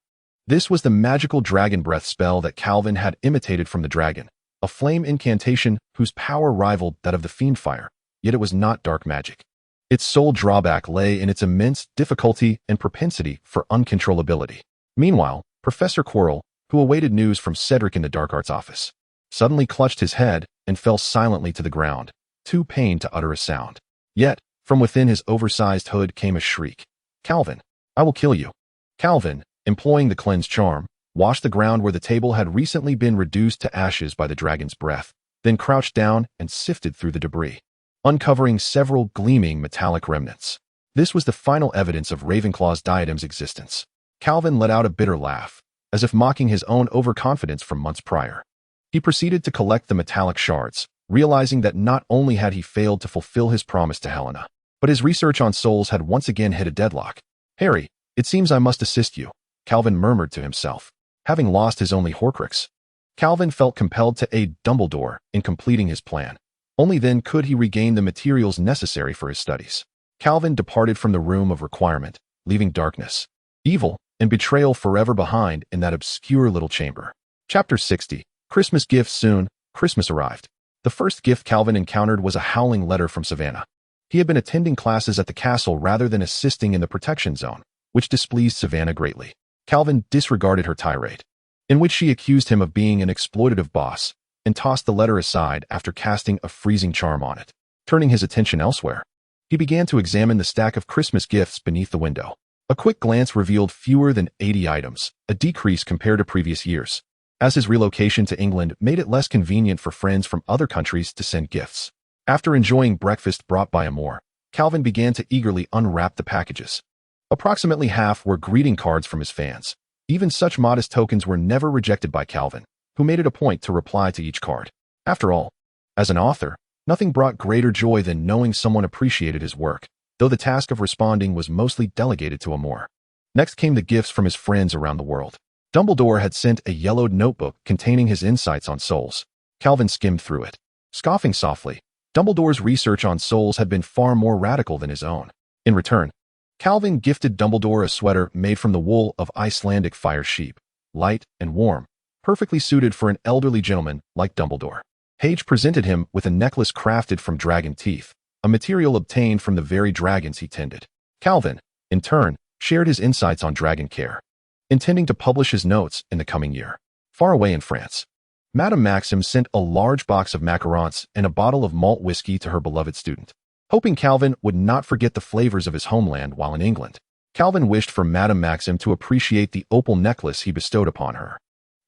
[SPEAKER 1] This was the magical dragon breath spell that Calvin had imitated from the dragon, a flame incantation whose power rivaled that of the fiend fire, yet it was not dark magic. Its sole drawback lay in its immense difficulty and propensity for uncontrollability. Meanwhile, Professor Quirrell, who awaited news from Cedric in the dark arts office, suddenly clutched his head and fell silently to the ground, too pained to utter a sound. Yet, from within his oversized hood came a shriek. "Calvin, I will kill you." Calvin, employing the cleanse charm, washed the ground where the table had recently been reduced to ashes by the dragon's breath, then crouched down and sifted through the debris, uncovering several gleaming metallic remnants. This was the final evidence of Ravenclaw's diadem's existence. Calvin let out a bitter laugh, as if mocking his own overconfidence from months prior. He proceeded to collect the metallic shards, realizing that not only had he failed to fulfill his promise to Helena, but his research on souls had once again hit a deadlock. "Harry, it seems I must assist you," Calvin murmured to himself. Having lost his only Horcrux, Calvin felt compelled to aid Dumbledore in completing his plan. Only then could he regain the materials necessary for his studies. Calvin departed from the room of requirement, leaving darkness, evil, and betrayal forever behind in that obscure little chamber. Chapter 60. Christmas gifts. Soon, Christmas arrived. The first gift Calvin encountered was a howling letter from Savannah. He had been attending classes at the castle rather than assisting in the protection zone, which displeased Savannah greatly. Calvin disregarded her tirade, in which she accused him of being an exploitative boss, and tossed the letter aside after casting a freezing charm on it. Turning his attention elsewhere, he began to examine the stack of Christmas gifts beneath the window. A quick glance revealed fewer than 80 items, a decrease compared to previous years, as his relocation to England made it less convenient for friends from other countries to send gifts. After enjoying breakfast brought by Amor, Calvin began to eagerly unwrap the packages. Approximately half were greeting cards from his fans. Even such modest tokens were never rejected by Calvin, who made it a point to reply to each card. After all, as an author, nothing brought greater joy than knowing someone appreciated his work, though the task of responding was mostly delegated to Amor. Next came the gifts from his friends around the world. Dumbledore had sent a yellowed notebook containing his insights on souls. Calvin skimmed through it, scoffing softly. Dumbledore's research on souls had been far more radical than his own. In return, Calvin gifted Dumbledore a sweater made from the wool of Icelandic fire sheep, light and warm, perfectly suited for an elderly gentleman like Dumbledore. Hage presented him with a necklace crafted from dragon teeth, a material obtained from the very dragons he tended. Calvin, in turn, shared his insights on dragon care, intending to publish his notes in the coming year. Far away in France, Madame Maxim sent a large box of macarons and a bottle of malt whiskey to her beloved student. Hoping Calvin would not forget the flavors of his homeland while in England, Calvin wished for Madame Maxim to appreciate the opal necklace he bestowed upon her.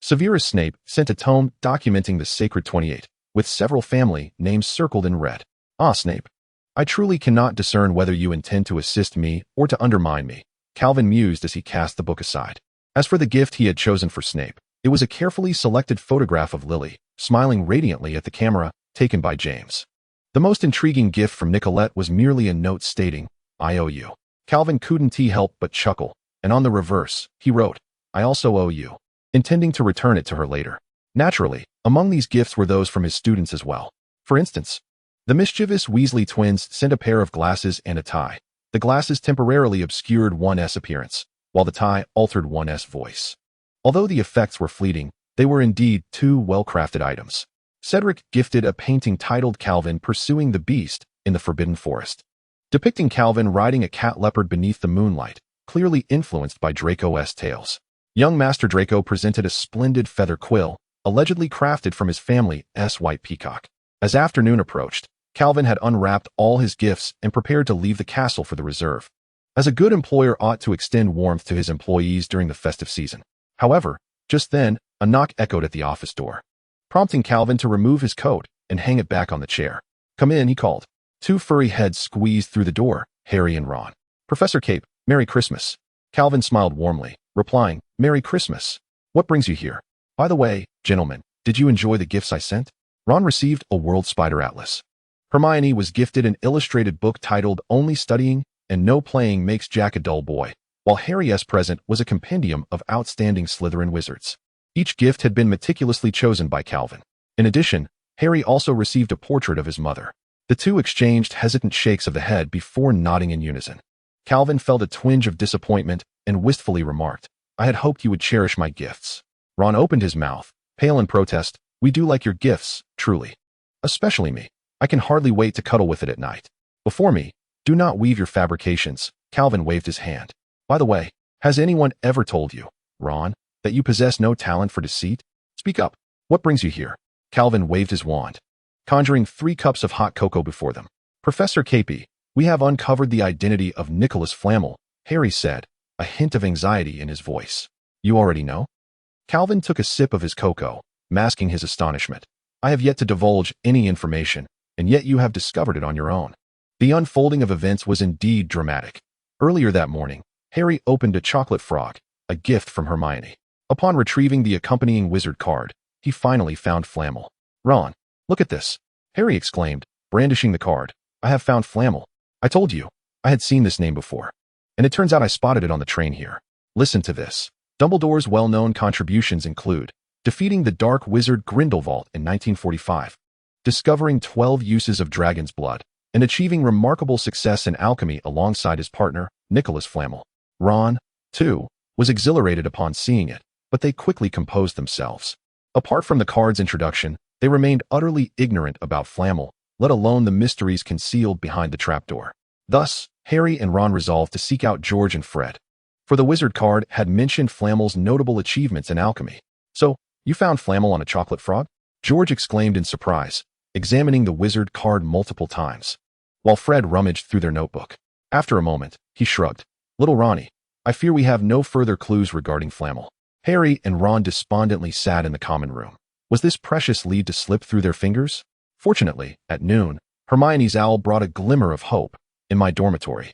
[SPEAKER 1] Severus Snape sent a tome documenting the Sacred 28, with several family names circled in red. "Ah, Snape, I truly cannot discern whether you intend to assist me or to undermine me," Calvin mused as he cast the book aside. As for the gift he had chosen for Snape, it was a carefully selected photograph of Lily, smiling radiantly at the camera, taken by James. The most intriguing gift from Nicolette was merely a note stating, "I owe you." Calvin couldn't help but chuckle, and on the reverse, he wrote, "I also owe you," intending to return it to her later. Naturally, among these gifts were those from his students as well. For instance, the mischievous Weasley twins sent a pair of glasses and a tie. The glasses temporarily obscured one S appearance, while the tie altered one S voice. Although the effects were fleeting, they were indeed two well-crafted items. Cedric gifted a painting titled Calvin Pursuing the Beast in the Forbidden Forest, depicting Calvin riding a cat leopard beneath the moonlight, clearly influenced by Draco's tales. Young Master Draco presented a splendid feather quill, allegedly crafted from his family's white peacock. As afternoon approached, Calvin had unwrapped all his gifts and prepared to leave the castle for the reserve. As a good employer ought to extend warmth to his employees during the festive season. However, just then, a knock echoed at the office door, prompting Calvin to remove his coat and hang it back on the chair. "Come in," he called. Two furry heads squeezed through the door, Harry and Ron. "Professor Cape, Merry Christmas." Calvin smiled warmly, replying, "Merry Christmas. What brings you here? By the way, gentlemen, did you enjoy the gifts I sent?" Ron received a World Spider Atlas. Hermione was gifted an illustrated book titled Only Studying and No Playing Makes Jack a Dull Boy, while Harry's present was a compendium of outstanding Slytherin wizards. Each gift had been meticulously chosen by Calvin. In addition, Harry also received a portrait of his mother. The two exchanged hesitant shakes of the head before nodding in unison. Calvin felt a twinge of disappointment and wistfully remarked, I had hoped you would cherish my gifts. Ron opened his mouth, pale in protest. We do like your gifts, truly. Especially me. I can hardly wait to cuddle with it at night. Before me, do not weave your fabrications. Calvin waved his hand. By the way, has anyone ever told you, Ron, that you possess no talent for deceit? Speak up. What brings you here? Calvin waved his wand, conjuring 3 cups of hot cocoa before them. Professor Capet, we have uncovered the identity of Nicolas Flamel, Harry said, a hint of anxiety in his voice. You already know? Calvin took a sip of his cocoa, masking his astonishment. I have yet to divulge any information, and yet you have discovered it on your own. The unfolding of events was indeed dramatic. Earlier that morning, Harry opened a chocolate frog, a gift from Hermione. Upon retrieving the accompanying wizard card, he finally found Flamel. Ron, look at this, Harry exclaimed, brandishing the card. I have found Flamel. I told you, I had seen this name before. And it turns out I spotted it on the train here. Listen to this. Dumbledore's well-known contributions include defeating the dark wizard Grindelwald in 1945, discovering 12 uses of dragon's blood, and achieving remarkable success in alchemy alongside his partner, Nicolas Flamel. Ron, too, was exhilarated upon seeing it, but they quickly composed themselves. Apart from the card's introduction, they remained utterly ignorant about Flamel, let alone the mysteries concealed behind the trapdoor. Thus, Harry and Ron resolved to seek out George and Fred, for the wizard card had mentioned Flamel's notable achievements in alchemy. So, you found Flamel on a chocolate frog? George exclaimed in surprise, examining the wizard card multiple times, while Fred rummaged through their notebook. After a moment, he shrugged. Little Ronnie, I fear we have no further clues regarding Flamel. Harry and Ron despondently sat in the common room. Was this precious lead to slip through their fingers? Fortunately, at noon, Hermione's owl brought a glimmer of hope. In my dormitory,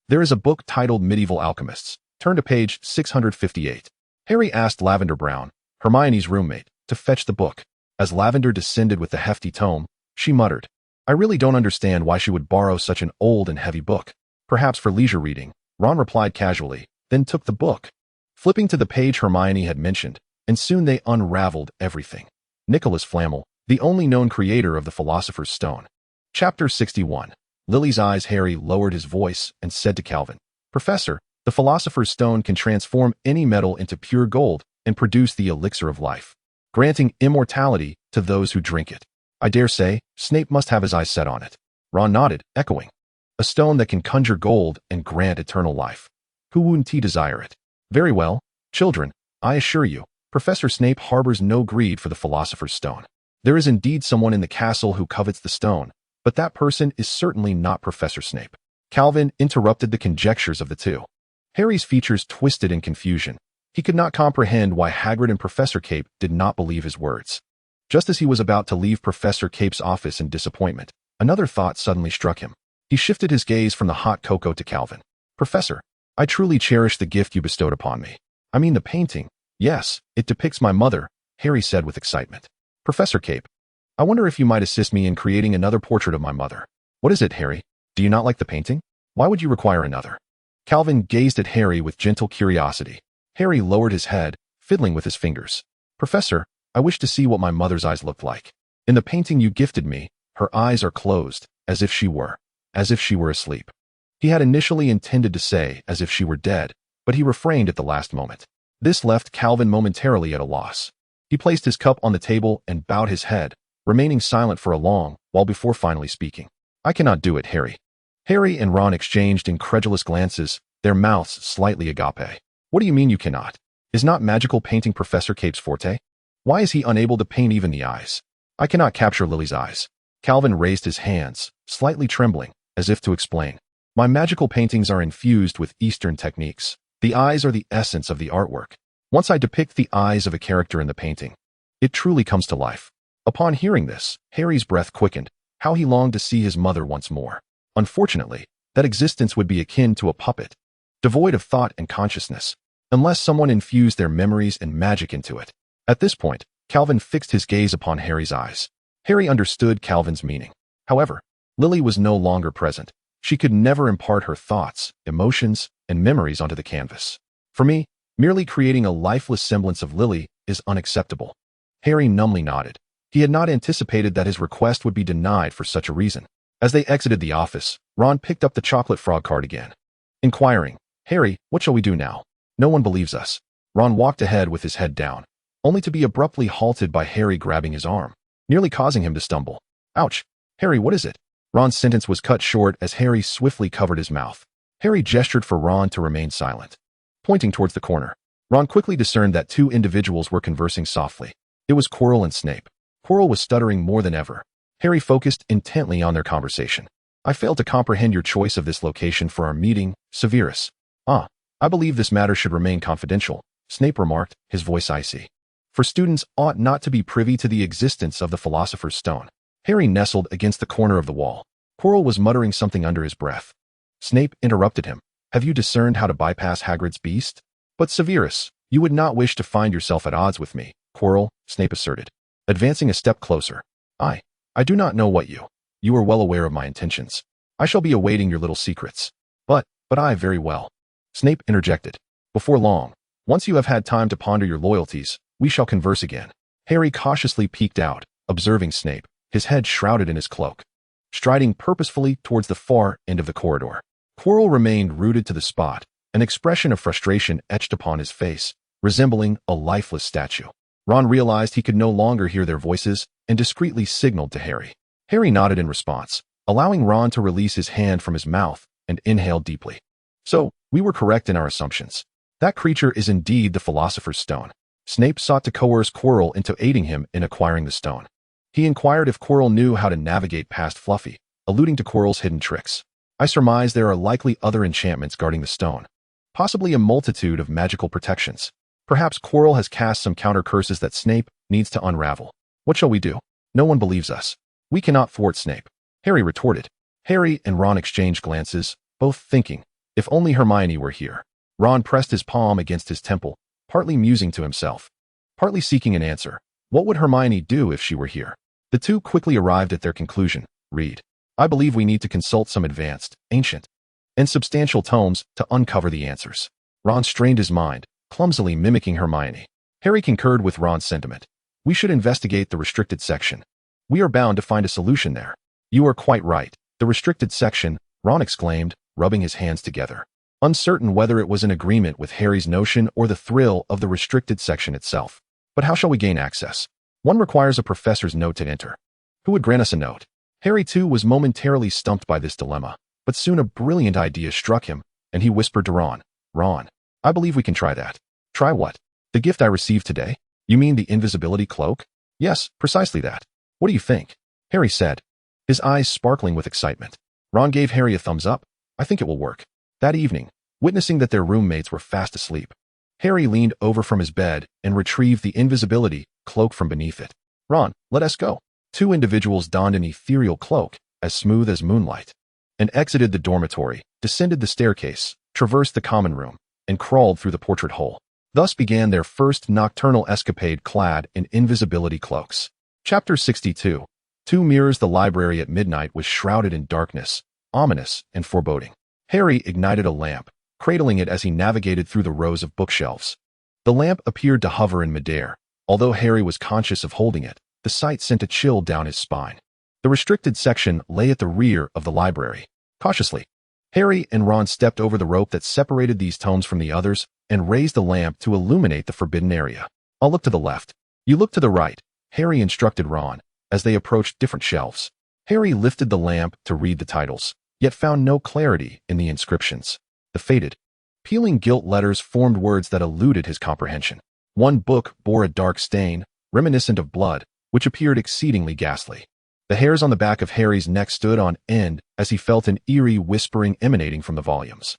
[SPEAKER 1] there is a book titled Medieval Alchemists. Turn to page 658. Harry asked Lavender Brown, Hermione's roommate, to fetch the book. As Lavender descended with the hefty tome, she muttered, I really don't understand why she would borrow such an old and heavy book. Perhaps for leisure reading, Ron replied casually, then took the book, flipping to the page Hermione had mentioned, and soon they unraveled everything. Nicolas Flamel, the only known creator of the Philosopher's Stone. Chapter 61. Lily's eyes. Harry lowered his voice and said to Calvin, Professor, the Philosopher's Stone can transform any metal into pure gold and produce the elixir of life, granting immortality to those who drink it. I dare say, Snape must have his eyes set on it. Ron nodded, echoing. A stone that can conjure gold and grant eternal life. Who wouldn't desire it? Very well, children, I assure you, Professor Snape harbors no greed for the Philosopher's Stone. There is indeed someone in the castle who covets the stone, but that person is certainly not Professor Snape. Calvin interrupted the conjectures of the two. Harry's features twisted in confusion. He could not comprehend why Hagrid and Professor Cape did not believe his words. Just as he was about to leave Professor Cape's office in disappointment, another thought suddenly struck him. He shifted his gaze from the hot cocoa to Calvin. Professor, I truly cherish the gift you bestowed upon me. I mean the painting. Yes, it depicts my mother, Harry said with excitement. Professor Cape, I wonder if you might assist me in creating another portrait of my mother. What is it, Harry? Do you not like the painting? Why would you require another? Calvin gazed at Harry with gentle curiosity. Harry lowered his head, fiddling with his fingers. Professor, I wish to see what my mother's eyes looked like. In the painting you gifted me, her eyes are closed, as if she were asleep. He had initially intended to say as if she were dead, but he refrained at the last moment. This left Calvin momentarily at a loss. He placed his cup on the table and bowed his head, remaining silent for a long while before finally speaking. I cannot do it, Harry. Harry and Ron exchanged incredulous glances, their mouths slightly agape. What do you mean you cannot? Is not magical painting Professor Cape's forte? Why is he unable to paint even the eyes? I cannot capture Lily's eyes. Calvin raised his hands, slightly trembling, as if to explain. My magical paintings are infused with Eastern techniques. The eyes are the essence of the artwork. Once I depict the eyes of a character in the painting, it truly comes to life. Upon hearing this, Harry's breath quickened. How he longed to see his mother once more. Unfortunately, that existence would be akin to a puppet, devoid of thought and consciousness, unless someone infused their memories and magic into it. At this point, Calvin fixed his gaze upon Harry's eyes. Harry understood Calvin's meaning. However, Lily was no longer present. She could never impart her thoughts, emotions, and memories onto the canvas. For me, merely creating a lifeless semblance of Lily is unacceptable. Harry numbly nodded. He had not anticipated that his request would be denied for such a reason. As they exited the office, Ron picked up the chocolate frog card again, inquiring, Harry, what shall we do now? No one believes us. Ron walked ahead with his head down, only to be abruptly halted by Harry grabbing his arm, nearly causing him to stumble. Ouch! Harry, what is it? Ron's sentence was cut short as Harry swiftly covered his mouth. Harry gestured for Ron to remain silent, pointing towards the corner. Ron quickly discerned that two individuals were conversing softly. It was Quirrell and Snape. Quirrell was stuttering more than ever. Harry focused intently on their conversation. I failed to comprehend your choice of this location for our meeting, Severus. I believe this matter should remain confidential, Snape remarked, his voice icy. For students ought not to be privy to the existence of the Philosopher's Stone. Harry nestled against the corner of the wall. Quirrell was muttering something under his breath. Snape interrupted him. Have you discerned how to bypass Hagrid's beast? But Severus, you would not wish to find yourself at odds with me, Quirrell, Snape asserted, advancing a step closer. I do not know what you are well aware of my intentions. I shall be awaiting your little secrets. But I very well. Snape interjected. Before long, once you have had time to ponder your loyalties, we shall converse again. Harry cautiously peeked out, observing Snape, his head shrouded in his cloak, striding purposefully towards the far end of the corridor. Quirrell remained rooted to the spot, an expression of frustration etched upon his face, resembling a lifeless statue. Ron realized he could no longer hear their voices and discreetly signaled to Harry. Harry nodded in response, allowing Ron to release his hand from his mouth and inhale deeply. So, we were correct in our assumptions. That creature is indeed the Philosopher's Stone. Snape sought to coerce Quirrell into aiding him in acquiring the stone. He inquired if Quirrell knew how to navigate past Fluffy, alluding to Quirrell's hidden tricks. I surmise there are likely other enchantments guarding the stone, possibly a multitude of magical protections. Perhaps Quirrell has cast some counter curses that Snape needs to unravel. What shall we do? No one believes us. We cannot thwart Snape, Harry retorted. Harry and Ron exchanged glances, both thinking, if only Hermione were here. Ron pressed his palm against his temple, partly musing to himself, partly seeking an answer. What would Hermione do if she were here? The two quickly arrived at their conclusion. Read. I believe we need to consult some advanced, ancient, and substantial tomes to uncover the answers. Ron strained his mind, clumsily mimicking Hermione. Harry concurred with Ron's sentiment. We should investigate the restricted section. We are bound to find a solution there. You are quite right. The restricted section, Ron exclaimed, rubbing his hands together, uncertain whether it was in agreement with Harry's notion or the thrill of the restricted section itself. But how shall we gain access? One requires a professor's note to enter. Who would grant us a note? Harry, too, was momentarily stumped by this dilemma, but soon a brilliant idea struck him, and he whispered to Ron, Ron, I believe we can try that. Try what? The gift I received today? You mean the invisibility cloak? Yes, precisely that. What do you think? Harry said, his eyes sparkling with excitement. Ron gave Harry a thumbs up. I think it will work. That evening, witnessing that their roommates were fast asleep, Harry leaned over from his bed and retrieved the invisibility cloak from beneath it. Ron, let us go. Two individuals donned an ethereal cloak, as smooth as moonlight, and exited the dormitory, descended the staircase, traversed the common room, and crawled through the portrait hole. Thus began their first nocturnal escapade clad in invisibility cloaks. Chapter 62. 2 mirrors. The library at midnight was shrouded in darkness, ominous and foreboding. Harry ignited a lamp, cradling it as he navigated through the rows of bookshelves. The lamp appeared to hover in midair. Although Harry was conscious of holding it, the sight sent a chill down his spine. The restricted section lay at the rear of the library. Cautiously, Harry and Ron stepped over the rope that separated these tomes from the others and raised the lamp to illuminate the forbidden area. I'll look to the left. You look to the right, Harry instructed Ron, as they approached different shelves. Harry lifted the lamp to read the titles, yet found no clarity in the inscriptions. The faded, peeling gilt letters formed words that eluded his comprehension. One book bore a dark stain, reminiscent of blood, which appeared exceedingly ghastly. The hairs on the back of Harry's neck stood on end as he felt an eerie whispering emanating from the volumes,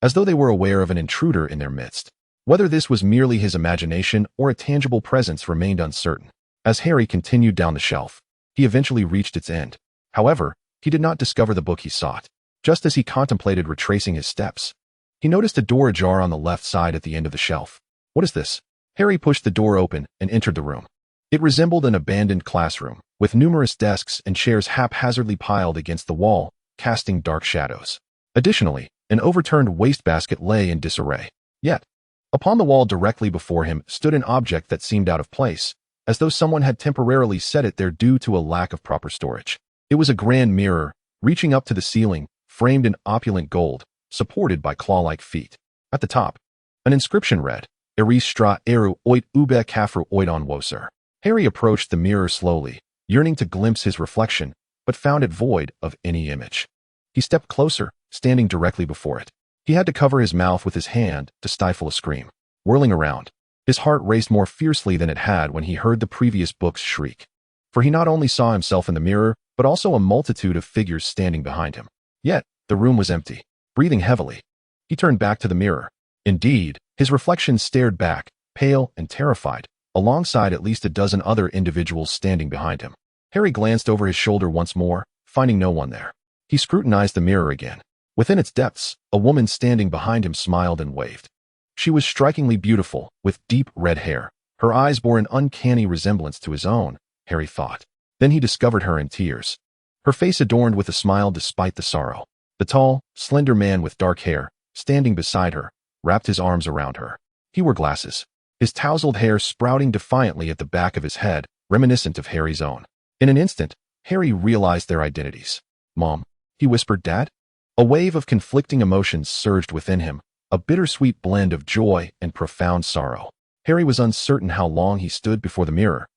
[SPEAKER 1] as though they were aware of an intruder in their midst. Whether this was merely his imagination or a tangible presence remained uncertain. As Harry continued down the shelf, he eventually reached its end. However, he did not discover the book he sought. Just as he contemplated retracing his steps, he noticed a door ajar on the left side at the end of the shelf. What is this? Harry pushed the door open and entered the room. It resembled an abandoned classroom, with numerous desks and chairs haphazardly piled against the wall, casting dark shadows. Additionally, an overturned wastebasket lay in disarray. Yet, upon the wall directly before him stood an object that seemed out of place, as though someone had temporarily set it there due to a lack of proper storage. It was a grand mirror, reaching up to the ceiling, framed in opulent gold, supported by claw-like feet. At the top, an inscription read, Eris stra eru oit ube kafru oidon woser. Harry approached the mirror slowly, yearning to glimpse his reflection, but found it void of any image. He stepped closer, standing directly before it. He had to cover his mouth with his hand to stifle a scream. Whirling around, his heart raced more fiercely than it had when he heard the previous book's shriek. For he not only saw himself in the mirror, but also a multitude of figures standing behind him. Yet, the room was empty. Breathing heavily, he turned back to the mirror. Indeed, his reflection stared back, pale and terrified, alongside at least a dozen other individuals standing behind him. Harry glanced over his shoulder once more, finding no one there. He scrutinized the mirror again. Within its depths, a woman standing behind him smiled and waved. She was strikingly beautiful, with deep red hair. Her eyes bore an uncanny resemblance to his own, Harry thought. Then he discovered her in tears. Her face adorned with a smile despite the sorrow. The tall, slender man with dark hair, standing beside her, wrapped his arms around her. He wore glasses, his tousled hair sprouting defiantly at the back of his head, reminiscent of Harry's own. In an instant, Harry realized their identities. "Mom," he whispered. "Dad?" A wave of conflicting emotions surged within him, a bittersweet blend of joy and profound sorrow. Harry was uncertain how long he stood before the mirror,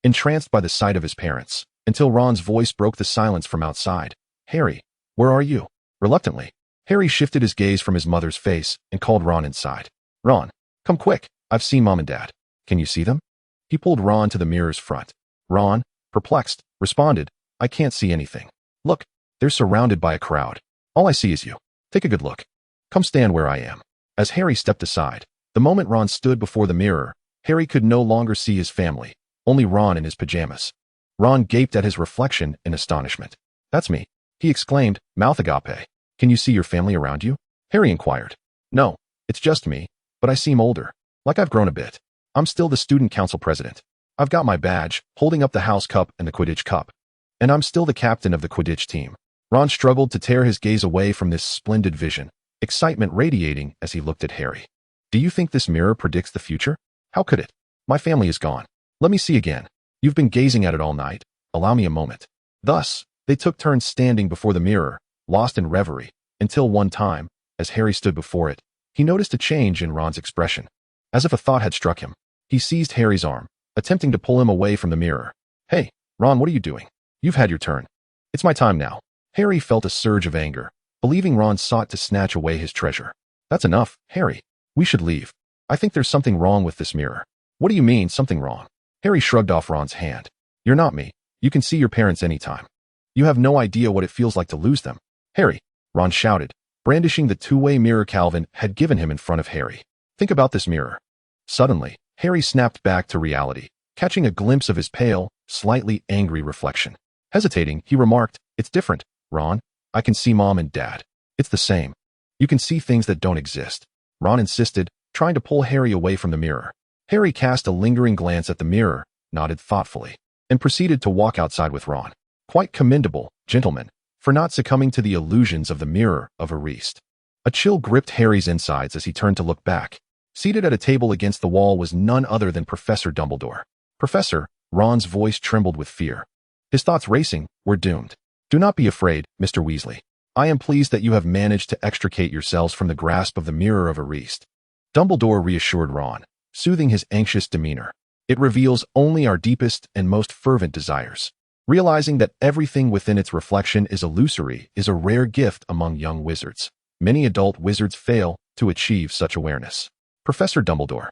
[SPEAKER 1] entranced by the sight of his parents, until Ron's voice broke the silence from outside. "Harry, where are you?" Reluctantly, Harry shifted his gaze from his mother's face and called Ron inside. "Ron, come quick. I've seen Mom and Dad. Can you see them?" He pulled Ron to the mirror's front. Ron, perplexed, responded, "I can't see anything. Look, they're surrounded by a crowd. All I see is you. Take a good look. Come stand where I am." As Harry stepped aside, the moment Ron stood before the mirror, Harry could no longer see his family, only Ron in his pajamas. Ron gaped at his reflection in astonishment. "That's me," he exclaimed, mouth agape. "Can you see your family around you?" Harry inquired. "No, it's just me, but I seem older, like I've grown a bit. I'm still the student council president. I've got my badge, holding up the house cup and the Quidditch cup. And I'm still the captain of the Quidditch team." Ron struggled to tear his gaze away from this splendid vision, excitement radiating as he looked at Harry. "Do you think this mirror predicts the future? How could it? My family is gone. Let me see again. You've been gazing at it all night. Allow me a moment." Thus, they took turns standing before the mirror, lost in reverie, until one time, as Harry stood before it, he noticed a change in Ron's expression. As if a thought had struck him, he seized Harry's arm, attempting to pull him away from the mirror. "Hey, Ron, what are you doing? You've had your turn. It's my time now." Harry felt a surge of anger, believing Ron sought to snatch away his treasure. "That's enough, Harry. We should leave. I think there's something wrong with this mirror." "What do you mean, something wrong?" Harry shrugged off Ron's hand. "You're not me. You can see your parents anytime. You have no idea what it feels like to lose them." "Harry," Ron shouted, brandishing the two-way mirror Calvin had given him in front of Harry. "Think about this mirror." Suddenly, Harry snapped back to reality, catching a glimpse of his pale, slightly angry reflection. Hesitating, he remarked, "It's different, Ron. I can see Mom and Dad. It's the same. You can see things that don't exist." Ron insisted, trying to pull Harry away from the mirror. Harry cast a lingering glance at the mirror, nodded thoughtfully, and proceeded to walk outside with Ron. Quite commendable, gentlemen, for not succumbing to the illusions of the mirror of Arist. A chill gripped Harry's insides as he turned to look back. Seated at a table against the wall was none other than Professor Dumbledore. "Professor," Ron's voice trembled with fear. His thoughts racing, "We're doomed. Do not be afraid, Mr. Weasley. I am pleased that you have managed to extricate yourselves from the grasp of the mirror of Arist." Dumbledore reassured Ron, soothing his anxious demeanor. "It reveals only our deepest and most fervent desires. Realizing that everything within its reflection is illusory is a rare gift among young wizards. Many adult wizards fail to achieve such awareness." "Professor Dumbledore,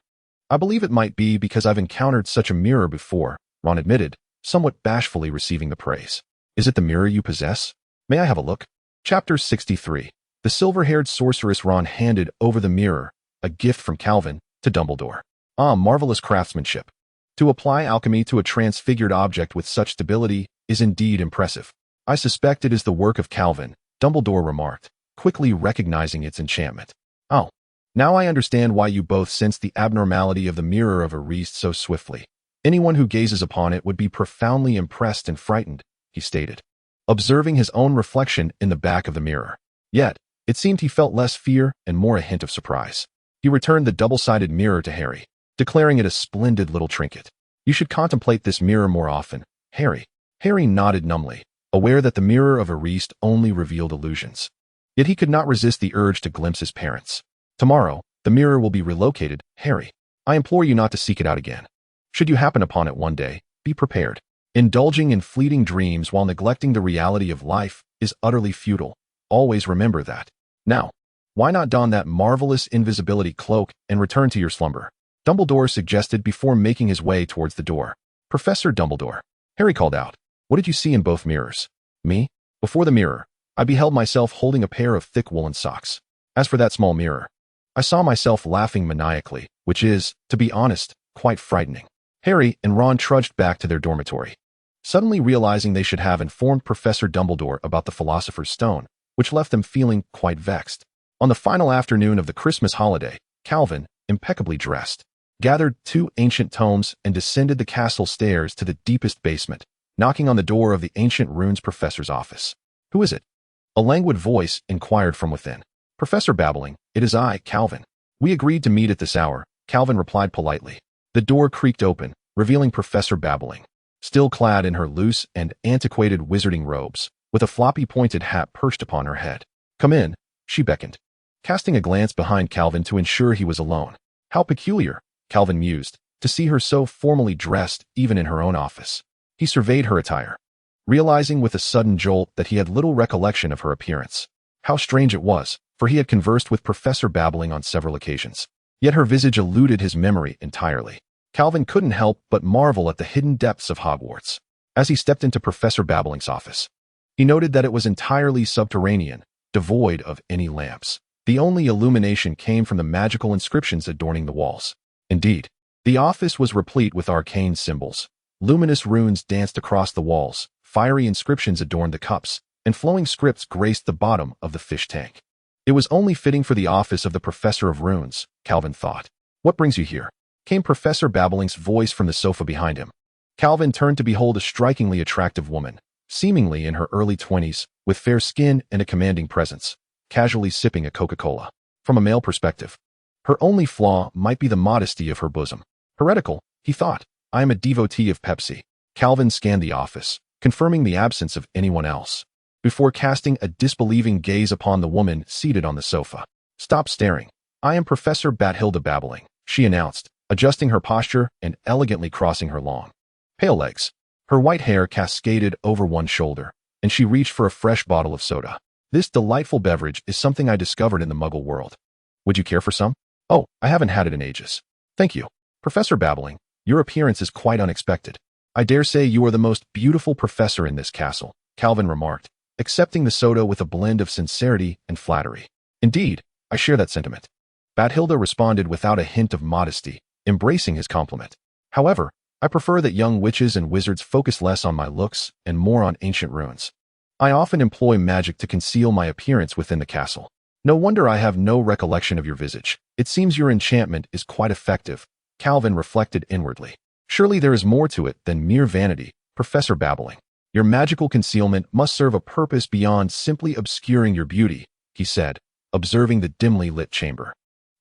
[SPEAKER 1] I believe it might be because I've encountered such a mirror before," Ron admitted, somewhat bashfully receiving the praise. "Is it the mirror you possess? May I have a look?" Chapter 63. The silver-haired sorceress. Ron handed over the mirror, a gift from Calvin, to Dumbledore. "Ah, marvelous craftsmanship. To apply alchemy to a transfigured object with such stability is indeed impressive. I suspect it is the work of Calvin," Dumbledore remarked, quickly recognizing its enchantment. "Oh, now I understand why you both sensed the abnormality of the mirror of Arist so swiftly. Anyone who gazes upon it would be profoundly impressed and frightened," he stated, observing his own reflection in the back of the mirror. Yet, it seemed he felt less fear and more a hint of surprise. He returned the double-sided mirror to Harry, declaring it a splendid little trinket. "You should contemplate this mirror more often, Harry." Harry nodded numbly, aware that the mirror of Arist only revealed illusions. Yet he could not resist the urge to glimpse his parents. "Tomorrow, the mirror will be relocated, Harry. I implore you not to seek it out again. Should you happen upon it one day, be prepared. Indulging in fleeting dreams while neglecting the reality of life is utterly futile. Always remember that. Now, why not don that marvelous invisibility cloak and return to your slumber? Dumbledore suggested before making his way towards the door. Professor Dumbledore. Harry called out. What did you see in both mirrors? Me? Before the mirror, I beheld myself holding a pair of thick woolen socks. As for that small mirror, I saw myself laughing maniacally, which is, to be honest, quite frightening. Harry and Ron trudged back to their dormitory, suddenly realizing they should have informed Professor Dumbledore about the Philosopher's Stone, which left them feeling quite vexed. On the final afternoon of the Christmas holiday, Calvin, impeccably dressed, gathered 2 ancient tomes and descended the castle stairs to the deepest basement, knocking on the door of the Ancient Runes professor's office. Who is it? A languid voice inquired from within. Professor babbling, it is I, Calvin. We agreed to meet at this hour, Calvin replied politely. The door creaked open, revealing Professor babbling, still clad in her loose and antiquated wizarding robes, with a floppy pointed hat perched upon her head. Come in, she beckoned, casting a glance behind Calvin to ensure he was alone. How peculiar, Calvin mused, to see her so formally dressed even in her own office. He surveyed her attire, realizing with a sudden jolt that he had little recollection of her appearance. How strange it was, for he had conversed with Professor babbling on several occasions. Yet her visage eluded his memory entirely. Calvin couldn't help but marvel at the hidden depths of Hogwarts. As he stepped into Professor babbling's office, he noted that it was entirely subterranean, devoid of any lamps. The only illumination came from the magical inscriptions adorning the walls. Indeed, the office was replete with arcane symbols. Luminous runes danced across the walls, fiery inscriptions adorned the cups, and flowing scripts graced the bottom of the fish tank. It was only fitting for the office of the Professor of Runes, Calvin thought. What brings you here? Came Professor babbling's voice from the sofa behind him. Calvin turned to behold a strikingly attractive woman, seemingly in her early 20s, with fair skin and a commanding presence, casually sipping a Coca-Cola. From a male perspective, her only flaw might be the modesty of her bosom. Heretical, he thought. I am a devotee of Pepsi. Calvin scanned the office, confirming the absence of anyone else, before casting a disbelieving gaze upon the woman seated on the sofa. Stop staring. I am Professor Bathilda Babbling, she announced, adjusting her posture and elegantly crossing her long, pale legs. Her white hair cascaded over one shoulder, and she reached for a fresh bottle of soda. This delightful beverage is something I discovered in the Muggle world. Would you care for some? Oh, I haven't had it in ages. Thank you. Professor Babbling, your appearance is quite unexpected. I dare say you are the most beautiful professor in this castle, Calvin remarked, accepting the soda with a blend of sincerity and flattery. Indeed, I share that sentiment. Bathilda responded without a hint of modesty, embracing his compliment. However, I prefer that young witches and wizards focus less on my looks and more on ancient runes. I often employ magic to conceal my appearance within the castle. No wonder I have no recollection of your visage. It seems your enchantment is quite effective, Calvin reflected inwardly. Surely there is more to it than mere vanity, Professor Babbling. Your magical concealment must serve a purpose beyond simply obscuring your beauty, he said, observing the dimly lit chamber.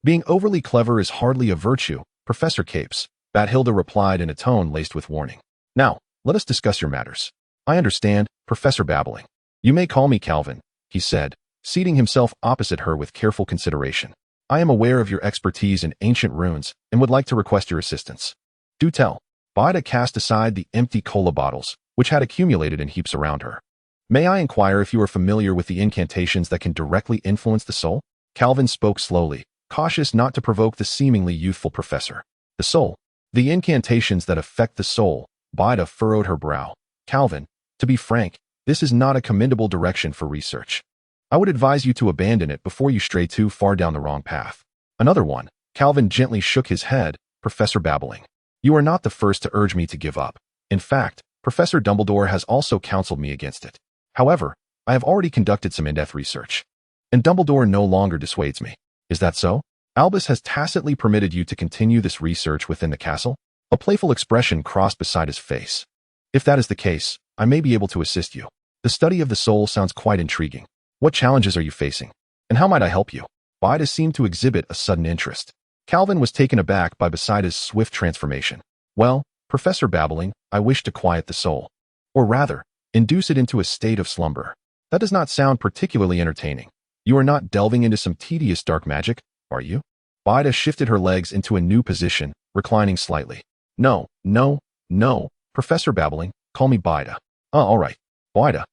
[SPEAKER 1] Being overly clever is hardly a virtue, Professor Capes, Bathilda replied in a tone laced with warning. Now, let us discuss your matters. I understand, Professor Babbling. You may call me Calvin, he said, seating himself opposite her with careful consideration. I am aware of your expertise in ancient runes and would like to request your assistance. Do tell. Bida cast aside the empty cola bottles, which had accumulated in heaps around her. May I inquire if you are familiar with the incantations that can directly influence the soul? Calvin spoke slowly, cautious not to provoke the seemingly youthful professor. The soul. The incantations that affect the soul. Bida furrowed her brow. Calvin, to be frank, this is not a commendable direction for research. I would advise you to abandon it before you stray too far down the wrong path. Another one. Calvin gently shook his head, Professor Babbling. You are not the first to urge me to give up. In fact, Professor Dumbledore has also counseled me against it. However, I have already conducted some in-depth research, and Dumbledore no longer dissuades me. Is that so? Albus has tacitly permitted you to continue this research within the castle? A playful expression crossed beside his face. If that is the case, I may be able to assist you. The study of the soul sounds quite intriguing. What challenges are you facing? And how might I help you? Bida seemed to exhibit a sudden interest. Calvin was taken aback by Besida's swift transformation. Well, Professor Babbling, I wish to quiet the soul. Or rather, induce it into a state of slumber. That does not sound particularly entertaining. You are not delving into some tedious dark magic, are you? Bida shifted her legs into a new position, reclining slightly. No, no, no, Professor babbling, call me Bida. All right, Bida.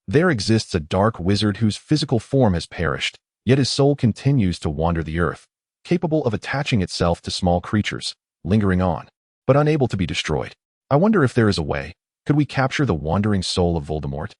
[SPEAKER 1] There exists a dark wizard whose physical form has perished, yet his soul continues to wander the earth, capable of attaching itself to small creatures, lingering on, but unable to be destroyed. I wonder if there is a way. Could we capture the wandering soul of Voldemort?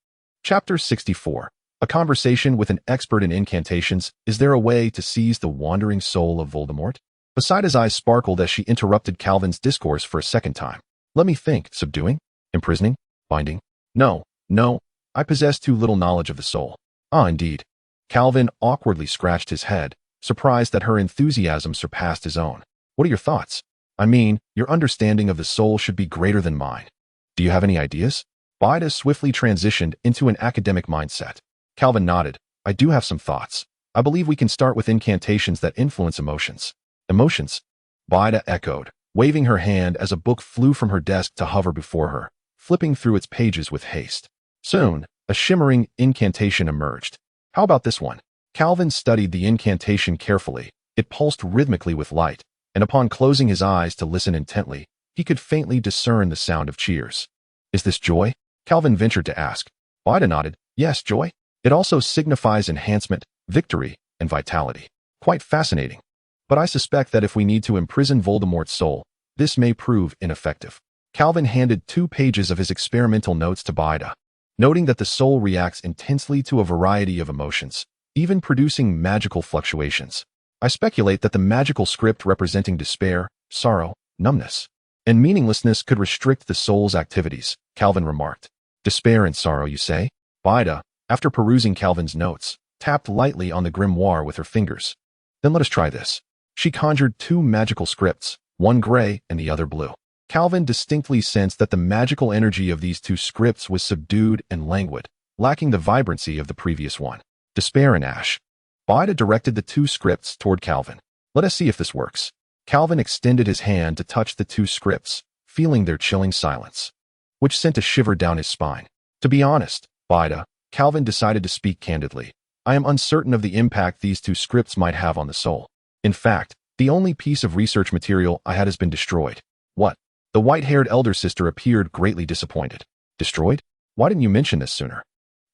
[SPEAKER 1] Chapter 64. A conversation with an expert in incantations. Is there a way to seize the wandering soul of Voldemort? Basida's eyes sparkled as she interrupted Calvin's discourse for a second time. Let me think. Subduing? Imprisoning? Binding? No, no. I possess too little knowledge of the soul. Ah, indeed. Calvin awkwardly scratched his head, surprised that her enthusiasm surpassed his own. What are your thoughts? I mean, your understanding of the soul should be greater than mine. Do you have any ideas? Bida swiftly transitioned into an academic mindset. Calvin nodded. I do have some thoughts. I believe we can start with incantations that influence emotions. Emotions? Bida echoed, waving her hand as a book flew from her desk to hover before her, flipping through its pages with haste. Soon, a shimmering incantation emerged. How about this one? Calvin studied the incantation carefully. It pulsed rhythmically with light, and upon closing his eyes to listen intently, he could faintly discern the sound of cheers. Is this joy? Calvin ventured to ask. Bida nodded. Yes, joy. It also signifies enhancement, victory, and vitality. Quite fascinating. But I suspect that if we need to imprison Voldemort's soul, this may prove ineffective. Calvin handed 2 pages of his experimental notes to Bida, noting that the soul reacts intensely to a variety of emotions, even producing magical fluctuations. I speculate that the magical script representing despair, sorrow, numbness, and meaninglessness could restrict the soul's activities, Calvin remarked. Despair and sorrow, you say? Bida, after perusing Calvin's notes, tapped lightly on the grimoire with her fingers. Then let us try this. She conjured 2 magical scripts, one gray and the other blue. Calvin distinctly sensed that the magical energy of these 2 scripts was subdued and languid, lacking the vibrancy of the previous one. Despair and ash. Bida directed the 2 scripts toward Calvin. Let us see if this works. Calvin extended his hand to touch the 2 scripts, feeling their chilling silence, which sent a shiver down his spine. To be honest, Bida, Calvin decided to speak candidly. I am uncertain of the impact these 2 scripts might have on the soul. In fact, the only piece of research material I had has been destroyed. What? The white-haired elder sister appeared greatly disappointed. Destroyed? Why didn't you mention this sooner?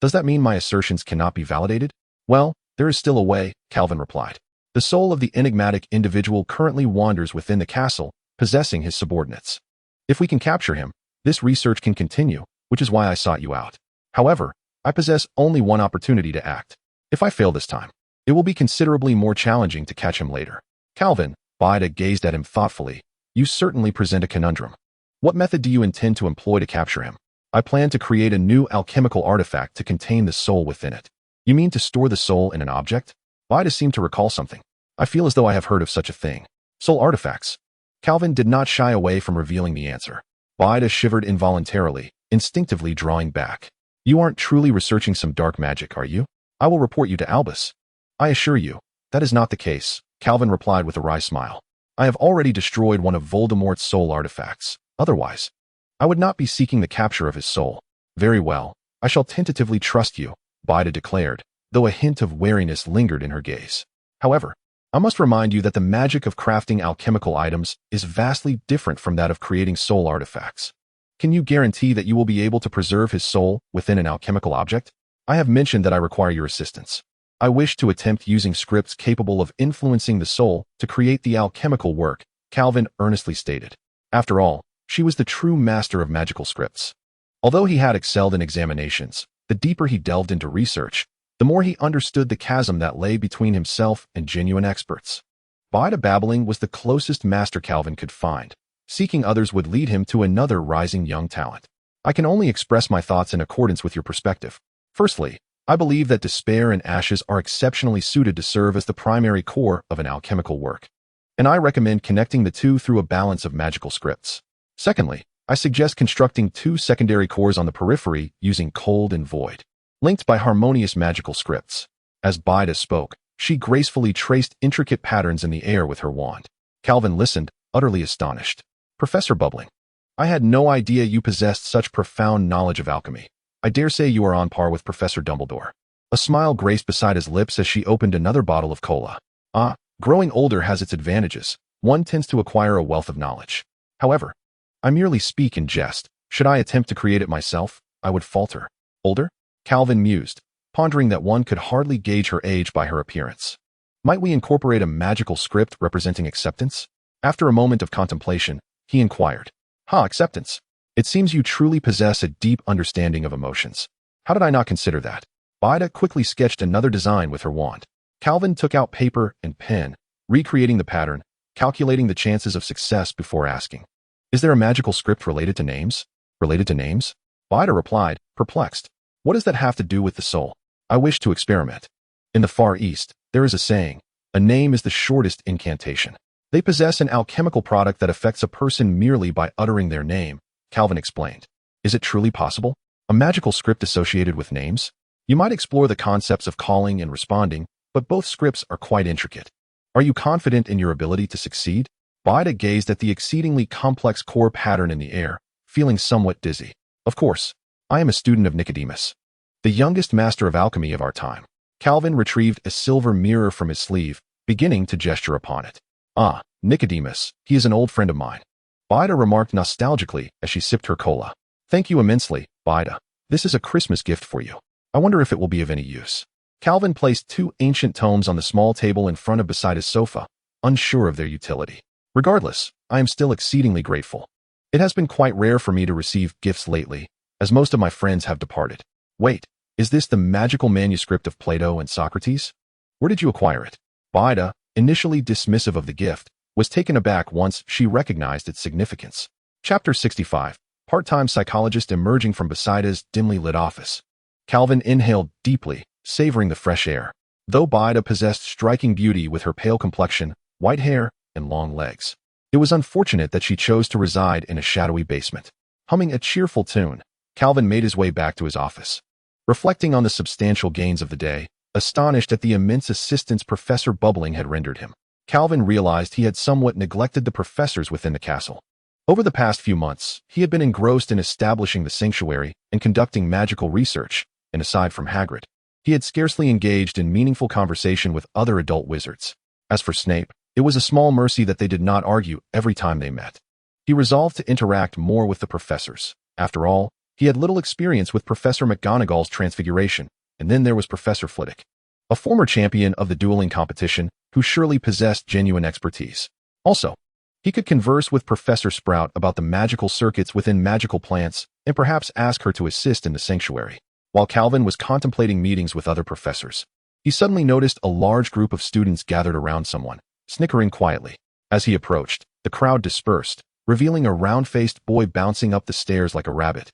[SPEAKER 1] Does that mean my assertions cannot be validated? Well, there is still a way, Calvin replied. The soul of the enigmatic individual currently wanders within the castle, possessing his subordinates. If we can capture him, this research can continue, which is why I sought you out. However, I possess only one opportunity to act. If I fail this time, it will be considerably more challenging to catch him later. Calvin, Bida gazed at him thoughtfully. You certainly present a conundrum. What method do you intend to employ to capture him? I plan to create a new alchemical artifact to contain the soul within it. You mean to store the soul in an object? Bida seemed to recall something. I feel as though I have heard of such a thing. Soul artifacts. Calvin did not shy away from revealing the answer. Bida shivered involuntarily, instinctively drawing back. You aren't truly researching some dark magic, are you? I will report you to Albus. I assure you, that is not the case, Calvin replied with a wry smile. I have already destroyed one of Voldemort's soul artifacts. Otherwise, I would not be seeking the capture of his soul. Very well, I shall tentatively trust you, Bida declared, though a hint of wariness lingered in her gaze. However, I must remind you that the magic of crafting alchemical items is vastly different from that of creating soul artifacts. Can you guarantee that you will be able to preserve his soul within an alchemical object? I have mentioned that I require your assistance. I wish to attempt using scripts capable of influencing the soul to create the alchemical work, Calvin earnestly stated. After all, she was the true master of magical scripts. Although he had excelled in examinations, the deeper he delved into research, the more he understood the chasm that lay between himself and genuine experts. Bida babbling was the closest master Calvin could find. Seeking others would lead him to another rising young talent. I can only express my thoughts in accordance with your perspective. Firstly, I believe that despair and ashes are exceptionally suited to serve as the primary core of an alchemical work, and I recommend connecting the 2 through a balance of magical scripts. Secondly, I suggest constructing 2 secondary cores on the periphery using cold and void, linked by harmonious magical scripts. As Bida spoke, she gracefully traced intricate patterns in the air with her wand. Calvin listened, utterly astonished. Professor Bubbling, I had no idea you possessed such profound knowledge of alchemy. I dare say you are on par with Professor Dumbledore. A smile graced beside his lips as she opened another bottle of cola. Ah, Growing older has its advantages. One tends to acquire a wealth of knowledge. However, I merely speak in jest. Should I attempt to create it myself, I would falter. Older? Calvin mused, pondering that one could hardly gauge her age by her appearance. Might we incorporate a magical script representing acceptance? After a moment of contemplation, he inquired. Acceptance. It seems you truly possess a deep understanding of emotions. How did I not consider that? Bida quickly sketched another design with her wand. Calvin took out paper and pen, recreating the pattern, calculating the chances of success before asking. Is there a magical script related to names? Related to names? Bida replied, perplexed. What does that have to do with the soul? I wish to experiment. In the Far East, there is a saying, a name is the shortest incantation. They possess an alchemical product that affects a person merely by uttering their name, Calvin explained. Is it truly possible? A magical script associated with names? You might explore the concepts of calling and responding, but both scripts are quite intricate. Are you confident in your ability to succeed? Bida gazed at the exceedingly complex core pattern in the air, feeling somewhat dizzy. Of course, I am a student of Nicodemus, the youngest master of alchemy of our time. Calvin retrieved a silver mirror from his sleeve, beginning to gesture upon it. Nicodemus, he is an old friend of mine. Bida remarked nostalgically as she sipped her cola. Thank you immensely, Bida. This is a Christmas gift for you. I wonder if it will be of any use. Calvin placed two ancient tomes on the small table in front of beside his sofa, unsure of their utility. Regardless, I am still exceedingly grateful. It has been quite rare for me to receive gifts lately, as most of my friends have departed. Wait, is this the magical manuscript of Plato and Socrates? Where did you acquire it? Bida, initially dismissive of the gift, was taken aback once she recognized its significance. Chapter 65. Part-time psychologist emerging from Besida's dimly lit office. Calvin inhaled deeply, savoring the fresh air. Though Bida possessed striking beauty with her pale complexion, white hair, and long legs, it was unfortunate that she chose to reside in a shadowy basement. Humming a cheerful tune, Calvin made his way back to his office. Reflecting on the substantial gains of the day, astonished at the immense assistance Professor Bubbling had rendered him, Calvin realized he had somewhat neglected the professors within the castle. Over the past few months, he had been engrossed in establishing the sanctuary and conducting magical research, and aside from Hagrid, he had scarcely engaged in meaningful conversation with other adult wizards. As for Snape, it was a small mercy that they did not argue every time they met. He resolved to interact more with the professors. After all, he had little experience with Professor McGonagall's transfiguration, and then there was Professor Flitwick, a former champion of the dueling competition who surely possessed genuine expertise. Also, he could converse with Professor Sprout about the magical circuits within magical plants and perhaps ask her to assist in the sanctuary. While Calvin was contemplating meetings with other professors, he suddenly noticed a large group of students gathered around someone, snickering quietly. As he approached, the crowd dispersed, revealing a round-faced boy bouncing up the stairs like a rabbit,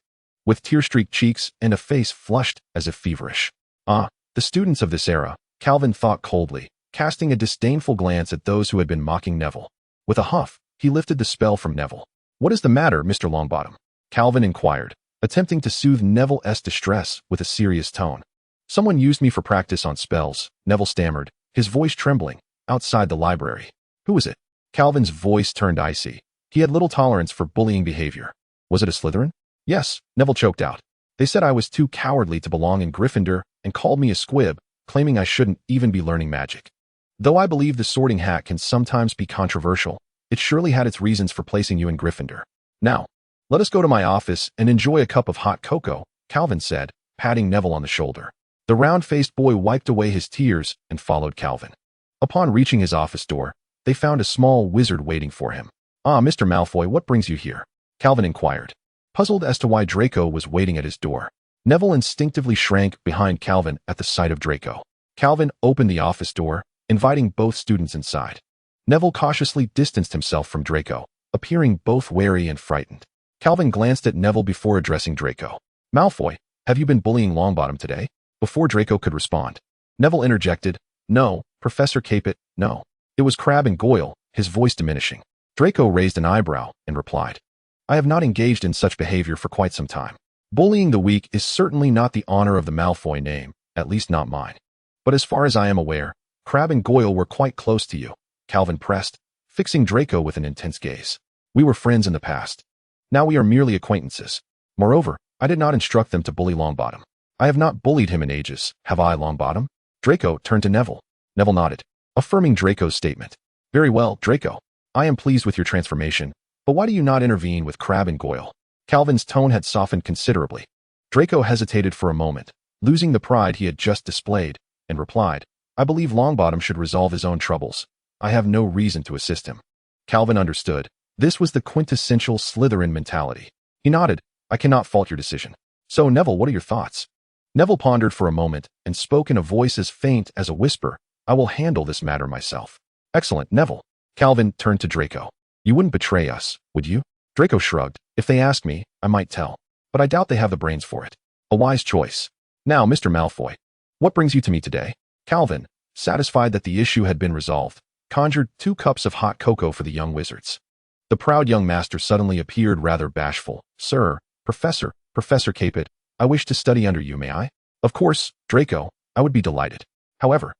[SPEAKER 1] with tear-streaked cheeks and a face flushed as if feverish. The students of this era, Calvin thought coldly, casting a disdainful glance at those who had been mocking Neville. With a huff, he lifted the spell from Neville. What is the matter, Mr. Longbottom? Calvin inquired, attempting to soothe Neville's distress with a serious tone. Someone used me for practice on spells, Neville stammered, his voice trembling, outside the library. Who is it? Calvin's voice turned icy. He had little tolerance for bullying behavior. Was it a Slytherin? Yes, Neville choked out. They said I was too cowardly to belong in Gryffindor and called me a squib, claiming I shouldn't even be learning magic. Though I believe the sorting hat can sometimes be controversial, it surely had its reasons for placing you in Gryffindor. Now, let us go to my office and enjoy a cup of hot cocoa, Calvin said, patting Neville on the shoulder. The round-faced boy wiped away his tears and followed Calvin. Upon reaching his office door, they found a small wizard waiting for him. Mr. Malfoy, what brings you here? Calvin inquired, puzzled as to why Draco was waiting at his door. Neville instinctively shrank behind Calvin at the sight of Draco. Calvin opened the office door, inviting both students inside. Neville cautiously distanced himself from Draco, appearing both wary and frightened. Calvin glanced at Neville before addressing Draco. Malfoy, have you been bullying Longbottom today? Before Draco could respond, Neville interjected, No, Professor Capet, no. It was Crabbe and Goyle, his voice diminishing. Draco raised an eyebrow and replied, I have not engaged in such behavior for quite some time. Bullying the weak is certainly not the honor of the Malfoy name, at least not mine. But as far as I am aware, Crabbe and Goyle were quite close to you, Calvin pressed, fixing Draco with an intense gaze. We were friends in the past. Now we are merely acquaintances. Moreover, I did not instruct them to bully Longbottom. I have not bullied him in ages, have I, Longbottom? Draco turned to Neville. Neville nodded. affirming Draco's statement. Very well, Draco. I am pleased with your transformation, but why do you not intervene with Crabbe and Goyle? Calvin's tone had softened considerably. Draco hesitated for a moment, losing the pride he had just displayed, and replied, I believe Longbottom should resolve his own troubles. I have no reason to assist him. Calvin understood. This was the quintessential Slytherin mentality. He nodded. I cannot fault your decision. So, Neville, what are your thoughts? Neville pondered for a moment and spoke in a voice as faint as a whisper. I will handle this matter myself. Excellent, Neville. Calvin turned to Draco. You wouldn't betray us, would you? Draco shrugged. If they ask me, I might tell. But I doubt they have the brains for it. A wise choice. Now, Mr. Malfoy, what brings you to me today? Calvin, satisfied that the issue had been resolved, conjured 2 cups of hot cocoa for the young wizards. The proud young master suddenly appeared rather bashful. Sir, Professor Capet, I wish to study under you, may I? Of course, Draco, I would be delighted. However,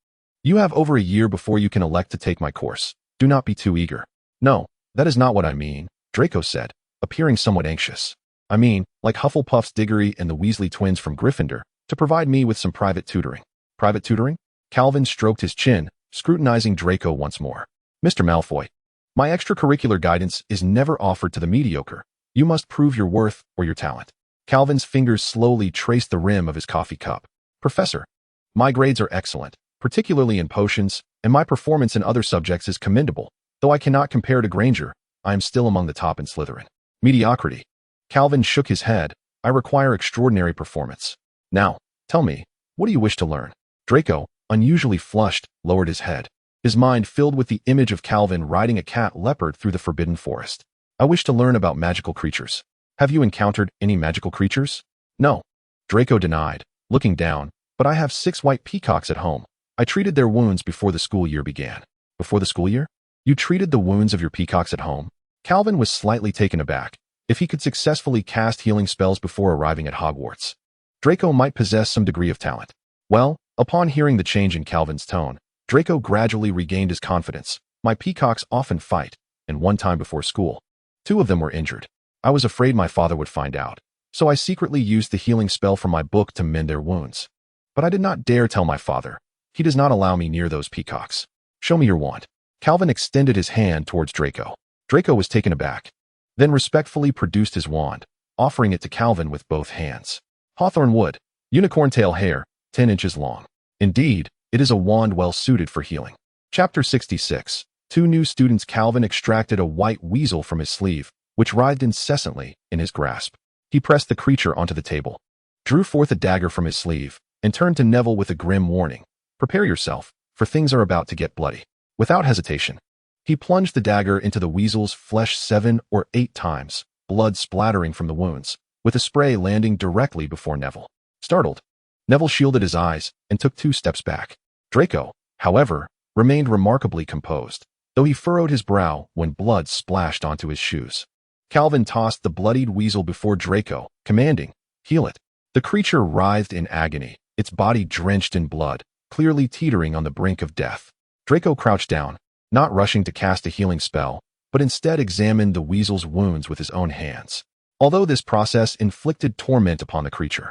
[SPEAKER 1] you have over a year before you can elect to take my course. Do not be too eager. No, that is not what I mean, Draco said, appearing somewhat anxious. I mean, like Hufflepuff's Diggory and the Weasley twins from Gryffindor, to provide me with some private tutoring. Private tutoring? Calvin stroked his chin, scrutinizing Draco once more. Mr. Malfoy, my extracurricular guidance is never offered to the mediocre. You must prove your worth or your talent. Calvin's fingers slowly traced the rim of his coffee cup. Professor, my grades are excellent, particularly in potions, and my performance in other subjects is commendable. Though I cannot compare to Granger, I am still among the top in Slytherin. Mediocrity. Calvin shook his head. I require extraordinary performance. Now, tell me, what do you wish to learn? Draco, unusually flushed, lowered his head. His mind filled with the image of Calvin riding a cat leopard through the forbidden forest. I wish to learn about magical creatures. Have you encountered any magical creatures? No. Draco denied, looking down, but I have 6 white peacocks at home. I treated their wounds before the school year began. Before the school year? You treated the wounds of your peacocks at home? Calvin was slightly taken aback. If he could successfully cast healing spells before arriving at Hogwarts, Draco might possess some degree of talent. Well, upon hearing the change in Calvin's tone, Draco gradually regained his confidence. My peacocks often fight, and one time before school, 2 of them were injured. I was afraid my father would find out, so I secretly used the healing spell from my book to mend their wounds. But I did not dare tell my father. He does not allow me near those peacocks. Show me your wand. Calvin extended his hand towards Draco. Draco was taken aback, then respectfully produced his wand, offering it to Calvin with both hands. Hawthorn wood, unicorn tail hair, 10 inches long. Indeed, it is a wand well suited for healing. Chapter 66. 2 new students. Calvin extracted a white weasel from his sleeve, which writhed incessantly in his grasp. He pressed the creature onto the table, drew forth a dagger from his sleeve, and turned to Neville with a grim warning. Prepare yourself, for things are about to get bloody. Without hesitation, he plunged the dagger into the weasel's flesh 7 or 8 times, blood splattering from the wounds, with a spray landing directly before Neville. Startled, Neville shielded his eyes and took 2 steps back. Draco, however, remained remarkably composed, though he furrowed his brow when blood splashed onto his shoes. Calvin tossed the bloodied weasel before Draco, commanding, heal it. The creature writhed in agony, its body drenched in blood, clearly teetering on the brink of death. Draco crouched down, not rushing to cast a healing spell, but instead examined the weasel's wounds with his own hands. Although this process inflicted torment upon the creature,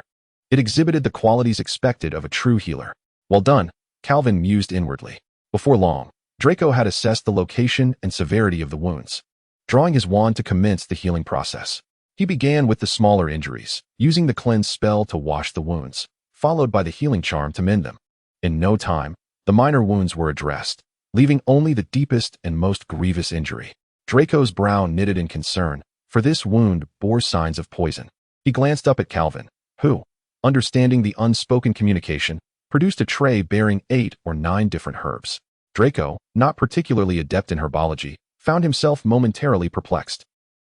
[SPEAKER 1] it exhibited the qualities expected of a true healer. Well done, Calvin mused inwardly. Before long, Draco had assessed the location and severity of the wounds, drawing his wand to commence the healing process. He began with the smaller injuries, using the cleanse spell to wash the wounds, followed by the healing charm to mend them. In no time, the minor wounds were addressed, leaving only the deepest and most grievous injury. Draco's brow knitted in concern, for this wound bore signs of poison. He glanced up at Calvin, who, understanding the unspoken communication, produced a tray bearing 8 or 9 different herbs. Draco, not particularly adept in herbology, found himself momentarily perplexed.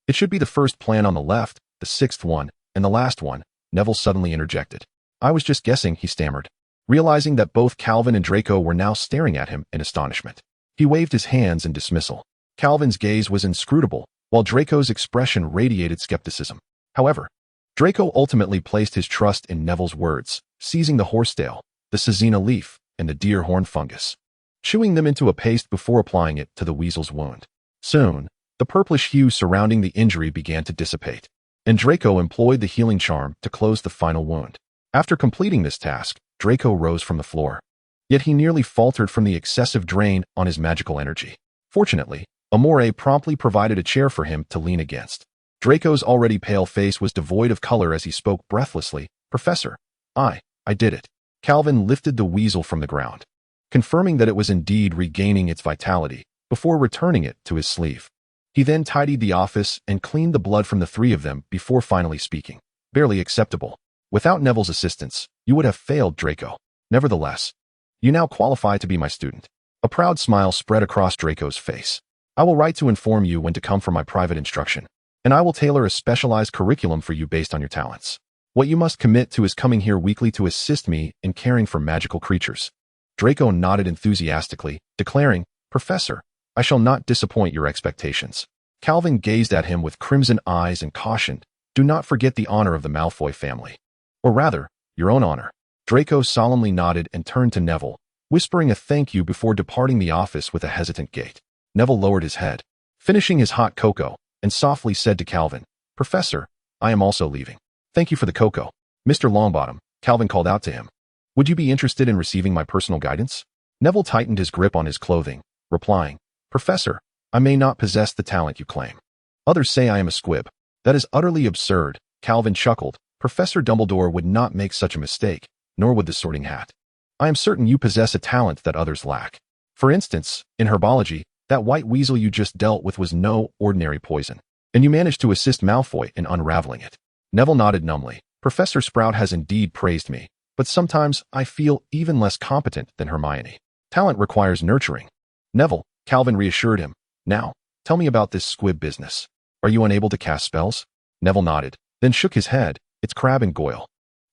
[SPEAKER 1] It should be the first plant on the left, the 6th one, and the last one, Neville suddenly interjected. I was just guessing, he stammered, realizing that both Calvin and Draco were now staring at him in astonishment. He waved his hands in dismissal. Calvin's gaze was inscrutable, while Draco's expression radiated skepticism. However, Draco ultimately placed his trust in Neville's words, seizing the horsetail, the Sazina leaf, and the deer horn fungus, chewing them into a paste before applying it to the weasel's wound. Soon, the purplish hue surrounding the injury began to dissipate, and Draco employed the healing charm to close the final wound. After completing this task, Draco rose from the floor. Yet he nearly faltered from the excessive drain on his magical energy. Fortunately, Amore promptly provided a chair for him to lean against. Draco's already pale face was devoid of color as he spoke breathlessly. "Professor, I did it." Calvin lifted the weasel from the ground, confirming that it was indeed regaining its vitality, before returning it to his sleeve. He then tidied the office and cleaned the blood from the three of them before finally speaking. "Barely acceptable. Without Neville's assistance, you would have failed, Draco. Nevertheless, you now qualify to be my student." A proud smile spread across Draco's face. "I will write to inform you when to come for my private instruction, and I will tailor a specialized curriculum for you based on your talents. What you must commit to is coming here weekly to assist me in caring for magical creatures." Draco nodded enthusiastically, declaring, "Professor, I shall not disappoint your expectations." Calvin gazed at him with crimson eyes and cautioned, "Do not forget the honor of the Malfoy family. Or rather, your own honor." Draco solemnly nodded and turned to Neville, whispering a thank you before departing the office with a hesitant gait. Neville lowered his head, finishing his hot cocoa, and softly said to Calvin, "Professor, I am also leaving." "Thank you for the cocoa, Mr. Longbottom," Calvin called out to him. "Would you be interested in receiving my personal guidance?" Neville tightened his grip on his clothing, replying, "Professor, I may not possess the talent you claim. Others say I am a squib." "That is utterly absurd," Calvin chuckled. "Professor Dumbledore would not make such a mistake, nor would the Sorting Hat. I am certain you possess a talent that others lack. For instance, in herbology, that white weasel you just dealt with was no ordinary poison, and you managed to assist Malfoy in unraveling it." Neville nodded numbly. "Professor Sprout has indeed praised me, but sometimes I feel even less competent than Hermione. Talent requires nurturing." "Neville," Calvin reassured him, "now, tell me about this squib business. Are you unable to cast spells?" Neville nodded, then shook his head. "It's Crabbe and Goyle.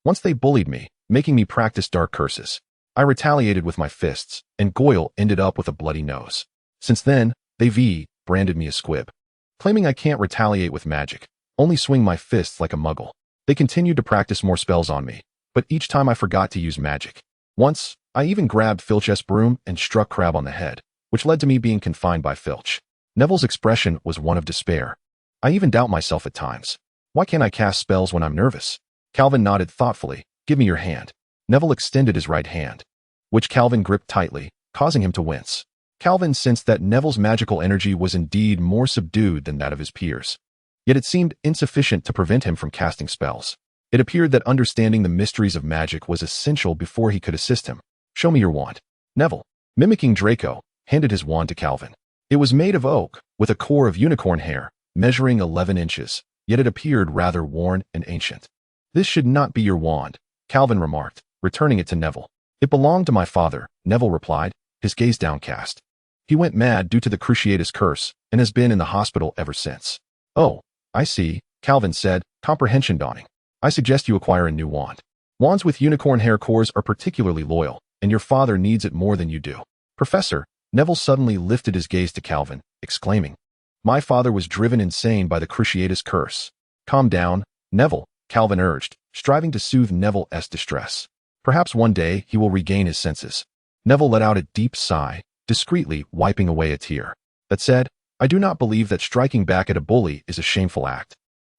[SPEAKER 1] Once they bullied me, making me practice dark curses. I retaliated with my fists, and Goyle ended up with a bloody nose. Since then, they've branded me a squib, claiming I can't retaliate with magic, only swing my fists like a muggle. They continued to practice more spells on me, but each time I forgot to use magic. Once, I even grabbed Filch's broom and struck Crabbe on the head, which led to me being confined by Filch." Neville's expression was one of despair. "I even doubt myself at times. Why can't I cast spells when I'm nervous?" Calvin nodded thoughtfully. "Give me your hand." Neville extended his right hand, which Calvin gripped tightly, causing him to wince. Calvin sensed that Neville's magical energy was indeed more subdued than that of his peers. Yet it seemed insufficient to prevent him from casting spells. It appeared that understanding the mysteries of magic was essential before he could assist him. "Show me your wand." Neville, mimicking Draco, handed his wand to Calvin. It was made of oak, with a core of unicorn hair, measuring 11 inches, yet it appeared rather worn and ancient. "This should not be your wand," Calvin remarked, returning it to Neville. "It belonged to my father," Neville replied, his gaze downcast. "He went mad due to the Cruciatus curse, and has been in the hospital ever since." "Oh, I see," Calvin said, comprehension dawning. "I suggest you acquire a new wand. Wands with unicorn hair cores are particularly loyal, and your father needs it more than you do." "Professor," Neville suddenly lifted his gaze to Calvin, exclaiming, "My father was driven insane by the Cruciatus curse." "Calm down, Neville," Calvin urged, striving to soothe Neville's distress. "Perhaps one day he will regain his senses." Neville let out a deep sigh, discreetly wiping away a tear. "That said, I do not believe that striking back at a bully is a shameful act.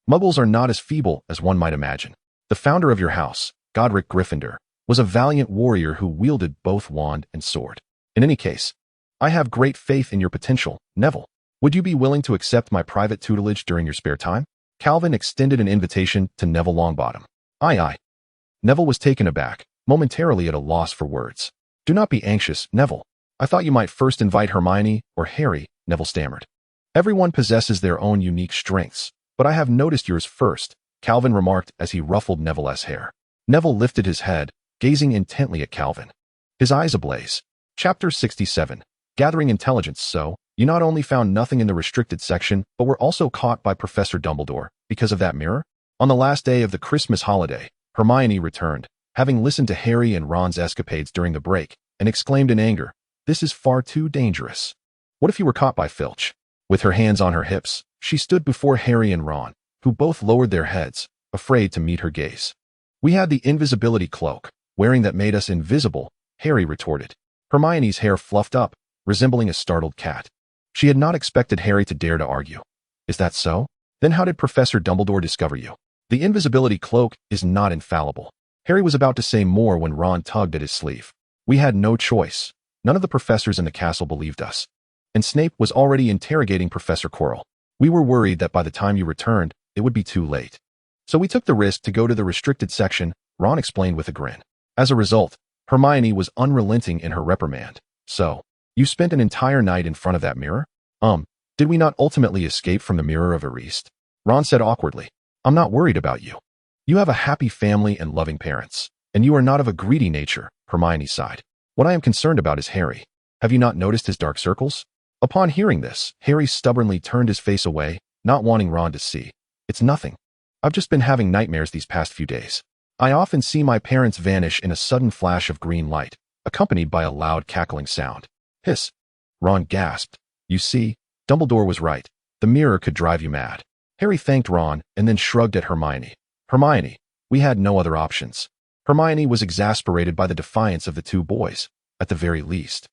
[SPEAKER 1] Muggles are not as feeble as one might imagine. The founder of your house, Godric Gryffindor, was a valiant warrior who wielded both wand and sword. In any case, I have great faith in your potential, Neville. Would you be willing to accept my private tutelage during your spare time?" Calvin extended an invitation to Neville Longbottom. Aye. Neville was taken aback, momentarily at a loss for words. "Do not be anxious, Neville. I thought you might first invite Hermione or Harry," Neville stammered. "Everyone possesses their own unique strengths, but I have noticed yours first," Calvin remarked as he ruffled Neville's hair. Neville lifted his head, gazing intently at Calvin, his eyes ablaze. Chapter 67. Gathering intelligence. "So, you not only found nothing in the restricted section, but were also caught by Professor Dumbledore because of that mirror?" On the last day of the Christmas holiday, Hermione returned, having listened to Harry and Ron's escapades during the break, and exclaimed in anger, "This is far too dangerous. What if you were caught by Filch?" With her hands on her hips, she stood before Harry and Ron, who both lowered their heads, afraid to meet her gaze. "We had the invisibility cloak, wearing that made us invisible," Harry retorted. Hermione's hair fluffed up, resembling a startled cat. She had not expected Harry to dare to argue. "Is that so? Then how did Professor Dumbledore discover you?" "The invisibility cloak is not infallible." Harry was about to say more when Ron tugged at his sleeve. We had no choice. None of the professors in the castle believed us. And Snape was already interrogating Professor Quirrell. We were worried that by the time you returned, it would be too late. So we took the risk to go to the restricted section, Ron explained with a grin. As a result, Hermione was unrelenting in her reprimand. So, you spent an entire night in front of that mirror? Did we not ultimately escape from the mirror of Erist? Ron said awkwardly. I'm not worried about you. You have a happy family and loving parents, and you are not of a greedy nature, Hermione sighed. What I am concerned about is Harry. Have you not noticed his dark circles? Upon hearing this, Harry stubbornly turned his face away, not wanting Ron to see. It's nothing. I've just been having nightmares these past few days. I often see my parents vanish in a sudden flash of green light, accompanied by a loud cackling sound. Hiss. Ron gasped. You see, Dumbledore was right. The mirror could drive you mad. Harry thanked Ron and then shrugged at Hermione. Hermione, we had no other options. Hermione was exasperated by the defiance of the two boys, at the very least.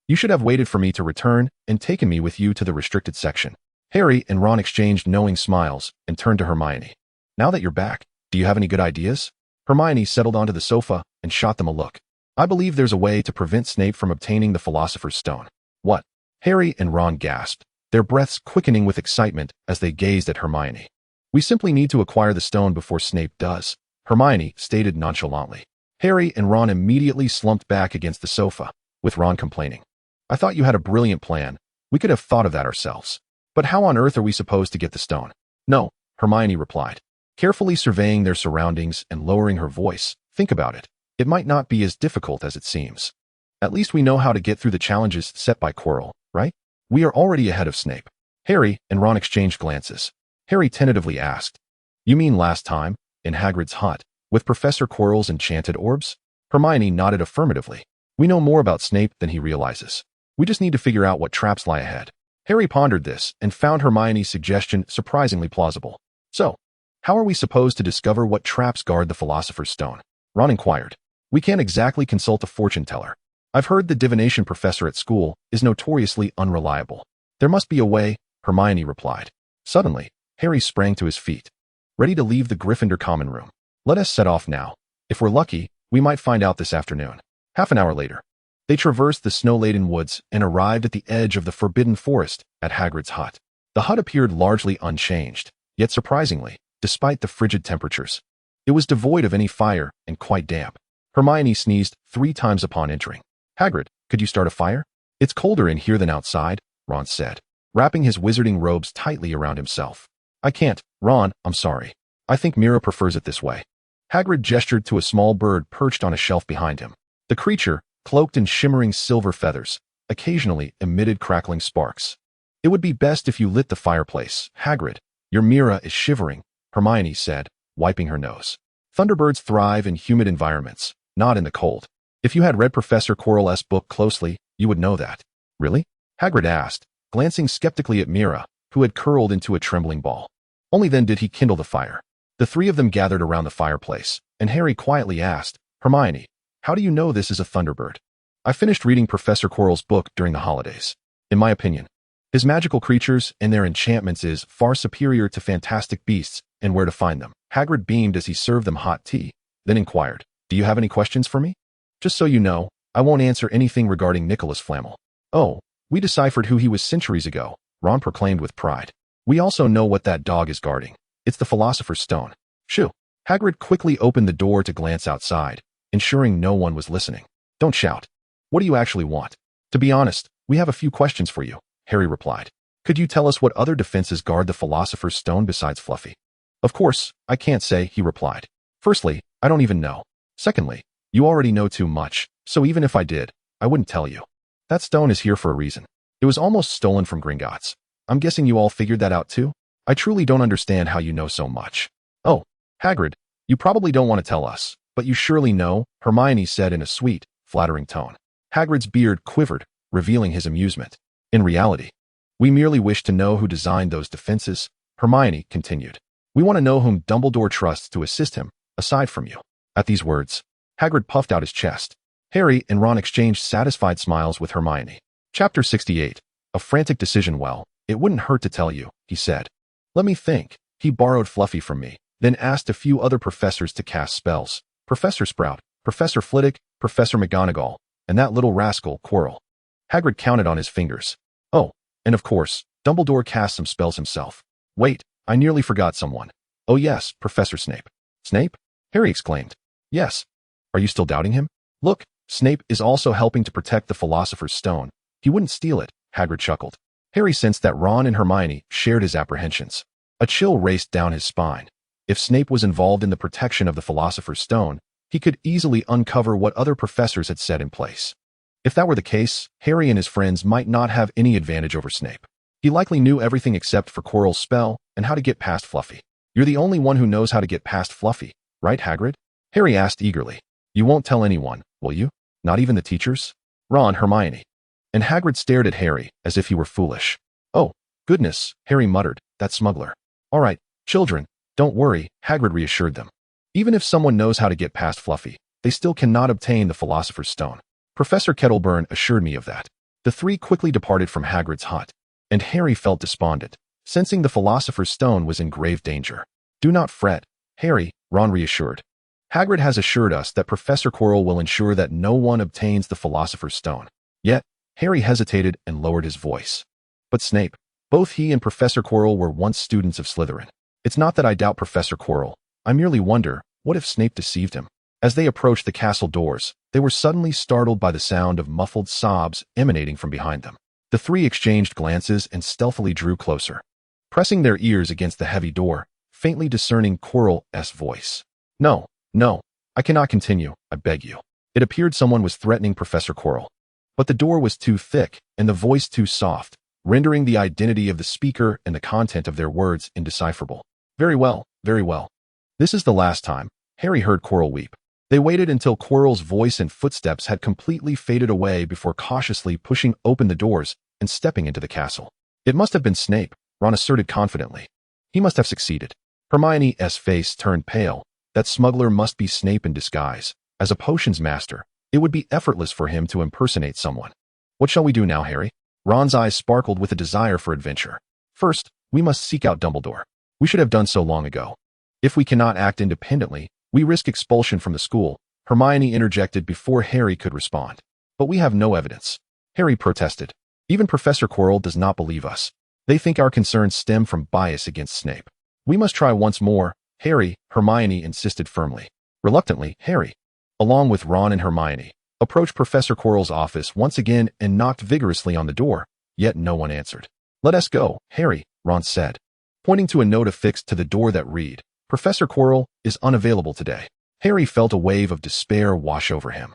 [SPEAKER 1] You should have waited for me to return and taken me with you to the restricted section. Harry and Ron exchanged knowing smiles and turned to Hermione. Now that you're back, do you have any good ideas? Hermione settled onto the sofa and shot them a look. I believe there's a way to prevent Snape from obtaining the Philosopher's Stone. What? Harry and Ron gasped, their breaths quickening with excitement as they gazed at Hermione. We simply need to acquire the stone before Snape does, Hermione stated nonchalantly. Harry and Ron immediately slumped back against the sofa, with Ron complaining. I thought you had a brilliant plan. We could have thought of that ourselves. But how on earth are we supposed to get the stone? No, Hermione replied, carefully surveying their surroundings and lowering her voice. Think about it. It might not be as difficult as it seems. At least we know how to get through the challenges set by Quirrell, right? We are already ahead of Snape. Harry and Ron exchanged glances. Harry tentatively asked, You mean last time, in Hagrid's hut, with Professor Quirrell's enchanted orbs? Hermione nodded affirmatively. We know more about Snape than he realizes. We just need to figure out what traps lie ahead. Harry pondered this and found Hermione's suggestion surprisingly plausible. So, how are we supposed to discover what traps guard the Philosopher's Stone? Ron inquired. We can't exactly consult a fortune teller. I've heard the divination professor at school is notoriously unreliable. There must be a way, Hermione replied. Suddenly, Harry sprang to his feet, ready to leave the Gryffindor common room. Let us set off now. If we're lucky, we might find out this afternoon. Half an hour later, they traversed the snow-laden woods and arrived at the edge of the forbidden forest at Hagrid's hut. The hut appeared largely unchanged, yet surprisingly, despite the frigid temperatures. It was devoid of any fire and quite damp. Hermione sneezed 3 times upon entering. Hagrid, could you start a fire? It's colder in here than outside, Ron said, wrapping his wizarding robes tightly around himself. I can't, Ron, I'm sorry. I think Mira prefers it this way. Hagrid gestured to a small bird perched on a shelf behind him. The creature, cloaked in shimmering silver feathers, occasionally emitted crackling sparks. It would be best if you lit the fireplace, Hagrid. Your Mira is shivering, Hermione said, wiping her nose. Thunderbirds thrive in humid environments, not in the cold. If you had read Professor Quirrell's book closely, you would know that. Really? Hagrid asked, glancing skeptically at Mira, who had curled into a trembling ball. Only then did he kindle the fire. The 3 of them gathered around the fireplace, and Harry quietly asked, Hermione, how do you know this is a Thunderbird? I finished reading Professor Quirrell's book during the holidays. In my opinion, his magical creatures and their enchantments is far superior to fantastic beasts and where to find them. Hagrid beamed as he served them hot tea, then inquired, Do you have any questions for me? Just so you know, I won't answer anything regarding Nicolas Flamel. Oh, we deciphered who he was centuries ago, Ron proclaimed with pride. We also know what that dog is guarding. It's the Philosopher's Stone. Shoo. Hagrid quickly opened the door to glance outside, ensuring no one was listening. Don't shout. What do you actually want? To be honest, we have a few questions for you, Harry replied. Could you tell us what other defenses guard the Philosopher's Stone besides Fluffy? Of course, I can't say, he replied. Firstly, I don't even know. Secondly, you already know too much, so even if I did, I wouldn't tell you. That stone is here for a reason. It was almost stolen from Gringotts. I'm guessing you all figured that out too? I truly don't understand how you know so much. Oh, Hagrid, you probably don't want to tell us, but you surely know, Hermione said in a sweet, flattering tone. Hagrid's beard quivered, revealing his amusement. In reality, we merely wish to know who designed those defenses, Hermione continued. We want to know whom Dumbledore trusts to assist him, aside from you. At these words, Hagrid puffed out his chest. Harry and Ron exchanged satisfied smiles with Hermione. Chapter 68. A frantic decision. Well, it wouldn't hurt to tell you, he said. Let me think. He borrowed Fluffy from me, then asked a few other professors to cast spells. Professor Sprout, Professor Flitwick, Professor McGonagall, and that little rascal, Quirrell. Hagrid counted on his fingers. Oh, and of course, Dumbledore cast some spells himself. Wait, I nearly forgot someone. Oh yes, Professor Snape. Snape? Harry exclaimed. Yes. Are you still doubting him? Look, Snape is also helping to protect the Philosopher's Stone. He wouldn't steal it, Hagrid chuckled. Harry sensed that Ron and Hermione shared his apprehensions. A chill raced down his spine. If Snape was involved in the protection of the Philosopher's Stone, he could easily uncover what other professors had set in place. If that were the case, Harry and his friends might not have any advantage over Snape. He likely knew everything except for Quirrell's spell and how to get past Fluffy. You're the only one who knows how to get past Fluffy, right, Hagrid? Harry asked eagerly. You won't tell anyone, will you? Not even the teachers? Ron, Hermione. And Hagrid stared at Harry as if he were foolish. Oh, goodness, Harry muttered, that smuggler. All right, children, don't worry, Hagrid reassured them. Even if someone knows how to get past Fluffy, they still cannot obtain the Philosopher's Stone. Professor Kettleburn assured me of that. The three quickly departed from Hagrid's hut, and Harry felt despondent, sensing the Philosopher's Stone was in grave danger. Do not fret, Harry, Ron reassured. Hagrid has assured us that Professor Quirrell will ensure that no one obtains the Philosopher's Stone. Yet, Harry hesitated and lowered his voice. But Snape, both he and Professor Quirrell were once students of Slytherin. It's not that I doubt Professor Quirrell. I merely wonder, what if Snape deceived him? As they approached the castle doors, they were suddenly startled by the sound of muffled sobs emanating from behind them. The three exchanged glances and stealthily drew closer, pressing their ears against the heavy door, faintly discerning Quirrell's voice. No, I cannot continue, I beg you. It appeared someone was threatening Professor Quirrell. But the door was too thick and the voice too soft, rendering the identity of the speaker and the content of their words indecipherable. Very well, very well. This is the last time, Harry heard Quirrell weep. They waited until Quirrell's voice and footsteps had completely faded away before cautiously pushing open the doors and stepping into the castle. It must have been Snape, Ron asserted confidently. He must have succeeded. Hermione's face turned pale. That smuggler must be Snape in disguise. As a potions master, it would be effortless for him to impersonate someone. What shall we do now, Harry? Ron's eyes sparkled with a desire for adventure. First, we must seek out Dumbledore. We should have done so long ago. If we cannot act independently, we risk expulsion from the school, Hermione interjected before Harry could respond. But we have no evidence. Harry protested. Even Professor Quirrell does not believe us. They think our concerns stem from bias against Snape. We must try once more, Harry, Hermione insisted firmly. Reluctantly, Harry, along with Ron and Hermione, approached Professor Quirrell's office once again and knocked vigorously on the door, yet no one answered. Let us go, Harry, Ron said, pointing to a note affixed to the door that read, Professor Quirrell is unavailable today. Harry felt a wave of despair wash over him.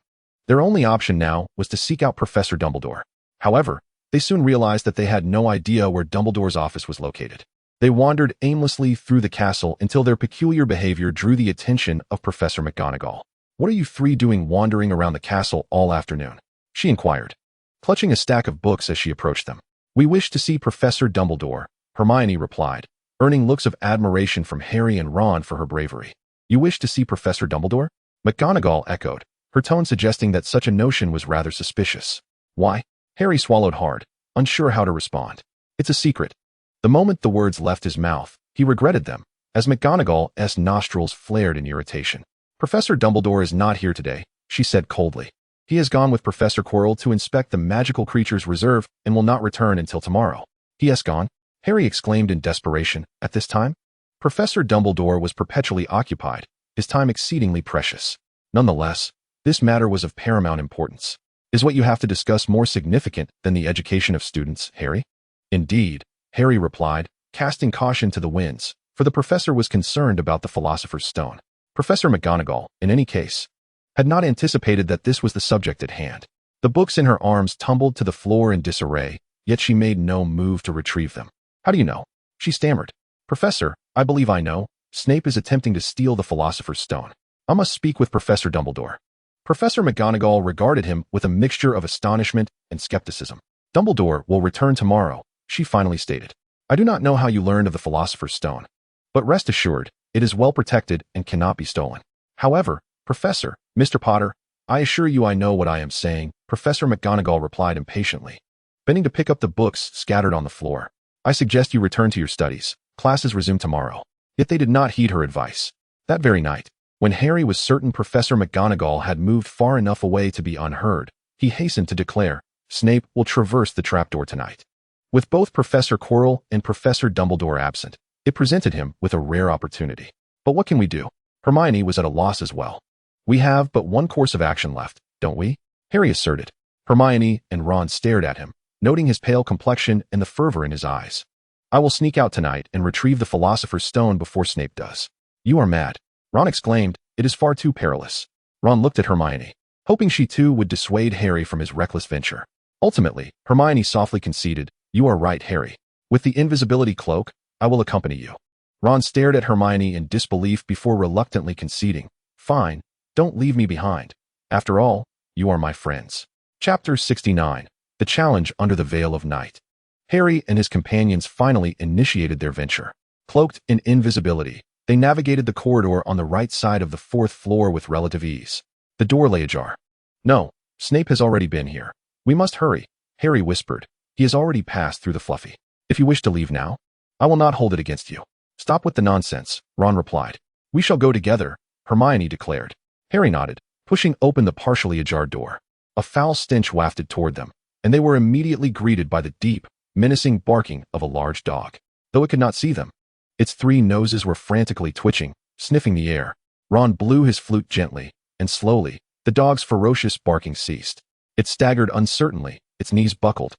[SPEAKER 1] Their only option now was to seek out Professor Dumbledore. However, they soon realized that they had no idea where Dumbledore's office was located. They wandered aimlessly through the castle until their peculiar behavior drew the attention of Professor McGonagall. What are you three doing wandering around the castle all afternoon? She inquired, clutching a stack of books as she approached them. We wish to see Professor Dumbledore, Hermione replied, earning looks of admiration from Harry and Ron for her bravery. You wish to see Professor Dumbledore? McGonagall echoed, her tone suggesting that such a notion was rather suspicious. Why? Harry swallowed hard, unsure how to respond. It's a secret. The moment the words left his mouth, he regretted them, as McGonagall's nostrils flared in irritation. Professor Dumbledore is not here today, she said coldly. He has gone with Professor Quirrell to inspect the magical creatures reserve and will not return until tomorrow. He has gone? Harry exclaimed in desperation. At this time? Professor Dumbledore was perpetually occupied, his time exceedingly precious. Nonetheless, this matter was of paramount importance. Is what you have to discuss more significant than the education of students, Harry? Indeed, Harry replied, casting caution to the winds, for the professor was concerned about the Philosopher's Stone. Professor McGonagall, in any case, had not anticipated that this was the subject at hand. The books in her arms tumbled to the floor in disarray, yet she made no move to retrieve them. How do you know? She stammered. Professor, I believe I know. Snape is attempting to steal the Philosopher's Stone. I must speak with Professor Dumbledore. Professor McGonagall regarded him with a mixture of astonishment and skepticism. Dumbledore will return tomorrow, she finally stated. I do not know how you learned of the Philosopher's Stone, but rest assured, it is well protected and cannot be stolen. However, Professor, Mr. Potter, I assure you I know what I am saying, Professor McGonagall replied impatiently, bending to pick up the books scattered on the floor. I suggest you return to your studies. Classes resume tomorrow. Yet they did not heed her advice. That very night, when Harry was certain Professor McGonagall had moved far enough away to be unheard, he hastened to declare, Snape will traverse the trapdoor tonight. With both Professor Quirrell and Professor Dumbledore absent, it presented him with a rare opportunity. But what can we do? Hermione was at a loss as well. We have but one course of action left, don't we? Harry asserted. Hermione and Ron stared at him, noting his pale complexion and the fervor in his eyes. I will sneak out tonight and retrieve the Philosopher's Stone before Snape does. You are mad, Ron exclaimed. It is far too perilous. Ron looked at Hermione, hoping she too would dissuade Harry from his reckless venture. Ultimately, Hermione softly conceded, You are right, Harry. With the invisibility cloak, I will accompany you. Ron stared at Hermione in disbelief before reluctantly conceding, Fine, don't leave me behind. After all, you are my friends. Chapter 69. The Challenge Under the Veil of Night. Harry and his companions finally initiated their venture. Cloaked in invisibility, they navigated the corridor on the right side of the fourth floor with relative ease. The door lay ajar. No, Snape has already been here. We must hurry, Harry whispered. He has already passed through the fluffy. If you wish to leave now, I will not hold it against you. Stop with the nonsense, Ron replied. We shall go together, Hermione declared. Harry nodded, pushing open the partially ajar door. A foul stench wafted toward them, and they were immediately greeted by the deep, menacing barking of a large dog. Though it could not see them, its three noses were frantically twitching, sniffing the air. Ron blew his flute gently, and slowly, the dog's ferocious barking ceased. It staggered uncertainly, its knees buckled,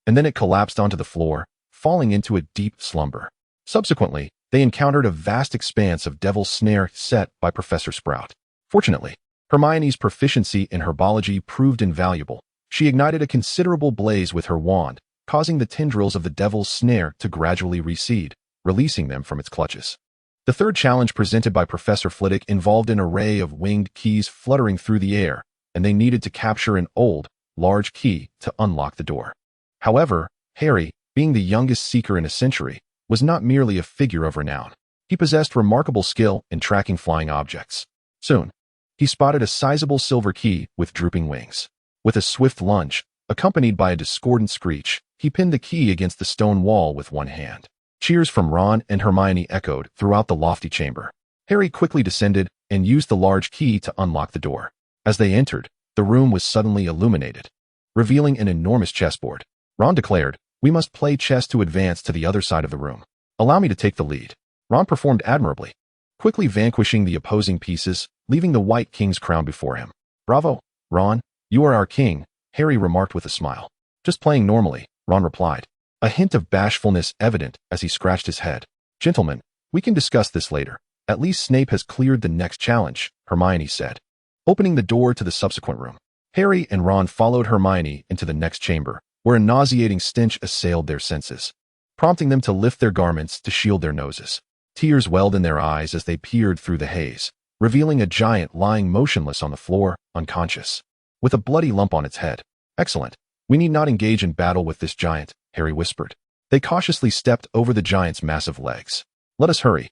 [SPEAKER 1] and then it collapsed onto the floor, falling into a deep slumber. Subsequently, they encountered a vast expanse of devil's snare set by Professor Sprout. Fortunately, Hermione's proficiency in herbology proved invaluable. She ignited a considerable blaze with her wand, causing the tendrils of the devil's snare to gradually recede, releasing them from its clutches. The third challenge presented by Professor Flitwick involved an array of winged keys fluttering through the air, and they needed to capture an old, large key to unlock the door. However, Harry, being the youngest seeker in a century, was not merely a figure of renown. He possessed remarkable skill in tracking flying objects. Soon, he spotted a sizable silver key with drooping wings. With a swift lunge, accompanied by a discordant screech, he pinned the key against the stone wall with one hand. Cheers from Ron and Hermione echoed throughout the lofty chamber. Harry quickly descended and used the large key to unlock the door. As they entered, the room was suddenly illuminated, revealing an enormous chessboard. Ron declared, We must play chess to advance to the other side of the room. Allow me to take the lead. Ron performed admirably, quickly vanquishing the opposing pieces, leaving the white king's crown before him. Bravo, Ron, you are our king, Harry remarked with a smile. Just playing normally, Ron replied, a hint of bashfulness evident as he scratched his head. Gentlemen, we can discuss this later. At least Snape has cleared the next challenge, Hermione said, opening the door to the subsequent room. Harry and Ron followed Hermione into the next chamber, where a nauseating stench assailed their senses, prompting them to lift their garments to shield their noses. Tears welled in their eyes as they peered through the haze, revealing a giant lying motionless on the floor, unconscious, with a bloody lump on its head. Excellent. We need not engage in battle with this giant, Harry whispered. They cautiously stepped over the giant's massive legs. Let us hurry.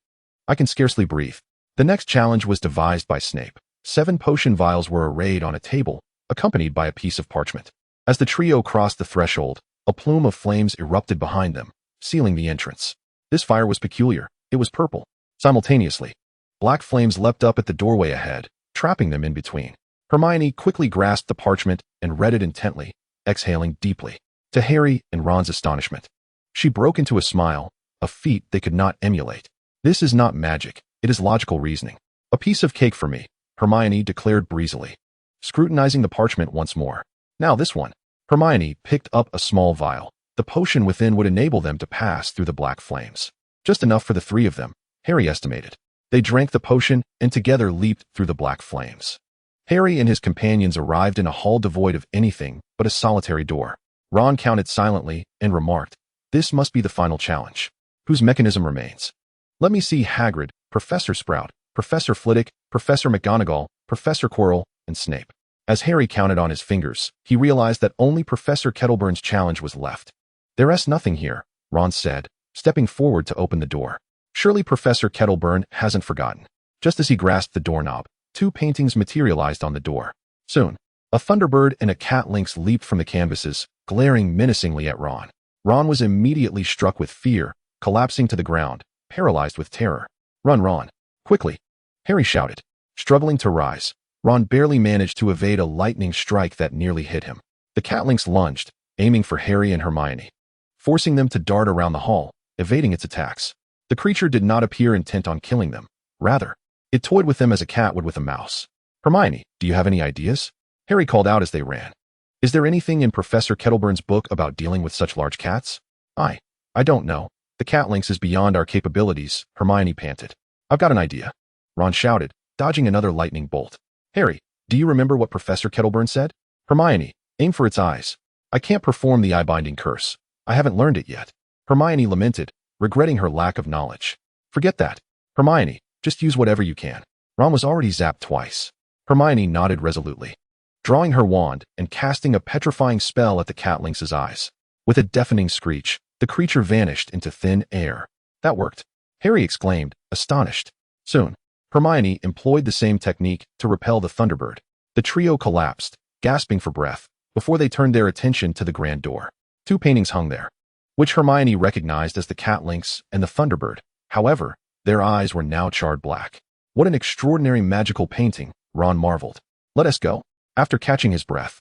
[SPEAKER 1] I can scarcely breathe. The next challenge was devised by Snape. 7 potion vials were arrayed on a table, accompanied by a piece of parchment. As the trio crossed the threshold, a plume of flames erupted behind them, sealing the entrance. This fire was peculiar. It was purple. Simultaneously, black flames leapt up at the doorway ahead, trapping them in between. Hermione quickly grasped the parchment and read it intently, exhaling deeply. To Harry and Ron's astonishment, she broke into a smile, a feat they could not emulate. This is not magic, it is logical reasoning. A piece of cake for me, Hermione declared breezily, scrutinizing the parchment once more. Now this one. Hermione picked up a small vial. The potion within would enable them to pass through the black flames. Just enough for the 3 of them, Harry estimated. They drank the potion and together leaped through the black flames. Harry and his companions arrived in a hall devoid of anything but a solitary door. Ron counted silently and remarked, This must be the final challenge. Whose mechanism remains? Let me see Hagrid, Professor Sprout, Professor Flitwick, Professor McGonagall, Professor Quirrell, and Snape. As Harry counted on his fingers, he realized that only Professor Kettleburn's challenge was left. There's nothing here, Ron said, stepping forward to open the door. Surely Professor Kettleburn hasn't forgotten. Just as he grasped the doorknob, 2 paintings materialized on the door. Soon, a thunderbird and a cat lynx leaped from the canvases, glaring menacingly at Ron. Ron was immediately struck with fear, collapsing to the ground, paralyzed with terror. Run, Ron. Quickly, Harry shouted. Struggling to rise, Ron barely managed to evade a lightning strike that nearly hit him. The catlings lunged, aiming for Harry and Hermione, forcing them to dart around the hall, evading its attacks. The creature did not appear intent on killing them. Rather, it toyed with them as a cat would with a mouse. Hermione, do you have any ideas? Harry called out as they ran. Is there anything in Professor Kettleburn's book about dealing with such large cats? I don't know. The catlings is beyond our capabilities, Hermione panted. I've got an idea, Ron shouted, dodging another lightning bolt. Harry, do you remember what Professor Kettleburn said? Hermione, aim for its eyes. I can't perform the eye-binding curse. I haven't learned it yet. Hermione lamented, regretting her lack of knowledge. Forget that. Hermione, just use whatever you can. Ron was already zapped twice. Hermione nodded resolutely, drawing her wand and casting a petrifying spell at the catlings' eyes. With a deafening screech, the creature vanished into thin air. That worked, Harry exclaimed, astonished. Soon, Hermione employed the same technique to repel the Thunderbird. The trio collapsed, gasping for breath, before they turned their attention to the grand door. Two paintings hung there, which Hermione recognized as the catlings and the Thunderbird. However, their eyes were now charred black. What an extraordinary magical painting, Ron marveled. Let us go. After catching his breath,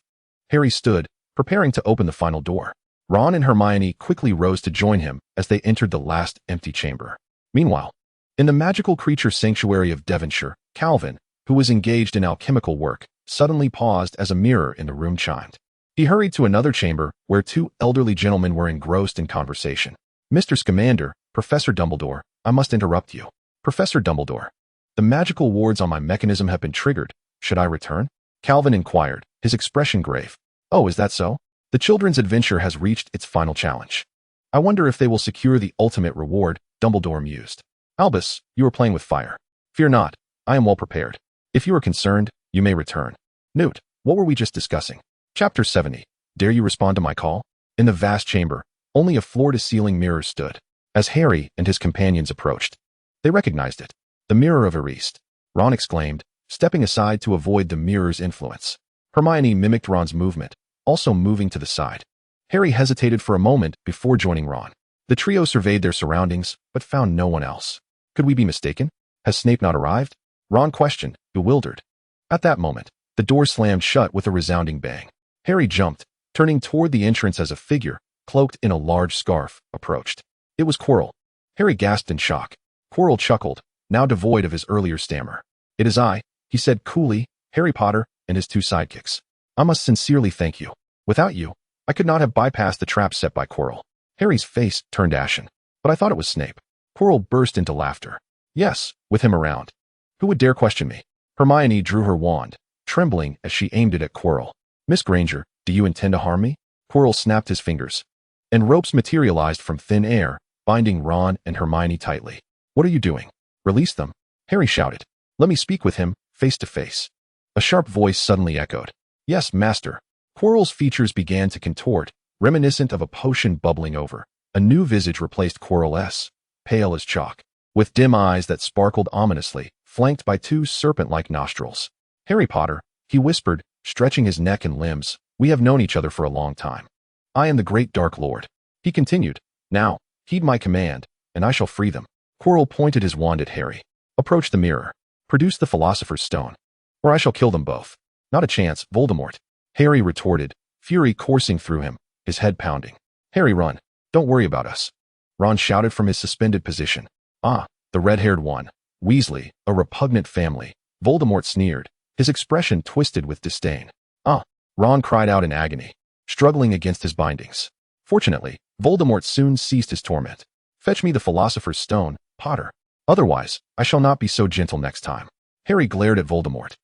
[SPEAKER 1] Harry stood, preparing to open the final door. Ron and Hermione quickly rose to join him as they entered the last empty chamber. Meanwhile, in the magical creature sanctuary of Devonshire, Calvin, who was engaged in alchemical work, suddenly paused as a mirror in the room chimed. He hurried to another chamber where two elderly gentlemen were engrossed in conversation. Mr. Scamander, Professor Dumbledore, I must interrupt you. Professor Dumbledore, the magical wards on my mechanism have been triggered. Should I return? Calvin inquired, his expression grave. Oh, is that so? The children's adventure has reached its final challenge. I wonder if they will secure the ultimate reward, Dumbledore mused. Albus, you are playing with fire. Fear not, I am well prepared. If you are concerned, you may return. Newt, what were we just discussing? Chapter 70. Dare you respond to my call? In the vast chamber, only a floor-to-ceiling mirror stood. As Harry and his companions approached, they recognized it. The mirror of Erist. Ron exclaimed, stepping aside to avoid the mirror's influence. Hermione mimicked Ron's movement, also moving to the side. Harry hesitated for a moment before joining Ron. The trio surveyed their surroundings, but found no one else. Could we be mistaken? Has Snape not arrived? Ron questioned, bewildered. At that moment, the door slammed shut with a resounding bang. Harry jumped, turning toward the entrance as a figure, cloaked in a large scarf, approached. It was Quirrell. Harry gasped in shock. Quirrell chuckled, now devoid of his earlier stammer. It is I, he said coolly, Harry Potter and his two sidekicks. I must sincerely thank you. Without you, I could not have bypassed the trap set by Quirrell. Harry's face turned ashen. But I thought it was Snape. Quirrell burst into laughter. Yes, with him around. Who would dare question me? Hermione drew her wand, trembling as she aimed it at Quirrell. Miss Granger, do you intend to harm me? Quirrell snapped his fingers, and ropes materialized from thin air, binding Ron and Hermione tightly. What are you doing? Release them, Harry shouted. Let me speak with him, face to face. A sharp voice suddenly echoed. Yes, master. Quirrell's features began to contort, reminiscent of a potion bubbling over. A new visage replaced Quirrell's, pale as chalk, with dim eyes that sparkled ominously, flanked by two serpent-like nostrils. Harry Potter, he whispered, stretching his neck and limbs, we have known each other for a long time. I am the great Dark Lord. He continued, now, heed my command, and I shall free them. Quirrell pointed his wand at Harry. Approach the mirror. Produce the Philosopher's Stone, or I shall kill them both. Not a chance, Voldemort. Harry retorted, fury coursing through him, his head pounding. Harry, run. Don't worry about us. Ron shouted from his suspended position. Ah, the red-haired one. Weasley, a repugnant family. Voldemort sneered, his expression twisted with disdain. Ah, Ron cried out in agony, struggling against his bindings. Fortunately, Voldemort soon ceased his torment. Fetch me the Philosopher's Stone, Potter. Otherwise, I shall not be so gentle next time. Harry glared at Voldemort,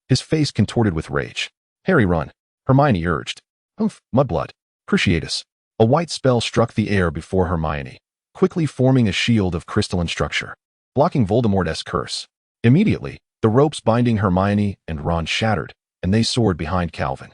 [SPEAKER 1] his face contorted with rage. Harry, run. Hermione urged. Humph, Mudblood. Cruciatus. A white spell struck the air before Hermione, quickly forming a shield of crystalline structure, blocking Voldemort's curse. Immediately, the ropes binding Hermione and Ron shattered, and they soared behind Calvin.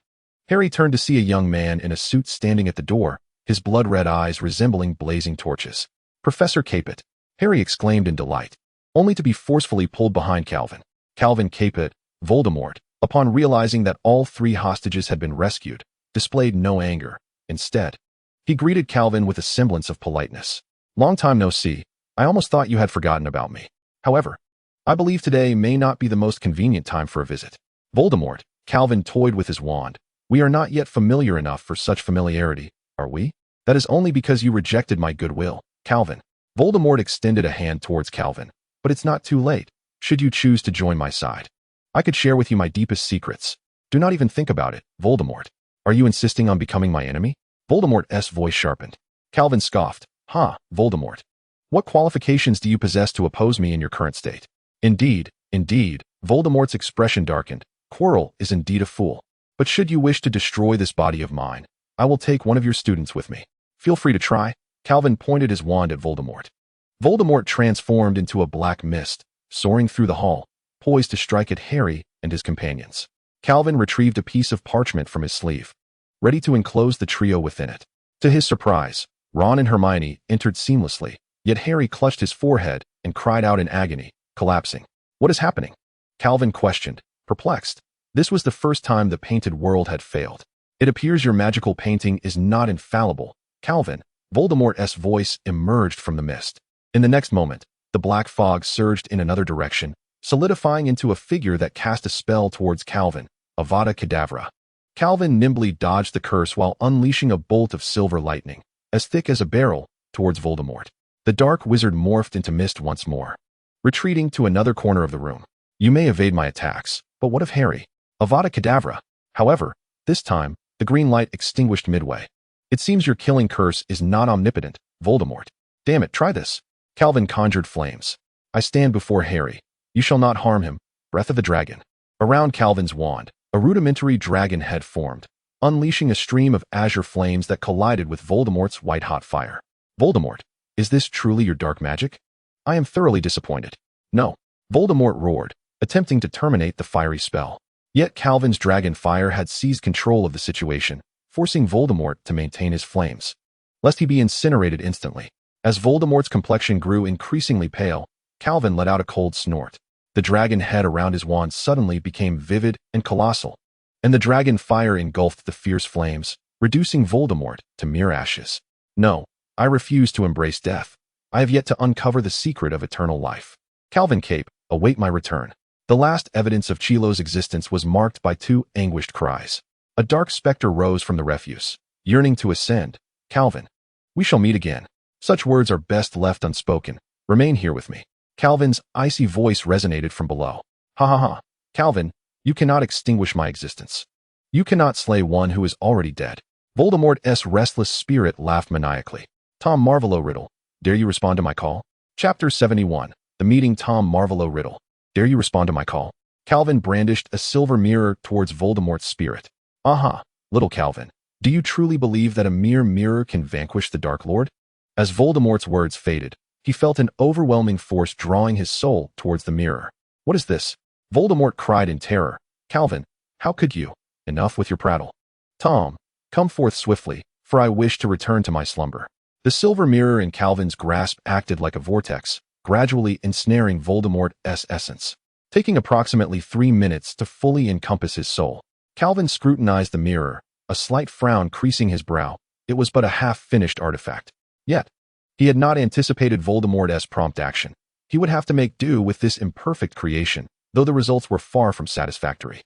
[SPEAKER 1] Harry turned to see a young man in a suit standing at the door, his blood-red eyes resembling blazing torches. Professor Capet, Harry exclaimed in delight, only to be forcefully pulled behind Calvin. Calvin Capet, Voldemort, upon realizing that all three hostages had been rescued, displayed no anger. Instead, he greeted Calvin with a semblance of politeness. Long time no see. I almost thought you had forgotten about me. However, I believe today may not be the most convenient time for a visit. Voldemort, Calvin toyed with his wand. We are not yet familiar enough for such familiarity, are we? That is only because you rejected my goodwill, Calvin. Voldemort extended a hand towards Calvin. But it's not too late, should you choose to join my side. I could share with you my deepest secrets. Do not even think about it, Voldemort. Are you insisting on becoming my enemy? Voldemort's voice sharpened. Calvin scoffed. Voldemort. What qualifications do you possess to oppose me in your current state? Indeed, Voldemort's expression darkened. Quirrell is indeed a fool. But should you wish to destroy this body of mine, I will take one of your students with me. Feel free to try. Calvin pointed his wand at Voldemort. Voldemort transformed into a black mist, soaring through the hall, poised to strike at Harry and his companions. Calvin retrieved a piece of parchment from his sleeve, ready to enclose the trio within it. To his surprise, Ron and Hermione entered seamlessly, yet Harry clutched his forehead and cried out in agony, collapsing. What is happening? Calvin questioned, perplexed. This was the first time the painted world had failed. It appears your magical painting is not infallible, Calvin. Voldemort's voice emerged from the mist. In the next moment, the black fog surged in another direction, solidifying into a figure that cast a spell towards Calvin, Avada Kedavra. Calvin nimbly dodged the curse while unleashing a bolt of silver lightning, as thick as a barrel, towards Voldemort. The dark wizard morphed into mist once more, retreating to another corner of the room. You may evade my attacks, but what of Harry? Avada Kedavra. However, this time, the green light extinguished midway. It seems your killing curse is not omnipotent, Voldemort. Damn it, try this. Calvin conjured flames. I stand before Harry. You shall not harm him. Breath of the dragon. Around Calvin's wand, a rudimentary dragon head formed, unleashing a stream of azure flames that collided with Voldemort's white-hot fire. Voldemort, is this truly your dark magic? I am thoroughly disappointed. No. Voldemort roared, attempting to terminate the fiery spell. Yet Calvin's dragon fire had seized control of the situation, forcing Voldemort to maintain his flames, lest he be incinerated instantly. As Voldemort's complexion grew increasingly pale, Calvin let out a cold snort. The dragon head around his wand suddenly became vivid and colossal, and the dragon fire engulfed the fierce flames, reducing Voldemort to mere ashes. No, I refuse to embrace death. I have yet to uncover the secret of eternal life. Calvin Capet, await my return. The last evidence of Chilo's existence was marked by two anguished cries. A dark specter rose from the refuse, yearning to ascend. Calvin, we shall meet again. Such words are best left unspoken. Remain here with me. Calvin's icy voice resonated from below. Ha. Calvin, you cannot extinguish my existence. You cannot slay one who is already dead. Voldemort's restless spirit laughed maniacally. Tom Marvolo Riddle, dare you respond to my call? Chapter 71. The Meeting. Tom Marvolo Riddle, dare you respond to my call? Calvin brandished a silver mirror towards Voldemort's spirit. Little Calvin, do you truly believe that a mere mirror can vanquish the Dark Lord? As Voldemort's words faded, he felt an overwhelming force drawing his soul towards the mirror. What is this? Voldemort cried in terror. Calvin, how could you? Enough with your prattle. Tom, come forth swiftly, for I wish to return to my slumber. The silver mirror in Calvin's grasp acted like a vortex, gradually ensnaring Voldemort's essence, taking approximately 3 minutes to fully encompass his soul. Calvin scrutinized the mirror, a slight frown creasing his brow. It was but a half-finished artifact. Yet, he had not anticipated Voldemort's prompt action. He would have to make do with this imperfect creation, though the results were far from satisfactory.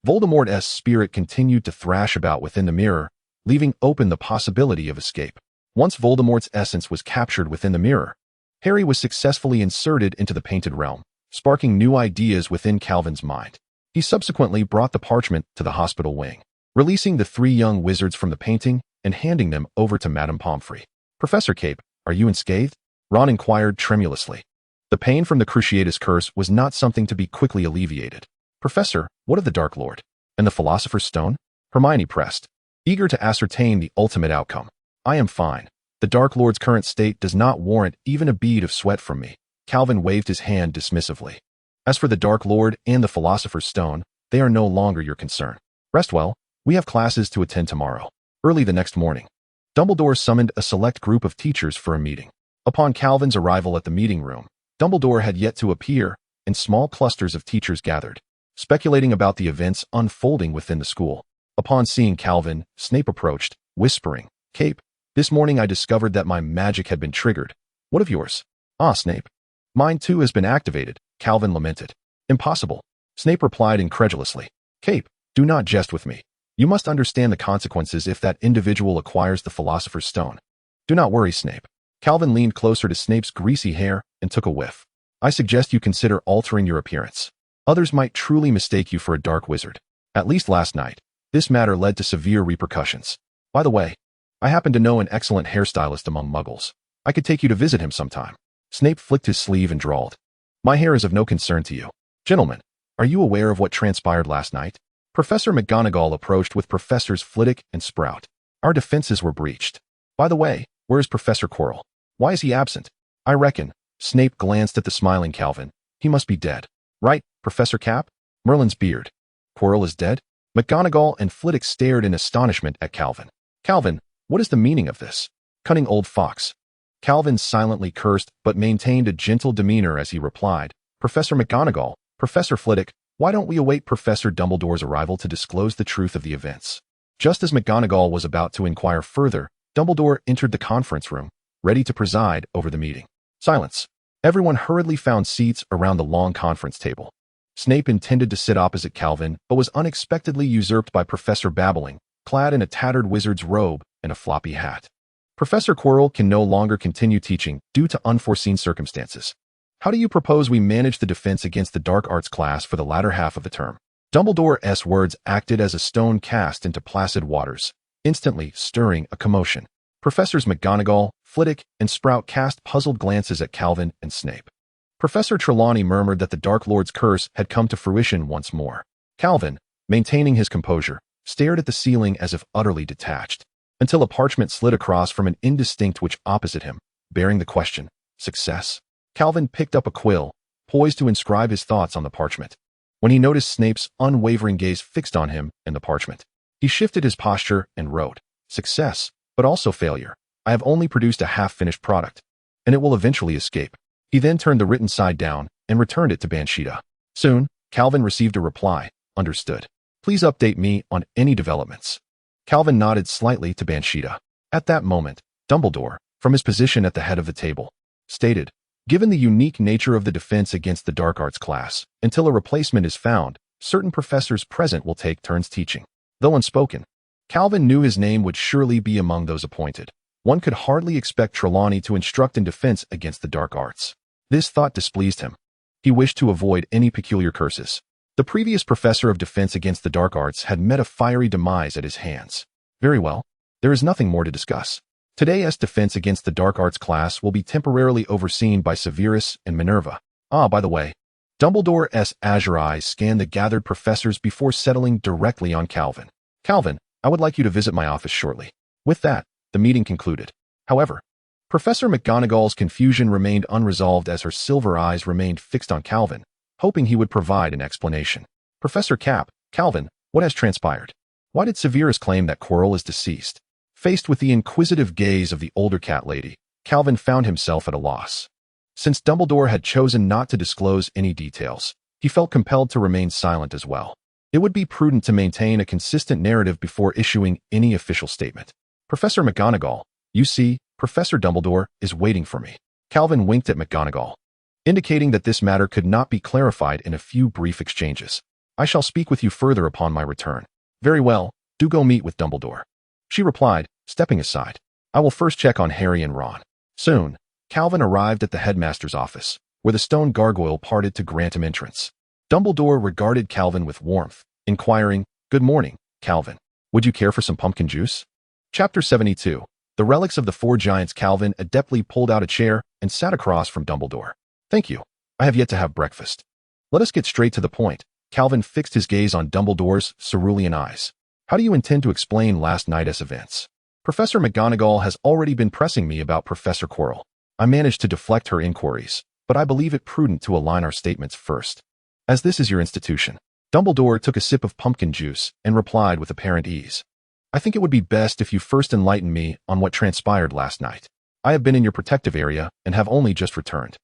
[SPEAKER 1] Voldemort's spirit continued to thrash about within the mirror, leaving open the possibility of escape. Once Voldemort's essence was captured within the mirror, Harry was successfully inserted into the painted realm, sparking new ideas within Calvin's mind. He subsequently brought the parchment to the hospital wing, releasing the 3 young wizards from the painting and handing them over to Madame Pomfrey. Professor Capet, are you unscathed? Ron inquired tremulously. The pain from the Cruciatus curse was not something to be quickly alleviated. Professor, what of the Dark Lord? And the Philosopher's Stone? Hermione pressed, eager to ascertain the ultimate outcome. I am fine. The Dark Lord's current state does not warrant even a bead of sweat from me. Calvin waved his hand dismissively. As for the Dark Lord and the Philosopher's Stone, they are no longer your concern. Rest well, we have classes to attend tomorrow. Early the next morning, Dumbledore summoned a select group of teachers for a meeting. Upon Calvin's arrival at the meeting room, Dumbledore had yet to appear, and small clusters of teachers gathered, speculating about the events unfolding within the school. Upon seeing Calvin, Snape approached, whispering, Capet, this morning I discovered that my magic had been triggered. What of yours? Snape. Mine too has been activated, Calvin lamented. Impossible. Snape replied incredulously. Cape, do not jest with me. You must understand the consequences if that individual acquires the Philosopher's Stone. Do not worry, Snape. Calvin leaned closer to Snape's greasy hair and took a whiff. I suggest you consider altering your appearance. Others might truly mistake you for a dark wizard. At least last night, this matter led to severe repercussions. By the way, I happen to know an excellent hairstylist among Muggles. I could take you to visit him sometime. Snape flicked his sleeve and drawled. My hair is of no concern to you. Gentlemen, are you aware of what transpired last night? Professor McGonagall approached with Professors Flitwick and Sprout. Our defenses were breached. By the way, where is Professor Quirrell? Why is he absent? I reckon. Snape glanced at the smiling Calvin. He must be dead. Right, Professor Cap? Merlin's beard. Quirrell is dead? McGonagall and Flitwick stared in astonishment at Calvin. Calvin, what is the meaning of this? Cunning old fox. Calvin silently cursed but maintained a gentle demeanor as he replied, Professor McGonagall, Professor Flitwick, why don't we await Professor Dumbledore's arrival to disclose the truth of the events? Just as McGonagall was about to inquire further, Dumbledore entered the conference room, ready to preside over the meeting. Silence. Everyone hurriedly found seats around the long conference table. Snape intended to sit opposite Calvin, but was unexpectedly usurped by Professor Babbling, clad in a tattered wizard's robe and a floppy hat. Professor Quirrell can no longer continue teaching due to unforeseen circumstances. How do you propose we manage the defense against the dark arts class for the latter half of the term? Dumbledore's words acted as a stone cast into placid waters, instantly stirring a commotion. Professors McGonagall, Flitwick, and Sprout cast puzzled glances at Calvin and Snape. Professor Trelawney murmured that the Dark Lord's curse had come to fruition once more. Calvin, maintaining his composure, stared at the ceiling as if utterly detached, until a parchment slid across from an indistinct witch opposite him, bearing the question, Success? Calvin picked up a quill, poised to inscribe his thoughts on the parchment. When he noticed Snape's unwavering gaze fixed on him and the parchment, he shifted his posture and wrote, Success, but also failure. I have only produced a half-finished product, and it will eventually escape. He then turned the written side down and returned it to Banshida. Soon, Calvin received a reply, Understood. Please update me on any developments. Calvin nodded slightly to Banshida. At that moment, Dumbledore, from his position at the head of the table, stated, Given the unique nature of the defense against the dark arts class, until a replacement is found, certain professors present will take turns teaching. Though unspoken, Calvin knew his name would surely be among those appointed. One could hardly expect Trelawney to instruct in defense against the dark arts. This thought displeased him. He wished to avoid any peculiar curses. The previous professor of defense against the dark arts had met a fiery demise at his hands. Very well, there is nothing more to discuss. Today's defense against the dark arts class will be temporarily overseen by Severus and Minerva. By the way, Dumbledore's azure eyes scanned the gathered professors before settling directly on Calvin. Calvin, I would like you to visit my office shortly. With that, the meeting concluded. However, Professor McGonagall's confusion remained unresolved as her silver eyes remained fixed on Calvin, hoping he would provide an explanation. Professor Cap, Calvin, what has transpired? Why did Severus claim that Quirrell is deceased? Faced with the inquisitive gaze of the older cat lady, Calvin found himself at a loss. Since Dumbledore had chosen not to disclose any details, he felt compelled to remain silent as well. It would be prudent to maintain a consistent narrative before issuing any official statement. Professor McGonagall, you see, Professor Dumbledore is waiting for me. Calvin winked at McGonagall, indicating that this matter could not be clarified in a few brief exchanges. I shall speak with you further upon my return. Very well, do go meet with Dumbledore. She replied, stepping aside. I will first check on Harry and Ron. Soon, Calvin arrived at the headmaster's office, where the stone gargoyle parted to grant him entrance. Dumbledore regarded Calvin with warmth, inquiring, Good morning, Calvin. Would you care for some pumpkin juice? Chapter 72. The Relics of the Four Giants. Calvin adeptly pulled out a chair and sat across from Dumbledore. Thank you. I have yet to have breakfast. Let us get straight to the point. Calvin fixed his gaze on Dumbledore's cerulean eyes. How do you intend to explain last night's events? Professor McGonagall has already been pressing me about Professor Quirrell. I managed to deflect her inquiries, but I believe it prudent to align our statements first. As this is your institution. Dumbledore took a sip of pumpkin juice and replied with apparent ease. I think it would be best if you first enlighten me on what transpired last night. I have been in your protective area and have only just returned.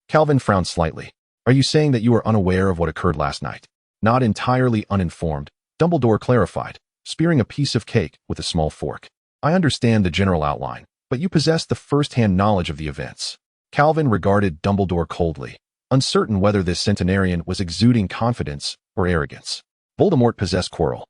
[SPEAKER 1] Calvin frowned slightly. Are you saying that you are unaware of what occurred last night? Not entirely uninformed, Dumbledore clarified, spearing a piece of cake with a small fork. I understand the general outline, but you possess the first-hand knowledge of the events. Calvin regarded Dumbledore coldly, uncertain whether this centenarian was exuding confidence or arrogance. Voldemort possessed Quirrell.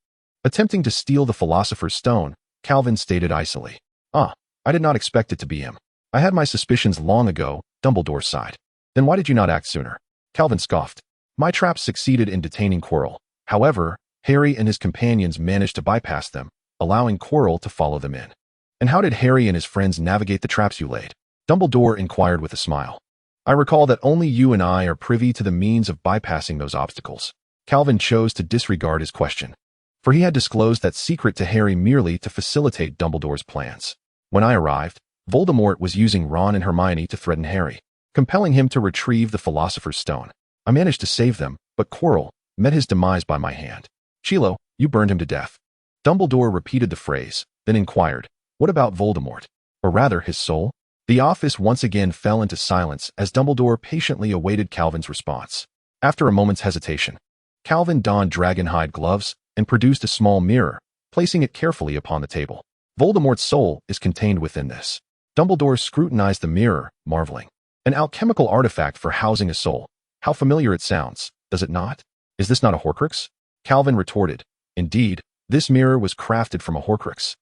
[SPEAKER 1] Attempting to steal the Philosopher's Stone, Calvin stated icily. Ah, I did not expect it to be him. I had my suspicions long ago, Dumbledore sighed. Then why did you not act sooner? Calvin scoffed. My traps succeeded in detaining Quirrell. However, Harry and his companions managed to bypass them, allowing Quirrell to follow them in. And how did Harry and his friends navigate the traps you laid? Dumbledore inquired with a smile. I recall that only you and I are privy to the means of bypassing those obstacles. Calvin chose to disregard his question, for he had disclosed that secret to Harry merely to facilitate Dumbledore's plans. When I arrived, Voldemort was using Ron and Hermione to threaten Harry, compelling him to retrieve the Philosopher's Stone. I managed to save them, but Quirrell met his demise by my hand. Chilo, you burned him to death. Dumbledore repeated the phrase, then inquired, what about Voldemort? Or rather, his soul? The office once again fell into silence as Dumbledore patiently awaited Calvin's response. After a moment's hesitation, Calvin donned dragonhide gloves and produced a small mirror, placing it carefully upon the table. Voldemort's soul is contained within this. Dumbledore scrutinized the mirror, marveling. An alchemical artifact for housing a soul. How familiar it sounds, does it not? Is this not a Horcrux? Calvin retorted. Indeed, this mirror was crafted from a Horcrux.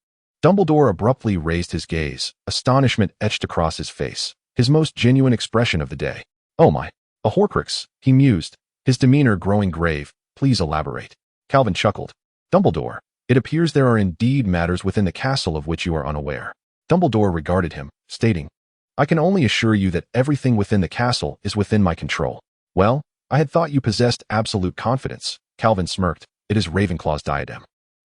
[SPEAKER 1] Dumbledore abruptly raised his gaze, astonishment etched across his face, his most genuine expression of the day. Oh my, a Horcrux, he mused, his demeanor growing grave. Please elaborate. Calvin chuckled. Dumbledore, it appears there are indeed matters within the castle of which you are unaware. Dumbledore regarded him, stating, I can only assure you that everything within the castle is within my control. Well, I had thought you possessed absolute confidence. Calvin smirked. It is Ravenclaw's diadem.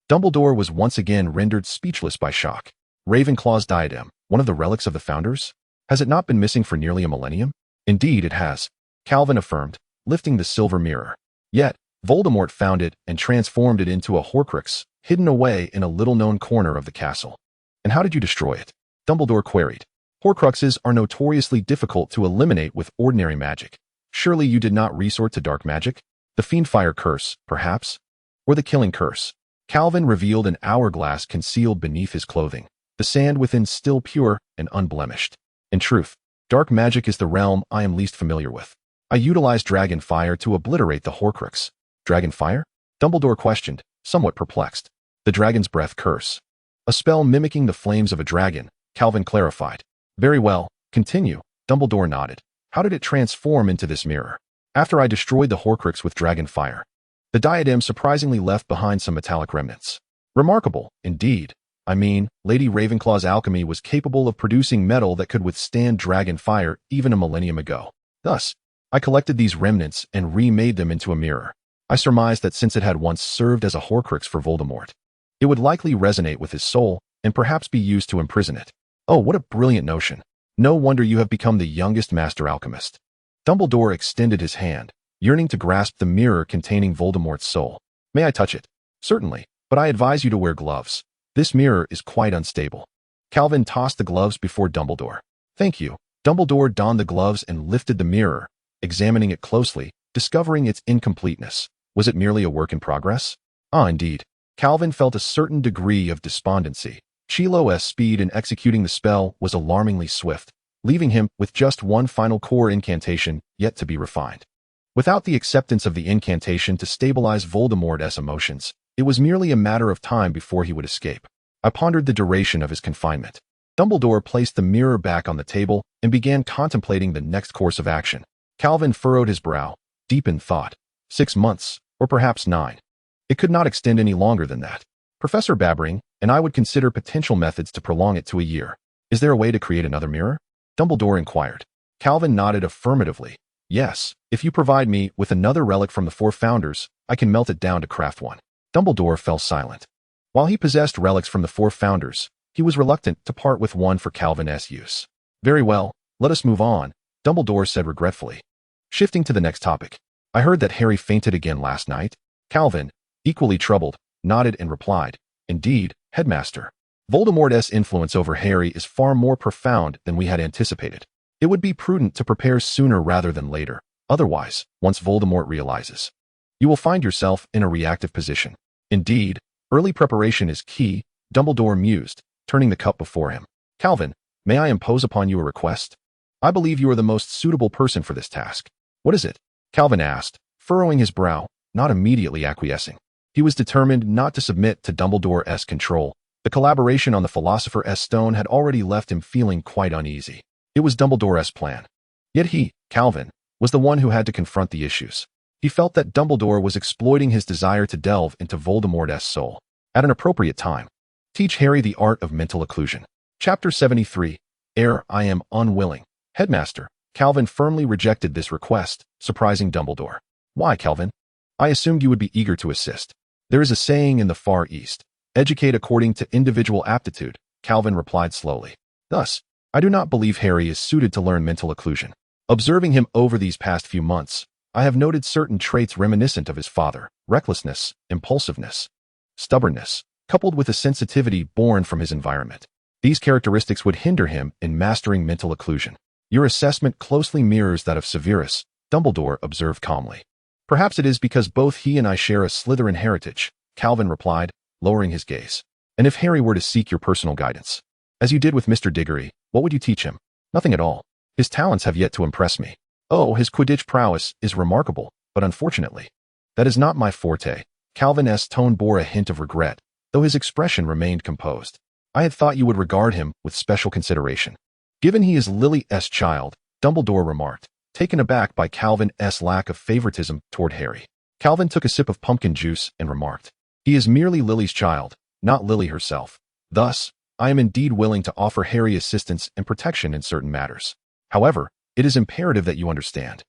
[SPEAKER 1] Dumbledore was once again rendered speechless by shock. Ravenclaw's diadem, one of the relics of the Founders? Has it not been missing for nearly a millennium? Indeed it has, Calvin affirmed, lifting the silver mirror. Yet, Voldemort found it and transformed it into a Horcrux, hidden away in a little-known corner of the castle. And how did you destroy it? Dumbledore queried. Horcruxes are notoriously difficult to eliminate with ordinary magic. Surely you did not resort to dark magic? The Fiendfire curse, perhaps? Or the Killing curse? Calvin revealed an hourglass concealed beneath his clothing, the sand within still pure and unblemished. In truth, dark magic is the realm I am least familiar with. I utilized dragon fire to obliterate the Horcrux. Dragon fire? Dumbledore questioned, somewhat perplexed. The dragon's breath curse. A spell mimicking the flames of a dragon, Calvin clarified. Very well, continue. Dumbledore nodded. How did it transform into this mirror? After I destroyed the Horcrux with dragon fire, the diadem surprisingly left behind some metallic remnants. Remarkable, indeed. I mean, Lady Ravenclaw's alchemy was capable of producing metal that could withstand dragon fire even a millennium ago. Thus, I collected these remnants and remade them into a mirror. I surmised that since it had once served as a Horcrux for Voldemort, it would likely resonate with his soul and perhaps be used to imprison it. Oh, what a brilliant notion. No wonder you have become the youngest master alchemist. Dumbledore extended his hand, yearning to grasp the mirror containing Voldemort's soul. May I touch it? Certainly, but I advise you to wear gloves. This mirror is quite unstable. Calvin tossed the gloves before Dumbledore. Thank you. Dumbledore donned the gloves and lifted the mirror, examining it closely, discovering its incompleteness. Was it merely a work in progress? Ah, indeed. Calvin felt a certain degree of despondency. Chilo's speed in executing the spell was alarmingly swift, leaving him with just one final core incantation yet to be refined. Without the acceptance of the incantation to stabilize Voldemort's emotions, it was merely a matter of time before he would escape. I pondered the duration of his confinement. Dumbledore placed the mirror back on the table and began contemplating the next course of action. Calvin furrowed his brow, deep in thought. 6 months, or perhaps 9. It could not extend any longer than that. Professor Babbering and I would consider potential methods to prolong it to a year. Is there a way to create another mirror? Dumbledore inquired. Calvin nodded affirmatively. Yes, if you provide me with another relic from the 4 Founders, I can melt it down to craft one. Dumbledore fell silent. While he possessed relics from the 4 Founders, he was reluctant to part with one for Calvin's use. Very well, let us move on, Dumbledore said regretfully. Shifting to the next topic. I heard that Harry fainted again last night. Calvin, equally troubled, nodded and replied, Indeed, Headmaster. Voldemort's influence over Harry is far more profound than we had anticipated. It would be prudent to prepare sooner rather than later. Otherwise, once Voldemort realizes, you will find yourself in a reactive position. Indeed, early preparation is key, Dumbledore mused, turning the cup before him. Calvin, may I impose upon you a request? I believe you are the most suitable person for this task. What is it? Calvin asked, furrowing his brow, not immediately acquiescing. He was determined not to submit to Dumbledore's control. The collaboration on the Philosopher's Stone had already left him feeling quite uneasy. It was Dumbledore's plan. Yet he, Calvin, was the one who had to confront the issues. He felt that Dumbledore was exploiting his desire to delve into Voldemort's soul. At an appropriate time. Teach Harry the art of mental occlusion. Chapter 73. I am unwilling. Headmaster. Calvin firmly rejected this request, surprising Dumbledore. Why, Calvin? I assumed you would be eager to assist. There is a saying in the Far East, educate according to individual aptitude, Calvin replied slowly. Thus, I do not believe Harry is suited to learn mental occlusion. Observing him over these past few months, I have noted certain traits reminiscent of his father: recklessness, impulsiveness, stubbornness, coupled with a sensitivity born from his environment. These characteristics would hinder him in mastering mental occlusion. Your assessment closely mirrors that of Severus, Dumbledore observed calmly. Perhaps it is because both he and I share a Slytherin heritage, Calvin replied, lowering his gaze. And if Harry were to seek your personal guidance, as you did with Mr. Diggory, what would you teach him? Nothing at all. His talents have yet to impress me. Oh, his Quidditch prowess is remarkable, but unfortunately, that is not my forte. Calvin's tone bore a hint of regret, though his expression remained composed. I had thought you would regard him with special consideration. Given he is Lily's child, Dumbledore remarked, taken aback by Calvin's lack of favoritism toward Harry. Calvin took a sip of pumpkin juice and remarked, he is merely Lily's child, not Lily herself. Thus, I am indeed willing to offer Harry assistance and protection in certain matters. However, it is imperative that you understand.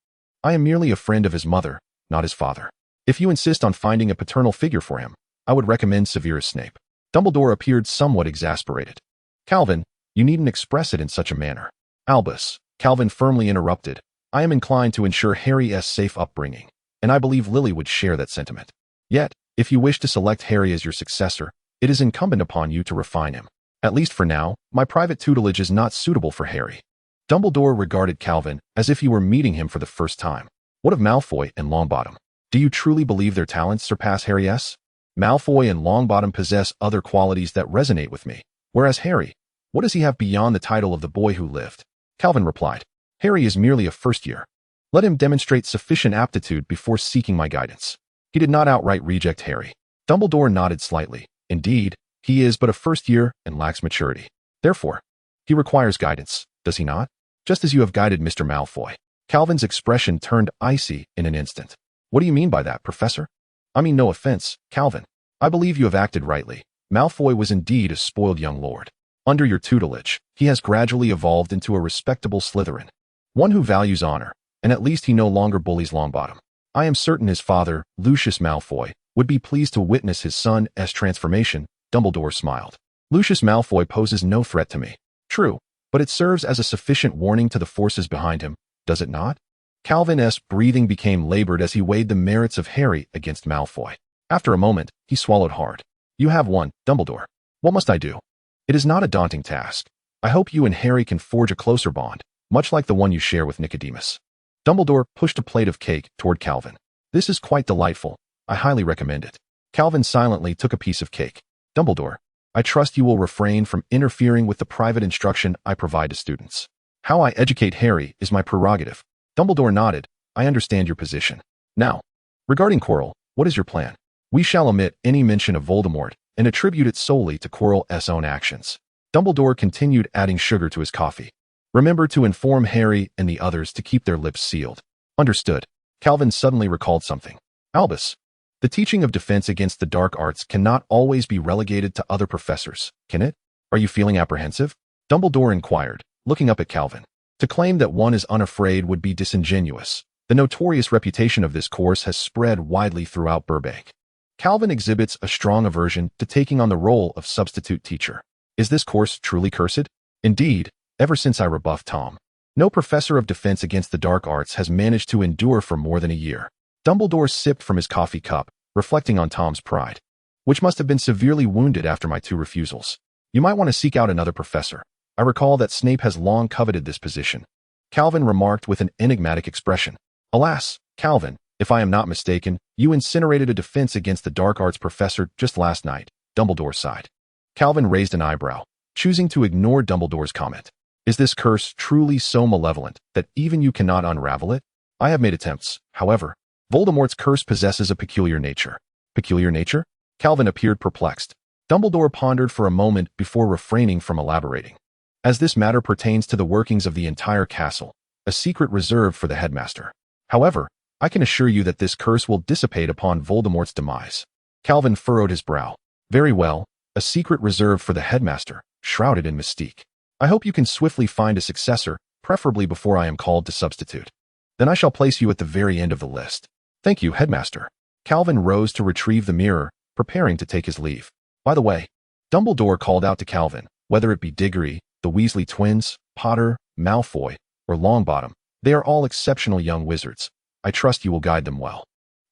[SPEAKER 1] I am merely a friend of his mother, not his father. If you insist on finding a paternal figure for him, I would recommend Severus Snape. Dumbledore appeared somewhat exasperated. Calvin, you needn't express it in such a manner. Albus, Calvin firmly interrupted, I am inclined to ensure Harry's safe upbringing, and I believe Lily would share that sentiment. Yet, if you wish to select Harry as your successor, it is incumbent upon you to refine him. At least for now, my private tutelage is not suitable for Harry. Dumbledore regarded Calvin as if he were meeting him for the first time. What of Malfoy and Longbottom? Do you truly believe their talents surpass Harry's? Malfoy and Longbottom possess other qualities that resonate with me, whereas Harry, what does he have beyond the title of the boy who lived? Calvin replied, Harry is merely a first year. Let him demonstrate sufficient aptitude before seeking my guidance. He did not outright reject Harry. Dumbledore nodded slightly. Indeed, he is but a first year and lacks maturity. Therefore, he requires guidance, does he not? Just as you have guided Mr. Malfoy. Calvin's expression turned icy in an instant. What do you mean by that, Professor? I mean no offense, Calvin. I believe you have acted rightly. Malfoy was indeed a spoiled young lord. Under your tutelage, he has gradually evolved into a respectable Slytherin. One who values honor, and at least he no longer bullies Longbottom. I am certain his father, Lucius Malfoy, would be pleased to witness his son's transformation. Dumbledore smiled. Lucius Malfoy poses no threat to me. True, but it serves as a sufficient warning to the forces behind him, does it not? Calvin's breathing became labored as he weighed the merits of Harry against Malfoy. After a moment, he swallowed hard. You have won, Dumbledore. What must I do? It is not a daunting task. I hope you and Harry can forge a closer bond, much like the one you share with Nicodemus. Dumbledore pushed a plate of cake toward Calvin. This is quite delightful. I highly recommend it. Calvin silently took a piece of cake. Dumbledore, I trust you will refrain from interfering with the private instruction I provide to students. How I educate Harry is my prerogative. Dumbledore nodded. I understand your position. Now, regarding Quirrell, what is your plan? We shall omit any mention of Voldemort and attribute it solely to Quirrell's own actions. Dumbledore continued adding sugar to his coffee. Remember to inform Harry and the others to keep their lips sealed. Understood. Calvin suddenly recalled something. Albus, the teaching of defense against the dark arts cannot always be relegated to other professors, can it? Are you feeling apprehensive? Dumbledore inquired, looking up at Calvin. To claim that one is unafraid would be disingenuous. The notorious reputation of this course has spread widely throughout Burbank. Calvin exhibits a strong aversion to taking on the role of substitute teacher. Is this course truly cursed? Indeed, ever since I rebuffed Tom, no professor of defense against the dark arts has managed to endure for more than a year. Dumbledore sipped from his coffee cup, reflecting on Tom's pride, which must have been severely wounded after my 2 refusals. You might want to seek out another professor. I recall that Snape has long coveted this position. Calvin remarked with an enigmatic expression. Alas, Calvin, if I am not mistaken, you incinerated a defense against the dark arts professor just last night. Dumbledore sighed. Calvin raised an eyebrow, choosing to ignore Dumbledore's comment. Is this curse truly so malevolent that even you cannot unravel it? I have made attempts, however. Voldemort's curse possesses a peculiar nature. Peculiar nature? Calvin appeared perplexed. Dumbledore pondered for a moment before refraining from elaborating. As this matter pertains to the workings of the entire castle, a secret reserved for the headmaster. However, I can assure you that this curse will dissipate upon Voldemort's demise. Calvin furrowed his brow. Very well, a secret reserved for the headmaster, shrouded in mystique. I hope you can swiftly find a successor, preferably before I am called to substitute. Then I shall place you at the very end of the list. Thank you, headmaster. Calvin rose to retrieve the mirror, preparing to take his leave. By the way, Dumbledore called out to Calvin, whether it be Diggory, the Weasley twins, Potter, Malfoy, or Longbottom, they are all exceptional young wizards. I trust you will guide them well.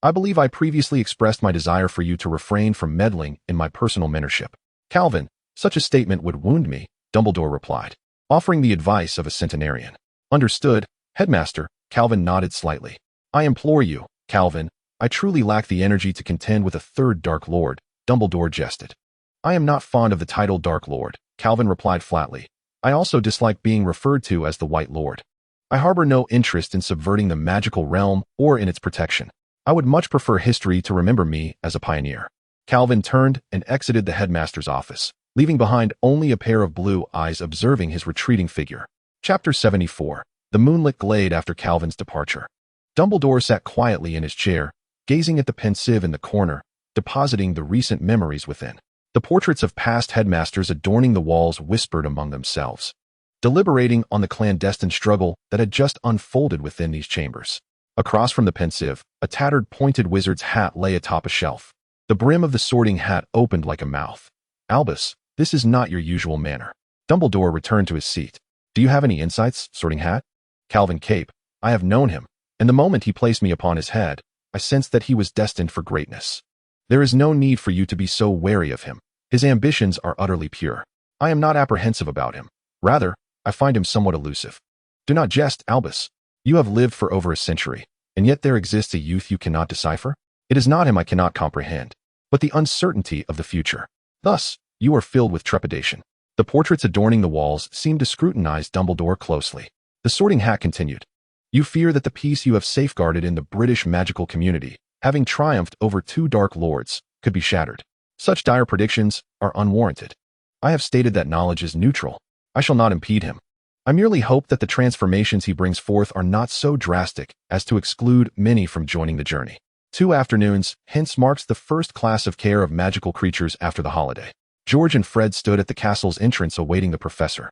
[SPEAKER 1] I believe I previously expressed my desire for you to refrain from meddling in my personal mentorship. Calvin, such a statement would wound me, Dumbledore replied, offering the advice of a centenarian. Understood, headmaster, Calvin nodded slightly. I implore you, Calvin, I truly lack the energy to contend with a third Dark Lord, Dumbledore jested. I am not fond of the title Dark Lord, Calvin replied flatly. I also dislike being referred to as the White Lord. I harbor no interest in subverting the magical realm or in its protection. I would much prefer history to remember me as a pioneer. Calvin turned and exited the headmaster's office, leaving behind only a pair of blue eyes observing his retreating figure. Chapter 74. The moonlit glade after Calvin's departure. Dumbledore sat quietly in his chair, gazing at the pensieve in the corner, depositing the recent memories within. The portraits of past headmasters adorning the walls whispered among themselves, deliberating on the clandestine struggle that had just unfolded within these chambers. Across from the pensieve, a tattered pointed wizard's hat lay atop a shelf. The brim of the sorting hat opened like a mouth. Albus, this is not your usual manner. Dumbledore returned to his seat. Do you have any insights, sorting hat? Calvin Capet, I have known him, and the moment he placed me upon his head, I sensed that he was destined for greatness. There is no need for you to be so wary of him. His ambitions are utterly pure. I am not apprehensive about him. Rather, I find him somewhat elusive. Do not jest, Albus. You have lived for over a century, and yet there exists a youth you cannot decipher? It is not him I cannot comprehend, but the uncertainty of the future. Thus, you are filled with trepidation. The portraits adorning the walls seemed to scrutinize Dumbledore closely. The sorting hat continued. You fear that the peace you have safeguarded in the British magical community, having triumphed over 2 Dark Lords, could be shattered. Such dire predictions are unwarranted. I have stated that knowledge is neutral. I shall not impede him. I merely hope that the transformations he brings forth are not so drastic as to exclude many from joining the journey. 2 afternoons hence marks the first class of care of magical creatures after the holiday. George and Fred stood at the castle's entrance awaiting the professor.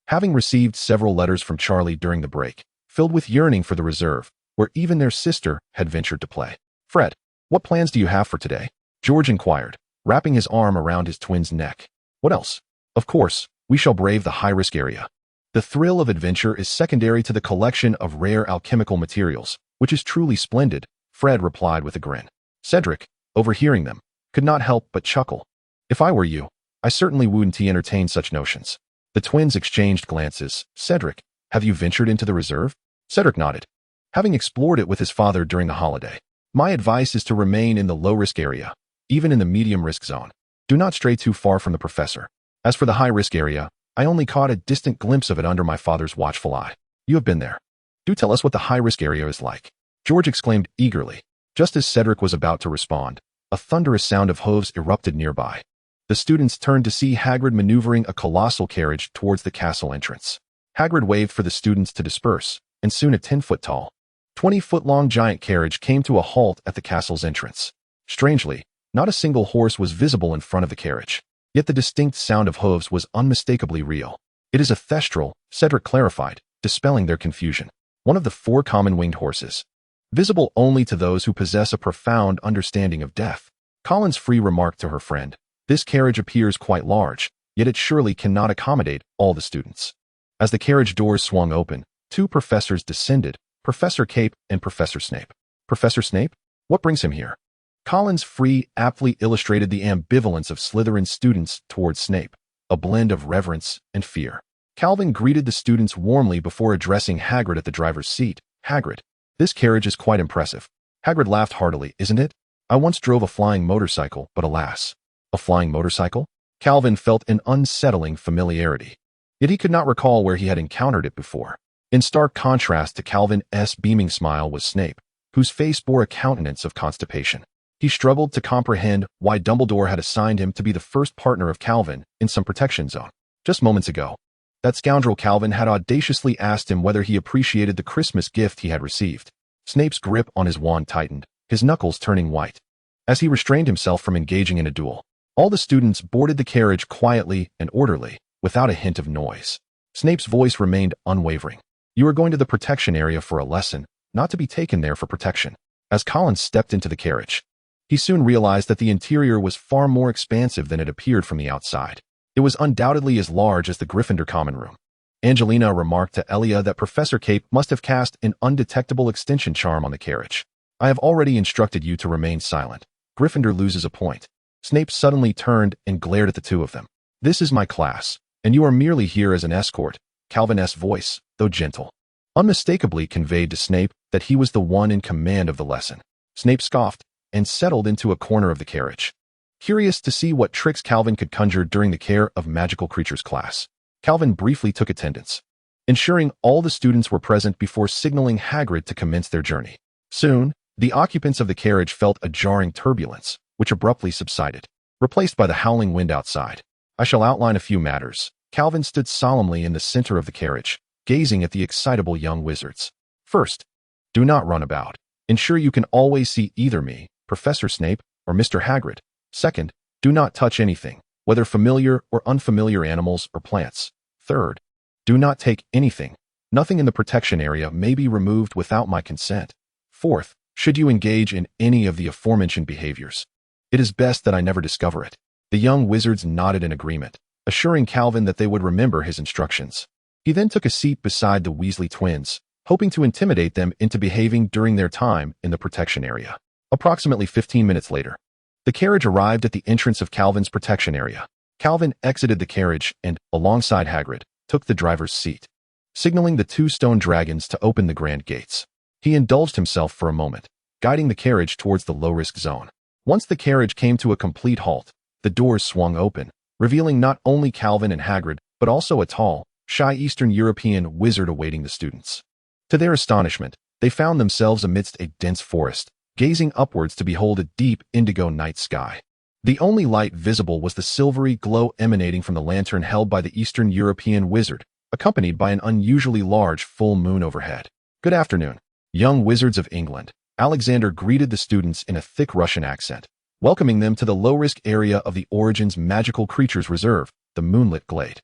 [SPEAKER 1] Having received several letters from Charlie during the break, filled with yearning for the reserve, where even their sister had ventured to play. Fred, what plans do you have for today? George inquired, wrapping his arm around his twin's neck. What else? Of course, we shall brave the high-risk area. The thrill of adventure is secondary to the collection of rare alchemical materials, which is truly splendid, Fred replied with a grin. Cedric, overhearing them, could not help but chuckle. If I were you, I certainly wouldn't entertain such notions. The twins exchanged glances. Cedric, have you ventured into the reserve? Cedric nodded. Having explored it with his father during the holiday. My advice is to remain in the low-risk area, even in the medium-risk zone. Do not stray too far from the professor. As for the high-risk area, I only caught a distant glimpse of it under my father's watchful eye. You have been there. Do tell us what the high-risk area is like. George exclaimed eagerly. Just as Cedric was about to respond, a thunderous sound of hooves erupted nearby. The students turned to see Hagrid maneuvering a colossal carriage towards the castle entrance. Hagrid waved for the students to disperse, and soon a 10-foot-tall, 20-foot-long giant carriage came to a halt at the castle's entrance. Strangely, not a single horse was visible in front of the carriage. Yet the distinct sound of hooves was unmistakably real. It is a thestral, Cedric clarified, dispelling their confusion. One of the 4 common winged horses. Visible only to those who possess a profound understanding of death. Collins Free remarked to her friend, this carriage appears quite large, yet it surely cannot accommodate all the students. As the carriage doors swung open, 2 professors descended, Professor Capet and Professor Snape. Professor Snape? What brings him here? Collins Free aptly illustrated the ambivalence of Slytherin students towards Snape, a blend of reverence and fear. Calvin greeted the students warmly before addressing Hagrid at the driver's seat. Hagrid, this carriage is quite impressive. Hagrid laughed heartily, isn't it? I once drove a flying motorcycle, but alas. A flying motorcycle? Calvin felt an unsettling familiarity. Yet he could not recall where he had encountered it before. In stark contrast to Calvin's beaming smile was Snape, whose face bore a countenance of constipation. He struggled to comprehend why Dumbledore had assigned him to be the first partner of Calvin in some protection zone. Just moments ago, that scoundrel Calvin had audaciously asked him whether he appreciated the Christmas gift he had received. Snape's grip on his wand tightened, his knuckles turning white. As he restrained himself from engaging in a duel, all the students boarded the carriage quietly and orderly, without a hint of noise. Snape's voice remained unwavering. You are going to the protection area for a lesson, not to be taken there for protection. As Colin stepped into the carriage, he soon realized that the interior was far more expansive than it appeared from the outside. It was undoubtedly as large as the Gryffindor common room. Angelina remarked to Elia that Professor Capet must have cast an undetectable extension charm on the carriage. I have already instructed you to remain silent. Gryffindor loses a point. Snape suddenly turned and glared at the two of them. This is my class, and you are merely here as an escort. Calvin's voice, though gentle, unmistakably conveyed to Snape that he was the one in command of the lesson. Snape scoffed and settled into a corner of the carriage, curious to see what tricks Calvin could conjure during the Care of Magical Creatures class. Calvin briefly took attendance, ensuring all the students were present before signaling Hagrid to commence their journey. Soon, the occupants of the carriage felt a jarring turbulence, which abruptly subsided, replaced by the howling wind outside. I shall outline a few matters. Calvin stood solemnly in the center of the carriage, gazing at the excitable young wizards. First, do not run about. Ensure you can always see either me, Professor Snape, or Mr. Hagrid. Second, do not touch anything, whether familiar or unfamiliar animals or plants. Third, do not take anything. Nothing in the protection area may be removed without my consent. Fourth, should you engage in any of the aforementioned behaviors, it is best that I never discover it. The young wizards nodded in agreement, assuring Calvin that they would remember his instructions. He then took a seat beside the Weasley twins, hoping to intimidate them into behaving during their time in the protection area. Approximately 15 minutes later, the carriage arrived at the entrance of Calvin's protection area. Calvin exited the carriage and, alongside Hagrid, took the driver's seat, signaling the two stone dragons to open the grand gates. He indulged himself for a moment, guiding the carriage towards the low-risk zone. Once the carriage came to a complete halt, the doors swung open, revealing not only Calvin and Hagrid, but also a tall, shy Eastern European wizard awaiting the students. To their astonishment, they found themselves amidst a dense forest, gazing upwards to behold a deep indigo night sky. The only light visible was the silvery glow emanating from the lantern held by the Eastern European wizard, accompanied by an unusually large full moon overhead. Good afternoon, young wizards of England. Alexander greeted the students in a thick Russian accent, welcoming them to the low-risk area of the Origins Magical Creatures Reserve, the Moonlit Glade.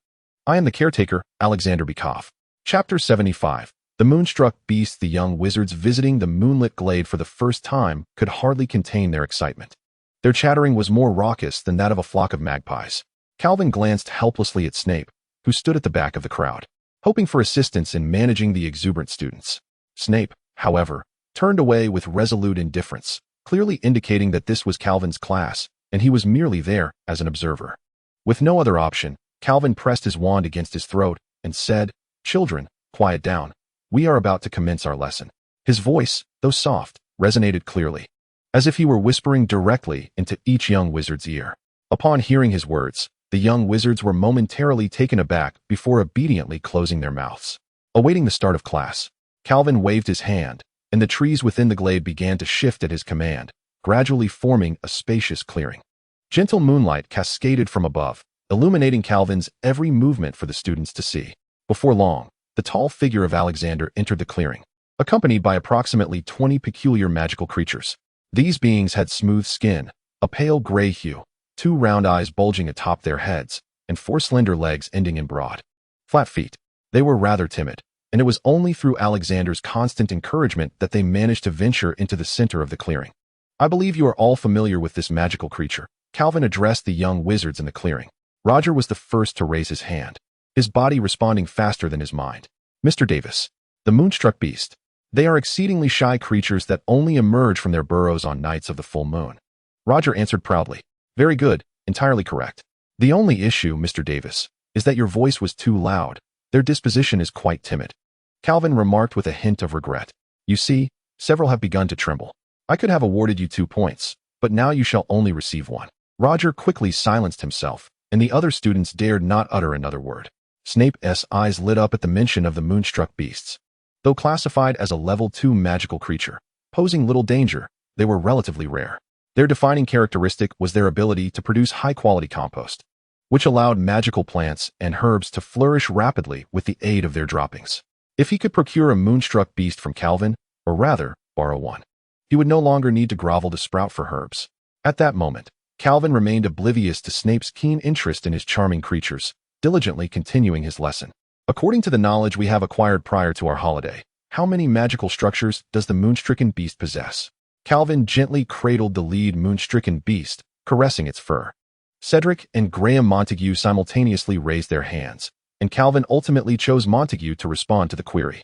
[SPEAKER 1] I am the caretaker, Alexander Bekov. Chapter 75. The moonstruck beasts. The young wizards visiting the Moonlit Glade for the first time could hardly contain their excitement. Their chattering was more raucous than that of a flock of magpies. Calvin glanced helplessly at Snape, who stood at the back of the crowd, hoping for assistance in managing the exuberant students. Snape, however, turned away with resolute indifference, clearly indicating that this was Calvin's class, and he was merely there as an observer. With no other option, Calvin pressed his wand against his throat and said, "Children, quiet down. We are about to commence our lesson." His voice, though soft, resonated clearly, as if he were whispering directly into each young wizard's ear. Upon hearing his words, the young wizards were momentarily taken aback before obediently closing their mouths. Awaiting the start of class, Calvin waved his hand, and the trees within the glade began to shift at his command, gradually forming a spacious clearing. Gentle moonlight cascaded from above, illuminating Calvin's every movement for the students to see. Before long, the tall figure of Alexander entered the clearing, accompanied by approximately 20 peculiar magical creatures. These beings had smooth skin, a pale gray hue, 2 round eyes bulging atop their heads, and 4 slender legs ending in broad, flat feet. They were rather timid, and it was only through Alexander's constant encouragement that they managed to venture into the center of the clearing. I believe you are all familiar with this magical creature. Calvin addressed the young wizards in the clearing. Roger was the first to raise his hand, his body responding faster than his mind. Mr. Davis, the moonstruck beast. They are exceedingly shy creatures that only emerge from their burrows on nights of the full moon. Roger answered proudly. Very good, entirely correct. The only issue, Mr. Davis, is that your voice was too loud. Their disposition is quite timid. Calvin remarked with a hint of regret. You see, several have begun to tremble. I could have awarded you 2 points, but now you shall only receive 1. Roger quickly silenced himself, and the other students dared not utter another word. Snape's eyes lit up at the mention of the moonstruck beasts. Though classified as a level 2 magical creature, posing little danger, they were relatively rare. Their defining characteristic was their ability to produce high-quality compost, which allowed magical plants and herbs to flourish rapidly with the aid of their droppings. If he could procure a moonstruck beast from Calvin, or rather, borrow one, he would no longer need to grovel to sprout for herbs. At that moment, Calvin remained oblivious to Snape's keen interest in his charming creatures, diligently continuing his lesson. According to the knowledge we have acquired prior to our holiday, how many magical structures does the moonstricken beast possess? Calvin gently cradled the lead moonstricken beast, caressing its fur. Cedric and Graham Montague simultaneously raised their hands, and Calvin ultimately chose Montague to respond to the query.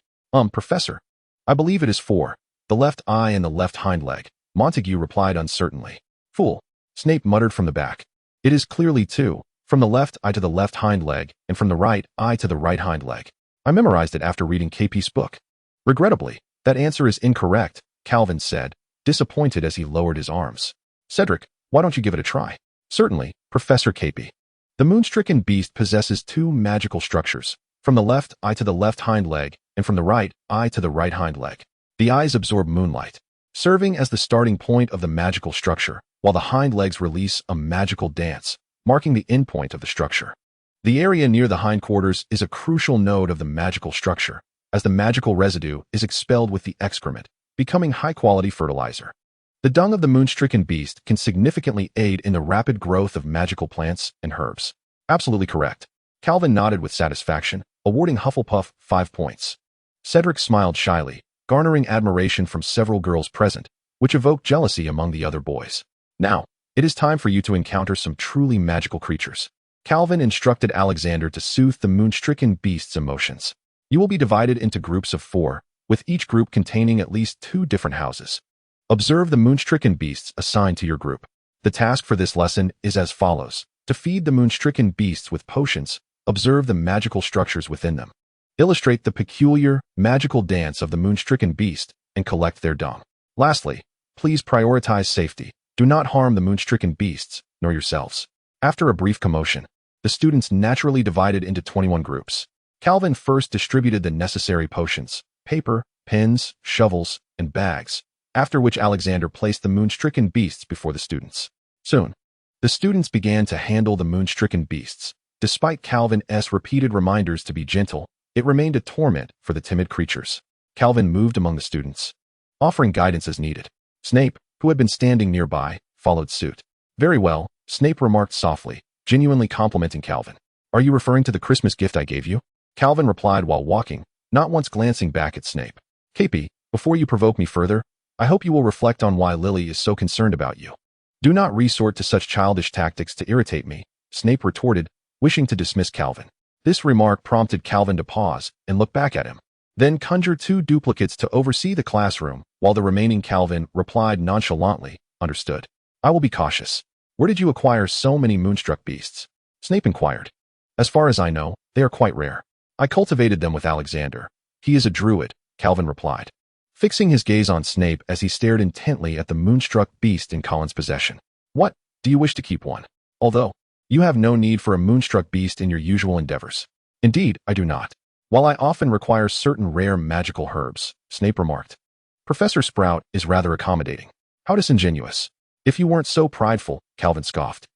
[SPEAKER 1] Professor, I believe it is 4. The left eye and the left hind leg, Montague replied uncertainly. Fool, Snape muttered from the back. It is clearly 2, from the left eye to the left hind leg, and from the right eye to the right hind leg. I memorized it after reading Capet's book. Regrettably, that answer is incorrect, Calvin said, disappointed as he lowered his arms. Cedric, why don't you give it a try? Certainly, Professor Capet. The moonstricken beast possesses 2 magical structures, from the left eye to the left hind leg, and from the right eye to the right hind leg. The eyes absorb moonlight, serving as the starting point of the magical structure, while the hind legs release a magical dance, marking the endpoint of the structure. The area near the hindquarters is a crucial node of the magical structure, as the magical residue is expelled with the excrement, becoming high-quality fertilizer. The dung of the moonstricken beast can significantly aid in the rapid growth of magical plants and herbs. Absolutely correct. Calvin nodded with satisfaction, awarding Hufflepuff 5 points. Cedric smiled shyly, garnering admiration from several girls present, which evoked jealousy among the other boys. Now, it is time for you to encounter some truly magical creatures. Calvin instructed Alexander to soothe the moonstricken beast's emotions. You will be divided into groups of 4, with each group containing at least 2 different houses. Observe the moonstricken beasts assigned to your group. The task for this lesson is as follows. To feed the moonstricken beasts with potions, observe the magical structures within them. Illustrate the peculiar, magical dance of the moonstricken beast and collect their dung. Lastly, please prioritize safety. Do not harm the moonstricken beasts, nor yourselves. After a brief commotion, the students naturally divided into 21 groups. Calvin first distributed the necessary potions, paper, pens, shovels, and bags, after which Alexander placed the moonstricken beasts before the students. Soon, the students began to handle the moonstricken beasts. Despite Calvin's repeated reminders to be gentle, it remained a torment for the timid creatures. Calvin moved among the students, offering guidance as needed. Snape, who had been standing nearby, followed suit. Very well, Snape remarked softly, genuinely complimenting Calvin. Are you referring to the Christmas gift I gave you? Calvin replied while walking, not once glancing back at Snape. Capet, before you provoke me further, I hope you will reflect on why Lily is so concerned about you. Do not resort to such childish tactics to irritate me, Snape retorted, wishing to dismiss Calvin. This remark prompted Calvin to pause and look back at him. Then conjure 2 duplicates to oversee the classroom, while the remaining Calvin replied nonchalantly, understood. I will be cautious. Where did you acquire so many moonstruck beasts? Snape inquired. As far as I know, they are quite rare. I cultivated them with Alexander. He is a druid, Calvin replied, fixing his gaze on Snape as he stared intently at the moonstruck beast in Colin's possession. What, do you wish to keep one? Although, you have no need for a moonstruck beast in your usual endeavors. Indeed, I do not. While I often require certain rare magical herbs, Snape remarked. Professor Sprout is rather accommodating. How disingenuous. If you weren't so prideful, Calvin scoffed,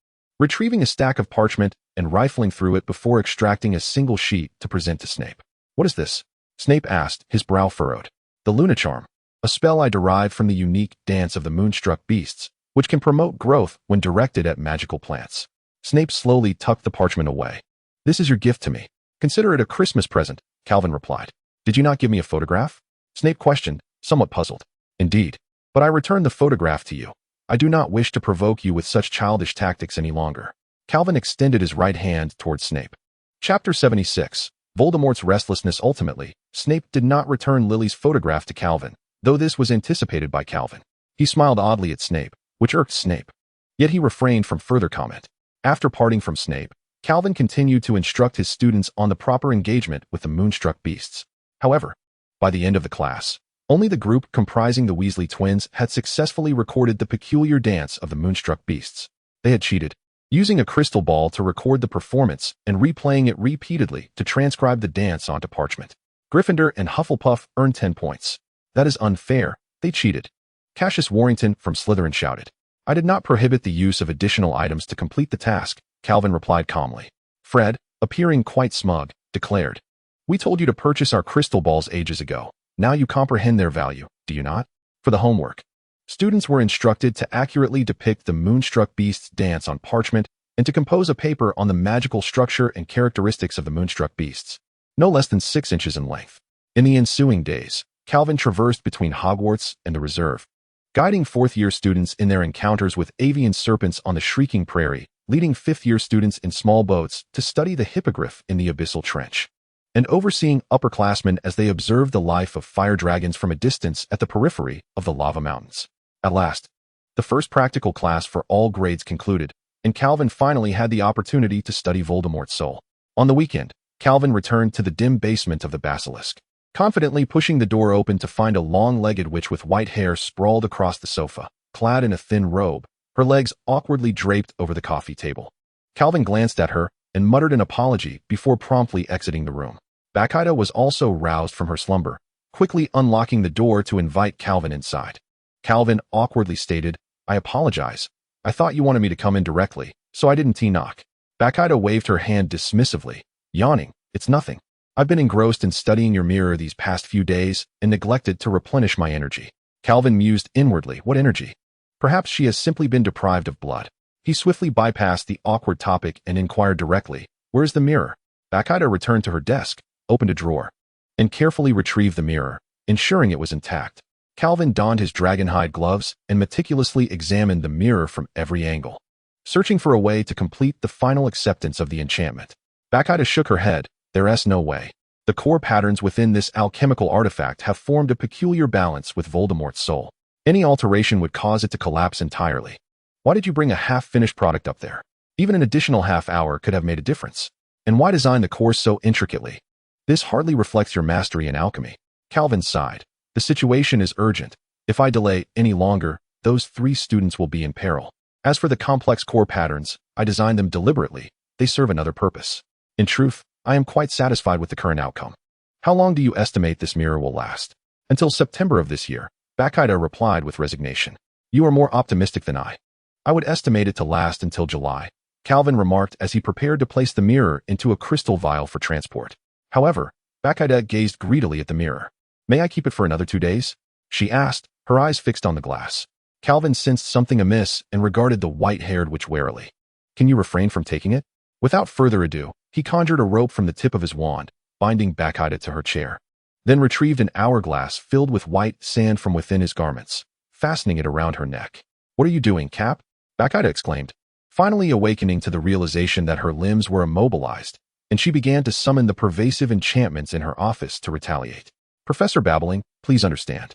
[SPEAKER 1] retrieving a stack of parchment and rifling through it before extracting a single sheet to present to Snape. What is this? Snape asked, his brow furrowed. The Luna Charm, a spell I derived from the unique dance of the moonstruck beasts, which can promote growth when directed at magical plants. Snape slowly tucked the parchment away. This is your gift to me. Consider it a Christmas present, Calvin replied. Did you not give me a photograph? Snape questioned, somewhat puzzled. Indeed, but I returned the photograph to you. I do not wish to provoke you with such childish tactics any longer. Calvin extended his right hand towards Snape. Chapter 76. Voldemort's restlessness. Ultimately, Snape did not return Lily's photograph to Calvin, though this was anticipated by Calvin. He smiled oddly at Snape, which irked Snape. Yet he refrained from further comment. After parting from Snape, Calvin continued to instruct his students on the proper engagement with the moonstruck beasts. However, by the end of the class, only the group comprising the Weasley twins had successfully recorded the peculiar dance of the moonstruck beasts. They had cheated, using a crystal ball to record the performance and replaying it repeatedly to transcribe the dance onto parchment. Gryffindor and Hufflepuff earned 10 points. That is unfair. They cheated. Cassius Warrington from Slytherin shouted. I did not prohibit the use of additional items to complete the task, Calvin replied calmly. Fred, appearing quite smug, declared. We told you to purchase our crystal balls ages ago. Now you comprehend their value, do you not? For the homework, students were instructed to accurately depict the Moonstruck Beast's dance on parchment and to compose a paper on the magical structure and characteristics of the Moonstruck Beasts, no less than 6 inches in length. In the ensuing days, Calvin traversed between Hogwarts and the Reserve, guiding 4th-year students in their encounters with avian serpents on the Shrieking Prairie, leading 5th-year students in small boats to study the hippogriff in the Abyssal Trench, and overseeing upperclassmen as they observed the life of fire dragons from a distance at the periphery of the lava mountains. At last, the first practical class for all grades concluded, and Calvin finally had the opportunity to study Voldemort's soul. On the weekend, Calvin returned to the dim basement of the basilisk, confidently pushing the door open to find a long-legged witch with white hair sprawled across the sofa, clad in a thin robe, her legs awkwardly draped over the coffee table. Calvin glanced at her and muttered an apology before promptly exiting the room. Bacchida was also roused from her slumber, quickly unlocking the door to invite Calvin inside. Calvin awkwardly stated, I apologize. I thought you wanted me to come in directly, so I didn't knock. Bacchida waved her hand dismissively, yawning, It's nothing. I've been engrossed in studying your mirror these past few days and neglected to replenish my energy. Calvin mused inwardly, what energy? Perhaps she has simply been deprived of blood. He swiftly bypassed the awkward topic and inquired directly, Where's the mirror? Bacchida returned to her desk, opened a drawer, and carefully retrieved the mirror, ensuring it was intact. Calvin donned his dragonhide gloves and meticulously examined the mirror from every angle, searching for a way to complete the final acceptance of the enchantment. Bacchida shook her head, There's no way. The core patterns within this alchemical artifact have formed a peculiar balance with Voldemort's soul. Any alteration would cause it to collapse entirely. Why did you bring a half-finished product up there? Even an additional half hour could have made a difference. And why design the course so intricately? This hardly reflects your mastery in alchemy. Calvin sighed. The situation is urgent. If I delay any longer, those 3 students will be in peril. As for the complex core patterns, I designed them deliberately. They serve another purpose. In truth, I am quite satisfied with the current outcome. How long do you estimate this mirror will last? Until September of this year, Bacchida replied with resignation. You are more optimistic than I. I would estimate it to last until July, Calvin remarked as he prepared to place the mirror into a crystal vial for transport. However, Bacchida gazed greedily at the mirror. May I keep it for another 2 days? She asked, her eyes fixed on the glass. Calvin sensed something amiss and regarded the white-haired witch warily. Can you refrain from taking it? Without further ado, he conjured a rope from the tip of his wand, binding Bacchida to her chair, then retrieved an hourglass filled with white sand from within his garments, fastening it around her neck. What are you doing, Cap? Bacchida exclaimed, finally awakening to the realization that her limbs were immobilized, and she began to summon the pervasive enchantments in her office to retaliate. Professor Babbling, please understand.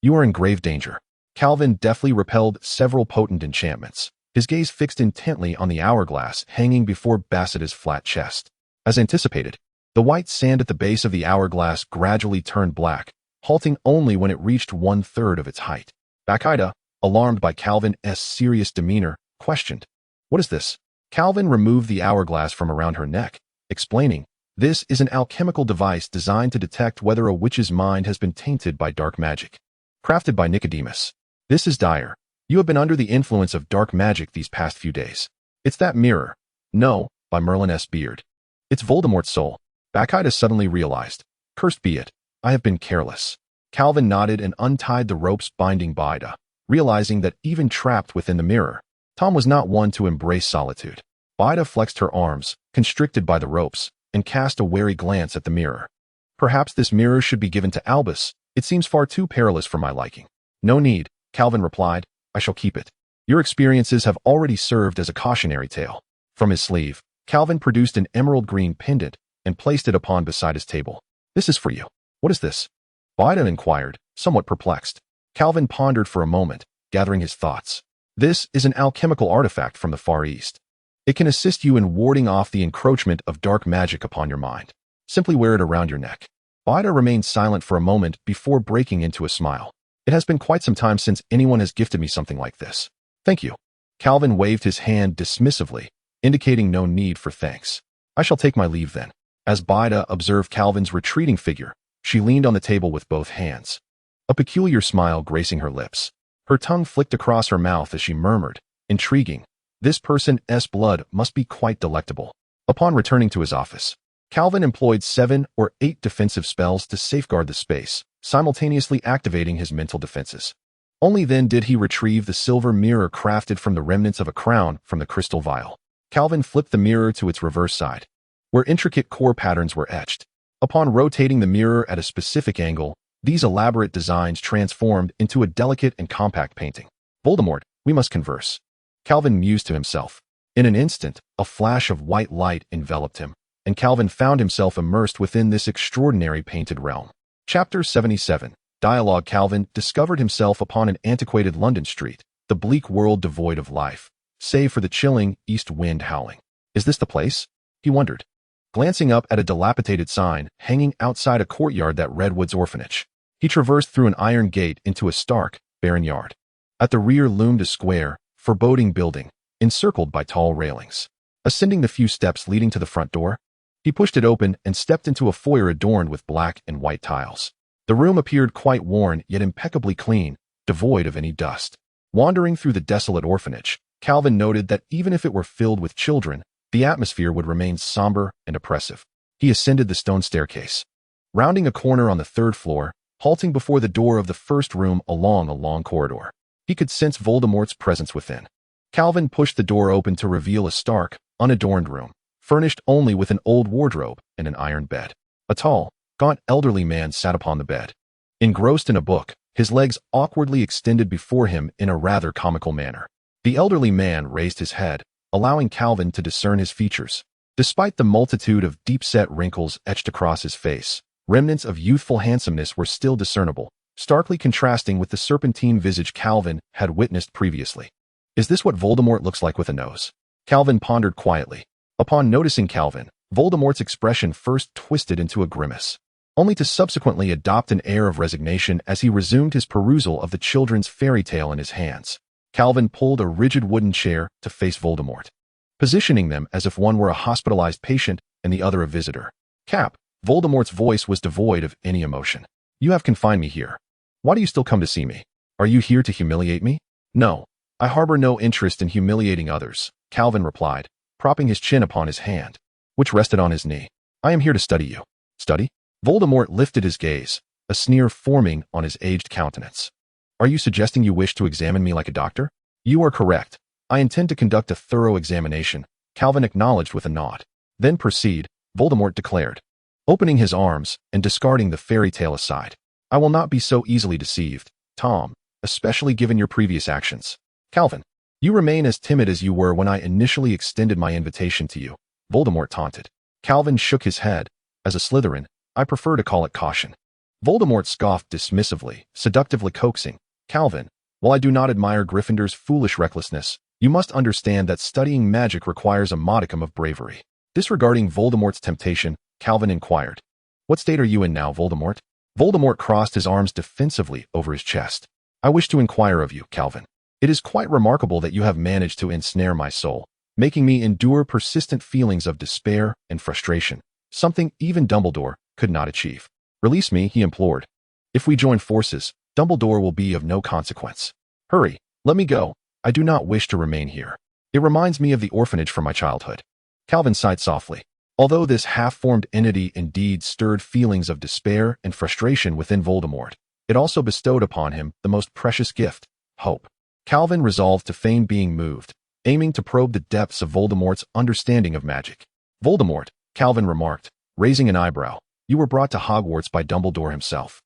[SPEAKER 1] You are in grave danger. Calvin deftly repelled several potent enchantments, his gaze fixed intently on the hourglass hanging before Bacchida's flat chest. As anticipated, the white sand at the base of the hourglass gradually turned black, halting only when it reached 1/3 of its height. Bacchida, alarmed by Calvin's serious demeanor, questioned, What is this? Calvin removed the hourglass from around her neck, explaining, This is an alchemical device designed to detect whether a witch's mind has been tainted by dark magic. Crafted by Nicodemus. This is dire. You have been under the influence of dark magic these past few days. It's that mirror. No, by Merlin's beard. It's Voldemort's soul. Bacchida suddenly realized. Cursed be it. I have been careless. Calvin nodded and untied the ropes binding Bacchida, realizing that even trapped within the mirror, Tom was not one to embrace solitude. Bacchida flexed her arms, constricted by the ropes, and cast a wary glance at the mirror. Perhaps this mirror should be given to Albus. It seems far too perilous for my liking. No need, Calvin replied. I shall keep it. Your experiences have already served as a cautionary tale. From his sleeve, Calvin produced an emerald green pendant and placed it upon beside his table. This is for you. What is this? Bacchida inquired, somewhat perplexed. Calvin pondered for a moment, gathering his thoughts. This is an alchemical artifact from the Far East. It can assist you in warding off the encroachment of dark magic upon your mind. Simply wear it around your neck. Bacchida remained silent for a moment before breaking into a smile. It has been quite some time since anyone has gifted me something like this. Thank you. Calvin waved his hand dismissively, indicating no need for thanks. I shall take my leave then. As Bacchida observed Calvin's retreating figure, she leaned on the table with both hands, a peculiar smile gracing her lips. Her tongue flicked across her mouth as she murmured, "Intriguing. This person's blood must be quite delectable." Upon returning to his office, Calvin employed 7 or 8 defensive spells to safeguard the space, simultaneously activating his mental defenses. Only then did he retrieve the silver mirror crafted from the remnants of a crown from the crystal vial. Calvin flipped the mirror to its reverse side, where intricate core patterns were etched. Upon rotating the mirror at a specific angle, these elaborate designs transformed into a delicate and compact painting. "Voldemort, we must converse," Calvin mused to himself. In an instant, a flash of white light enveloped him, and Calvin found himself immersed within this extraordinary painted realm. Chapter 77. Dialogue. Calvin discovered himself upon an antiquated London street, the bleak world devoid of life, save for the chilling east wind howling. "Is this the place?" he wondered, glancing up at a dilapidated sign hanging outside a courtyard that Redwood's orphanage. He traversed through an iron gate into a stark, barren yard. At the rear loomed a square, foreboding building, encircled by tall railings. Ascending the few steps leading to the front door, he pushed it open and stepped into a foyer adorned with black and white tiles. The room appeared quite worn yet impeccably clean, devoid of any dust. Wandering through the desolate orphanage, Calvin noted that even if it were filled with children, the atmosphere would remain somber and oppressive. He ascended the stone staircase, rounding a corner on the 3rd floor, halting before the door of the first room along a long corridor. He could sense Voldemort's presence within. Calvin pushed the door open to reveal a stark, unadorned room, furnished only with an old wardrobe and an iron bed. A tall, gaunt elderly man sat upon the bed, engrossed in a book, his legs awkwardly extended before him in a rather comical manner. The elderly man raised his head, allowing Calvin to discern his features. Despite the multitude of deep-set wrinkles etched across his face, remnants of youthful handsomeness were still discernible, starkly contrasting with the serpentine visage Calvin had witnessed previously. "Is this what Voldemort looks like with a nose?" Calvin pondered quietly. Upon noticing Calvin, Voldemort's expression first twisted into a grimace, only to subsequently adopt an air of resignation as he resumed his perusal of the children's fairy tale in his hands. Calvin pulled a rigid wooden chair to face Voldemort, positioning them as if one were a hospitalized patient and the other a visitor. "Cap," Voldemort's voice was devoid of any emotion. "You have confined me here. Why do you still come to see me? Are you here to humiliate me?" "No, I harbor no interest in humiliating others," Calvin replied, propping his chin upon his hand, which rested on his knee. "I am here to study you." "Study?" Voldemort lifted his gaze, a sneer forming on his aged countenance. "Are you suggesting you wish to examine me like a doctor?" "You are correct. I intend to conduct a thorough examination," Calvin acknowledged with a nod. "Then proceed," Voldemort declared, opening his arms and discarding the fairy tale aside. "I will not be so easily deceived, Tom, especially given your previous actions." "Calvin, you remain as timid as you were when I initially extended my invitation to you," Voldemort taunted. Calvin shook his head. "As a Slytherin, I prefer to call it caution." Voldemort scoffed dismissively, seductively coaxing, "Calvin, while I do not admire Gryffindor's foolish recklessness, you must understand that studying magic requires a modicum of bravery." Disregarding Voldemort's temptation, Calvin inquired, "What state are you in now, Voldemort?" Voldemort crossed his arms defensively over his chest. "I wish to inquire of you, Calvin. It is quite remarkable that you have managed to ensnare my soul, making me endure persistent feelings of despair and frustration, something even Dumbledore could not achieve. Release me," he implored. "If we join forces, Dumbledore will be of no consequence. Hurry, let me go. I do not wish to remain here. It reminds me of the orphanage from my childhood." Calvin sighed softly. Although this half-formed entity indeed stirred feelings of despair and frustration within Voldemort, it also bestowed upon him the most precious gift, hope. Calvin resolved to feign being moved, aiming to probe the depths of Voldemort's understanding of magic. "Voldemort," Calvin remarked, raising an eyebrow, "you were brought to Hogwarts by Dumbledore himself.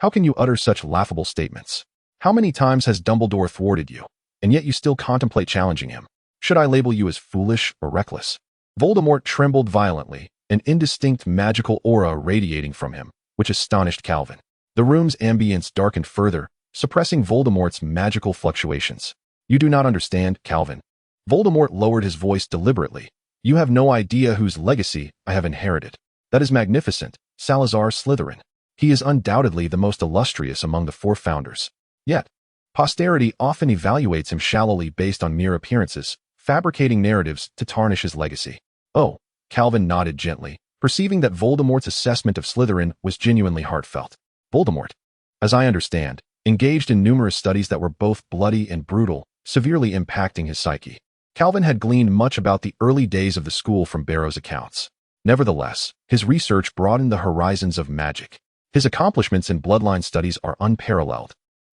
[SPEAKER 1] How can you utter such laughable statements? How many times has Dumbledore thwarted you, and yet you still contemplate challenging him? Should I label you as foolish or reckless?" Voldemort trembled violently, an indistinct magical aura radiating from him, which astonished Calvin. The room's ambience darkened further, suppressing Voldemort's magical fluctuations. "You do not understand, Calvin." Voldemort lowered his voice deliberately. "You have no idea whose legacy I have inherited. That is magnificent, Salazar Slytherin. He is undoubtedly the most illustrious among the 4 founders. Yet, posterity often evaluates him shallowly based on mere appearances, fabricating narratives to tarnish his legacy." "Oh," Calvin nodded gently, perceiving that Voldemort's assessment of Slytherin was genuinely heartfelt. "Voldemort, as I understand, engaged in numerous studies that were both bloody and brutal, severely impacting his psyche. Calvin had gleaned much about the early days of the school from Barrow's accounts. Nevertheless, his research broadened the horizons of magic. His accomplishments in bloodline studies are unparalleled,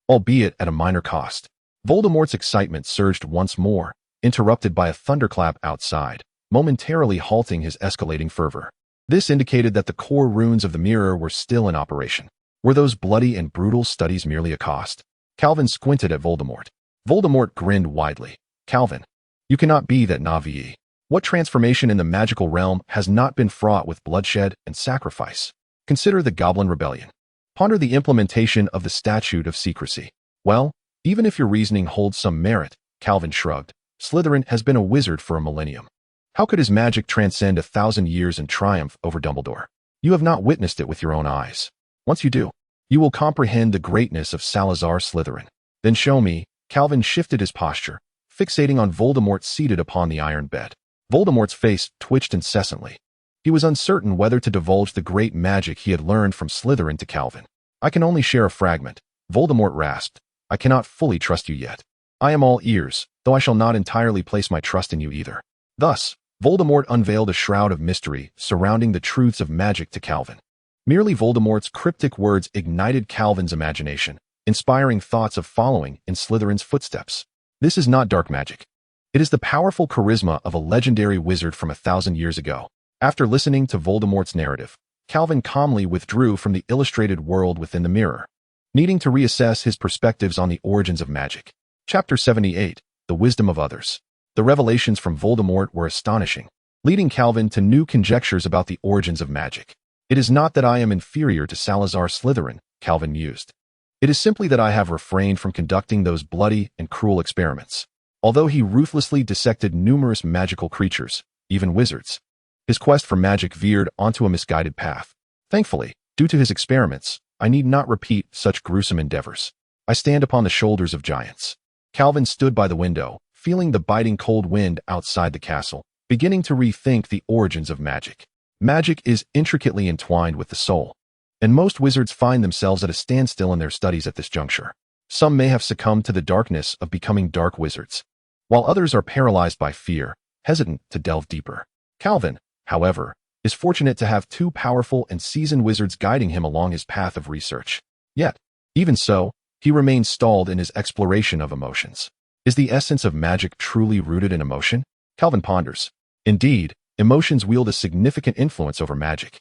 [SPEAKER 1] albeit at a minor cost. Voldemort's excitement surged once more, interrupted by a thunderclap outside, momentarily halting his escalating fervor. This indicated that the core runes of the mirror were still in operation. Were those bloody and brutal studies merely a cost? Calvin squinted at Voldemort. Voldemort grinned widely. Calvin, you cannot be that naive. What transformation in the magical realm has not been fraught with bloodshed and sacrifice? Consider the Goblin Rebellion. Ponder the implementation of the Statute of Secrecy. Well, even if your reasoning holds some merit, Calvin shrugged, Slytherin has been a wizard for a millennium. How could his magic transcend 1,000 years and triumph over Dumbledore? You have not witnessed it with your own eyes. Once you do, you will comprehend the greatness of Salazar Slytherin. Then show me. Calvin shifted his posture, fixating on Voldemort seated upon the iron bed. Voldemort's face twitched incessantly. He was uncertain whether to divulge the great magic he had learned from Slytherin to Calvin. I can only share a fragment, Voldemort rasped. I cannot fully trust you yet. I am all ears, though I shall not entirely place my trust in you either. Thus, Voldemort unveiled a shroud of mystery surrounding the truths of magic to Calvin. Merely Voldemort's cryptic words ignited Calvin's imagination, inspiring thoughts of following in Slytherin's footsteps. This is not dark magic. It is the powerful charisma of a legendary wizard from 1,000 years ago. After listening to Voldemort's narrative, Calvin calmly withdrew from the illustrated world within the mirror, needing to reassess his perspectives on the origins of magic. Chapter 78, The Wisdom of Others. The revelations from Voldemort were astonishing, leading Calvin to new conjectures about the origins of magic. It is not that I am inferior to Salazar Slytherin, Calvin mused. It is simply that I have refrained from conducting those bloody and cruel experiments. Although he ruthlessly dissected numerous magical creatures, even wizards, his quest for magic veered onto a misguided path. Thankfully, due to his experiments, I need not repeat such gruesome endeavors. I stand upon the shoulders of giants. Calvin stood by the window, feeling the biting cold wind outside the castle, beginning to rethink the origins of magic. Magic is intricately entwined with the soul, and most wizards find themselves at a standstill in their studies at this juncture. Some may have succumbed to the darkness of becoming dark wizards, while others are paralyzed by fear, hesitant to delve deeper. Calvin, however, is fortunate to have two powerful and seasoned wizards guiding him along his path of research. Yet, even so, he remains stalled in his exploration of emotions. Is the essence of magic truly rooted in emotion? Calvin ponders. Indeed, emotions wield a significant influence over magic.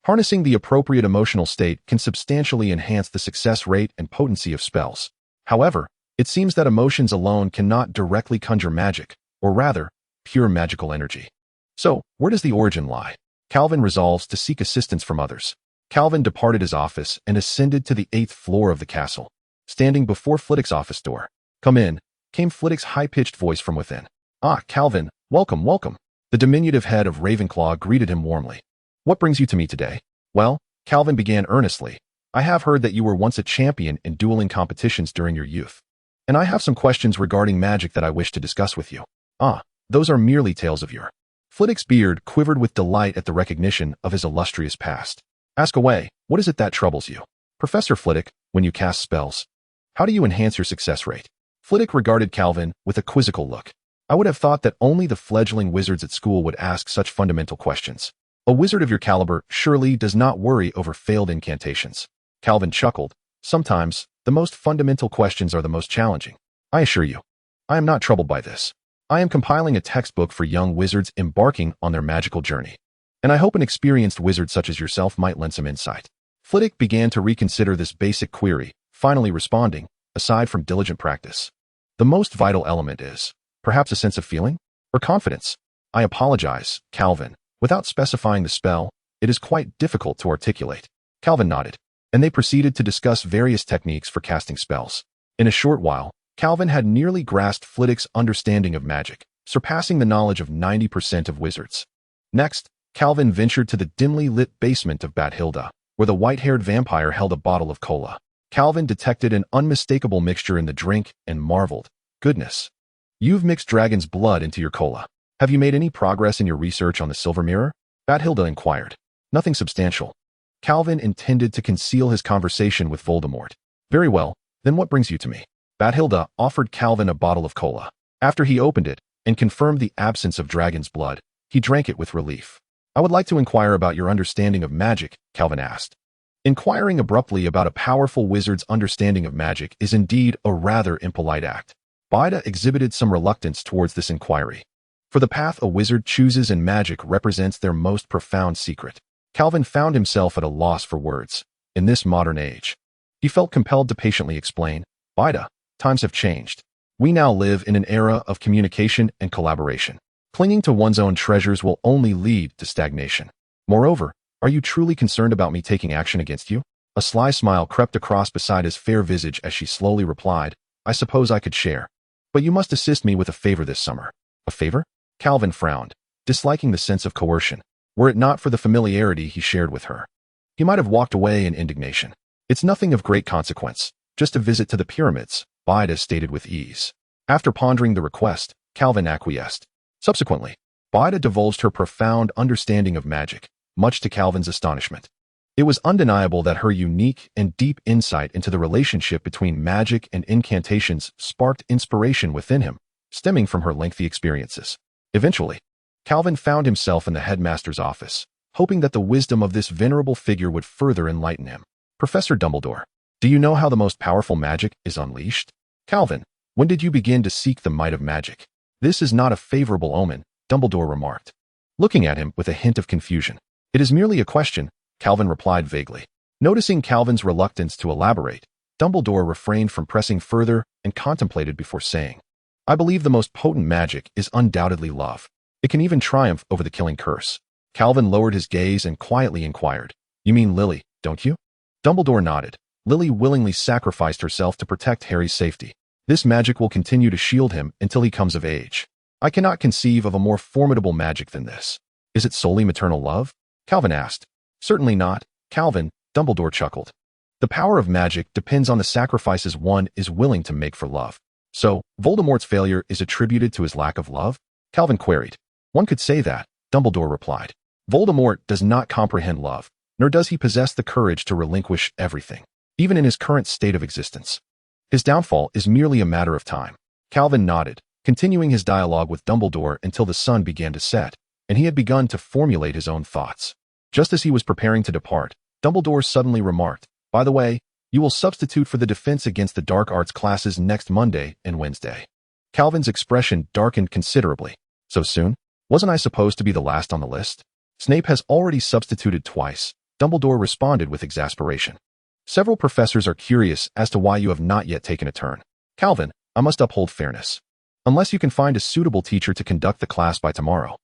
[SPEAKER 1] Harnessing the appropriate emotional state can substantially enhance the success rate and potency of spells. However, it seems that emotions alone cannot directly conjure magic, or rather, pure magical energy. So, where does the origin lie? Calvin resolves to seek assistance from others. Calvin departed his office and ascended to the 8th floor of the castle. Standing before Flitwick's office door, "Come in," came Flitwick's high-pitched voice from within. "Ah, Calvin, welcome, welcome." The diminutive head of Ravenclaw greeted him warmly. "What brings you to me today?" "Well," Calvin began earnestly, "I have heard that you were once a champion in dueling competitions during your youth, and I have some questions regarding magic that I wish to discuss with you." "Ah, those are merely tales of yore." Flitwick's beard quivered with delight at the recognition of his illustrious past. "Ask away, what is it that troubles you?" "Professor Flitwick, when you cast spells, how do you enhance your success rate?" Flitwick regarded Calvin with a quizzical look. I would have thought that only the fledgling wizards at school would ask such fundamental questions. A wizard of your caliber surely does not worry over failed incantations. Calvin chuckled. Sometimes, the most fundamental questions are the most challenging. I assure you, I am not troubled by this. I am compiling a textbook for young wizards embarking on their magical journey, and I hope an experienced wizard such as yourself might lend some insight. Flitwick began to reconsider this basic query, finally responding, aside from diligent practice, the most vital element is, perhaps a sense of feeling? Or confidence? I apologize, Calvin. Without specifying the spell, it is quite difficult to articulate. Calvin nodded, and they proceeded to discuss various techniques for casting spells. In a short while, Calvin had nearly grasped Flitwick's understanding of magic, surpassing the knowledge of 90% of wizards. Next, Calvin ventured to the dimly lit basement of Bathilda, where the white-haired vampire held a bottle of cola. Calvin detected an unmistakable mixture in the drink and marveled. Goodness. You've mixed dragon's blood into your cola. Have you made any progress in your research on the silver mirror? Bathilda inquired. Nothing substantial. Calvin intended to conceal his conversation with Voldemort. Very well, Then what brings you to me? Bathilda offered Calvin a bottle of cola. After he opened it and confirmed the absence of dragon's blood, he drank it with relief. I would like to inquire about your understanding of magic, Calvin asked. Inquiring abruptly about a powerful wizard's understanding of magic is indeed a rather impolite act. Bida exhibited some reluctance towards this inquiry. For the path a wizard chooses in magic represents their most profound secret. Calvin found himself at a loss for words. In this modern age, he felt compelled to patiently explain, Bida, times have changed. We now live in an era of communication and collaboration. Clinging to one's own treasures will only lead to stagnation. Moreover, are you truly concerned about me taking action against you? A sly smile crept across beside his fair visage as she slowly replied, I suppose I could share. But you must assist me with a favor this summer. A favor? Calvin frowned, disliking the sense of coercion. Were it not for the familiarity he shared with her, he might have walked away in indignation. It's nothing of great consequence, just a visit to the pyramids, Bida stated with ease. After pondering the request, Calvin acquiesced. Subsequently, Bida divulged her profound understanding of magic, much to Calvin's astonishment. It was undeniable that her unique and deep insight into the relationship between magic and incantations sparked inspiration within him, stemming from her lengthy experiences. Eventually, Calvin found himself in the headmaster's office, hoping that the wisdom of this venerable figure would further enlighten him. Professor Dumbledore, do you know how the most powerful magic is unleashed? Calvin, when did you begin to seek the might of magic? This is not a favorable omen, Dumbledore remarked, looking at him with a hint of confusion. It is merely a question, Calvin replied vaguely. Noticing Calvin's reluctance to elaborate, Dumbledore refrained from pressing further and contemplated before saying, I believe the most potent magic is undoubtedly love. It can even triumph over the killing curse. Calvin lowered his gaze and quietly inquired, You mean Lily, don't you? Dumbledore nodded. Lily willingly sacrificed herself to protect Harry's safety. This magic will continue to shield him until he comes of age. I cannot conceive of a more formidable magic than this. Is it solely maternal love? Calvin asked. Certainly not, Calvin, Dumbledore chuckled. The power of magic depends on the sacrifices one is willing to make for love. So, Voldemort's failure is attributed to his lack of love? Calvin queried. One could say that, Dumbledore replied. Voldemort does not comprehend love, nor does he possess the courage to relinquish everything, even in his current state of existence. His downfall is merely a matter of time. Calvin nodded, continuing his dialogue with Dumbledore until the sun began to set, and he had begun to formulate his own thoughts. Just as he was preparing to depart, Dumbledore suddenly remarked, By the way, you will substitute for the defense against the dark arts classes next Monday and Wednesday. Calvin's expression darkened considerably. So soon? Wasn't I supposed to be the last on the list? Snape has already substituted twice, Dumbledore responded with exasperation. Several professors are curious as to why you have not yet taken a turn. Calvin, I must uphold fairness. Unless you can find a suitable teacher to conduct the class by tomorrow,